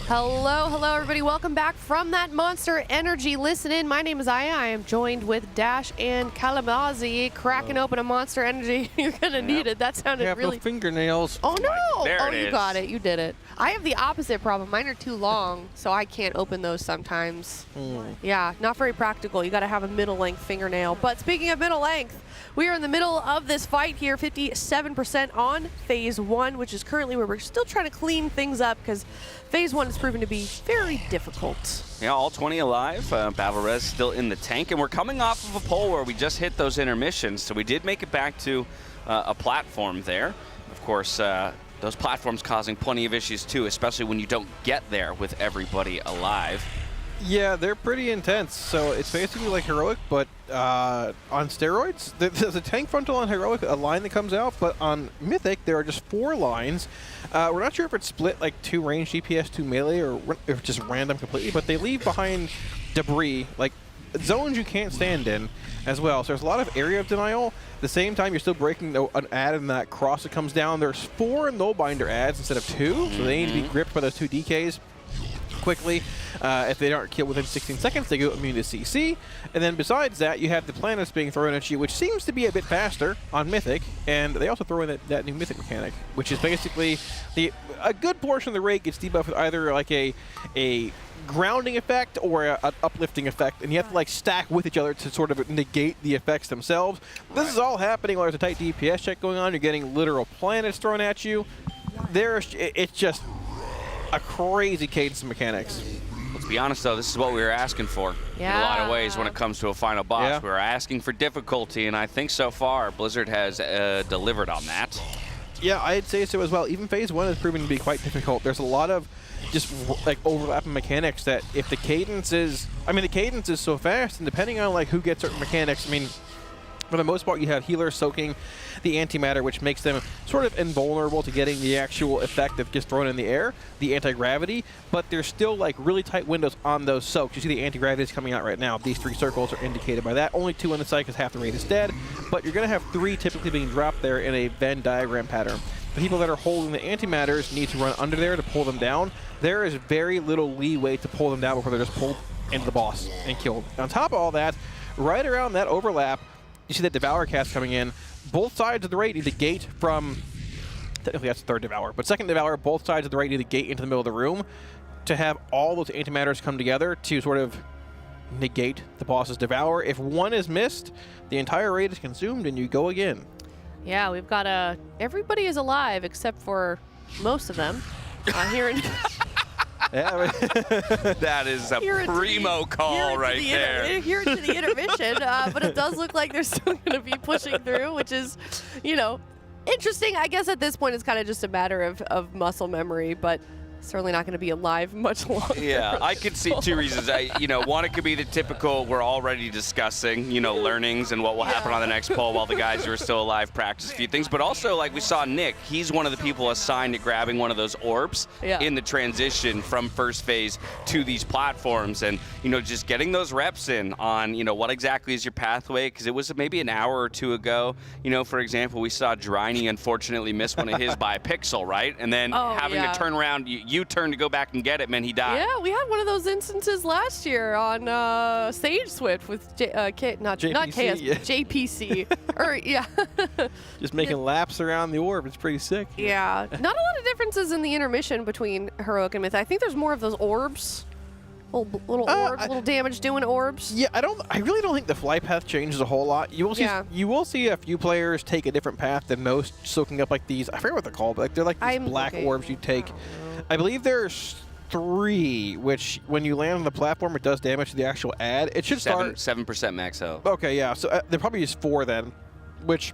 Hello everybody. Welcome back from that Monster Energy Listen In. My name is Aya. I am joined with Dash and Kalamazi cracking open a Monster Energy. You're gonna need it. That sounded really. Fingernails. Oh no! There it You is. got it. You did it. I have the opposite problem. Mine are too long, so I can't open those sometimes. Yeah, not very practical. You got to have a middle-length fingernail. But speaking of middle length, we are in the middle of this fight here. 57% on Phase 1, which is currently where we're still trying to clean things up because Phase 1 has proven to be very difficult. Yeah, all 20 alive. Battle Res still in the tank, and we're coming off of a pole where we just hit those intermissions, so we did make it back to a platform there. Of course, those platforms causing plenty of issues too, especially when you don't get there with everybody alive. Yeah, they're pretty intense. So it's basically like Heroic, but on steroids. There's a tank frontal on Heroic, a line that comes out, but on Mythic, there are just 4 lines. We're not sure if it's split like 2 range DPS, 2 melee, or if it's just random completely, but they leave behind debris, like zones you can't stand in as well. So there's a lot of area of denial. At the same time, you're still breaking an ad in that cross that comes down. There's 4 no-binder ads instead of 2, so they need to be gripped by those 2 DKs quickly. If they aren't killed within 16 seconds, they go immune to CC. And then besides that, you have the planets being thrown at you, which seems to be a bit faster on Mythic. And they also throw in that new Mythic mechanic, which is basically a good portion of the raid gets debuffed with either like a grounding effect or an uplifting effect, and you have to like stack with each other to sort of negate the effects themselves. This is all happening while there's a tight DPS check going on. You're getting literal planets thrown at you. It's just a crazy cadence of mechanics. Let's be honest though, this is what we were asking for in a lot of ways when it comes to a final boss. Yeah. We were asking for difficulty, and I think so far Blizzard has delivered on that. Yeah, I'd say so as well. Even Phase 1 has proven to be quite difficult. There's a lot of just like overlapping mechanics that if the cadence is, the cadence is so fast, and depending on like who gets certain mechanics, for the most part, you have healers soaking the antimatter, which makes them sort of invulnerable to getting the actual effect that gets thrown in the air, the anti-gravity, but there's still like really tight windows on those soaks. You see the anti-gravity is coming out right now. These 3 circles are indicated by that. Only 2 on the site because half the raid is dead, but you're going to have 3 typically being dropped there in a Venn diagram pattern. the people that are holding the antimatters need to run under there to pull them down. There is very little leeway to pull them down before they're just pulled into the boss and killed. On top of all that, right around that overlap, you see that Devour cast coming in. Both sides of the raid need to gate from, technically that's the third Devour, but second Devour, both sides of the raid need to gate into the middle of the room to have all those antimatters come together to sort of negate the boss's Devour. If one is missed, the entire raid is consumed and you go again. Yeah, we've got everybody is alive except for most of them here in... Yeah, that is a primo call right there. Here to the intermission, but it does look like they're still going to be pushing through, which is, you know, interesting. I guess at this point it's kind of just a matter of muscle memory, but certainly not going to be alive much longer. Yeah, I could see two reasons. One, it could be the typical, we're already discussing, learnings and what will happen on the next poll while the guys who are still alive practice a few things. But also, like we saw Nick, he's one of the people assigned to grabbing one of those orbs in the transition from first phase to these platforms. And, just getting those reps in on, what exactly is your pathway? Because it was maybe an hour or two ago, for example, we saw Driney unfortunately miss one of his by a pixel, right? And then having to turn around, U-turn to go back and get it, man, he died. Yeah, we had one of those instances last year on Sage Swift with JPC. Just making laps around the orb. It's pretty sick. Yeah. Not a lot of differences in the intermission between Heroic and Myth. I think there's more of those orbs. Little orbs, little damage doing orbs. Yeah, I really don't think the flight path changes a whole lot. You will see a few players take a different path than most, soaking up like these. I forget what they're called, but they're like these black orbs you take. I believe there's 3, which when you land on the platform, it does damage to the actual ad. It should start 7% max health. Okay, yeah. So there probably is 4 then, which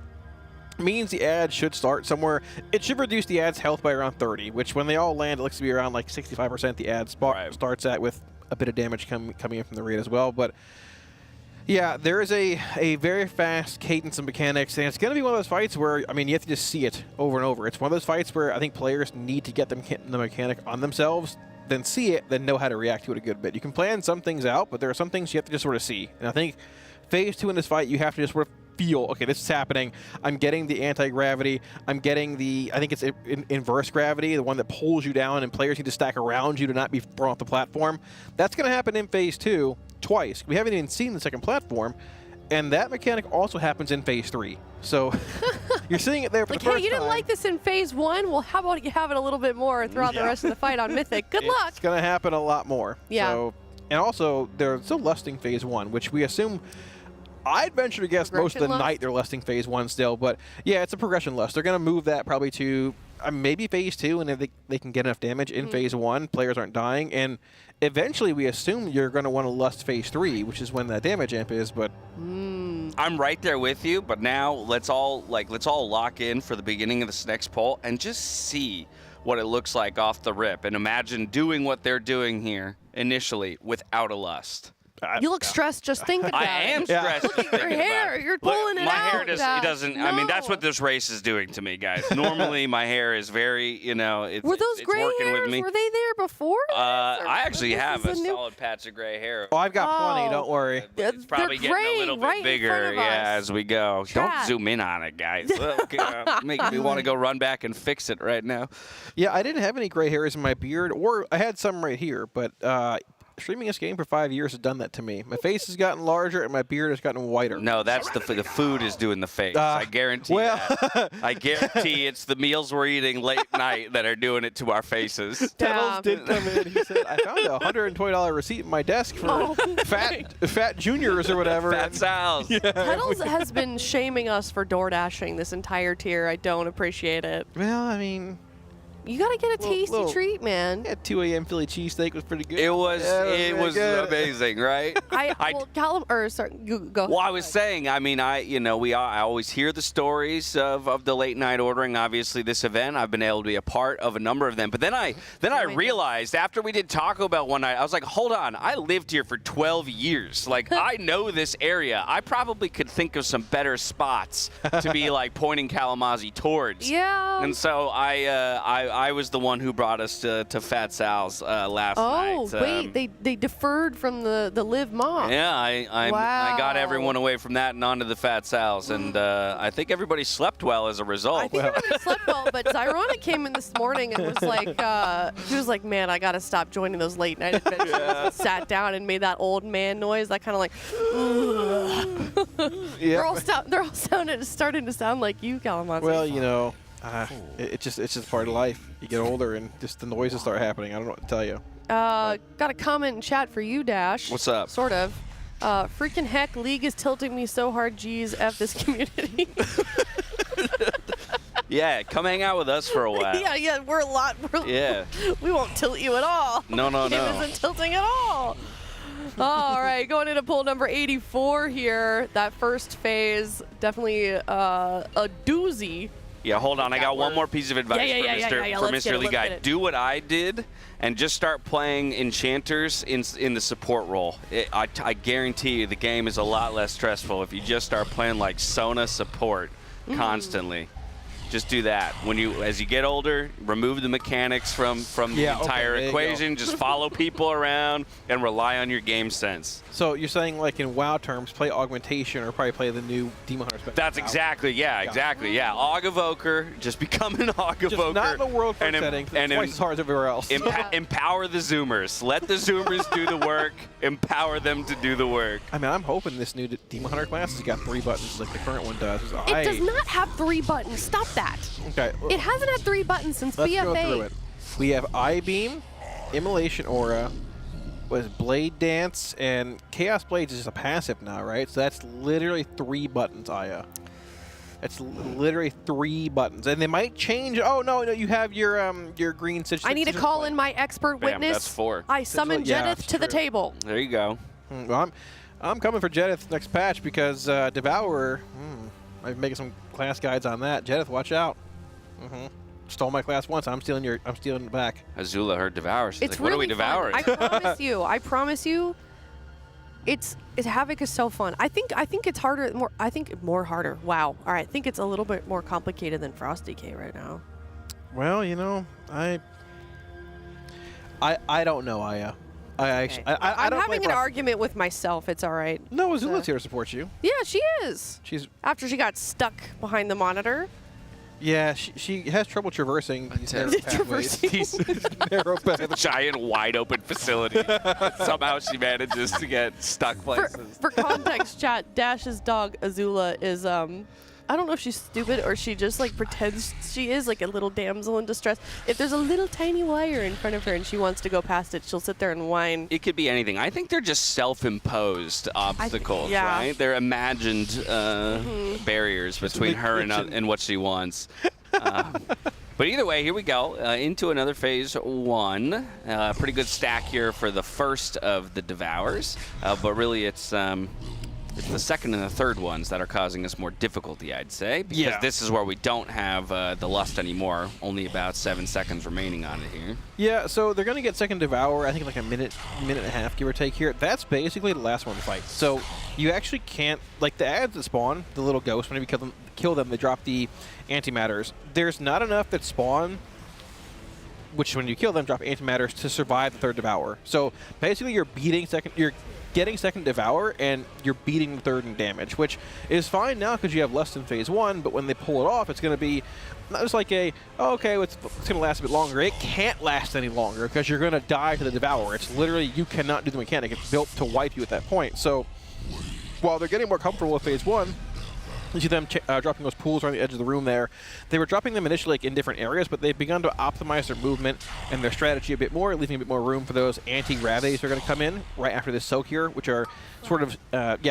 means the ad should start somewhere. It should reduce the ad's health by around 30, which when they all land, it looks to be around like 65% the ad starts at, with a bit of damage coming in from the raid as well. But yeah, there is a very fast cadence of mechanics, and it's going to be one of those fights where, you have to just see it over and over. It's one of those fights where I think players need to get the mechanic on themselves, then see it, then know how to react to it a good bit. You can plan some things out, but there are some things you have to just sort of see. And I think phase 2 in this fight, you have to just sort of feel, okay, this is happening. I'm getting the anti-gravity. I'm getting I think it's inverse gravity, the one that pulls you down, and players need to stack around you to not be thrown off the platform. That's going to happen in phase 2 twice. We haven't even seen the second platform, and that mechanic also happens in phase 3. So you're seeing it there for the first time. Hey, you didn't like this in phase 1? Well, how about you have it a little bit more throughout the rest of the fight on Mythic? Good luck. It's going to happen a lot more. Yeah. So, and also, they're still lusting phase 1, which we assume... I'd venture to guess most of the night they're lusting phase 1 still, but yeah, it's a progression lust. They're going to move that probably to maybe phase 2, and if they can get enough damage in phase 1, players aren't dying, and eventually we assume you're going to want to lust phase 3, which is when that damage amp is, but... I'm right there with you, but now let's all lock in for the beginning of this next poll and just see what it looks like off the rip, and imagine doing what they're doing here initially without a lust. You look stressed just thinking about it. I am stressed. Look at your hair. You're pulling it my out. My hair doesn't. No. I mean, that's what this race is doing to me, guys. Normally, my hair is very, it's Were those it's gray working hairs? with me. Were they there before? I actually have a solid patch of gray hair. Oh, I've got plenty. Don't worry. It's probably getting a little bit bigger, as we go. Don't zoom in on it, guys. Making me want to go run back and fix it right now. Yeah, I didn't have any gray hairs in my beard, or I had some right here, but streaming this game for 5 years has done that to me. My face has gotten larger and my beard has gotten whiter. No, that's the food is doing the face. I guarantee that. I guarantee it's the meals we're eating late night that are doing it to our faces. Tunnels did come in. He said, I found a $120 receipt in my desk for fat juniors or whatever. Fat Sal's. Yeah. Tunnels has been shaming us for door dashing this entire tier. I don't appreciate it. Well, I mean... You gotta get a tasty treat, man. Yeah, 2 a.m. Philly cheesesteak was pretty good. It was amazing, right? Go. Well, I was saying, I mean, I always hear the stories of the late night ordering. Obviously, this event, I've been able to be a part of a number of them. But then I realized after we did Taco Bell one night, I was like, hold on, I lived here for 12 years. Like, I know this area. I probably could think of some better spots to be like pointing Kalamazoo towards. Yeah. And so I I was the one who brought us to Fat Sal's last night. Oh, wait, they deferred from the Live Mob. Yeah, I got everyone away from that and onto the Fat Sal's, and I think everybody slept well as a result. I think everybody slept well, but Zyrona came in this morning and was like, she was like, man, I gotta stop joining those late night adventures. Sat down and made that old man noise, that kind of like, they're all starting to sound like you, Calamante. Well, you know, it's just part of life. You get older and just the noises start happening. I don't know what to tell you. Got a comment in chat for you, Dash. What's up? Sort of. Freaking heck, League is tilting me so hard. Geez, F this community. Yeah, come hang out with us for a while. yeah, we're a lot. We won't tilt you at all. No. It isn't tilting at all. All right, going into poll number 84 here. That first phase, definitely a doozy. Yeah, hold on. I got one more piece of advice for Mr. Lee Guy. Do what I did and just start playing enchanters in the support role. I guarantee you the game is a lot less stressful if you just start playing like Sona support constantly. Just do that. As you get older, remove the mechanics from the entire equation. Just follow people around and rely on your game sense. So you're saying, like in WoW terms, play Augmentation or probably play the new Demon Hunter spec. That's exactly, yeah. Aug Evoker, just become an Aug Evoker. Just not in the world first setting, and twice as hard as everywhere else. Empower the Zoomers. Let the Zoomers do the work. Empower them to do the work. I mean, I'm hoping this new Demon Hunter class has got 3 buttons like the current one does. It does not have 3 buttons. Stop that. Okay. It hasn't had 3 buttons since Let's BFA. go through it. We have I-Beam, Immolation Aura, Blade Dance, and Chaos Blades is just a passive now, right? So that's literally 3 buttons, Aya. It's literally 3 buttons, and they might change. Oh no, you have your green situation. I need to call in my expert witness. That's 4. I summon Jedith to the table. There you go. Well, I'm coming for Jedith next patch because Devourer. I'm making some class guides on that. Jedith, watch out. Stole my class once. I'm stealing it back. Azula heard Devour. She's It's like, what are we really fun. devouring? I promise you. It's Havoc is so fun. I think it's harder. More harder. Wow. All right. I think it's a little bit more complicated than Frost DK right now. Well, you know, I don't know, Aya. I I'm don't having an argument with myself. It's all right. No, Azula's here to support you. Yeah, she is. She's after she got stuck behind the monitor. Yeah, she has trouble traversing these narrow pathways. These narrow pathways. Giant, wide open facility. Somehow she manages to get stuck places. For context, chat, Dash's dog Azula is I don't know if she's stupid or she just like pretends she is like a little damsel in distress. If there's a little tiny wire in front of her and she wants to go past it, she'll sit there and whine. It could be anything. I think they're just self-imposed obstacles, right? They're imagined barriers between her and what she wants. But either way, here we go into another phase 1. Pretty good stack here for the first of the Devours, but really it's the second and the third ones that are causing us more difficulty, I'd say, because this is where we don't have the Lust anymore. Only about 7 seconds remaining on it here. Yeah, so they're going to get second Devour, I think like a minute and a half, give or take here. That's basically the last one to fight. So you actually can't, like the ads that spawn, the little ghosts, whenever you kill them, they drop the antimatters. There's not enough that spawn, which when you kill them, drop antimatters to survive the third Devour. So basically you're getting second Devour, and you're beating the third in damage, which is fine now because you have less than phase 1, but when they pull it off, it's going to be not just like it's going to last a bit longer. It can't last any longer because you're going to die to the Devourer. It's literally, you cannot do the mechanic. It's built to wipe you at that point. So while they're getting more comfortable with phase 1, you see them dropping those pools around the edge of the room there. They were dropping them initially like in different areas, but they've begun to optimize their movement and their strategy a bit more, leaving a bit more room for those anti-gravities that are going to come in right after this soak here, which are sort of,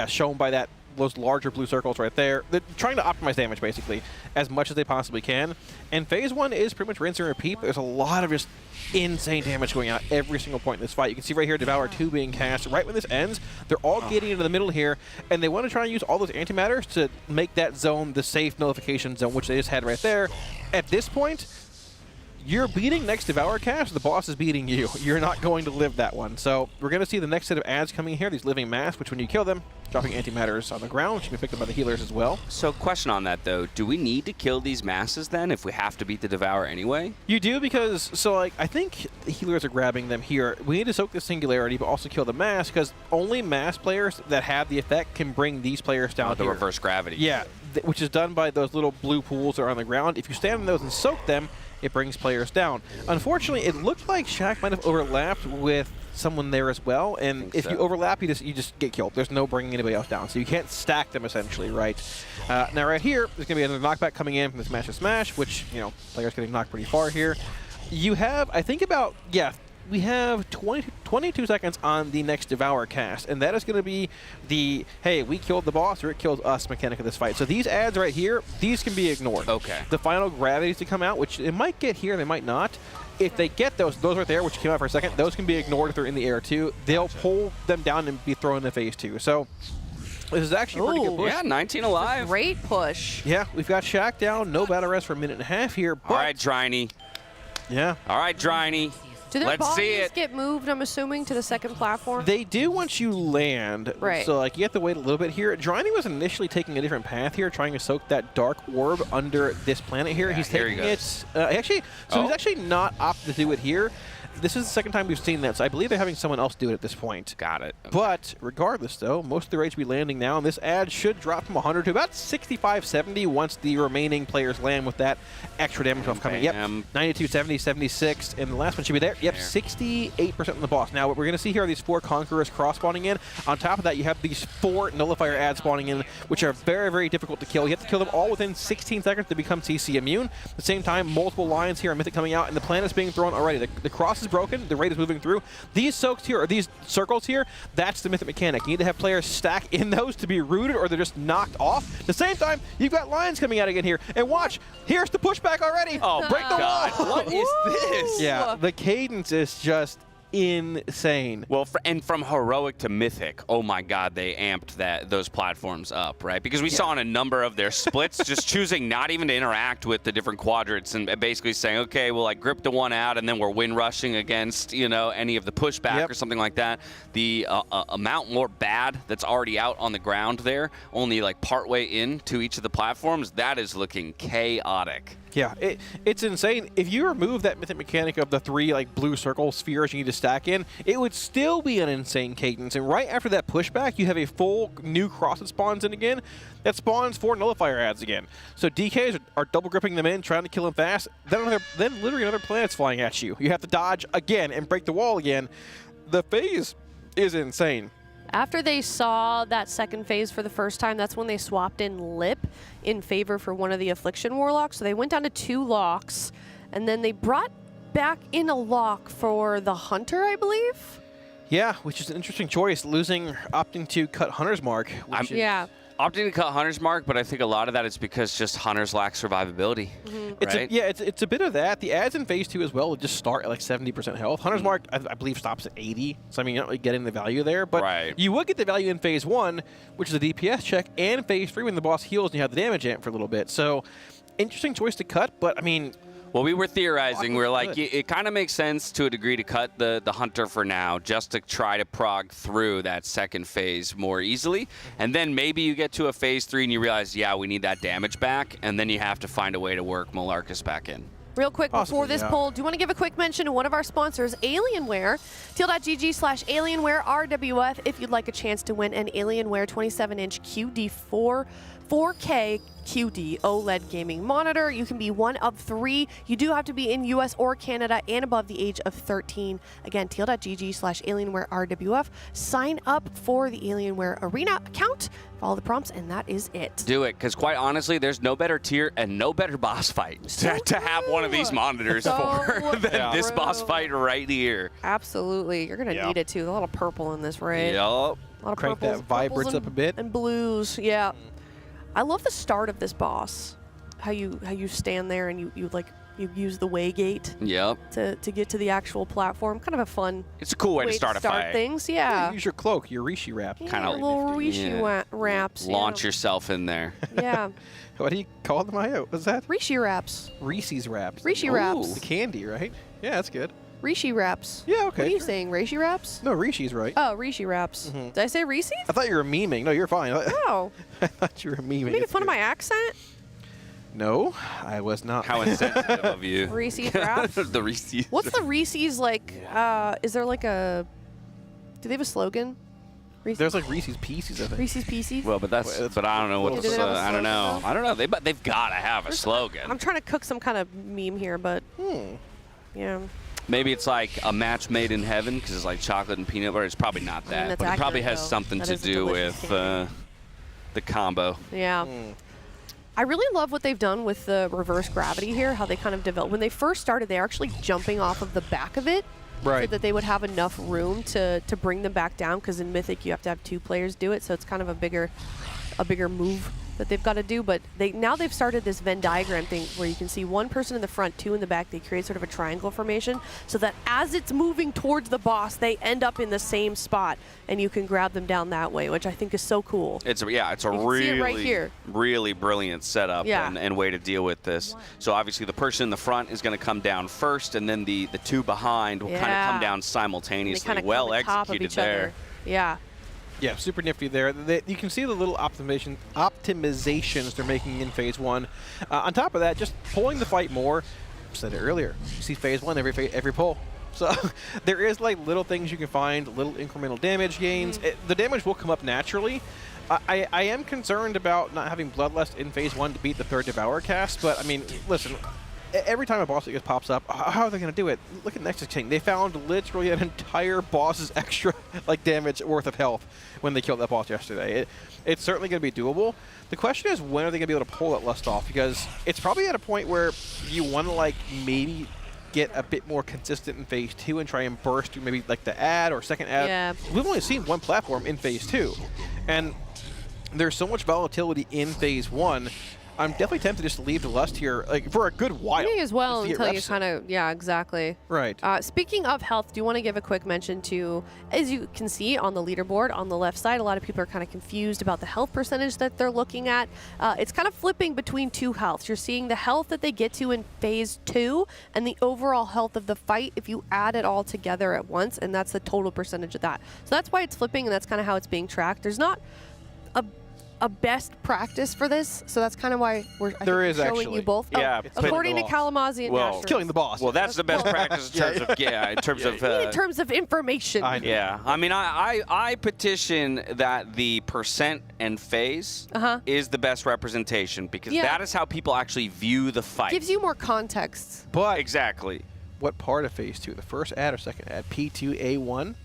shown by those larger blue circles right there. They're trying to optimize damage, basically, as much as they possibly can. And phase 1 is pretty much rinse and repeat. There's a lot of just insane damage going out every single point in this fight. You can see right here Devour 2 being cast. Right when this ends, they're all getting into the middle here, and they want to try and use all those antimatters to make that zone the safe nullification zone, which they just had right there. At this point, you're beating next Devour cast, the boss is beating you. You're not going to live that one. So we're going to see the next set of ads coming here, these living masks, which when you kill them, dropping antimatters on the ground, which can be picked up by the healers as well. So question on that though, do we need to kill these masses then if we have to beat the Devour anyway? You do, because, so like, I think the healers are grabbing them here. We need to soak the Singularity, but also kill the mass, because only mass players that have the effect can bring these players down the here. reverse gravity. Yeah, which is done by those little blue pools that are on the ground. If you stand in those and soak them, it brings players down. Unfortunately, it looked like Shaq might have overlapped with someone there as well, and if you overlap, you just get killed. There's no bringing anybody else down, so you can't stack them essentially, right? Now right here, there's going to be another knockback coming in from the Smash to Smash, which, you know, players getting knocked pretty far here. You have, I think about, we have 22 seconds on the next Devour cast, and that is going to be the, hey, we killed the boss or it killed us mechanic of this fight. So these ads right here, these can be ignored. Okay. The final gravities to come out, which it might get here, they might not. If they get those right there, which came out for a second, those can be ignored if they're in the air too. They'll pull them down and be thrown into phase 2. So this is actually a pretty good push. Yeah, 19 alive. Great push. Yeah, we've got Shaq down, no battle rest for a minute and a half here. But all right, Dryny. Yeah. All right, Dryny. Do their Let's see bodies it. get moved, I'm assuming, to the second platform? They do once you land. Right. So, like, you have to wait a little bit here. Dryny was initially taking a different path here, trying to soak that dark orb under this planet here. Yeah, he's here taking he it. He's actually not opted to do it here. This is the second time we've seen that, so I believe they're having someone else do it at this point. Got it. Okay. But regardless, though, most of the raids will be landing now, and this ad should drop from 100 to about 65, 70 once the remaining players land with that extra damage buff coming. Yep, 92, 70, 76, and the last one should be there. Yep, 68% on the boss. Now, what we're going to see here are these 4 Conquerors cross-spawning in. On top of that, you have these 4 Nullifier ads spawning in, which are very, very difficult to kill. You have to kill them all within 16 seconds to become CC immune. At the same time, multiple lines here, a Mythic coming out, and the planet's being thrown already. The cross is broken, the raid is moving through. These soaks here, or these circles here, that's the Mythic mechanic. You need to have players stack in those to be rooted, or they're just knocked off. At the same time, you've got lines coming out again here. And watch, here's the pushback already. Oh, break the wall. What is this? Yeah, the cadence is just insane. Well, and from heroic to mythic, oh my God, they amped those platforms up, right? Because we saw in a number of their splits, just choosing not even to interact with the different quadrants and basically saying, okay, we'll like grip the one out, and then we're win rushing against, you know, any of the pushback or something like that. The amount more bad that's already out on the ground there, only like partway into each of the platforms, that is looking chaotic. Yeah, it's insane. If you remove that Mythic mechanic of the 3 like blue circle spheres you need to stack in, it would still be an insane cadence. And right after that pushback, you have a full new cross that spawns in again. That spawns 4 Nullifier ads again. So DKs are double gripping them in, trying to kill them fast. Then literally another planet's flying at you. You have to dodge again and break the wall again. The phase is insane. After they saw that second phase for the first time, that's when they swapped in Lip in favor for one of the Affliction Warlocks. So they went down to 2 locks, and then they brought back in a lock for the Hunter, I believe? Yeah, which is an interesting choice, opting to cut Hunter's Mark. Yeah. Opting to cut Hunter's Mark, but I think a lot of that is because just Hunters lack survivability. Right? It's a bit of that. The ads in phase 2 as well would just start at like 70% health. Hunter's Mark, I believe, stops at 80. So I mean, you're not really getting the value there, but you would get the value in phase 1, which is a DPS check, and phase 3 when the boss heals and you have the damage amp for a little bit. So interesting choice to cut, but I mean, well, we were theorizing. We were like, it kind of makes sense to a degree to cut the Hunter for now, just to try to prog through that second phase more easily. And then maybe you get to a phase 3 and you realize, yeah, we need that damage back. And then you have to find a way to work Malarcus back in. Real quick, before this poll, do you want to give a quick mention to one of our sponsors, Alienware? Teal.gg/Alienware RWF if you'd like a chance to win an Alienware 27-inch QD 4K QD OLED gaming monitor. You can be one of 3. You do have to be in US or Canada and above the age of 13. Again, teal.gg/Alienware RWF. Sign up for the Alienware Arena account. Follow the prompts, and that is it. Do it, because quite honestly, there's no better tier and no better boss fight to have one of these monitors for than this boss fight right here. Absolutely. You're going to need it, too. A lot of purple in this raid. Yep. A lot of crank purples, that vibrance purples up a bit. And blues, yeah. I love the start of this boss. How you stand there and you like You use the waygate to get to the actual platform. Kind of a fun. It's a cool way to start a fight. Things, yeah. Use your cloak, your Rishi wrap. Yeah, kind of little Rishi wraps. Launch yourself in there. Yeah. What do you call them? What's that? Rishi wraps. Reese's wraps. Rishi wraps. The candy, right? Yeah, that's good. Rishi wraps. Yeah, okay. What are you saying? Rishi wraps? No, Rishi's right. Oh, Rishi wraps. Did I say Reese's? I thought you were memeing. No, you're fine. Oh. I thought you were memeing. You making fun of my accent? No, I was not. How insensitive of you. Reese's wraps? The Reese's. What's the Reese's like? Is there like a? Do they have a slogan? There's like Reese's Pieces, I think. Reese's Pieces. Well, but I don't know what's. I don't know. I don't know. They've got to have a slogan. I'm trying to cook some kind of meme here, but yeah. Maybe it's like a match made in heaven because it's like chocolate and peanut butter. It's probably not that, but it probably has something to do with the combo. Yeah. I really love what they've done with the reverse gravity here, how they kind of developed. When they first started, they were actually jumping off of the back of it so that they would have enough room to bring them back down, because in Mythic you have to have 2 players do it, so it's kind of a bigger move that they've got to do. But now they've started this Venn diagram thing where you can see 1 person in the front, 2 in the back. They create sort of a triangle formation so that as it's moving towards the boss, they end up in the same spot and you can grab them down that way, which I think is so cool. It's a really, right here. really brilliant setup and way to deal with this. So obviously the person in the front is going to come down first, and then the 2 behind will kind of come down simultaneously. Well executed there. Yeah. Yeah, super nifty there. You can see the little optimizations they're making in Phase 1. On top of that, just pulling the fight more. I said it earlier. You see Phase 1 every pull. So there is like little things you can find, little incremental damage gains. The damage will come up naturally. I am concerned about not having Bloodlust in Phase 1 to beat the 3rd Devour cast, but I mean, listen, every time a boss like this pops up, how are they going to do it? Look at Nexus King. They found literally an entire boss's extra like damage worth of health when they killed that boss yesterday. It's certainly going to be doable. The question is, when are they going to be able to pull that lust off? Because it's probably at a point where you want to like maybe get a bit more consistent in Phase 2 and try and burst through maybe like the ad or second ad. Yeah. We've only seen 1 platform in Phase 2. And there's so much volatility in Phase 1. I'm definitely tempted just to leave the lust here like for a good while. Me as well, until you kind of, yeah, exactly. Right. Speaking of health, do you want to give a quick mention to, as you can see on the leaderboard on the left side, a lot of people are kind of confused about the health percentage that they're looking at. It's kind of flipping between 2 healths. You're seeing the health that they get to in Phase 2 and the overall health of the fight if you add it all together at once, and that's the total percentage of that. So that's why it's flipping, and that's kind of how it's being tracked. There's not a best practice for this, so that's kind of why we're showing you both. Yeah, according to Kalamazoo and Nashor. Killing the boss. Well, that's the best practice in terms of in terms of information. Yeah, I mean, I petition that the percent and phase is the best representation, because that is how people actually view the fight. Gives you more context. But exactly. What part of Phase 2? The first ad or second ad? P2A1?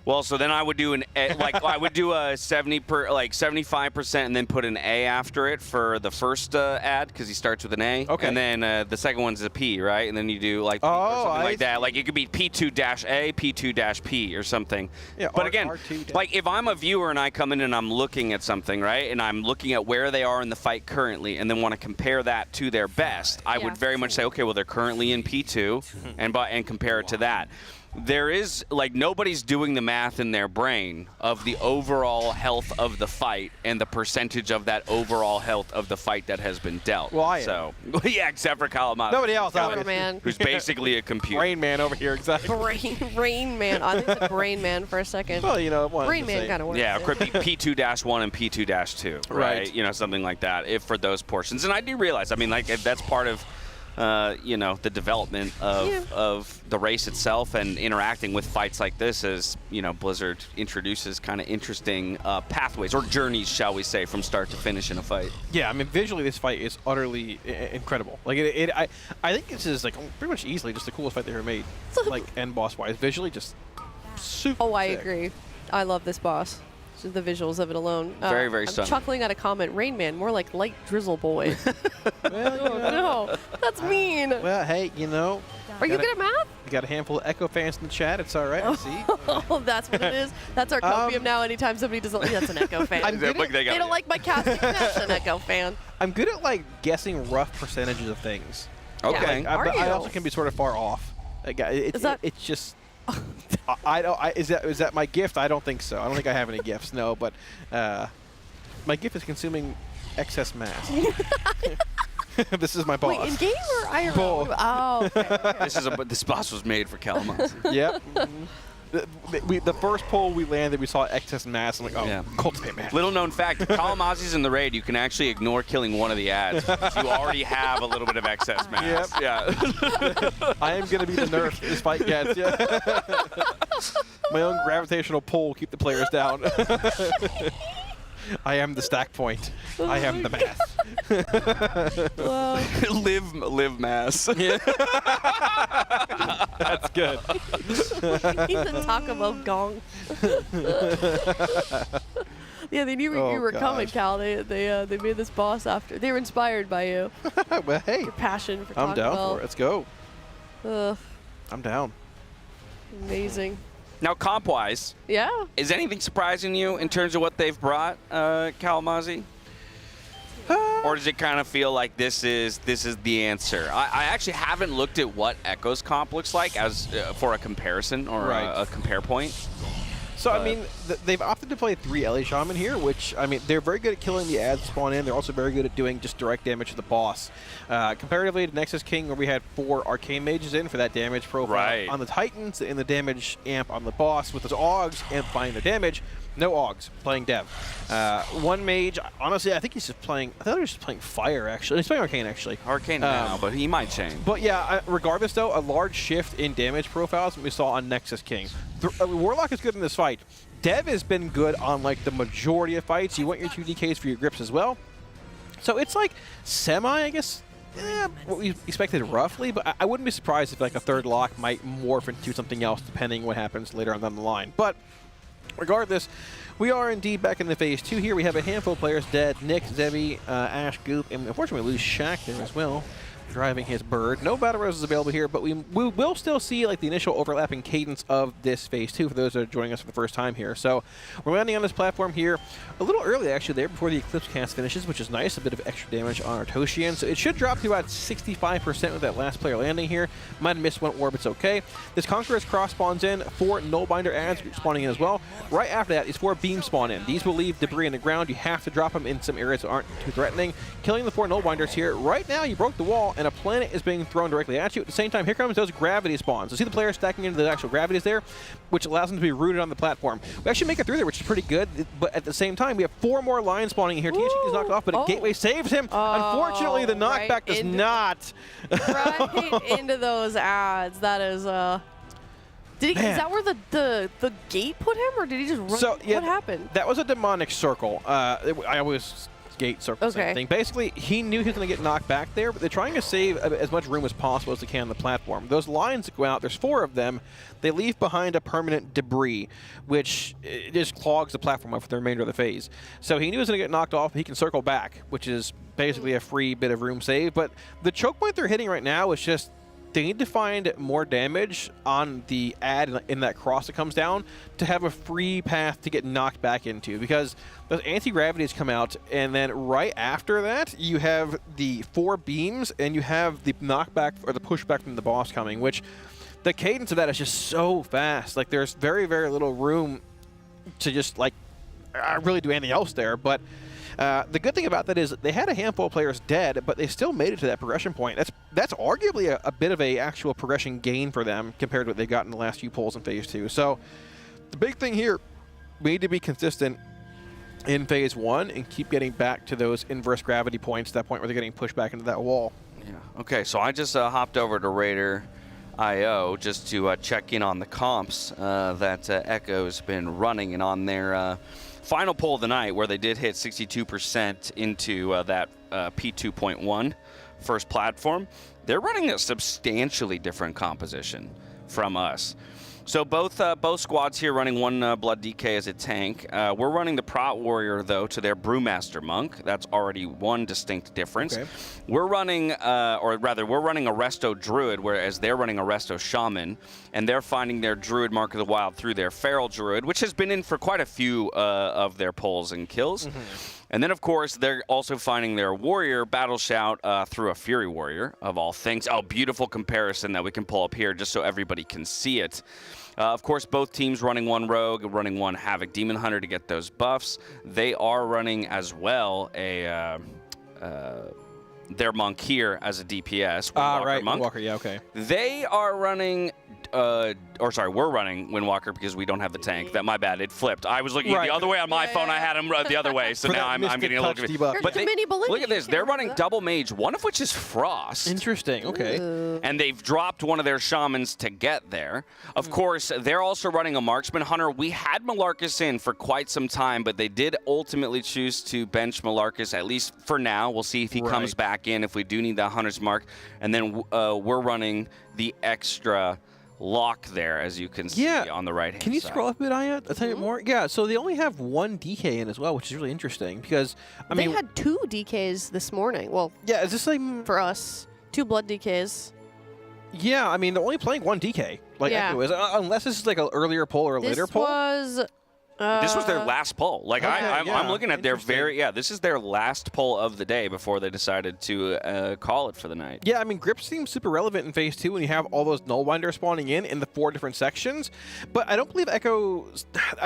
Well, so then I would do I would do a 75% and then put an A after it for the first ad, because he starts with an A. Okay. And then the second one's a P, right? And then you do like or something like that. Like it could be P2-A, P2-P or something. Yeah. But again, like if I'm a viewer and I come in and I'm looking at something, right, and I'm looking at where they are in the fight currently, and then want to compare that to their best, I would very much say, okay, well they're currently in P2, and compare it to that. There is, like, nobody's doing the math in their brain of the overall health of the fight and the percentage of that overall health of the fight that has been dealt. Well, I am. So, yeah, except for Kalamazoo. Nobody else, Man. Who's basically a computer. Brain Man over here, exactly. Brain Man. I think it's Brain Man for a second. Well, you know, Brain Man kind of works. Yeah, it could be P2-1 and P2-2, right? You know, something like that, if for those portions. And I do realize, I mean, like, that's part of you know, the development of the race itself and interacting with fights like this, as, you know, Blizzard introduces kind of interesting pathways or journeys, shall we say, from start to finish in a fight. Yeah, I mean, visually this fight is utterly incredible. Like, I think this is, like, pretty much easily just the coolest fight they ever made, like, end boss-wise. Visually, just super I sick. agree. I love this boss. Just the visuals of it alone. Very, very I'm stunning. chuckling at a comment. Rain Man, more like light drizzle boy. No, that's mean. Well, hey, you know. Are you good at math? You got a handful of Echo fans in the chat. It's all right. I see. Oh, that's what it is. That's our copium now. Anytime somebody doesn't, that's an Echo fan. They don't like my casting. That's an Echo fan. I'm good at, like, guessing rough percentages of things. Okay. Yeah, But I also can be sort of far off. It's just. I don't. Is that my gift? I don't think so. I don't think I have any gifts. No, but my gift is consuming excess mass. This is my boss. Wait, in game or IRL? Both. Oh, okay. This boss was made for Kalamazoo. Yep. The first pull we landed, we saw excess mass. I'm like, oh, cultivate mass. Little known fact, Kalamazi's in the raid, you can actually ignore killing one of the ads. You already have a little bit of excess mass. Yep. Yeah. I am going to be the nerf this fight gets. Yeah. My own gravitational pull keep the players down. I am the stack point. I am the math. live mass. Yeah. That's good. He's a Taco Bell gong. Yeah, they knew you were coming, Cal. They made this boss after. They were inspired by you. Well, hey. Your passion for Taco I'm down Bell. for it. Let's go. Ugh, I'm down. amazing. Now, comp-wise, is anything surprising you in terms of what they've brought, Kalamazi? Or does it kind of feel like this is the answer? I actually haven't looked at what Echo's comp looks like as for a comparison or a compare point. So, I mean, they've opted to play 3 LA Shaman here, which, I mean, they're very good at killing the ads spawn in. They're also very good at doing just direct damage to the boss. Comparatively to Nexus King, where we had 4 Arcane Mages in for that damage profile on the Titans and the damage amp on the boss with those Augs amplifying the damage. No Augs, playing Dev. 1 Mage, honestly, I think he's just playing, I thought he was just playing Fire, actually. He's playing Arcane, actually. Arcane now, but he might change. But yeah, regardless, though, a large shift in damage profiles we saw on Nexus King. Warlock is good in this fight. Dev has been good on, like, the majority of fights. You want your 2 DKs for your grips as well. So it's, like, semi, I guess, what we expected roughly, but I wouldn't be surprised if, like, a 3rd lock might morph into something else depending what happens later on down the line. But regardless, we are indeed back in the phase 2 here. We have a handful of players dead. Nick, Zevi, Ash, Goop, and unfortunately we lose Shaq there as well, driving his bird. No battle roses available here, but we will still see like the initial overlapping cadence of this phase 2 for those that are joining us for the first time here. So we're landing on this platform here a little early actually there before the Eclipse cast finishes, which is nice. A bit of extra damage on our Toshian. So it should drop to about 65% with that last player landing here. Might have missed 1 orb, it's okay. This Conqueror's Cross spawns in, 4 Nullbinder ads spawning in as well. Right after that is 4 beams spawn in. These will leave debris in the ground. You have to drop them in some areas that aren't too threatening. Killing the 4 Nullbinders here. Right now you broke the wall and a planet is being thrown directly at you. At the same time, here comes those gravity spawns. So see the players stacking into the actual gravities there, which allows them to be rooted on the platform. We actually make it through there, which is pretty good, but at the same time, we have 4 more lions spawning in here. THQ is knocked off, but a gateway saves him. Unfortunately, the knockback does not. Right into those ads. That is, is that where the gate put him, or did he just run? So, yeah, what happened? That was a demonic circle. I always gate circle same thing. Basically, he knew he was going to get knocked back there, but they're trying to save as much room as possible as they can on the platform. Those lines that go out, there's 4 of them. They leave behind a permanent debris, which just clogs the platform up for the remainder of the phase. So he knew he was going to get knocked off, but he can circle back, which is basically a free bit of room save. But the choke point they're hitting right now is just they need to find more damage on the ad in that cross that comes down to have a free path to get knocked back into, because those anti-gravities come out, and then right after that you have the 4 beams and you have the knockback or the pushback from the boss coming, which the cadence of that is just so fast. Like there's very, very little room to just like really do anything else there. But the good thing about that is they had a handful of players dead, but they still made it to that progression point. That's arguably a bit of a actual progression gain for them compared to what they got in the last few pulls in phase 2. So the big thing here, we need to be consistent in phase 1 and keep getting back to those inverse gravity points, that point where they're getting pushed back into that wall. Yeah. Okay, so I just hopped over to RaiderIO just to check in on the comps that Echo's been running, and on their final poll of the night, where they did hit 62% into that P2.1 first platform, they're running a substantially different composition from us. So both squads here running 1 Blood DK as a tank. We're running the Prot Warrior, though, to their Brewmaster Monk. That's already one distinct difference. Okay. We're running, or rather, we're running a Resto Druid, whereas they're running a Resto Shaman, and they're finding their Druid Mark of the Wild through their Feral Druid, which has been in for quite a few of their pulls and kills. And then, of course, they're also finding their warrior battle shout through a Fury Warrior, of all things. Oh, beautiful comparison that we can pull up here just so everybody can see it. Of course, both teams running one Rogue, running one Havoc Demon Hunter to get those buffs. They are running as well their Monk here as a DPS. Right, Monk. Windwalker, yeah, okay. They are running, we're running Windwalker because we don't have the tank. My bad, it flipped. I was looking the other way on my phone. I had him the other way, so now I'm getting a little confused. But look at this. They're running double mage, one of which is Frost. Interesting, okay. And they've dropped one of their shamans to get there. Of course, they're also running a marksman hunter. We had Malarkus in for quite some time, but they did ultimately choose to bench Malarkus, at least for now. We'll see if he comes back in if we do need that hunter's mark. And then we're running the extra lock there, as you can see on the right hand side. Can you scroll up a bit, Aya? I'll tell you more. Yeah, so they only have one DK in as well, which is really interesting because they had 2 DKs this morning. Well, yeah, is this like for us 2 blood DKs? Yeah, I mean they're only playing one DK. Like unless this is like an earlier pull or a later pull. This was their last pull. Like I'm looking at their this is their last pull of the day before they decided to call it for the night. Yeah, I mean, Grip seems super relevant in Phase 2 when you have all those Nullbinders spawning in the 4 different sections. But I don't believe Echo,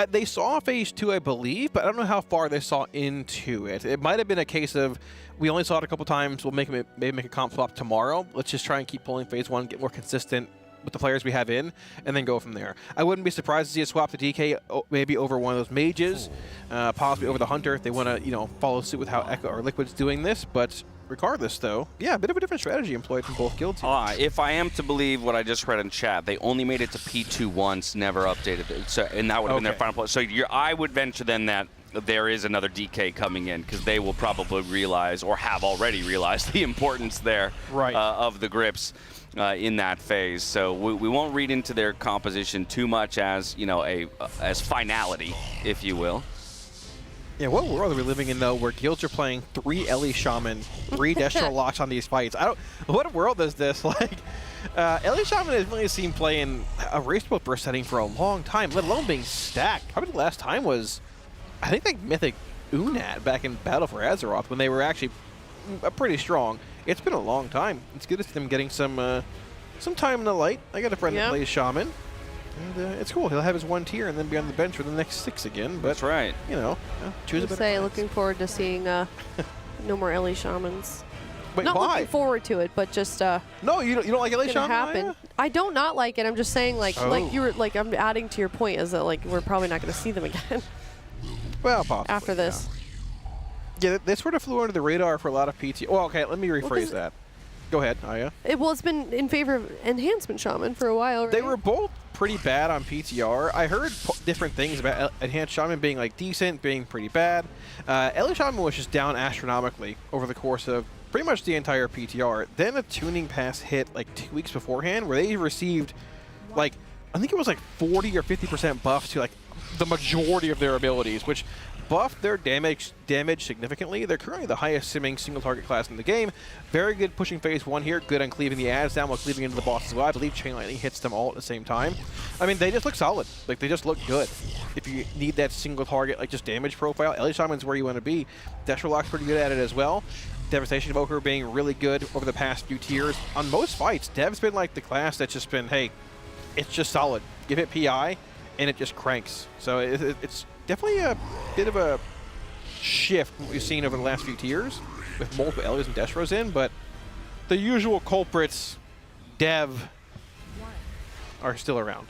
they saw Phase 2, I believe, but I don't know how far they saw into it. It might have been a case of, we only saw it a couple times, we'll maybe make a comp swap tomorrow. Let's just try and keep pulling Phase 1, get more consistent with the players we have in, and then go from there. I wouldn't be surprised to see a swap to DK maybe over one of those mages, possibly over the hunter if they want to, follow suit with how Echo or Liquid's doing this. But regardless, though, yeah, a bit of a different strategy employed from both guilds. If I am to believe what I just read in chat, they only made it to P2 once, never updated it, and that would have been their final play. So I would venture then that there is another DK coming in because they will probably realize, or have already realized, the importance there of the grips in that phase. So we won't read into their composition too much as as finality, if you will. Yeah, what world are we living in though, where guilds are playing 3 Ellie Shaman, 3 Destro locks on these fights? What world is this? Like, Ellie Shaman has really seen play in a race boat burst setting for a long time, let alone being stacked. Probably the last time was, I think, like Mythic Unat back in Battle for Azeroth when they were actually pretty strong. It's been a long time. It's good to see them getting some time in the light. I got a friend that plays Shaman, and it's cool. He'll have his 1 tier and then be on the bench for the next 6 again. But, that's right. Choose a better looking forward to seeing no more Ellie Shamans. Wait, not why? looking forward to it, but just no, you don't like Ellie Shaman? Happen. I don't not like it. I'm just saying, like you were like, I'm adding to your point, is that like we're probably not going to see them again. Well, possibly, after this. Yeah, they sort of flew under the radar for a lot of PT. Well, okay, let me rephrase that. Go ahead, Aya. It's been in favor of Enhancement Shaman for a while, right? They were both pretty bad on PTR. I heard different things about Enhanced Shaman being like decent, being pretty bad. Ellie Shaman was just down astronomically over the course of pretty much the entire PTR. Then a tuning pass hit like 2 weeks beforehand where they received like, I think it was like 40 or 50% buff to like the majority of their abilities, which buffed their damage significantly. They're currently the highest simming single target class in the game. Very good pushing Phase 1 here. Good on cleaving the ads down while cleaving into the boss as well. I believe Chain Lightning hits them all at the same time. I mean, they just look solid. Like, they just look good. If you need that single target, like, just damage profile, Ellie Shaman's where you want to be. Destrolock's pretty good at it as well. Devastation Evoker being really good over the past few tiers. On most fights, Dev's been like the class that's just been, hey, it's just solid. Give it PI, and it just cranks. So it's definitely a bit of a shift from what we've seen over the last few tiers with multiple Ellies and Destros in, but the usual culprits, Dev, are still around.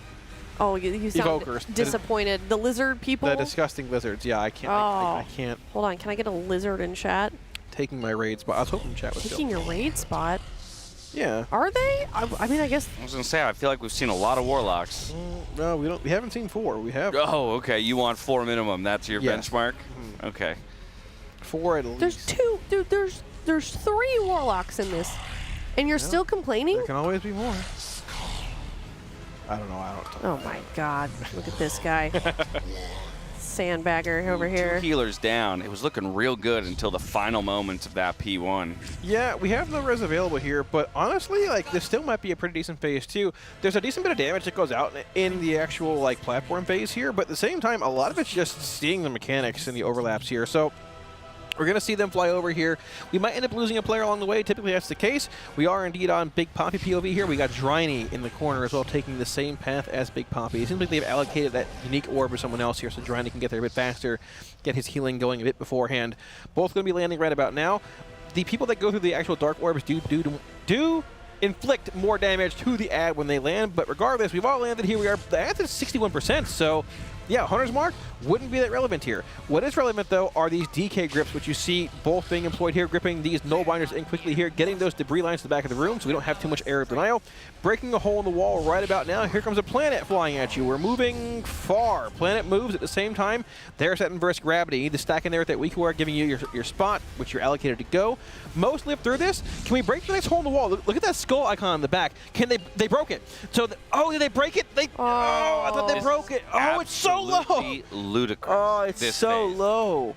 Oh, you sound disappointed. The lizard people? The disgusting lizards, yeah, I can't. I can't. Hold on, can I get a lizard in chat? Taking my raid spot. I was hoping chat was taking your raid spot? Yeah. Are they? I mean, I guess. I was gonna say, I feel like we've seen a lot of warlocks. No, we don't. We haven't seen 4. We have. Oh, okay. You want 4 minimum? That's your benchmark. Okay. 4 at least. There's 2. Dude, there's 3 warlocks in this, and you're still complaining. There can always be more. I don't know. Oh my God! Look at this guy. Sandbagger over here. 2 healers down. It was looking real good until the final moments of that P1. Yeah, we have no res available here, but honestly, like, this still might be a pretty decent phase 2. There's a decent bit of damage that goes out in the actual, like, platform phase here, but at the same time, a lot of it's just seeing the mechanics and the overlaps here. So We're going to see them fly over here. We might end up losing a player along the way. Typically, that's the case. We are indeed on Big Poppy POV here. We got Dryny in the corner as well, taking the same path as Big Poppy. It seems like they've allocated that unique orb for someone else here, so Dryny can get there a bit faster, get his healing going a bit beforehand. Both going to be landing right about now. The people that go through the actual Dark Orbs do inflict more damage to the ad when they land, but regardless, we've all landed here. We are the ad's at 61%, so yeah, Hunter's Mark wouldn't be that relevant here. What is relevant, though, are these DK grips, which you see both being employed here, gripping these null binders in quickly here, getting those debris lines to the back of the room so we don't have too much area of denial, breaking a hole in the wall right about now. Here comes a planet flying at you. We're moving far. Planet moves at the same time. There's that inverse gravity. You need to stack in there with that weak core, giving you your spot, which you're allocated to go. Most live through this. Can we break the next hole in the wall? Look at that skull icon in the back. Can they broke it. So, oh, did they break it? Oh, I thought they broke it. Oh, it's so low. Ludicrous. Oh, it's so low.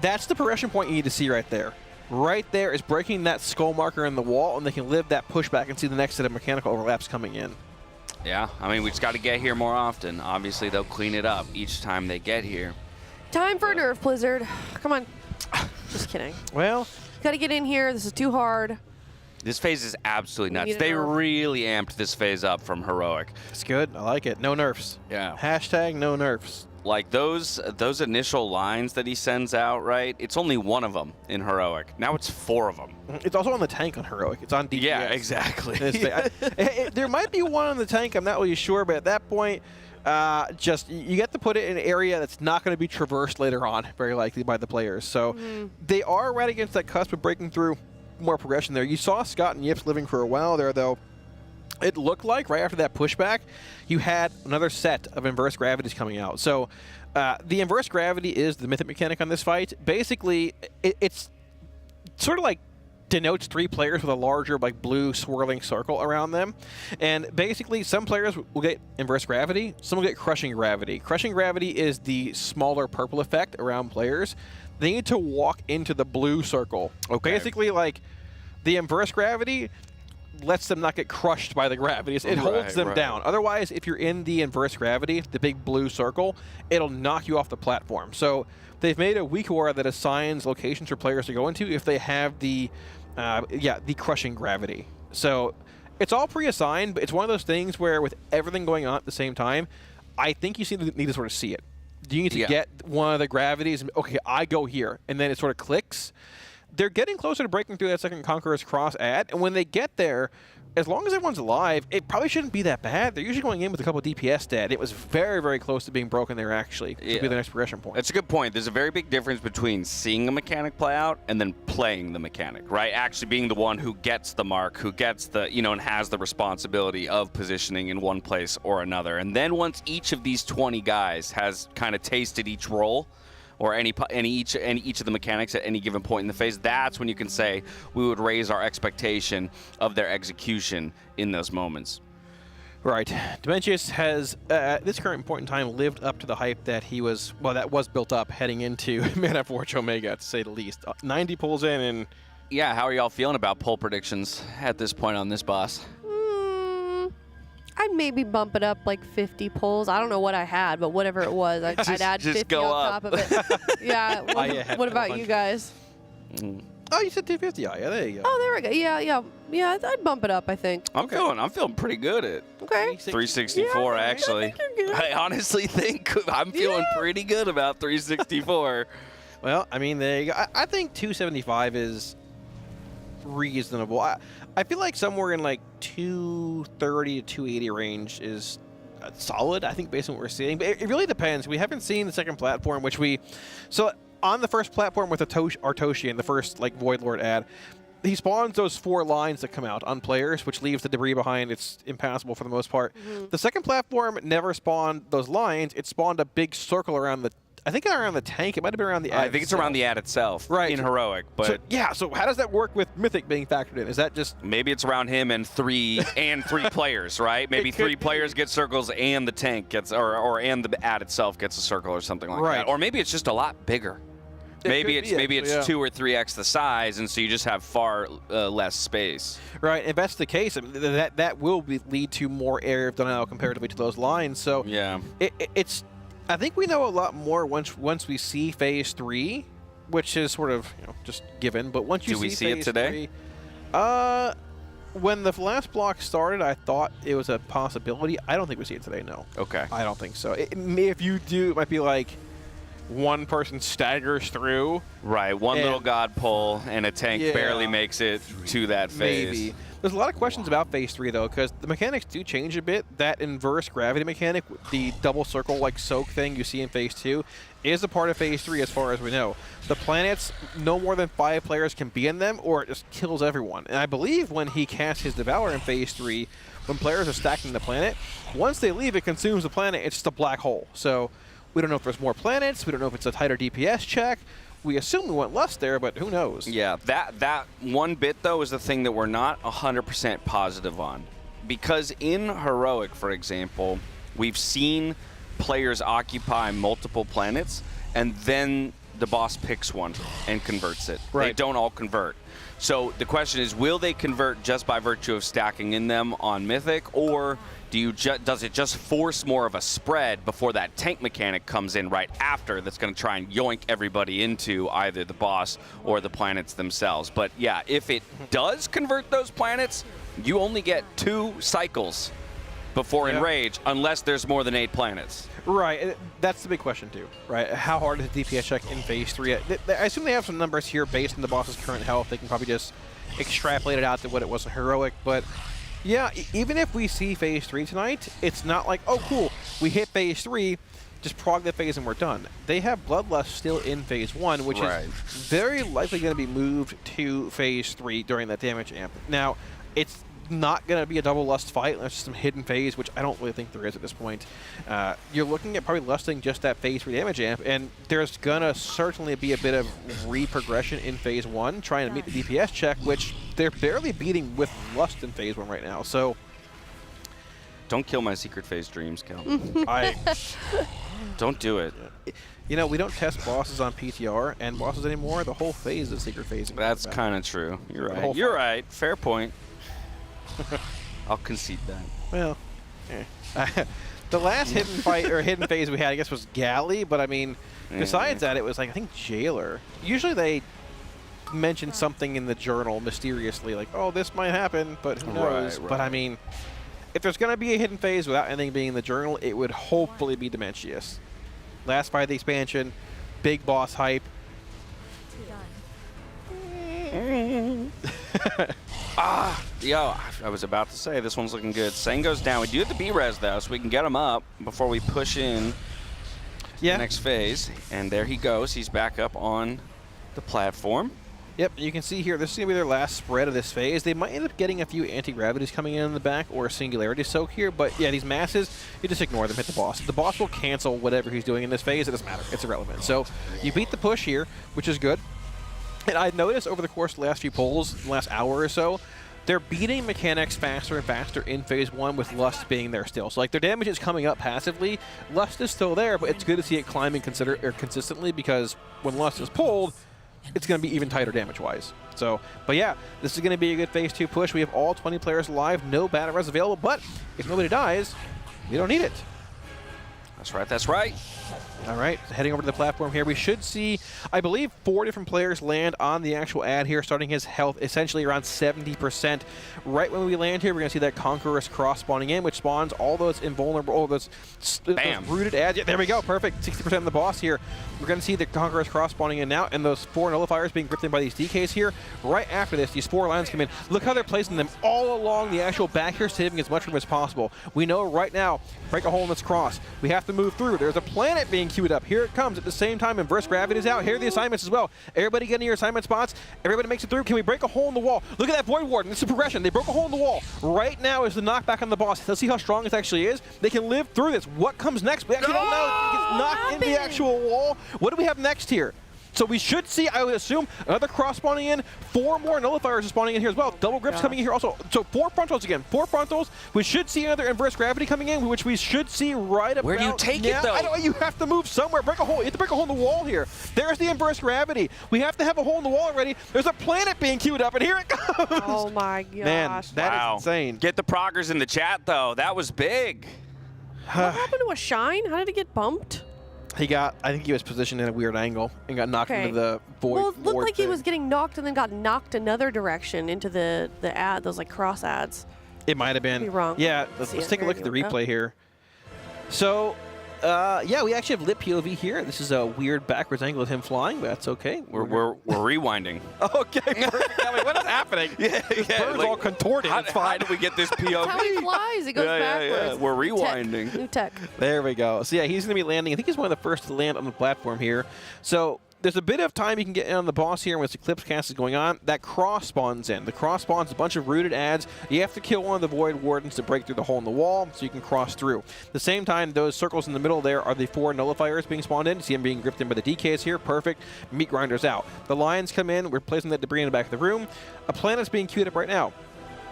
That's the progression point you need to see right there. Right there is breaking that skull marker in the wall, and they can live that pushback and see the next set of mechanical overlaps coming in. Yeah, I mean, we just got to get here more often. Obviously, they'll clean it up each time they get here. Time for a nerf, Blizzard. Come on. Just kidding. Well, gotta get in here. This is too hard. This phase is absolutely nuts. They really amped this phase up from Heroic. It's good. I like it. No nerfs. Yeah. Hashtag no nerfs. Like those initial lines that he sends out, right? It's only one of them in Heroic. Now it's 4 of them. It's also on the tank on Heroic. It's on DPS. Yeah, exactly. There might be one on the tank. I'm not really sure, but at that point, just you get to put it in an area that's not going to be traversed later on, very likely by the players. So they are right against that cusp of breaking through more progression there. You saw Scott and Yips living for a while there, though. It looked like right after that pushback, you had another set of inverse gravities coming out. So the inverse gravity is the mythic mechanic on this fight. Basically, it's sort of like denotes 3 players with a larger like blue swirling circle around them. And basically, some players will get inverse gravity, some will get crushing gravity. Crushing gravity is the smaller purple effect around players. They need to walk into the blue circle. Okay. Basically, like the inverse gravity lets them not get crushed by the gravity. It holds them down. Otherwise, if you're in the inverse gravity, the big blue circle, it'll knock you off the platform. So they've made a weak aura that assigns locations for players to go into if they have the crushing gravity. So it's all pre-assigned, but it's one of those things where with everything going on at the same time, I think you need to sort of see it. You need to get one of the gravities, and, okay, I go here, and then it sort of clicks. They're getting closer to breaking through that second Conqueror's Cross ad, and when they get there, as long as everyone's alive, it probably shouldn't be that bad. They're usually going in with a couple of DPS dead. It was very, very close to being broken there, actually, to be the next progression point. That's a good point. There's a very big difference between seeing a mechanic play out and then playing the mechanic, right? Actually being the one who gets the mark, who gets the, and has the responsibility of positioning in one place or another. And then once each of these 20 guys has kind of tasted each role, or each of the mechanics at any given point in the phase, that's when you can say we would raise our expectation of their execution in those moments. Right. Demensius has, at this current point in time, lived up to the hype that that was built up heading into Manaforge Omega, to say the least. 90 pulls in, and... Yeah, how are y'all feeling about pull predictions at this point on this boss? I'd maybe bump it up like 50 pulls. I don't know what I had, but whatever it was, I'd add 50 on top of it. Yeah. What about you guys? Oh, you said 250. Oh, yeah, there you go. Oh, there we go. Yeah. I'd bump it up, I think. I'm feeling pretty good at 364. Actually, I honestly think I'm feeling pretty good about 364. Well, I mean, there you go. I think 275 is reasonable. I feel like somewhere in like 230 to 280 range is solid, I think, based on what we're seeing. But it really depends. We haven't seen the second platform, so on the first platform with Artoshi in the first like Void Lord ad, he spawns those 4 lines that come out on players, which leaves the debris behind. It's impassable for the most part. The second platform never spawned those lines. It spawned a big circle around the tank. It might have been around the ad. I think it's around the ad itself, right? In Heroic, but so how does that work with Mythic being factored in? Is that just maybe it's around him and three players, right? Maybe 3 players get circles and the tank gets, and the ad itself gets a circle or something like that. Or maybe it's just a lot bigger. Maybe it's 2 or 3x the size, and so you just have far less space. Right. If that's the case, that will lead to more area of denial comparatively to those lines. So yeah, it's. I think we know a lot more once we see Phase 3, which is sort of just given. But once you Do we see it phase today? 3, when the last block started, I thought it was a possibility. I don't think we see it today. No. Okay. I don't think so. If you do, it might be like one person staggers through. Right. One little god pull and a tank barely makes it to that phase. Maybe. There's a lot of questions about phase 3 though, because the mechanics do change a bit. That inverse gravity mechanic, the double circle like soak thing you see in phase 2, is a part of phase 3 as far as we know. The planets, no more than 5 players can be in them, or it just kills everyone. And I believe when he casts his Devourer in phase 3, when players are stacking the planet, once they leave, it consumes the planet. It's just a black hole. So we don't know if there's more planets. We don't know if it's a tighter DPS check. We assume we went less there, but who knows? Yeah, that one bit, though, is the thing that we're not 100% positive on. Because in Heroic, for example, we've seen players occupy multiple planets, and then the boss picks one and converts it. Right. They don't all convert. So the question is, will they convert just by virtue of stacking in them on Mythic, or does it just force more of a spread before that tank mechanic comes in right after that's going to try and yoink everybody into either the boss or the planets themselves? But yeah, if it does convert those planets, you only get 2 cycles before Enrage, unless there's more than 8 planets. Right, that's the big question too, right? How hard is the DPS check in phase 3? I assume they have some numbers here based on the boss's current health. They can probably just extrapolate it out to what it was in Heroic, but yeah, even if we see phase 3 tonight, it's not like, oh cool, we hit phase 3, just prog that phase and we're done. They have Bloodlust still in phase 1, which is very likely going to be moved to phase 3 during that damage amp. Now, it's not going to be a double lust fight unless some hidden phase, which I don't really think there is at this point. You're looking at probably lusting just that phase 3 damage amp, and there's going to certainly be a bit of re-progression in phase 1, trying to meet the DPS check, which they're barely beating with lust in phase 1 right now. So don't kill my secret phase dreams, Cal. Don't do it. You know, we don't test bosses on PTR and bosses anymore. The whole phase is secret phase. That's kind of true. You're right. You're right. Fair point. I'll concede that. Well, the last hidden fight or hidden phase we had, I guess, was Galley. But I mean, besides that, it was like I think Jailer. Usually they mention something in the journal mysteriously, like, "Oh, this might happen," but who knows? But I mean, if there's gonna be a hidden phase without anything being in the journal, it would hopefully be Demensius. Last fight of the expansion, big boss hype. Yo, I was about to say, this one's looking good. Sang goes down. We do have the B-res, though, so we can get him up before we push in the next phase. And there he goes. He's back up on the platform. Yep, you can see here, this is going to be their last spread of this phase. They might end up getting a few anti-gravities coming in the back or a singularity soak here, but yeah, these masses, you just ignore them, hit the boss. The boss will cancel whatever he's doing in this phase. It doesn't matter. It's irrelevant. So you beat the push here, which is good. And I noticed over the course of the last few polls, the last hour or so, they're beating mechanics faster and faster in phase 1 with Lust being there still. So like their damage is coming up passively. Lust is still there, but it's good to see it climbing consistently, because when Lust is pulled, it's going to be even tighter damage-wise. So, but yeah, this is going to be a good phase 2 push. We have all 20 players alive, no battle res available, but if nobody dies, we don't need it. That's right, that's right. All right, heading over to the platform here. We should see, I believe, 4 different players land on the actual ad here, starting his health essentially around 70%. Right when we land here, we're going to see that Conqueror's Cross spawning in, which spawns all those invulnerable, all those rooted ads. Yeah, there we go, perfect. 60% of the boss here. We're going to see the Conqueror's Cross spawning in now, and those 4 nullifiers being gripped in by these DKs here. Right after this, these 4 lines come in. Look how they're placing them all along the actual back here, saving as much room as possible. We know right now, break a hole in this cross. We have to move through. There's a planet being queued up. Here it comes. At the same time, Inverse Gravity is out. Here are the assignments as well. Everybody getting your assignment spots. Everybody makes it through. Can we break a hole in the wall? Look at that Void Warden. This is progression. They broke a hole in the wall. Right now is the knockback on the boss. Let's see how strong this actually is. They can live through this. What comes next? We actually don't know. It gets knocked in the actual wall. What do we have next here? So we should see, I would assume, another cross spawning in. 4 more nullifiers are spawning in here as well. Double grips coming in here also. So 4 frontals again. 4 frontals. We should see another Inverse Gravity coming in, which we should see right about. Where do you take it, though? I don't know. You have to move somewhere. Break a hole. You have to break a hole in the wall here. There's the Inverse Gravity. We have to have a hole in the wall already. There's a planet being queued up, and here it comes. Oh my gosh. Man, that is insane. Get the proggers in the chat, though. That was big. What happened to a shine? How did it get bumped? I think he was positioned in a weird angle and got knocked into the void. Well, it looked like he was getting knocked and then got knocked another direction into the ad, those like cross ads. It might have been. Could be wrong. Yeah, let's take a look at the replay here. So, yeah, we actually have lit POV here. This is a weird backwards angle of him flying, but that's okay. We're rewinding. Okay. What is happening? Bird's all contorted. It's fine. How do we get this POV? How he flies, it goes backwards. We're rewinding. New tech. There we go. So yeah, he's going to be landing. I think he's one of the first to land on the platform here. So there's a bit of time you can get in on the boss here when this Eclipse cast is going on. That cross spawns in. The cross spawns a bunch of rooted ads. You have to kill one of the Void Wardens to break through the hole in the wall so you can cross through. At the same time, those circles in the middle there are the 4 nullifiers being spawned in. You see them being gripped in by the DKs here. Perfect. Meat grinders out. The lions come in. We're placing that debris in the back of the room. A planet's being queued up right now.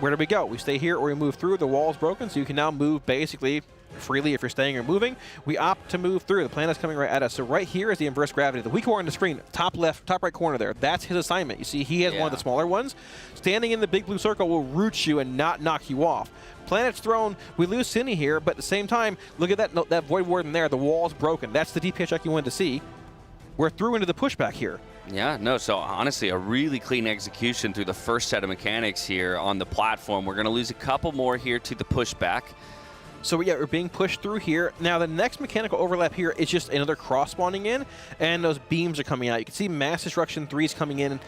Where do we go? We stay here or we move through. The wall's broken, so you can now move basically freely if you're staying or moving. We opt to move through. The planet's coming right at us. So right here is the inverse gravity. The weak core on the screen, top left, top right corner there. That's his assignment. You see, he has one of the smaller ones. Standing in the big blue circle will root you and not knock you off. Planet's thrown. We lose Zenni here, but at the same time, look at that Void Warden there. The wall's broken. That's the DPS check you wanted to see. We're through into the pushback here. Yeah, no, so honestly, a really clean execution through the first set of mechanics here on the platform. We're going to lose a couple more here to the pushback. So yeah, we're being pushed through here. Now the next mechanical overlap here is just another cross spawning in, and those beams are coming out. You can see Mass Destruction 3s coming in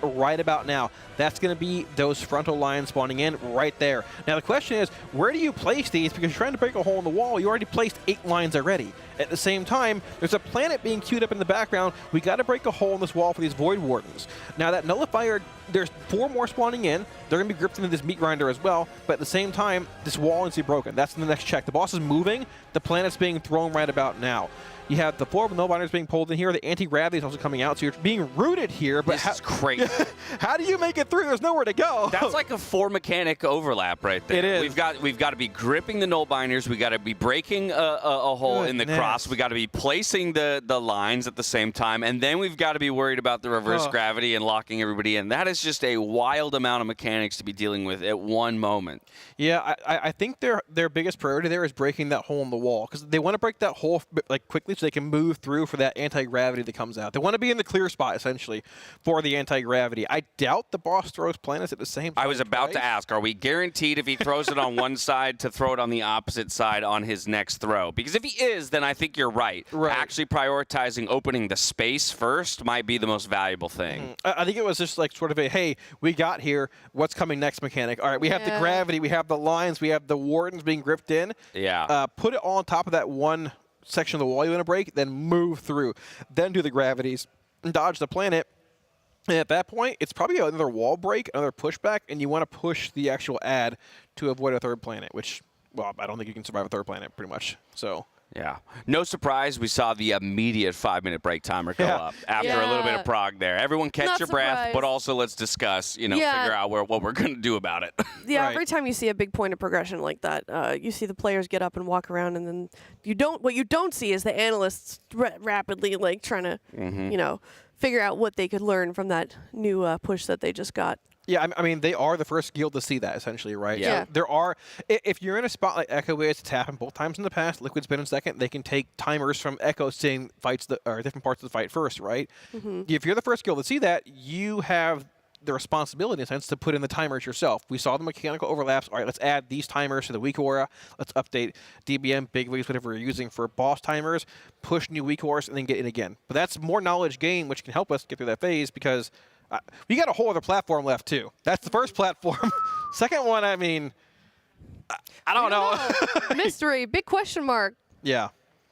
right about now. That's going to be those frontal lines spawning in right there. Now the question is, where do you place these? Because you're trying to break a hole in the wall. You already placed 8 lines already. At the same time, there's a planet being queued up in the background. We got to break a hole in this wall for these Void Wardens. Now that nullifier, there's 4 more spawning in. They're going to be gripped into this meat grinder as well. But at the same time, this wall needs to be broken. That's the next check. The boss is moving. The planet's being thrown right about now. You have the 4 null-binders being pulled in here. The anti-gravity is also coming out, so you're being rooted here. But this is crazy. How do you make it through? There's nowhere to go. That's like a 4 mechanic overlap right there. It is. We've got to be gripping the null-binders. We got to be breaking a hole in the cross. We got to be placing the lines at the same time, and then we've got to be worried about the reverse gravity and locking everybody in. That is just a wild amount of mechanics to be dealing with at one moment. Yeah, I think their biggest priority there is breaking that hole in the wall, because they want to break that hole like quickly so they can move through for that anti-gravity that comes out. They want to be in the clear spot, essentially, for the anti-gravity. I doubt the boss throws planets at the same time. I was about to ask, are we guaranteed if he throws it on one side to throw it on the opposite side on his next throw? Because if he is, then I think you're right. Actually prioritizing opening the space first might be the most valuable thing. I think it was just like sort of a, hey, we got here, what's coming next mechanic? All right, we have the gravity, we have the lines, we have the wardens being gripped in. Yeah. Put it all on top of that one section of the wall you want to break, then move through. Then do the gravities, and dodge the planet. And at that point, it's probably another wall break, another pushback, and you want to push the actual ad to avoid a 3rd planet, which, well, I don't think you can survive a 3rd planet, pretty much. So. Yeah. No surprise, we saw the immediate 5-minute break timer go up after a little bit of prog there. Everyone catch your breath, but also let's discuss, figure out what we're going to do about it. Yeah, every time you see a big point of progression like that, you see the players get up and walk around, and then what you don't see is the analysts rapidly like trying to, figure out what they could learn from that new push that they just got. Yeah, I mean, they are the first guild to see that, essentially, right? Yeah. So there are, if you're in a spot like Echo is, it's happened both times in the past. Liquid's been in second. They can take timers from Echo seeing fights or different parts of the fight first, right? If you're the first guild to see that, you have the responsibility, in a sense, to put in the timers yourself. We saw the mechanical overlaps. All right, let's add these timers to the weak aura. Let's update DBM, big wigs, whatever you're using for boss timers, push new weak auras, and then get in again. But that's more knowledge gain, which can help us get through that phase, because we got a whole other platform left, too. That's the first platform. Second one, I mean, I don't know. Mystery, big question mark. Yeah.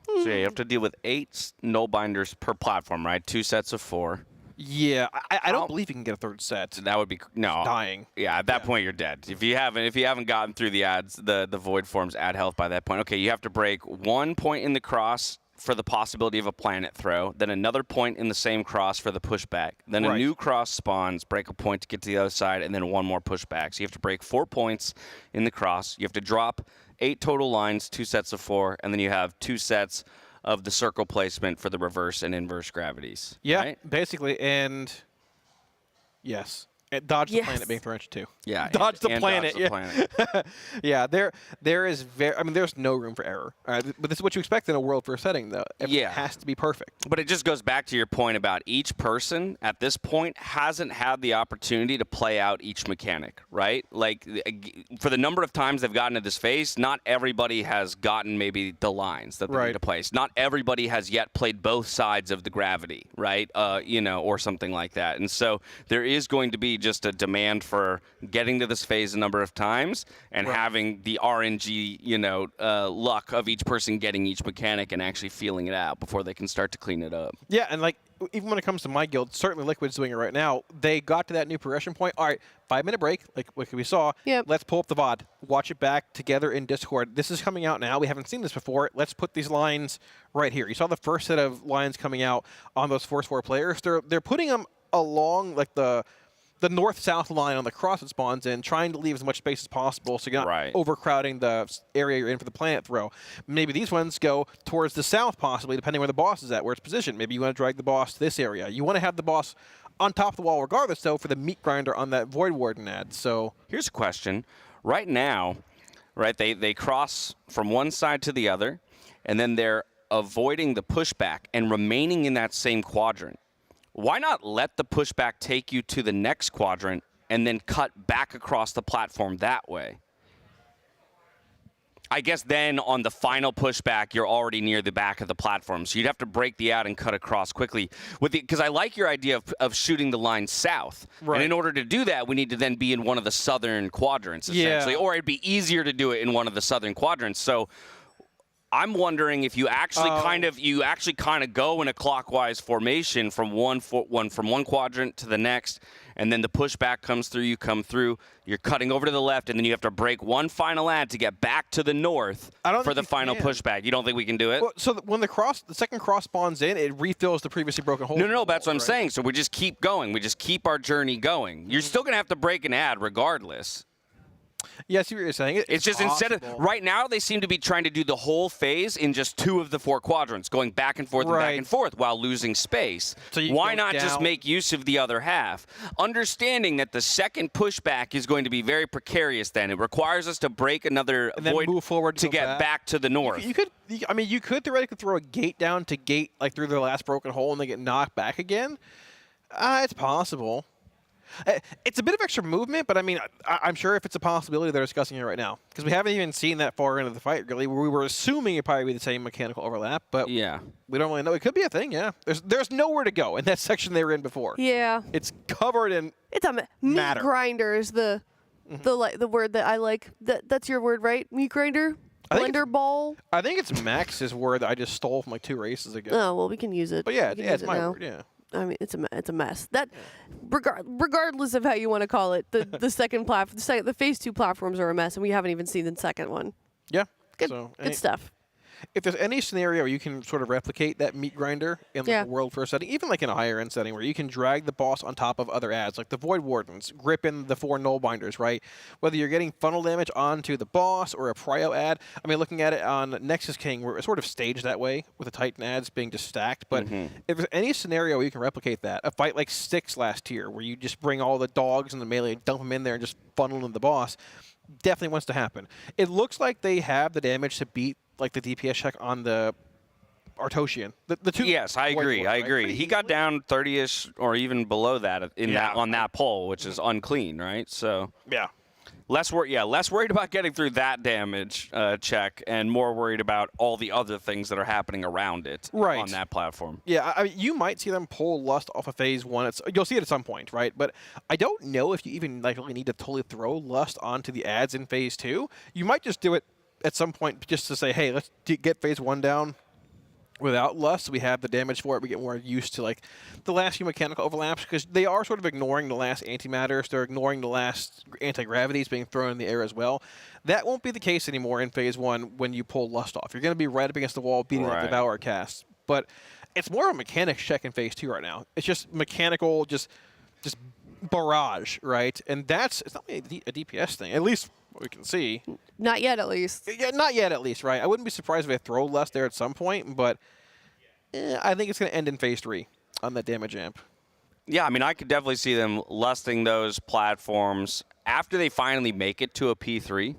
So you have to deal with 8 null binders per platform, right? 2 sets of 4. Yeah, I don't believe you can get a 3rd set. That would be dying. Yeah, at that point you're dead. If you haven't gotten through the ads, the void forms add health by that point. Okay, you have to break 1 point in the cross for the possibility of a planet throw, then another point in the same cross for the pushback. Then a new cross spawns, break a point to get to the other side, and then 1 more pushback. So you have to break 4 points in the cross. You have to drop 8 total lines, 2 sets of 4, and then you have 2 sets of the circle placement for the reverse and inverse gravities. Yeah, right? basically, and yes. And dodge the planet being thrown at you too. Yeah, dodge the and planet. dodge the planet. Yeah, there is there's no room for error. But this is what you expect in a world first setting, though. It has to be perfect. But it just goes back to your point about each person at this point hasn't had the opportunity to play out each mechanic, right? Like for the number of times they've gotten to this phase, not everybody has gotten maybe the lines that they need to place. Not everybody has yet played both sides of the gravity, right? Or something like that. And so there is going to be just a demand for getting to this phase a number of times and having the RNG, luck of each person getting each mechanic and actually feeling it out before they can start to clean it up. Yeah, and like even when it comes to my guild, certainly Liquid's doing it right now. They got to that new progression point. All right, 5-minute break, like we saw. Yep. Let's pull up the VOD, watch it back together in Discord. This is coming out now. We haven't seen this before. Let's put these lines right here. You saw the first set of lines coming out on those Force 4 players. They're putting them along like the north-south line on the cross it spawns in, trying to leave as much space as possible so you're not overcrowding the area you're in for the planet throw. Maybe these ones go towards the south, possibly, depending where the boss is at, where it's positioned. Maybe you want to drag the boss to this area. You want to have the boss on top of the wall regardless, though, for the meat grinder on that Void Warden ad. So here's a question. Right now, they cross from one side to the other, and then they're avoiding the pushback and remaining in that same quadrant. Why not let the pushback take you to the next quadrant and then cut back across the platform that way? I guess then on the final pushback, you're already near the back of the platform. So you'd have to break the ad and cut across quickly. Because I like your idea of shooting the line south. Right. And in order to do that, we need to then be in one of the southern quadrants, essentially. Or it'd be easier to do it in one of the southern quadrants. So I'm wondering if you actually kind of go in a clockwise formation from one quadrant to the next, and then the pushback comes through, you come through, you're cutting over to the left, and then you have to break one final ad to get back to the north for the final pushback. You don't think we can do it? Well, so when the second cross spawns in, it refills the previously broken hole. No, that's what I'm saying. So we just keep going. We just keep our journey going. You're still going to have to break an ad regardless. Yeah, I see what you're saying. It's just instead of right now, they seem to be trying to do the whole phase in just 2 of the 4 quadrants, going back and forth and back and forth while losing space. So why not just make use of the other half? Understanding that the second pushback is going to be very precarious then. It requires us to break another void move forward to get back to the north. You could theoretically throw a gate down to gate like through the last broken hole and they get knocked back again. It's possible. It's a bit of extra movement, but I mean, I'm sure if it's a possibility, they're discussing it right now. Because we haven't even seen that far into the fight, really. We were assuming it'd probably be the same mechanical overlap, but we don't really know. It could be a thing, yeah. There's nowhere to go in that section they were in before. Yeah. It's covered in meat grinder is the word that I like. That's your word, right? Meat grinder? Blender ball? I think it's Max's word that I just stole from like 2 races ago. Oh, well, we can use it. But yeah, it's my word, yeah. I mean, it's a mess. That, regardless of how you want to call it, the second platform, the phase 2 platforms are a mess, and we haven't even seen the second one. Yeah, good stuff. If there's any scenario you can sort of replicate that meat grinder in like a world first setting, even like in a higher end setting where you can drag the boss on top of other ads, like the Void Wardens, gripping the 4 null binders, right? Whether you're getting funnel damage onto the boss or a prio ad. I mean, looking at it on Nexus King, where it's sort of staged that way with the Titan ads being just stacked. But if there's any scenario where you can replicate that, a fight like Styx last year, where you just bring all the dogs and the melee, dump them in there and just funnel in the boss, definitely wants to happen. It looks like they have the damage to beat like the DPS check on the Artosian. The 2. Yes, I agree. I agree. He got down 30-ish or even below that on that pole, which is unclean, right? So less worried about getting through that damage check and more worried about all the other things that are happening around it on that platform. Yeah, I mean, you might see them pull Lust off of phase 1. You'll see it at some point, right? But I don't know if you even like really need to totally throw Lust onto the ads in phase 2. You might just do it at some point just to say, hey, let's get phase 1 down without Lust. We have the damage for it. We get more used to like the last few mechanical overlaps because they are sort of ignoring the last antimatters. They're ignoring the last anti-gravities being thrown in the air as well. That won't be the case anymore in phase 1 when you pull Lust off. You're going to be right up against the wall beating like the Devour cast. But it's more of a mechanics check in phase 2 right now. It's just mechanical, just barrage, right? And it's not really a DPS thing, at least we can see. Not yet, at least. Yeah, not yet, at least, right? I wouldn't be surprised if they throw Lust there at some point, but I think it's going to end in phase 3 on that damage amp. Yeah, I mean, I could definitely see them lusting those platforms after they finally make it to a P3,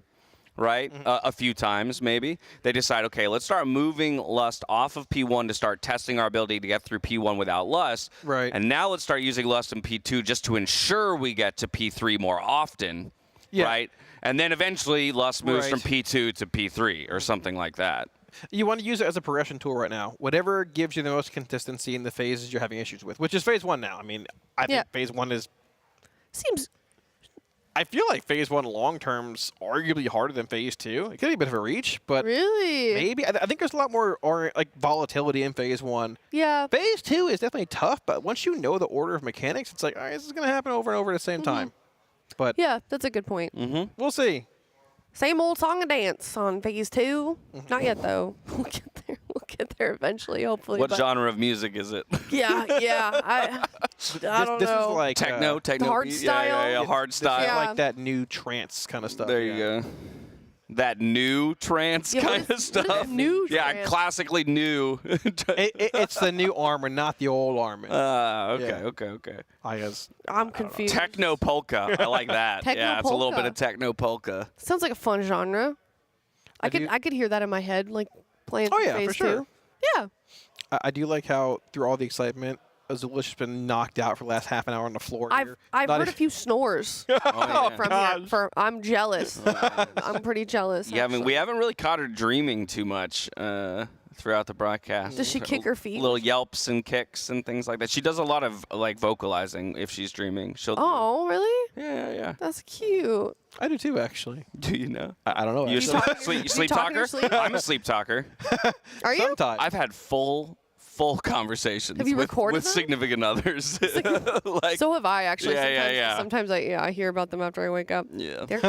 right? A few times, maybe. They decide, okay, let's start moving Lust off of P1 to start testing our ability to get through P1 without Lust. Right. And now let's start using Lust in P2 just to ensure we get to P3 more often, right? And then eventually Lust moves from P2 to P3 or something like that. You want to use it as a progression tool right now. Whatever gives you the most consistency in the phases you're having issues with, which is phase 1 now. I mean, I think phase 1 is... I feel like phase 1 long term's arguably harder than phase 2. It could be a bit of a reach, but really, maybe I think there's a lot more like volatility in phase 1. Yeah. Phase 2 is definitely tough, but once you know the order of mechanics, it's like, all right, this is going to happen over and over at the same time. But yeah, that's a good point. We'll see. Same old song and dance on phase 2. Not yet though. We'll get there. We'll get there eventually, hopefully. What genre of music is it? Yeah. I don't this know. is like techno hard style. Yeah, hard style. It's like that new trance kind of stuff. There you go. That new trance kind of stuff. New yeah, trance? classically new. It's the new armor, not the old armor. Okay. I'm confused. Techno polka. I like that. Techno yeah, it's a little polka. bit of techno polka. Sounds like a fun genre. I could hear that in my head, like playing phase for sure. 2. Yeah. I do like how through all the excitement, Azula's just been knocked out for the last half an hour on the floor. I've heard a few snores from here. I'm jealous. I'm pretty jealous. Yeah, I mean, we haven't really caught her dreaming too much throughout the broadcast. Does she kick her feet? Little yelps and kicks and things like that. She does a lot of like vocalizing if she's dreaming. She'll. Oh, really? Yeah. That's cute. I do too, actually. Do you know? I don't know. You sleep talker? I'm a sleep talker. Are you? Sometimes. I've had full conversations Have you recorded with them? significant others. like, So have I, actually. Yeah. Sometimes I hear about them after I wake up. Yeah. There he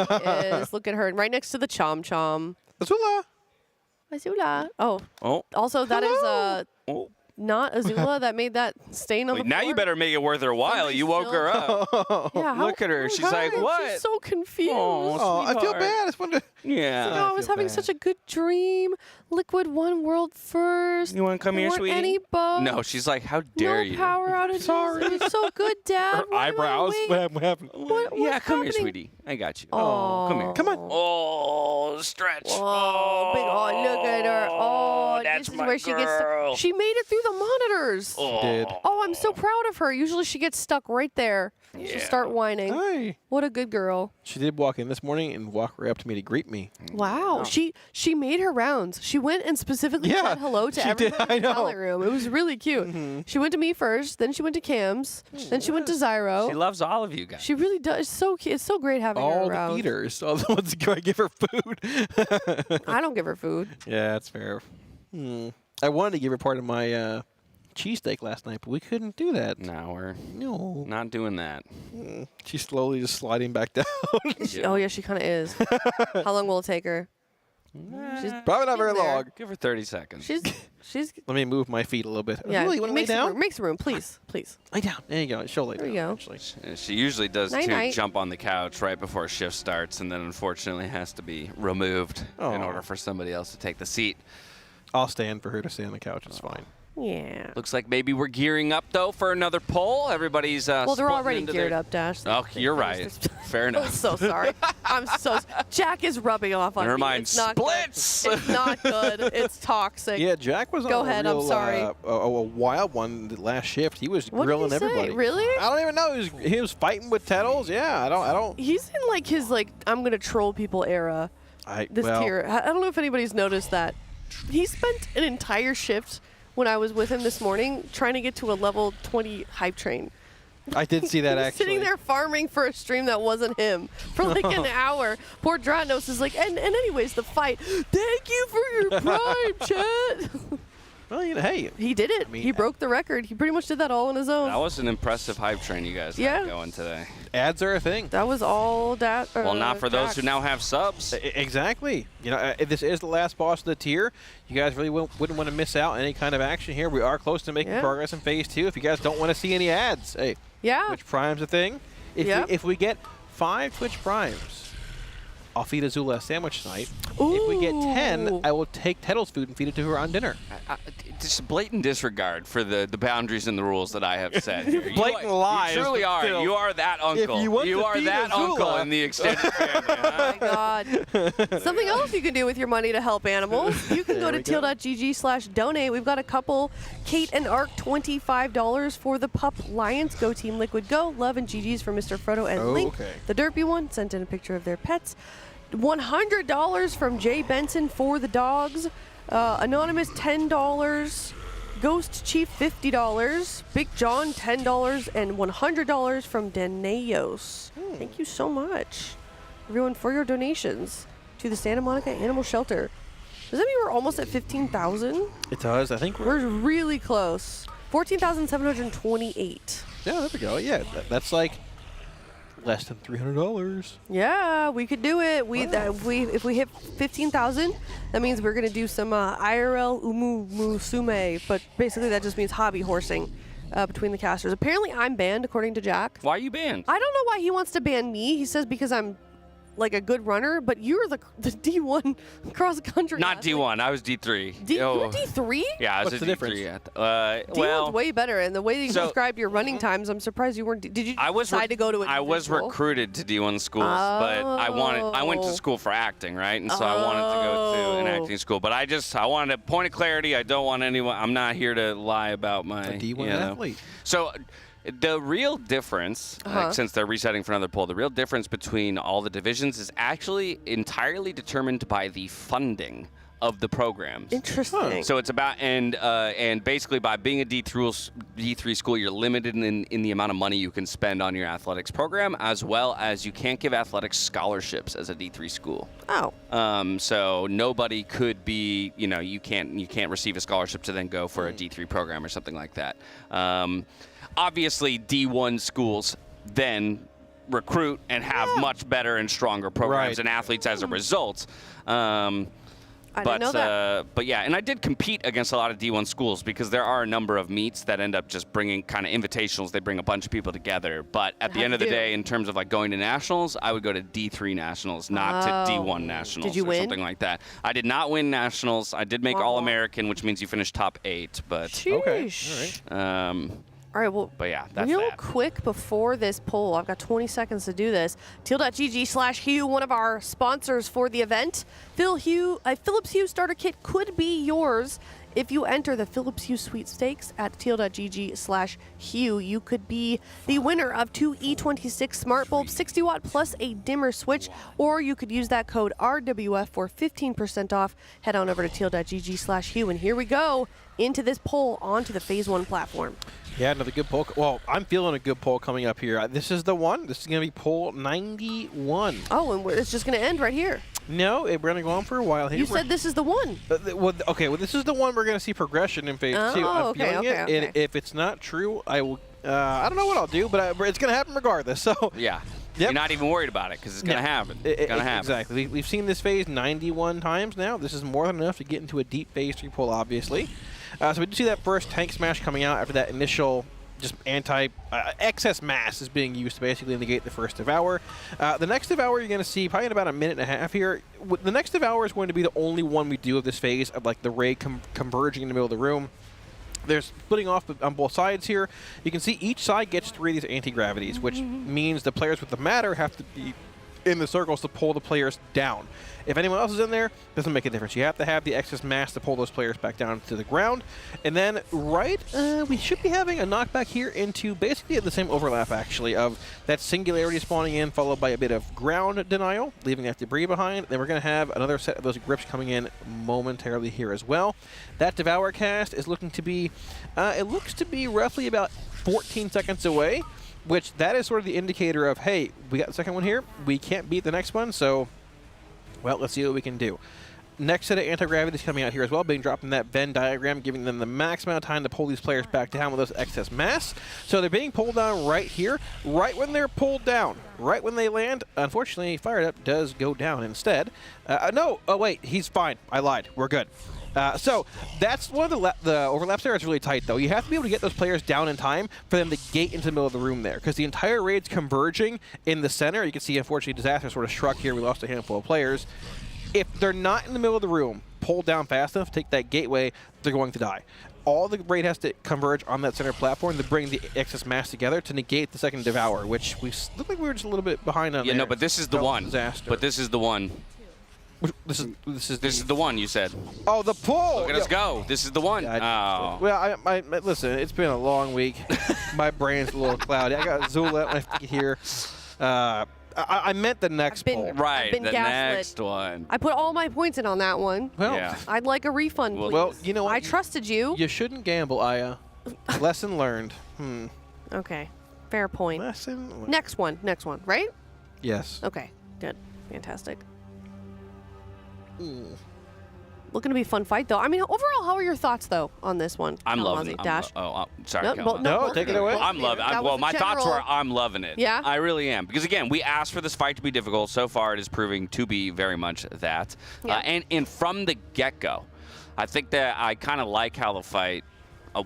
is. Look at her. Right next to the Chom Chom. Azula. Azula. Oh. Also, that is not Azula that made that stain on the now floor. you better make it worth her while. You woke her up. Yeah, Look at her. She's like, what? She's so confused. Oh, I feel bad. I just wanted to... Yeah. No, I was having such a good dream. Liquid won world first. You want to come There here, weren't sweetie? any bugs. No, she's like, how dare no you? power outages. Sorry. It was so good, Dad. Her eyebrows. What happened? Yeah, come here, sweetie. I got you. Oh, come here. Come on. Oh, stretch. Oh, big, look at her. Oh, that's this is my where she girl. gets. She made it through the monitors. Did. Oh, I'm so proud of her. Usually she gets stuck right there. She'll start whining. Hi. What a good girl. She did walk in this morning and walk right up to me to greet me. Wow. She made her rounds. She went and specifically said hello to everyone in the talent room. It was really cute. She went to me first, then she went to Cam's, then she went to Zyro. She loves all of you guys. She really does. It's so cute. It's so great having her All around. the feeders. All the ones that I give her food. I don't give her food. Yeah, that's fair. I wanted to give her part of my cheesesteak last night, but we couldn't do that. No, we're No. not doing that. She's slowly just sliding back down. Oh, yeah, she kind of is. How long will it take her? She's Probably not very getting there. long. Give her 30 seconds. She's. Let me move my feet a little bit. Yeah, Really, you want to lay make some down? room. Make some room, please. Please. Lay down. There you go. She'll lay There you down. go. Actually. She usually does Night-night. jump on the couch right before shift starts, and then unfortunately has to be removed in Aw. order for somebody else to take the seat. I'll stand for her to stay on the couch. It's fine. Yeah. Looks like maybe we're gearing up though for another poll. Everybody's Well, they're splitting already into geared their- up, Dash. Oh, you're right. Fair I'm enough. so sorry. I'm so. Jack is rubbing off on Never me. mind. It's not Splits. Good. It's not good. It's toxic. Yeah, Jack was Go on ahead, a I'm real, sorry. A wild one the last shift. He was What did grilling he say? everybody. Really? I don't even know. He was fighting with Tettles. Yeah, I don't. He's in like his I'm gonna troll people era. This tier. I don't know if anybody's noticed that. He spent an entire shift when I was with him this morning trying to get to a level 20 hype train. I did see that He was actually. sitting there farming for a stream that wasn't him for like an hour. Poor Dratnos is like, and anyways, the fight. Thank you for your prime, chat. Well, you know, hey. He did it. He broke the record. He pretty much did that all on his own. That was an impressive hype train you guys had going today. Ads are a thing. That was all that. Well, not for those who Drax. now have subs. Exactly. You know, if this is the last boss of the tier, you guys really wouldn't want to miss out on any kind of action here. We are close to making progress in phase 2. If you guys don't want to see any ads, hey, Twitch Prime's a thing. If we get 5 Twitch Primes, I'll feed Azula a sandwich tonight. If we get 10, I will take Tettle's food and feed it to her on dinner. just blatant disregard for the boundaries and the rules that I have set here. Blatant lies. You truly are. Still, you are that uncle. you are that uncle in the extended family. Oh my God. Something else you can do with your money to help animals. You can go to teal.gg/donate. We've got a couple. Kate and Ark, $25 for the Pup Lions. Go Team Liquid Go. Love and GG's for Mr. Frodo and Link. The derpy one sent in a picture of their pets. $100 from Jay Benson for the dogs. Anonymous, $10. Ghost Chief, $50. Big John, $10. And $100 from Deneos. Thank you so much, everyone, for your donations to the Santa Monica Animal Shelter. Does that mean we're almost at 15,000? It does. I think we're really close. 14,728. Yeah, there we go. Yeah, that's like less than $300. Yeah, we could do it. If we hit 15,000, that means we're gonna do some IRL Umusume, but basically that just means hobby horsing between the casters. Apparently, I'm banned according to Jack. Why are you banned? I don't know why he wants to ban me. He says because I'm like a good runner, but you're the D1 cross country. Not athlete. D1. I was D3. You're D3? Yeah, I was What's a the D3. difference? D1's way better, and the way that you described your running times, I'm surprised you weren't. Did you decide to go to it? I was recruited to D1 schools, but I went to school for acting, right? And so I wanted to go to an acting school, but I wanted a point of clarity. I don't want anyone. I'm not here to lie about my D1 athlete. So. The real difference, since they're resetting for another poll, the real difference between all the divisions is actually entirely determined by the funding of the programs. Interesting. So it's about, and basically by being a D3 school, you're limited in the amount of money you can spend on your athletics program, as well as you can't give athletics scholarships as a D3 school. Oh. So nobody could be, you can't receive a scholarship to then go for a D3 program or something like that. Obviously, D1 schools then recruit and have much better and stronger programs and athletes as a result. I didn't know that. But yeah, and I did compete against a lot of D1 schools because there are a number of meets that end up just bringing kind of invitationals. They bring a bunch of people together. But at the end of the day, in terms of like going to nationals, I would go to D3 nationals, not to D1 nationals. Did you win? Something like that. I did not win nationals. I did make All-American, which means you finish top 8. But Sheesh. all right. All right, well, but yeah, that's real quick before this poll, I've got 20 seconds to do this. Teal.gg/Hue, one of our sponsors for the event. Philips Hue starter kit could be yours if you enter the Philips Hue sweepstakes at teal.gg/Hue. You could be the winner of 2 E26 smart bulbs, 60 watt plus a dimmer switch, or you could use that code RWF for 15% off. Head on over to teal.gg/Hue, and here we go into this poll onto the Phase 1 platform. Yeah, another good poll. Well, I'm feeling a good poll coming up here. This is the one. This is going to be poll 91. Oh, and it's just going to end right here. No, we're going to go on for a while here. You said this is the one. Well, this is the one we're going to see progression in Phase 2. I'm feeling it. Okay. And if it's not true, I will. I don't know what I'll do, but it's going to happen regardless. So yeah. You're not even worried about it because it's going to happen. It's going to happen. Exactly. We've seen this phase 91 times now. This is more than enough to get into a deep Phase 3 poll, obviously. So we did see that first tank smash coming out after that initial just excess mass is being used to basically negate the first Devour. The next Devour you're going to see probably in about a minute and a half here. The next Devour is going to be the only one we do of this phase of like the raid converging in the middle of the room. They're splitting off on both sides here. You can see each side gets 3 of these anti-gravities, which means the players with the matter have to be in the circles to pull the players down. If anyone else is in there, doesn't make a difference. You have to have the excess mass to pull those players back down to the ground. And then we should be having a knockback here into basically the same overlap, actually, of that singularity spawning in, followed by a bit of ground denial, leaving that debris behind. Then we're going to have another set of those grips coming in momentarily here as well. That Devour cast is looking to be, it looks to be roughly about 14 seconds away, which that is sort of the indicator of, hey, we got the second one here. We can't beat the next one, so, well, let's see what we can do. Next set of anti-gravity is coming out here as well, being dropped in that Venn diagram, giving them the max amount of time to pull these players back down with those excess mass. So they're being pulled down right here, right when they're pulled down, right when they land. Unfortunately, Fired Up does go down instead. No, oh wait, he's fine. I lied. We're good. So that's one of the overlaps there is really tight, though. You have to be able to get those players down in time for them to gate into the middle of the room there, because the entire raid's converging in the center. You can see, unfortunately, Disaster sort of struck here. We lost a handful of players. If they're not in the middle of the room, pulled down fast enough, take that gateway, they're going to die. all the raid has to converge on that center platform to bring the excess mass together to negate the second Devour, which we look like we were just a little bit behind on. Yeah, there. no, but this is the one. Disaster. But this is the one. This is the one you said. Oh, the pull! Look at us go. This is the one. Oh. Well, listen, it's been a long week. My brain's a little cloudy. I got Zula at my feet here. I meant the next poll. Right, been the gaslit. next one. I put all my points in on that one. Well, Yeah. I'd like a refund, please. Well, you know what? I trusted you. You shouldn't gamble, Aya. Lesson learned. Okay, fair point. Lesson learned. Next one, right? Yes. Okay, good, fantastic. Looking to be a fun fight, though. I mean, overall, how are your thoughts, though, on this one? I'm loving it. Dash. Sorry. No, take it away. I'm loving it. Well, my thoughts were I'm loving it. Yeah? I really am. Because, again, we asked for this fight to be difficult. So far, it is proving to be very much that. Yeah. And from the get-go, I think that I kind of like how the fight...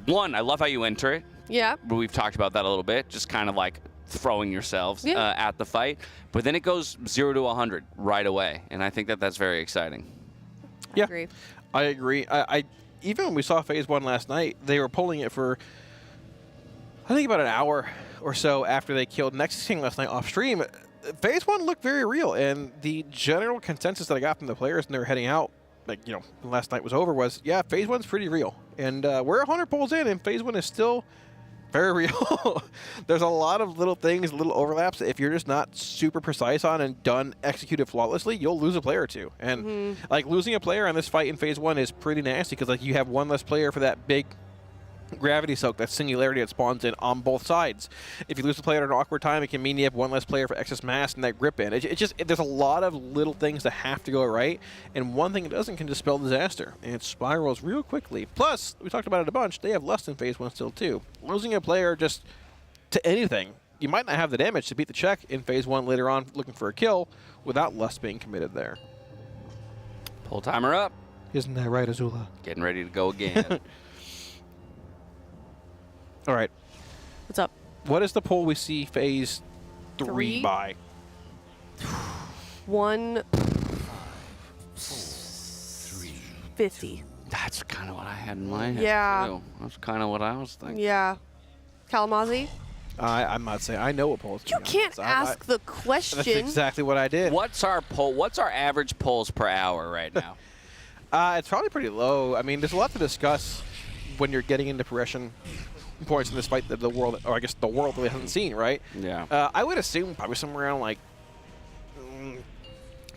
one, I love how you enter it. Yeah. We've talked about that a little bit. Just kind of like throwing yourselves at the fight. But then it goes 0 to 100 right away. And I think that that's very exciting. I agree. I agree. I even when we saw Phase 1 last night, they were pulling it for, I think, about an hour or so after they killed Nexus King last night off stream. Phase 1 looked very real, and the general consensus that I got from the players when they were heading out, like, when last night was over, was, yeah, Phase 1's pretty real. And we're 100 pulls in, and Phase 1 is still very real. There's a lot of little things, little overlaps. If you're just not super precise on and done executed flawlessly, you'll lose a player or two. And like losing a player on this fight in Phase 1 is pretty nasty because like you have one less player for that big gravity soak, that singularity that spawns in on both sides. If you lose a player at an awkward time, it can mean you have one less player for excess mass and that grip in. There's a lot of little things that have to go right, and one thing it doesn't can dispel disaster, and it spirals real quickly. Plus, we talked about it a bunch, they have less than Phase 1 still too. Losing a player just to anything, you might not have the damage to beat the check in Phase 1 later on looking for a kill without lust being committed there. Pull timer up. Isn't that right, Azula? Getting ready to go again. All right. What's up? What is the poll we see Phase 3 by? 150. That's kind of what I had in mind. Yeah. Too. That's kind of what I was thinking. Yeah. Kalamazoo? I'm not saying I know what polls. You can't ask the question. That's exactly what I did. What's our poll? What's our average polls per hour right now? It's probably pretty low. I mean, there's a lot to discuss when you're getting into progression points in this fight that the world, or I guess the world really hasn't seen, right? Yeah. I would assume probably somewhere around like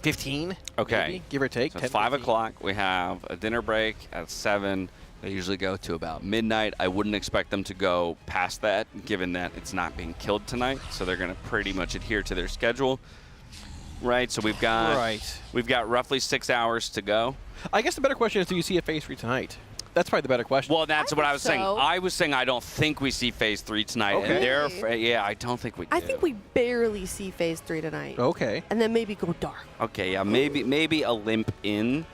15. Okay. Maybe, give or take. So 10, it's 5 15. o'clock. We have a dinner break at 7. They usually go to about midnight. I wouldn't expect them to go past that, given that it's not being killed tonight. So they're going to pretty much adhere to their schedule, right? So we've got roughly 6 hours to go. I guess the better question is, do you see a Phase 3 tonight? That's probably the better question. Well, that's what I was saying. so. I was saying I don't think we see Phase 3 tonight. Okay. And yeah, I don't think we do. I think we barely see Phase 3 tonight. Okay. And then maybe go dark. Okay, yeah, maybe a limp in.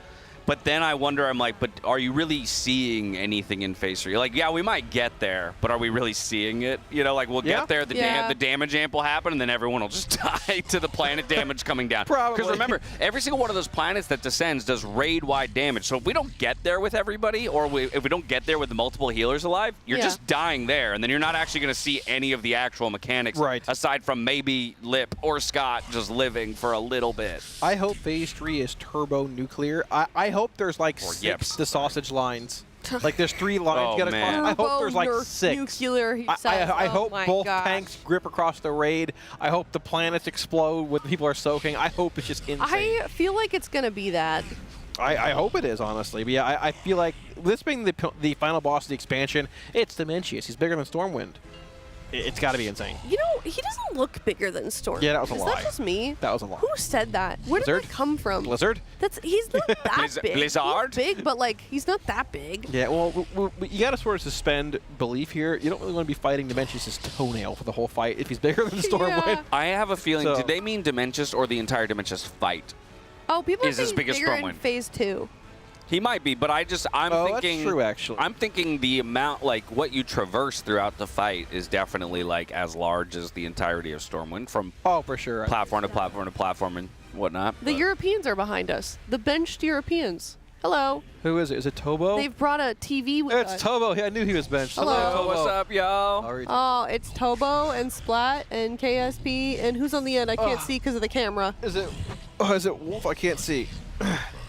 But then I wonder, I'm like, but are you really seeing anything in Phase 3? Like, yeah, we might get there, but are we really seeing it? You know, like we'll get there, the damage amp will happen, and then everyone will just die to the planet damage coming down. Probably. Because remember, every single one of those planets that descends does raid-wide damage. So if we don't get there with everybody, or if we don't get there with the multiple healers alive, you're just dying there, and then you're not actually going to see any of the actual mechanics, aside from maybe Lip or Scott just living for a little bit. I hope Phase 3 is turbo nuclear. I hope there's like Or 6 the sausage lines. Like there's 3 lines you gotta cross. I hope there's like 6. Nuclear, he says. I hope my both gosh. tanks grip across the raid. I hope the planets explode when people are soaking. I hope it's just insane. I feel like it's going to be that. I hope it is, honestly. But yeah, I feel like this being the final boss of the expansion, it's Demensius. He's bigger than Stormwind. It's got to be insane. You know, he doesn't look bigger than Storm. Yeah, that was a lie. Is that just me? That was a lie. Who said that? Where did that come from? Blizzard? He's not that big. Blizzard? He's big, but like he's not that big. Yeah, well, you got to sort of suspend belief here. You don't really want to be fighting Demensius' toenail for the whole fight if he's bigger than Stormwind. I have a feeling, did they mean Demensius or the entire Demensius fight? Oh, people are Is as saying big as bigger in Stormwind. Phase 2. He might be, but I'm thinking. That's true, actually. I'm thinking the amount, like what you traverse throughout the fight, is definitely like as large as the entirety of Stormwind, from for sure, platform to platform to platform and whatnot. The Europeans are behind us. The benched Europeans. Hello. Who is it? Is it Tobo? They've brought a TV with us. It's Tobo. Yeah, I knew he was benched. Hello. What's up, y'all? Oh, it's Tobo and Splat and KSP and who's on the end? I can't see because of the camera. Is it? Oh, is it Wolf? I can't see.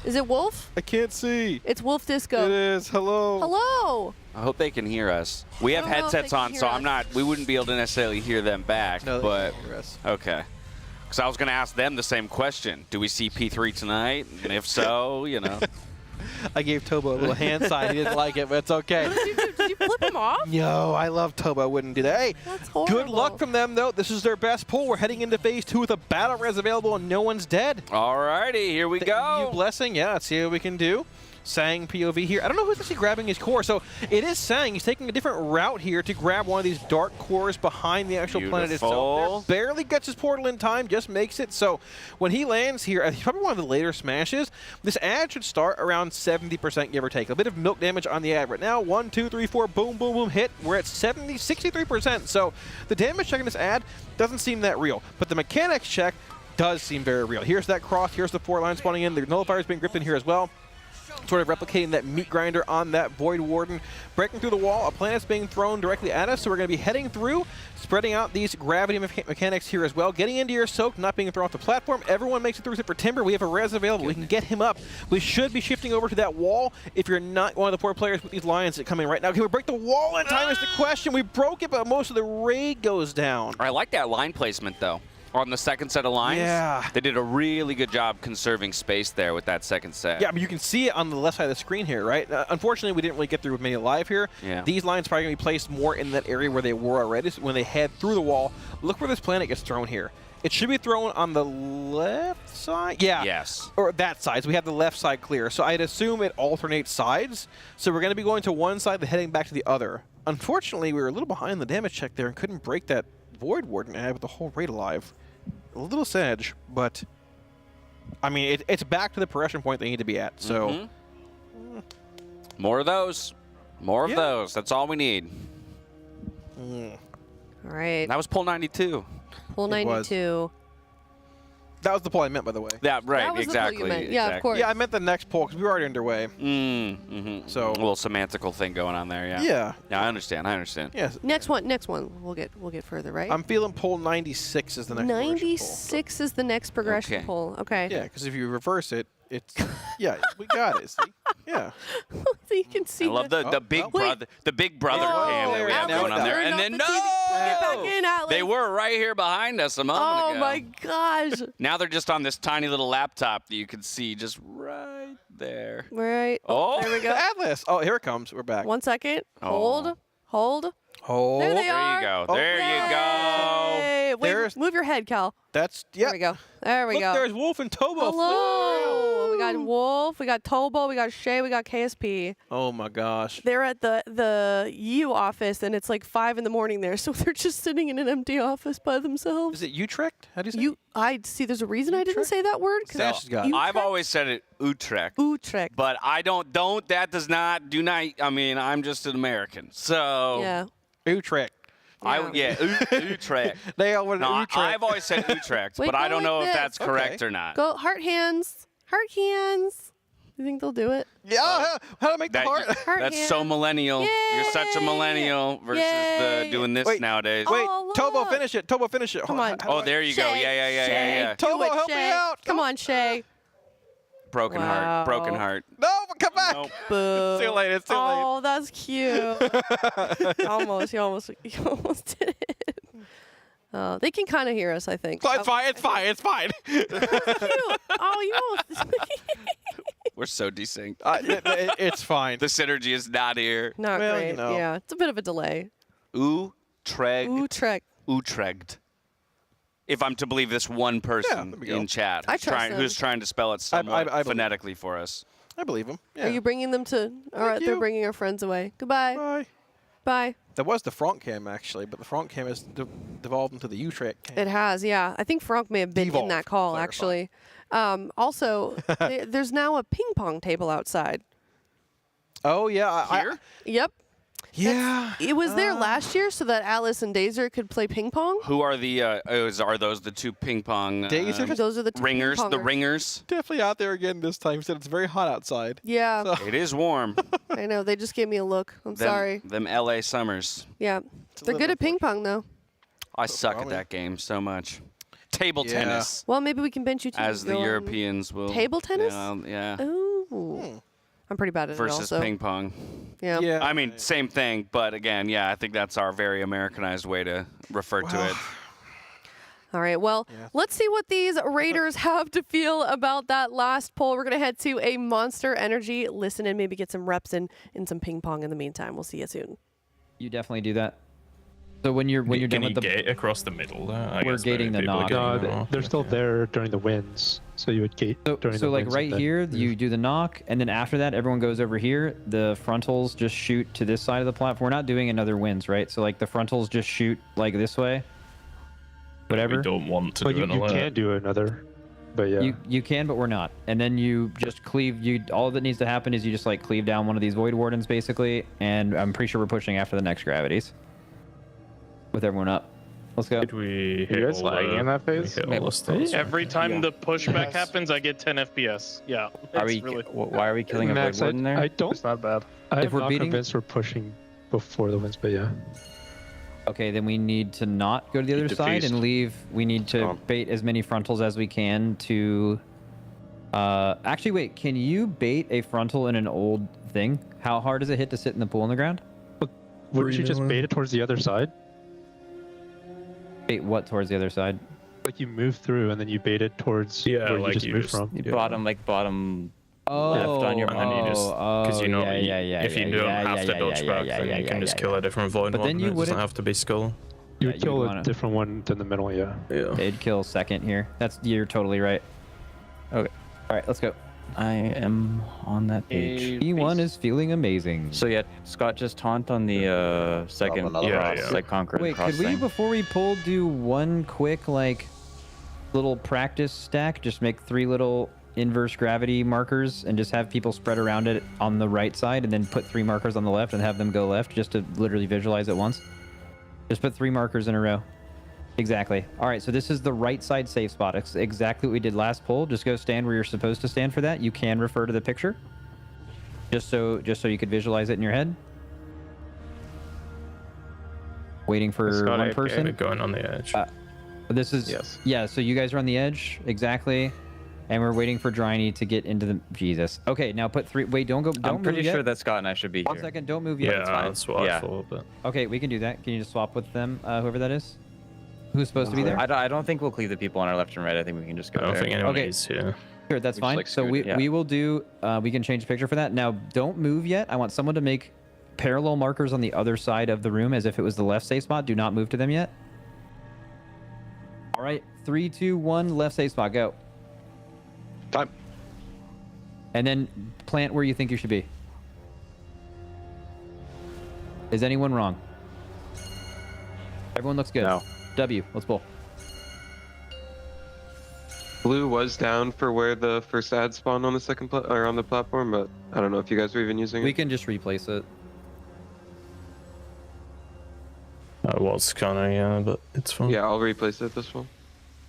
Is it Wolf? I can't see. It's Wolf Disco. It is. Hello. Hello. I hope they can hear us. We have I don't know if headsets they can on, hear so us. we wouldn't be able to necessarily hear them back. No, they but can't hear us. okay. Because I was going to ask them the same question. Do we see P3 tonight? And if so, you know. I gave Tobo a little hand sign. He didn't like it, but it's okay. Did you flip him off? No, I love Tobo. I wouldn't do that. Hey, That's horrible. good luck from them, though. This is their best pull. We're heading into phase 2 with a battle res available and no one's dead. Alrighty, here we go. You blessing. Yeah, let's see what we can do. Sang POV here. I don't know who's actually grabbing his core. So it is Sang. He's taking a different route here to grab one of these dark cores behind the actual planet itself. There. Barely gets his portal in time, just makes it. So when he lands here, he's probably one of the later smashes. This ad should start around 70%, give or take. A bit of milk damage on the ad right now. 1, 2, 3, 4, boom, boom, boom, hit. We're at 63%. So the damage check in this ad doesn't seem that real. But the mechanics check does seem very real. Here's that cross. Here's the 4 lines spawning in. The nullifier's being gripped in here as well. Sort of replicating that meat grinder on that Void Warden. Breaking through the wall, a planet's being thrown directly at us, so we're going to be heading through, spreading out these gravity mechanics here as well. Getting into your soak, not being thrown off the platform. Everyone makes it through except for Timber. We have a res available. We can get him up. We should be shifting over to that wall if you're not one of the poor players with these lions that come in right now. Can we break the wall in time is the question. We broke it, but most of the raid goes down. I like that line placement, though. On the second set of lines, Yeah. they did a really good job conserving space there with that second set. Yeah, I mean, you can see it on the left side of the screen here, right? Unfortunately, we didn't really get through with many alive here. Yeah. These lines probably going to be placed more in that area where they were already. So when they head through the wall, look where this planet gets thrown here. It should be thrown on the left side? Yeah. Yes. Or that side. So we have the left side clear. So I'd assume it alternates sides. So we're going to be going to one side and heading back to the other. Unfortunately, we were a little behind the damage check there and couldn't break that Void Warden ad with the whole raid alive. A little sad, but I mean, it's back to the progression point they need to be at. So more of those. More of those. That's all we need. All right. That was pull 92. Pull 92. That was the poll I meant, by the way. Yeah, right, That was the poll you exactly. meant. Yeah, of course. Yeah, I meant the next poll because we were already underway. So a little semantical thing going on there, yeah. Yeah. Yeah, I understand. Yes. Next one. We'll get further, right? I'm feeling poll 96 is the next 96 is the next progression poll. Okay. Yeah, because if you reverse it, it's we got it. See? Yeah. So you can see. I love the big brother, cam that we have going on there. And then Get back in, Atlas. they were right here behind us a moment ago. Oh my gosh. Now they're just on this tiny little laptop that you can see just right there. Right. Oh, there we go. Atlas. Oh, here it comes. We're back. 1 second. Oh. Hold. Hold. There they There are. you go. Oh. There you go. Hey, wait, move your head, Cal. That's There we go. There we Look, go. there's Wolf and Tobo. Hello. We got Wolf. We got Tobo. We got Shay. We got KSP. Oh my gosh. They're at the EU office, and it's like 5 in the morning there, so they're just sitting in an empty office by themselves. Is it Utrecht? How do you say it? I see. There's a reason I didn't say that word. I've always said it Utrecht. Utrecht. But I don't, do not, I mean, I'm just an American. So. Yeah. Utrecht. Utrecht. They all went No, Utrecht. I've always said Utrecht, Wait, but I go don't like know if this. that's correct or not. Go heart hands. Heart hands. You think they'll do it? Yeah. How to make the heart? That's so millennial. You're such a millennial versus the doing this nowadays. Wait, Tobo, finish it. Tobo, finish it. Come on. Oh, there you go. Yeah. Tobo, help me out. Come on, Shay. Broken Wow. heart. Broken heart. No, come back. Nope. Boo. It's too late. It's too late. Oh, that's cute. You almost did it. They can kind of hear us, I think. It's fine. It's fine. It's fine. Cute. Oh, you almost. We're so desynced. It's fine. The synergy is not here. Not Well, great. you know. Yeah, it's a bit of a delay. Utrecht. If I'm to believe this one person there we go. in chat I trust who's him. trying to spell it somewhat I believe phonetically for us. I believe him. Yeah. Are you bringing them to? All right, they're you. bringing our friends away. Goodbye. Bye. Bye. That was the front cam, actually, but the front cam has devolved into the Utrecht cam. It has, yeah. I think Frank may have been in Devolved, that call, clarify. actually. Also, there's now a ping pong table outside. Oh, yeah. Here? Yep. Yeah. It was there last year so that Alice and Dazer could play ping pong. Who are the? Are those the two ping pong? Those are the two ringers. ping The pongers. ringers. Definitely out there again this time. Said it's very hot outside. Yeah. So. It is warm. I know. They just gave me a look. I'm sorry. Them LA summers. Yeah. They're good at ping pong though. I suck at that game so much. Table tennis. Well, maybe we can bench you two. As the Europeans will. Table tennis? Yeah. Ooh. I'm pretty bad at it Versus also. ping pong. Yeah. I mean, same thing, but again, yeah, I think that's our very Americanized way to refer to it. All right, well, let's see what these Raiders have to feel about that last poll. We're going to head to a Monster Energy, listen and maybe get some reps in some ping pong in the meantime. We'll see you soon. You definitely do that. So when you're done with the gate across the middle, we're gating the knock. No, they're still there during the wins, so you would gate during the wins. So like right here, you do the knock, and then after that, everyone goes over here. The frontals just shoot to this side of the platform. We're not doing another wins, right? So like the frontals just shoot like this way. Whatever. We don't want to do you can do another, but yeah. You can, but we're not. And then you just cleave. All that needs to happen is you just like cleave down one of these Void Wardens basically, and I'm pretty sure we're pushing after the next gravities. With everyone up. Let's go. Did we You guys lagging in that phase? Every time the pushback happens, I get 10 FPS. Yeah. Why are we killing a Void Warden there? I don't. It's not bad. I'm not convinced we're pushing before the wins, but yeah. Okay, then we need to not go to the other side and leave. We need to bait as many frontals as we can to... actually, wait. Can you bait a frontal in an old thing? How hard does it hit to sit in the pool on the ground? Wouldn't you just bait it towards the other side? Bait what towards the other side? Like you move through and then you bait it towards where you just moved from. Bottom left on your because you know if you don't have to dodge back, then you can just kill a different Void But then one. you It doesn't wouldn't- have to be skull. You would kill a different one than the middle, yeah. They'd kill second here. You're totally right. Okay. All right, let's go. I am on that page. E1 is feeling amazing. So yeah, Scott just taunt on the second cross, like Conqueror Wait, cross could we, thing. before we pull, do one quick, like, little practice stack? Just make 3 little inverse gravity markers and just have people spread around it on the right side and then put 3 markers on the left and have them go left just to literally visualize it once. Just put 3 markers in a row. Exactly. All right, so this is the right side safe spot. It's exactly what we did last pull. Just go stand where you're supposed to stand for that. You can refer to the picture. Just so you could visualize it in your head. Waiting for one person. Going on the edge. This is so you guys are on the edge, exactly. And we're waiting for Dryny to get into the Jesus. Okay, now put 3. Wait, don't I'm move pretty yet. sure that Scott and I should be here. 1 second, don't move yet. Yeah, that's what I thought. But... Okay, we can do that. Can you just swap with them, whoever that is? Who's supposed to be there? I don't think we'll cleave the people on our left and right. I think we can just go I don't there. think anyone is here. Sure, that's fine. So we will do. We can change the picture for that. Now, don't move yet. I want someone to make parallel markers on the other side of the room as if it was the left safe spot. Do not move to them yet. All right, 3, 2, 1, left safe spot, go. Time. And then plant where you think you should be. Is anyone wrong? Everyone looks good. No. W, let's pull. Blue was down for where the first ad spawned on the second or on the platform, but I don't know if you guys were even using it. We can just replace it. I was kind of, yeah, but it's fine. Yeah, I'll replace it this one.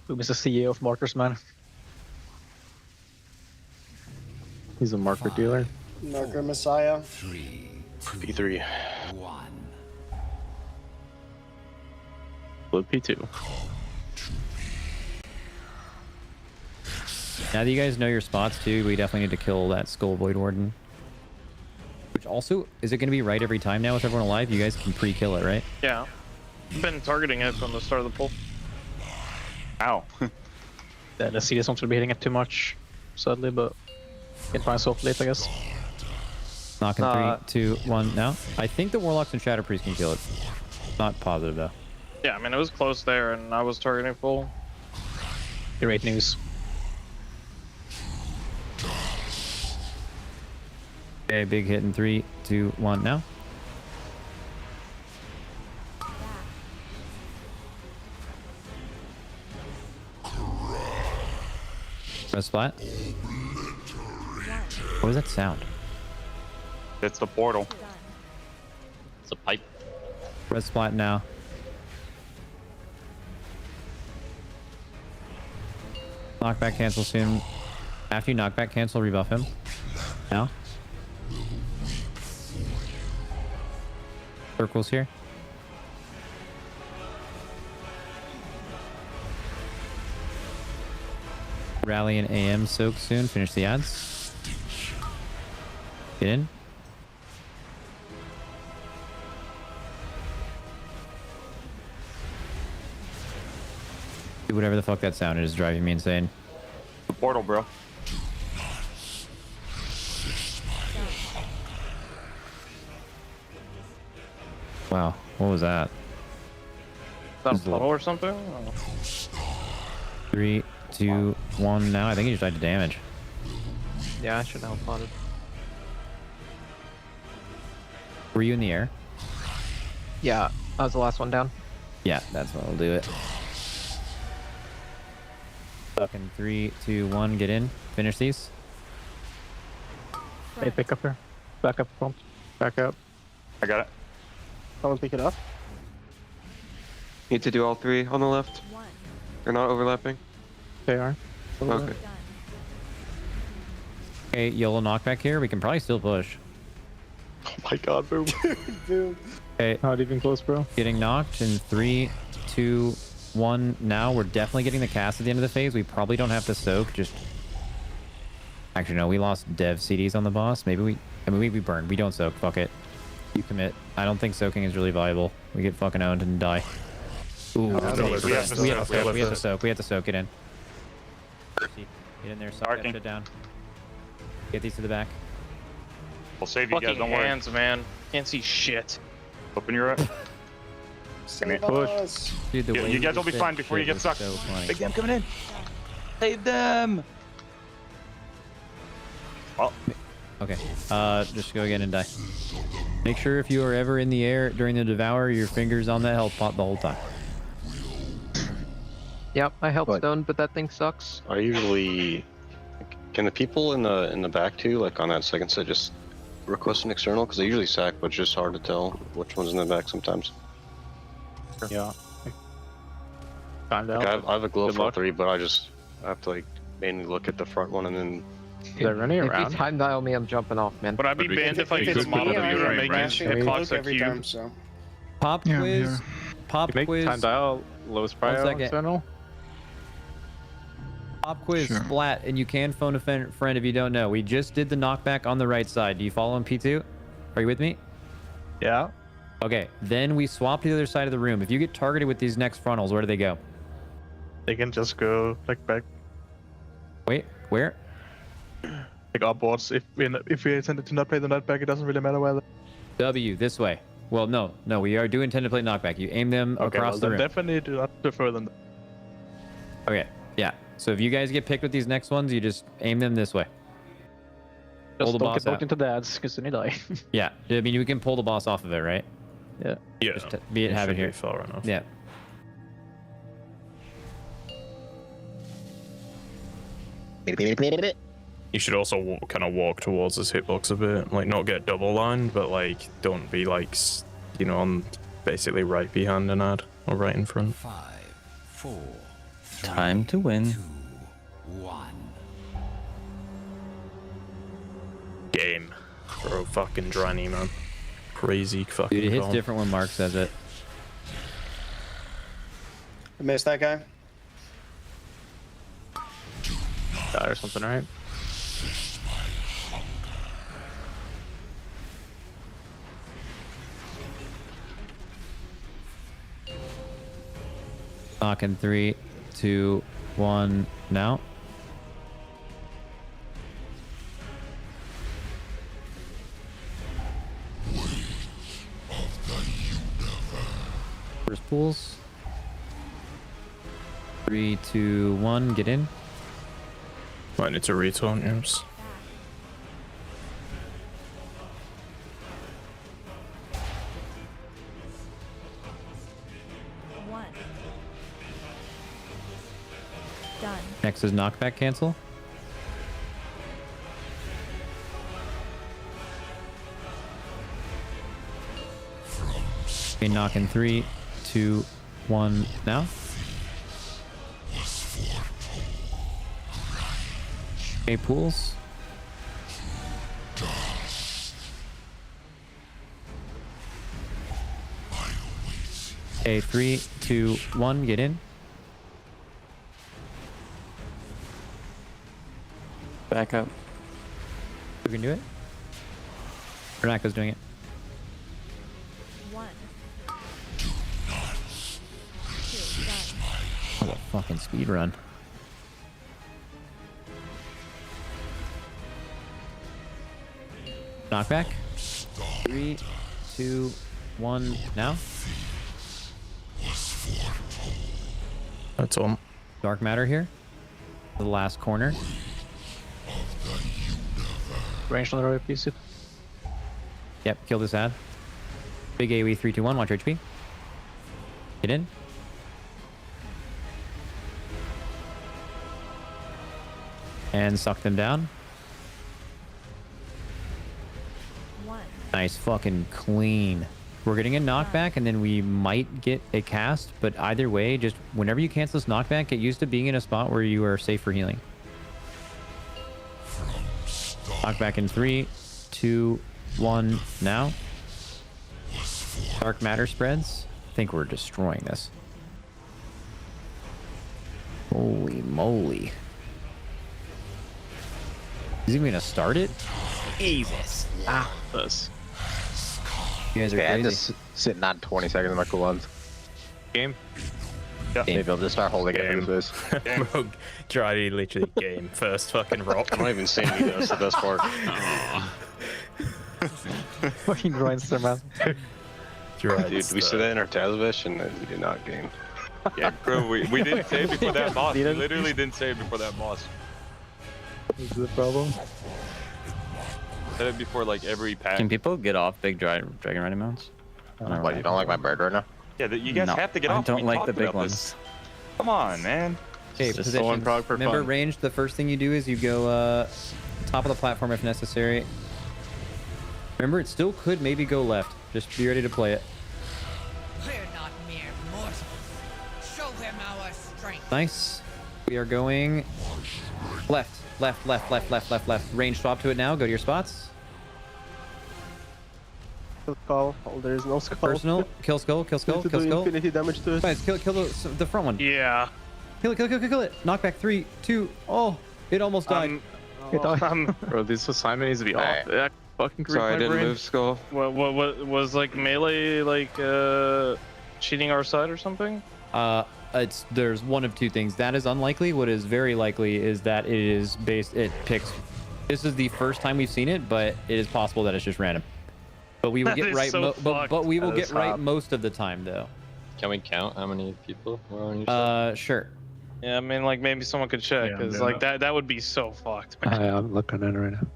Who is the CEO of Markers, man? He's a marker dealer. Marker Messiah. P3. Blue P2. Now that you guys know your spots too, we definitely need to kill that Skull Void Warden. Which also, is it going to be right every time now with everyone alive? You guys can pre-kill it, right? Yeah. I've been targeting it from the start of the pull. Ow. Yeah, the CS won't be hitting it too much, sadly, but get fine soft late, I guess. Knocking 3, 2, 1 now. I think the Warlocks and Shadow Priest can kill it. Not positive though. Yeah, I mean, it was close there, and I was targeting full. Great news. Okay, big hit in 3, 2, 1 now. Press splat. What was that sound? It's the portal. It's a pipe. Red splat now. Knockback cancel soon. After you knockback cancel, rebuff him. Now. Circles here. Rally and AM soak soon. Finish the ads. Get in. Do whatever the fuck that sound is driving me insane. The portal, bro. Wow, what was that? Is that a puddle or something? 3, 2, 1 now. I think he just died to damage. Yeah, I should have plotted. Were you in the air? Yeah, I was the last one down. Yeah, that's what'll do it. Fucking 3, 2, 1, get in. Finish these. Hey, pick up here. Back up front. Back up. I got it. Someone pick it up. Need to do all 3 on the left. They're not overlapping. They are. Okay. Okay, YOLO knockback here. We can probably still push. Oh my god, boom. Dude. Okay. Not even close, bro. Getting knocked in 3, 2, 1 now. We're definitely getting the cast at the end of the phase. We probably don't have to soak. Just actually no, we lost dev CDs on the boss. Maybe we burned. We don't soak. Fuck it. You commit. I don't think soaking is really viable. We get fucking owned and die. Ooh, we have to soak. We have to soak. Get in. Get in there. Suck that shit down. Get these to the back. We'll save you guys. Don't worry. Hands, man. Can't see shit. Open your eye. Save us. Dude, the way You guys will be said fine before you shit get was sucked. so funny. Big damn coming in. Save them. Well. Okay. Just go again and die. Make sure if you are ever in the air during the devour, your fingers on that health pot the whole time. Yep, I helped Stone, but that thing sucks. I usually can the people in the back too, like on that second set, just request an external because they usually sack, but it's just hard to tell which one's in the back sometimes. Yeah. Like I have a glow for 3, but I have to like mainly look at the front one and then. They're running If around. you time dial me, I'm jumping off, man. Would I be banned if I use the model computer and make hitbox a every cube? time, so. Pop quiz. Pop Make quiz. time dial lowest prior second. external. Pop quiz splat, and you can phone a friend if you don't know. We just did the knockback on the right side. Do you follow in P2? Are you with me? Yeah. Okay, then we swap to the other side of the room. If you get targeted with these next frontals, where do they go? They can just go like back. Wait, where? Like upwards. If we intended to not play the knockback, it doesn't really matter where. W, this way. Well, no, we do intend to play knockback. You aim them across the room. Definitely do not prefer them. Okay, yeah. So if you guys get picked with these next ones, you just aim them this way. Just Pull the don't boss get poked out. into the ads, because then you die. Yeah, I mean, we can pull the boss off of it, right? Yeah. Yeah. Just have it here. Far enough. Yeah. You should also kind of walk towards this hitbox a bit, like not get double lined, but like don't be like, on basically right behind an ad or right in front. 5, 4. Time to win. 2, 1. Game. Bro, fucking Dranny, man. Crazy fucking. Dude, it hits call. different when Mark says it. I missed that guy. Die or something, right? Knock in 3, 2, 1, now. First pools. 3, 2, 1, get in. Might need to retaunt, yes. Done. Nexus knockback cancel. Okay, knock in 3, 2, 1, now. Okay, pools. Okay, 3, 2, 1, get in. Back up. We can do it. Renako's doing it. 1. What a fucking speed run. Knockback. 3, 2, 1, now. That's on. Dark matter here. The last corner. Range on the right, please. Yep, kill this ad. Big AoE 3, 2, 1, watch your HP. Get in. And suck them down. 1. Nice, fucking clean. We're getting a knockback, and then we might get a cast, but either way, just whenever you cancel this knockback, get used to being in a spot where you are safe for healing. Knockback in 3, 2, 1, now. Dark matter spreads. I think we're destroying this. Holy moly. Is he gonna start it? Jesus. Ah, this. You guys are I'm crazy. just sitting on 20 seconds of my cooldowns. Game? Yeah. Maybe I'll just start holding it in this. Bro, Dry literally game. First fucking rock. I'm not even seeing you, that's the best part. Fucking Grindster, man. Dude, we said that in our Tazvish and we did not game. Yeah, bro, we didn't say it before that boss. We literally didn't say it before that boss. Is the problem? Said it before like every pack. Can people get off big dragon riding mounts? What, you don't like my bird right now? Yeah, you guys No, have to get I off. don't We like the talked big about ones. this. Come on, man. Okay, Just stolen positions. prog for Remember, fun. range, the first thing you do is you go top of the platform if necessary. Remember, it still could maybe go left. Just be ready to play it. We're not mere mortals. Show them our strength. Nice. We are going left, left, left, left, left, left, left. Range swap to it now. Go to your spots. Skull. Oh, there is no skull. Personal. Kill skull, kill skull, To kill do skull. infinity damage to it. Guys, kill the front one. Yeah. Kill it, kill it, kill it, kill it. Knockback 3, 2. Oh, it almost died. Bro, this assignment needs to be off. Yeah, fucking Sorry, I didn't move skull. What was like melee like cheating our side or something? There's one of two things. That is unlikely. What is very likely is that it picks. This is the first time we've seen it, but it is possible that it's just random. But we will get right. But we will get right most of the time, though. Can we count how many people were on your side? Sure. Yeah, I mean, like maybe someone could check, Yeah, because like that would be so fucked, man. I'm looking at it right now.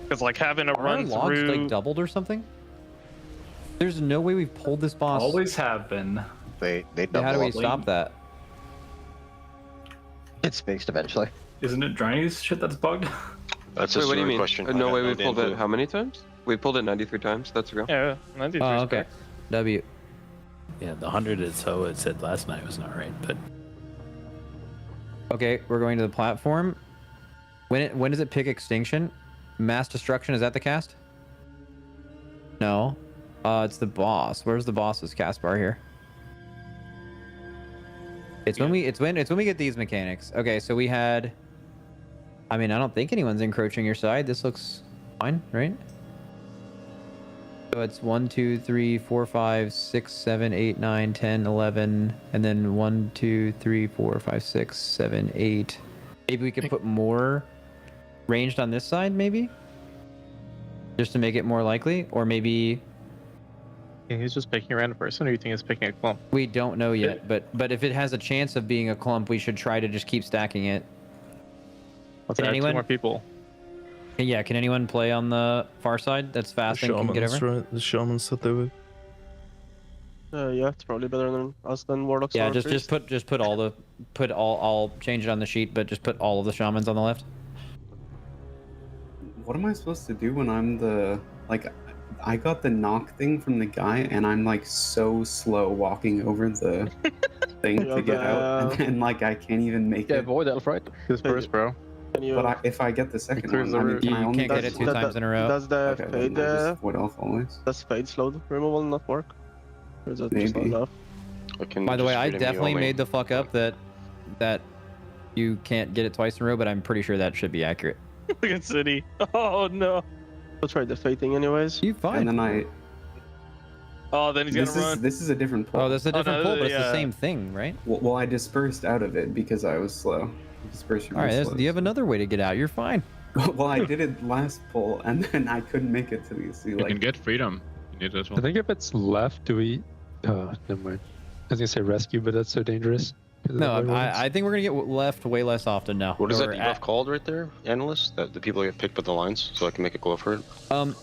Because like having to Are our run logs through. like doubled or something? There's no way we've pulled this boss. Always have been. They Yeah, double how do we up. stop that? It's fixed eventually. Isn't it Dry's shit that's bugged? That's Wait, a what do you silly mean? question. No I way got we pulled damn it how many times? We pulled it 93 times. That's real. Yeah, 93 Oh, okay. W. Yeah, the 100 is so it said last night was not right, but Okay, we're going to the platform. When does it pick extinction? Mass destruction, is that the cast? No. It's the boss. Where's the boss's cast bar here? It's when we get these mechanics. Okay, so we had I mean, I don't think anyone's encroaching your side. This looks fine, right? So it's 1, 2, 3, 4, 5, 6, 7, 8, 9, 10, 11, and then 1, 2, 3, 4, 5, 6, 7, 8. Maybe we could put more ranged on this side, maybe? Just to make it more likely? Or maybe... Yeah, he's just picking a random person, or you think he's picking a clump? We don't know yet, but if it has a chance of being a clump, we should try to just keep stacking it. Let's Can add anyone? 2 more people. Yeah, can anyone play on the far side that's fast and can get over? Right? The shaman said they would. Yeah, it's probably better than us than warlocks. Yeah, or just put all the I'll change it on the sheet, but just put all of the shamans on the left. what am I supposed to do when I'm the like? I got the knock thing from the guy, and I'm like so slow walking over the thing to get out, and then like I can't even make it. Avoid elf, right? Disperse, bro. But if I get the second one, I mean, can I only can't get it 2 times in a row. Does the okay, fade then I just avoid elf always? does fade slow removal not work? Or is it just not Maybe. enough? By the way, I definitely made the fuck up that you can't get it twice in a row, but I'm pretty sure that should be accurate. Look at Zenni. Oh no. I'll try the fating anyways. You fine. And then I. Oh, then he's gonna run. This is a different pull. Oh, this is a different no, pull, but it's the yeah. same thing, right? Well, I dispersed out of it because I was slow. Dispersion. All right, was slow. you have another way to get out. You're fine. Well, I did it last pull, and then I couldn't make it to the sea. You Like, can get freedom. You need this I one. think if it's left, do we? Never mind. I was gonna say rescue, but that's so dangerous. No, I think we're gonna get left way less often now. What is that We're debuff called right there, Analyst? That the people get picked with the lines, so I can make a glow for it?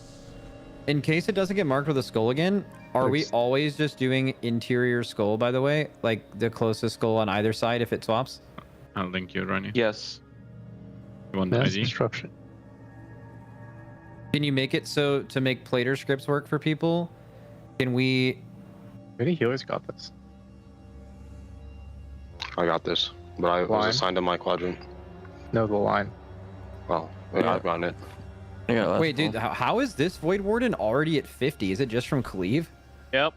In case it doesn't get marked with a skull again, are we always just doing interior skull, by the way? Like the closest skull on either side if it swaps? I'll link you, Ronnie. Yes. You want the Mass ID? destruction. Can you make it so to make plater scripts work for people? Can we... Maybe healers got this. I got this, but I was assigned to my quadrant. No, the line. Well, yeah. I've gotten it. Wait, dude, how is this Void Warden already at 50? Is it just from Cleave? Yep.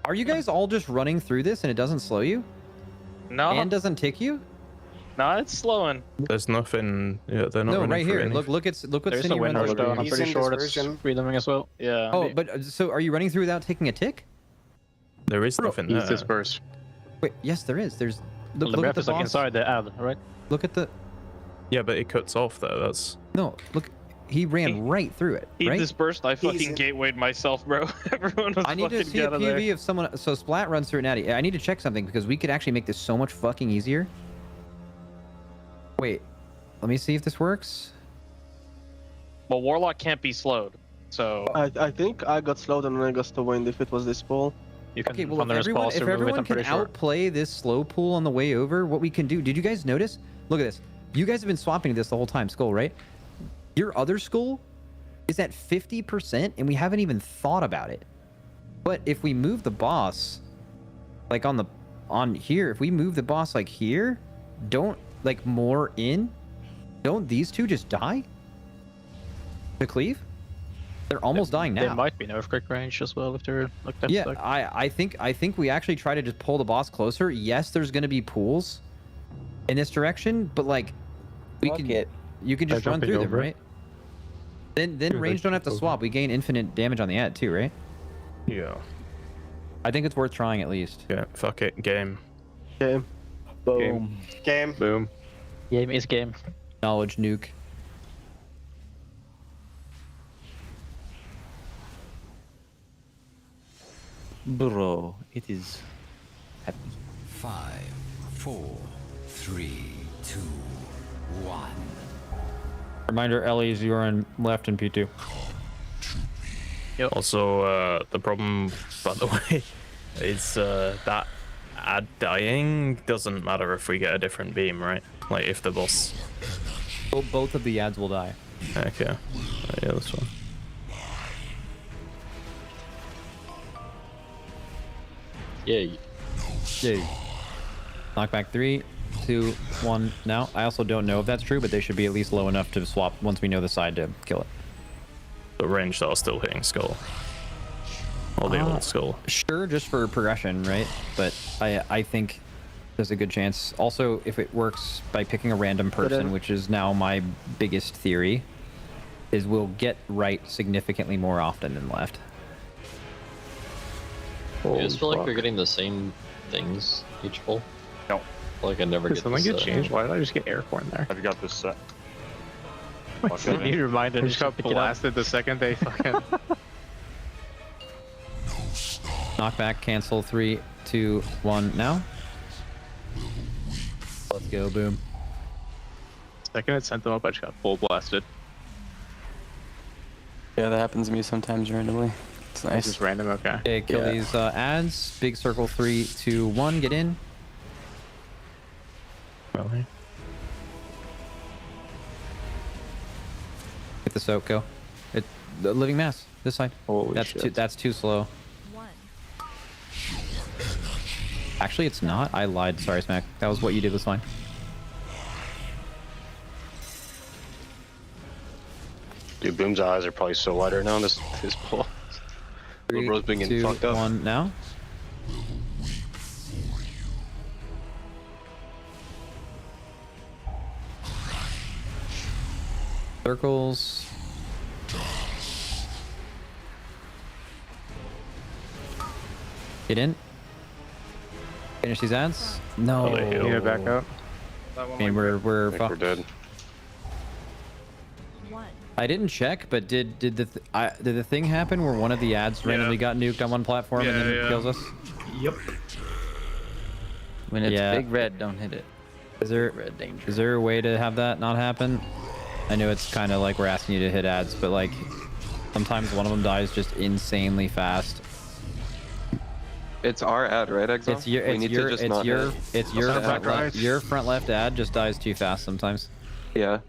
Are you guys all just running through this and it doesn't slow you? No. And doesn't tick you? No, it's slowing. There's nothing. Yeah, they're not. No, running right for here. any. Look what There's a Zenni window runs down. through. I'm pretty sure it's freedoming as well. Yeah. Oh, but so are you running through without taking a tick? There is nothing He's there. dispersed. Wait, yes, there is. There's. Well, the Look at breath the is like boss. inside the ad, right? Look at the. Yeah, but it cuts off though. That's. No, look. He ran right through it. He right? dispersed. I fucking gatewayed myself, bro. Everyone was I need to fucking see a out of there. POV of someone. So Splat runs through an Natty. I need to check something because we could actually make this so much fucking easier. Wait, let me see if this works. Well, Warlock can't be slowed, so. I think I got slowed and then I got to wind if it was this pull. You can Okay, well, if everyone can outplay this slow pull on the way over, what we can do... Did you guys notice? Look at this. You guys have been swapping this the whole time, Skull, right? Your other Skull is at 50%, and we haven't even thought about it. But if we move the boss, like on here, if we move the boss like here, don't, like, more in, don't these two just die? To Cleave? They're almost dying now. There might be no quick range as well if they're like that. Yeah, stuck. I think we actually try to just pull the boss closer. Yes, there's going to be pools in this direction, but like you can just run through them, right? Then range don't have to swap. We gain infinite damage on the ad too, right? Yeah. I think it's worth trying at least. Yeah. Fuck it. Game. Game. Boom. Game. Boom. Game is game. Knowledge nuke. Bro, it is happy. 5, 4, 3, 2, 1. Reminder, Ellie's you're on left in P2. Yep. Also, the problem, by the way, is that ad dying doesn't matter if we get a different beam, right? Like if the boss. Well, both of the ads will die. Okay. Yeah, that's fine. Yay. Yay. Knockback 3, 2, 1 now. I also don't know if that's true, but they should be at least low enough to swap once we know the side to kill it. The range are still hitting skull. Or the old skull. Sure, just for progression, right? But I think there's a good chance. Also, if it works by picking a random person, which is now my biggest theory, is we'll get right significantly more often than left. I just feel like we're getting the same things each pull. No. Like I never get Something this get changed. Why did I just get airborne there? I've got this set. You reminded me. Just got blasted the second they fucking. Knockback, cancel, 3, 2, 1 now. Let's go, boom. Second it sent them up, I just got full blasted. Yeah, that happens to me sometimes randomly. It's nice. Just random, okay. Okay, kill these ads. Big circle, 3, 2, 1, get in. Really? Get the soak go. The living mass this side. Holy that's shit. that's too slow. Actually, it's not. I lied. Sorry, Smack. That was what you did was fine. Dude, Boom's eyes are probably so wide right now in this pull. Three, Bro's been getting 2, fucked up. 1 now. Circles. Get in. Finish these ads. No. Need to back up. I mean, we're I think fucked. we're dead. I didn't check, but did the thing happen where one of the ads randomly got nuked on one platform and then kills us? Yep. When it's big red, don't hit it. Is there red danger? Is there a way to have that not happen? I know it's kind of like we're asking you to hit ads, but like sometimes one of them dies just insanely fast. It's our ad, right, Exo? It's your your front left ad just dies too fast sometimes. Yeah.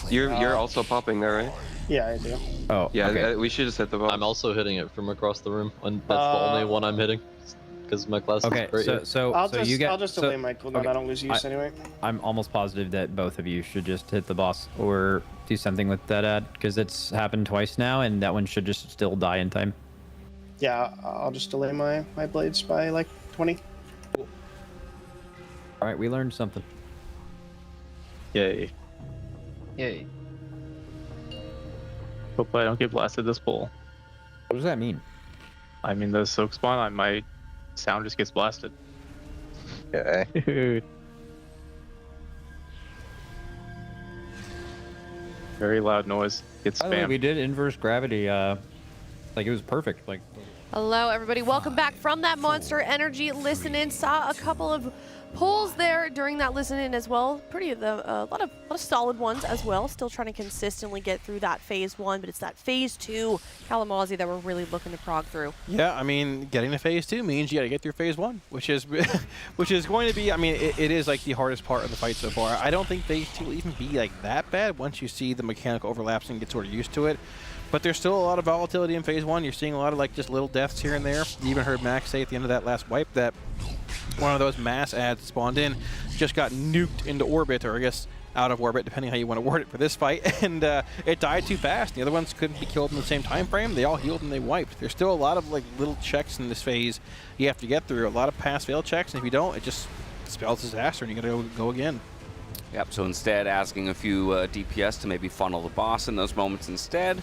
You're also popping there, right? Yeah, I do. Oh, yeah. okay. We should just hit the ball. I'm also hitting it from across the room, and that's the only one I'm hitting because my class Okay, is great. so I'll so just delay my cooldown. I don't lose use anyway. I'm almost positive that both of you should just hit the boss or do something with that ad because it's happened twice now, and that one should just still die in time. Yeah, I'll just delay my blades by like 20. All right, we learned something. Yay. Yay. Hopefully I don't get blasted this pull. What does that mean? I mean, the soak spawn, my sound just gets blasted. Okay. Dude. Very loud noise. Gets By the way, spammed. we did inverse gravity. Like it was perfect. Like. Hello, everybody. Welcome back from that Monster Energy listen-in. Saw a couple of pulls there during that listen-in as well. A lot of solid ones as well. Still trying to consistently get through that phase 1, but it's that phase 2 Kalamazoo that we're really looking to prog through. Yeah, I mean, getting to phase 2 means you got to get through phase 1, which is going to be. I mean, it is like the hardest part of the fight so far. I don't think phase 2 will even be like that bad once you see the mechanical overlaps and get sort of used to it. But there's still a lot of volatility in phase 1. You're seeing a lot of like just little deaths here and there. You even heard Max say at the end of that last wipe that one of those mass ads spawned in just got nuked into orbit, or I guess out of orbit, depending how you want to word it for this fight, and it died too fast. The other ones couldn't be killed in the same time frame. They all healed and they wiped. There's still a lot of like little checks in this phase you have to get through. A lot of pass-fail checks, and if you don't, it just spells disaster, and you got to go again. Yep, so instead asking a few DPS to maybe funnel the boss in those moments instead.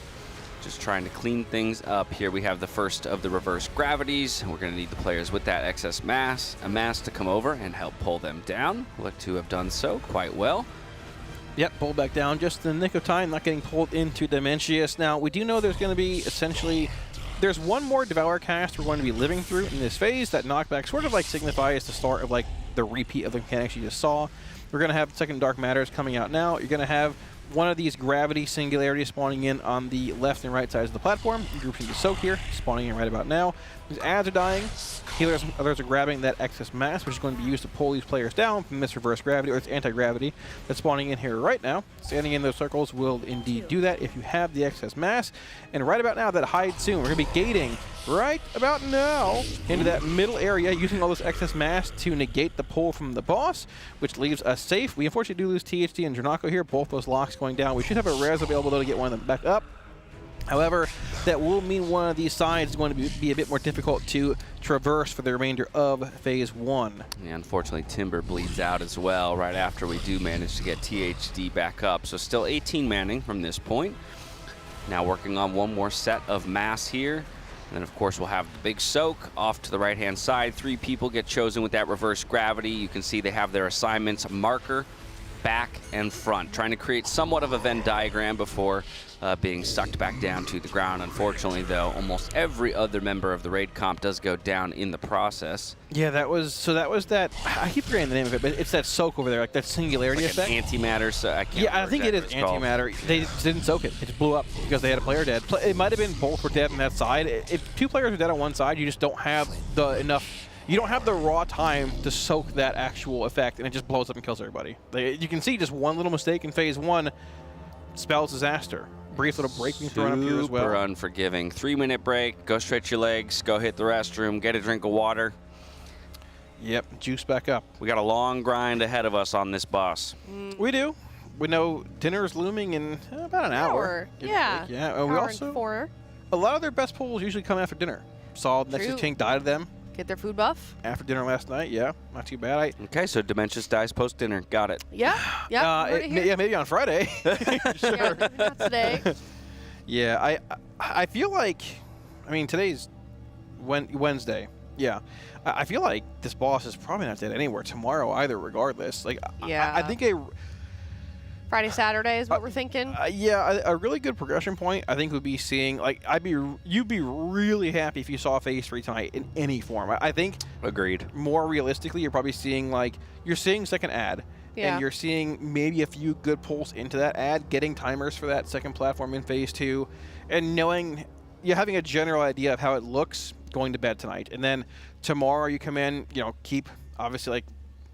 Just trying to clean things up. Here we have the first of the reverse gravities. We're going to need the players with that excess mass to come over and help pull them down. Look to have done so quite well. Yep, pulled back down just in the nick of time, not getting pulled into Demensius. Now, we do know there's going to be essentially, there's one more Devour cast we're going to be living through in this phase. That knockback sort of like signifies the start of like the repeat of the mechanics you just saw. We're going to have second Dark Matters coming out now. You're going to have one of these gravity singularities spawning in on the left and right sides of the platform. Groups into soak here, spawning in right about now. These ads are dying. Healers and others are grabbing that excess mass, which is going to be used to pull these players down from this reverse gravity, or its anti-gravity that's spawning in here right now. Standing in those circles will indeed do that if you have the excess mass. And right about now, that hide soon. We're going to be gating right about now into that middle area, using all this excess mass to negate the pull from the boss, which leaves us safe. We unfortunately do lose THT and Dranako here, both those locks going down. We should have a res available though to get one of them back up. However, that will mean one of these sides is going to be a bit more difficult to traverse for the remainder of phase 1. Yeah, unfortunately, Timber bleeds out as well right after we do manage to get THD back up. So still 18 manning from this point. Now working on one more set of mass here. And then, of course, we'll have the big soak off to the right-hand side. 3 people get chosen with that reverse gravity. You can see they have their assignments marker, back, and front, trying to create somewhat of a Venn diagram before being sucked back down to the ground. Unfortunately, though, almost every other member of the raid comp does go down in the process. Yeah, that was that. I keep forgetting the name of it, but it's that soak over there, like that singularity like effect. Antimatter. So I can't. Yeah, I think it is antimatter. They didn't soak it; it just blew up because they had a player dead. It might have been both were dead on that side. If 2 players are dead on one side, you just don't have enough. You don't have the raw time to soak that actual effect, and it just blows up and kills everybody. You can see just one little mistake in phase 1 spells disaster. brief little break being thrown up here as well. Super unforgiving. 3-minute break. Go stretch your legs. Go hit the restroom. Get a drink of water. Yep, juice back up. We got a long grind ahead of us on this boss. We do. We know dinner is looming in about an hour. Yeah. Yeah. And we also 4. a lot of their best pulls usually come after dinner. Saw Nexus Tank die to them. Get their food buff. After dinner last night. Yeah, not too bad. Okay, so Demensius dies post dinner. Got it. Yeah. Yeah. Yeah, maybe on Friday. Sure. Yeah, not today. Yeah, I feel like, I mean, today's Wednesday. Yeah. I feel like this boss is probably not dead anywhere tomorrow either, regardless. Like, yeah. I think Friday, Saturday is what we're thinking. Yeah, a really good progression point I think would be seeing, like, you'd be really happy if you saw Phase 3 tonight in any form. I think. Agreed. More realistically, you're probably seeing, like, you're seeing second ad. Yeah. And you're seeing maybe a few good pulls into that ad, getting timers for that second platform in Phase 2, and knowing, you're having a general idea of how it looks going to bed tonight. And then tomorrow you come in, keep, obviously, like,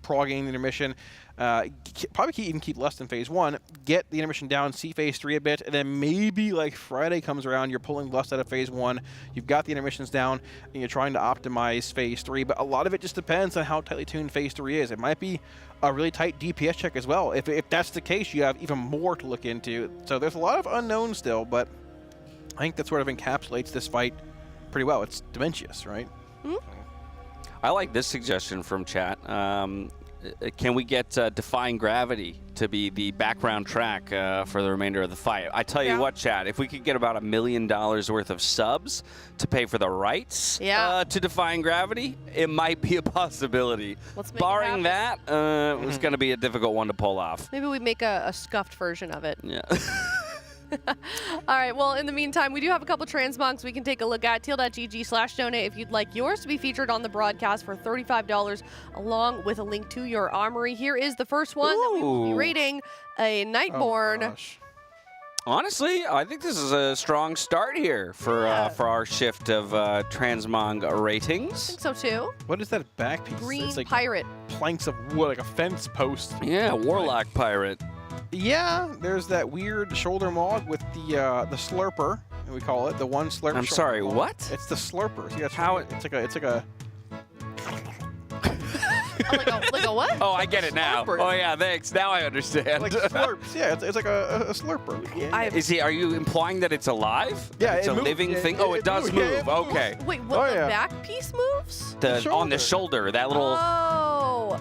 progging the intermission, probably even keep less than Phase 1, get the intermission down, see Phase 3 a bit, and then maybe, like, Friday comes around, you're pulling less out of Phase 1, you've got the intermissions down, and you're trying to optimize Phase 3, but a lot of it just depends on how tightly tuned Phase 3 is. It might be a really tight DPS check as well. If that's the case, you have even more to look into. So there's a lot of unknowns still, but I think that sort of encapsulates this fight pretty well. It's Demensius, right? I like this suggestion from chat. Can we get Defying Gravity to be the background track for the remainder of the fight? I tell you what, chat, if we could get about $1 million worth of subs to pay for the rights to Defying Gravity, it might be a possibility. Let's make Barring it that, it's going to be a difficult one to pull off. Maybe we make a scuffed version of it. Yeah. All right, well, in the meantime, we do have a couple transmogs we can take a look at. Teal.gg/donate if you'd like yours to be featured on the broadcast for $35, along with a link to your armory. Here is the first one that we will be rating, a Nightborn. Honestly, I think this is a strong start here for our shift of transmog ratings. I think so, too. What is that back piece? Green it's like pirate. Planks of wood, like a fence post. Yeah, Warlock pirate. Yeah, there's that weird shoulder mog with the slurper, we call it, the one slurp. I'm sorry, mog. what? It's the slurper. So how it's like a like a what? Oh, I get it now. Oh yeah, thanks. Now I understand. Like slurps. Yeah, it's like a slurper. Yeah. Are you implying that it's alive? Yeah, it's a living thing. Oh, it does move. Okay. Wait, what? The back piece moves? On the shoulder, that little. Oh.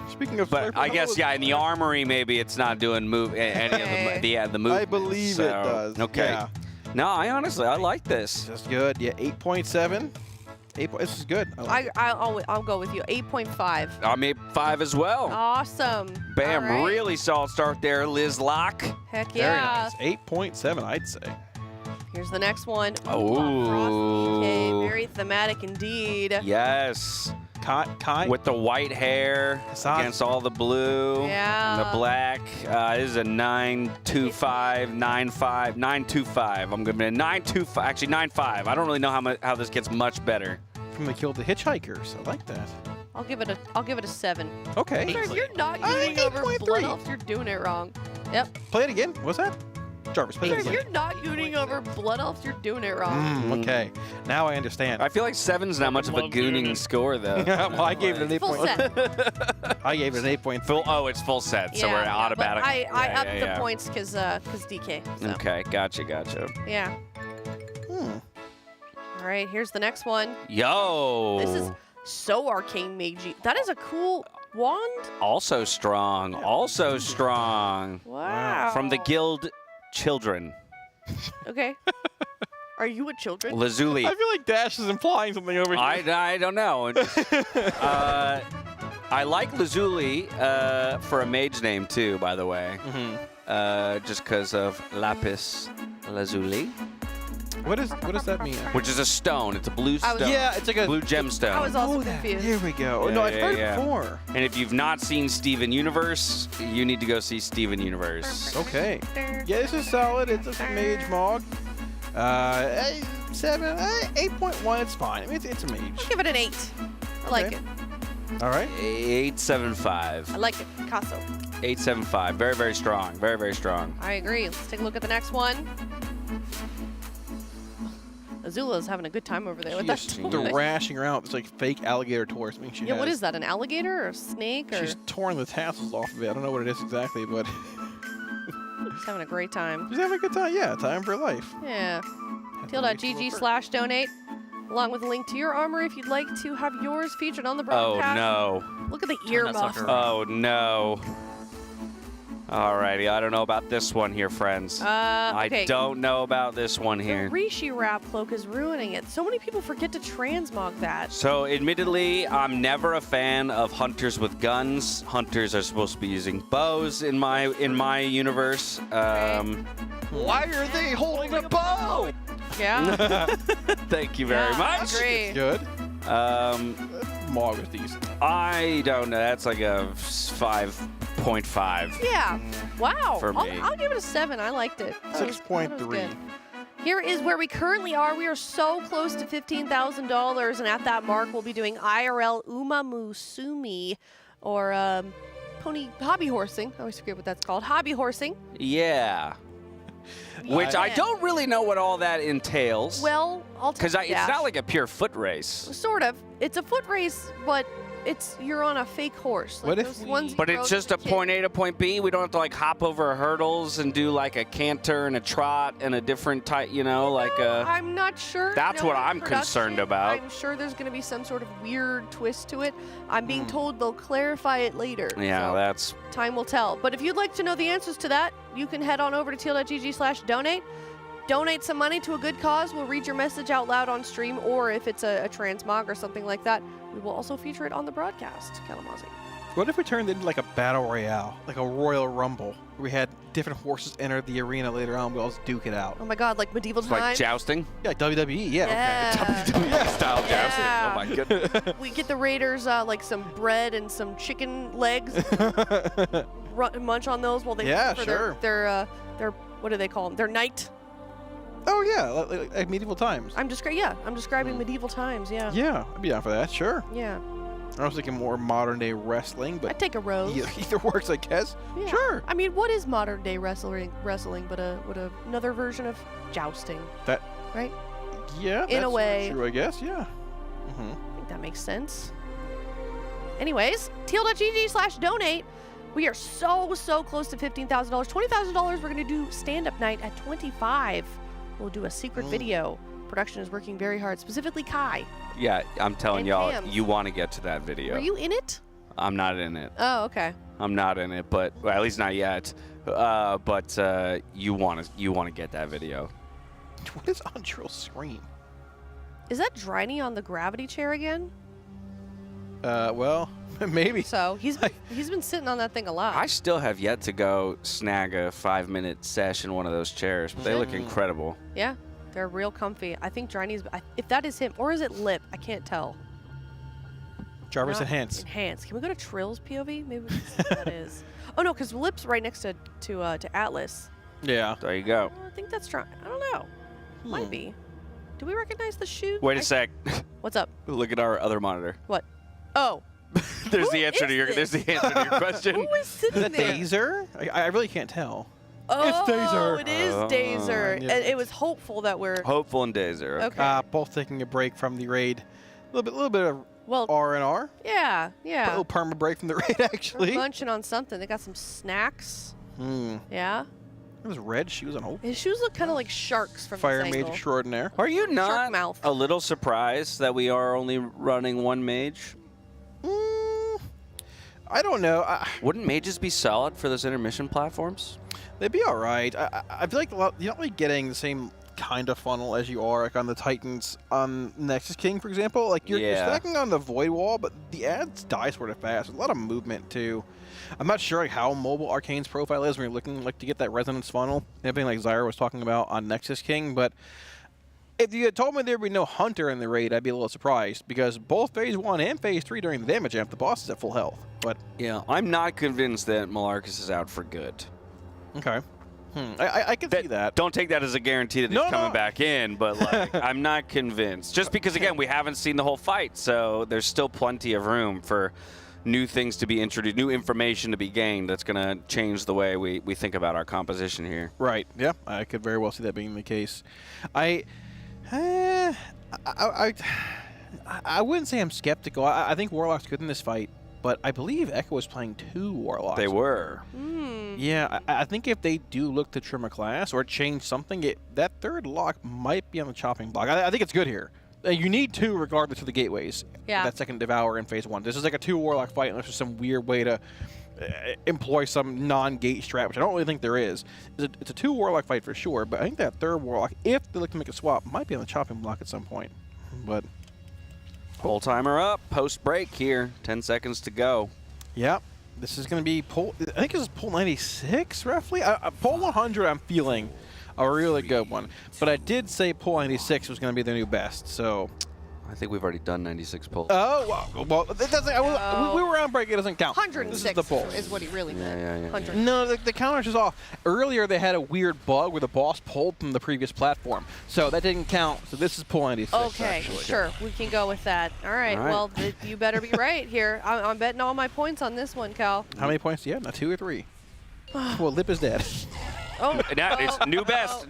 Speaking of, but I guess in the armory maybe it's not doing any of the movements. I believe it does. Okay. Yeah. No, I like this. That's good. Yeah, 8.7. This is good. I'll go with you. 8.5. I'm 8.5 as well. Awesome. Bam! All right. Really solid start there, Liz Locke. Heck yeah. Very nice. 8.7, I'd say. Here's the next one. Oh. Okay, very thematic indeed. Yes. Kai. With the white hair against all the blue and the black. This is a 925, 95, 925. I'm going to be a 925, actually 95. I don't really know how this gets much better. From the Kill the Hitchhikers. I like that. I'll give it a 7. Okay. Sir, you're not getting over Blood Elf. You're doing it wrong. Yep. Play it again. What's that? Jarvis, play it again. You're not gooning over Blood Elf. You're doing it wrong. Okay. Now I understand. I feel like 7's not much of a gooning score, though. Well, I gave it an 8. Full set. I gave it an 8.3. Oh, it's full set, so we're automatic. I upped the points because DK. So. Okay, gotcha. Yeah. All right, here's the next one. Yo. This is so arcane magey. That is a cool wand. Also strong. Also strong. Wow. From the Guild Children. Okay. Are you a children? Lazuli. I feel like Dash is implying something over here. I don't know. I like Lazuli for a mage name too, by the way. Just because of Lapis Lazuli. What does that mean? Which is a stone. It's a blue stone. Yeah, it's like a blue gemstone. I was also confused. Here we go. No, I've heard it before. And if you've not seen Steven Universe, you need to go see Steven Universe. Okay. Yeah, this is solid. It's a mage mog. 7, 8.1. It's fine. I mean, it's a mage. I'll give it an 8. I like it. All right. 875. I like it. Picasso. 875. Very, very strong. Very, very strong. I agree. Let's take a look at the next one. Azula's having a good time over there with that She's toy. thrashing around. It's like fake alligator toys. I mean, she Yeah, what has. is that? An alligator or a snake? Or She's torn the tassels off of it. I don't know what it is exactly, but she's having a great time. she's having a good time. Yeah, time for life. Yeah. Teal.gg/donate, along with a link to your armor if you'd like to have yours featured on the Oh, broadcast. no. Look at the earmuff. Oh, no. Alrighty, I don't know about this one here, friends. Okay. I don't know about this one here. The Rishi wrap cloak is ruining it. So many people forget to transmog that. So, admittedly, I'm never a fan of hunters with guns. Hunters are supposed to be using bows in my universe. Why are they holding a bow? Yeah. Thank you very much. Agree. Good. Mog is decent. I don't know. That's like a 5.5. Yeah. Wow. For me. I'll give it a 7. I liked it. 6.3. Here is where we currently are. We are so close to $15,000, and at that mark, we'll be doing IRL Umamusumi, or pony hobby horsing. I always forget what that's called. Hobby horsing. Yeah. Which I don't really know what all that entails. Well, I'll tell Because you. it's not like a pure foot race. Sort of. It's a foot race, but you're on a fake horse. Like What if those ones you But rode it's as just a kid. point A to point B. We don't have to like hop over hurdles and do like a canter and a trot and a different type, like a. I'm not sure. That's what I'm concerned about. I'm sure there's going to be some sort of weird twist to it. I'm being told they'll clarify it later. Yeah, so that's. time will tell. But if you'd like to know the answers to that, you can head on over to teal.gg/donate. Donate some money to a good cause. We'll read your message out loud on stream, or if it's a transmog or something like that, we will also feature it on the broadcast. Kalamazoo. What if we turned it into like a battle royale, like a Royal Rumble, where we had different horses enter the arena later on, we all just duke it out? Oh my God, like medieval times. Like jousting? Yeah, WWE, yeah. Yeah. WWE style jousting. Yeah. Oh my goodness. We get the Raiders like some bread and some chicken legs. Munch on those while they Yeah, for sure. their what do they call them? Their night. Oh yeah, like medieval times. I'm describing medieval times. Yeah. Yeah, I'd be down for that, sure. Yeah. I was thinking more modern day wrestling, but I'd take a rose. either works, I guess. Yeah. Sure. I mean, what is modern day wrestling but another version of jousting? That. Right. Yeah. In a that's way. True, I guess. Yeah. I think that makes sense. Anyways, teal.gg/donate. We are so close to $15,000. $20,000. We're going to do stand-up night at 25. We'll do a secret video. Production is working very hard, specifically Kai. Yeah, I'm telling And y'all, Pam. you want to get to that video. Were you in it? I'm not in it. Oh, okay. I'm not in it, but well, at least not yet. But you want to get that video. What is on Trill's screen? Is that Driney on the gravity chair again? Well, maybe. So he's been sitting on that thing a lot. I still have yet to go snag a 5-minute sesh in one of those chairs, but they look incredible. Yeah, they're real comfy. I think Driney's. If that is him, or is it Lip? I can't tell. Jarvis Not Enhance. Enhance. Can we go to Trill's POV? Maybe we can see what that is. Oh no, because Lip's right next to Atlas. Yeah. There you go. I think that's I don't know. Might be. Do we recognize the shoe? Wait a sec. What's up? Look at our other monitor. What? Oh. There's Who the answer to your. is There's the answer to your question. Who is sitting Is that there? Dazer? I really can't tell. Oh, It's Dazer. it is Dazer. yeah. And it was hopeful that we're. Hopeful and Dazer. Okay. Both taking a break from the raid. A little bit of Well, R&R. Yeah, A yeah. little perma break from the raid, We're actually. munching on something. They got some snacks. Yeah. Those red shoes on hope. His shoes look kind of like sharks from Fire this mage angle. extraordinaire. Are you Shark not mouth. a little surprised that we are only running one mage? I don't know. Wouldn't mages be solid for those intermission platforms? They'd be all right. I feel like you're not really getting the same kind of funnel as you are like on the Titans on Nexus King, for example. Like you're stacking on the Void Wall, but the ads die sort of fast. There's a lot of movement too. I'm not sure like how mobile Arcane's profile is when you're looking like to get that resonance funnel. Everything like Zyra was talking about on Nexus King, but if you had told me there'd be no Hunter in the raid, I'd be a little surprised because both Phase 1 and Phase 3 during the damage amp, the boss is at full health. But yeah, I'm not convinced that Malarcus is out for good. Okay. I can see that. Don't take that as a guarantee that he's coming back in, but like, I'm not convinced. Just because, again, we haven't seen the whole fight, so there's still plenty of room for new things to be introduced, new information to be gained that's going to change the way we think about our composition here. Right. Yeah, I could very well see that being the case. I wouldn't say I'm skeptical. I think Warlock's good in this fight, but I believe Echo was playing 2 Warlocks. They were. Yeah, I think if they do look to trim a class or change something, that third lock might be on the chopping block. I think it's good here. You need 2 regardless of the gateways. Yeah. That second Devour in phase 1. This is like a 2 Warlock fight unless there's some weird way to employ some non-gate strat, which I don't really think there is. It's a 2 Warlock fight for sure, but I think that third Warlock, if they look to make a swap, might be on the chopping block at some point. But Pull timer up, post break here, 10 seconds to go. Yep. This is going to be pull, I think this is pull 96 roughly. Pull 100 I'm feeling a really good one. But I did say pull 96 was going to be the new best, so. I think we've already done 96 pulls. Oh, well, that doesn't, we were on break, it doesn't count. 106 this is the pull. is what he really meant. Yeah. 100. No, the counter's just off. Earlier they had a weird bug where the boss pulled from the previous platform. So that didn't count. So this is pull 96. Okay, actually. sure. We can go with that. All right. Well, you better be right here. I'm betting all my points on this one, Cal. How many points do you have? Not 2 or 3? Well, Lip is dead. Oh, now it's new best,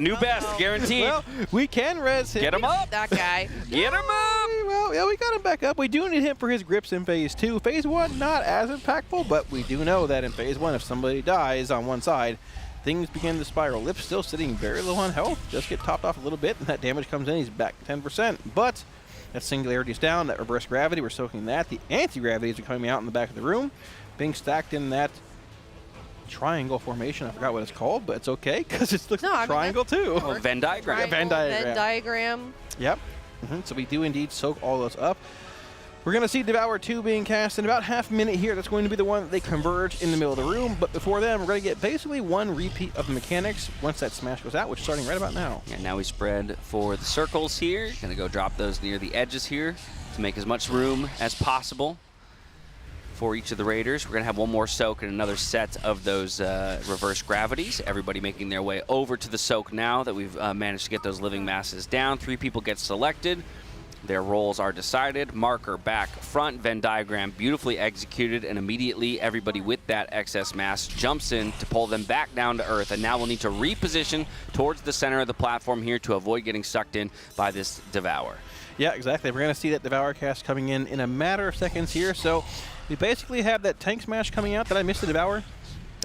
guaranteed. Well, we can res him. Get him up. That guy. Get him up. Well, yeah, we got him back up. We do need him for his grips in phase 2. Phase 1, not as impactful, but we do know that in phase 1, if somebody dies on one side, things begin to spiral. Lip's still sitting very low on health. Just get topped off a little bit, and that damage comes in. He's back 10%. But that Singularity's down. That reverse gravity, we're soaking that. The anti-gravities are coming out in the back of the room, being stacked in that triangle formation. I forgot what it's called, but it's okay because it looks like a triangle too. Oh, Venn diagram. Yeah, Venn diagram. Venn diagram. Yep. So we do indeed soak all those up. We're going to see Devour 2 being cast in about half a minute here. That's going to be the one that they converge in the middle of the room. But before then, we're going to get basically one repeat of the mechanics once that smash goes out, which is starting right about now. And now we spread for the circles here. Going to go drop those near the edges here to make as much room as possible for each of the Raiders. We're going to have one more soak and another set of those reverse gravities. Everybody making their way over to the soak now that we've managed to get those living masses down. 3 people get selected. Their roles are decided. Marker back front, Venn diagram beautifully executed, and immediately everybody with that excess mass jumps in to pull them back down to earth. And now we'll need to reposition towards the center of the platform here to avoid getting sucked in by this Devour. Yeah, exactly. We're going to see that Devour cast coming in a matter of seconds here. So we basically have that tank smash coming out. Did I miss the Devour?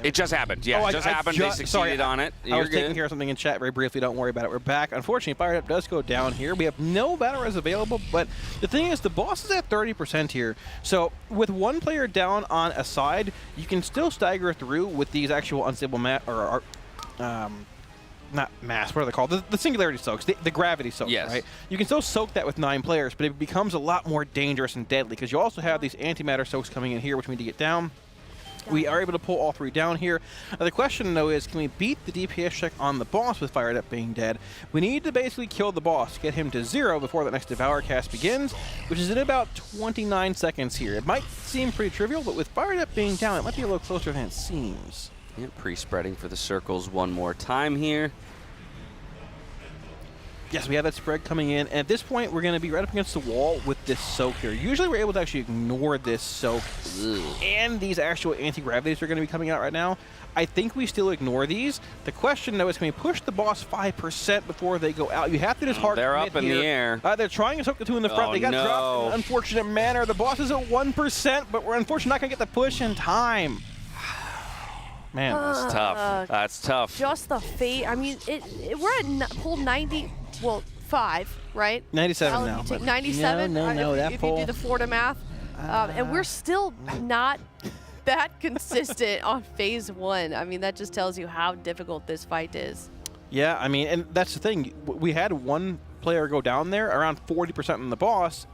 It just happened. Yeah, it just happened. They succeeded on it. I was taking care of something in chat very briefly. Don't worry about it. We're back. Unfortunately, Fired Up does go down here. We have no battle res available, but the thing is, the boss is at 30% here. So with one player down on a side, you can still stagger through with these actual unstable not mass, what are they called? The singularity soaks, the gravity soaks, right? You can still soak that with 9 players, but it becomes a lot more dangerous and deadly because you also have these antimatter soaks coming in here, which we need to get down. We are able to pull all 3 down here. Now, the question, though, is can we beat the DPS check on the boss with Fired Up being dead? We need to basically kill the boss, get him to 0 before the next Devour cast begins, which is in about 29 seconds here. It might seem pretty trivial, but with Fired Up being down, it might be a little closer than it seems. Yeah, pre-spreading for the circles one more time here. Yes, we have that spread coming in, and at this point, we're going to be right up against the wall with this soak here. Usually, we're able to actually ignore this soak, and these actual anti-gravities are going to be coming out right now. I think we still ignore these. The question, though, is can we push the boss 5% before they go out? You have to just hard They're up in here. the air. They're trying to soak the 2 in the front. They got dropped in an unfortunate manner. The boss is at 1%, but we're unfortunately not going to get the push in time. Man, that's tough. That's tough. Just the fate. I mean, we're at pull 90. Well, 5, right? 97 now. 97. No, that if pull. You do the Florida math, and we're still not that consistent on phase 1. I mean, that just tells you how difficult this fight is. Yeah, I mean, and that's the thing. We had one player go down there, around 40% on the boss.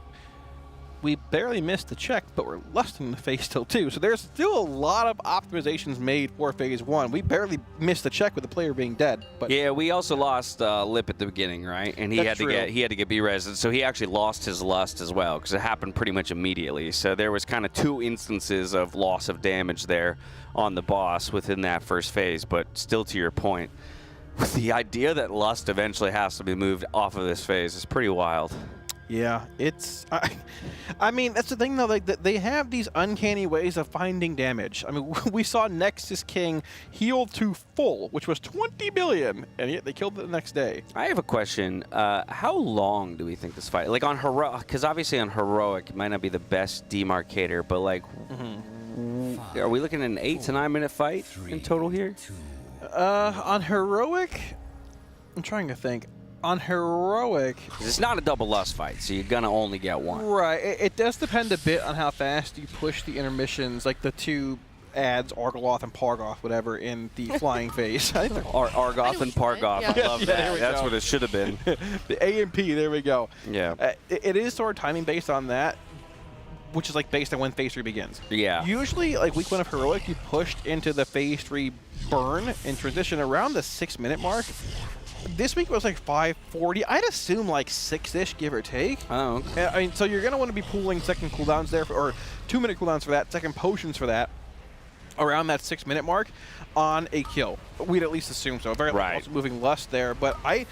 we barely missed the check, but we're lusting the phase still too. So there's still a lot of optimizations made for phase 1. We barely missed the check with the player being dead. But yeah, we also lost Lip at the beginning, right? And he had to get B-res, so he actually lost his lust as well because it happened pretty much immediately. So there was kind of 2 instances of loss of damage there on the boss within that first phase. But still, to your point, the idea that lust eventually has to be moved off of this phase is pretty wild. Yeah, it's... I mean, that's the thing, though. Like, they have these uncanny ways of finding damage. I mean, we saw Nexus King heal to full, which was 20 billion, and yet they killed it the next day. I have a question. How long do we think this fight... Like, on Heroic... Because obviously on Heroic, it might not be the best demarcator, but, like... Are we looking at an 8 to 9 minute fight in total here? On Heroic... I'm trying to think. On Heroic... It's not a double lust fight, so you're going to only get one. Right. It does depend a bit on how fast you push the intermissions, like the 2 ads, Argoloth and Pargoth, whatever, in the flying phase. Argoth and Pargoth. Yeah. I love that. That's what it should have been. The A and P, there we go. Yeah. It is sort of timing based on that, which is like based on when phase 3 begins. Yeah. Usually, like week 1 of Heroic, you pushed into the phase 3 burn and transition around the 6-minute mark. This week was like 5:40. I'd assume like 6-ish, give or take. Oh, okay. I mean, so you're going to want to be pulling second cooldowns there, or 2-minute cooldowns for that, second potions for that, around that 6-minute mark on a kill. We'd at least assume so. Very likely also moving lust there, but I'll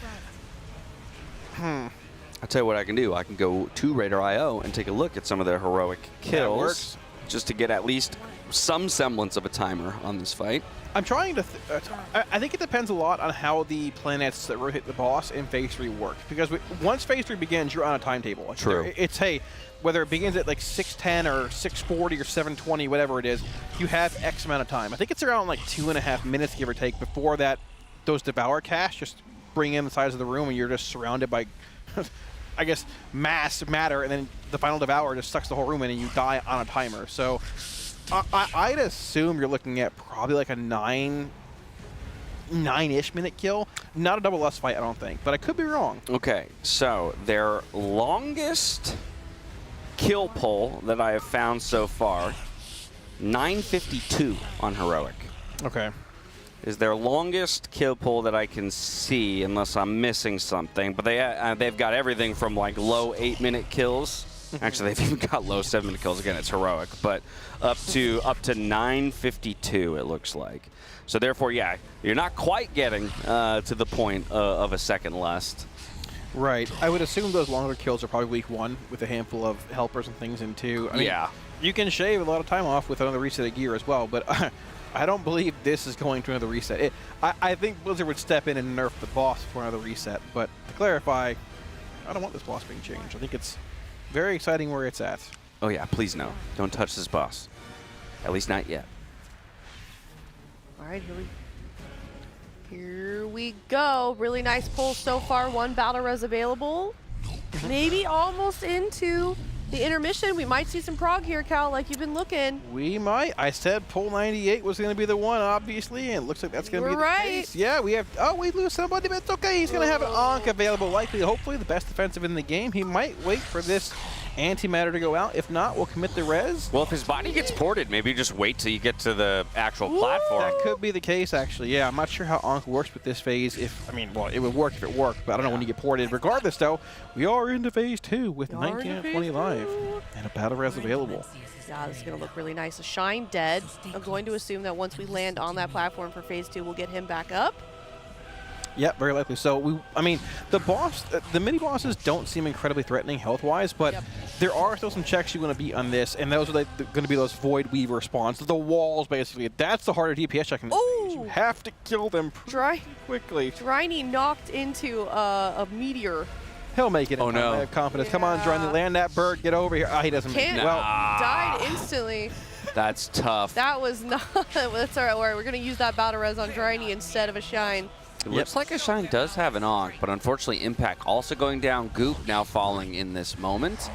tell you what I can do. I can go to RaiderIO and take a look at some of their heroic kills, just to get at least some semblance of a timer on this fight. I'm trying to... I think it depends a lot on how the planets that rotate the boss in phase 3 work. Because once phase 3 begins, you're on a timetable. Like, True. It's, hey, whether it begins at like 6:10 or 6:40 or 7:20, whatever it is, you have X amount of time. I think it's around like 2.5 minutes, give or take, before that those Devour casts just bring in the size of the room and you're just surrounded by, I guess, mass matter, and then the final Devour just sucks the whole room in and you die on a timer. So I'd assume you're looking at probably like a 9-ish minute kill. Not a double lust fight, I don't think, but I could be wrong. Okay, so their longest kill pull that I have found so far, 9:52 on Heroic. Okay. Is their longest kill pull that I can see, unless I'm missing something. But they've got everything from like low 8-minute kills. Actually, they've even got low 7-minute kills. Again, it's Heroic, but up to 9:52 it looks like. So therefore, yeah, you're not quite getting to the point of a second lust. Right. I would assume those longer kills are probably week 1 with a handful of helpers and things in 2. I mean, yeah. You can shave a lot of time off with another reset of gear as well, but I don't believe this is going to another reset. I think Blizzard would step in and nerf the boss for another reset, but to clarify, I don't want this boss being changed. I think it's very exciting where it's at. Oh yeah, please no. Don't touch this boss. At least not yet. All right, here we go. Really nice pull so far. 1 battle res available. Maybe almost into the intermission. We might see some prog here, Cal, like you've been looking. We might. I said pull 98 was going to be the one, obviously, and it looks like that's going to be the case. Yeah, we have... Oh, we lose somebody, but it's okay. He's going to have an Ankh available, likely, hopefully, the best defensive in the game. He might wait for this antimatter to go out. If not, we'll commit the res. Well, if his body gets ported, maybe just wait till you get to the actual platform. That could be the case, actually. Yeah, I'm not sure how Ankh works with this phase. Well, it would work if it worked, but I don't know when you get ported. Regardless, though, we are into phase 2 with 19 and 20 live and a battle res available. Yeah, this is going to look really nice. A Shine dead. I'm going to assume that once we land on that platform for phase 2, we'll get him back up. Yeah, very likely. So, the mini-bosses don't seem incredibly threatening health-wise, but there are still some checks you want to beat on this, and those are going to be those Void Weaver spawns. The walls, basically. That's the harder DPS check in this phase. You have to kill them quickly. Dryny knocked into a meteor. He'll make it. Oh, no. I have confidence. Come on, Dryny, land that bird. Get over here. He doesn't make it. Well, died instantly. That's tough. That was not... That's all right. We're going to use that battle res on Dryny instead of a Shine. It looks like a Shine does have an Ankh, but unfortunately Impact also going down. Goop now falling in this moment.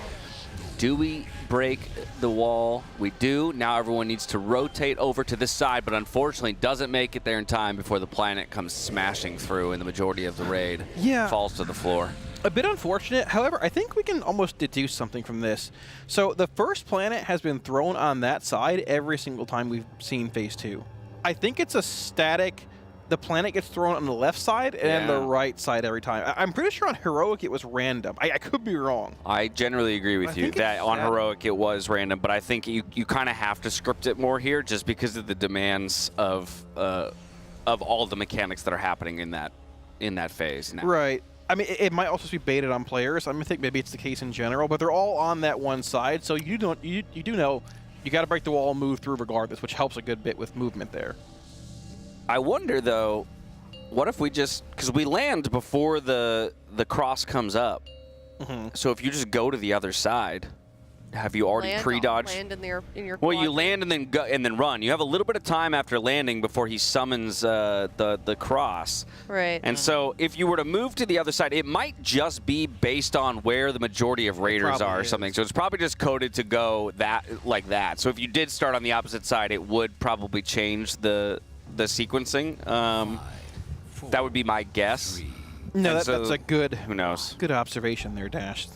Do we break the wall? We do. Now everyone needs to rotate over to this side, but unfortunately doesn't make it there in time before the planet comes smashing through and the majority of the raid falls to the floor. A bit unfortunate. However, I think we can almost deduce something from this. So the first planet has been thrown on that side every single time we've seen Phase 2. I think it's a static. The planet gets thrown on the left side and the right side every time. I'm pretty sure on Heroic it was random. I could be wrong. I generally agree with you that on Heroic it was random, but I think you kind of have to script it more here just because of the demands of all the mechanics that are happening in that phase now. Right. I mean, it might also be baited on players. I think maybe it's the case in general, but they're all on that one side, so you do know you got to break the wall and move through regardless, which helps a good bit with movement there. I wonder though, what if we just, because we land before the cross comes up, so if you just go to the other side, have you already pre-dodged? Land in your Well, quad. you land and then go and then run. You have a little bit of time after landing before he summons the cross. Right. And so if you were to move to the other side, it might just be based on where the majority of raiders are or something. So it's probably just coded to go like that. So if you did start on the opposite side, it would probably change the sequencing. That would be my guess. No, that's a good. Who knows? Good observation there, Dash.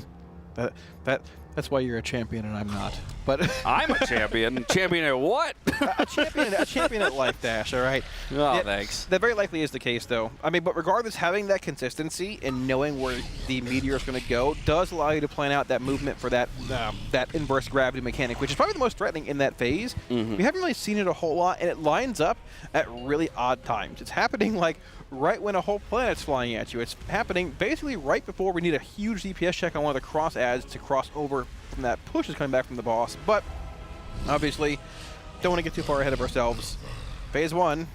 That's why you're a champion and I'm not. But I'm a champion. Champion at what? a champion at life, Dash. All right. Oh, thanks. That very likely is the case, though. I mean, but regardless, having that consistency and knowing where the meteor is going to go does allow you to plan out that movement for that inverse gravity mechanic, which is probably the most threatening in that phase. We haven't really seen it a whole lot, and it lines up at really odd times. It's happening like right when a whole planet's flying at you. It's happening basically right before we need a huge DPS check on one of the cross adds to cross over from that push is coming back from the boss. But obviously, don't want to get too far ahead of ourselves. Phase 1,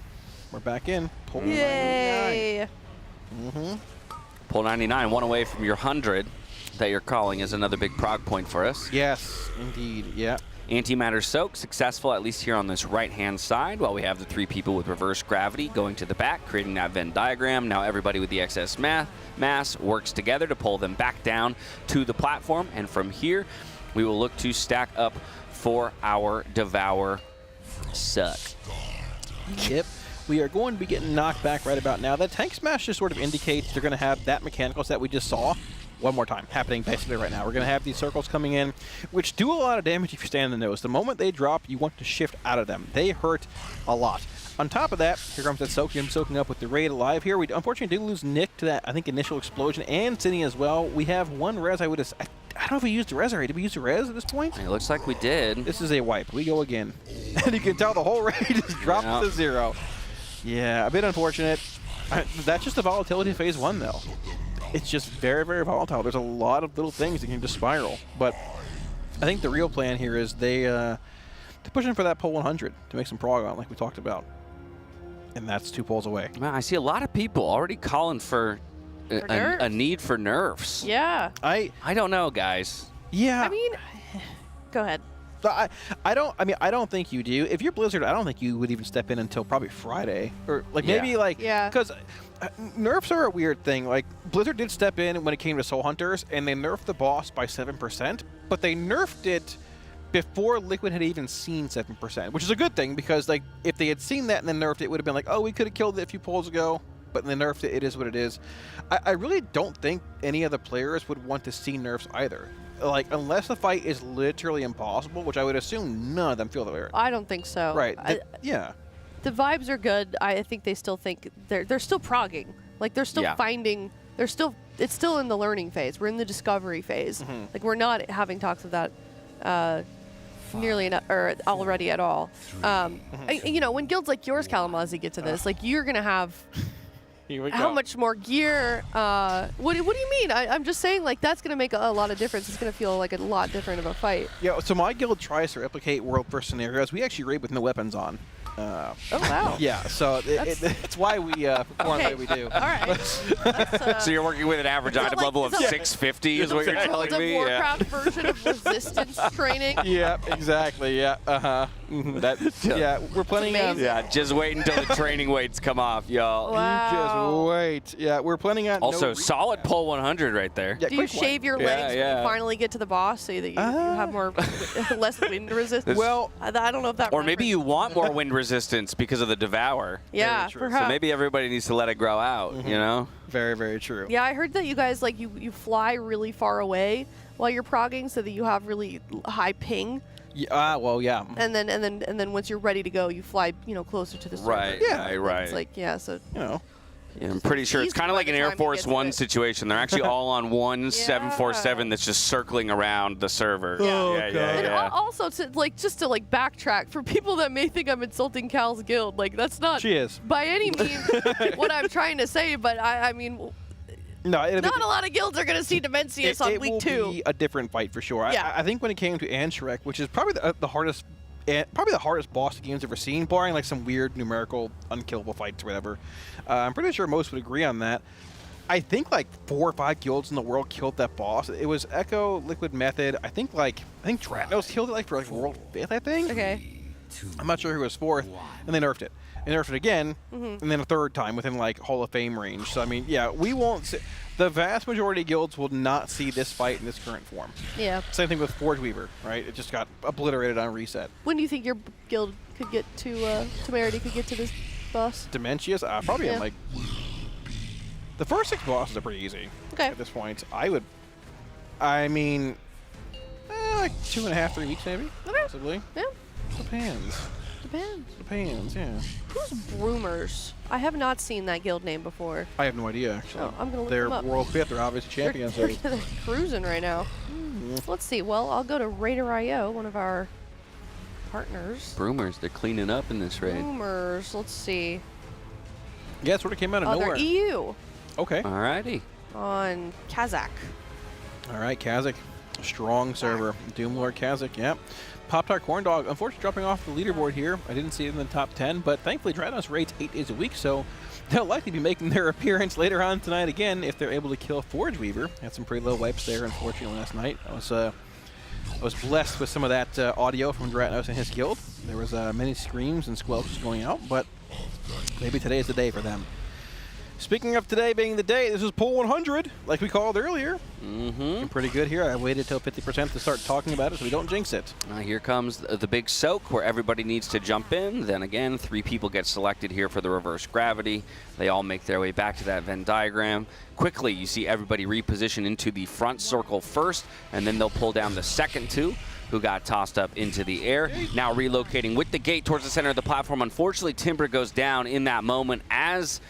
we're back in. Pull 99. Pull 99, one away from your 100 that you're calling is another big prog point for us. Yes, indeed, yeah. Antimatter soak successful, at least here on this right-hand side, while we have the 3 people with reverse gravity going to the back, creating that Venn diagram. Now everybody with the excess mass works together to pull them back down to the platform, and from here, we will look to stack up for our Devour suck. Yep. We are going to be getting knocked back right about now. That tank smash just sort of indicates they're going to have that mechanicals that we just saw one more time happening basically right now. We're going to have these circles coming in, which do a lot of damage if you stand in the nose. The moment they drop, you want to shift out of them. They hurt a lot. On top of that, here comes that soak. I'm soaking up with the raid alive here. We unfortunately do lose Nick to that, I think, initial explosion, and Zenni as well. We have one res. I don't know if we used the res already. Did we use the res at this point? It looks like we did. This is a wipe. We go again. And you can tell the whole raid is dropped to 0. Yeah, a bit unfortunate. That's just the volatility of phase 1, though. It's just very, very volatile. There's a lot of little things that can just spiral. But I think the real plan here is they're pushing for that pull 100 to make some prog on, like we talked about. And that's 2 pulls away. Man, I see a lot of people already calling for a need for nerfs. Yeah. I don't know, guys. Yeah. I mean, go ahead. I don't think you do. If you're Blizzard, I don't think you would even step in until probably Friday, or like maybe like because nerfs are a weird thing. Like Blizzard did step in when it came to Soul Hunters, and they nerfed the boss by 7%, but they nerfed it before Liquid had even seen 7%, which is a good thing because like if they had seen that and then nerfed it, it would have been like, oh, we could have killed it a few polls ago. But then they nerfed it. It is what it is. I really don't think any of the players would want to see nerfs either. Like, unless the fight is literally impossible, which I would assume none of them feel the way. I don't think so. Right. Yeah. The vibes are good. I think they still think they're still progging. Like they're still finding. It's still in the learning phase. We're in the discovery phase. Like we're not having talks of that nearly enough or already at all. You know, when guilds like yours, Kalamazoo, get to this, like you're gonna have. How much more gear? What do you mean? I'm just saying, like, that's going to make a lot of difference. It's going to feel like a lot different of a fight. Yeah, so my guild tries to replicate world first scenarios. We actually raid with no weapons on. Oh, wow. Yeah, so it's why we perform the way we do. All right. So you're working with an average item level of 650 is what you're telling me? The Warcraft version of resistance training. Yeah, exactly. Yeah. Yeah, we're planning on. Yeah, just wait until the training weights come off, y'all. Just wait. Yeah, we're planning on. Also, solid pull 100 right there. Do you shave your legs when you finally get to the boss so that you have more less wind resistance? Well, I don't know if that. Or maybe you want more wind resistance because of the Devour. Yeah, perhaps. So maybe everybody needs to let it grow out. You know. Very, very true. Yeah, I heard that you guys like you fly really far away while you're progging so that you have really high ping. Yeah, well, yeah. And then once you're ready to go, you fly, closer to the server. Right. Yeah. Right. It's like, yeah, so Yeah, I'm pretty sure it's kind of like an Air Force One situation. They're actually all on one 747 that's just circling around the server. And also to just to backtrack for people that may think I'm insulting Cal's guild, that's not by any means what I'm trying to say, but I mean. No, not a lot of guilds are going to see Demensius on week 2. It will be a different fight for sure. Yeah. I think when it came to Anshrek, which is probably the hardest boss the game's ever seen, barring some weird numerical unkillable fights or whatever. I'm pretty sure most would agree on that. I think 4 or 5 guilds in the world killed that boss. It was Echo, Liquid Method. I think Dratnos killed it for world 5th. I think. Okay. I'm not sure who was 4th, and they nerfed it. And nerfed it again, and then a 3rd time within Hall of Fame range. So I mean, yeah, we won't see. The vast majority of guilds will not see this fight in this current form. Yeah. Same thing with Forge Weaver, right? It just got obliterated on reset. When do you think your guild could get to Temerity could get to this boss? Demensius? Probably in the first 6 bosses are pretty easy. Okay. At this point, I mean, 2.5, 3 weeks maybe. Okay. Possibly. Yeah. Depends. Yeah. Who's Broomers? I have not seen that guild name before. I have no idea, actually. Oh, I'm gonna look They're them up. world 5th. They're obviously champions. They're cruising right now. Let's see. Well, I'll go to RaiderIO, one of our partners. Broomers, they're cleaning up in this raid. Broomers. Let's see. Yeah, it sort of came out of nowhere. They're EU. Okay. Alrighty. On Kazakh. All right, Kazakh. Strong server. Doomlord Kazakh, yep. Pop-Tart Corn Dog, unfortunately dropping off the leaderboard here. I didn't see it in the top 10, but thankfully Dratnos raids 8 days a week, so they'll likely be making their appearance later on tonight again if they're able to kill Forge Weaver. Had some pretty low wipes there, unfortunately, last night. I was blessed with some of that audio from Dratnos and his guild. There was many screams and squelches going out, but maybe today is the day for them. Speaking of today being the day, this is Pull 100, like we called earlier. Looking pretty good here. I waited till 50% to start talking about it so we don't jinx it. Here comes the big soak where everybody needs to jump in. Then again, 3 people get selected here for the reverse gravity. They all make their way back to that Venn diagram. Quickly, you see everybody reposition into the front circle first, and then they'll pull down the second 2. Who got tossed up into the air. Now relocating with the gate towards the center of the platform. Unfortunately, Timber goes down in that moment, as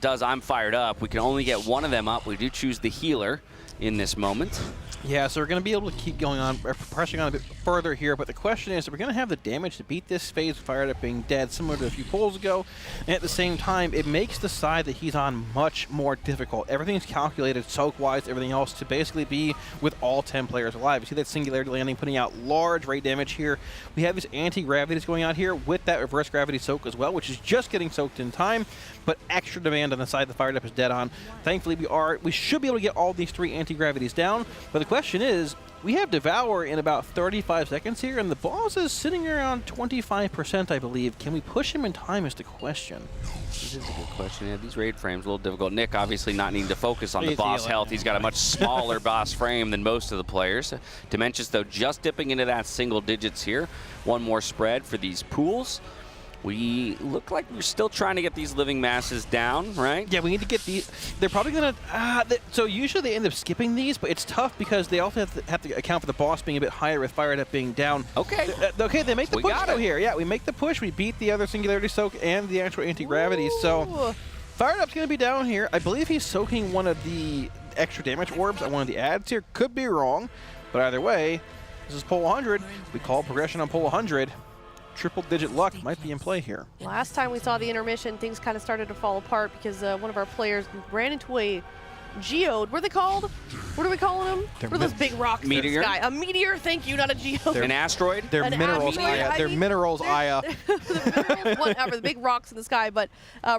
does I'm Fired Up. We can only get one of them up. We do choose the healer in this moment. Yeah, so we're going to be able to keep going on, pressing on a bit further here, but the question is, are we going to have the damage to beat this phase with Fired Up being dead, similar to a few polls ago? And at the same time, it makes the side that he's on much more difficult. Everything's calculated, soak-wise, everything else, to basically be with all 10 players alive. You see that Singularity landing, putting out large rate damage here. We have these anti-gravities going out here with that reverse gravity soak as well, which is just getting soaked in time, but extra demand on the side the Fired Up is dead on. Thankfully, we should be able to get all these 3 anti-gravities down, but the question is, we have Devour in about 35 seconds here, and the boss is sitting around 25%, I believe. Can we push him in time is the question. This is a good question. Yeah, these raid frames a little difficult. Nick obviously not needing to focus on the boss health. He's got a much smaller boss frame than most of the players. Demensius, though, just dipping into that single digits here. One more spread for these pools. We look like we're still trying to get these living masses down, right? Yeah, we need to get these. They're probably going to... so usually they end up skipping these, but it's tough because they also have to account for the boss being a bit higher with Fired Up being down. Okay. Okay, they make the push though here. Yeah, we make the push. We beat the other Singularity Soak and the actual anti-gravity. So Fired Up's going to be down here. I believe he's soaking one of the extra damage orbs on one of the ads here. Could be wrong, but either way, this is Pull 100. We call progression on Pull 100. Triple-digit luck might be in play here. Last time we saw the intermission, things kind of started to fall apart because one of our players ran into a geode. What are they called? What are we calling them? They're What are those big rocks in Meteor? the sky? A meteor, thank you, not a geode. An asteroid? They're An minerals, asteroid, Aya. I They're mean, minerals, Aya. Whatever, the big rocks in the sky, but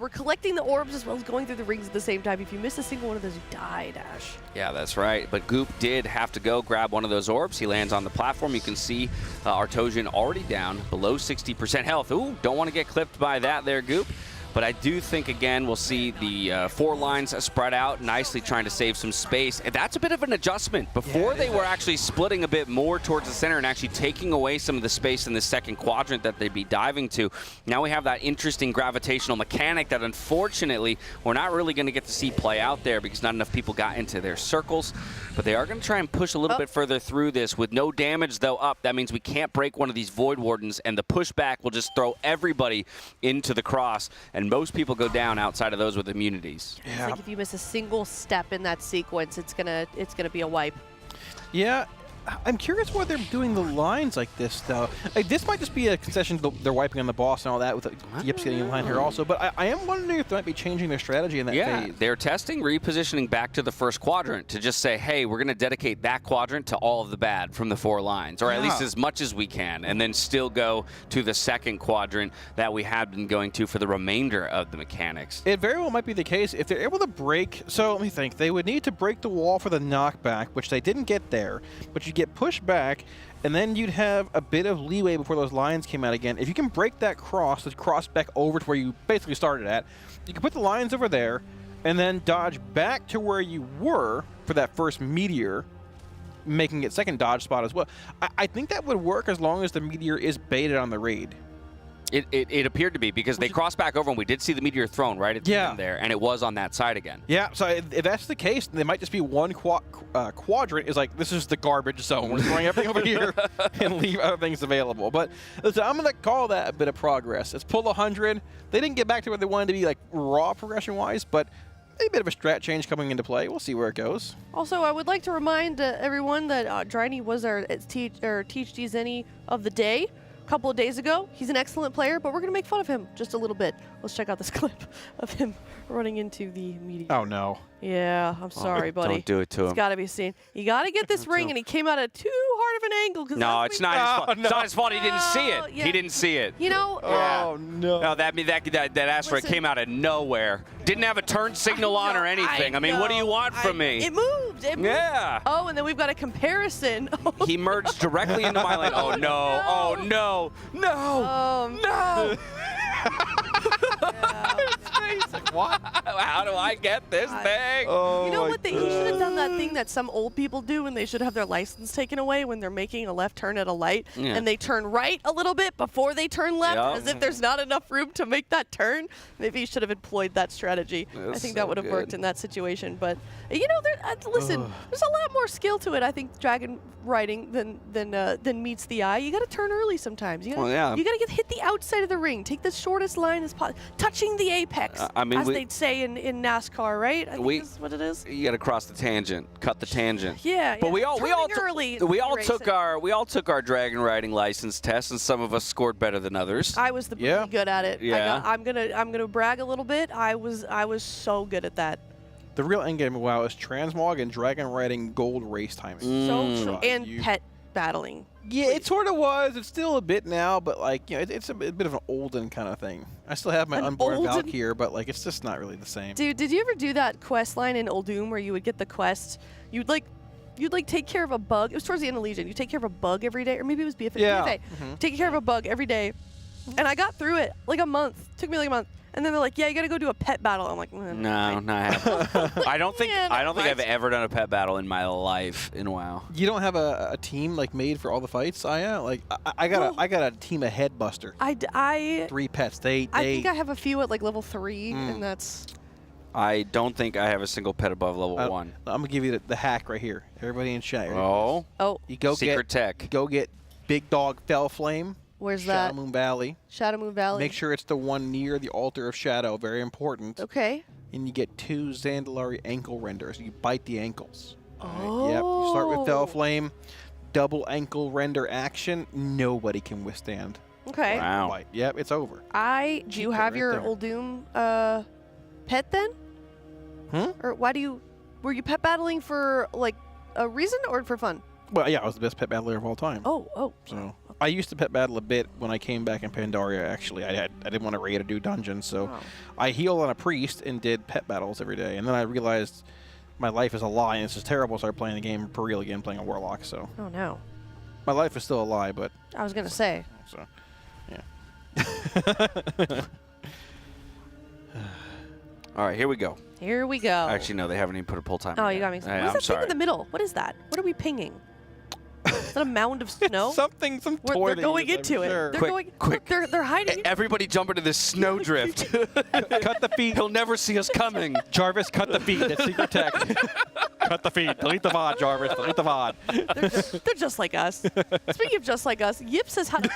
we're collecting the orbs as well as going through the rings at the same time. If you miss a single one of those, you die, Dash. Yeah, that's right. But Goop did have to go grab one of those orbs. He lands on the platform. You can see Artosian already down below 60% health. Ooh, don't want to get clipped by that there, Goop. But I do think, again, we'll see the 4 lines spread out nicely, trying to save some space. And that's a bit of an adjustment. Before they were actually splitting a bit more towards the center and actually taking away some of the space in the second quadrant that they'd be diving to. Now we have that interesting gravitational mechanic that, unfortunately, we're not really going to get to see play out there because not enough people got into their circles. But they are going to try and push a little bit further through this with no damage, though, up. That means we can't break one of these Void Wardens, and the pushback will just throw everybody into the cross. And most people go down outside of those with immunities. It's like if you miss a single step in that sequence, it's gonna be a wipe. Yeah, I'm curious why they're doing the lines like this, though. Like, this might just be a concession to they're wiping on the boss and all that, with Yips getting in line here also. But I am wondering if they might be changing their strategy in that phase. They're testing repositioning back to the first quadrant to just say, hey, we're going to dedicate that quadrant to all of the bad from the 4 lines, or at least as much as we can, and then still go to the second quadrant that we have been going to for the remainder of the mechanics. It very well might be the case if they're able to break. So let me think. They would need to break the wall for the knockback, which they didn't get there, but you get pushed back, and then you'd have a bit of leeway before those lines came out again. If you can break that cross back over to where you basically started at, you can put the lines over there, and then dodge back to where you were for that first meteor, making it second dodge spot as well. I think that would work as long as the meteor is baited on the raid. It appered to be, because they crossed back over and we did see the meteor thrown right at the end there, and it was on that side again. Yeah, so if that's the case, they might just be one quadrant is like, this is the garbage zone. We're throwing everything over here and leave other things available. But listen, I'm going to call that a bit of progress. It's pull 100. They didn't get back to where they wanted to be, like, raw progression-wise, but a bit of a strat change coming into play. We'll see where it goes. Also, I would like to remind everyone that Dryny was our Teach Zenni of the day. Couple of days ago. He's an excellent player, but we're going to make fun of him just a little bit. Let's check out this clip of him running into the meteor. Oh, no. Yeah, I'm sorry, buddy. Don't do it to him. It's got to be seen. You got to get this ring, and he came out at too hard of an angle. No, it's not his fault. It's not his fault. He didn't see it. Yeah. He didn't see it. You know. Oh, no. No, that asteroid came out of nowhere. Didn't have a turn signal on or anything. I mean, what do you want from me? It moved. It moved. Yeah. Oh, and then we've got a comparison. He merged directly into my lane. Oh, no. Oh, no. No. No. What? How do I get this thing? Oh, you know what? He should have done that thing that some old people do when they should have their license taken away when they're making a left turn at a light, and they turn right a little bit before they turn left, as if there's not enough room to make that turn. Maybe you should have employed that strategy. I think that would have worked in that situation. But you know, listen, there's a lot more skill to it. I think dragon riding than meets the eye. You got to turn early sometimes. You gotta, you got to hit the outside of the ring. Take the shortest line as possible, touching the apex, as they'd say in NASCAR, right? I think is what it is. You got to cross the tangent, cut the tangent. Yeah, but we all took our dragon riding license test, and some of us scored better than others. I was really good at it. Yeah. I'm gonna brag a little bit. I was so good at that. The real endgame of WoW is Transmog and dragon riding gold race timing. So true. And pet battling. Yeah, it sort of was. It's still a bit now, but like, you know, it's a bit of an olden kind of thing. I still have my unborn Valkyr, but like, it's just not really the same. Dude, did you ever do that quest line in Uldum where you would get the quest? You'd take care of a bug. It was towards the end of Legion. You take care of a bug every day, or maybe it was BFA. Yeah. BFA. Taking care of a bug every day, and I got through it like a month. Took me like a month. And then they're like, yeah, you got to go do a pet battle. I'm like, no, not happening. I don't think I've ever done a pet battle in my life in WoW. You don't have a team like made for all the fights, Aya? Like I got a team of Headbuster. I 3 pets. I think I have a few at like level 3, and that's. I don't think I have a single pet above level 1. I'm gonna give you the hack right here. Everybody in chat. Oh. You go Secret tech. Go get Big Dog Fell Flame. Where's that? Shadow Moon Valley. Shadow Moon Valley. Make sure it's the one near the Altar of Shadow. Very important. Okay. And you get 2 Zandalari ankle renders. You bite the ankles. Oh. Yep. You start with Fell Flame. Double ankle render action. Nobody can withstand. Okay. Wow. Bite. Yep, it's over. Do you have your Uldum pet then? Hmm? Or why do you? were you pet battling for like a reason or for fun? Well, yeah, I was the best pet battler of all time. Oh. So I used to pet battle a bit when I came back in Pandaria. Actually, I didn't want to raid or do dungeons, so I healed on a priest and did pet battles every day. And then I realized my life is a lie and this is terrible. So I started playing the game for real again, playing a warlock. So oh no, my life is still a lie, but I was gonna say. So yeah. All right, here we go. Here we go. Actually, no, they haven't even put a pull timer. Oh, yet. you got me. Hey, What is I'm that sorry. thing in the middle? What is that? What are we pinging? Is that a mound of snow? Some They're toy going that into it. sure. They're Quick, going. quick. Look, they're hiding. Everybody jump into this snowdrift. Cut the feed. He'll never see us coming. Jarvis, cut the feed. That's secret tech. Cut the feed. Delete the VOD, Jarvis. Delete the VOD. They're just like us. Speaking of just like us, Yips has had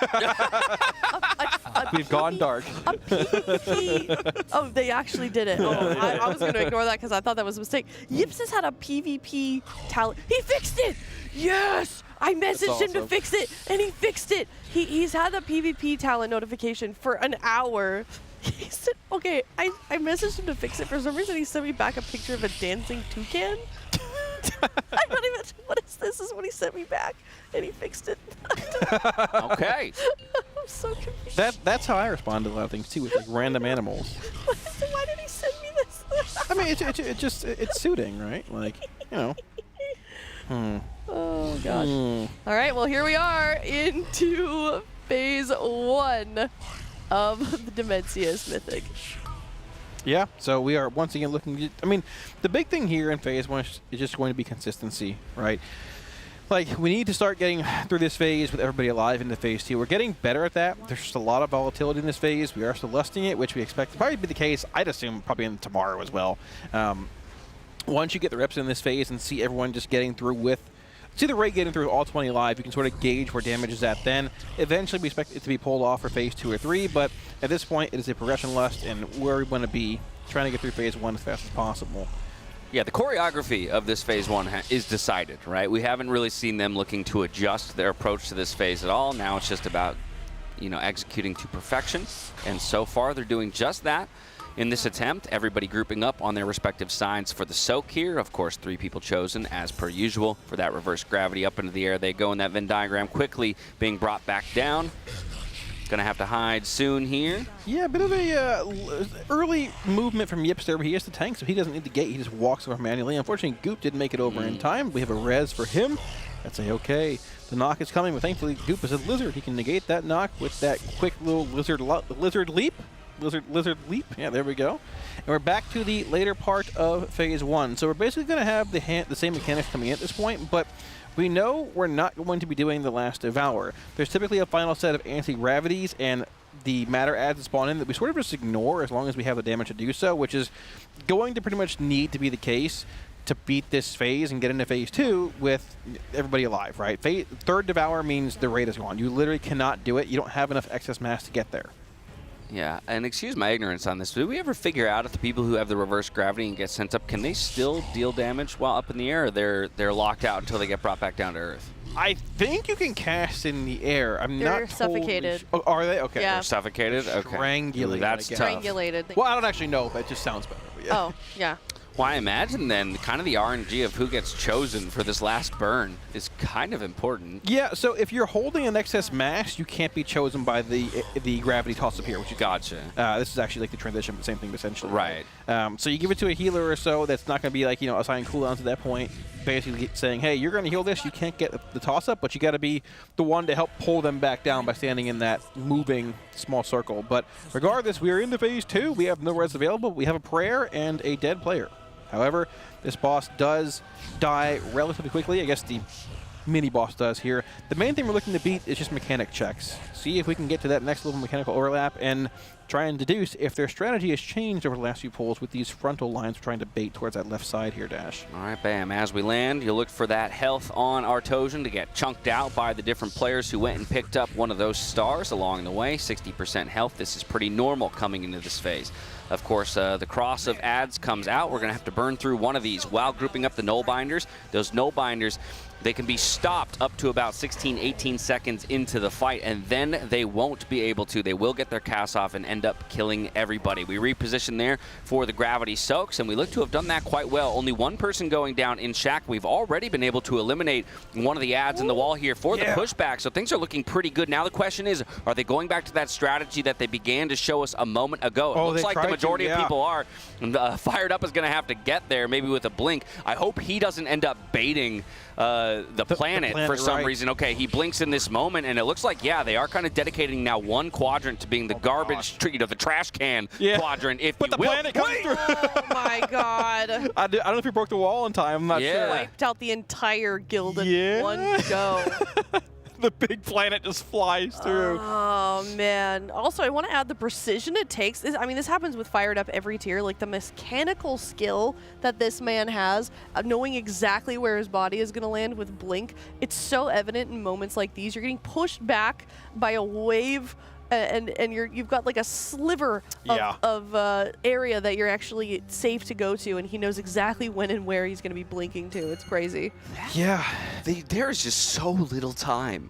We've gone dark. a PvP. Oh, they actually did it. Oh, I was going to ignore that because I thought that was a mistake. Yips has had a PvP talent. He fixed it. Yes. I messaged him to fix it, and he fixed it. He's had the PvP talent notification for an hour. He said, okay, I messaged him to fix it. For some reason, he sent me back a picture of a dancing toucan. I don't even, what is this? This is what he sent me back, and he fixed it. Okay. I'm so confused. That's how I respond to a lot of things too, with like random animals. Why did he send me this? I mean, it's suiting, right? Like, you know. Oh gosh. All right, well here we are into phase 1 of the Demensius Mythic. Yeah, so we are once again looking at, I mean, the big thing here in phase 1 is just going to be consistency, right? Like, we need to start getting through this phase with everybody alive into phase 2. We're getting better at that. There's just a lot of volatility in this phase. We are still lusting it, which we expect to probably be the case, I'd assume, probably in tomorrow as well. Once you get the reps in this phase and see everyone just getting through with, see the raid getting through all 20 live, you can sort of gauge where damage is at then. Eventually, we expect it to be pulled off for phase 2 or 3, but at this point, it is a progression lust, and where we want to be trying to get through phase 1 as fast as possible. Yeah, the choreography of this phase 1 is decided, right? We haven't really seen them looking to adjust their approach to this phase at all. Now it's just about, you know, executing to perfection, and so far they're doing just that. In this attempt, everybody grouping up on their respective sides for the soak here. Of course, 3 people chosen, as per usual. For that reverse gravity up into the air, they go in that Venn diagram, quickly being brought back down. Gonna have to hide soon here. Yeah, a bit of a early movement from Yips there, but he has the tank, so he doesn't need the gate. He just walks over manually. Unfortunately, Goop didn't make it over in time. We have a res for him. That's a-okay. The knock is coming, but thankfully Goop is a lizard. He can negate that knock with that quick little lizard leap. Lizard leap. Yeah, there we go. And we're back to the later part of phase 1. So we're basically going to have the same mechanics coming in at this point, but we know we're not going to be doing the last Devour. There's typically a final set of anti-gravities and the matter adds that spawn in that we sort of just ignore as long as we have the damage to do so, which is going to pretty much need to be the case to beat this phase and get into phase 2 with everybody alive, right? Third Devour means the raid is gone. You literally cannot do it. You don't have enough excess mass to get there. Yeah, and excuse my ignorance on this, but did we ever figure out if the people who have the reverse gravity and get sent up, can they still deal damage while up in the air, or they're locked out until they get brought back down to Earth? I think you can cast in the air. I'm They're not suffocated. Oh, are they? Okay. Yeah. They're suffocated? Okay. Strangulated. That's tough. Strangulated. Well, I don't actually know, but it just sounds better. But yeah. Oh, yeah. Well, I imagine then kind of the RNG of who gets chosen for this last burn is kind of important. Yeah, so if you're holding an excess mass, you can't be chosen by the gravity toss-up here, which is gotcha. This is actually like the transition, but same thing essentially. Right. So you give it to a healer or so that's not going to be like, you know, assigning cooldowns at that point, basically saying, hey, you're going to heal this, you can't get the toss-up, but you got to be the one to help pull them back down by standing in that moving small circle. But regardless, we are into phase 2. We have no res available. We have a prayer and a dead player. However, this boss does die relatively quickly. I guess the mini-boss does here. The main thing we're looking to beat is just mechanic checks. See if we can get to that next level mechanical overlap and try and deduce if their strategy has changed over the last few pulls with these frontal lines we're trying to bait towards that left side here, Dash. All right, bam. As we land, you look for that health on Artosian to get chunked out by the different players who went and picked up one of those stars along the way. 60% health. This is pretty normal coming into this phase. Of course, the cross of ads comes out. We're going to have to burn through one of these while grouping up the null binders. Those null binders They can be stopped up to about 16, 18 seconds into the fight, and then they won't be able to. They will get their cast off and end up killing everybody. We reposition there for the gravity soaks, and we look to have done that quite well. Only one person going down in Shack. We've already been able to eliminate one of the ads in the wall here for the pushback, so things are looking pretty good. Now the question is, are they going back to that strategy that they began to show us a moment ago? It looks like the majority of people are. Fired Up is going to have to get there, maybe with a blink. I hope he doesn't end up baiting the planet for some reason. Okay, he blinks in this moment, and it looks like, they are kind of dedicating now one quadrant to being the garbage, the trash can quadrant, if you will. Planet comes through. Oh my god. I don't know if he broke the wall in time. I'm not sure. Wiped out the entire guild in one go. The big planet just flies through. Oh, man. Also, I want to add the precision it takes. This happens with Fired Up every tier. Like, the mechanical skill that this man has, knowing exactly where his body is going to land with Blink, it's so evident in moments like these. You're getting pushed back by a wave, and you've got like a sliver of area that you're actually safe to go to, and he knows exactly when and where he's going to be blinking to. It's crazy. Yeah, there is just so little time.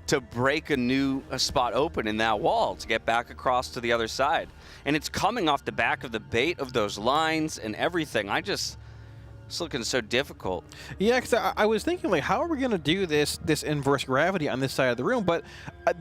To break a spot open in that wall to get back across to the other side, and it's coming off the back of the bait of those lines and everything. It's looking so difficult. Yeah, because I was thinking, like, how are we going to do this inverse gravity on this side of the room? But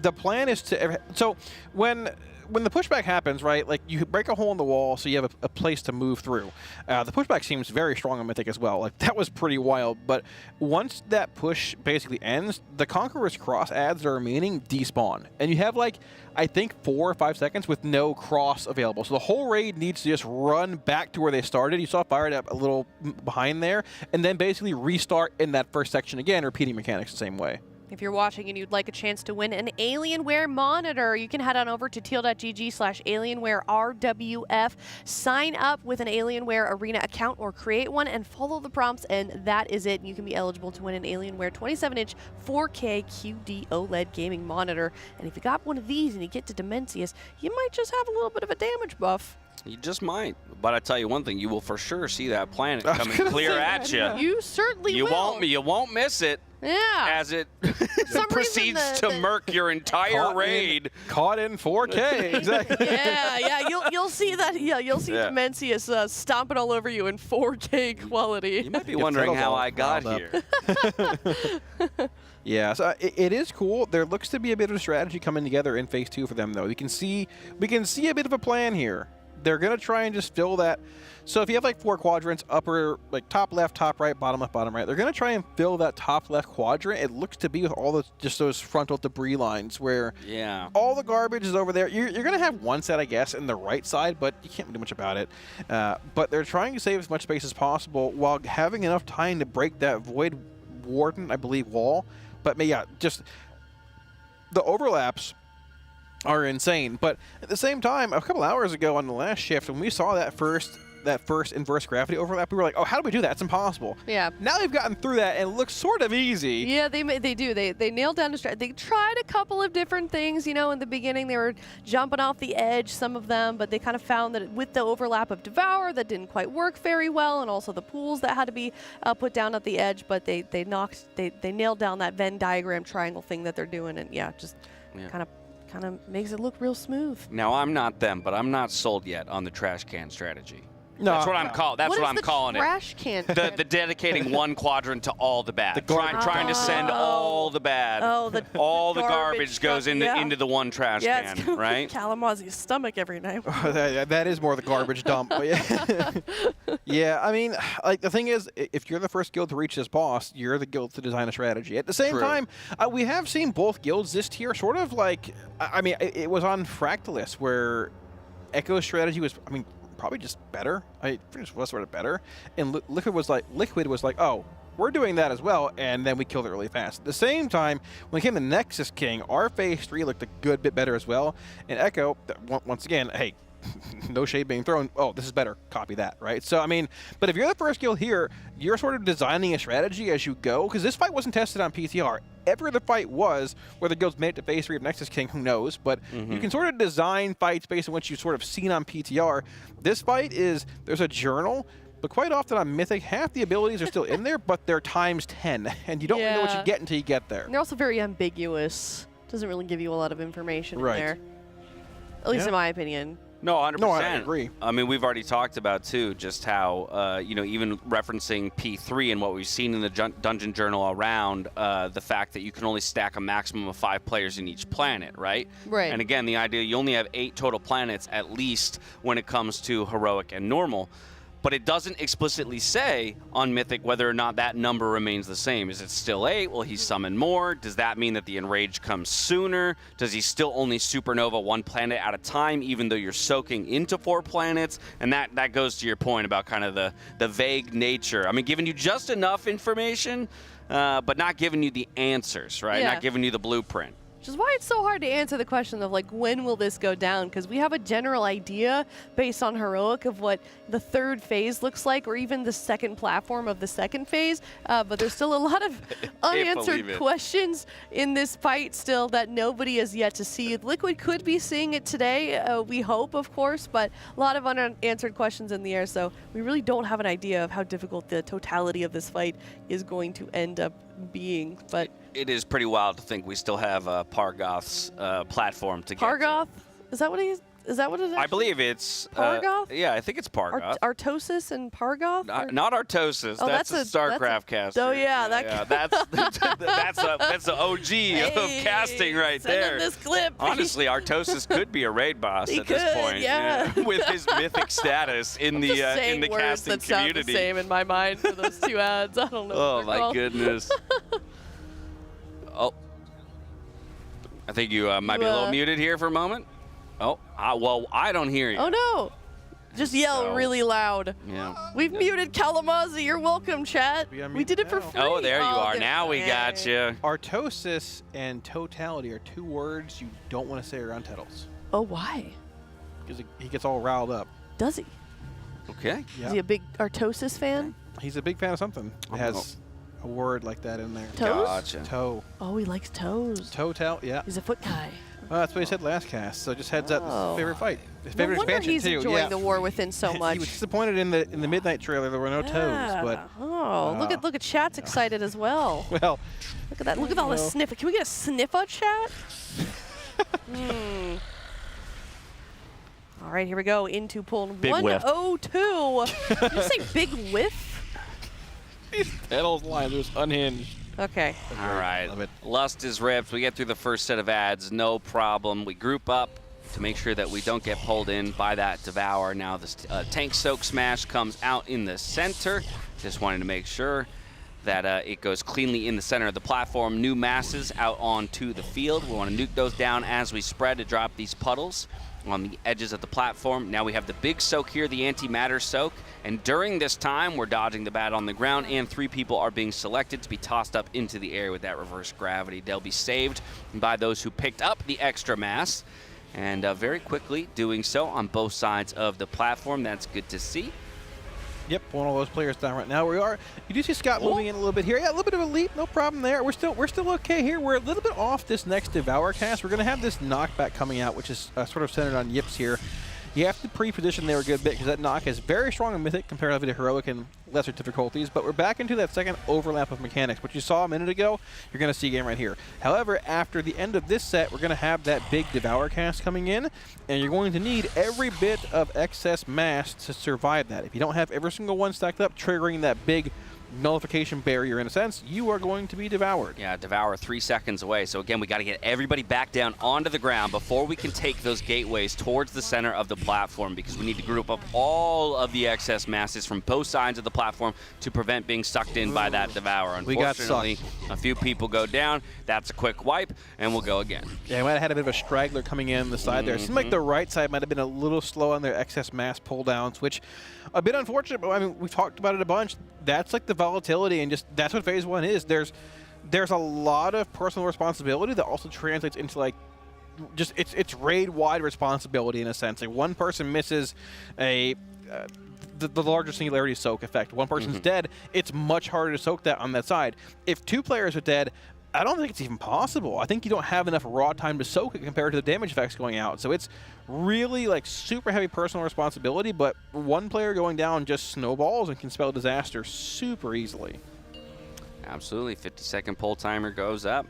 the plan is to... So when the pushback happens, right, like, you break a hole in the wall so you have a place to move through. The pushback seems very strong on Mythic as well. Like, that was pretty wild. But once that push basically ends, the Conqueror's Cross ads that are remaining despawn. And you have, like, I think 4 or 5 seconds with no cross available. So the whole raid needs to just run back to where they started. You saw Fired Up a little behind there, and then basically restart in that first section again, repeating mechanics the same way. If you're watching and you'd like a chance to win an Alienware monitor, you can head on over to teal.gg/AlienwareRWF. Sign up with an Alienware Arena account or create one and follow the prompts, and that is it. You can be eligible to win an Alienware 27-inch 4K QD OLED gaming monitor. And if you got one of these and you get to Demensius, you might just have a little bit of a damage buff. You just might. But I tell you one thing, you will for sure see that planet coming clear at you. You certainly will. You won't miss it. Yeah. As it proceeds to murk your entire raid. Caught in 4K, exactly. You'll see that. Yeah, you'll see Demensius stomping all over you in 4K quality. You might be wondering how I got here. Yeah, so it is cool. There looks to be a bit of a strategy coming together in Phase 2 for them, though. We can see a bit of a plan here. They're going to try and just fill that. So if you have like 4 quadrants, upper, like top left, top right, bottom left, bottom right, they're going to try and fill that top left quadrant. It looks to be with all those frontal debris lines where all the garbage is over there. You're going to have one set, I guess, in the right side, but you can't do much about it. But they're trying to save as much space as possible while having enough time to break that Void Warden, I believe, wall. But just the overlaps are insane. But at the same time, a couple hours ago on the last shift, when we saw that first inverse gravity overlap, we were like, oh, how do we do that? It's impossible. Yeah. Now they've gotten through that, and it looks sort of easy. Yeah, they do. They nailed down the strategy. They tried a couple of different things. You know, in the beginning, they were jumping off the edge, some of them, but they kind of found that with the overlap of Devour, that didn't quite work very well, and also the pools that had to be put down at the edge, but they nailed down that Venn diagram triangle thing that they're doing, and kind of makes it look real smooth. Now, I'm not them, but I'm not sold yet on the trash can strategy. No, that's what I'm calling. That's what I'm calling it. Trash can. The dedicating one quadrant to all the bad. Trying to send all the bad. Oh, all the garbage goes into the one trash can, right? Kalamazoo's stomach every night. That is more the garbage dump. But yeah, I mean, like the thing is, if you're the first guild to reach this boss, you're the guild to design a strategy. At the same time, we have seen both guilds this tier sort of like, I mean, it was on Fractalis where Echo's strategy was, I mean, probably just better. It just was sort of better. And Liquid was like, oh, we're doing that as well, and then we killed it really fast. At the same time, when it came to Nexus King, our Phase 3 looked a good bit better as well. And Echo, once again, hey, no shade being thrown. Oh, this is better. Copy that, right? So, I mean, but if you're the first guild here, you're sort of designing a strategy as you go, because this fight wasn't tested on PTR. Every other fight was, where the guilds made it to Phase 3 of Nexus King, who knows, but you can sort of design fights based on what you've sort of seen on PTR. This fight is, there's a journal, But quite often on Mythic, half the abilities are still in there, but they're times 10, and you don't really know what you get until you get there. And they're also very ambiguous. Doesn't really give you a lot of information in there. At least in my opinion. No, 100%. No, I agree. I mean, we've already talked about, too, just how, you know, even referencing P3 and what we've seen in the Dungeon Journal around the fact that you can only stack a maximum of 5 players in each planet, right? Right. And again, the idea, you only have 8 total planets, at least, when it comes to Heroic and Normal. But it doesn't explicitly say on Mythic whether or not that number remains the same. Is it still 8? Will he summon more? Does that mean that the Enrage comes sooner? Does he still only supernova 1 planet at a time, even though you're soaking into 4 planets? And that goes to your point about kind of the vague nature. I mean, giving you just enough information, but not giving you the answers, right? Yeah. Not giving you the blueprint. Which is why it's so hard to answer the question of, like, when will this go down? Because we have a general idea based on Heroic of what the 3rd phase looks like, or even the 2nd platform of the 2nd phase. But there's still a lot of unanswered questions in this fight still that nobody has yet to see. Liquid could be seeing it today, we hope, of course, but a lot of unanswered questions in the air. So we really don't have an idea of how difficult the totality of this fight is going to end up being. But it is pretty wild to think we still have Pargoth's platform to get to. Pargoth? Is that what he is? Is that what it is? I believe it's Pargoth? Yeah, I think it's Pargoth. Artosis and Pargoth? Not Artosis. Oh, that's a StarCraft caster. Oh yeah, that's the OG of casting right there. This clip. Honestly, Artosis could be a raid boss at this point. Yeah. With his mythic status in the casting words that sound community. the same in my mind for those 2 ads. I don't know. Oh my goodness. Oh, I think you might be a little muted here for a moment. Oh, well, I don't hear you. Oh no! Just yell really loud. Yeah. We've muted Kalamazoo. You're welcome, chat. We did it for free. Oh, there you are. Now we got you. Artosis and totality are 2 words you don't want to say around Tettles. Oh, why? Because he gets all riled up. Does he? Okay. Yeah. Is he a big Artosis fan? He's a big fan of something. It has a word like that in there. Toes? Gotcha. Toe. Oh, he likes toes. Total, yeah. He's a foot guy. Well, that's what he said last cast. So just heads up, this is his favorite fight. His favorite no wonder expansion he's too. enjoying the War Within so much. He was disappointed in the Midnight trailer. There were no toes, but look at chat's excited as well. Well, look at that. Look at all the sniff. Can we get a sniffer, chat? All right, here we go into pool 102. Did you say big whiff? These Tettles lines are unhinged. Okay. All right. Lust is ripped. We get through the first set of ads, no problem. We group up to make sure that we don't get pulled in by that Devour. Now this Tank Soak Smash comes out in the center. Just wanted to make sure that it goes cleanly in the center of the platform. New masses out onto the field. We want to nuke those down as we spread to drop these puddles on the edges of the platform. Now we have the big soak here, the antimatter soak, and during this time we're dodging the bat on the ground, and 3 people are being selected to be tossed up into the air with that reverse gravity. They'll be saved by those who picked up the extra mass, and very quickly doing so on both sides of the platform. That's good to see. Yep, one of those players down right now. We are. You do see Scott moving in a little bit here. Yeah, a little bit of a leap, no problem there. We're still okay here. We're a little bit off this next Devour cast. We're going to have this knockback coming out, which is sort of centered on Yips here. You have to pre-position there a good bit because that knock is very strong in Mythic comparatively to Heroic and lesser difficulties, but we're back into that second overlap of mechanics. What you saw a minute ago, you're going to see again right here. However, after the end of this set, we're going to have that big Devour cast coming in, and you're going to need every bit of excess mass to survive that. If you don't have every single one stacked up, triggering that big nullification barrier in a sense, you are going to be devoured. Yeah, Devour 3 seconds away. So again, we got to get everybody back down onto the ground before we can take those gateways towards the center of the platform, because we need to group up all of the excess masses from both sides of the platform to prevent being sucked in by that Devour. Unfortunately, a few people go down. That's a quick wipe, and we'll go again. Yeah, we might have had a bit of a straggler coming in the side there. It seemed like the right side might have been a little slow on their excess mass pull downs, which a bit unfortunate, but I mean, we've talked about it a bunch. That's like the volatility, and just that's what phase 1 is. There's a lot of personal responsibility that also translates into like just it's raid-wide responsibility in a sense. Like one person misses the larger singularity soak effect. One person's dead, it's much harder to soak that on that side. If 2 players are dead, I don't think it's even possible. I think you don't have enough raw time to soak it compared to the damage effects going out. So it's really like super heavy personal responsibility, but one player going down just snowballs and can spell disaster super easily. Absolutely. 50-second pull timer goes up.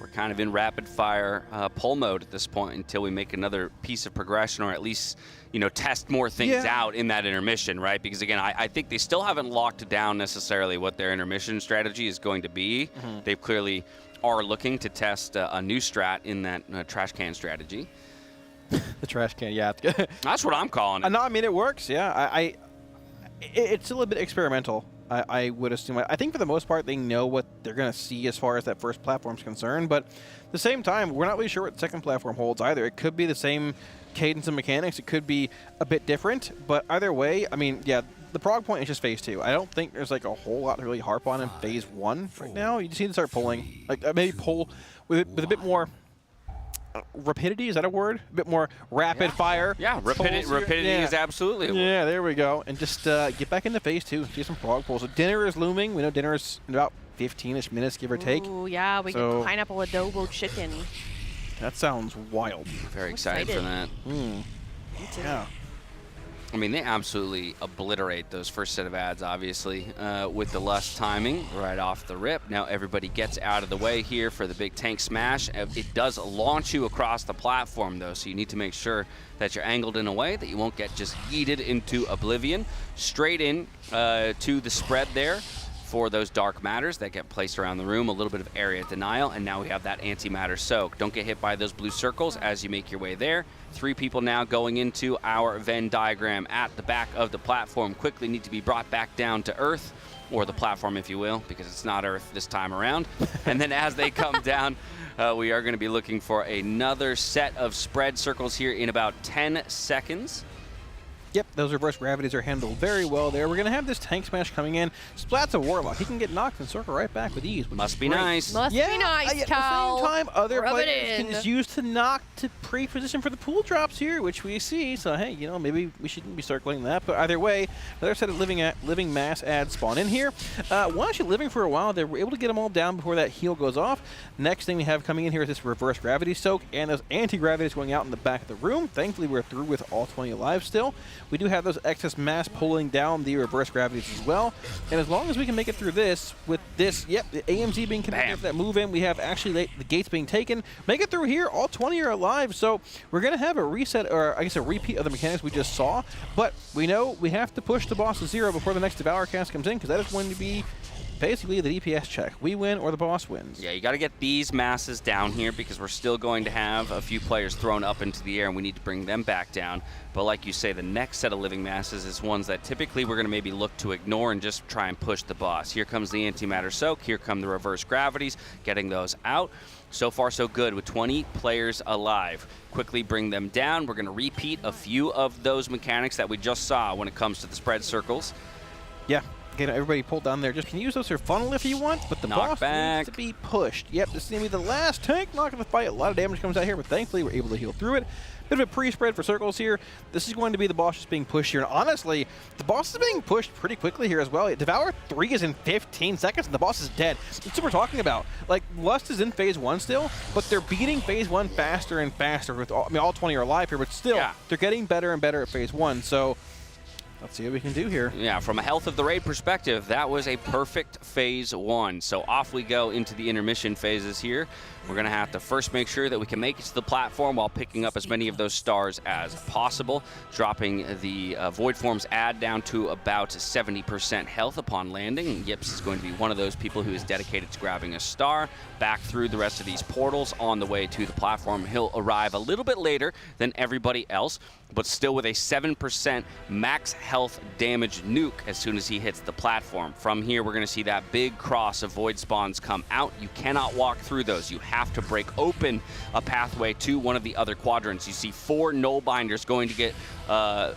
We're kind of in rapid fire pull mode at this point until we make another piece of progression, or at least, you know, test more things out in that intermission, right? Because again, I think they still haven't locked down necessarily what their intermission strategy is going to be. They clearly are looking to test a new strat in that trash can strategy. The trash can, yeah. That's what I'm calling it. No, I mean, it works, yeah. It's still a bit experimental. I would assume. I think for the most part they know what they're going to see as far as that first platform's concerned, but at the same time, we're not really sure what the second platform holds either. It could be the same cadence and mechanics. It could be a bit different, but either way, I mean, yeah, the prog point is just phase 2. I don't think there's like a whole lot to really harp on in phase 1 right now. You just need to start pulling. Like maybe pull with a bit more rapidity, is that a word? A bit more rapid fire. Yeah, rapidity is absolutely a word. Yeah, there we go. And just get back into phase 2. See some prog pulls. So dinner is looming. We know dinner is in about 15-ish minutes, give or take. Ooh, yeah, we get pineapple adobo chicken. That sounds wild. Very excited for that. Me too. Yeah. I mean, they absolutely obliterate those first set of ads, obviously, with the Lust timing right off the rip. Now everybody gets out of the way here for the big tank smash. It does launch you across the platform, though, so you need to make sure that you're angled in a way that you won't get just yeeted into oblivion. Straight in to the spread there for those dark matters that get placed around the room. A little bit of area denial, and now we have that antimatter soak. Don't get hit by those blue circles as you make your way there. 3 people now going into our Venn diagram at the back of the platform. Quickly need to be brought back down to Earth, or the platform, if you will, because it's not Earth this time around. And then as they come down, we are going to be looking for another set of spread circles here in about 10 seconds. Yep, those reverse gravities are handled very well there. We're going to have this tank smash coming in. Splat's a warlock. He can get knocked and circle right back with ease. Must be nice. Must be nice, Cal. At the same time, other Rub players can just use to knock to pre-position for the pool drops here, which we see. So, hey, you know, maybe we shouldn't be circling that. But either way, another set of living mass ads spawn in here. One actually living for a while. They were able to get them all down before that heal goes off. Next thing we have coming in here is this reverse gravity soak and those anti-gravities going out in the back of the room. Thankfully, we're through with all 20 alive still. We do have those excess mass pulling down the reverse gravities as well. And as long as we can make it through this, with this, yep, the AMZ being connected with that move in, we have actually the gates being taken. Make it through here, all 20 are alive. So we're going to have a reset, or I guess a repeat of the mechanics we just saw. But we know we have to push the boss to 0 before the next Devour cast comes in, because that is going to be basically the DPS check. We win or the boss wins. Yeah, you got to get these masses down here because we're still going to have a few players thrown up into the air and we need to bring them back down. But like you say, the next set of living masses is ones that typically we're going to maybe look to ignore and just try and push the boss. Here comes the antimatter soak. Here come the reverse gravities, getting those out. So far, so good with 20 players alive. Quickly bring them down. We're going to repeat a few of those mechanics that we just saw when it comes to the spread circles. Yeah. Again, everybody pulled down there. Just can use those for funnel if you want, but the boss needs to be pushed. Yep, this is going to be the last tank knock of the fight. A lot of damage comes out here, but thankfully we're able to heal through it. Bit of a pre-spread for circles here. This is going to be the boss just being pushed here. And honestly, the boss is being pushed pretty quickly here as well. Devour 3 is in 15 seconds, and the boss is dead. That's what we're talking about. Like, Lust is in phase 1 still, but they're beating phase 1 faster and faster. With all, I mean, all 20 are alive here, but still, they're getting better and better at phase 1. So let's see what we can do here. Yeah, from a health of the raid perspective, that was a perfect phase 1. So off we go into the intermission phases here. We're going to have to first make sure that we can make it to the platform while picking up as many of those stars as possible, dropping the Void Forms ad down to about 70% health upon landing. Yips is going to be one of those people who is dedicated to grabbing a star. Back through the rest of these portals on the way to the platform. He'll arrive a little bit later than everybody else, but still with a 7% max health damage nuke as soon as he hits the platform. From here, we're going to see that big cross of void spawns come out. You cannot walk through those. You have to break open a pathway to one of the other quadrants. You see 4 null binders going to get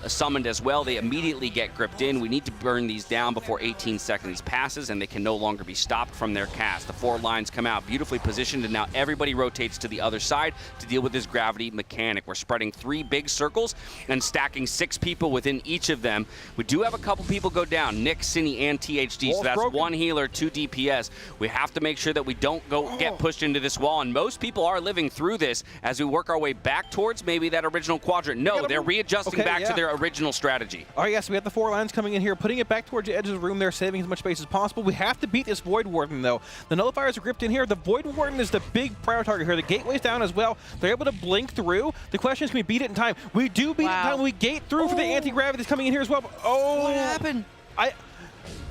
summoned as well. They immediately get gripped in. We need to burn these down before 18 seconds passes, and they can no longer be stopped from their cast. The 4 lines come out beautifully positioned, and now everybody rotates to the other side to deal with this gravity mechanic. We're spreading 3 big circles and stacking 6 people within each of them. We do have a couple people go down, Nick, Zenni, and THD, so that's broken. 1 healer, 2 DPS. We have to make sure that we don't get pushed into this wall, and most people are living through this as we work our way back towards maybe that original quadrant. No, they're readjusting back to their original strategy. All right, yes, we have the 4 lines coming in here, putting it back towards the edge of the room there, saving as much space as possible. We have to beat this Void Warden, though. The Nullifiers are gripped in here. The Void Warden is the big prior target here. The gateway's down as well. They're able to blink through. The question is, can we beat it in time? We do beat it in time. We gate through for the anti-gravity that's coming in here as well. Oh! What happened?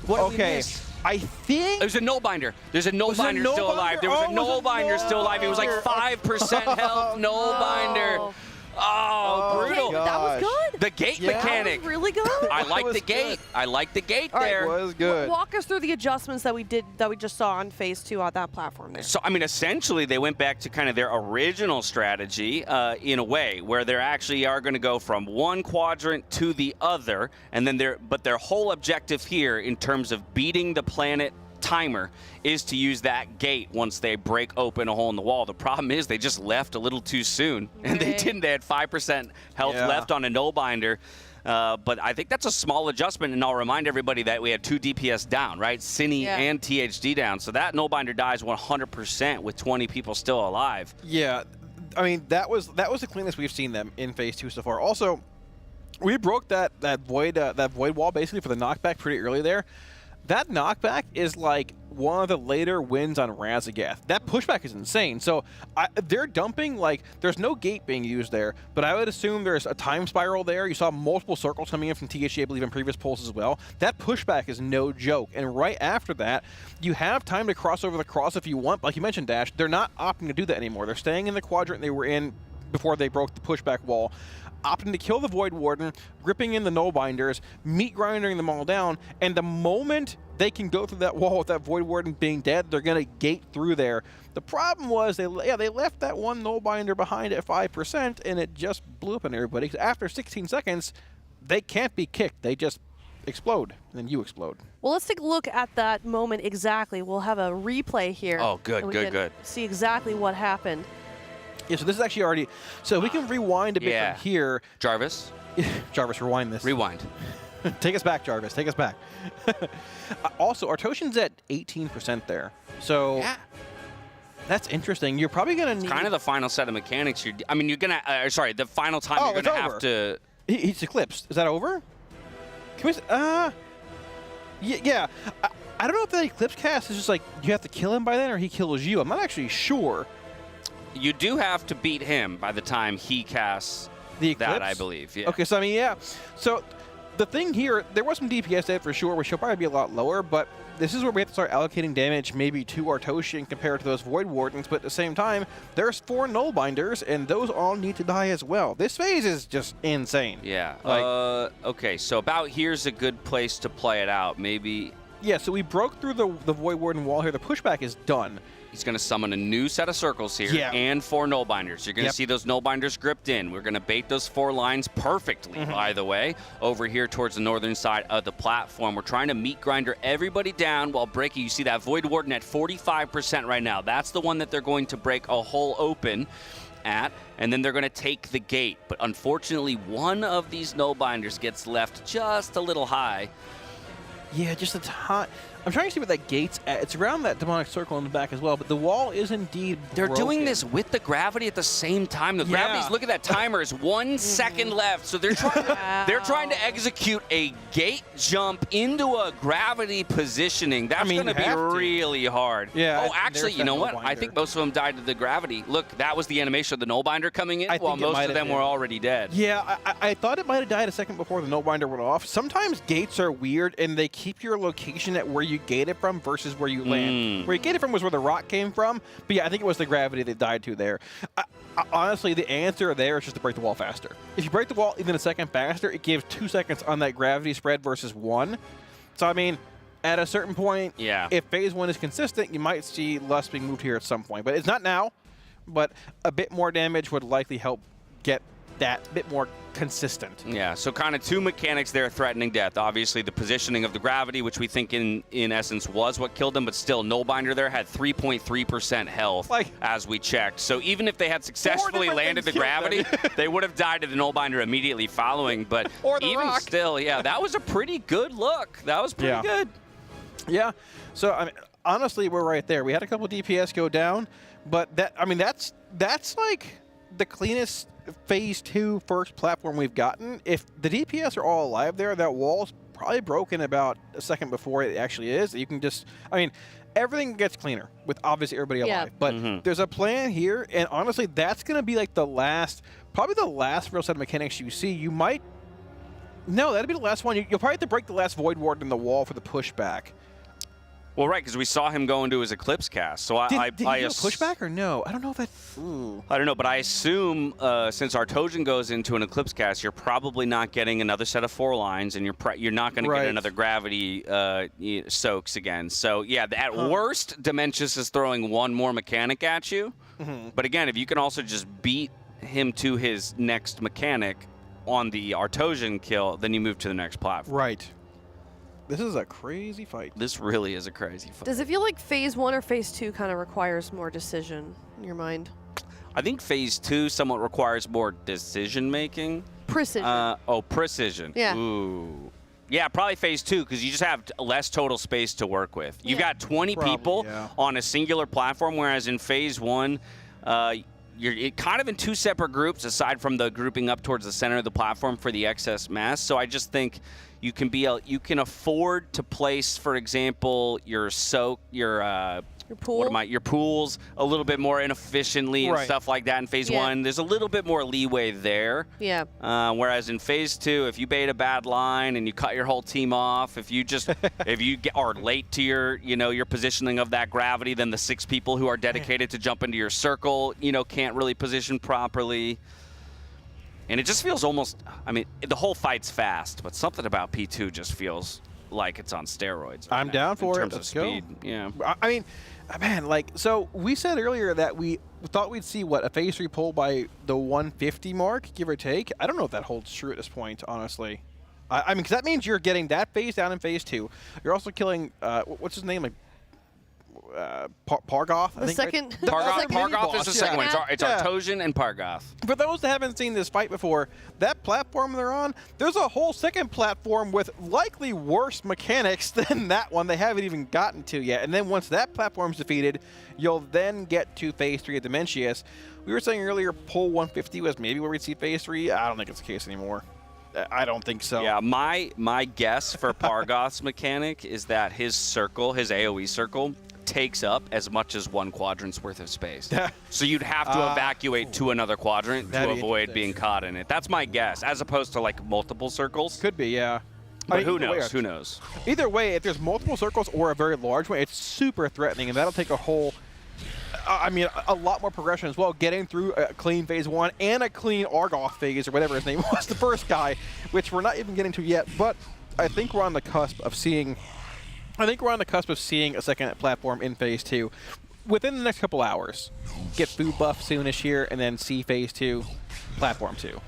Okay. I think there's a nullbinder. There's a nullbinder still alive. There was a nullbinder still alive. It was like 5% health nullbinder. Oh, brutal. Okay, that was good. The gate mechanic. That was really good. I like the gate. I like the gate there. It was good. Walk us through the adjustments that we just saw on phase 2 on that platform there. So, I mean, essentially, they went back to kind of their original strategy in a way, where they actually are going to go from one quadrant to the other, and then their whole objective here in terms of beating the planet timer is to use that gate once they break open a hole in the wall. The problem is they just left a little too soon, and they didn't. They had 5% health left on a nullbinder. But I think that's a small adjustment, and I'll remind everybody that we had 2 DPS down, right? Zenni and THD down. So that nullbinder dies 100% with 20 people still alive. Yeah, I mean, that was the cleanest we've seen them in phase 2 so far. Also, we broke that void wall basically for the knockback pretty early there. That knockback is like one of the later wins on Razagath. That pushback is insane. So they're dumping, like, there's no gate being used there, but I would assume there's a time spiral there. You saw multiple circles coming in from THD, I believe, in previous polls as well. That pushback is no joke. And right after that, you have time to cross over the cross if you want. Like you mentioned, Dash, they're not opting to do that anymore. They're staying in the quadrant they were in before they broke the pushback wall, opting to kill the Void Warden, gripping in the nullbinders, meat grinding them all down, and the moment they can go through that wall with that Void Warden being dead, they're going to gate through there. The problem was they left that one nullbinder behind at 5%, and it just blew up on everybody. After 16 seconds, they can't be kicked. They just explode, and then you explode. Well, let's take a look at that moment exactly. We'll have a replay here. Oh, good, good. See exactly what happened. Yeah, so this is actually already... So we can rewind a bit from here. Jarvis? Jarvis, rewind this. Rewind. Take us back, Jarvis. Take us back. Also, our Toshin's at 18% there. So that's interesting. You're probably going to need... It's kind of the final set of mechanics. I mean, you're going to... sorry, the final time you're going to have to... He's eclipsed. Is that over? Can we... Yeah. I don't know if that eclipse cast is just like, you have to kill him by then or he kills you. I'm not actually sure. You do have to beat him by the time he casts the eclipse? That, I believe. Yeah. Okay, so I mean, yeah. So the thing here, there was some DPS there for sure, which will probably be a lot lower, but this is where we have to start allocating damage maybe to our Toshin compared to those Void Wardens, but at the same time, there's 4 nullbinders, and those all need to die as well. This phase is just insane. Yeah. Okay, so about here's a good place to play it out. Maybe... Yeah, so we broke through the Void Warden wall here. The pushback is done. He's going to summon a new set of circles here and 4 nullbinders. You're going to see those nullbinders gripped in. We're going to bait those 4 lines perfectly, by the way, over here towards the northern side of the platform. We're trying to meat grinder everybody down while breaking. You see that Void Warden at 45% right now. That's the one that they're going to break a hole open at, and then they're going to take the gate. But unfortunately, one of these nullbinders gets left just a little high. Yeah, just a ton. I'm trying to see what that gate's at. It's around that demonic circle in the back as well, but the wall is indeed They're broken. doing this with the gravity at the same time. The gravity's, look at that timer, is 1 second left. So they're trying to execute a gate jump into a gravity positioning. That's going to be really hard. Yeah. Oh, actually, you know what? I think most of them died to the gravity. Look, that was the animation of the nullbinder coming in, while most of them were already dead. Yeah, I thought it might have died a second before the nullbinder went off. Sometimes gates are weird, and they keep your location at where you gated from versus where you land. Where you gated from was where the rock came from, but yeah, I think it was the gravity they died to there. Honestly, the answer there is just to break the wall faster. If you break the wall even a second faster, it gives 2 seconds on that gravity spread versus 1. So, I mean, at a certain point, if phase 1 is consistent, you might see less being moved here at some point. But it's not now, but a bit more damage would likely help get bit more consistent. Yeah, so kind of two mechanics there threatening death. Obviously, the positioning of the gravity, which we think in essence was what killed him, but still, Nullbinder there had 3.3% health as we checked. So even if they had successfully landed the gravity, they would have died to the Nullbinder immediately following. But even still, yeah, that was a pretty good look. That was pretty good. Yeah, so I mean, honestly, we're right there. We had a couple DPS go down, but that's like the cleanest Phase 2 first platform we've gotten. If the DPS are all alive there, that wall's probably broken about a second before it actually is. You can just, I mean, everything gets cleaner with obviously everybody alive. But there's a plan here, and honestly, that's going to be like probably the last real set of mechanics you see. You might, no, that'd be the last one. You'll probably have to break the last Void Ward in the wall for the pushback. Well, right, because we saw him go into his Eclipse cast. So did he do a pushback or no? I don't know if that. I don't know, but I assume since Artogen goes into an Eclipse cast, you're probably not getting another set of 4 lines, and you're not going to get another gravity soaks again. So yeah, at worst, Demensius is throwing one more mechanic at you. But again, if you can also just beat him to his next mechanic on the Artogen kill, then you move to the next platform. Right. This is a crazy fight. This really is a crazy fight. Does it feel like Phase 1 or Phase 2 kind of requires more decision in your mind? I think Phase 2 somewhat requires more decision-making. Precision. Precision. Yeah. Ooh. Yeah, probably Phase 2, because you just have less total space to work with. You've got 20 people on a singular platform, whereas in Phase 1, you're kind of in 2 separate groups, aside from the grouping up towards the center of the platform for the excess mass. So I just think you can afford to place, for example, your pools a little bit more inefficiently and stuff like that in Phase 1. There's a little bit more leeway there. Yeah. Whereas in Phase 2, if you bait a bad line and you cut your whole team off, if you are late to your positioning of that gravity, then the 6 people who are dedicated to jump into your circle, can't really position properly. And it just feels almost, I mean, the whole fight's fast, but something about P2 just feels like it's on steroids. I'm down for it. In terms of speed. Yeah. I mean, man, so we said earlier that we thought we'd see, a Phase 3 pull by the 150 mark, give or take. I don't know if that holds true at this point, honestly. I mean, because that means you're getting that phase down in Phase 2. You're also killing, what's his name, Pargoth? The second. Pargoth is the second one. It's Artogen and Pargoth. For those that haven't seen this fight before, that platform they're on, there's a whole second platform with likely worse mechanics than that one they haven't even gotten to yet. And then once that platform's defeated, you'll then get to Phase 3 of Demensius. We were saying earlier, pull 150 was maybe where we'd see Phase 3. I don't think it's the case anymore. I don't think so. Yeah, my guess for Pargoth's mechanic is that his circle, his AoE circle, takes up as much as 1 quadrant's worth of space. So you'd have to evacuate to another quadrant to avoid being caught in it. That's my guess, as opposed to like multiple circles. Could be, yeah. But who knows? Who knows? Either way, if there's multiple circles or a very large one, it's super threatening, and that'll take a whole, a lot more progression as well, getting through a clean Phase 1 and a clean Argoth phase, or whatever his name was, the first guy, which we're not even getting to yet, but I think we're on the cusp of seeing a second platform in Phase 2 within the next couple hours. Get food buff soonish here, and then see Phase 2, Platform 2.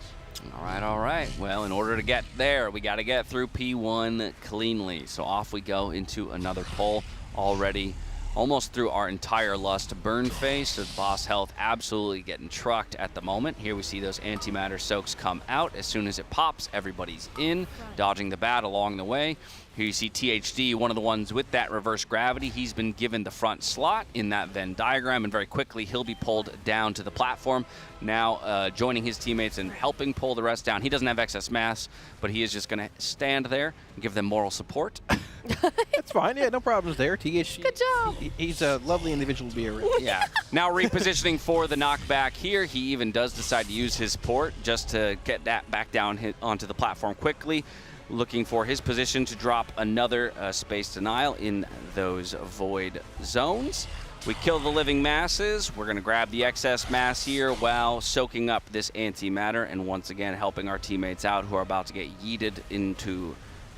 All right. Well, in order to get there, we got to get through P1 cleanly. So off we go into another pull already. Almost through our entire Lust burn phase, so the boss health absolutely getting trucked at the moment. Here we see those antimatter soaks come out. As soon as it pops, everybody's in, dodging the bat along the way. Here you see THD, one of the ones with that reverse gravity. He's been given the front slot in that Venn diagram, and very quickly he'll be pulled down to the platform. Now joining his teammates and helping pull the rest down. He doesn't have excess mass, but he is just going to stand there and give them moral support. That's fine. Yeah, no problems there. THD. Good job. He's a lovely individual to be around. Yeah. Now repositioning for the knockback here. He even does decide to use his port just to get that back down onto the platform quickly. Looking for his position to drop another space denial in those void zones. We kill the living masses. We're going to grab the excess mass here while soaking up this antimatter and once again helping our teammates out who are about to get yeeted into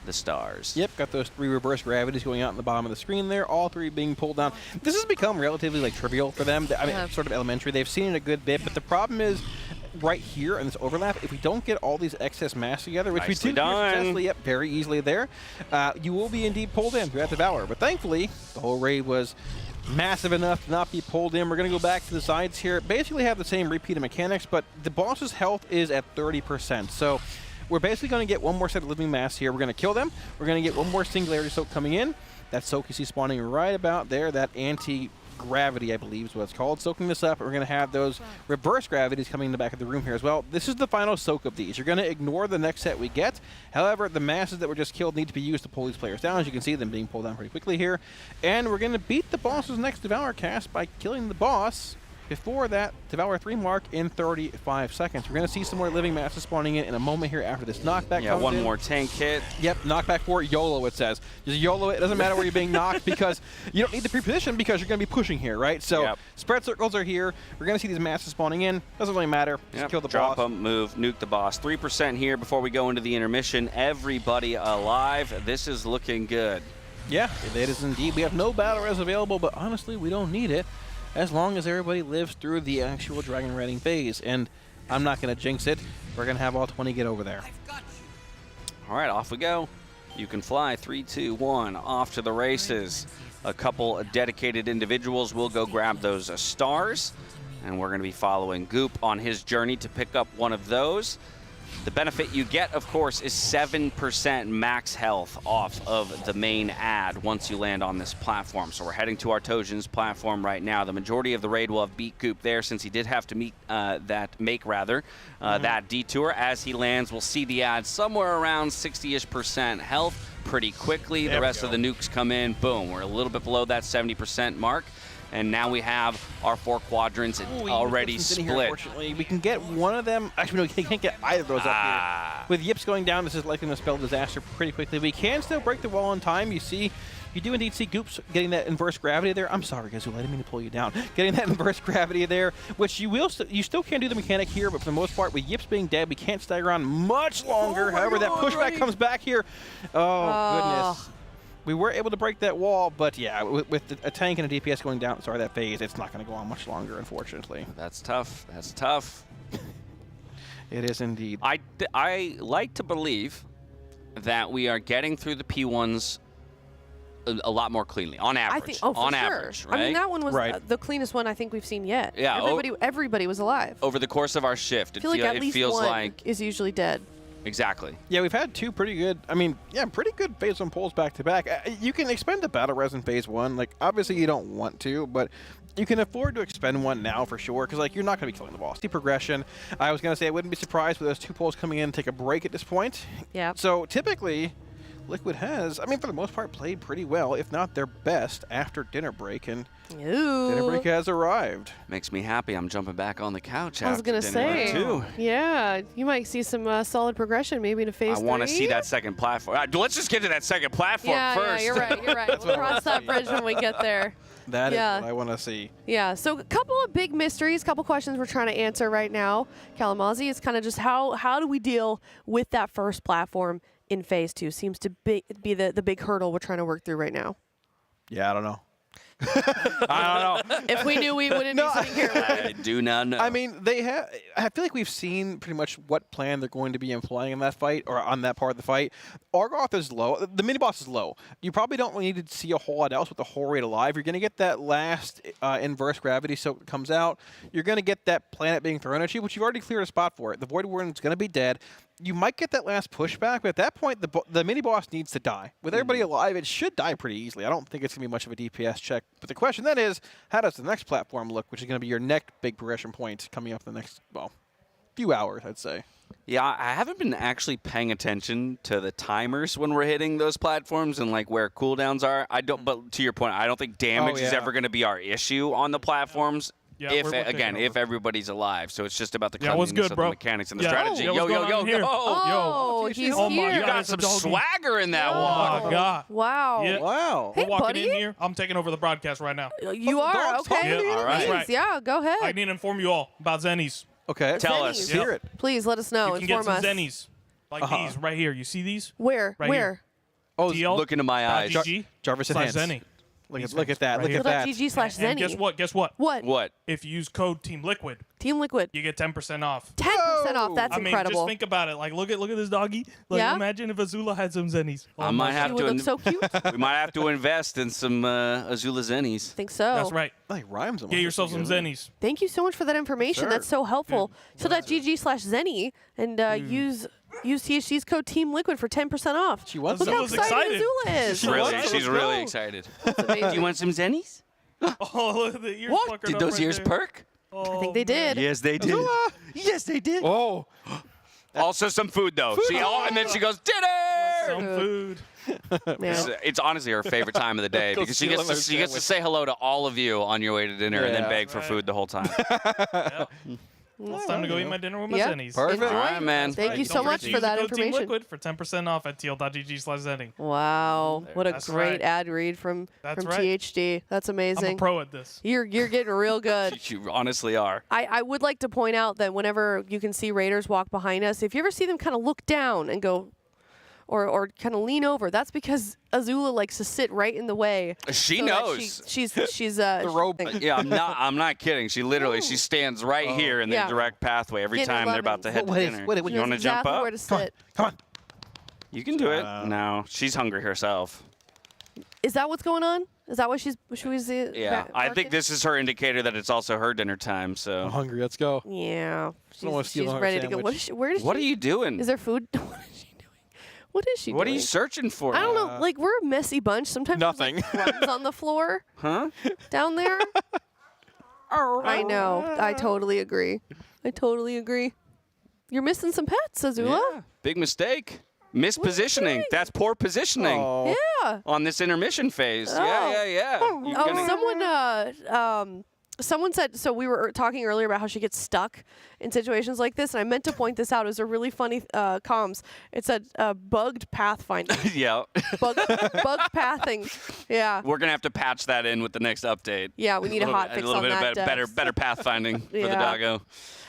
the stars. Yep, got those 3 reverse gravities going out in the bottom of the screen there, all 3 being pulled down. This has become relatively trivial for them. I mean, sort of elementary. They've seen it a good bit, but the problem is right here in this overlap, if we don't get all these excess mass together, which Nicely we did done. successfully, yep, very easily there, you will be indeed pulled in throughout Devour. But thankfully, the whole raid was massive enough to not be pulled in. We're going to go back to the sides here. Basically have the same repeat of mechanics, but the boss's health is at 30%. So we're basically going to get one more set of living mass here. We're going to kill them. We're going to get one more Singularity Soak coming in. That soak you see spawning right about there. That anti-gravity, I believe, is what it's called. Soaking this up, and we're going to have those reverse gravities coming in the back of the room here as well. This is the final soak of these. You're going to ignore the next set we get. However, the masses that were just killed need to be used to pull these players down. As you can see, them being pulled down pretty quickly here. And we're going to beat the boss's next Devour cast by killing the boss before that Devour 3 mark in 35 seconds. We're going to see some more living masses spawning in a moment here after this knockback Yeah, comes one in. more tank hit. Yep, knockback 4, YOLO it says. Just YOLO it. It doesn't matter where you're being knocked because you don't need the pre-position because you're going to be pushing here, right? So spread circles are here. We're going to see these masses spawning in. Doesn't really matter. Just kill the Drop boss. them, move, nuke the boss. 3% here before we go into the intermission. Everybody alive. This is looking good. Yeah, it is indeed. We have no battle res available, but honestly, we don't need it as long as everybody lives through the actual dragon raiding phase. And I'm not going to jinx it. We're going to have all 20 get over there. All right, off we go. You can fly. 3, 2, 1. Off to the races. A couple of dedicated individuals will go grab those stars. And we're going to be following Goop on his journey to pick up one of those. The benefit you get, of course, is 7% max health off of the main ad once you land on this platform. So we're heading to our Tojin's platform right now. The majority of the raid will have beat Goop there since he did have to that detour. As he lands, we'll see the ad somewhere around 60-ish% health pretty quickly. The rest of the nukes come in. Boom. We're a little bit below that 70% mark. And now we have our 4 quadrants already split. Here, unfortunately, we can get one of them. Actually, no, we can't get either of those up here. With Yips going down, this is likely to spell disaster pretty quickly. We can still break the wall in time. You do indeed see Goops getting that inverse gravity there. I'm sorry, guys, I didn't mean to pull you down. Getting that inverse gravity there, which you still can't do the mechanic here, but for the most part, with Yips being dead, we can't stagger on much longer. However, that pushback comes back here. Oh, goodness. We were able to break that wall, but yeah, with a tank and a DPS going down, that phase, it's not going to go on much longer, unfortunately. That's tough. That's tough. It is indeed. I like to believe that we are getting through the P1s a lot more cleanly, on average. On average, right? I mean, that one was the cleanest one I think we've seen yet. Yeah, everybody was alive. Over the course of our shift, I feel like at least one is usually dead. Exactly. Yeah, we've had 2 pretty good, pretty good phase 1 pulls back to back. You can expend a battle res in phase 1. Like, obviously you don't want to, but you can afford to expend one now for sure, because you're not going to be killing the boss. The progression. I was going to say I wouldn't be surprised with those 2 pulls coming in and take a break at this point. Yeah. So typically, Liquid has, for the most part, played pretty well, if not their best, after dinner break, and dinner break has arrived. Makes me happy. I'm jumping back on the couch I was after gonna dinner say, too. Yeah, you might see some solid progression maybe in a phase 3. I want to see that second platform. Let's just get to that second platform first. Yeah, you're right. We'll cross that bridge when we get there. That is what I want to see. Yeah, so a couple of big mysteries, couple questions we're trying to answer right now. Kalamazzi, it's kind of just how do we deal with that first platform in phase 2? Seems to be the big hurdle we're trying to work through right now. Yeah, I don't know. I don't know. If we knew, we wouldn't be sitting here. I do not know. I feel like we've seen pretty much what plan they're going to be employing in that fight, or on that part of the fight. Argoth is low. The mini-boss is low. You probably don't need to see a whole lot else with the whole raid alive. You're going to get that last inverse gravity so it comes out. You're going to get that planet being thrown at you, which you've already cleared a spot for it. The Void Warden's going to be dead. You might get that last pushback, but at that point, the mini-boss needs to die. With everybody alive, it should die pretty easily. I don't think it's going to be much of a DPS check. But the question then is, how does the next platform look, which is going to be your next big progression point coming up in the next, few hours, I'd say. Yeah, I haven't been actually paying attention to the timers when we're hitting those platforms and where cooldowns are. But to your point, I don't think damage is ever going to be our issue on the platforms. Yeah, if everybody's alive, so it's just about the cleanliness good, of bro? the mechanics and the strategy. Oh, he's here. You got some swagger in that walk. Oh my God. Wow. Yeah. Wow. Hey, We're walking buddy. in here. I'm taking over the broadcast right now. You are? Okay. Yeah, all right. Please, yeah, go ahead. I need to inform you all about Zennies. Okay. Tell us. Zennies. Hear it. Please let us know. You can Inform get some us. Zennies like these right here. You see these? Where? Right Where? here. Oh, look into my eyes. GG Jarvis in hands. Zenni. Look at that. Right Look at that. GG/Zenni. And guess what? Guess what? What? If you use code Team Liquid, you get 10% off. 10% off. That's I mean, incredible. just think about it. Like, look at this doggy. Like, Yeah? imagine if Azula had some Zennies. I might have would to. look so cute. We might have to invest in some Azula Zennies. think so. That's right. Like rhymes. Get yourself some Zennies. Thank you so much for that information. Sure. That's so helpful. So that GG/Zenni and use THC's code Team Liquid for 10% off. She was. Look how excited Azula is. She's really excited. Do you want some Zennies? Oh, look at the ears. What? Did those ears perk? I think they did. Yes, they did. Yes, they did. Oh. Also some food though. And then she goes, dinner. Some food. It's honestly her favorite time of the day because she gets to say hello to all of you on your way to dinner and then beg for food the whole time. It's time to go eat my dinner with my Zennies. Perfect. All right, man. Thank you so much for that information. Team Liquid for 10% off at TL.gg/Zenni. Wow, what a That's great right. ad read from THD. That's amazing. I'm a pro at this. You're getting real good. You honestly are. I would like to point out that whenever you can see Raiders walk behind us, if you ever see them kind of look down and go, or kind of lean over, that's because Azula likes to sit right in the way. She so that knows. She's the rope. Yeah, I'm not kidding. She literally she stands right here in the direct pathway every Getting time they're about to head to dinner. You want to jump up? Where to sit. Come on. You can do it. No, she's hungry herself. Is that what's going on? Is that why she was the Yeah, I think this is her indicator that it's also her dinner time. So I'm hungry. Let's go. Yeah, don't wanna steal she's her ready to go. sandwich. What are you doing? Is there food? What is she doing? What are you searching for? I don't know. Like, we're a messy bunch. Sometimes Nothing. There's, like, crumbs on the floor. Huh? Down there. I know. I totally agree. You're missing some pets, Azula. Yeah, big mistake. Mispositioning. That's poor positioning. Oh. Yeah. On this intermission phase. Oh. Yeah. Someone said, so we were talking earlier about how she gets stuck in situations like this, and I meant to point this out. It was a really funny comms. It said bugged pathfinding. Yeah. Bugged pathing. Yeah. We're going to have to patch that in with the next update. Yeah, we need a hot fix on that. A little bit of better pathfinding for the doggo.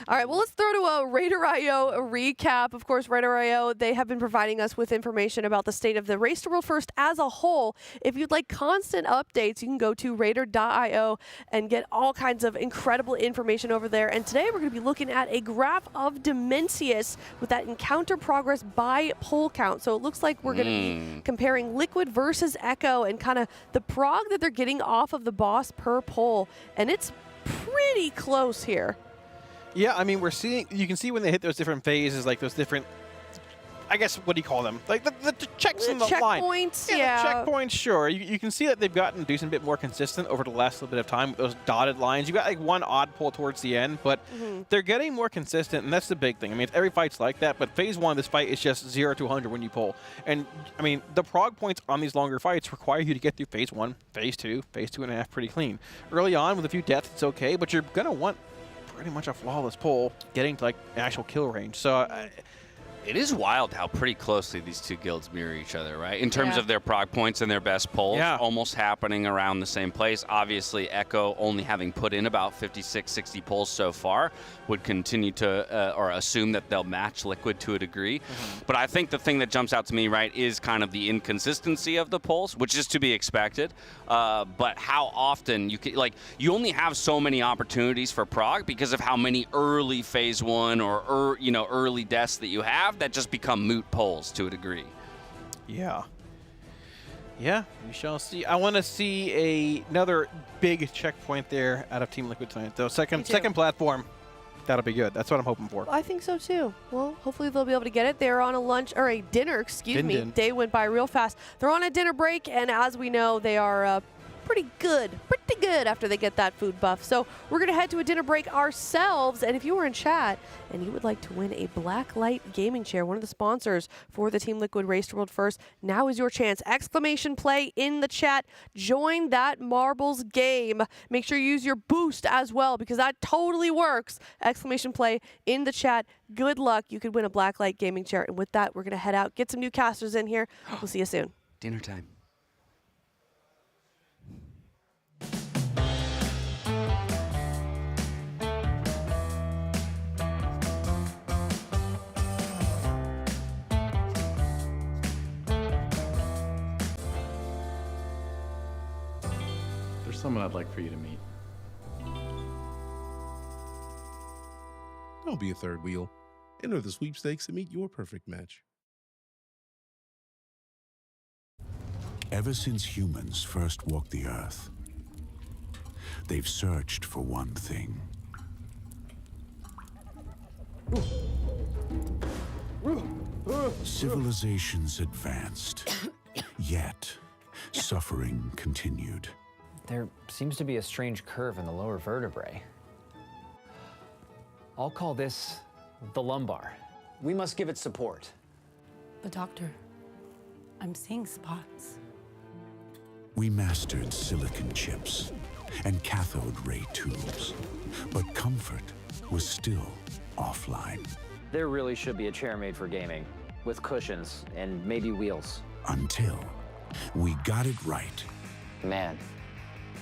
All right, well, let's throw to a RaiderIO recap. Of course, RaiderIO, they have been providing us with information about the state of the Race to World First as a whole. If you'd like constant updates, you can go to Raider.io and get all kinds of incredible information over there. And today we're going to be looking at a graph of Demensius with that encounter progress by poll count. So it looks like we're going to be comparing Liquid versus Echo and kind of the prog that they're getting off of the boss per poll. And it's pretty close here. Yeah, I mean, you can see when they hit those different phases, like those different, I guess, what do you call them? Like the checks in the line. Checkpoints, yeah. The checkpoints, sure. You can see that they've gotten a decent bit more consistent over the last little bit of time with those dotted lines. You got like one odd pull towards the end, but they're getting more consistent, and that's the big thing. I mean, every fight's like that, but phase one of this fight is just 0 to 100 when you pull. And, I mean, the prog points on these longer fights require you to get through phase 1, phase 2, phase 2.5 pretty clean. Early on, with a few deaths, it's okay, but you're going to want pretty much a flawless pull getting to like actual kill range. So it is wild how pretty closely these two guilds mirror each other, right? In terms of their prog points and their best pulls, almost happening around the same place. Obviously, Echo only having put in about 56, 60 pulls so far would continue to, or assume that they'll match Liquid to a degree. But I think the thing that jumps out to me, right, is kind of the inconsistency of the pulls, which is to be expected. But how often you can, like, you only have so many opportunities for prog because of how many early phase one or early deaths that you have that just become moot polls to a degree. Yeah. Yeah, we shall see. I want to see another big checkpoint there out of Team Liquid tonight, though. Second platform, that'll be good. That's what I'm hoping for. I think so too. Well, hopefully they'll be able to get it. They're on a lunch or a dinner, excuse me. Day went by real fast. They're on a dinner break, and as we know, they are pretty good after they get that food buff. So we're going to head to a dinner break ourselves, and if you were in chat and you would like to win a Blacklyte gaming chair, one of the sponsors for the Team Liquid Race to World First, now is your chance. Exclamation play in the chat. Join that marbles game. Make sure you use your boost as well because that totally works. Exclamation play in the chat. Good luck. You could win a Blacklyte gaming chair. And with that, we're going to head out, get some new casters in here. We'll see you soon. Dinner time. someone I'd like for you to meet. Don't be a third wheel. Enter the sweepstakes and meet your perfect match. Ever since humans first walked the Earth, they've searched for one thing. Civilizations advanced, yet suffering continued. There seems to be a strange curve in the lower vertebrae. I'll call this the lumbar. We must give it support. But doctor, I'm seeing spots. We mastered silicon chips and cathode ray tubes, but comfort was still offline. There really should be a chair made for gaming, with cushions and maybe wheels. Until we got it right. Man,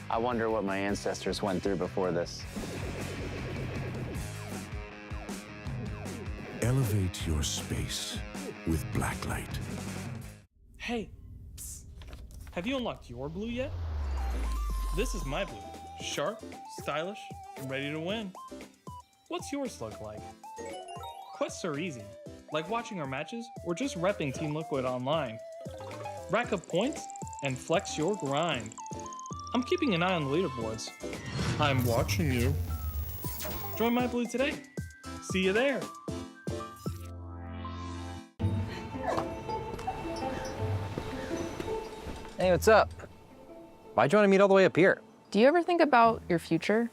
I wonder what my ancestors went through before this. Elevate your space with Blacklyte. Hey, psst. Have you unlocked your blue yet? This is my blue. Sharp, stylish, and ready to win. What's yours look like? Quests are easy, like watching our matches or just repping Team Liquid online. Rack up points and flex your grind. I'm keeping an eye on the leaderboards. I'm watching you. Join my blue today. See you there. Hey, what's up? Why'd you want to meet all the way up here? Do you ever think about your future?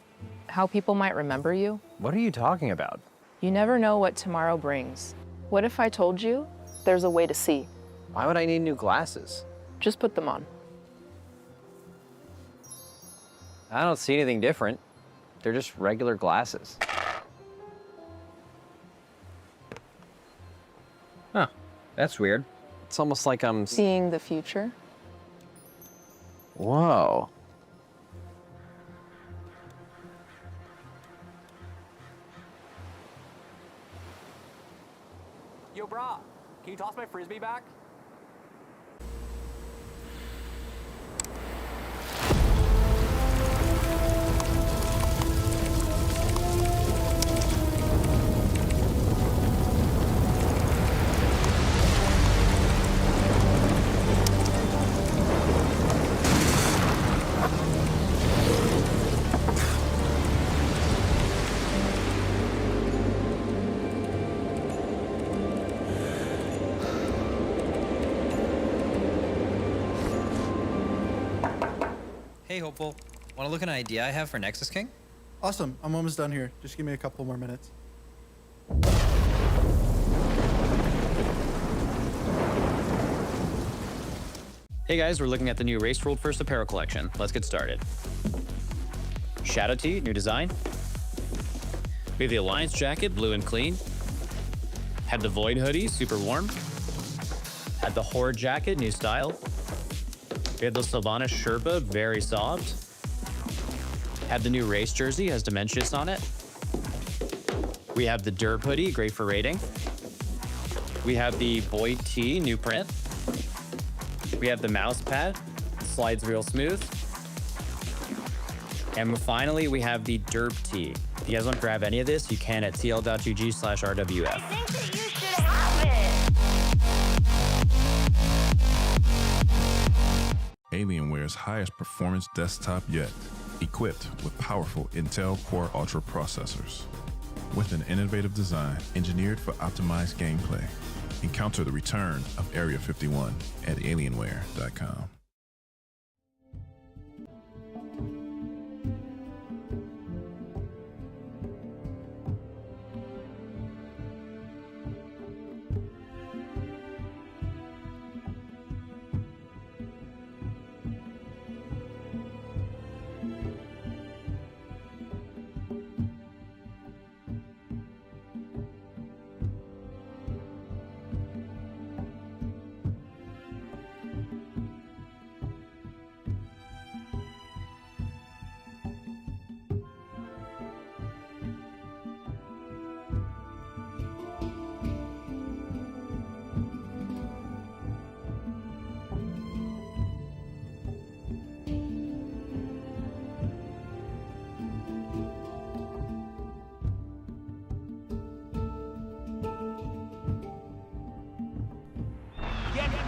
How people might remember you? What are you talking about? You never know what tomorrow brings. What if I told you there's a way to see? Why would I need new glasses? Just put them on. I don't see anything different. They're just regular glasses. Huh, that's weird. It's almost like I'm seeing the future. Whoa. Yo, brah, can you toss my frisbee back? Hey, Hopeful. Want to look at an idea I have for Nexus King? Awesome. I'm almost done here. Just give me a couple more minutes. Hey guys, we're looking at the new Race World First Apparel collection. Let's get started. Shadow Tee, new design. We have the Alliance jacket, blue and clean. Had the Void hoodie, super warm. Had the Horde jacket, new style. We have the Sylvanas Sherpa, very soft. Had the new race jersey, has Demensius on it. We have the Derp hoodie, great for raiding. We have the Void tee, new print. We have the mouse pad, slides real smooth. And finally, we have the Derp tee. If you guys want to grab any of this, you can at tl.gg/RWF. Alienware's highest performance desktop yet, equipped with powerful Intel Core Ultra processors. With an innovative design engineered for optimized gameplay. Encounter the return of Area 51 at Alienware.com.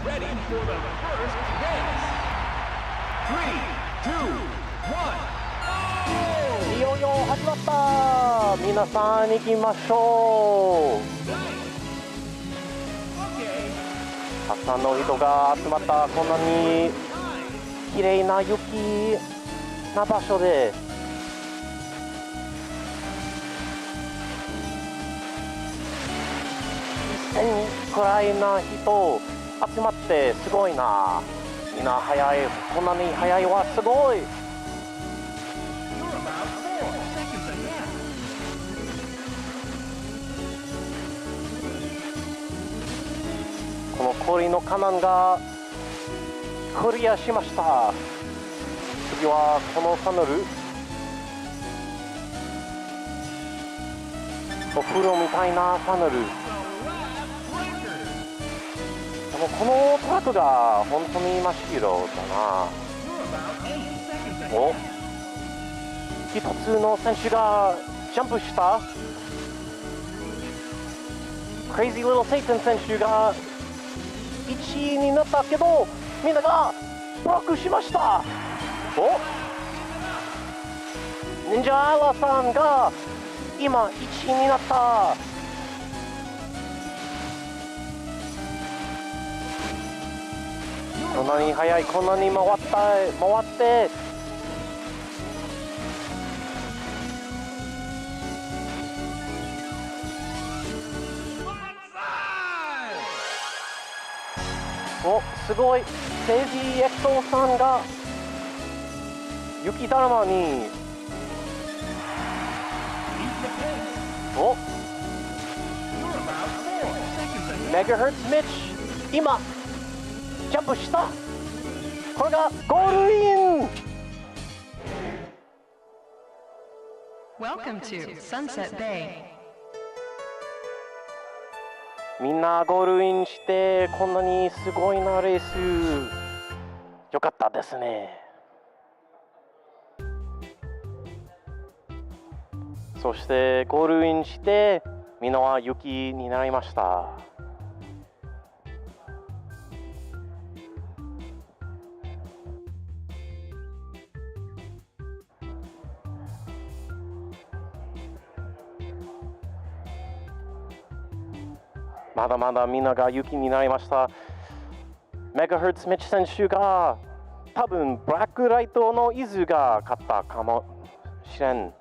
ready for the first race. 3, 2, 1, いよいよ始まった。皆さん行きましょう。たくさんの人が集まったこんなに綺麗な雪な場所で1000くらいな人集まってすごいな。みんな早い。こんなに早いはすごい。この氷のカナンがクリアしました。次はこのファネル、お風呂みたいなファネル。でもこのトラックが本当に真っ白だな。お、一つの選手がジャンプした。クレイジー・リトル・セイタン選手が1位になったけど、みんながブロックしました。お、忍者アラさんが今1位になった。こんなに速い、こんなに回ってお、すごい。セージエクトさんが雪だるまにおメガヘルツミッチ今ジャンプした。これがゴールイン。 Welcome to Sunset Bay. みんなゴールインしてこんなにすごいなレース。よかったですね。そしてゴールインしてみんなは雪になりました。まだまだみんなが雪になりました。メガヘルツミッチ選手が多分ブラックライトのイズが勝ったかもしれん。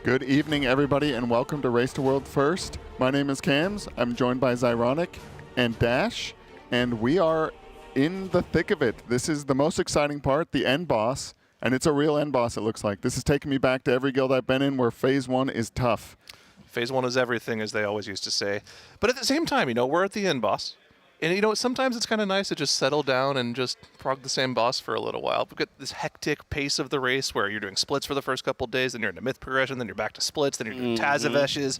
Good evening, everybody, and welcome to Race to World First. My name is Cams. I'm joined by Zyronic and Dash, and we are in the thick of it. This is the most exciting part, the end boss, and it's a real end boss, it looks like. This is taking me back to every guild I've been in where Phase 1 is tough. Phase 1 is everything, as they always used to say. But at the same time, you know, we're at the end boss. And, you know, sometimes it's kind of nice to just settle down and just prog the same boss for a little while. We've got this hectic pace of the race where you're doing splits for the first couple of days, then you're into myth progression, then you're back to splits, then you're doing Tazaveshes.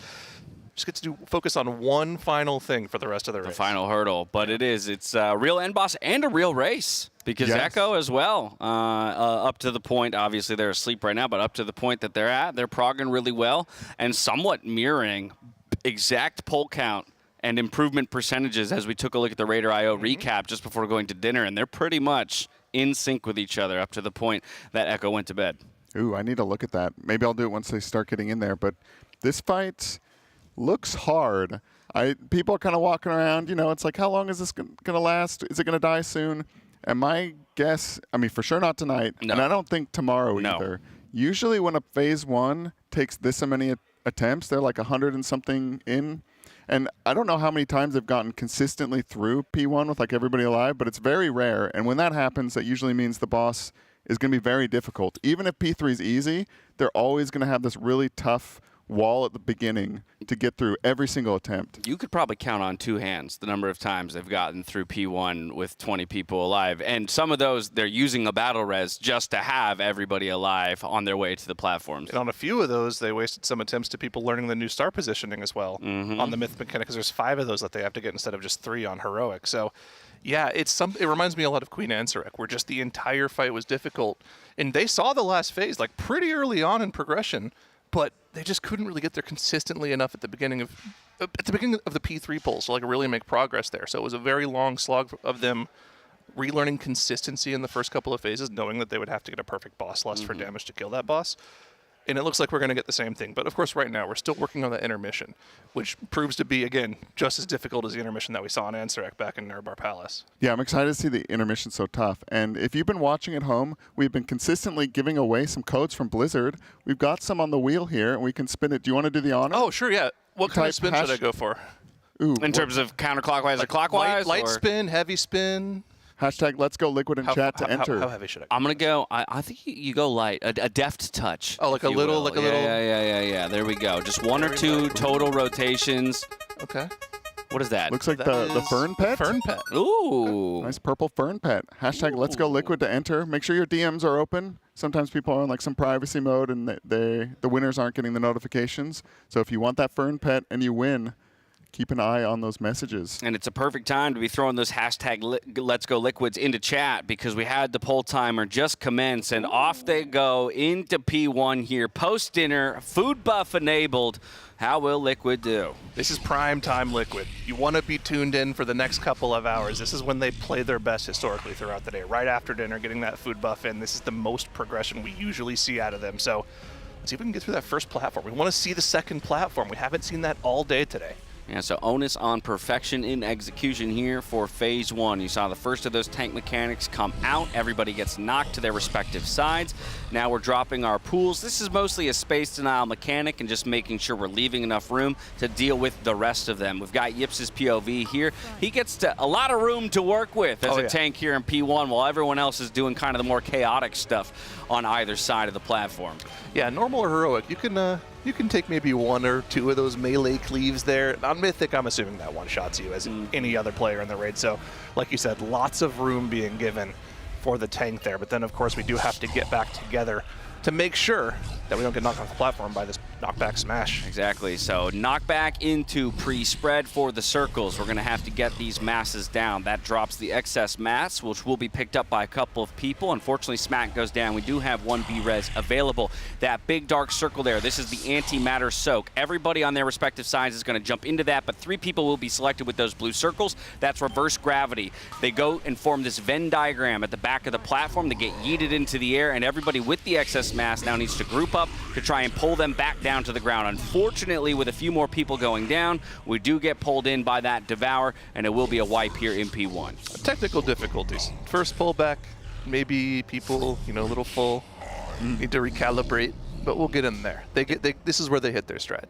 Just get to focus on one final thing for the rest of the race. The final hurdle. But it's a real end boss and a real race. Because Echo as well, up to the point, obviously they're asleep right now, but up to the point that they're at, they're progging really well and somewhat mirroring exact poll count and improvement percentages as we took a look at the RaiderIO recap just before going to dinner, and they're pretty much in sync with each other up to the point that Echo went to bed. Ooh, I need to look at that. Maybe I'll do it once they start getting in there, but this fight looks hard. People are kind of walking around, you know, it's like, how long is this going to last? Is it going to die soon? And my guess, I mean, for sure not tonight, and I don't think tomorrow either. Usually when a Phase 1 takes this many attempts, they're like 100 and something in. And I don't know how many times they've gotten consistently through P1 with like everybody alive, but it's very rare. And when that happens, that usually means the boss is going to be very difficult. Even if P3 is easy, they're always going to have this really tough wall at the beginning to get through every single attempt. You could probably count on two hands the number of times they've gotten through P1 with 20 people alive. And some of those, they're using a battle res just to have everybody alive on their way to the platforms. And on a few of those, they wasted some attempts to people learning the new star positioning as well on the myth mechanic, because there's 5 of those that they have to get instead of just 3 on heroic. So yeah, it reminds me a lot of Queen Ansarek, where just the entire fight was difficult. And they saw the last phase like pretty early on in progression, but they just couldn't really get there consistently enough at the beginning of the P3 polls to like really make progress there. So it was a very long slog of them relearning consistency in the first couple of phases, knowing that they would have to get a perfect boss lust for damage to kill that boss. And it looks like we're going to get the same thing. But of course, right now, we're still working on the intermission, which proves to be, again, just as difficult as the intermission that we saw in Ansarek back in Nurbar Palace. Yeah, I'm excited to see the intermission so tough. And if you've been watching at home, we've been consistently giving away some codes from Blizzard. We've got some on the wheel here, and we can spin it. Do you want to do the honor? Oh, sure, yeah. What kind of spin should I go for? Ooh, in terms of counterclockwise or clockwise? Light spin, heavy spin. Hashtag let's go liquid in chat to enter. How heavy should I go? I'm going to go, I think you go light, a deft touch. Oh, like a little, Yeah, there we go. Just 1 or 2 total rotations. Okay. What is that? Looks like the fern pet. Fern pet. Ooh. Nice purple fern pet. Hashtag let's go liquid to enter. Make sure your DMs are open. Sometimes people are in like some privacy mode and the winners aren't getting the notifications. So if you want that fern pet and you win, keep an eye on those messages. And it's a perfect time to be throwing those hashtag Let's Go Liquids into chat, because we had the poll timer just commence, and off they go into P1 here. Post-dinner, food buff enabled. How will Liquid do? This is prime time Liquid. You want to be tuned in for the next couple of hours. This is when they play their best historically throughout the day. Right after dinner, getting that food buff in. This is the most progression we usually see out of them. So let's see if we can get through that first platform. We want to see the second platform. We haven't seen that all day today. Yeah, so onus on perfection in execution here for Phase 1. You saw the first of those tank mechanics come out. Everybody gets knocked to their respective sides. Now we're dropping our pools. This is mostly a space denial mechanic and just making sure we're leaving enough room to deal with the rest of them. We've got Yips' POV here. He gets a lot of room to work with as a tank here in P1, while everyone else is doing kind of the more chaotic stuff on either side of the platform. Yeah, normal or heroic, you can take maybe 1 or 2 of those melee cleaves there. On Mythic, I'm assuming that one-shots you as any other player in the raid. So, like you said, lots of room being given for the tank there. But then, of course, we do have to get back together to make sure that we don't get knocked off the platform by this knockback smash. Exactly. So knockback into pre-spread for the circles. We're going to have to get these masses down. That drops the excess mass, which will be picked up by a couple of people. Unfortunately, Smack goes down. We do have 1 B-res available. That big dark circle there, this is the antimatter soak. Everybody on their respective sides is going to jump into that, but 3 people will be selected with those blue circles. That's reverse gravity. They go and form this Venn diagram at the back of the platform. They get yeeted into the air, and everybody with the excess mass now needs to group up to try and pull them back down to the ground. Unfortunately, with a few more people going down, we do get pulled in by that Devour, and it will be a wipe here in P1. Technical difficulties. First pullback, maybe people, a little full, need to recalibrate. but we'll get in there. This is where they hit their stride.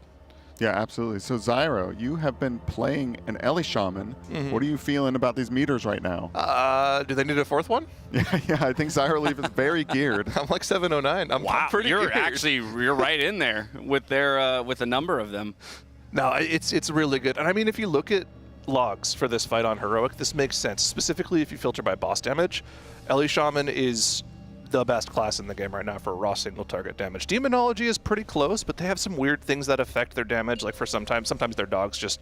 Yeah, absolutely. So Zyro, you have been playing an Ellie Shaman. What are you feeling about these meters right now? Do they need a fourth one? Yeah, I think Zyro Leaf is very geared. I'm like 709. I'm pretty geared. You're right in there with their with a number of them. No, it's really good. And I mean, if you look at logs for this fight on Heroic, this makes sense. Specifically, if you filter by boss damage, Ellie Shaman is the best class in the game right now for raw single target damage. Demonology is pretty close, but they have some weird things that affect their damage. Like sometimes their dogs just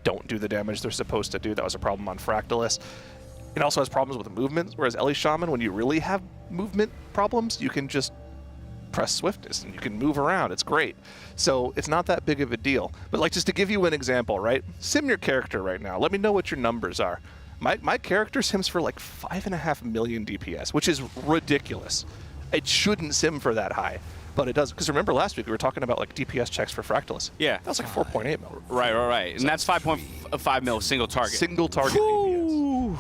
don't do the damage they're supposed to do. That was a problem on Fractalus. It also has problems with movement, whereas Ellie Shaman, when you really have movement problems, you can just press swiftness and you can move around. It's great. So it's not that big of a deal. But like, just to give you an example, right? Sim your character right now. Let me know what your numbers are. My character sims for like 5.5 million DPS, which is ridiculous. It shouldn't sim for that high, but it does. Because remember last week we were talking about like DPS checks for Fractalus. Yeah. That was like 4.8 mil. Right. And that's 5.5 mil single target. Single target DPS.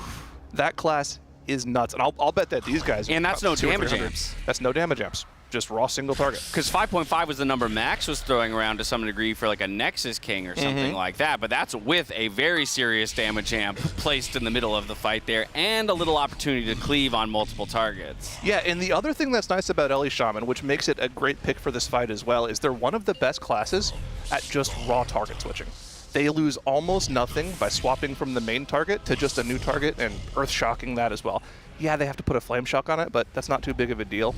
That class is nuts. And I'll bet that these guys... And that's no damage amps. That's no damage amps. Just raw single target. Because 5.5 was the number Max was throwing around to some degree for like a Nexus King or something like that, but that's with a very serious damage amp placed in the middle of the fight there and a little opportunity to cleave on multiple targets. Yeah, and the other thing that's nice about Ellie Shaman, which makes it a great pick for this fight as well, is they're one of the best classes at just raw target switching. They lose almost nothing by swapping from the main target to just a new target and earth shocking that as well. Yeah, they have to put a flame shock on it, but that's not too big of a deal.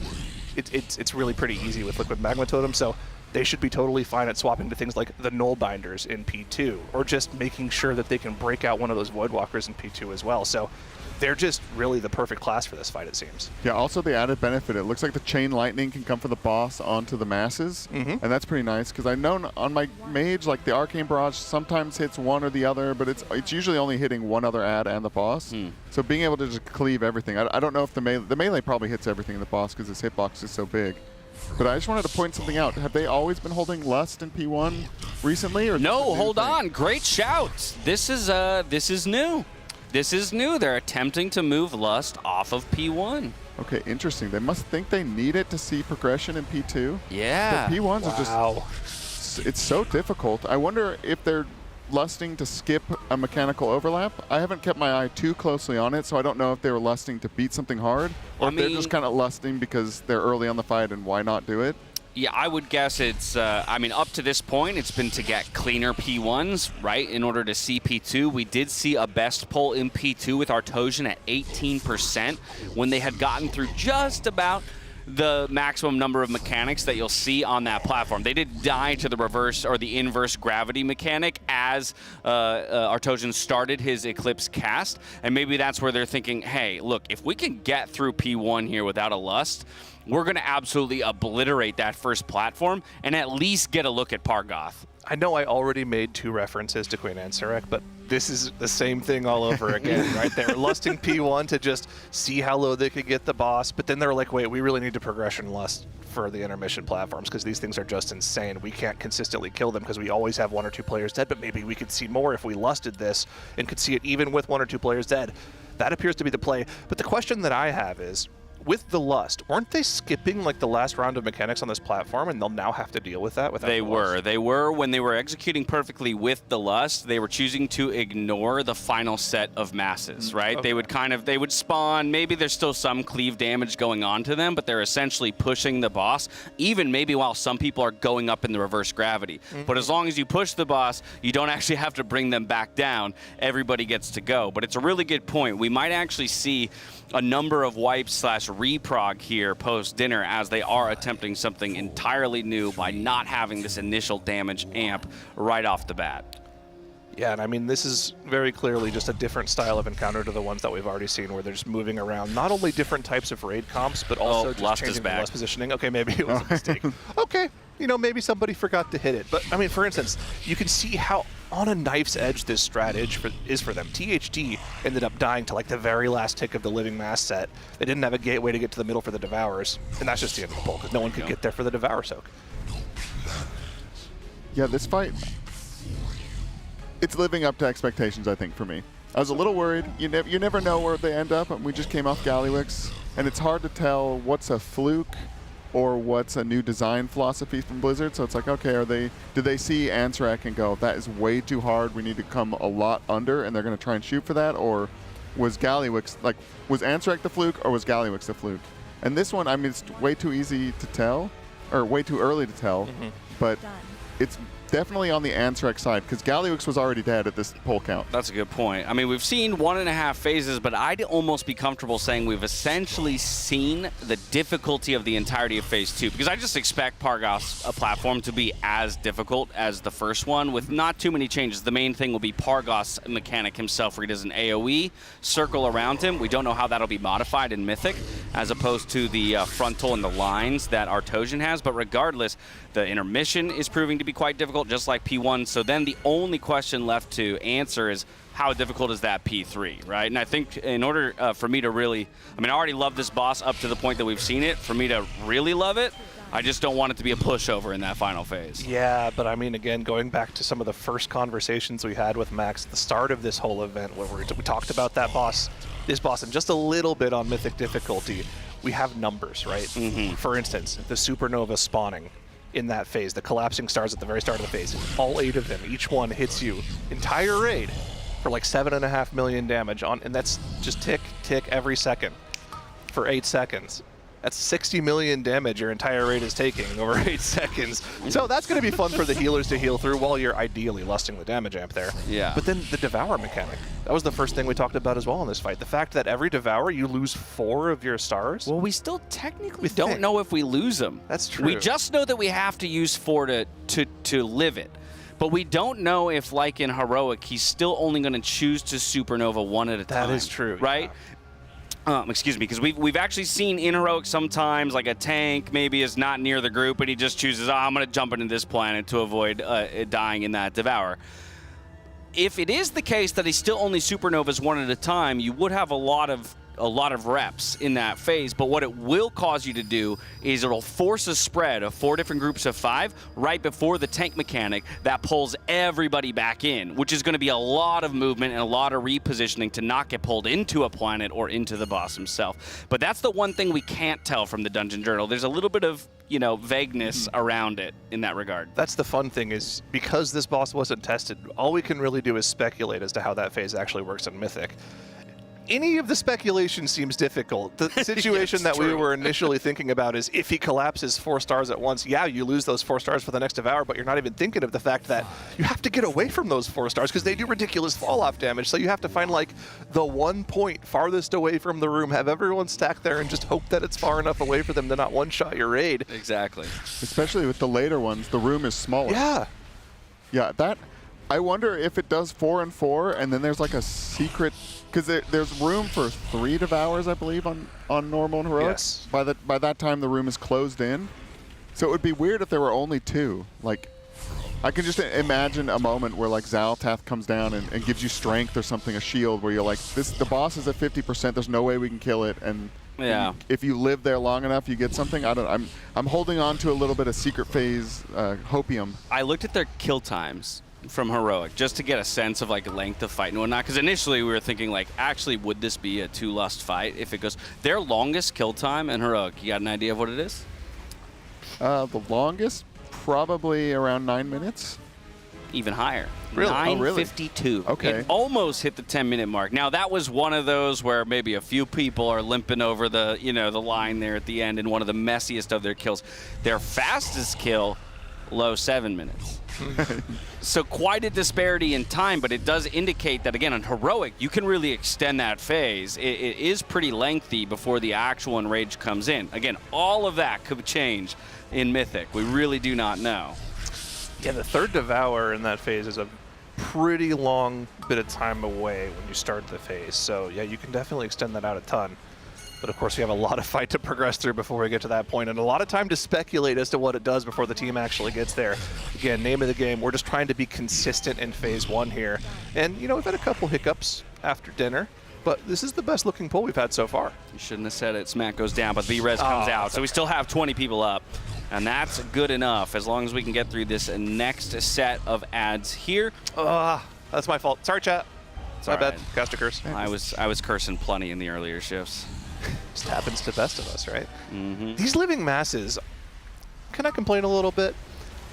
It's really pretty easy with Liquid Magma Totem, so they should be totally fine at swapping to things like the Null Binders in P2, or just making sure that they can break out one of those Voidwalkers in P2 as well. So they're just really the perfect class for this fight, it seems. Yeah, also the added benefit, it looks like the Chain Lightning can come from the boss onto the masses, and that's pretty nice, because I know on my mage, like the Arcane Barrage sometimes hits one or the other, but it's usually only hitting one other ad and the boss. So being able to just cleave everything, I don't know if the melee probably hits everything in the boss because its hitbox is so big. But I just wanted to point something out. Have they always been holding Lust in P1 recently? Or no, hold on. Great shout. This is new. This is new. They're attempting to move Lust off of P1. Okay, interesting. They must think they need it to see progression in P2. Yeah. The P1s are just... It's so difficult. I wonder if they're lusting to skip a mechanical overlap. I haven't kept my eye too closely on it, so I don't know if they were lusting to beat something hard, or if they're just kind of lusting because they're early on the fight and why not do it? Yeah, I would guess it's, I mean, up to this point, it's been to get cleaner P1s, right, in order to see P2. We did see a best pull in P2 with Artosian at 18% when they had gotten through just about the maximum number of mechanics that you'll see on that platform. They did die to the reverse or the inverse gravity mechanic as Artosian started his Eclipse cast, and maybe that's where they're thinking, hey, look, if we can get through P1 here without a Lust, we're going to absolutely obliterate that first platform and at least get a look at Pargoth. I know I already made 2 references to Queen Anserek, but this is the same thing all over again, right? They were lusting P1 to just see how low they could get the boss, but then they're like, wait, we really need to progression lust for the intermission platforms because these things are just insane. We can't consistently kill them because we always have 1 or 2 players dead, but maybe we could see more if we lusted this and could see it even with 1 or 2 players dead. That appears to be the play, but the question that I have is, with the Lust, weren't they skipping like the last round of mechanics on this platform, and they'll now have to deal with that without the Lust? They were. When they were executing perfectly with the Lust, they were choosing to ignore the final set of masses, right? Okay. They would spawn, maybe there's still some cleave damage going on to them, but they're essentially pushing the boss, even maybe while some people are going up in the reverse gravity. But as long as you push the boss, you don't actually have to bring them back down. Everybody gets to go. But it's a really good point. We might actually see a number of wipes / reprog here post-dinner as they are attempting something entirely new by not having this initial damage amp right off the bat. Yeah, and I mean, this is very clearly just a different style of encounter to the ones that we've already seen, where they're just moving around not only different types of raid comps, but also just changing the Lust positioning. Okay, maybe it was a mistake. Okay, you know, maybe somebody forgot to hit it. But, I mean, for instance, you can see how on a knife's edge this strat is for them. THD ended up dying to, like, the very last tick of the Living Mass set. They didn't have a gateway to get to the middle for the Devourers, and that's just the end of the pull, because no one could get there for the Devour Soak. Yeah, this fight, it's living up to expectations, I think, for me. I was a little worried. You never know where they end up, and we just came off Gallywix, and it's hard to tell what's a fluke or what's a new design philosophy from Blizzard. So it's like, okay, did they see Ansrac and go, that is way too hard, we need to come a lot under, and they're going to try and shoot for that? Or was Gallywix, like, was Ansrac the fluke, or was Gallywix the fluke? And this one, I mean, it's way too easy to tell, or way too early to tell, but it's definitely on the Ansrac side, because Gallywix was already dead at this poll count. That's a good point. I mean, we've seen 1.5 phases, but I'd almost be comfortable saying we've essentially seen the difficulty of the entirety of Phase 2, because I just expect Pargos, a platform, to be as difficult as the first one, with not too many changes. The main thing will be Pargos mechanic himself, where he does an AoE circle around him. We don't know how that'll be modified in Mythic, as opposed to the frontal and the lines that Artosian has, but regardless, the intermission is proving to be quite difficult, just like P1. So then the only question left to answer is, how difficult is that P3, right? And I think in order for me to really, I mean, I already love this boss up to the point that we've seen it. For me to really love it, I just don't want it to be a pushover in that final phase. Yeah, but I mean, again, going back to some of the first conversations we had with Max at the start of this whole event, where we talked about that boss, this boss, and just a little bit on Mythic difficulty, we have numbers, right? For instance, the supernova spawning in that phase, the collapsing stars at the very start of the phase, all 8 of them, each one hits you entire raid for like 7.5 million damage on, and that's just tick every second for 8 seconds. That's 60 million damage your entire raid is taking over 8 seconds. So that's going to be fun for the healers to heal through while you're ideally lusting the damage amp there. Yeah. But then the Devour mechanic. That was the first thing we talked about as well in this fight. The fact that every Devour, you lose 4 of your stars. Well, we still technically don't know if we lose them. That's true. We just know that we have to use 4 to live it. But we don't know if, like in Heroic, he's still only going to choose to supernova 1 at a time. That is true. Right? Yeah. Excuse me, because we've actually seen in Heroic sometimes, like a tank maybe is not near the group, and he just chooses, I'm going to jump into this planet to avoid dying in that Devour. If it is the case that he still only supernovas 1 at a time, you would have a lot of reps in that phase, but what it will cause you to do is it'll force a spread of 4 different groups of 5 right before the tank mechanic that pulls everybody back in, which is going to be a lot of movement and a lot of repositioning to not get pulled into a planet or into the boss himself. But that's the one thing we can't tell from the Dungeon Journal. There's a little bit of, you know, vagueness around it in that regard. That's the fun thing, is because this boss wasn't tested, all we can really do is speculate as to how that phase actually works in Mythic. Any of the speculation seems difficult. The situation that we were initially thinking about is, if he collapses 4 stars at once, yeah, you lose those 4 stars for the next Devour, but you're not even thinking of the fact that you have to get away from those 4 stars because they do ridiculous fall-off damage. So you have to find like the 1 point farthest away from the room, have everyone stacked there, and just hope that it's far enough away for them to not one-shot your raid. Exactly. Especially with the later ones, the room is smaller. Yeah. Yeah, that... I wonder if it does 4 and 4, and then there's like a secret, because there's room for 3 Devours, I believe, on normal and heroic. Yes. By that time, the room is closed in. So it would be weird if there were only 2. Like, I can just imagine a moment where like Zaltath comes down and gives you strength or something, a shield, where you're like, the boss is at 50%. There's no way we can kill it, and yeah, if you live there long enough, you get something. I'm holding on to a little bit of secret phase hopium. I looked at their kill times from Heroic just to get a sense of like length of fight and whatnot, because initially we were thinking like, actually, would this be a 2 Lust fight if it goes their longest kill time in Heroic? You got an idea of what it is? The longest, probably around 9 minutes. Even higher. Really? 9:52. Okay. It almost hit the 10-minute mark. Now that was one of those where maybe a few people are limping over the, you know, the line there at the end, and one of the messiest of their kills. Their fastest kill, low 7 minutes. So quite a disparity in time, but it does indicate that, again, on Heroic, you can really extend that phase. It is pretty lengthy before the actual Enrage comes in. Again, all of that could change in Mythic. We really do not know. Yeah, the 3rd Devour in that phase is a pretty long bit of time away when you start the phase. So yeah, you can definitely extend that out a ton. But of course, we have a lot of fight to progress through before we get to that point, and a lot of time to speculate as to what it does before the team actually gets there. Again, name of the game, we're just trying to be consistent in phase 1 here. And, you know, we've had a couple hiccups after dinner, but this is the best looking pull we've had so far. You shouldn't have said it. Smack goes down, but V-Res comes out. So we still have 20 people up, and that's good enough as long as we can get through this next set of ads here. That's my fault. Sorry, chat. It's my bad. Cast a curse. I was cursing plenty in the earlier shifts. Just happens to best of us, right? These living masses, can I complain a little bit?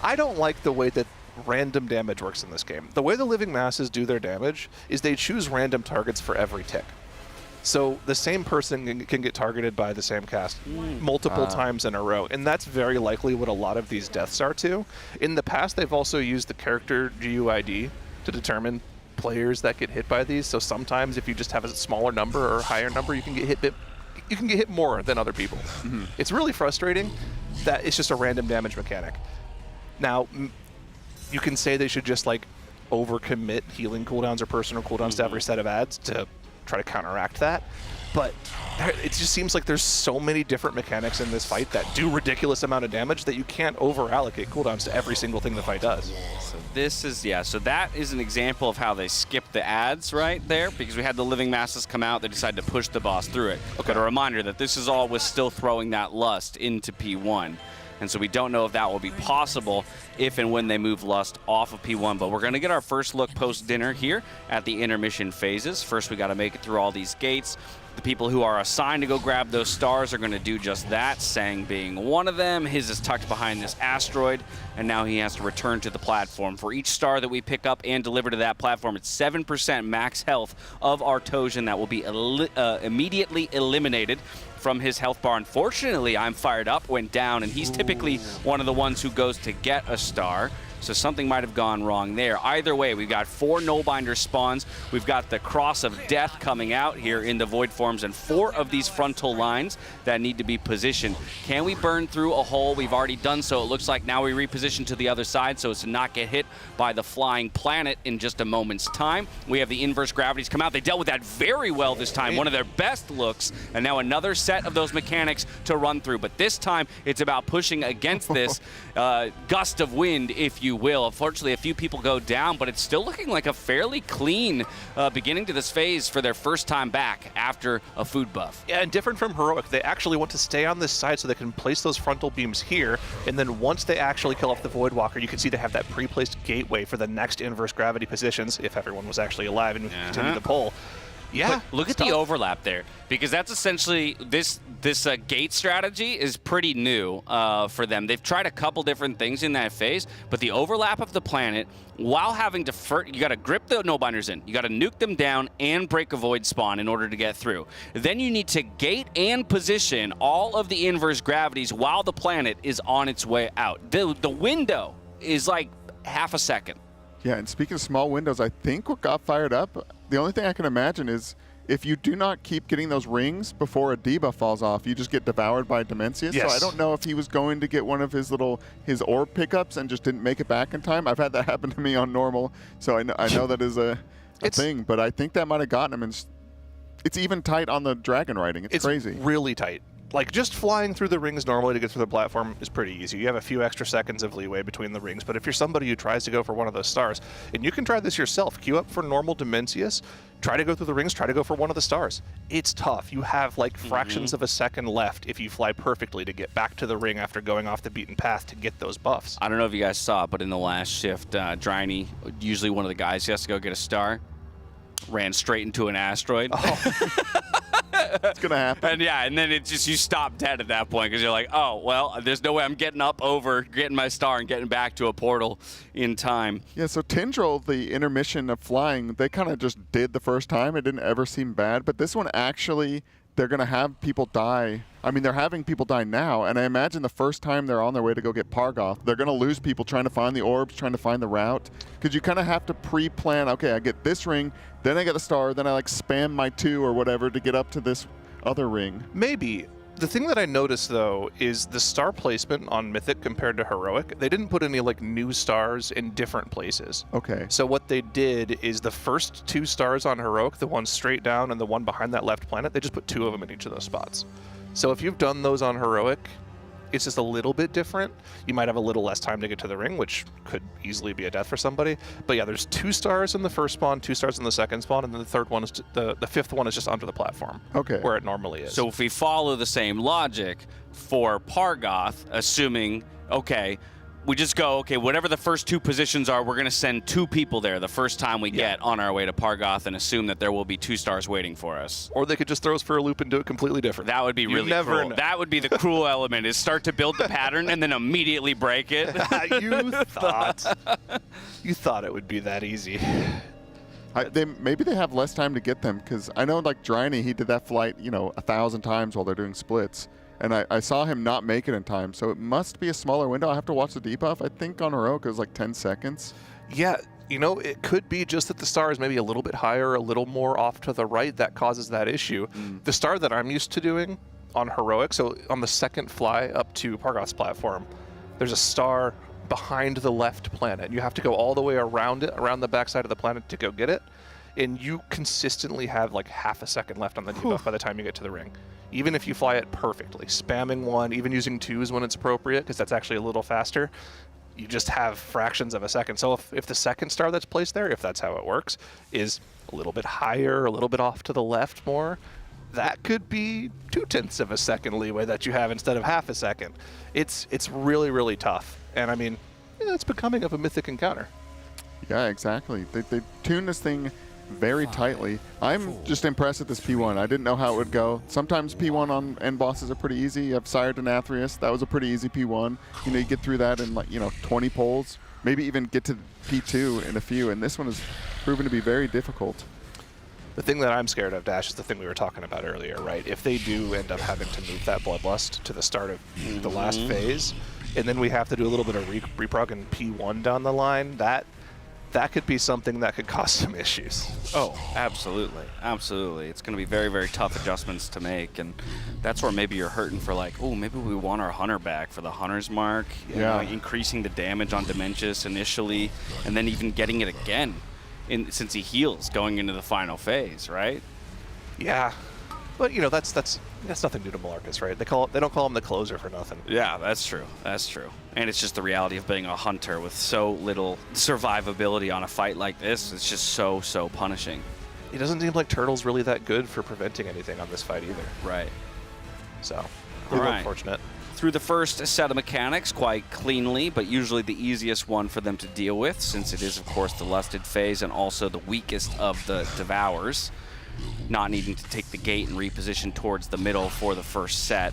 I don't like the way that random damage works in this game. The way the living masses do their damage is they choose random targets for every tick. So the same person can get targeted by the same cast multiple times in a row, and that's very likely what a lot of these deaths are too. In the past, they've also used the character GUID to determine players that get hit by these. So sometimes if you just have a smaller number or higher number, you can get hit more than other people. It's really frustrating that it's just a random damage mechanic. Now, you can say they should just like overcommit healing cooldowns or personal cooldowns to every set of ads to try to counteract that, but it just seems like there's so many different mechanics in this fight that do ridiculous amount of damage that you can't over allocate cooldowns to every single thing the fight does. So this is, so that is an example of how they skipped the ads right there, because we had the living masses come out, they decided to push the boss through it. But a reminder that this is all with still throwing that lust into P1. And so we don't know if that will be possible if and when they move Lust off of P1. But we're going to get our first look post-dinner here at the intermission phases. First, we got to make it through all these gates. The people who are assigned to go grab those stars are going to do just that, Sang being one of them. His is tucked behind this asteroid, and now he has to return to the platform. For each star that we pick up and deliver to that platform, it's 7% max health of Artosian that will be immediately eliminated from his health bar. Unfortunately, I'm Fired Up went down, and he's typically one of the ones who goes to get a star. So something might have gone wrong there. Either way, we've got 4 Nullbinder spawns. We've got the Cross of Death coming out here in the Void Forms, and 4 of these frontal lines that need to be positioned. Can we burn through a hole? We've already done so. It looks like now we reposition to the other side so as to not get hit by the flying planet in just a moment's time. We have the inverse gravities come out. They dealt with that very well this time. One of their best looks, and now another set of those mechanics to run through. But this time, it's about pushing against this gust of wind, if you will. Unfortunately, a few people go down, but it's still looking like a fairly clean beginning to this phase for their first time back after a food buff. Yeah, and different from Heroic, they actually want to stay on this side so they can place those frontal beams here, and then once they actually kill off the Voidwalker, you can see they have that pre-placed gateway for the next inverse gravity positions, if everyone was actually alive and we continue the poll. Yeah, but look at the overlap there, because that's essentially this gate strategy is pretty new for them. They've tried a couple different things in that phase, but the overlap of the planet, while having to you got to grip the Nullbinders in, you got to nuke them down and break a void spawn in order to get through. Then you need to gate and position all of the inverse gravities while the planet is on its way out. The window is like half a second. Yeah, and speaking of small windows, I think what got Fired Up, the only thing I can imagine is if you do not keep getting those rings before a debuff falls off, you just get devoured by Demensius. Yes. So I don't know if he was going to get one of his orb pickups and just didn't make it back in time. I've had that happen to me on normal, so I know that is a thing, but I think that might have gotten him. And it's even tight on the dragon riding. It's crazy. It's really tight. Like, just flying through the rings normally to get through the platform is pretty easy. You have a few extra seconds of leeway between the rings, but if you're somebody who tries to go for one of those stars, and you can try this yourself, queue up for normal Demensius, try to go through the rings, try to go for one of the stars. It's tough. You have, like, fractions of a second left if you fly perfectly to get back to the ring after going off the beaten path to get those buffs. I don't know if you guys saw it, but in the last shift, Dryny, usually one of the guys who has to go get a star, ran straight into an asteroid. It's gonna happen. And then it just, you stop dead at that point because you're like, oh, well, there's no way I'm getting up over, getting my star and getting back to a portal in time. Yeah, so Tindril, the intermission of flying, they kind of just did the first time. It didn't ever seem bad, but this one actually, they're gonna have people die. I mean, they're having people die now, and I imagine the first time they're on their way to go get Pargoth, they're gonna lose people trying to find the orbs, trying to find the route, because you kind of have to pre-plan, okay, I get this ring, then I get the star, then I like spam my 2 or whatever to get up to this other ring. Maybe. The thing that I noticed, though, is the star placement on Mythic compared to Heroic. They didn't put any, like, new stars in different places. Okay. So what they did is the first 2 stars on Heroic, the one straight down and the one behind that left planet, they just put 2 of them in each of those spots. So if you've done those on Heroic, it's just a little bit different. You might have a little less time to get to the ring, which could easily be a death for somebody. But yeah, there's 2 stars in the first spawn, 2 stars in the second spawn, and then the third one is the 5th one is just under the platform. Okay. Where it normally is. So if we follow the same logic for Pargoth, assuming, okay, we just go, okay, whatever the first 2 positions are, we're going to send 2 people there the first time we get on our way to Pargoth and assume that there will be 2 stars waiting for us. Or they could just throw us for a loop and do it completely different. That would be really cruel. That would be the cruel element, is start to build the pattern and then immediately break it. You thought it would be that easy. Maybe they have less time to get them, because I know like Dryny, he did that flight, 1,000 times while they're doing splits. And I saw him not make it in time, so it must be a smaller window. I have to watch the debuff. I think on Heroic it was like 10 seconds. Yeah, it could be just that the star is maybe a little bit higher, a little more off to the right that causes that issue. The star that I'm used to doing on Heroic, so on the second fly up to Pargoth's platform, there's a star behind the left planet. You have to go all the way around it, around the backside of the planet to go get it. And you consistently have like half a second left on the debuff by the time you get to the ring. Even if you fly it perfectly, spamming 1, even using 2s when it's appropriate, because that's actually a little faster, you just have fractions of a second. So if the second star that's placed there, if that's how it works, is a little bit higher, a little bit off to the left more, that could be 0.2 of a second leeway that you have instead of half a second. It's really, really tough. And I mean, it's becoming of a mythic encounter. Yeah, exactly. They tuned this thing very tightly. I'm just impressed with this P1. I didn't know how it would go. Sometimes P1 on end bosses are pretty easy. You have Sire Denathrius. That was a pretty easy P1. You get through that in 20 pulls. Maybe even get to P2 in a few. And this one has proven to be very difficult. The thing that I'm scared of, Dash, is the thing we were talking about earlier, right? If they do end up having to move that Bloodlust to the start of the last phase, and then we have to do a little bit of reprog in P1 down the line, that could be something that could cause some issues. Oh, absolutely. Absolutely. It's going to be very, very tough adjustments to make, and that's where maybe you're hurting for maybe we want our Hunter back for the Hunter's mark, increasing the damage on Demensius initially, and then even getting it again since he heals going into the final phase, right? Yeah. But, that's nothing new to Malarkus, right? They don't call him the closer for nothing. Yeah, that's true. That's true. And it's just the reality of being a hunter with so little survivability on a fight like this. It's just so punishing. It doesn't seem like Turtle's really that good for preventing anything on this fight either. Right. So, a little unfortunate. Through the first set of mechanics quite cleanly, but usually the easiest one for them to deal with, since it is, of course, the lusted phase and also the weakest of the Devours. Not needing to take the gate and reposition towards the middle for the first set.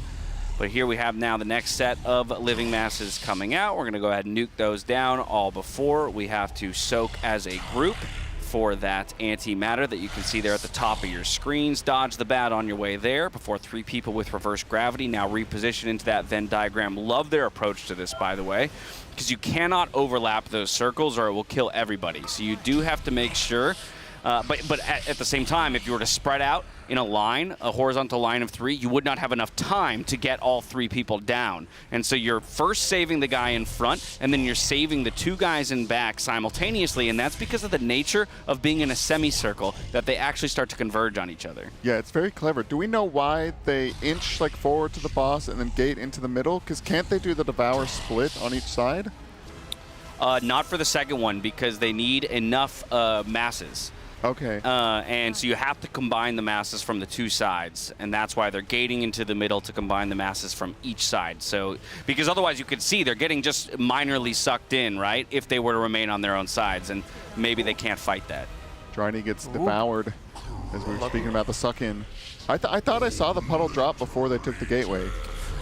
But here we have now the next set of living masses coming out. We're going to go ahead and nuke those down all before we have to soak as a group for that antimatter that you can see there at the top of your screens. Dodge the bat on your way there before 3 people with reverse gravity now reposition into that Venn diagram. Love their approach to this, by the way, because you cannot overlap those circles or it will kill everybody. So you do have to make sure. But at the same time, if you were to spread out in a line, a horizontal line of 3, you would not have enough time to get all 3 people down. And so you're first saving the guy in front, and then you're saving the 2 guys in back simultaneously, and that's because of the nature of being in a semicircle that they actually start to converge on each other. Yeah, it's very clever. Do we know why they inch forward to the boss and then gate into the middle? Because can't they do the Devour split on each side? Not for the second one, because they need enough masses. Okay. And so you have to combine the masses from the 2 sides, and that's why they're gating into the middle to combine the masses from each side. So, because otherwise you could see they're getting just minorly sucked in, right, if they were to remain on their own sides, and maybe they can't fight that. Dryny gets devoured, as we were speaking about the suck-in. I thought I saw the puddle drop before they took the gateway.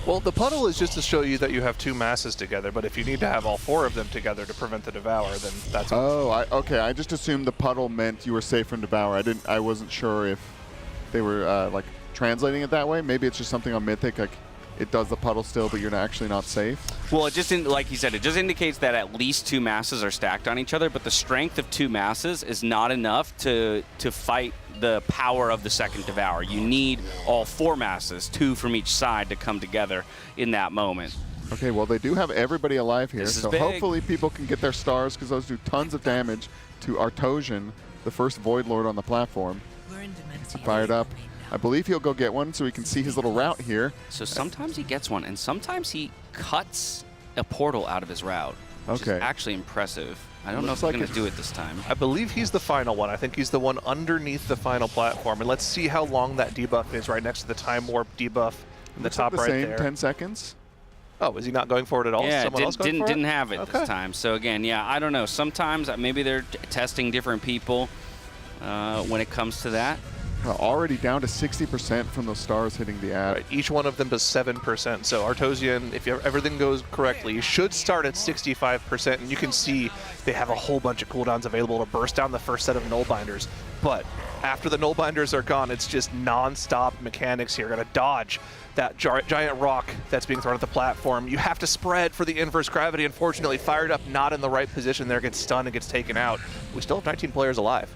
Well, the puddle is just to show you that you have 2 masses together, but if you need to have all 4 of them together to prevent the Devour, then that's... Oh, okay. I just assumed the puddle meant you were safe from Devour. I wasn't sure if they were, translating it that way. Maybe it's just something on Mythic, it does the puddle still, but you're actually not safe. Well, it just, like he said, it just indicates that at least 2 masses are stacked on each other, but the strength of 2 masses is not enough to fight the power of the second Devour. You need all 4 masses, 2 from each side, to come together in that moment. Okay, well, they do have everybody alive here, so hopefully people can get their stars, because those do tons of damage to Artosian, the first Void Lord on the platform. Fired up. I believe he'll go get one so we can see his little route here. So sometimes he gets one, and sometimes he cuts a portal out of his route, which is actually impressive. I don't know if he's going to do it this time. I believe he's the final one. I think he's the one underneath the final platform. And let's see how long that debuff is right next to the Time Warp debuff in the top right there. 10 seconds? Oh, is he not going for it at all? Yeah, Someone else going for it? didn't have it Okay. this time. So again, yeah, I don't know. Sometimes maybe they're testing different people when it comes to that. Already down to 60% from those stars hitting the ad. Right. Each one of them does 7%. So Artosian, if everything goes correctly, should start at 65%. And you can see they have a whole bunch of cooldowns available to burst down the first set of null binders. But after the null binders are gone, it's just non-stop mechanics here. Gonna dodge that giant rock that's being thrown at the platform. You have to spread for the inverse gravity. Unfortunately, fired up, not in the right position there, gets stunned and gets taken out. We still have 19 players alive.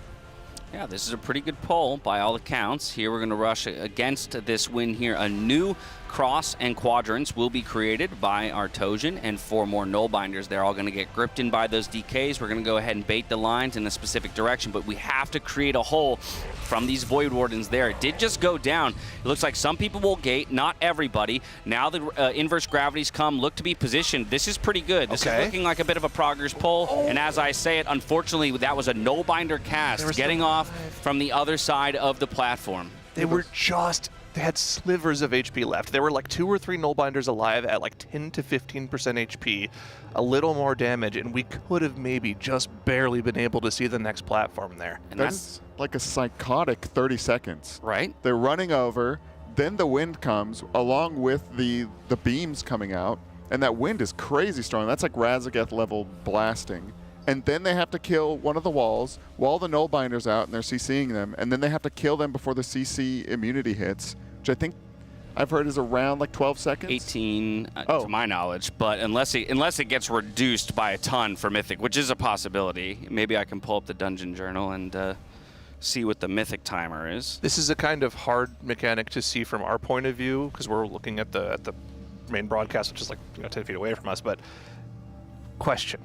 Yeah, this is a pretty good pull by all accounts. Here we're going to rush against this win here. A new cross and quadrants will be created by Artosian, and 4 more null binders. They're all going to get gripped in by those DKs. We're going to go ahead and bait the lines in a specific direction, but we have to create a hole from these Void Wardens there. It did just go down. It looks like some people will gate, not everybody. Now the inverse gravities come, look to be positioned. This is pretty good. This is looking like a bit of a progress pull, and as I say it, unfortunately, that was a null binder cast getting off from the other side of the platform. They had slivers of HP left. There were like 2 or 3 null binders alive at like 10 to 15% HP, a little more damage, and we could have maybe just barely been able to see the next platform there. And that's like a psychotic 30 seconds. Right. They're running over, then the wind comes along with the beams coming out, and that wind is crazy strong. That's like Razageth level blasting. And then they have to kill one of the walls, wall the null binders out, and they're CCing them, and then they have to kill them before the CC immunity hits, which I think I've heard is around like 12 seconds. 18 to my knowledge, but unless it gets reduced by a ton for Mythic, which is a possibility. Maybe I can pull up the Dungeon Journal and see what the Mythic timer is. This is a kind of hard mechanic to see from our point of view, because we're looking at the main broadcast, which is like 10 feet away from us, but question.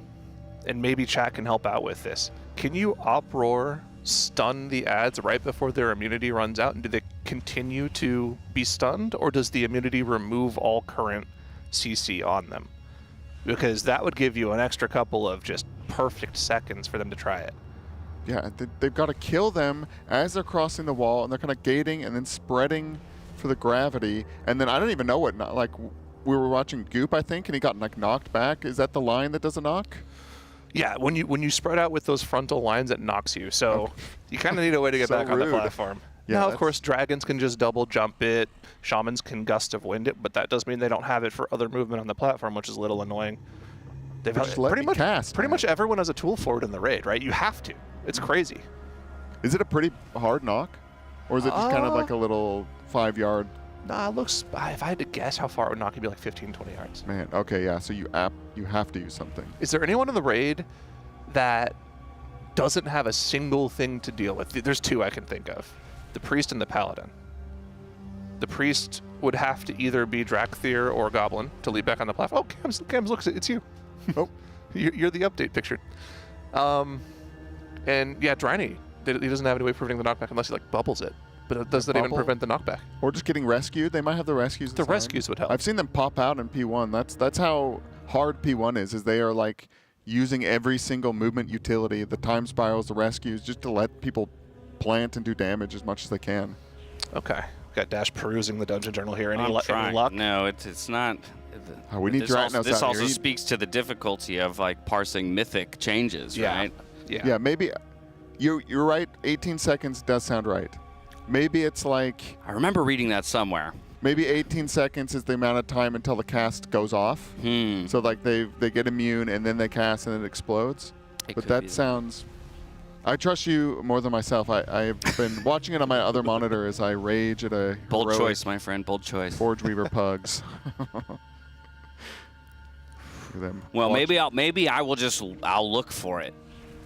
And maybe chat can help out with this. Can you uproar stun the ads right before their immunity runs out, and do they continue to be stunned, or does the immunity remove all current CC on them? Because that would give you an extra couple of just perfect seconds for them to try it. Yeah, they've got to kill them as they're crossing the wall, and they're kind of gating and then spreading for the gravity. And then I don't even know what, like, we were watching Goop, I think, and he got like knocked back. Is that the line that does a knock? Yeah, when you spread out with those frontal lines, it knocks you. So you kind of need a way to get back on the platform. Yeah, now, of course, dragons can just double jump it. Shamans can gust of wind it, but that does mean they don't have it for other movement on the platform, which is a little annoying. They've pretty much everyone has a tool for it in the raid, right? You have to. It's crazy. Is it a pretty hard knock, or is it just kind of like a little 5-yard? Nah, it looks. If I had to guess how far it would knock, it'd be like 15, 20 yards. Man, okay, yeah. So you have to use something. Is there anyone in the raid that doesn't have a single thing to deal with? There's 2 I can think of: the priest and the paladin. The priest would have to either be Drakthir or Goblin to lead back on the platform. Oh, Cams, look, it's you. Oh, you're the update picture. And yeah, Dryny, he doesn't have any way of preventing the knockback unless he like bubbles it. But does that even prevent the knockback? Or just getting rescued? They might have the rescues. The rescues would help. I've seen them pop out in P1. That's how hard P1 is they are like using every single movement utility, the time spirals, the rescues, just to let people plant and do damage as much as they can. Okay. Got Dash perusing the Dungeon Journal here. Any luck? No, it's not. We need Dratnos This out also here. speaks to the difficulty of like parsing Mythic changes, right? Yeah, maybe you're right. 18 seconds does sound right. Maybe it's like... I remember reading that somewhere. Maybe 18 seconds is the amount of time until the cast goes off. So like they get immune and then they cast and it explodes. But that sounds... I trust you more than myself. I've been watching it on my other monitor as I rage at a... Bold choice, my friend. Bold choice. Forge Weaver pugs. Well, maybe I'll look for it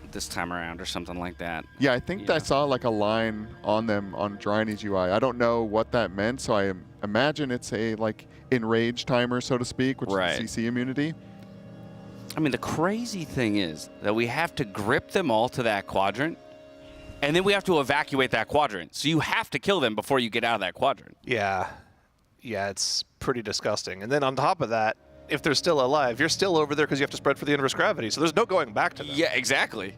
this time around or something like that. Yeah, I think I saw like a line on them on Dryny's UI. I don't know what that meant, so I imagine it's a like enrage timer, so to speak, which is CC immunity. I mean, the crazy thing is that we have to grip them all to that quadrant, and then we have to evacuate that quadrant. So you have to kill them before you get out of that quadrant. Yeah, it's pretty disgusting. And then on top of that, if they're still alive, you're still over there because you have to spread for the inverse gravity, so there's no going back to them. Yeah, exactly.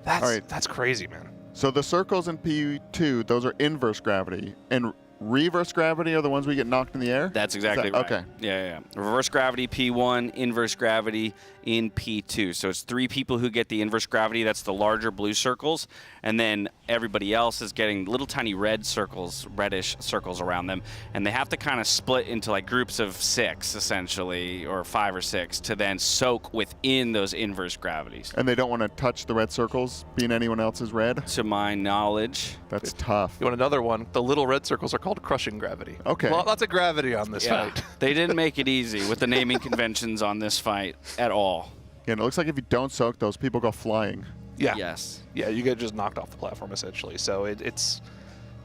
That's crazy, man. So the circles in P2, those are inverse gravity, and reverse gravity are the ones we get knocked in the air? That's exactly right. Okay. Yeah. Reverse gravity P1, inverse gravity in P2. So it's 3 people who get the inverse gravity. That's the larger blue circles. And then everybody else is getting little tiny red circles, reddish circles around them. And they have to kind of split into like groups of 6, essentially, or 5 or 6, to then soak within those inverse gravities. And they don't want to touch the red circles, being anyone else's red? To my knowledge. That's tough. You want another one? The little red circles are called crushing gravity. Okay. Lots of gravity on this fight. They didn't make it easy with the naming conventions on this fight at all. Yeah, and it looks like if you don't soak those, people go flying. Yeah. Yes. Yeah, you get just knocked off the platform, essentially. So it's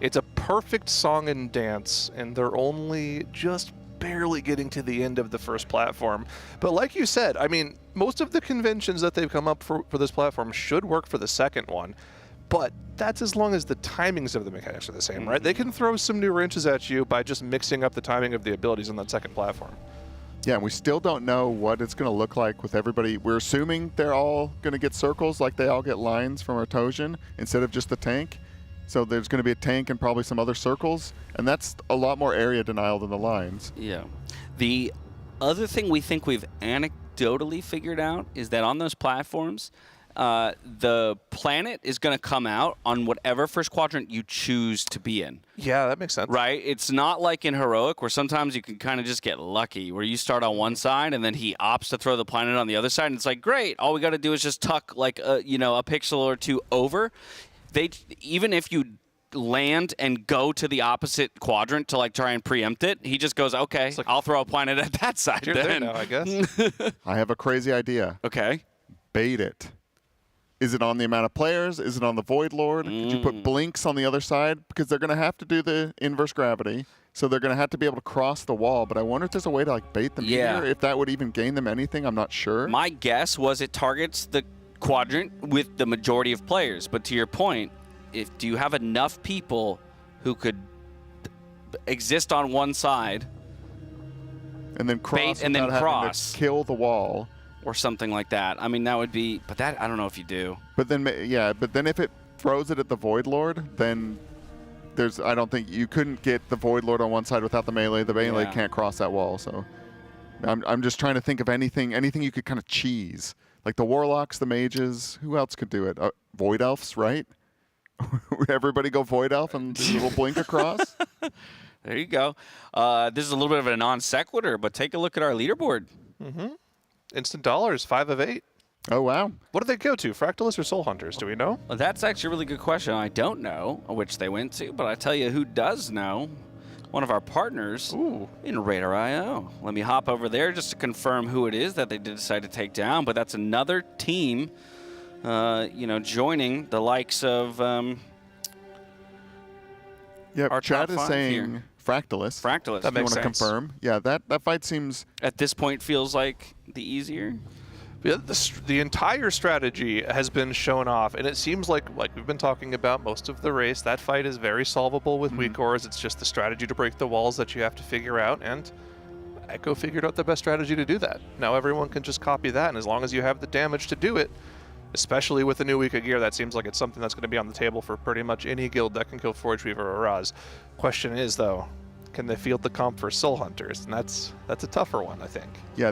a perfect song and dance, and they're only just barely getting to the end of the first platform. But like you said, I mean, most of the conventions that they've come up for this platform should work for the second one. But that's as long as the timings of the mechanics are the same, right? They can throw some new wrenches at you by just mixing up the timing of the abilities on that second platform. Yeah, and we still don't know what it's going to look like with everybody. We're assuming they're all going to get circles like they all get lines from Artosian instead of just the tank. So there's going to be a tank and probably some other circles, and that's a lot more area denial than the lines. Yeah. The other thing we think we've anecdotally figured out is that on those platforms, the planet is going to come out on whatever first quadrant you choose to be in. Yeah, that makes sense. Right? It's not like in Heroic where sometimes you can kind of just get lucky, where you start on one side and then he opts to throw the planet on the other side, and it's like, great, all we got to do is just tuck like a pixel or 2 over. Even if you land and go to the opposite quadrant to like try and preempt it, he just goes, okay, like, I'll throw a planet at that side. You're then. there now, I guess. I have a crazy idea. Okay. Bait it. Is it on the amount of players? Is it on the Void Lord? Could you put blinks on the other side? Because they're going to have to do the inverse gravity, so they're going to have to be able to cross the wall. But I wonder if there's a way to like bait them here, if that would even gain them anything. I'm not sure. My guess was it targets the quadrant with the majority of players. But to your point, do you have enough people who could exist on one side and then cross bait and then having to kill the wall? Or something like that. I mean, that would be, but that, I don't know if you do. But then, but then if it throws it at the Void Lord, then I don't think you couldn't get the Void Lord on one side without the melee. The melee can't cross that wall. So I'm just trying to think of anything you could kind of cheese. Like the Warlocks, the Mages, who else could do it? Void Elves, right? Everybody go Void Elf and do a little blink across. There you go. This is a little bit of a non sequitur, but take a look at our leaderboard. Mm-hmm. Instant dollars, 5 of 8. Oh, wow. What do they go to, Fractalist or Soul Hunters? Do we know? Well, that's actually a really good question. I don't know which they went to, but I tell you who does know. One of our partners in RaiderIO. Let me hop over there just to confirm who it is that they did decide to take down, but that's another team, joining the likes of our chat is saying here. Fractalist. Fractalist. That makes sense. You want to confirm? Yeah, that fight seems... At this point feels like the easier. Yeah, the entire strategy has been shown off, and it seems like we've been talking about most of the race, that fight is very solvable with weak cores. It's just the strategy to break the walls that you have to figure out, and Echo figured out the best strategy to do that. Now everyone can just copy that, and as long as you have the damage to do it, especially with the new week of gear, that seems like it's something that's going to be on the table for pretty much any guild that can kill Forge Weaver or Raz. Question is, though, can they field the comp for Soul Hunters? And that's a tougher one, I think. Yeah,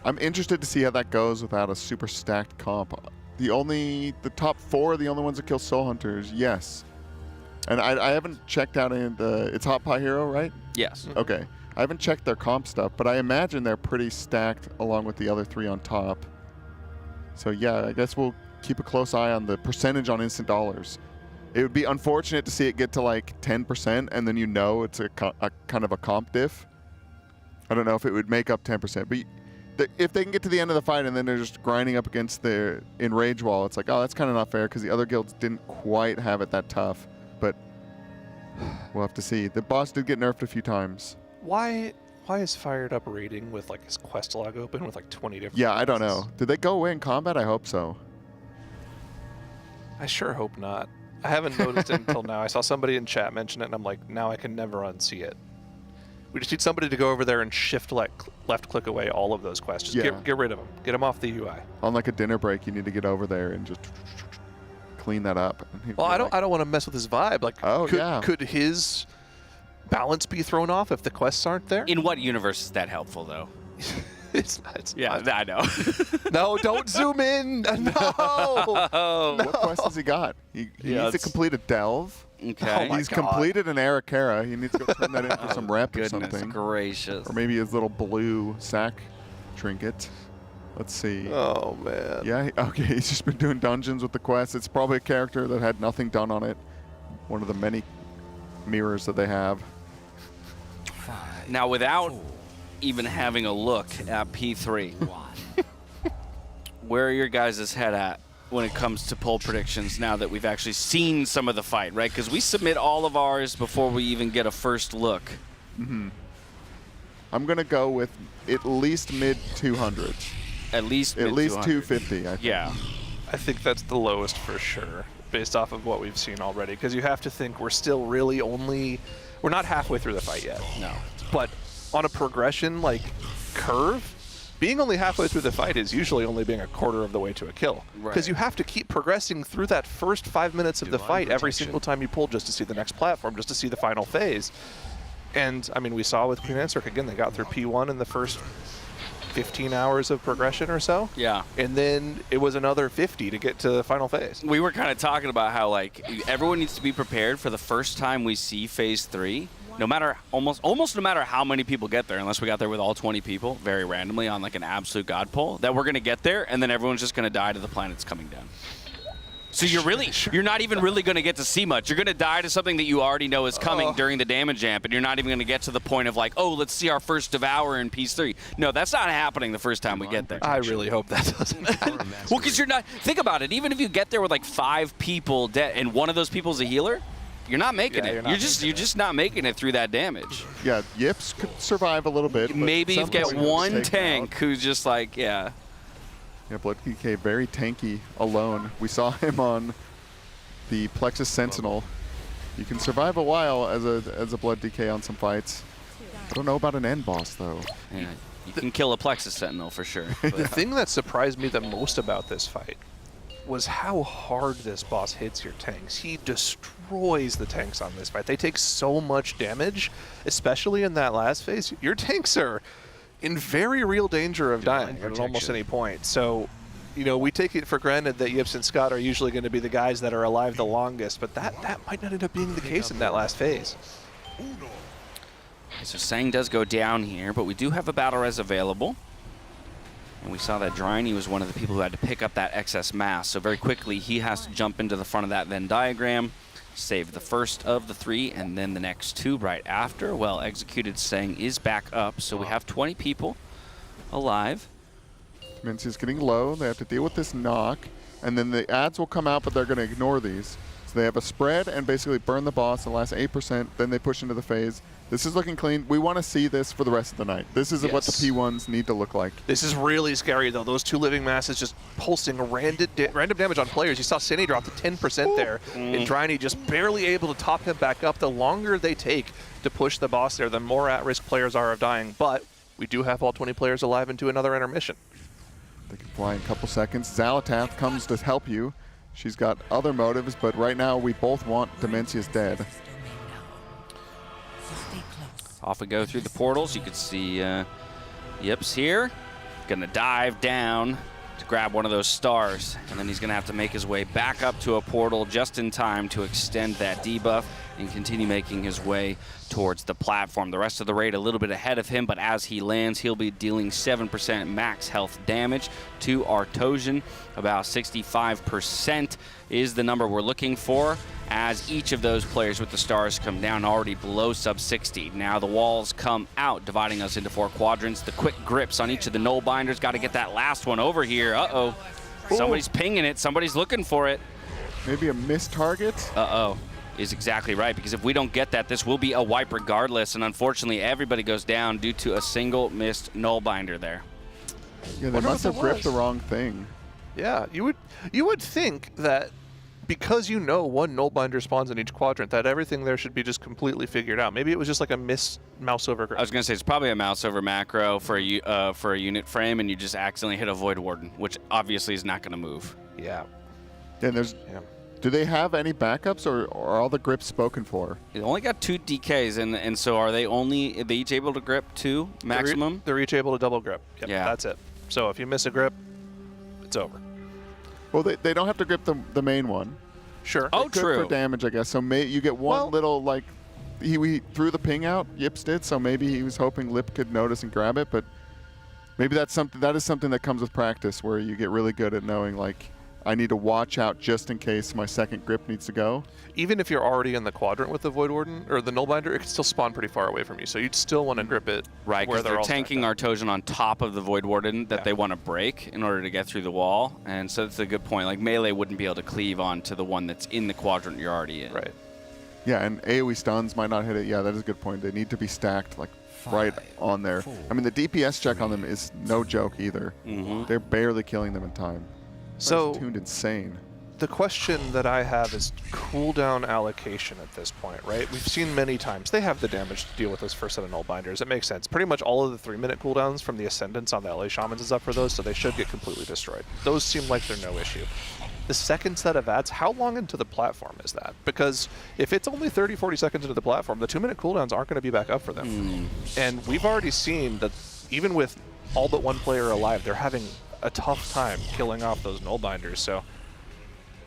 I'm interested to see how that goes without a super stacked comp. The top 4 are the only ones that kill Soul Hunters, yes. And I haven't checked out it's Hot Pie Hero, right? Yes. Okay. I haven't checked their comp stuff, but I imagine they're pretty stacked along with the other 3 on top. So yeah, I guess we'll keep a close eye on the percentage on instant dollars. It would be unfortunate to see it get to like 10% and then it's a kind of a comp diff. I don't know if it would make up 10%, but if they can get to the end of the fight and then they're just grinding up against the Enrage wall, it's like, oh, that's kind of not fair because the other guilds didn't quite have it that tough. But we'll have to see. The boss did get nerfed a few times. Why is Fired Up raiding with like his quest log open with like 20 different Yeah, I don't know. Did they go away in combat? I hope so. I sure hope not. I haven't noticed it until now. I saw somebody in chat mention it, and I'm like, now I can never unsee it. We just need somebody to go over there and shift left click away all of those quests. Just get rid of them. Get them off the UI. On like a dinner break, you need to get over there and just clean that up. Well, I don't want to mess with his vibe. Like, could his balance be thrown off if the quests aren't there? In what universe is that helpful, though? It's not. Yeah, I know. No, don't zoom in. No. What quest has he got? He needs to complete a delve. Okay. He's completed an Arakara. He needs to go turn that in for some rep or something. Gracious. Or maybe his little blue sack trinket. Let's see. Oh, man. Yeah, okay, he's just been doing dungeons with the quest. It's probably a character that had nothing done on it. One of the many mirrors that they have. Now, without even having a look at P3, where are your guys' head at when it comes to poll predictions now that we've actually seen some of the fight, right? Because we submit all of ours before we even get a first look. Mm-hmm. I'm going to go with at least mid-200s. At least 250, I think. Yeah. I think that's the lowest for sure, based off of what we've seen already. Because you have to think we're still really we're not halfway through the fight yet. No. But on a progression like curve, being only halfway through the fight is usually only being a quarter of the way to a kill. Because you have to keep progressing through that first 5 minutes of the fight every single time you pull, just to see the next platform, just to see the final phase. And I mean, we saw with Queen Answer, again, they got through P1 in the first 15 hours of progression or so. Yeah. And then it was another 50 to get to the final phase. We were kind of talking about how, like, everyone needs to be prepared for the first time we see phase 3. No matter, almost no matter how many people get there, unless we got there with all 20 people, very randomly on like an absolute god poll, that we're going to get there and then everyone's just going to die to the planets coming down. So you're not even really going to get to see much. You're going to die to something that you already know is coming during the damage amp, and you're not even going to get to the point of like, oh, let's see our first Devourer in Piece 3. No, that's not happening the first time we get there. I really hope that doesn't happen. Well, because you're not, think about it, even if you get there with like 5 people dead, and one of those people is a healer, you're not making it. You're just not making it through that damage. Yeah, Yips could survive a little bit. Maybe you get one tank who's just like, yeah. Yeah, Blood DK very tanky alone. We saw him on the Plexus Sentinel. You can survive a while as a Blood DK on some fights. I don't know about an end boss though. Yeah, you can kill a Plexus Sentinel for sure. The thing that surprised me the most about this fight was how hard this boss hits your tanks. He destroys the tanks on this fight. They take so much damage, especially in that last phase. Your tanks are in very real danger of dying at almost any point. So, you know, we take it for granted that Yips and Scott are usually going to be the guys that are alive the longest, but that might not end up being the case in that last phase. So Sang does go down here, but we do have a battle res available. And we saw that Dryany was one of the people who had to pick up that excess mass. So very quickly, he has to jump into the front of that Venn diagram, save the first of the 3, and then the next 2 right after. Well, Executed Sang is back up, so we have 20 people alive. Mencius getting low. They have to deal with this knock, and then the ads will come out, but they're going to ignore these. So they have a spread and basically burn the boss the last 8%, then they push into the phase. This is looking clean. We want to see this for the rest of the night. This is what the P1s need to look like. This is really scary, though. Those 2 living masses just pulsing random damage on players. You saw Zenni drop to 10% there, and Dryany just barely able to top him back up. The longer they take to push the boss there, the more at-risk players are of dying. But we do have all 20 players alive into another intermission. They can fly in a couple seconds. Zalatath comes to help you. She's got other motives, but right now we both want Demensius dead. Off we go through the portals. You can see Yips here. Gonna dive down to grab one of those stars, and then he's gonna have to make his way back up to a portal just in time to extend that debuff and continue making his way towards the platform. The rest of the raid a little bit ahead of him, but as he lands, he'll be dealing 7% max health damage to Artosian. About 65% is the number we're looking for, as each of those players with the stars come down already below sub 60. Now the walls come out, dividing us into 4 quadrants. The quick grips on each of the null binders. Got to get that last one over here. Uh-oh. Somebody's pinging it. Somebody's looking for it. Maybe a missed target? Uh-oh. Is exactly right, because if we don't get that, this will be a wipe regardless, and unfortunately everybody goes down due to a single missed null binder there. Yeah, they must have gripped the wrong thing. Yeah, you would think that because you know 1 null binder spawns in each quadrant, that everything there should be just completely figured out. Maybe it was just like a missed mouse over grip. I was gonna say it's probably a mouse over macro for a unit frame, and you just accidentally hit a Void Warden, which obviously is not gonna move. Yeah. And there's Do they have any backups, or are all the grips spoken for? They only got 2 DKs, and so are they each able to grip 2 maximum? They're each able to double grip. Yep, yeah. That's it. So if you miss a grip, it's over. Well, they don't have to grip the main one. Sure. Oh, Good true. for damage, I guess. So you get one little, like, he threw the ping out, Yips did, so maybe he was hoping Lip could notice and grab it, but maybe that is something that comes with practice, where you get really good at knowing, like, I need to watch out just in case my second grip needs to go. Even if you're already in the quadrant with the Void Warden or the Nullbinder, it can still spawn pretty far away from you. So you'd still want to grip it. Right, because they're tanking Artosian on top of the Void Warden that they want to break in order to get through the wall. And so that's a good point. Like, melee wouldn't be able to cleave onto the one that's in the quadrant you're already in. Right. Yeah, and AoE stuns might not hit it. Yeah, that is a good point. They need to be stacked, like, right on there. I mean, the DPS check on them is no joke either. They're barely killing them in time. So it's tuned insane. The question that I have is cooldown allocation at this point, right? We've seen many times they have the damage to deal with those first set of Nullbinders. It makes sense. Pretty much all of the 3-minute cooldowns from the Ascendants on the LA Shamans is up for those, so they should get completely destroyed. Those seem like they're no issue. The second set of ads, how long into the platform is that? Because if it's only 30, 40 seconds into the platform, the 2-minute cooldowns aren't going to be back up for them. And we've already seen that even with all but one player alive, they're having a tough time killing off those Nullbinders. So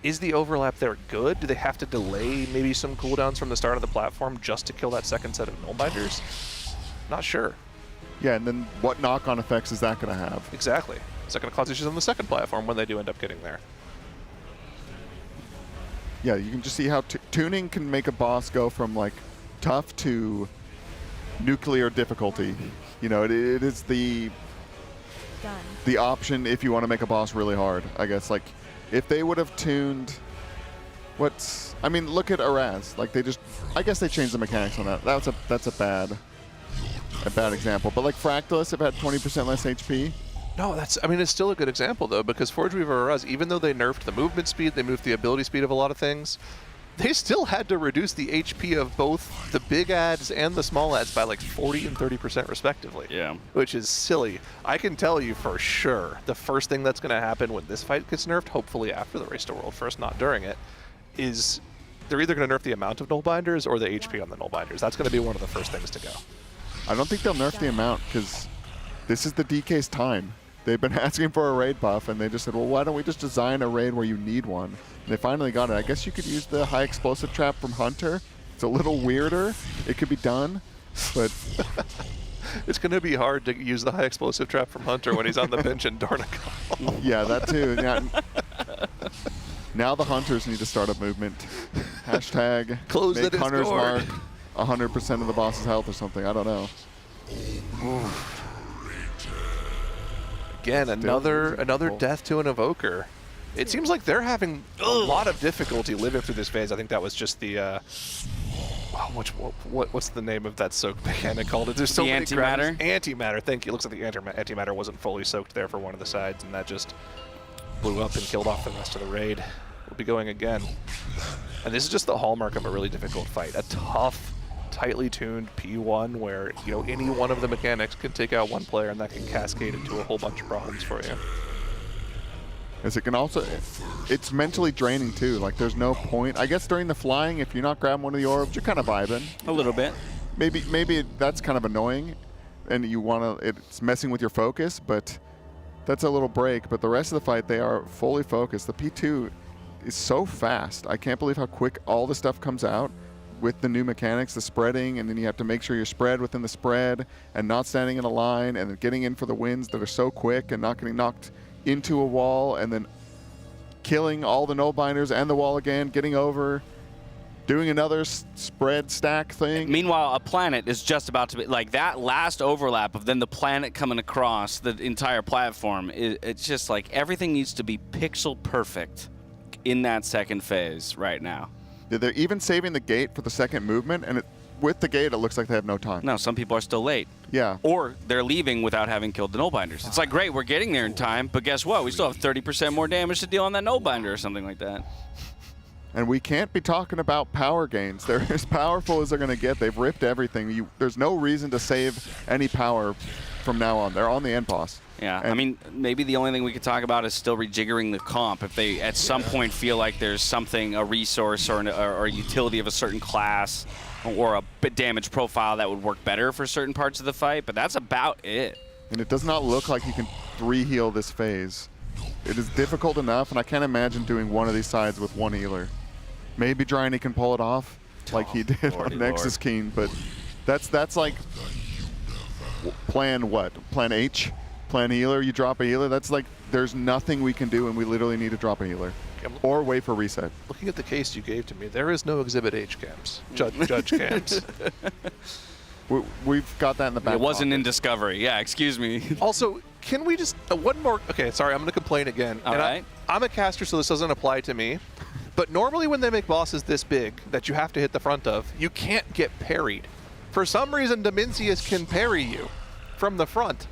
is the overlap there good? Do they have to delay maybe some cooldowns from the start of the platform just to kill that second set of Nullbinders? Not sure. Yeah, and then what knock-on effects is that going to have? Exactly. Is that going to cause issues on the second platform when they do end up getting there? Yeah, you can just see how tuning can make a boss go from, like, tough to nuclear difficulty. You know, it is the option if you want to make a boss really hard, I guess. Like, if they would have tuned I mean, look at Araz. Like, I guess they changed the mechanics on that. That's a bad example. But like Fractalus, if it had 20% less HP. No, it's still a good example though, because Forge Weaver Araz, even though they nerfed the movement speed, they moved the ability speed of a lot of things, they still had to reduce the HP of both the big ads and the small ads by like 40 and 30% respectively. Yeah. Which is silly. I can tell you for sure the first thing that's going to happen when this fight gets nerfed, hopefully after the Race to World First, not during it, is they're either going to nerf the amount of Nullbinders or the HP on the Nullbinders. That's going to be one of the first things to go. I don't think they'll nerf the amount, because this is the DK's time. They've been asking for a raid buff, and they just said, well, why don't we just design a raid where you need one? And they finally got it. I guess you could use the high explosive trap from Hunter. It's a little weirder. It could be done, but... It's going to be hard to use the high explosive trap from Hunter when he's on the bench in Dornical. Yeah, that too. Now the Hunters need to start a movement. Hashtag close make Hunter's door. mark 100% of the boss's health or something. I don't know. Again, another death to an Evoker. It seems like they're having a lot of difficulty living through this phase. I think that was just the what's the name of that soak mechanic called? There's so many antimatter. Antimatter. Thank you. It looks like the antimatter wasn't fully soaked there for one of the sides, and that just blew up and killed off the rest of the raid. We'll be going again, and this is just the hallmark of a really difficult fight. A tough, tightly tuned P1 where any one of the mechanics can take out one player, and that can cascade into a whole bunch of problems for you. As it can also, it's mentally draining too. Like, there's no point. I guess during the flying, if you're not grabbing one of the orbs, you're kind of vibing. A little bit. Maybe that's kind of annoying, and it's messing with your focus, but that's a little break. But the rest of the fight, they are fully focused. The P2 is so fast. I can't believe how quick all the stuff comes out with the new mechanics, the spreading, and then you have to make sure you're spread within the spread and not standing in a line, and then getting in for the wins that are so quick and not getting knocked into a wall, and then killing all the Nullbinders and the wall again, getting over, doing another spread stack thing. Meanwhile, a planet is just about to be, like, that last overlap of then the planet coming across the entire platform, it's just like everything needs to be pixel perfect in that second phase right now. They're even saving the gate for the second movement, and with the gate, it looks like they have no time. No, some people are still late. Yeah. Or they're leaving without having killed the Nullbinders. It's like, great, we're getting there in time, but guess what? We still have 30% more damage to deal on that Nullbinder or something like that. And we can't be talking about power gains. They're as powerful as they're going to get. They've ripped everything. There's no reason to save any power from now on. They're on the end boss. Yeah, I mean, maybe the only thing we could talk about is still rejiggering the comp. If they at some point feel like there's something, a resource or a utility of a certain class or a bit damage profile that would work better for certain parts of the fight, but that's about it. And it does not look like you can 3-heal this phase. It is difficult enough, and I can't imagine doing one of these sides with one healer. Maybe Dryany can pull it off like he did on Nexus Keen, but that's like plan what? Plan H? Plan healer, you drop a healer? That's like, there's nothing we can do, and we literally need to drop a healer. Or wait for reset. Looking at the case you gave to me, there is no Exhibit H camps. Judge camps. We've got that in the back. It wasn't in Discovery. Yeah, excuse me. Also, can we just, one more, okay, sorry, I'm going to complain again. All right. I'm a caster, so this doesn't apply to me. But normally when they make bosses this big that you have to hit the front of, you can't get parried. For some reason, Demensius can parry you from the front.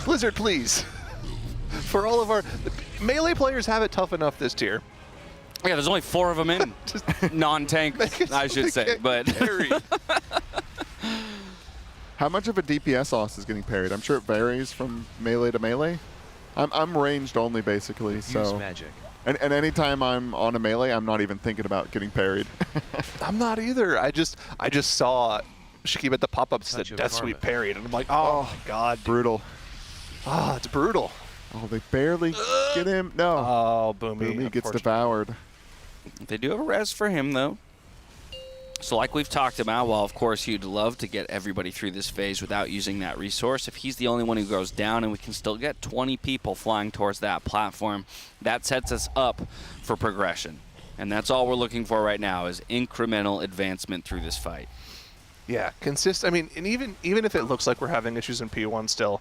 Blizzard, please. For all of our melee players have it tough enough this tier. Yeah, there's only 4 of them in. Non-tank, I should say. But how much of a DPS loss is getting parried? I'm sure it varies from melee to melee. I'm ranged only, basically. So magic. And anytime I'm on a melee, I'm not even thinking about getting parried. I'm not either. I just saw Shakib at the pop-ups that Death Sweep parried, and I'm like, oh my god. Dude. Brutal. Oh, it's brutal. Oh, they barely get him. No. Oh, Boomy gets devoured. They do have a res for him, though. So like we've talked about, while of course you'd love to get everybody through this phase without using that resource, if he's the only one who goes down and we can still get 20 people flying towards that platform, that sets us up for progression. And that's all we're looking for right now is incremental advancement through this fight. Yeah, I mean, and even if it looks like we're having issues in P1 still,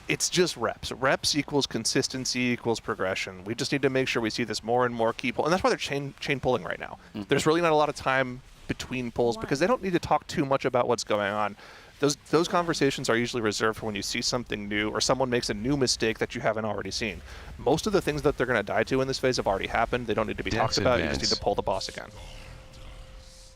it's just reps. Reps equals consistency equals progression. We just need to make sure we see this more and more key pull. And that's why they're chain pulling right now. Mm-hmm. There's really not a lot of time between pulls because they don't need to talk too much about what's going on. Those conversations are usually reserved for when you see something new or someone makes a new mistake that you haven't already seen. Most of the things that they're going to die to in this phase have already happened. They don't need to be talked about. You just need to pull the boss again.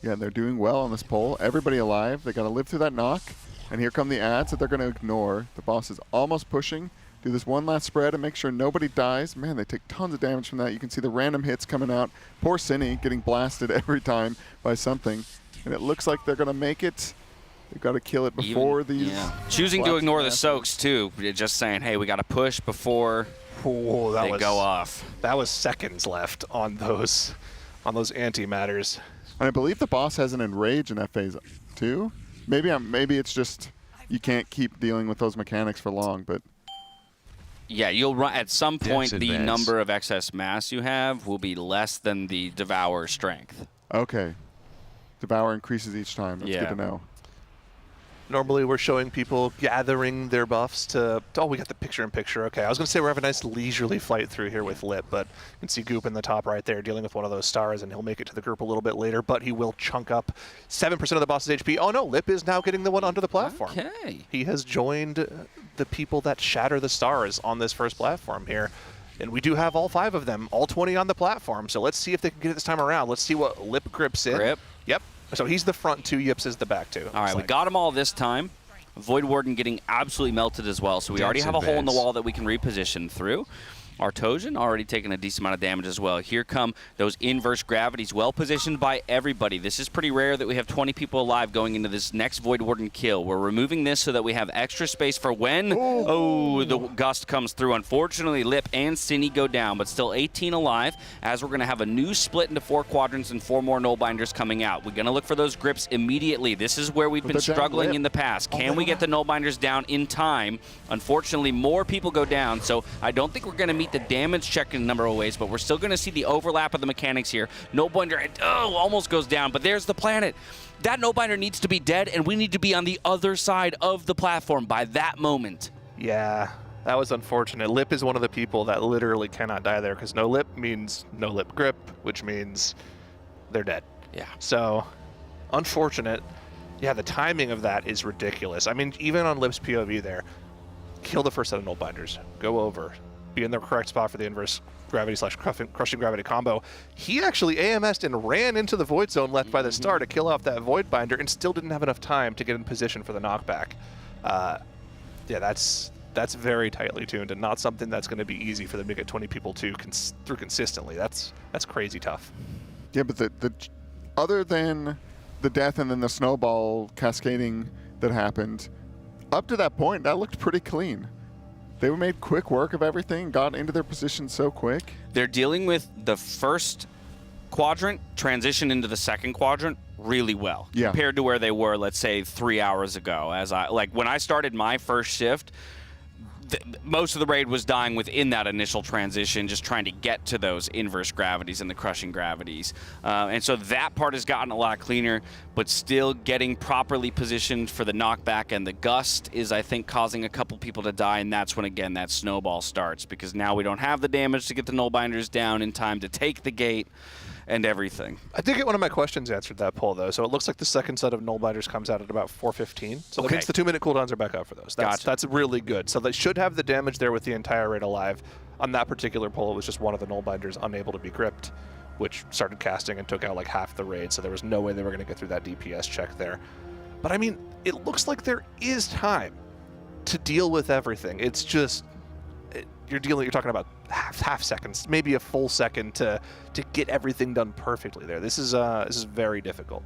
Yeah, they're doing well on this pull. Everybody alive. They got to live through that knock. And here come the ads that they're going to ignore. The boss is almost pushing. Do this one last spread and make sure nobody dies. Man, they take tons of damage from that. You can see the random hits coming out. Poor Zenni getting blasted every time by something. And it looks like they're going to make it. They've got to kill it before these. Yeah. Choosing to ignore the soaks, too. Just saying, hey, we got to push before they go off. That was seconds left on those antimatters. And I believe the boss has an enrage in that phase, too. Maybe it's just you can't keep dealing with those mechanics for long, but yeah, you'll run at some point. The number of excess mass you have will be less than the Devour strength. Okay, Devour increases each time. That's good to know. Normally we're showing people gathering their buffs to, oh, we got the picture-in-picture. Okay, I was going to say we're having a nice leisurely fight through here with Lip, but you can see Goop in the top right there dealing with one of those stars, and he'll make it to the group a little bit later, but he will chunk up 7% of the boss's HP. Oh no, Lip is now getting the one onto the platform. Okay. He has joined the people that shatter the stars on this first platform here. And we do have all 5 of them, all 20 on the platform, so let's see if they can get it this time around. Let's see what Lip grips in. Grip. Yep. So he's the front 2, Yips is the back 2. All right, we got them all this time. Void Warden getting absolutely melted as well, so we already have a hole in the wall that we can reposition through. Artosian already taking a decent amount of damage as well. Here come those inverse gravities, well positioned by everybody. This is pretty rare that we have 20 people alive going into this next Void Warden kill. We're removing this so that we have extra space for when the gust comes through. Unfortunately, Lip and Zenni go down, but still 18 alive, as we're going to have a new split into 4 quadrants and 4 more Nullbinders coming out. We're going to look for those grips immediately. This is where we've been struggling in the past. Can we get the Nullbinders down in time? Unfortunately, more people go down, so I don't think we're going to meet the damage check in a number of ways, but we're still going to see the overlap of the mechanics here. Nullbinder, almost goes down, but there's the planet. That Nullbinder needs to be dead, and we need to be on the other side of the platform by that moment. Yeah, that was unfortunate. Lip is one of the people that literally cannot die there, because no Lip means no Lip grip, which means they're dead. Yeah. So, unfortunate. Yeah, the timing of that is ridiculous. I mean, even on Lip's POV there, kill the first set of Nullbinders, go over, be in the correct spot for the inverse gravity / crushing gravity combo. He actually AMS'd and ran into the void zone left by the star to kill off that void binder, and still didn't have enough time to get in position for the knockback. Yeah, that's very tightly tuned, and not something that's going to be easy for them to get 20 people through consistently. That's crazy tough. Yeah, but the other than the death and then the snowball cascading that happened, up to that point, that looked pretty clean. They made quick work of everything, got into their position so quick. They're dealing with the first quadrant, transition into the second quadrant really well compared to where they were, let's say, 3 hours ago. When I started my first shift, most of the raid was dying within that initial transition, just trying to get to those inverse gravities and the crushing gravities. And so that part has gotten a lot cleaner, but still getting properly positioned for the knockback and the gust is, I think, causing a couple people to die, and that's when, again, that snowball starts, because now we don't have the damage to get the null binders down in time to take the gate and everything. I did get one of my questions answered that poll, though. So it looks like the second set of null binders comes out at about 4:15. So that means the 2-minute cooldowns are back up for those. That's really good. So they should have the damage there with the entire raid alive. On that particular poll, it was just one of the null binders unable to be gripped, which started casting and took out like half the raid. So there was no way they were going to get through that DPS check there. But I mean, it looks like there is time to deal with everything. It's just you're talking about half seconds, maybe a full second to get everything done perfectly there. This is very difficult.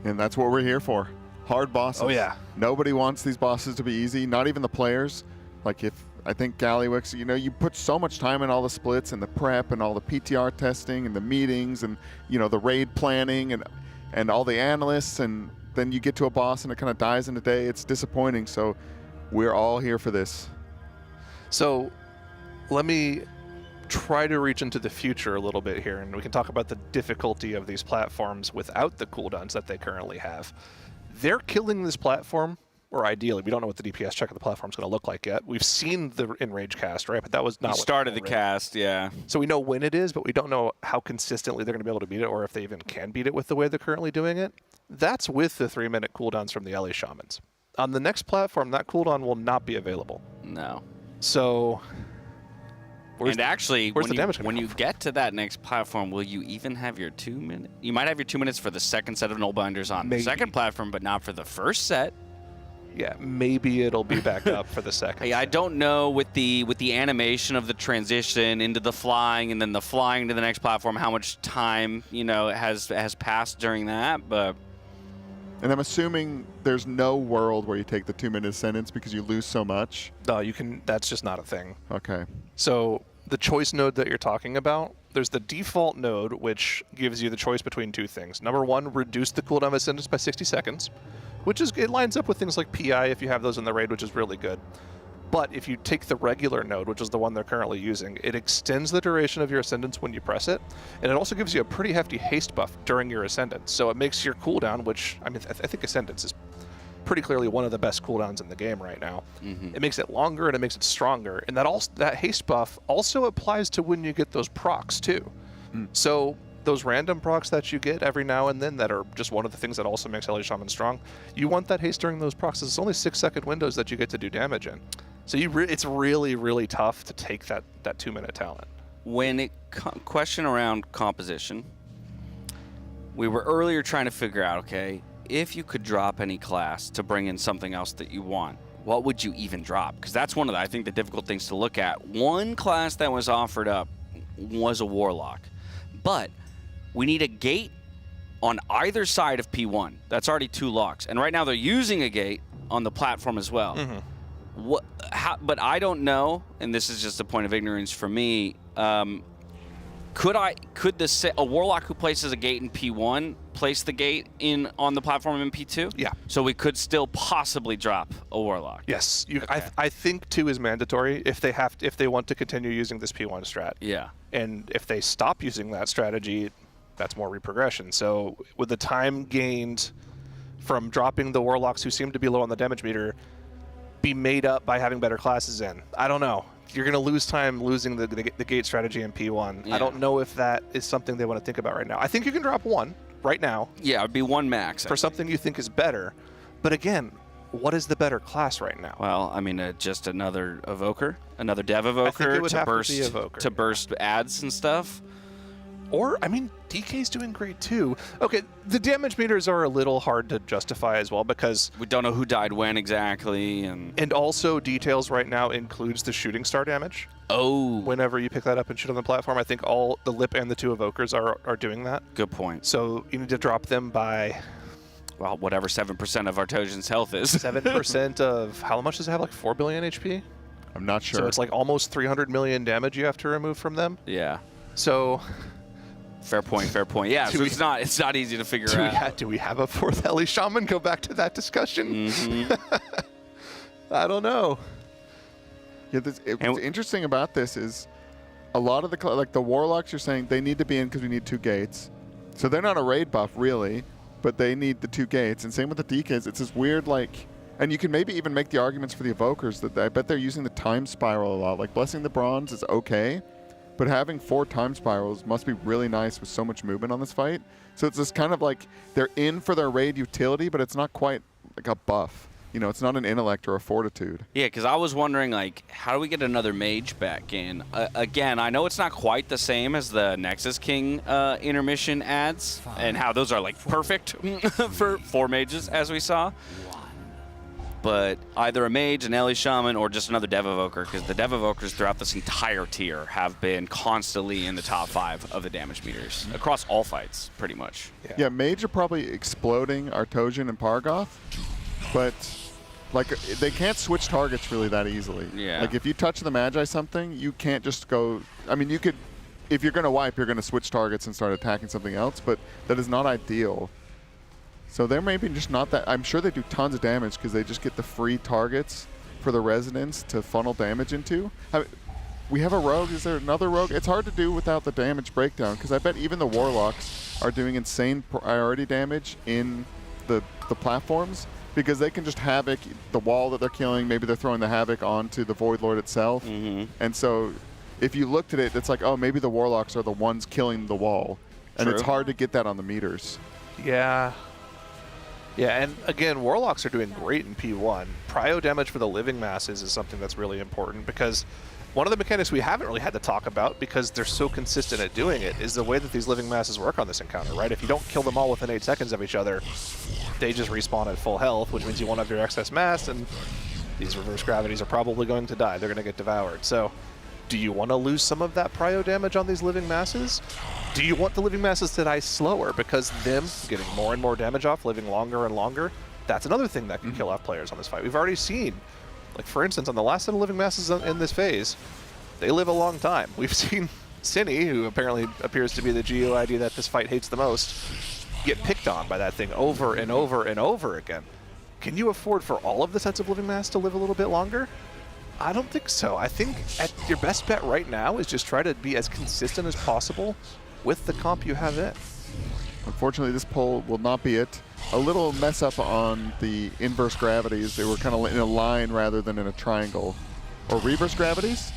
And that's what we're here for. Hard bosses. Oh yeah. Nobody wants these bosses to be easy, not even the players. Like I think Gallywix, you put so much time in all the splits and the prep and all the PTR testing and the meetings and the raid planning and all the analysts, and then you get to a boss and it kind of dies in a day. It's disappointing. So we're all here for this. So let me try to reach into the future a little bit here, and we can talk about the difficulty of these platforms without the cooldowns that they currently have. They're killing this platform, or ideally, we don't know what the DPS check of the platform is going to look like yet. We've seen the Enrage cast, right? But that was not what started the cast, yeah. So we know when it is, but we don't know how consistently they're going to be able to beat it, or if they even can beat it with the way they're currently doing it. That's with the 3-minute cooldowns from the LA Shamans. On the next platform, that cooldown will not be available. No. So, when you get to that next platform, will you even have your 2 minutes? You might have your 2 minutes for the second set of null binders on the second platform, but not for the first set. Yeah, maybe it'll be back up for the second. I don't know with the animation of the transition into the flying and then the flying to the next platform, how much time has passed during that, but. And I'm assuming there's no world where you take the 2-minute sentence because you lose so much. No, you can. That's just not a thing. Okay. So the choice node that you're talking about, there's the default node, which gives you the choice between two things. Number one, reduce the cooldown of a sentence by 60 seconds, it lines up with things like PI if you have those in the raid, which is really good. But if you take the regular node, which is the one they're currently using, it extends the duration of your Ascendance when you press it, and it also gives you a pretty hefty haste buff during your Ascendance. So it makes your cooldown, which, I mean, I think Ascendance is pretty clearly one of the best cooldowns in the game right now. It makes it longer and it makes it stronger, and that haste buff also applies to when you get those procs too. So those random procs that you get every now and then that are just one of the things that also makes LA Shaman strong, you want that haste during those procs. It's only 6-second windows that you get to do damage in. So it's really, really tough to take that 2-minute talent. When question around composition, we were earlier trying to figure out, okay, if you could drop any class to bring in something else that you want, what would you even drop? Because that's one of I think the difficult things to look at. One class that was offered up was a Warlock, but we need a gate on either side of P1. That's already 2 locks, and right now they're using a gate on the platform as well. But I don't know, and this is just a point of ignorance for me. Could a Warlock who places a gate in P1 place the gate on the platform in P2? Yeah. So we could still possibly drop a Warlock. Yes. I think 2 is mandatory if they want to continue using this P1 strat. Yeah. And if they stop using that strategy, that's more reprogression. So with the time gained from dropping the Warlocks who seem to be low on the damage meter, be made up by having better classes in. I don't know. You're going to lose time losing the gate strategy in P1. Yeah. I don't know if that is something they want to think about right now. I think you can drop 1 right now. Yeah, it would be 1 max. For something you think is better. But again, what is the better class right now? Well, I mean, just another evoker, another dev evoker to burst ads and stuff. Or, I mean, DK's doing great too. Okay, the damage meters are a little hard to justify as well because we don't know who died when exactly, and also details right now includes the shooting star damage. Oh. Whenever you pick that up and shoot on the platform, I think all the Lip and the 2 evokers are doing that. Good point. So you need to drop them by, well, whatever 7% of Artosian's health is. 7% of how much does it have? Like 4 billion HP? I'm not sure. So it's like almost 300 million damage you have to remove from them. Yeah. So. Fair point, fair point. Yeah, so it's not easy to figure out. Do we have a 4th Heli Shaman? Go back to that discussion. I don't know. Yeah, what's interesting about this is a lot of the Warlocks you're saying they need to be in because we need 2 gates. So they're not a raid buff really, but they need the 2 gates. And same with the DKs. It's this weird and you can maybe even make the arguments for the evokers that I bet they're using the time spiral a lot. Like Blessing the Bronze is okay. But having 4 time spirals must be really nice with so much movement on this fight. So it's this kind of like they're in for their raid utility, but it's not quite like a buff. You know, it's not an intellect or a fortitude. Yeah, because I was wondering, like, how do we get another mage back in? Again, I know it's not quite the same as the Nexus King intermission ads and how those are, like, perfect for 4 mages, as we saw. But either a mage, an Ellie Shaman, or just another Dev Evoker, because the Dev Evokers throughout this entire tier have been constantly in the top 5 of the damage meters across all fights, pretty much. Yeah, mage are probably exploding Artosian and Pargoth, but like they can't switch targets really that easily. Yeah. Like if you touch the Magi something, you can't just go. I mean, you could, if you're going to wipe, you're going to switch targets and start attacking something else, but that is not ideal. So they're maybe just not that. I'm sure they do tons of damage because they just get the free targets for the residents to funnel damage into. We have a rogue. Is there another rogue? It's hard to do without the damage breakdown because I bet even the Warlocks are doing insane priority damage in the platforms because they can just havoc the wall that they're killing. Maybe they're throwing the havoc onto the Void Lord itself. And so if you looked at it, it's like, oh, maybe the Warlocks are the ones killing the wall. And it's hard to get that on the meters. Yeah. Yeah, and again, Warlocks are doing great in P1. Prio damage for the living masses is something that's really important because one of the mechanics we haven't really had to talk about because they're so consistent at doing it is the way that these living masses work on this encounter, right? If you don't kill them all within 8 seconds of each other, they just respawn at full health, which means you won't have your excess mass, and these reverse gravities are probably going to die. They're going to get devoured. So do you want to lose some of that prio damage on these living masses? Do you want the living masses to die slower because them getting more and more damage off, living longer and longer? That's another thing that can kill off players on this fight. We've already seen, like for instance, on the last set of living masses in this phase, they live a long time. We've seen Zenni, who apparently appears to be the GUID that this fight hates the most, get picked on by that thing over and over and over again. Can you afford for all of the sets of living mass to live a little bit longer? I don't think so. I think your best bet right now is just try to be as consistent as possible with the comp you have in. Unfortunately, this poll will not be it. A little mess up on the inverse gravities. They were kind of in a line rather than in a triangle. Or reverse gravities?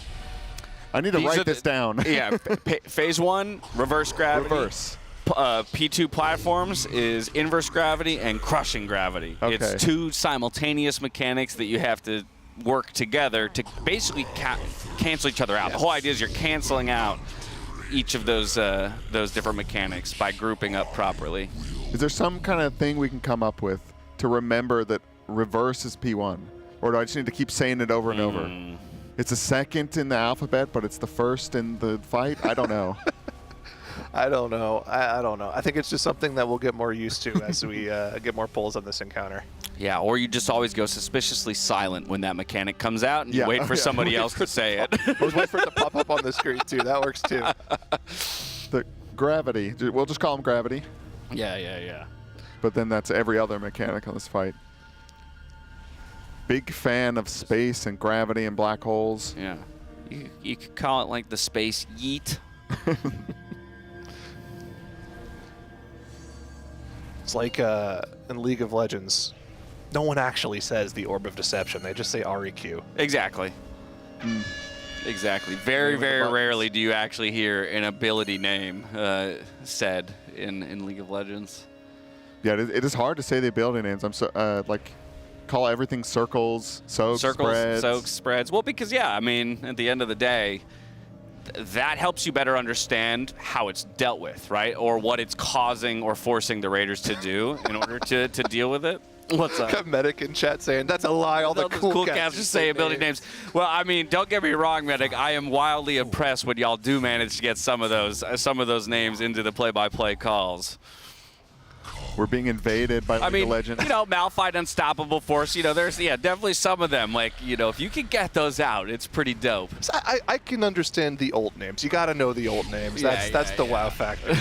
I need to write this down. Yeah, phase 1, reverse gravity. Reverse. P2 platforms is inverse gravity and crushing gravity. Okay. It's 2 simultaneous mechanics that you have to work together to basically cancel each other out. The whole idea is you're canceling out each of those different mechanics by grouping up properly. Is there some kind of thing we can come up with to remember that reverse is P1? Or do I just need to keep saying it over and over? It's a second in the alphabet, but it's the first in the fight? I don't know. I don't know. I don't know. I think it's just something that we'll get more used to as we get more pulls on this encounter. Yeah, or you just always go suspiciously silent when that mechanic comes out and you wait for somebody else to say it. Or wait for it to pop up on the screen too. That works too. The gravity. We'll just call them gravity. Yeah. But then that's every other mechanic on this fight. Big fan of space and gravity and black holes. Yeah. You could call it like the space yeet. It's like in League of Legends, no one actually says the Orb of Deception. They just say REQ. Exactly. Exactly. Very, very rarely do you actually hear an ability name said in League of Legends. Yeah, it is hard to say the ability names. I'm so like, call everything circles, soaks, spreads. Soaks, spreads. Well, because, yeah, I mean, at the end of the day, that helps you better understand how it's dealt with, right? Or what it's causing or forcing the Raiders to do in order to deal with it. What's up? Got Medic in chat saying, that's a lie, all the cool cats just say ability names. Well, I mean, don't get me wrong, Medic. I am wildly impressed when y'all do manage to get some of those names into the play-by-play calls. We're being invaded by League of Legends. You know, Malphite, Unstoppable Force, you know, there's, definitely some of them. Like, you know, if you can get those out, it's pretty dope. So I can understand the old names. You got to know the old names. That's the wow factor.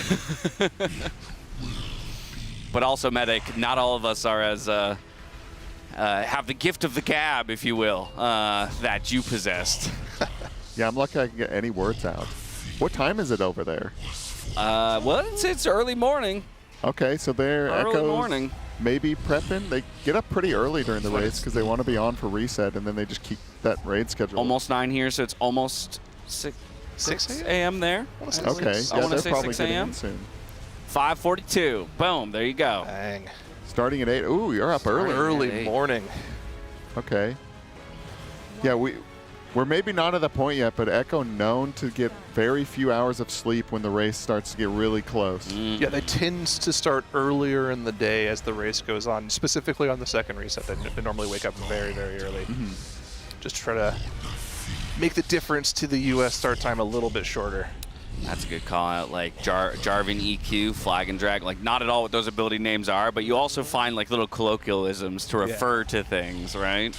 But also, Medic, not all of us are as, have the gift of the gab, if you will, that you possessed. Yeah, I'm lucky I can get any words out. What time is it over there? Well, it's early morning. Okay, so they're Echoes maybe prepping. They get up pretty early during the raids because they want to be on for reset, and then they just keep that raid schedule. Almost 9 here, so it's almost 6 a.m. there. Okay, yeah, they're probably getting in soon. 5:42. Boom, there you go. Bang. Starting at 8. Ooh, you're up early. Early morning. Okay. Yeah, we're maybe not at the point yet, but Echo known to get very few hours of sleep when the race starts to get really close. Yeah, they tend to start earlier in the day as the race goes on, specifically on the second reset. They normally wake up very, very early. Just try to make the difference to the U.S. start time a little bit shorter. That's a good call out, like Jarvan EQ, Flag and Drag, like not at all what those ability names are, but you also find like little colloquialisms to refer to things, right?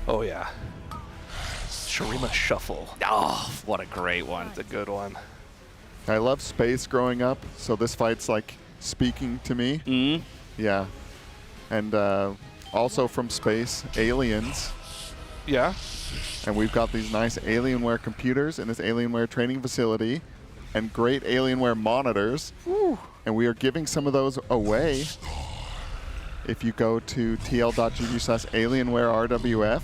Oh, yeah. Shurima Shuffle. Oh, what a great one. It's a good one. I love space growing up, so this fight's like speaking to me. Yeah. And also from space, aliens. Yeah. And we've got these nice Alienware computers in this Alienware training facility and great Alienware monitors. Woo. And we are giving some of those away. If you go to tl.gg/AlienwareRWF,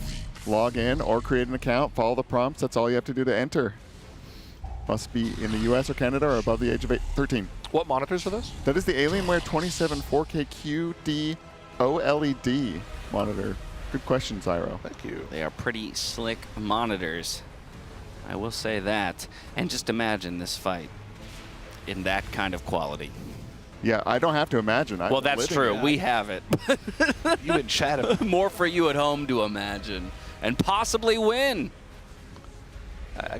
log in or create an account, follow the prompts. That's all you have to do to enter. Must be in the US or Canada or above the age of 13. What monitors are those? That is the Alienware 27 4K QD OLED monitor. Good question, Zyro. Thank you. They are pretty slick monitors. I will say that. And just imagine this fight in that kind of quality. Yeah, I don't have to imagine. Well, that's true. We have it. You in chat. More for you at home to imagine. And possibly win.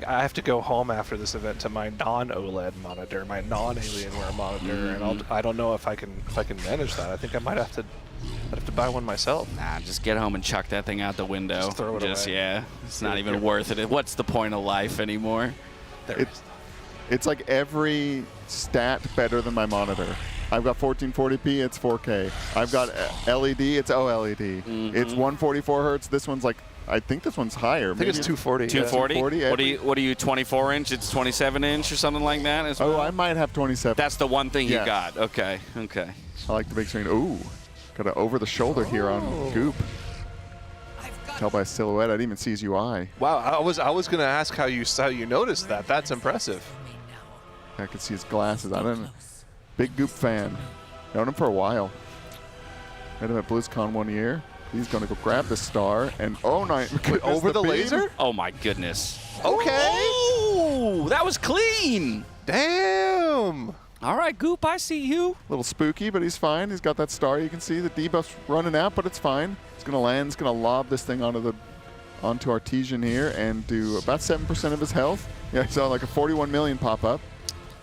I have to go home after this event to my non-OLED monitor, my non-Alienware monitor, and I don't know if I can manage that. I think I might have to buy one myself. Nah, just get home and chuck that thing out the window. Just throw it away. Yeah, it's not even worth it. What's the point of life anymore? It's like every stat better than my monitor. I've got 1440p, it's 4K. I've got LED, it's OLED. It's 144 hertz. This one's like, I think this one's higher. I think it's 240. 240? 240? What are you, 24 inch? It's 27 inch or something like that as well? Oh, I might have 27. That's the one thing you got. Okay. I like the big screen. Ooh, got an over the shoulder here on Goop. Tell by silhouette, I didn't even see his UI. Wow, I was gonna ask how you noticed that. That's impressive. I could see his glasses. I don't know. Big Goop fan. Known him for a while. Met him at BlizzCon 1 year. He's gonna go grab the star and over the laser? Oh my goodness. Okay. Oh, that was clean. Damn. All right, Goop, I see you. A little spooky, but he's fine. He's got that star. You can see the debuff's running out, but it's fine. It's gonna land. It's gonna lob this thing onto Artesian here and do about 7% of his health. Yeah, he saw like a 41 million pop up.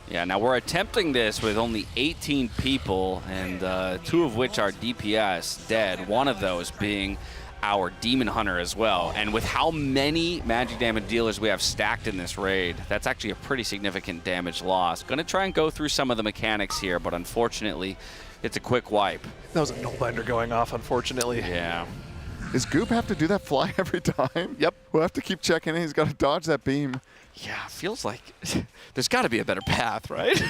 Yeah, now we're attempting this with only 18 people, and 2 of which are DPS dead, one of those being our Demon Hunter as well. And with how many magic damage dealers we have stacked in this raid, that's actually a pretty significant damage loss. Gonna try and go through some of the mechanics here, but unfortunately, it's a quick wipe. That was a null binder going off, unfortunately. Yeah. Does Goop have to do that fly every time? Yep. We'll have to keep checking in. He's got to dodge that beam. Yeah, feels like there's got to be a better path, right?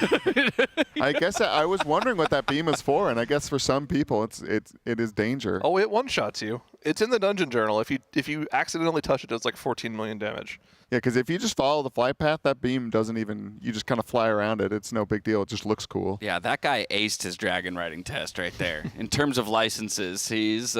I guess I was wondering what that beam is for, and I guess for some people it is danger. Oh, it one-shots you. It's in the dungeon journal. If you accidentally touch it, it's like 14 million damage. Yeah, because if you just follow the flight path, that beam doesn't even, you just kind of fly around it. It's no big deal. It just looks cool. Yeah, that guy aced his dragon riding test right there. In terms of licenses, he's...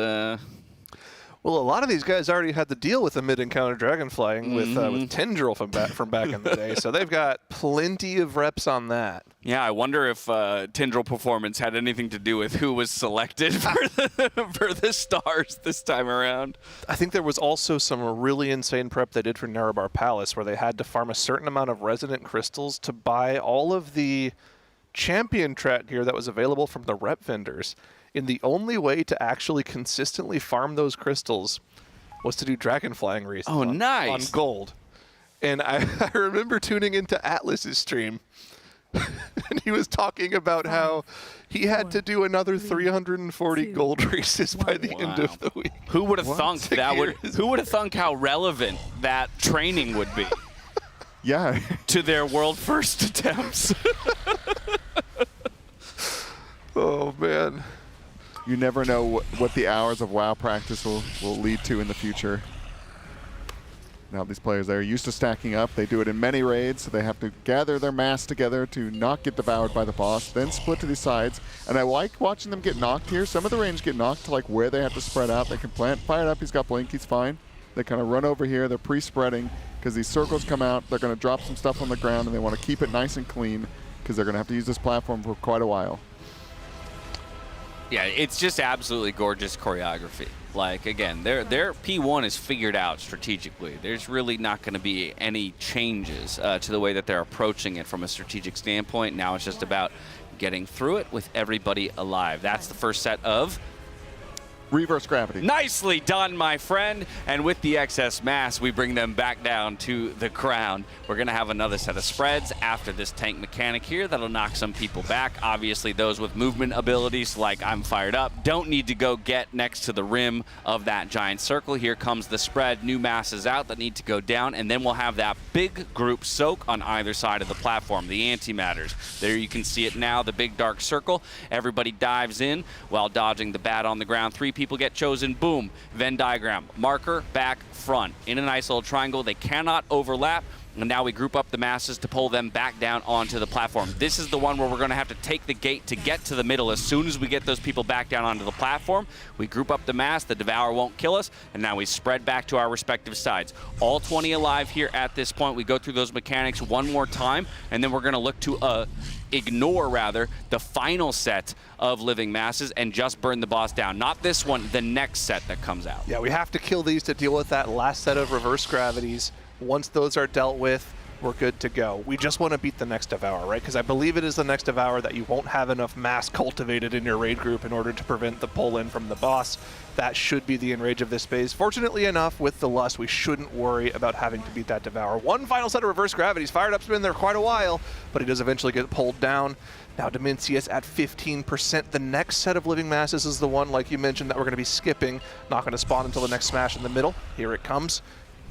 Well, a lot of these guys already had to deal with the mid-encounter dragon flying with Tendril from back in the day, so they've got plenty of reps on that. Yeah, I wonder if Tendril performance had anything to do with who was selected for the stars this time around. I think there was also some really insane prep they did for Nerebar Palace, where they had to farm a certain amount of resonant crystals to buy all of the champion track gear that was available from the rep vendors. And the only way to actually consistently farm those crystals was to do dragon flying races on gold. And I remember tuning into Atlas's stream, and he was talking about how he had to do another 340 gold races by the end of the week. Who would have thunk that would? Who would have thunk how relevant that training would be? Yeah. To their world first attempts. Oh man. You never know what the hours of WoW practice will lead to in the future. Now these players, they're used to stacking up. They do it in many raids, so they have to gather their mass together to not get devoured by the boss, then split to the sides. And I like watching them get knocked here. Some of the range get knocked to like where they have to spread out. They can plant, fire it up, he's got blink, he's fine. They kind of run over here, they're pre-spreading because these circles come out, they're going to drop some stuff on the ground and they want to keep it nice and clean because they're going to have to use this platform for quite a while. Yeah, it's just absolutely gorgeous choreography. Like, again, their P1 is figured out strategically. There's really not going to be any changes to the way that they're approaching it from a strategic standpoint. Now it's just about getting through it with everybody alive. That's the first set of... reverse gravity. Nicely done, my friend. And with the excess mass, we bring them back down to the ground. We're going to have another set of spreads after this tank mechanic here that'll knock some people back. Obviously, those with movement abilities, like I'm fired up, don't need to go get next to the rim of that giant circle. Here comes the spread. New masses out that need to go down. And then we'll have that big group soak on either side of the platform, the antimatters. There you can see it now, the big dark circle. Everybody dives in while dodging the bat on the ground. 3 people get chosen, boom, Venn diagram, marker, back, front, in a nice little triangle. They cannot overlap, and now we group up the masses to pull them back down onto the platform. This is the one where we're going to have to take the gate to get to the middle. As soon as we get those people back down onto the platform, we group up the mass, the Devour won't kill us, and now we spread back to our respective sides. All 20 alive here at this point. We go through those mechanics one more time, and then we're going to look to ignore the final set of living masses and just burn the boss down. Not this one, the next set that comes out. Yeah, we have to kill these to deal with that last set of reverse gravities. Once those are dealt with, we're good to go. We just want to beat the next Devour, right? Because I believe it is the next Devour that you won't have enough mass cultivated in your raid group in order to prevent the pull-in from the boss. That should be the enrage of this phase. Fortunately enough, with the Lust, we shouldn't worry about having to beat that Devour. One final set of reverse gravities. Fired Up's been there quite a while, but he does eventually get pulled down. Now Demensius at 15%. The next set of living masses is the one, like you mentioned, that we're going to be skipping. Not going to spawn until the next smash in the middle. Here it comes.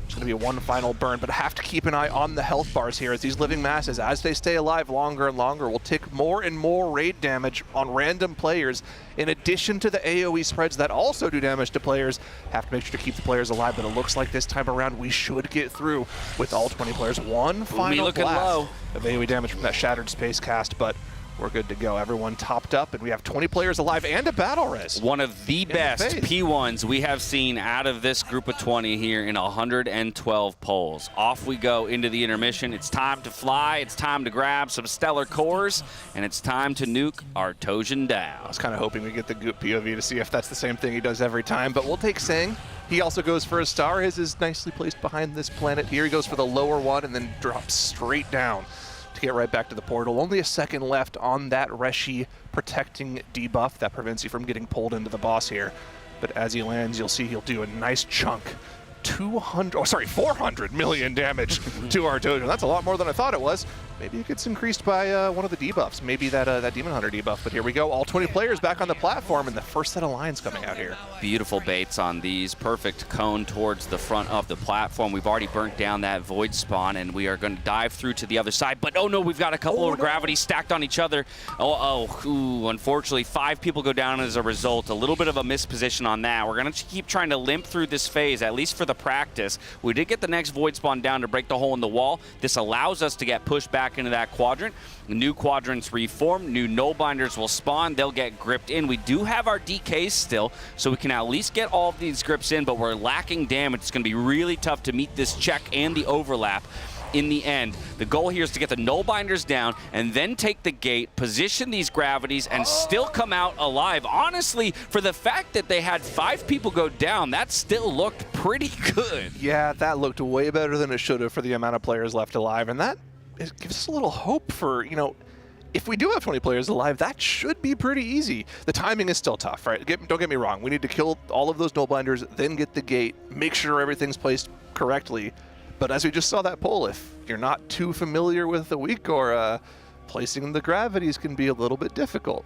It's going to be one final burn, but have to keep an eye on the health bars here as these living masses, as they stay alive longer and longer, will take more and more raid damage on random players. In addition to the AoE spreads that also do damage to players, have to make sure to keep the players alive, but it looks like this time around we should get through with all 20 players. One final blast of AoE damage from that Shattered Space Cast, but we're good to go. Everyone topped up, and we have 20 players alive and a battle res. One of the best P1s we have seen out of this group of 20 here in 112 polls. Off we go into the intermission. It's time to fly. It's time to grab some stellar cores, and it's time to nuke our Toshin down. I was kind of hoping we get the Goop POV to see if that's the same thing he does every time, but we'll take Sang. He also goes for a star. His is nicely placed behind this planet here. He goes for the lower one and then drops straight down to get right back to the portal. Only a second left on that Reshi protecting debuff that prevents you from getting pulled into the boss here. But as he lands, you'll see he'll do a nice chunk. 400 million damage to our Dojo. That's a lot more than I thought it was. maybe it gets increased by one of the debuffs. Maybe that Demon Hunter debuff. But here we go. All 20 players back on the platform, and the first set of lines coming out here. Beautiful baits on these. Perfect cone towards the front of the platform. We've already burnt down that void spawn, and we are going to dive through to the other side. But oh no, we've got a couple of gravity stacked on each other. Ooh, unfortunately, 5 people go down as a result. A little bit of a misposition on that. We're going to keep trying to limp through this phase, at least for the practice. We did get the next void spawn down to break the hole in the wall. This allows us to get pushed back into that quadrant. New quadrants reform, new null binders will spawn, they'll get gripped in. We do have our DKs still, so we can at least get all of these grips in, but we're lacking damage. It's going to be really tough to meet this check and the overlap. In the end, the goal here is to get the null binders down and then take the gate, position these gravities, and still come out alive. Honestly, for the fact that they had 5 people go down, that still looked pretty good. Yeah, that looked way better than it should have for the amount of players left alive, and that gives us a little hope for, you know, if we do have 20 players alive, that should be pretty easy. The timing is still tough, right? Don't get me wrong. We need to kill all of those null binders, then get the gate, make sure everything's placed correctly. But as we just saw that poll, if you're not too familiar with the weak or placing the gravities can be a little bit difficult.